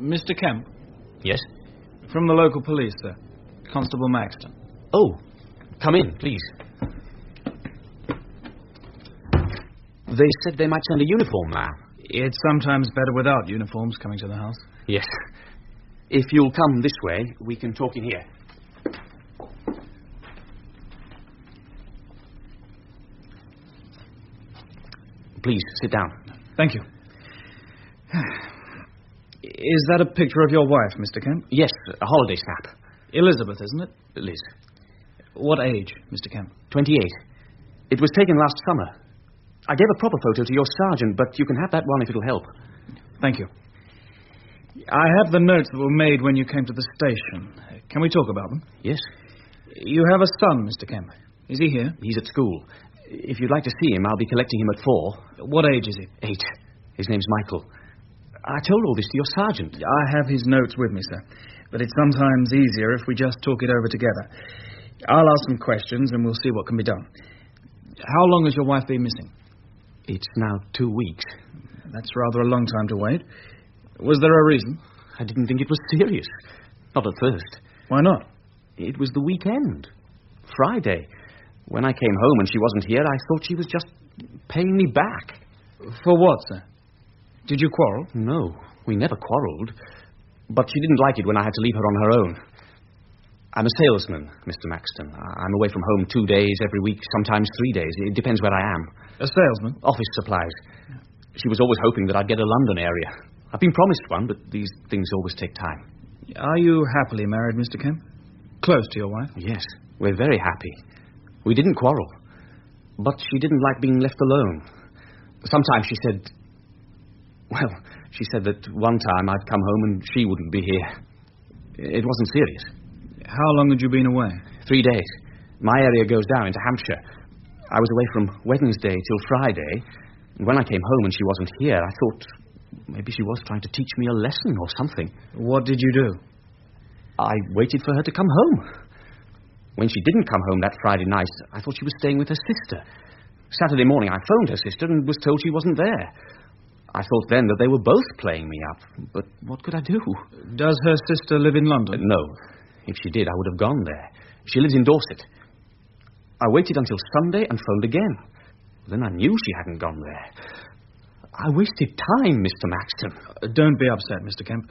Mr. Kemp? Yes? From the local police, sir. Constable Maxton. Oh, come in, please. They said they might send a uniform now. It's sometimes better without uniforms coming to the house. Yes. If you'll come this way, we can talk in here. Please, sit down. Thank you. Is that a picture of your wife, Mr. Kemp? Yes, a holiday snap. Elizabeth, isn't it? Liz. What age, Mr. Kemp? 28. It was taken last summer. I gave a proper photo to your sergeant, but you can have that one if it'll help. Thank you. I have the notes that were made when you came to the station. Can we talk about them? Yes. You have a son, Mr. Kemp. Is he here? He's at school. If you'd like to see him, I'll be collecting him at 4. What age is he? 8. His name's Michael. I told all this to your sergeant. I have his notes with me, sir. But it's sometimes easier if we just talk it over together. I'll ask some questions and we'll see what can be done. How long has your wife been missing? It's now 2 weeks. That's rather a long time to wait. Was there a reason? I didn't think it was serious. Not at first. Why not? It was the weekend. Friday. When I came home and she wasn't here, I thought she was just paying me back. For what, sir? Did you quarrel? No, we never quarrelled. But she didn't like it when I had to leave her on her own. I'm a salesman, Mr. Maxton. I'm away from home 2 days every week, sometimes 3 days. It depends where I am. A salesman? Office supplies. She was always hoping that I'd get a London area. I've been promised one, but these things always take time. Are you happily married, Mr. Kemp? Close to your wife? Yes, we're very happy. We didn't quarrel. But she didn't like being left alone. Sometimes she said... Well, she said that one time I'd come home and she wouldn't be here. It wasn't serious. How long had you been away? 3 days. My area goes down into Hampshire. I was away from Wednesday till Friday. And when I came home and she wasn't here, I thought maybe she was trying to teach me a lesson or something. What did you do? I waited for her to come home. When she didn't come home that Friday night, I thought she was staying with her sister. Saturday morning, I phoned her sister and was told she wasn't there. I thought then that they were both playing me up, but what could I do? Does her sister live in London? No. If she did, I would have gone there. She lives in Dorset. I waited until Sunday and phoned again. Then I knew she hadn't gone there. I wasted time, Mr. Maxton. Don't be upset, Mr. Kemp.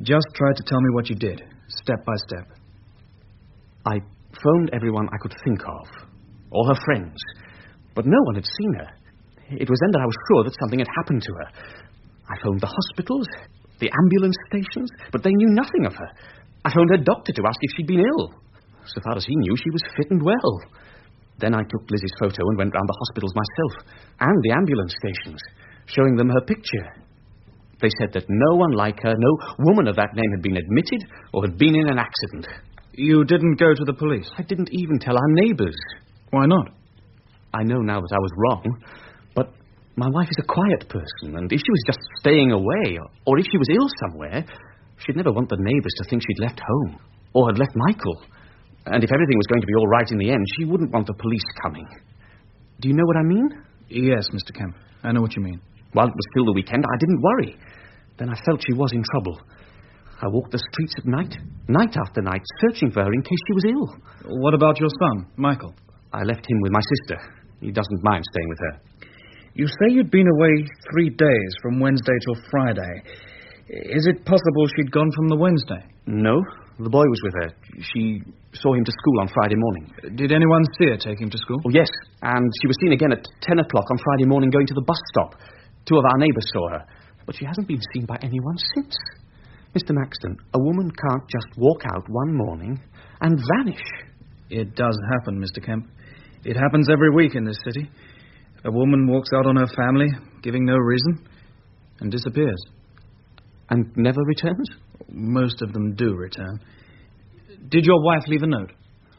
Just try to tell me what you did, step by step. I phoned everyone I could think of, all her friends, but no one had seen her. It was then that I was sure that something had happened to her. I phoned the hospitals, the ambulance stations, but they knew nothing of her. I phoned her doctor to ask if she'd been ill. So far as he knew, she was fit and well. Then I took Lizzie's photo and went round the hospitals myself, and the ambulance stations, showing them her picture. They said that no one like her, no woman of that name had been admitted or had been in an accident. You didn't go to the police? I didn't even tell our neighbours. Why not? I know now that I was wrong, but my wife is a quiet person, and if she was just staying away, or if she was ill somewhere, she'd never want the neighbours to think she'd left home, or had left Michael. And if everything was going to be all right in the end, she wouldn't want the police coming. Do you know what I mean? Yes, Mr. Kemp. I know what you mean. While it was still the weekend, I didn't worry. Then I felt she was in trouble. I walked the streets at night, night after night, searching for her in case she was ill. What about your son, Michael? I left him with my sister. He doesn't mind staying with her. You say you'd been away 3 days, from Wednesday till Friday. Is it possible she'd gone from the Wednesday? No, the boy was with her. She saw him to school on Friday morning. Did anyone see her take him to school? Oh, yes, and she was seen again at 10 o'clock on Friday morning going to the bus stop. 2 of our neighbours saw her, but she hasn't been seen by anyone since. Mr. Maxton, a woman can't just walk out one morning and vanish. It does happen, Mr. Kemp. It happens every week in this city. A woman walks out on her family, giving no reason, and disappears. And never returns? Most of them do return. Did your wife leave a note?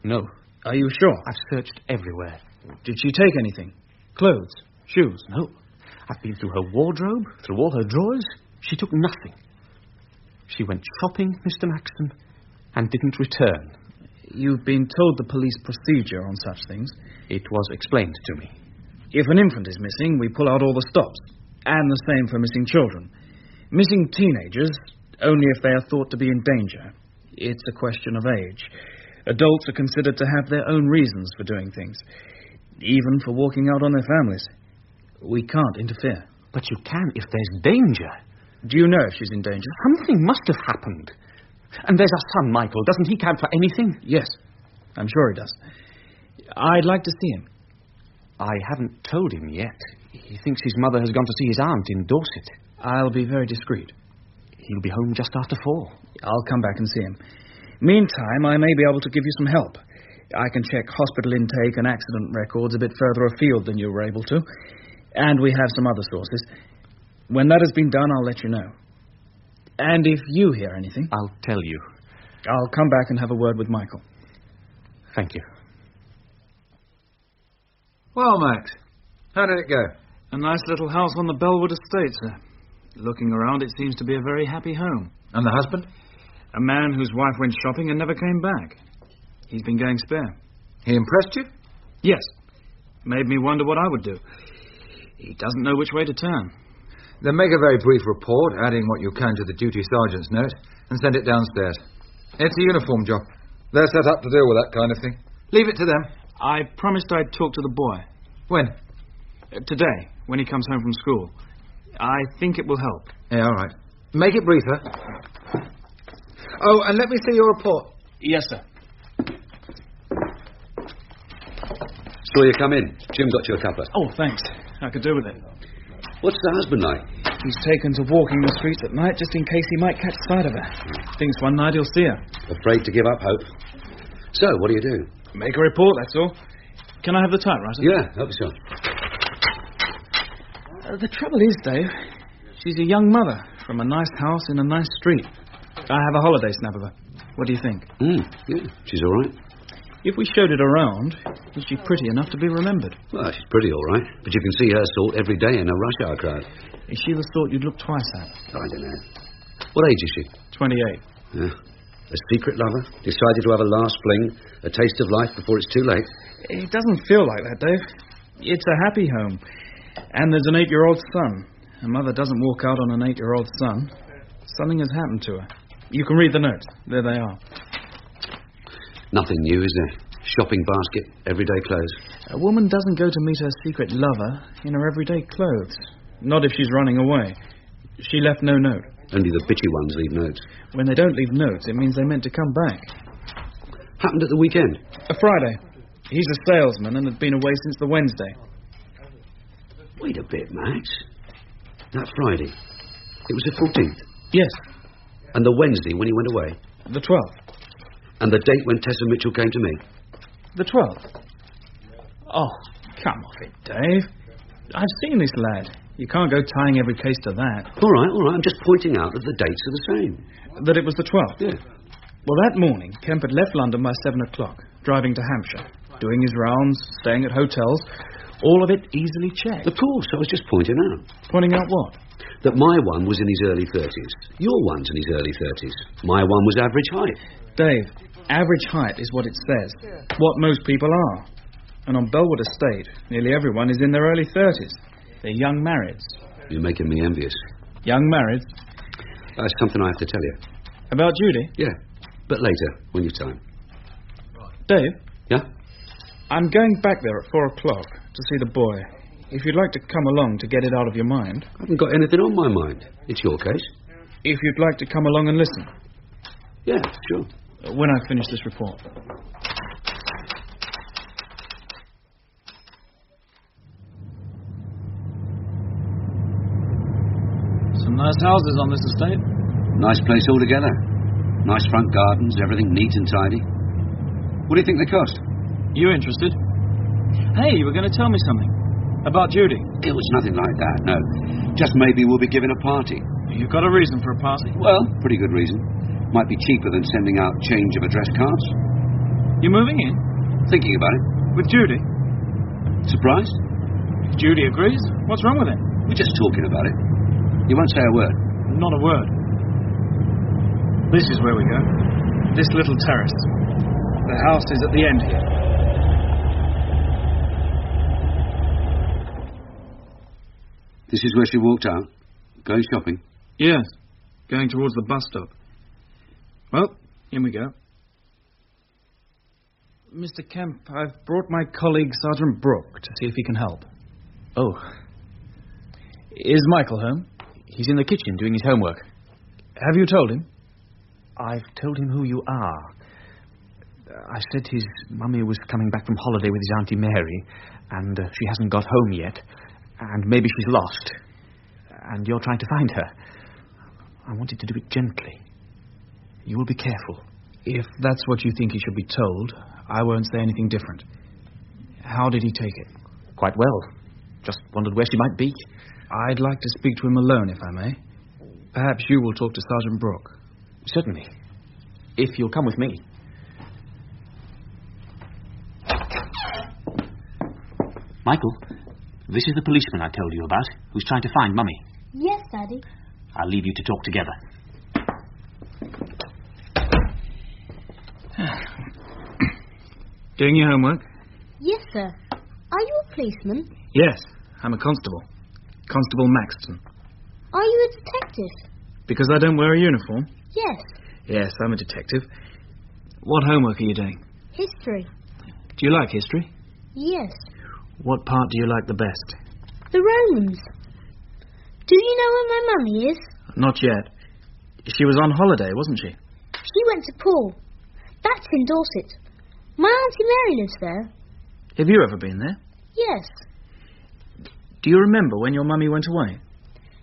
No. Are you sure? I've searched everywhere. Did she take anything? Clothes? Shoes? No. I've been through her wardrobe, through all her drawers. She took nothing. She went shopping, Mr. Maxton, and didn't return. You've been told the police procedure on such things. It was explained to me. If an infant is missing, we pull out all the stops. And the same for missing children. Missing teenagers, only if they are thought to be in danger. It's a question of age. Adults are considered to have their own reasons for doing things, even for walking out on their families. We can't interfere. But you can if there's danger. Do you know if she's in danger? Something must have happened. And there's our son, Michael. Doesn't he count for anything? Yes, I'm sure he does. I'd like to see him. I haven't told him yet. He thinks his mother has gone to see his aunt in Dorset. I'll be very discreet. He'll be home just after 4. I'll come back and see him. Meantime, I may be able to give you some help. I can check hospital intake and accident records a bit further afield than you were able to. And we have some other sources. When that has been done, I'll let you know. And if you hear anything... I'll tell you. I'll come back and have a word with Michael. Thank you. Well, Max, how did it go? A nice little house on the Bellwood estate, sir. Looking around, it seems to be a very happy home. And the husband? A man whose wife went shopping and never came back. He's been going spare. He impressed you? Yes. Made me wonder what I would do. He doesn't know which way to turn. Then make a very brief report, adding what you can to the duty sergeant's note, and send it downstairs. It's a uniform job. They're set up to deal with that kind of thing. Leave it to them. I promised I'd talk to the boy. When? Today, when he comes home from school. I think it will help. Yeah, all right. Make it briefer. Oh, and let me see your report. Yes, sir. Saw you come in. Jim got you a cuppa. Oh, thanks. I could do with it. What's the husband like? He's taken to walking the streets at night just in case he might catch sight of her. Thinks one night he'll see her. Afraid to give up hope. So, what do you do? Make a report, that's all. Can I have the typewriter? Yeah, help yourself. The trouble is, Dave, she's a young mother from a nice house in a nice street. I have a holiday snap of her. What do you think? Yeah, she's all right. If we showed it around, is she pretty enough to be remembered? Well, she's pretty all right, but you can see her sort every day in a rush hour crowd. Is she the sort you'd look twice at? I don't know. What age is she? 28. Yeah. A secret lover? Decided to have a last fling, a taste of life before it's too late? It doesn't feel like that, Dave. It's a happy home. And there's an 8-year-old son. Her mother doesn't walk out on an 8-year-old son. Something has happened to her. You can read the notes. There they are. Nothing new, is there? Shopping basket, everyday clothes. A woman doesn't go to meet her secret lover in her everyday clothes. Not if she's running away. She left no note. Only the bitchy ones leave notes. When they don't leave notes, it means they meant to come back. Happened at the weekend? A Friday. He's a salesman and had been away since the Wednesday. Wait a bit, Max. That Friday, it was the 14th? Yes. And the Wednesday when he went away? The 12th. And the date when Tessa Mitchell came to me? The 12th. Oh, come off it, Dave. I've seen this lad. You can't go tying every case to that. All right. I'm just pointing out that the dates are the same. That it was the 12th? Yeah. Well, that morning, Kemp had left London by 7 o'clock, driving to Hampshire, doing his rounds, staying at hotels, all of it easily checked. Of course, I was just pointing out. Pointing out what? That my one was in his early 30s. Your one's in his early 30s. My one was average height. Dave, average height is what it says. What most people are. And on Bellwood Estate, nearly everyone is in their early 30s. They're young marrieds. You're making me envious. Young marrieds? That's something I have to tell you. About Judy? Yeah, but later, when you've time. Dave? Yeah? I'm going back there at 4 o'clock to see the boy. If you'd like to come along to get it out of your mind. I haven't got anything on my mind. It's your case. If you'd like to come along and listen. Yeah, sure. When I finish this report. Some nice houses on this estate. Nice place altogether. Nice front gardens, everything neat and tidy. What do you think they cost? You interested? Hey, you were going to tell me something. About Judy. It was nothing like that, no. Just maybe we'll be giving a party. You've got a reason for a party? Well, pretty good reason. Might be cheaper than sending out change of address cards. You're moving in? Thinking about it. With Judy? Surprised? If Judy agrees, what's wrong with it? We're just talking about it. You won't say a word? Not a word. This is where we go. This little terrace. The house is at the end here. This is where she walked out? Going shopping? Yes. Going towards the bus stop. Well, here we go. Mr. Kemp, I've brought my colleague Sergeant Brook to see if he can help. Oh. Is Michael home? He's in the kitchen doing his homework. Have you told him? I've told him who you are. I said his mummy was coming back from holiday with his Auntie Mary, and she hasn't got home yet, and maybe she's lost, and you're trying to find her. I wanted to do it gently. You will be careful. If that's what you think he should be told, I won't say anything different. How did he take it? Quite well. Just wondered where she might be. I'd like to speak to him alone, if I may. Perhaps you will talk to Sergeant Brook. Certainly. If you'll come with me. Michael, this is the policeman I told you about, who's trying to find Mummy. Yes, Daddy. I'll leave you to talk together. Doing your homework? Yes, sir. Are you a policeman? Yes, I'm a constable. Constable Maxton. Are you a detective? Because I don't wear a uniform? Yes. Yes, I'm a detective. What homework are you doing? History. Do you like history? Yes. What part do you like the best? The Romans. Do you know where my mummy is? Not yet. She was on holiday, wasn't she? She went to Poole. That's in Dorset. My Auntie Mary lives there. Have you ever been there? Yes. Do you remember when your mummy went away?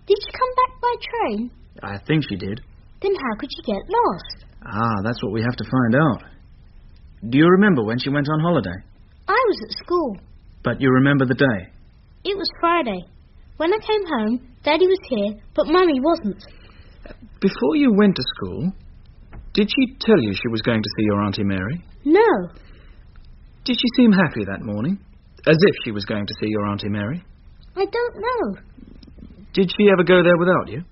Did she come back by train? I think she did. Then how could she get lost? Ah, that's what we have to find out. Do you remember when she went on holiday? I was at school. But you remember the day? It was Friday. When I came home, Daddy was here, but Mummy wasn't. Before you went to school, did she tell you she was going to see your Auntie Mary? No. Did she seem happy that morning? As if she was going to see your Auntie Mary? I don't know. Did she ever go there without you?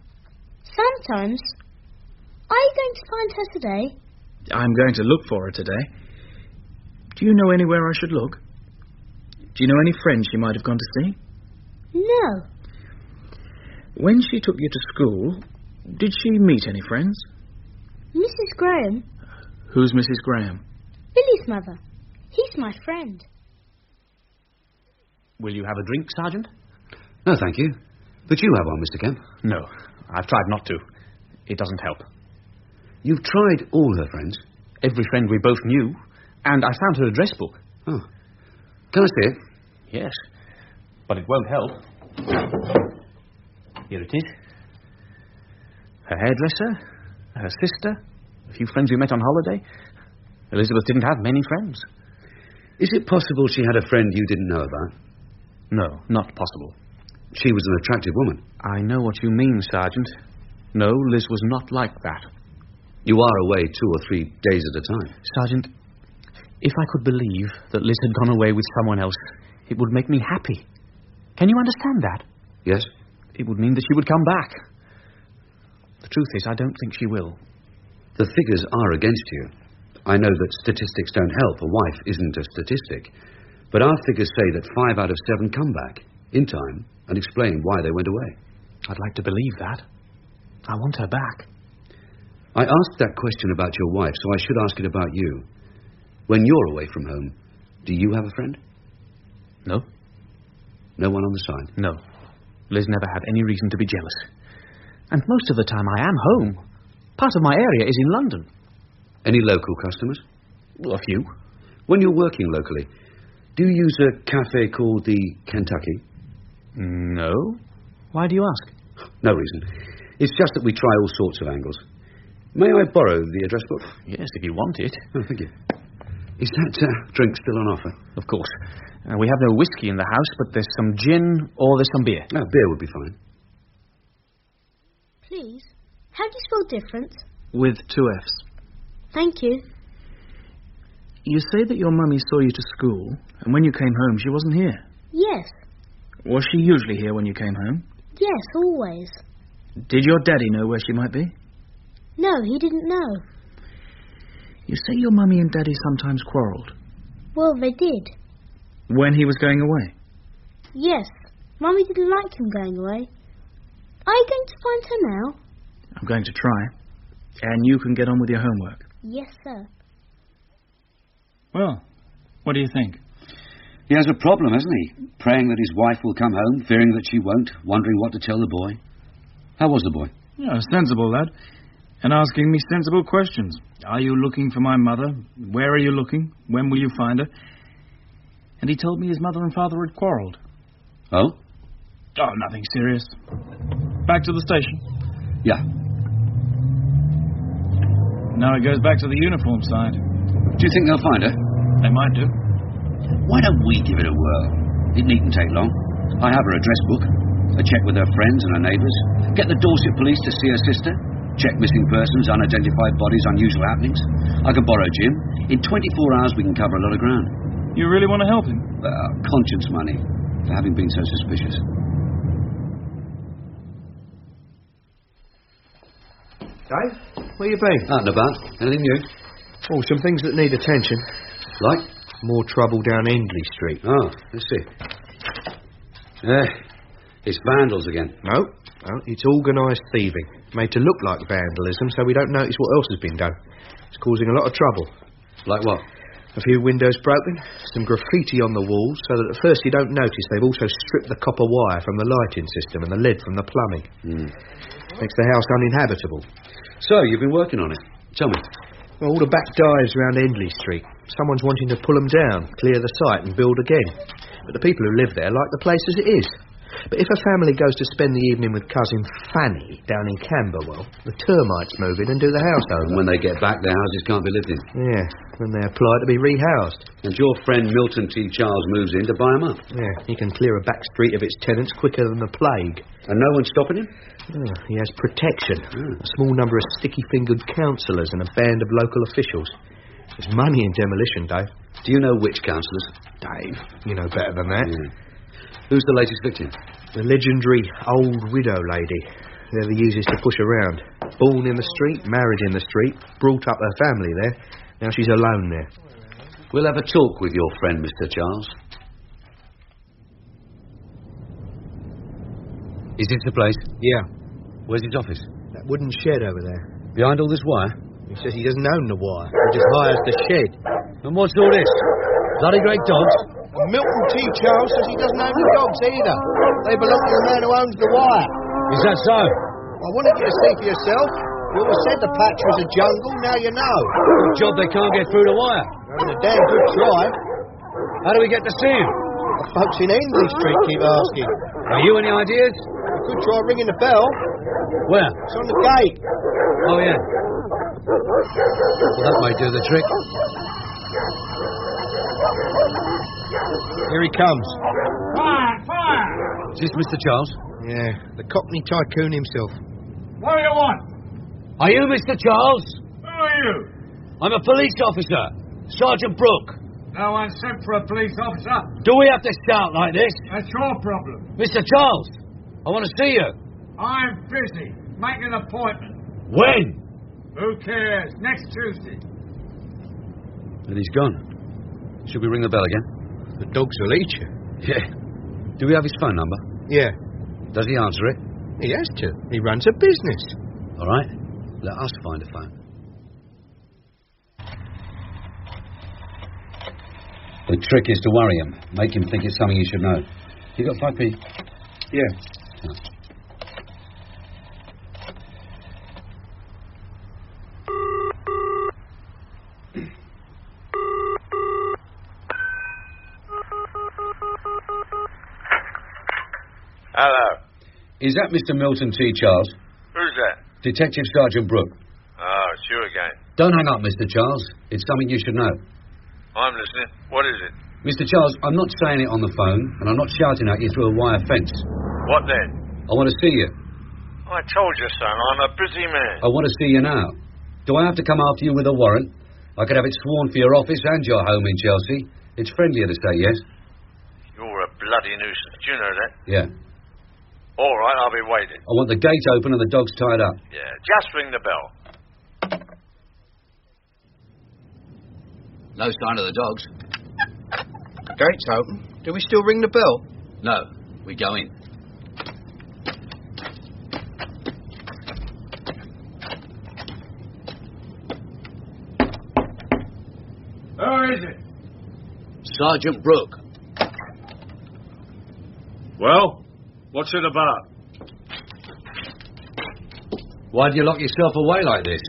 Sometimes. Are you going to find her today? I'm going to look for her today. Do you know anywhere I should look? Do you know any friends she might have gone to see? No. When she took you to school, did she meet any friends? Mrs. Graham. Who's Mrs. Graham? Billy's mother. He's my friend. Will you have a drink, Sergeant? No, thank you. But you have one, Mr. Kemp. No, I've tried not to. It doesn't help. You've tried all her friends? Every friend we both knew. And I found her address book. Oh. Can I see it? Yes. But it won't help. Here it is. Her hairdresser, her sister, a few friends we met on holiday. Elizabeth didn't have many friends. Is it possible she had a friend you didn't know about? No, not possible. She was an attractive woman. I know what you mean, Sergeant. No, Liz was not like that. You are away 2 or 3 days at a time. Sergeant, if I could believe that Liz had gone away with someone else, it would make me happy. Can you understand that? Yes. It would mean that she would come back. The truth is, I don't think she will. The figures are against you. I know that statistics don't help. A wife isn't a statistic. But our figures say that 5 out of 7 come back, in time, and explain why they went away. I'd like to believe that. I want her back. I asked that question about your wife, so I should ask it about you. When you're away from home, do you have a friend? No. No one on the side? No. Liz never had any reason to be jealous. And most of the time I am home. Part of my area is in London. Any local customers? A few. When you're working locally, do you use a cafe called the Kentucky? No. Why do you ask? No reason. It's just that we try all sorts of angles. May I borrow the address book? Yes, if you want it. Oh, thank you. Is that drink still on offer? Of course. We have no whiskey in the house, but there's some gin or there's some beer. Beer would be fine. Please, how do you spell difference? With 2 Fs. Thank you. You say that your mummy saw you to school, and when you came home, she wasn't here. Yes. Was she usually here when you came home? Yes, always. Did your daddy know where she might be? No, he didn't know. You say your mummy and daddy sometimes quarrelled. Well, they did. When he was going away? Yes. Mummy didn't like him going away. Are you going to find her now? I'm going to try. And you can get on with your homework. Yes, sir. Well, what do you think? He has a problem, hasn't he? Praying that his wife will come home, fearing that she won't, wondering what to tell the boy. How was the boy? Yeah, a sensible lad. And asking me sensible questions. Are you looking for my mother? Where are you looking? When will you find her? And he told me his mother and father had quarrelled. Oh? Oh, nothing serious. Back to the station? Yeah. Now it goes back to the uniform side. Do you think they'll find her? They might do. Why don't we give it a whirl? It needn't take long. I have her address book. A check with her friends and her neighbours. Get the Dorset police to see her sister. Check missing persons, unidentified bodies, unusual happenings. I can borrow Jim. In 24 hours we can cover a lot of ground. You really want to help him? Conscience money for having been so suspicious. Dave, where you been? Out and about. Anything new? Oh, some things that need attention. Like? More trouble down Endley Street. Oh, let's see. It's vandals again. No, it's organised thieving. Made to look like vandalism so we don't notice what else has been done. It's causing a lot of trouble. Like what? A few windows broken, some graffiti on the walls, so that at first you don't notice they've also stripped the copper wire from the lighting system and the lead from the plumbing. Makes the house uninhabitable. So, you've been working on it. Tell me. Well, all the back dives around Endley Street. Someone's wanting to pull them down, clear the site and build again. But the people who live there like the place as it is. But if a family goes to spend the evening with cousin Fanny down in Camberwell, the termites move in and do the house over. And when they get back, their houses can't be lived in. Yeah, then they apply to be rehoused. And your friend Milton T. Charles moves in to buy them up. Yeah, he can clear a back street of its tenants quicker than the plague. And no one's stopping him? Oh, he has protection. A small number of sticky-fingered councillors and a band of local officials. There's money in demolition, Dave. Do you know which councillors? Dave, you know better than that. Yeah. Who's the latest victim? The legendary old widow lady. They're the easiest to push around. Born in the street, married in the street, brought up her family there. Now she's alone there. We'll have a talk with your friend, Mr. Charles. Is this the place? Yeah. Where's his office? That wooden shed over there. Behind all this wire? He says he doesn't own the wire. He just hires the shed. And what's all this? Bloody great dogs? Milton T. Charles says he doesn't own the dogs either. They belong to the man who owns the wire. Is that so? I wanted you to see for yourself. You always said the patch was a jungle, now you know. Good job they can't get through the wire. Having a damn good try. How do we get to see him? The folks in Endley Street keep asking. Have you any ideas? You could try ringing the bell. Where? It's on the gate. Oh, yeah. Well, that may do the trick. Here he comes. Fire! Fire! Is this Mr. Charles? Yeah, the Cockney tycoon himself. What do you want? Are you Mr. Charles? Who are you? I'm a police officer, Sergeant Brook. No one sent for a police officer. Do we have to shout like this? That's your problem. Mr. Charles, I want to see you. I'm busy. Make an appointment. When? Who cares? Next Tuesday. And he's gone. Should we ring the bell again? The dogs will eat you. Yeah. Do we have his phone number? Yeah. Does he answer it? He has to. He runs a business. All right. Let us find a phone. The trick is to worry him. Make him think it's something he should know. You got 5p? Yeah. Hello. Is that Mr. Milton T. Charles? Who's that? Detective Sergeant Brook. Oh, Sure again. Don't hang up, Mr. Charles. It's something you should know. I'm listening. What is it? Mr. Charles, I'm not saying it on the phone, and I'm not shouting at you through a wire fence. What then? I want to see you. I told you, son, I'm a busy man. I want to see you now. Do I have to come after you with a warrant? I could have it sworn for your office and your home in Chelsea. It's friendlier to say yes. You're a bloody nuisance. Do you know that? Yeah. All right, I'll be waiting. I want the gate open and the dogs tied up. Yeah, just ring the bell. No sign of the dogs. Gate's open. Do we still ring the bell? No, we go in. Who is it? Sergeant Brook. Well, what's it about? Why do you lock yourself away like this?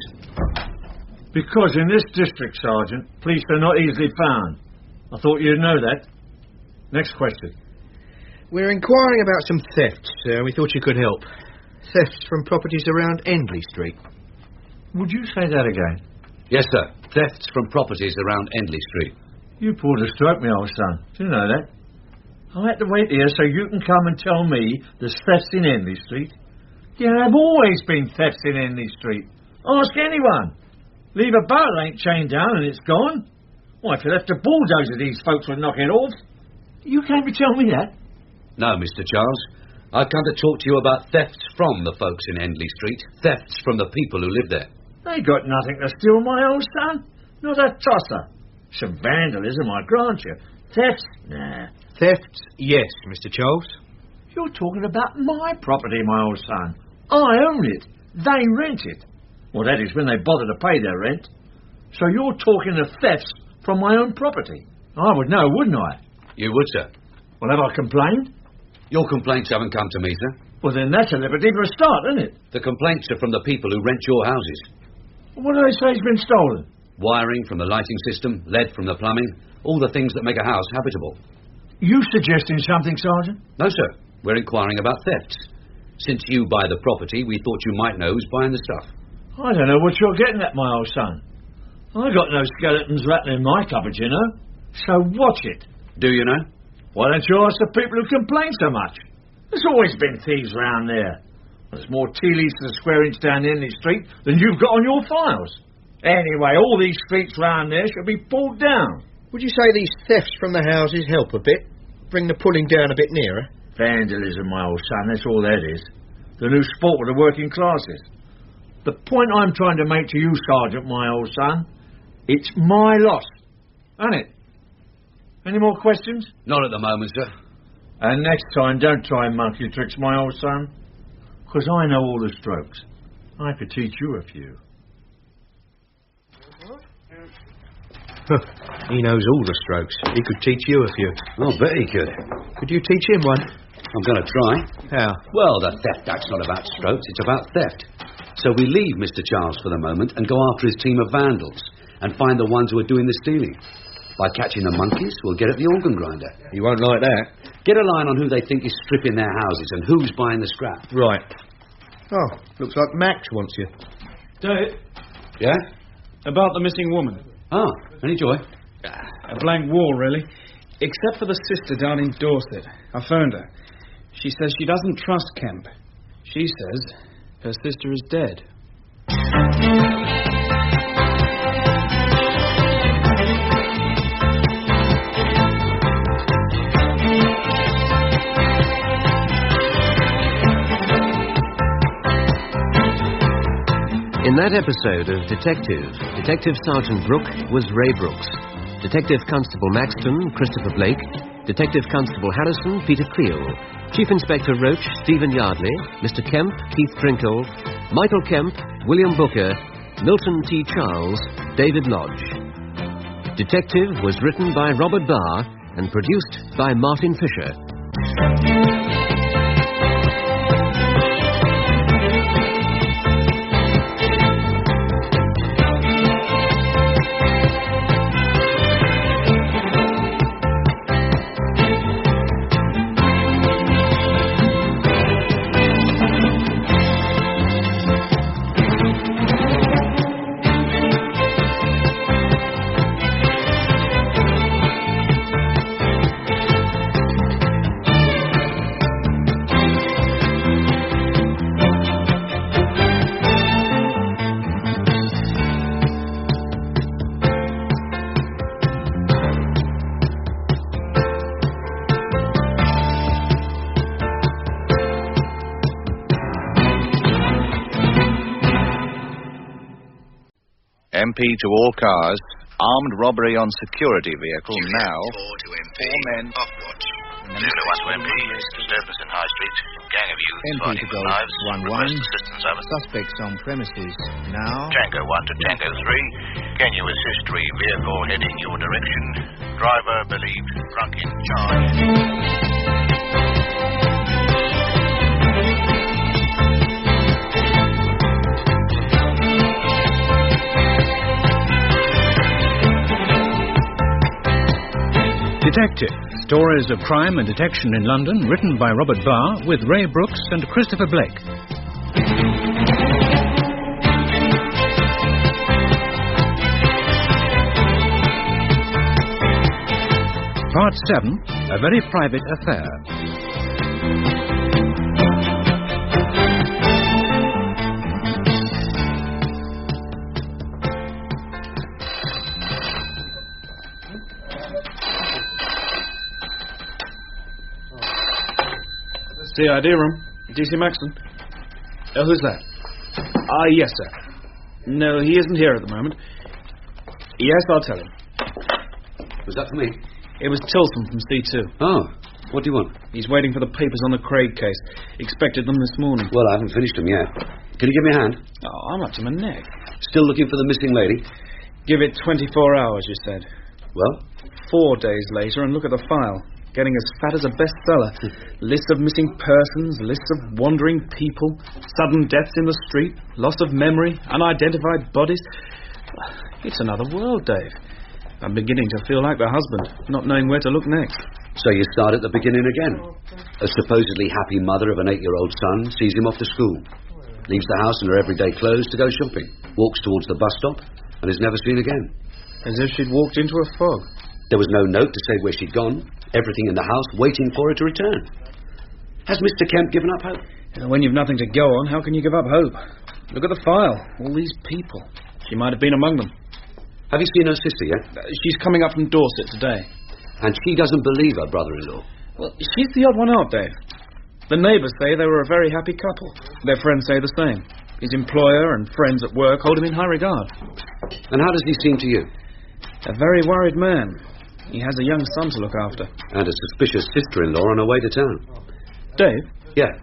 Because in this district, Sergeant, police are not easily found. I thought you'd know that. Next question. We're inquiring about some thefts, sir. We thought you could help. Thefts from properties around Endley Street. Would you say that again? Yes, sir. Thefts from properties around Endley Street. You pulled a stroke, me old son. Do you know that? I had to wait here so you can come and tell me there's thefts in Endley Street. There have always been thefts in Endley Street. Ask anyone. Leave a boat ain't chained down and it's gone. Why, if you left a bulldozer, these folks would knock it off. You came to tell me that? No, Mr. Charles. I've come to talk to you about thefts from the folks in Endley Street. Thefts from the people who live there. They got nothing to steal, my old son. Not a tosser. Some vandalism, I grant you. Thefts? Nah. Thefts, yes, Mr. Charles. You're talking about my property, my old son. I own it. They rent it. Well, that is when they bother to pay their rent. So you're talking of thefts from my own property. I would know, wouldn't I? You would, sir. Well, have I complained? Your complaints haven't come to me, sir. Well, then that's a liberty for a start, isn't it? The complaints are from the people who rent your houses. What do they say has been stolen? Wiring from the lighting system, lead from the plumbing, all the things that make a house habitable. You suggesting something, Sergeant? No, sir. We're inquiring about thefts. Since you buy the property, we thought you might know who's buying the stuff. I don't know what you're getting at, my old son. I got no skeletons rattling in my cupboard, you know. So watch it. Do you know? Why don't you ask the people who complain so much? There's always been thieves round there. There's more tea leaves to the square inch down Endley Street than you've got on your files. Anyway, all these streets round there should be pulled down. Would you say these thefts from the houses help a bit? Bring the pulling down a bit nearer? Vandalism, my old son, that's all that is. The new sport with the working classes. The point I'm trying to make to you, Sergeant, my old son, it's my loss, isn't it? Any more questions? Not at the moment, sir. And next time, don't try monkey tricks, my old son, because I know all the strokes. I could teach you a few. He knows all the strokes. He could teach you a few. I'll bet he could. Could you teach him one? I'm going to try. How? Well, the theft act's not about strokes, it's about theft. So we leave Mr. Charles for the moment and go after his team of vandals and find the ones who are doing the stealing. By catching the monkeys, we'll get at the organ grinder. He won't like that. Get a line on who they think is stripping their houses and who's buying the scrap. Right. Oh, looks like Max wants you. Dave? Yeah? About the missing woman. Oh, any joy? A blank wall, really. Except for the sister down in Dorset. I phoned her. She says she doesn't trust Kemp. She says her sister is dead. In that episode of Detective Sergeant Brook was Ray Brooks. Detective Constable Maxton, Christopher Blake. Detective Constable Harrison, Peter Cleo. Chief Inspector Roach, Stephen Yardley. Mr. Kemp, Keith Drinkle. Michael Kemp, William Booker. Milton T. Charles, David Lodge. Detective was written by Robert Barr and produced by Martin Fisher. MP to all cars. Armed robbery on security vehicle now. 4 to MP. 4 men. Off watch. Zulu 1 to MP. Disturbance in High Street. Gang of youths MP fighting to for Golf lives. 1-1. Request assistance over. Suspects on premises now. Tango 1 to Tango 3. Can you assist 3 vehicle heading your direction? Driver believed drunk in charge. Detective. Stories of crime and detection in London, written by Robert Barr with Ray Brooks and Christopher Blake. Part 7. A Very Private Affair. CID room. DC Maxton. Who's that? Yes, sir. No, he isn't here at the moment. Yes, I'll tell him. Was that for me? It was Tilson from C2. Oh, what do you want? He's waiting for the papers on the Craig case. Expected them this morning. Well, I haven't finished them yet. Can you give me a hand? Oh, I'm up to my neck. Still looking for the missing lady? Give it 24 hours, you said. Well? 4 days later, and look at the file. Getting as fat as a bestseller. Lists of missing persons, lists of wandering people, sudden deaths in the street, loss of memory, unidentified bodies. It's another world, Dave. I'm beginning to feel like the husband, not knowing where to look next. So you start at the beginning again. A supposedly happy mother of an 8-year-old son sees him off to school, leaves the house in her everyday clothes to go shopping, walks towards the bus stop, and is never seen again. As if she'd walked into a fog. There was no note to say where she'd gone. Everything in the house waiting for her to return. Has Mr. Kemp given up hope? When you've nothing to go on, how can you give up hope? Look at the file. All these people. She might have been among them. Have you seen her sister yet? She's coming up from Dorset today. And she doesn't believe her brother-in-law? Well, she's the odd one out, Dave. The neighbours say they were a very happy couple. Their friends say the same. His employer and friends at work hold him in high regard. And how does he seem to you? A very worried man. He has a young son to look after. And a suspicious sister-in-law on her way to town. Dave? Yeah?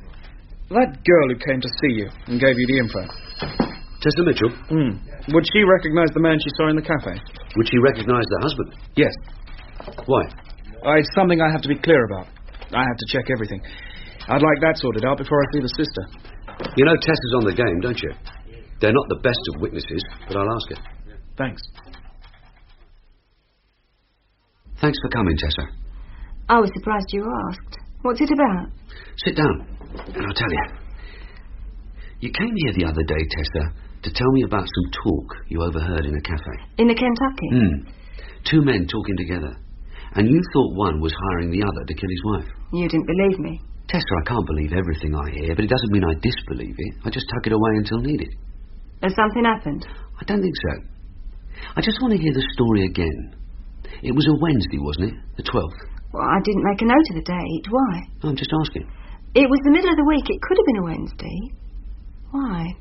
That girl who came to see you and gave you the info. Tessa Mitchell? Would she recognise the man she saw in the cafe? Would she recognise the husband? Yes. Why? It's something I have to be clear about. I have to check everything. I'd like that sorted out before I see the sister. You know Tessa's on the game, don't you? They're not the best of witnesses, but I'll ask her. Thanks. Thanks for coming, Tessa. I was surprised you asked. What's it about? Sit down, and I'll tell you. You came here the other day, Tessa, to tell me about some talk you overheard in a cafe. In the Kentucky? 2 men talking together. And you thought one was hiring the other to kill his wife. You didn't believe me? Tessa, I can't believe everything I hear, but it doesn't mean I disbelieve it. I just tuck it away until needed. Has something happened? I don't think so. I just want to hear the story again. It was a Wednesday, wasn't it? The 12th. Well, I didn't make a note of the date. Why? I'm just asking. It was the middle of the week. It could have been a Wednesday. Why?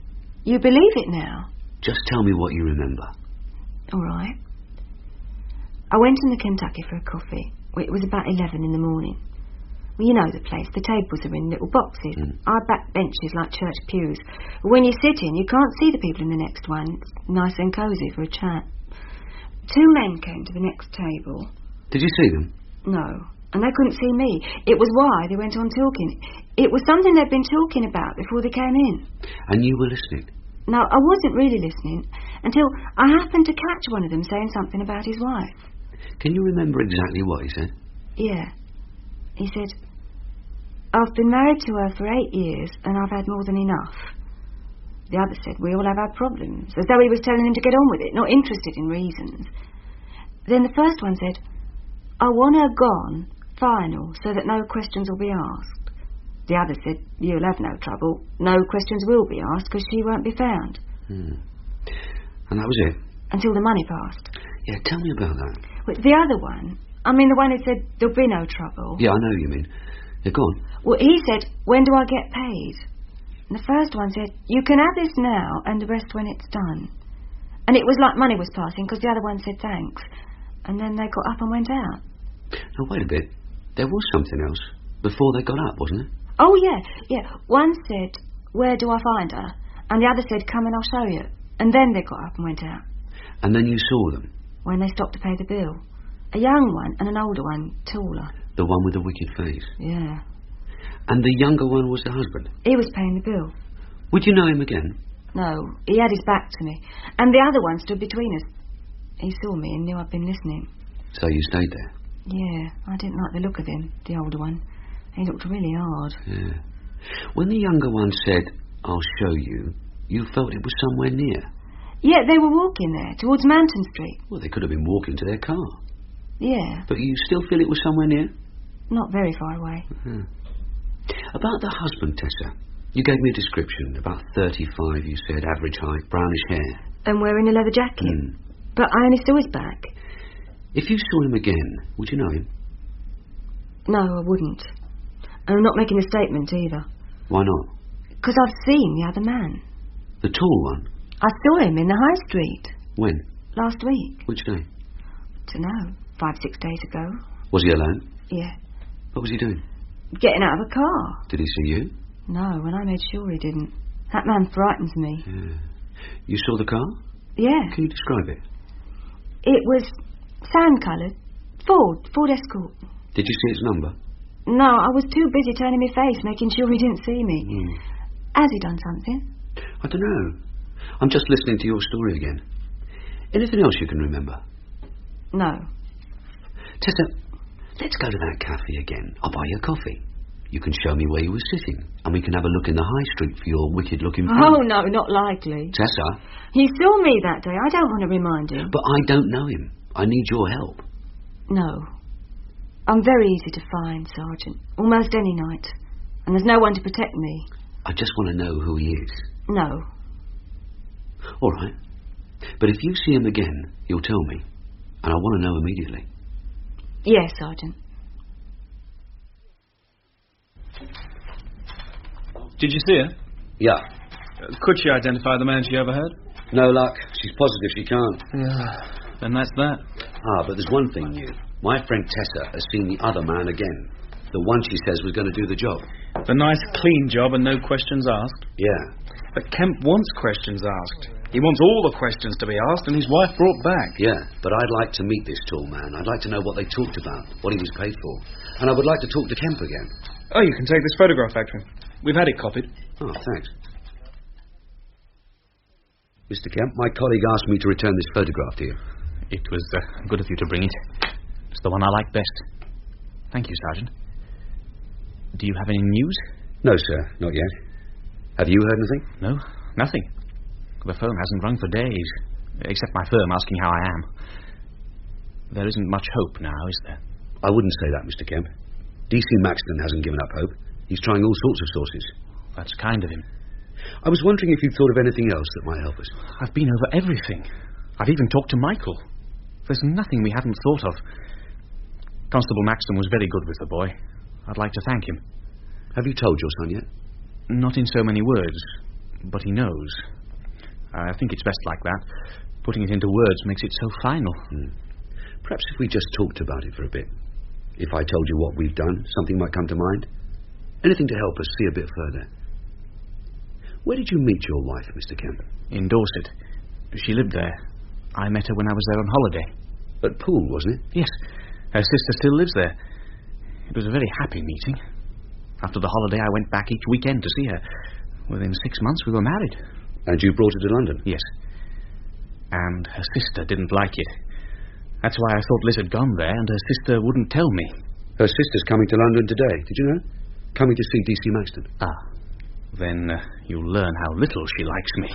You believe it now? Just tell me what you remember. All right. I went in the Kentucky for a coffee. It was about 11 in the morning. Well, you know the place. The tables are in little boxes. Our back benches like church pews. When you sit in, you can't see the people in the next one. It's nice and cosy for a chat. 2 men came to the next table. Did you see them? No, and they couldn't see me. It was why they went on talking. It was something they'd been talking about before they came in. And you were listening? No, I wasn't really listening until I happened to catch one of them saying something about his wife. Can you remember exactly what he said? Yeah. He said, I've been married to her for 8 years and I've had more than enough. The other said, we all have our problems, as though he was telling him to get on with it, not interested in reasons. Then the first one said, I want her gone, final, so that no questions will be asked. The other said, you'll have no trouble, no questions will be asked because she won't be found. And that was it? Until the money passed. Yeah, tell me about that. Well, the other one, the one who said there'll be no trouble. Yeah, I know you mean. They're gone. Well, he said, when do I get paid? And the first one said, you can have this now and the rest when it's done. And it was like money was passing because the other one said thanks. And then they got up and went out. Now, wait a bit. There was something else before they got up, wasn't there? Oh, yeah. One said, where do I find her? And the other said, come and I'll show you. And then they got up and went out. And then you saw them? When they stopped to pay the bill. A young one and an older one, taller. The one with the wicked face? Yeah. And the younger one was the husband? He was paying the bill. Would you know him again? No, he had his back to me. And the other one stood between us. He saw me and knew I'd been listening. So you stayed there? Yeah, I didn't like the look of him, the older one. He looked really hard. Yeah. When the younger one said, I'll show you, you felt it was somewhere near? Yeah, they were walking there, towards Manton Street. Well, they could have been walking to their car. Yeah. But you still feel it was somewhere near? Not very far away. Uh-huh. About the husband, Tessa. You gave me a description. About 35, you said, average height, brownish hair. And wearing a leather jacket. But I only saw his back. If you saw him again, would you know him? No, I wouldn't. And I'm not making a statement either. Why not? Because I've seen the other man. The tall one? I saw him in the High Street. When? Last week. Which day? Dunno. 5-6 days ago. Was he alone? Yeah. What was he doing? Getting out of a car. Did he see you? No, and I made sure he didn't. That man frightens me. Yeah. You saw the car? Yeah. Can you describe it? It was sand-coloured. Ford Escort. Did you see its number? No, I was too busy turning my face, making sure he didn't see me. Has he done something? I don't know. I'm just listening to your story again. Anything else you can remember? No. Tessa, let's go to that cafe again. I'll buy you a coffee. You can show me where you were sitting, and we can have a look in the High Street for your wicked-looking friend. Oh, no, not likely. Tessa? He saw me that day. I don't want to remind him. But I don't know him. I need your help. No. I'm very easy to find, Sergeant. Almost any night. And there's no one to protect me. I just want to know who he is. No. All right. But if you see him again, you'll tell me. And I want to know immediately. Yes, Sergeant. Did you see her? Yeah. Could she identify the man she overheard? No luck. She's positive she can't. Yeah. Then that's that. But there's one thing new. My friend Tessa has seen the other man again. The one she says was going to do the job. The nice, clean job and no questions asked? Yeah. But Kemp wants questions asked. He wants all the questions to be asked and his wife brought back. Yeah, but I'd like to meet this tall man. I'd like to know what they talked about, what he was paid for. And I would like to talk to Kemp again. Oh, you can take this photograph factory. We've had it copied. Oh, thanks. Mr. Kemp, my colleague asked me to return this photograph to you. It was good of you to bring it. It's the one I like best. Thank you, Sergeant. Do you have any news? No, sir, not yet. Have you heard anything? No, nothing. The phone hasn't rung for days, except my firm asking how I am. There isn't much hope now, is there? I wouldn't say that, Mr. Kemp. DC Maxton hasn't given up hope. He's trying all sorts of sources. That's kind of him. I was wondering if you'd thought of anything else that might help us. I've been over everything. I've even talked to Michael. There's nothing we haven't thought of. Constable Maxton was very good with the boy. I'd like to thank him. Have you told your son yet? Not in so many words, but he knows. I think it's best like that. Putting it into words makes it so final. Perhaps if we just talked about it for a bit. If I told you what we've done, something might come to mind. Anything to help us see a bit further. Where did you meet your wife, Mr. Kemp? In Dorset. She lived there. I met her when I was there on holiday. At Poole, wasn't it? Yes. Her sister still lives there. It was a very happy meeting. After the holiday, I went back each weekend to see her. Within 6 months, we were married. And you brought her to London? Yes. And her sister didn't like it. That's why I thought Liz had gone there, and her sister wouldn't tell me. Her sister's coming to London today, did you know? Coming to see DC Maxton. Then you'll learn how little she likes me.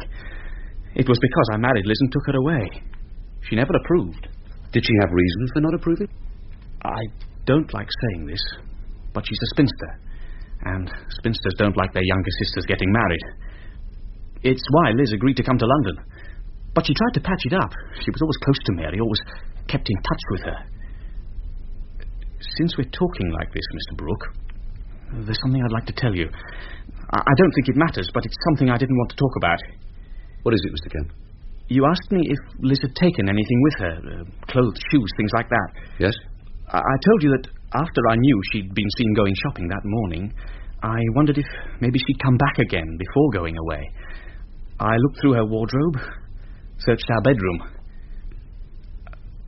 It was because I married Liz and took her away. She never approved. Did she have reasons for not approving? I don't like saying this, but she's a spinster. And spinsters don't like their younger sisters getting married. It's why Liz agreed to come to London. But she tried to patch it up. She was always close to Mary, always kept in touch with her. Since we're talking like this, Mr. Brook, there's something I'd like to tell you. I don't think it matters, but it's something I didn't want to talk about. What is it, Mr. Kemp? You asked me if Liz had taken anything with her. Clothes, shoes, things like that. Yes? I told you that after I knew she'd been seen going shopping that morning, I wondered if maybe she'd come back again before going away. I looked through her wardrobe, searched our bedroom.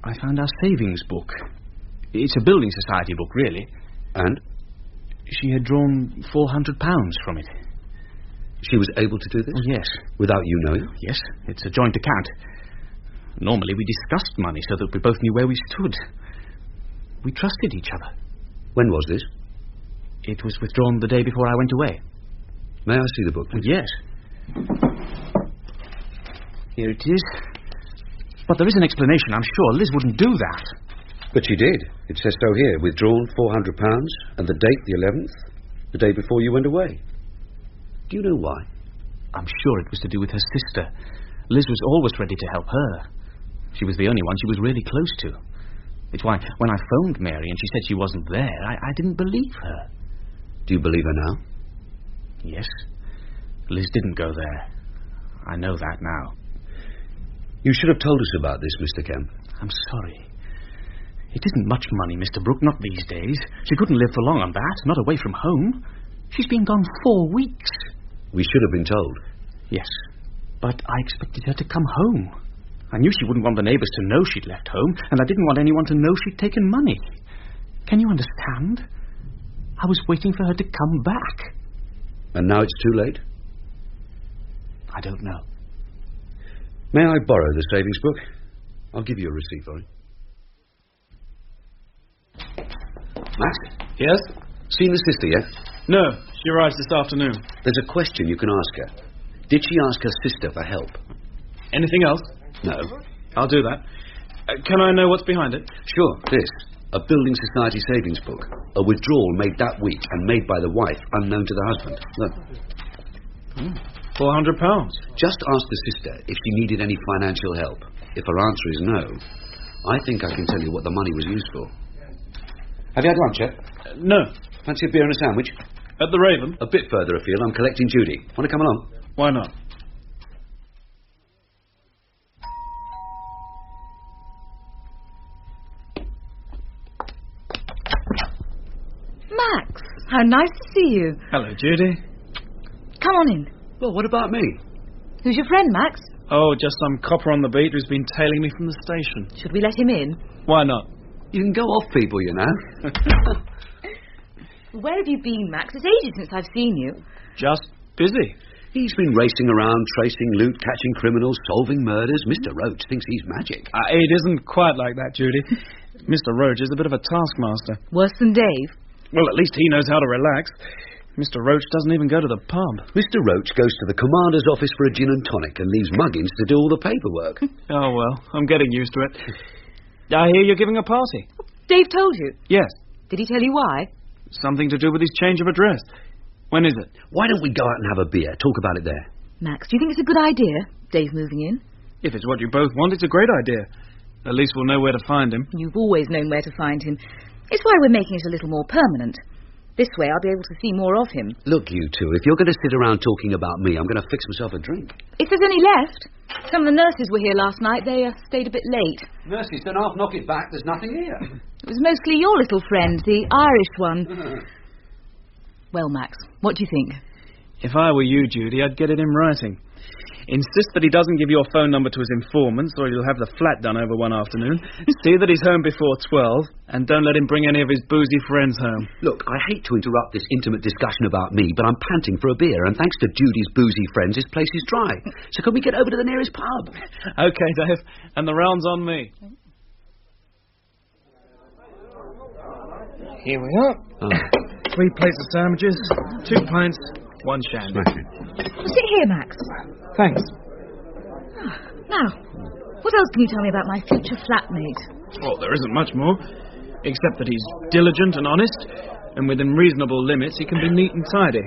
I found our savings book. It's a building society book, really. And? She had drawn £400 from it. She was able to do this? Oh, yes. Without you knowing? Yes, it's a joint account. Normally we discussed money so that we both knew where we stood. We trusted each other. When was this? It was withdrawn the day before I went away. May I see the book, please? Yes. Here it is. But there is an explanation, I'm sure. Liz wouldn't do that. But she did. It says so here. Withdrawn £400 and the date the 11th, the day before you went away. Do you know why? I'm sure it was to do with her sister. Liz was always ready to help her. She was the only one she was really close to. It's why, when I phoned Mary and she said she wasn't there, I didn't believe her. Do you believe her now? Yes. Liz didn't go there. I know that now. You should have told us about this, Mr. Kemp. I'm sorry. It isn't much money, Mr. Brook, not these days. She couldn't live for long on that, not away from home. She's been gone 4 weeks. We should have been told. Yes, but I expected her to come home. I knew she wouldn't want the neighbours to know she'd left home, and I didn't want anyone to know she'd taken money. Can you understand? I was waiting for her to come back. And now it's too late? I don't know. May I borrow the savings book? I'll give you a receipt for it. Max? Yes? Seen the sister yet? No, she arrives this afternoon. There's a question you can ask her. Did she ask her sister for help? Anything else? No. I'll do that. Can I know what's behind it? Sure, this. A building society savings book. A withdrawal made that week and made by the wife, unknown to the husband. Look. £400. Just ask the sister if she needed any financial help. If her answer is no, I think I can tell you what the money was used for. Have you had lunch yet? No. Fancy a beer and a sandwich? At the Raven? A bit further afield. I'm collecting Judy. Want to come along? Why not? Max, how nice to see you. Hello, Judy. Come on in. Well, what about me? Who's your friend, Max? Oh, just some copper on the beat who's been tailing me from the station. Should we let him in? Why not? You can go off people, you know. Where have you been, Max? It's ages since I've seen you. Just busy. He's been racing around, tracing loot, catching criminals, solving murders. Mr. Roach thinks he's magic. It isn't quite like that, Judy. Mr. Roach is a bit of a taskmaster. Worse than Dave? Well, at least he knows how to relax. Mr. Roach doesn't even go to the pub. Mr. Roach goes to the commander's office for a gin and tonic and leaves Muggins to do all the paperwork. Oh, well, I'm getting used to it. I hear you're giving a party. Dave told you? Yes. Did he tell you why? Something to do with his change of address. When is it? Why don't we go out and have a beer? Talk about it there. Max, do you think it's a good idea, Dave moving in? If it's what you both want, it's a great idea. At least we'll know where to find him. You've always known where to find him. It's why we're making it a little more permanent. This way I'll be able to see more of him. Look, you two, if you're going to sit around talking about me, I'm going to fix myself a drink. If there's any left. Some of the nurses were here last night. They stayed a bit late. Nurses, don't half knock it back. There's nothing here. It was mostly your little friend, the Irish one. Well, Max, what do you think? If I were you, Judy, I'd get it in writing. Insist that he doesn't give your phone number to his informants, or he'll have the flat done over one afternoon. See that he's home before 12, and don't let him bring any of his boozy friends home. Look, I hate to interrupt this intimate discussion about me, but I'm panting for a beer, and thanks to Judy's boozy friends, this place is dry. So can we get over to the nearest pub? Okay, Dave, and the round's on me. Here we are. 3 plates of sandwiches, 2 pints, 1 shandy. Sit here, Max. Thanks. Now, what else can you tell me about my future flatmate? Oh, there isn't much more, except that he's diligent and honest, and within reasonable limits he can be neat and tidy.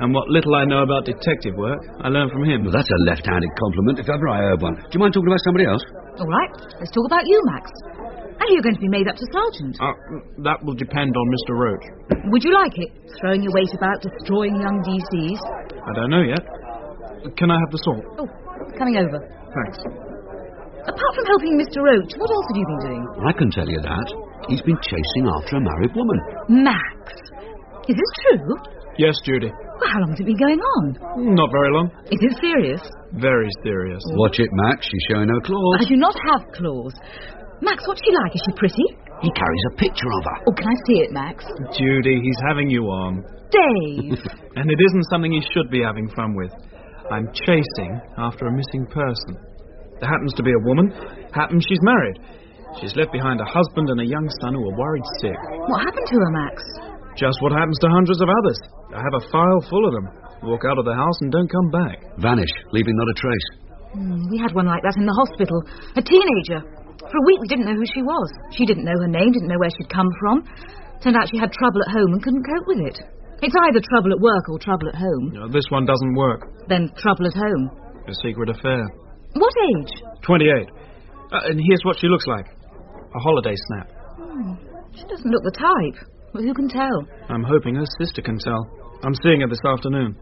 And what little I know about detective work, I learned from him. Well, that's a left-handed compliment, if ever I heard one. Do you mind talking about somebody else? All right, let's talk about you, Max. And you're going to be made up to sergeant. That will depend on Mr. Roach. Would you like it, throwing your weight about, destroying young DCs? I don't know yet. Can I have the salt? Oh, coming over. Thanks. Apart from helping Mr. Roach, what else have you been doing? I can tell you that. He's been chasing after a married woman. Max! Is this true? Yes, Judy. Well, how long has it been going on? Not very long. Is it serious? Very serious. Watch it, Max. She's showing her claws. I do not have claws. Max, what's she like? Is she pretty? He carries a picture of her. Oh, can I see it, Max? Judy, he's having you on. Dave! And it isn't something he should be having fun with. I'm chasing after a missing person. There happens to be a woman. Happens she's married. She's left behind a husband and a young son who are worried sick. What happened to her, Max? Just what happens to hundreds of others. I have a file full of them. Walk out of the house and don't come back. Vanish, leaving not a trace. We had one like that in the hospital. A teenager. For a week we didn't know who she was. She didn't know her name, didn't know where she'd come from. Turned out she had trouble at home and couldn't cope with it. It's either trouble at work or trouble at home. No, this one doesn't work. Then trouble at home. A secret affair. What age? 28. And here's what she looks like. A holiday snap. She doesn't look the type. Well, who can tell? I'm hoping her sister can tell. I'm seeing her this afternoon.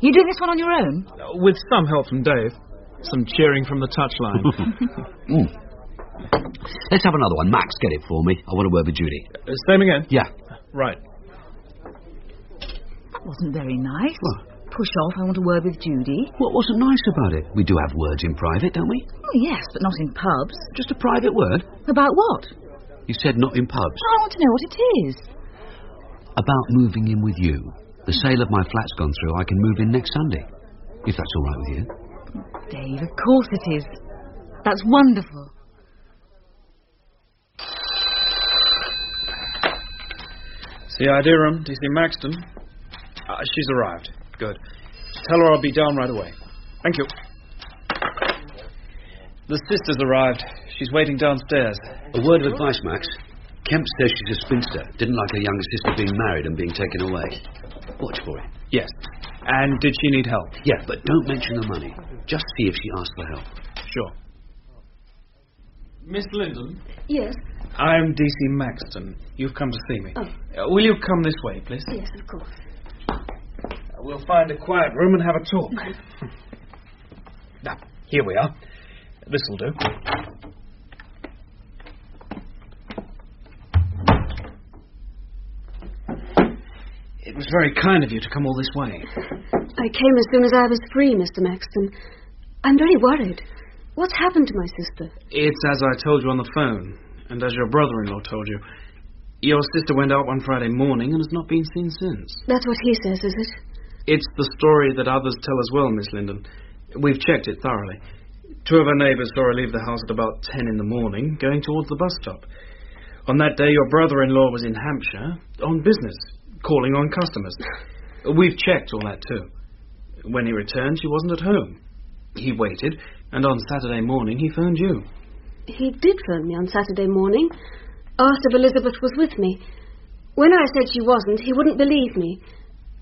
You doing this one on your own? With some help from Dave. Some cheering from the touchline. Let's have another one. Max, get it for me. I want a word with Judy. Same again? Yeah. Right. That wasn't very nice. Push off, I want a word with Judy. What wasn't nice about it? We do have words in private, don't we? Oh, yes, but not in pubs. Just a private word? About what? You said not in pubs. I want to know what it is. About moving in with you. The sale of my flat's gone through. I can move in next Sunday. If that's all right with you. Dave, of course it is. That's wonderful. CID room, DC Maxton. She's arrived. Good. Tell her I'll be down right away. Thank you. The sister's arrived. She's waiting downstairs. A word of advice, Max. Kemp says she's a spinster. Didn't like her younger sister being married and being taken away. Watch for it. Yes. And did she need help? Yeah, but don't mention the money. Just see if she asks for help. Sure. Miss Linden? Yes? I'm DC Maxton. You've come to see me. Oh. Will you come this way, please? Yes, of course. We'll find a quiet room and have a talk. Now, here we are. This'll do. It was very kind of you to come all this way. I came as soon as I was free, Mr. Maxton. I'm very worried. What's happened to my sister? It's as I told you on the phone, and as your brother-in-law told you. Your sister went out one Friday morning and has not been seen since. That's what he says, is it? It's the story that others tell as well, Miss Linden. We've checked it thoroughly. 2 of her neighbours saw her leave the house at about 10 in the morning, going towards the bus stop. On that day, your brother-in-law was in Hampshire on business, calling on customers. We've checked all that too. When he returned, she wasn't at home. He waited, and on Saturday morning he phoned you. He did phone me on Saturday morning. Asked if Elizabeth was with me. When I said she wasn't, he wouldn't believe me.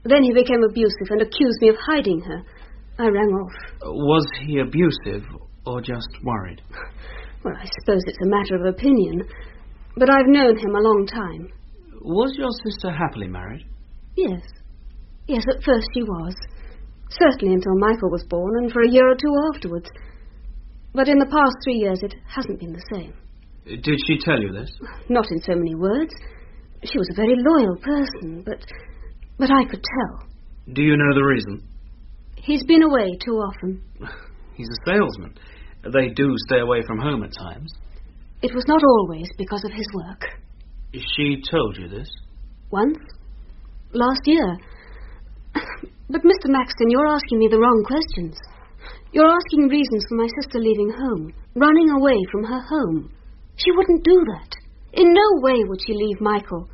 Then he became abusive and accused me of hiding her. I rang off. Was he abusive or just worried? Well, I suppose it's a matter of opinion. But I've known him a long time. Was your sister happily married? Yes. Yes, at first she was. Certainly until Michael was born and for a year or two afterwards. But in the past 3 years it hasn't been the same. Did she tell you this? Not in so many words. She was a very loyal person, but I could tell. Do you know the reason? He's been away too often. He's a salesman. They do stay away from home at times. It was not always because of his work. She told you this? Once. Last year. But, Mr. Maxton, you're asking me the wrong questions. You're asking reasons for my sister leaving home, running away from her home. She wouldn't do that. In no way would she leave Michael.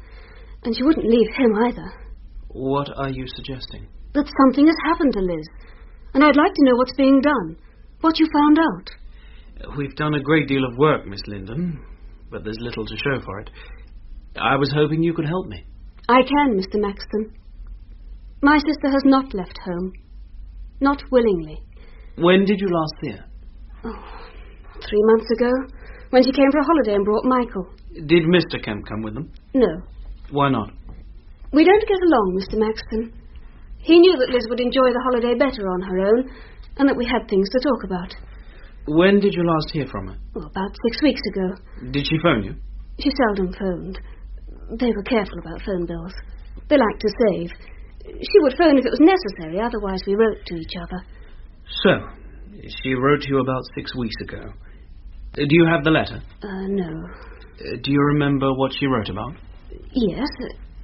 And she wouldn't leave him either. What are you suggesting? That something has happened to Liz. And I'd like to know what's being done. What you found out. We've done a great deal of work, Miss Linden, but there's little to show for it. I was hoping you could help me. I can, Mr. Maxton. My sister has not left home. Not willingly. When did you last see her? 3 months ago, when she came for a holiday and brought Michael. Did Mr. Kemp come with them? No. Why not? We don't get along, Mr. Maxton. He knew that Liz would enjoy the holiday better on her own, and that we had things to talk about. When did you last hear from her? Oh, about 6 weeks ago. Did she phone you? She seldom phoned. They were careful about phone bills. They liked to save. She would phone if it was necessary, otherwise we wrote to each other. So, she wrote to you about 6 weeks ago. Do you have the letter? No. Do you remember what she wrote about? Yes,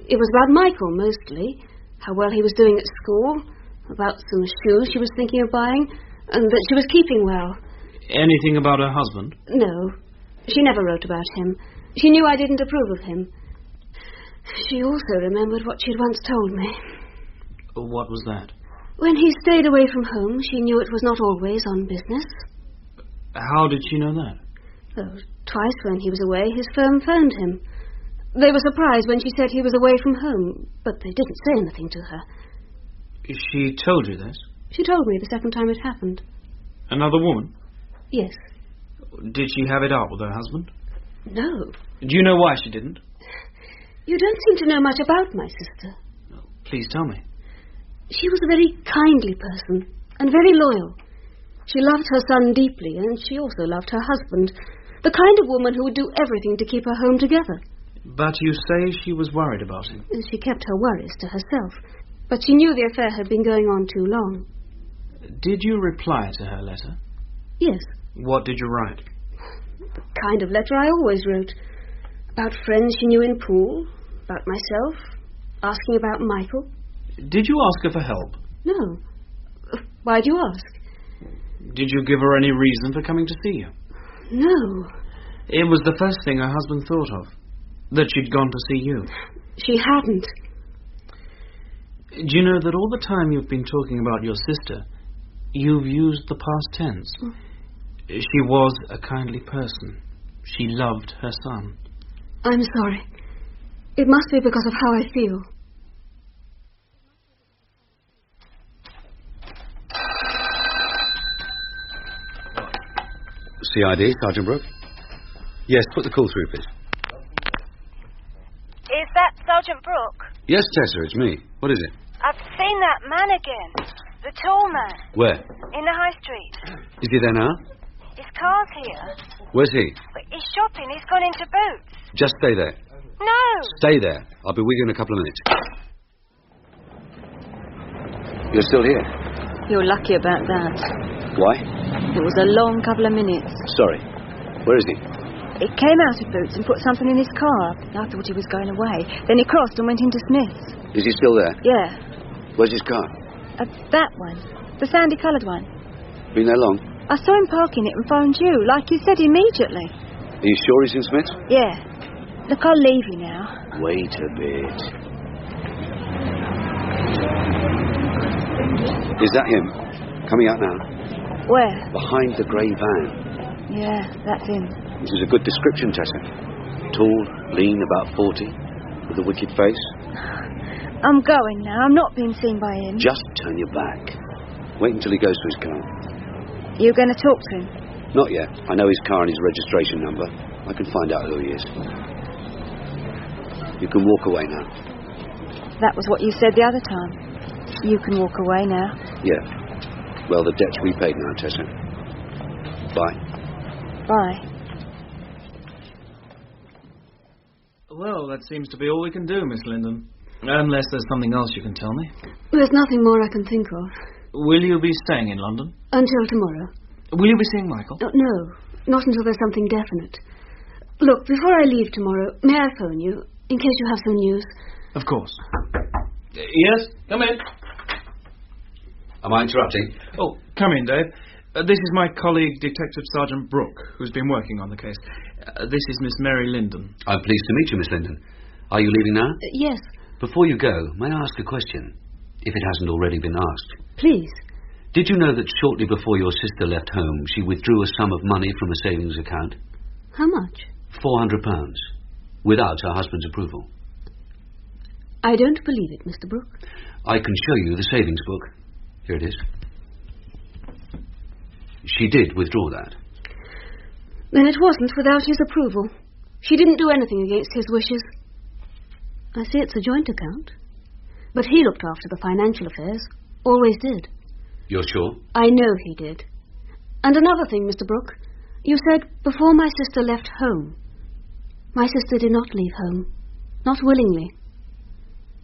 it was about Michael, mostly. How well he was doing at school, about some shoes she was thinking of buying, and that she was keeping well. Anything about her husband? No, she never wrote about him. She knew I didn't approve of him. She also remembered what she'd once told me. What was that? When he stayed away from home, she knew it was not always on business. How did she know that? Oh, twice when he was away, his firm phoned him. They were surprised when she said he was away from home, but they didn't say anything to her. She told you this? She told me the second time it happened. Another woman? Yes. Did she have it out with her husband? No. Do you know why she didn't? You don't seem to know much about my sister. Please tell me. She was a very kindly person and very loyal. She loved her son deeply, and she also loved her husband, the kind of woman who would do everything to keep her home together. But you say she was worried about him. She kept her worries to herself, but she knew the affair had been going on too long. Did you reply to her letter? Yes. What did you write? The kind of letter I always wrote. About friends she knew in pool, about myself, asking about Michael. Did you ask her for help? No. Why do you ask? Did you give her any reason for coming to see you? No. It was the first thing her husband thought of. That she'd gone to see you. She hadn't. Do you know that all the time you've been talking about your sister, you've used the past tense? She was a kindly person. She loved her son. I'm sorry. It must be because of how I feel. CID, Sergeant Brook? Yes, put the call through, please. Is that Sergeant Brook? Yes, Tessa, it's me. What is it? I've seen that man again. The tall man. Where? In the high street. Is he there now? His car's here. Where's he? But he's shopping. He's gone into Boots. Just stay there. No. Stay there. I'll be with you in a couple of minutes. You're still here? You're lucky about that. Why? It was a long couple of minutes. Sorry. Where is he? He came out of Boots and put something in his car. I thought he was going away. Then he crossed and went into Smith's. Is he still there? Yeah. Where's his car? That one. The sandy-coloured one. Been there long? I saw him parking it and phoned you, like you said, immediately. Are you sure he's in Smith's? Yeah. Look, I'll leave you now. Wait a bit. Is that him? Coming out now? Where? Behind the grey van. Yeah, that's him. This is a good description, Tessa. Tall, lean, about 40, with a wicked face. I'm going now. I'm not being seen by him. Just turn your back. Wait until he goes to his car. You're going to talk to him? Not yet. I know his car and his registration number. I can find out who he is. You can walk away now. That was what you said the other time. You can walk away now. Yeah. Well, the debt's repaid now, Tessa. Bye. Bye. Well, that seems to be all we can do, Miss Linden. Unless there's something else you can tell me. There's nothing more I can think of. Will you be staying in London? Until tomorrow. Will you be seeing Michael? No, not until there's something definite. Look, before I leave tomorrow, may I phone you, in case you have some news? Of course. Yes, come in. Am I interrupting? Oh, come in, Dave. This is my colleague, Detective Sergeant Brook, who's been working on the case. This is Miss Mary Linden. I'm pleased to meet you, Miss Linden. Are you leaving now? Yes. Before you go, may I ask a question, if it hasn't already been asked? Please. Did you know that shortly before your sister left home, she withdrew a sum of money from a savings account? How much? £400, without her husband's approval. I don't believe it, Mr. Brook. I can show you the savings book. Here it is. She did withdraw that. Then it wasn't without his approval. She didn't do anything against his wishes. I see it's a joint account. But he looked after the financial affairs. Always did. You're sure? I know he did. And another thing, Mr. Brook. You said before my sister left home. My sister did not leave home. Not willingly.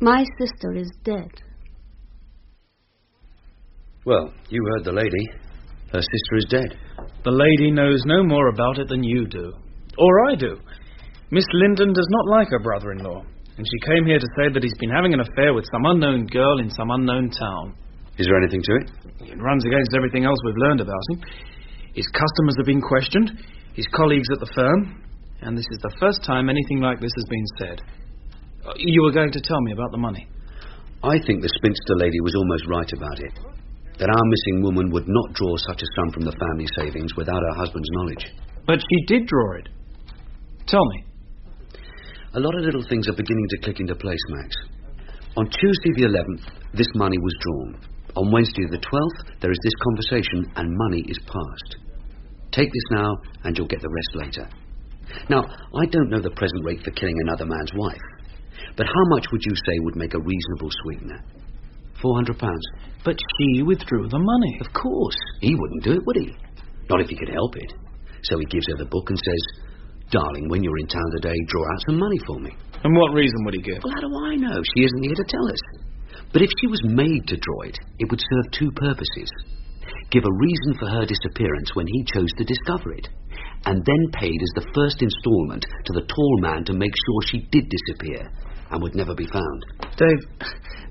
My sister is dead. Well, you heard the lady. Her sister is dead. The lady knows no more about it than you do. Or I do. Miss Linden does not like her brother-in-law, and she came here to say that he's been having an affair with some unknown girl in some unknown town. Is there anything to it? It runs against everything else we've learned about him. His customers have been questioned, his colleagues at the firm, and this is the first time anything like this has been said. You were going to tell me about the money. I think the spinster lady was almost right about it. That our missing woman would not draw such a sum from the family savings without her husband's knowledge. But she did draw it. Tell me. A lot of little things are beginning to click into place, Max. On Tuesday the 11th, this money was drawn. On Wednesday the 12th, there is this conversation and money is passed. Take this now and you'll get the rest later. Now, I don't know the present rate for killing another man's wife, but how much would you say would make a reasonable sweetener? £400. But she withdrew the money. Of course. He wouldn't do it, would he? Not if he could help it. So he gives her the book and says, "Darling, when you're in town today, draw out some money for me." And what reason would he give? Well, how do I know? She isn't here to tell us. But if she was made to draw it, it would serve two purposes. Give a reason for her disappearance when he chose to discover it, and then paid as the first instalment to the tall man to make sure she did disappear and would never be found. Dave,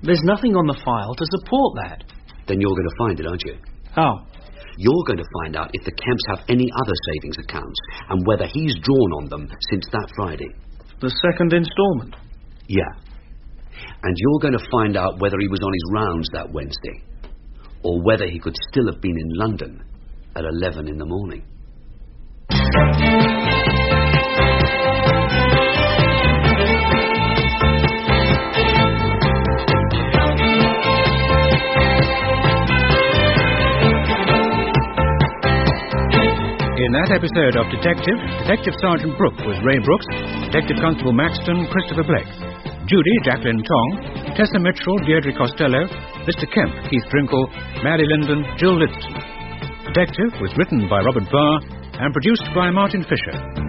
there's nothing on the file to support that. Then you're going to find it, aren't you? How? You're going to find out if the Kemps have any other savings accounts and whether he's drawn on them since that Friday. The second instalment? Yeah. And you're going to find out whether he was on his rounds that Wednesday, or whether he could still have been in London at 11 in the morning. In that episode of Detective Sergeant Brook was Ray Brooks, Detective Constable Maxton, Christopher Blake, Judy, Jacqueline Tong, Tessa Mitchell, Deirdre Costello, Mr. Kemp, Keith Drinkle, Mary Linden, Jill Livingston. Detective was written by Robert Barr and produced by Martin Fisher.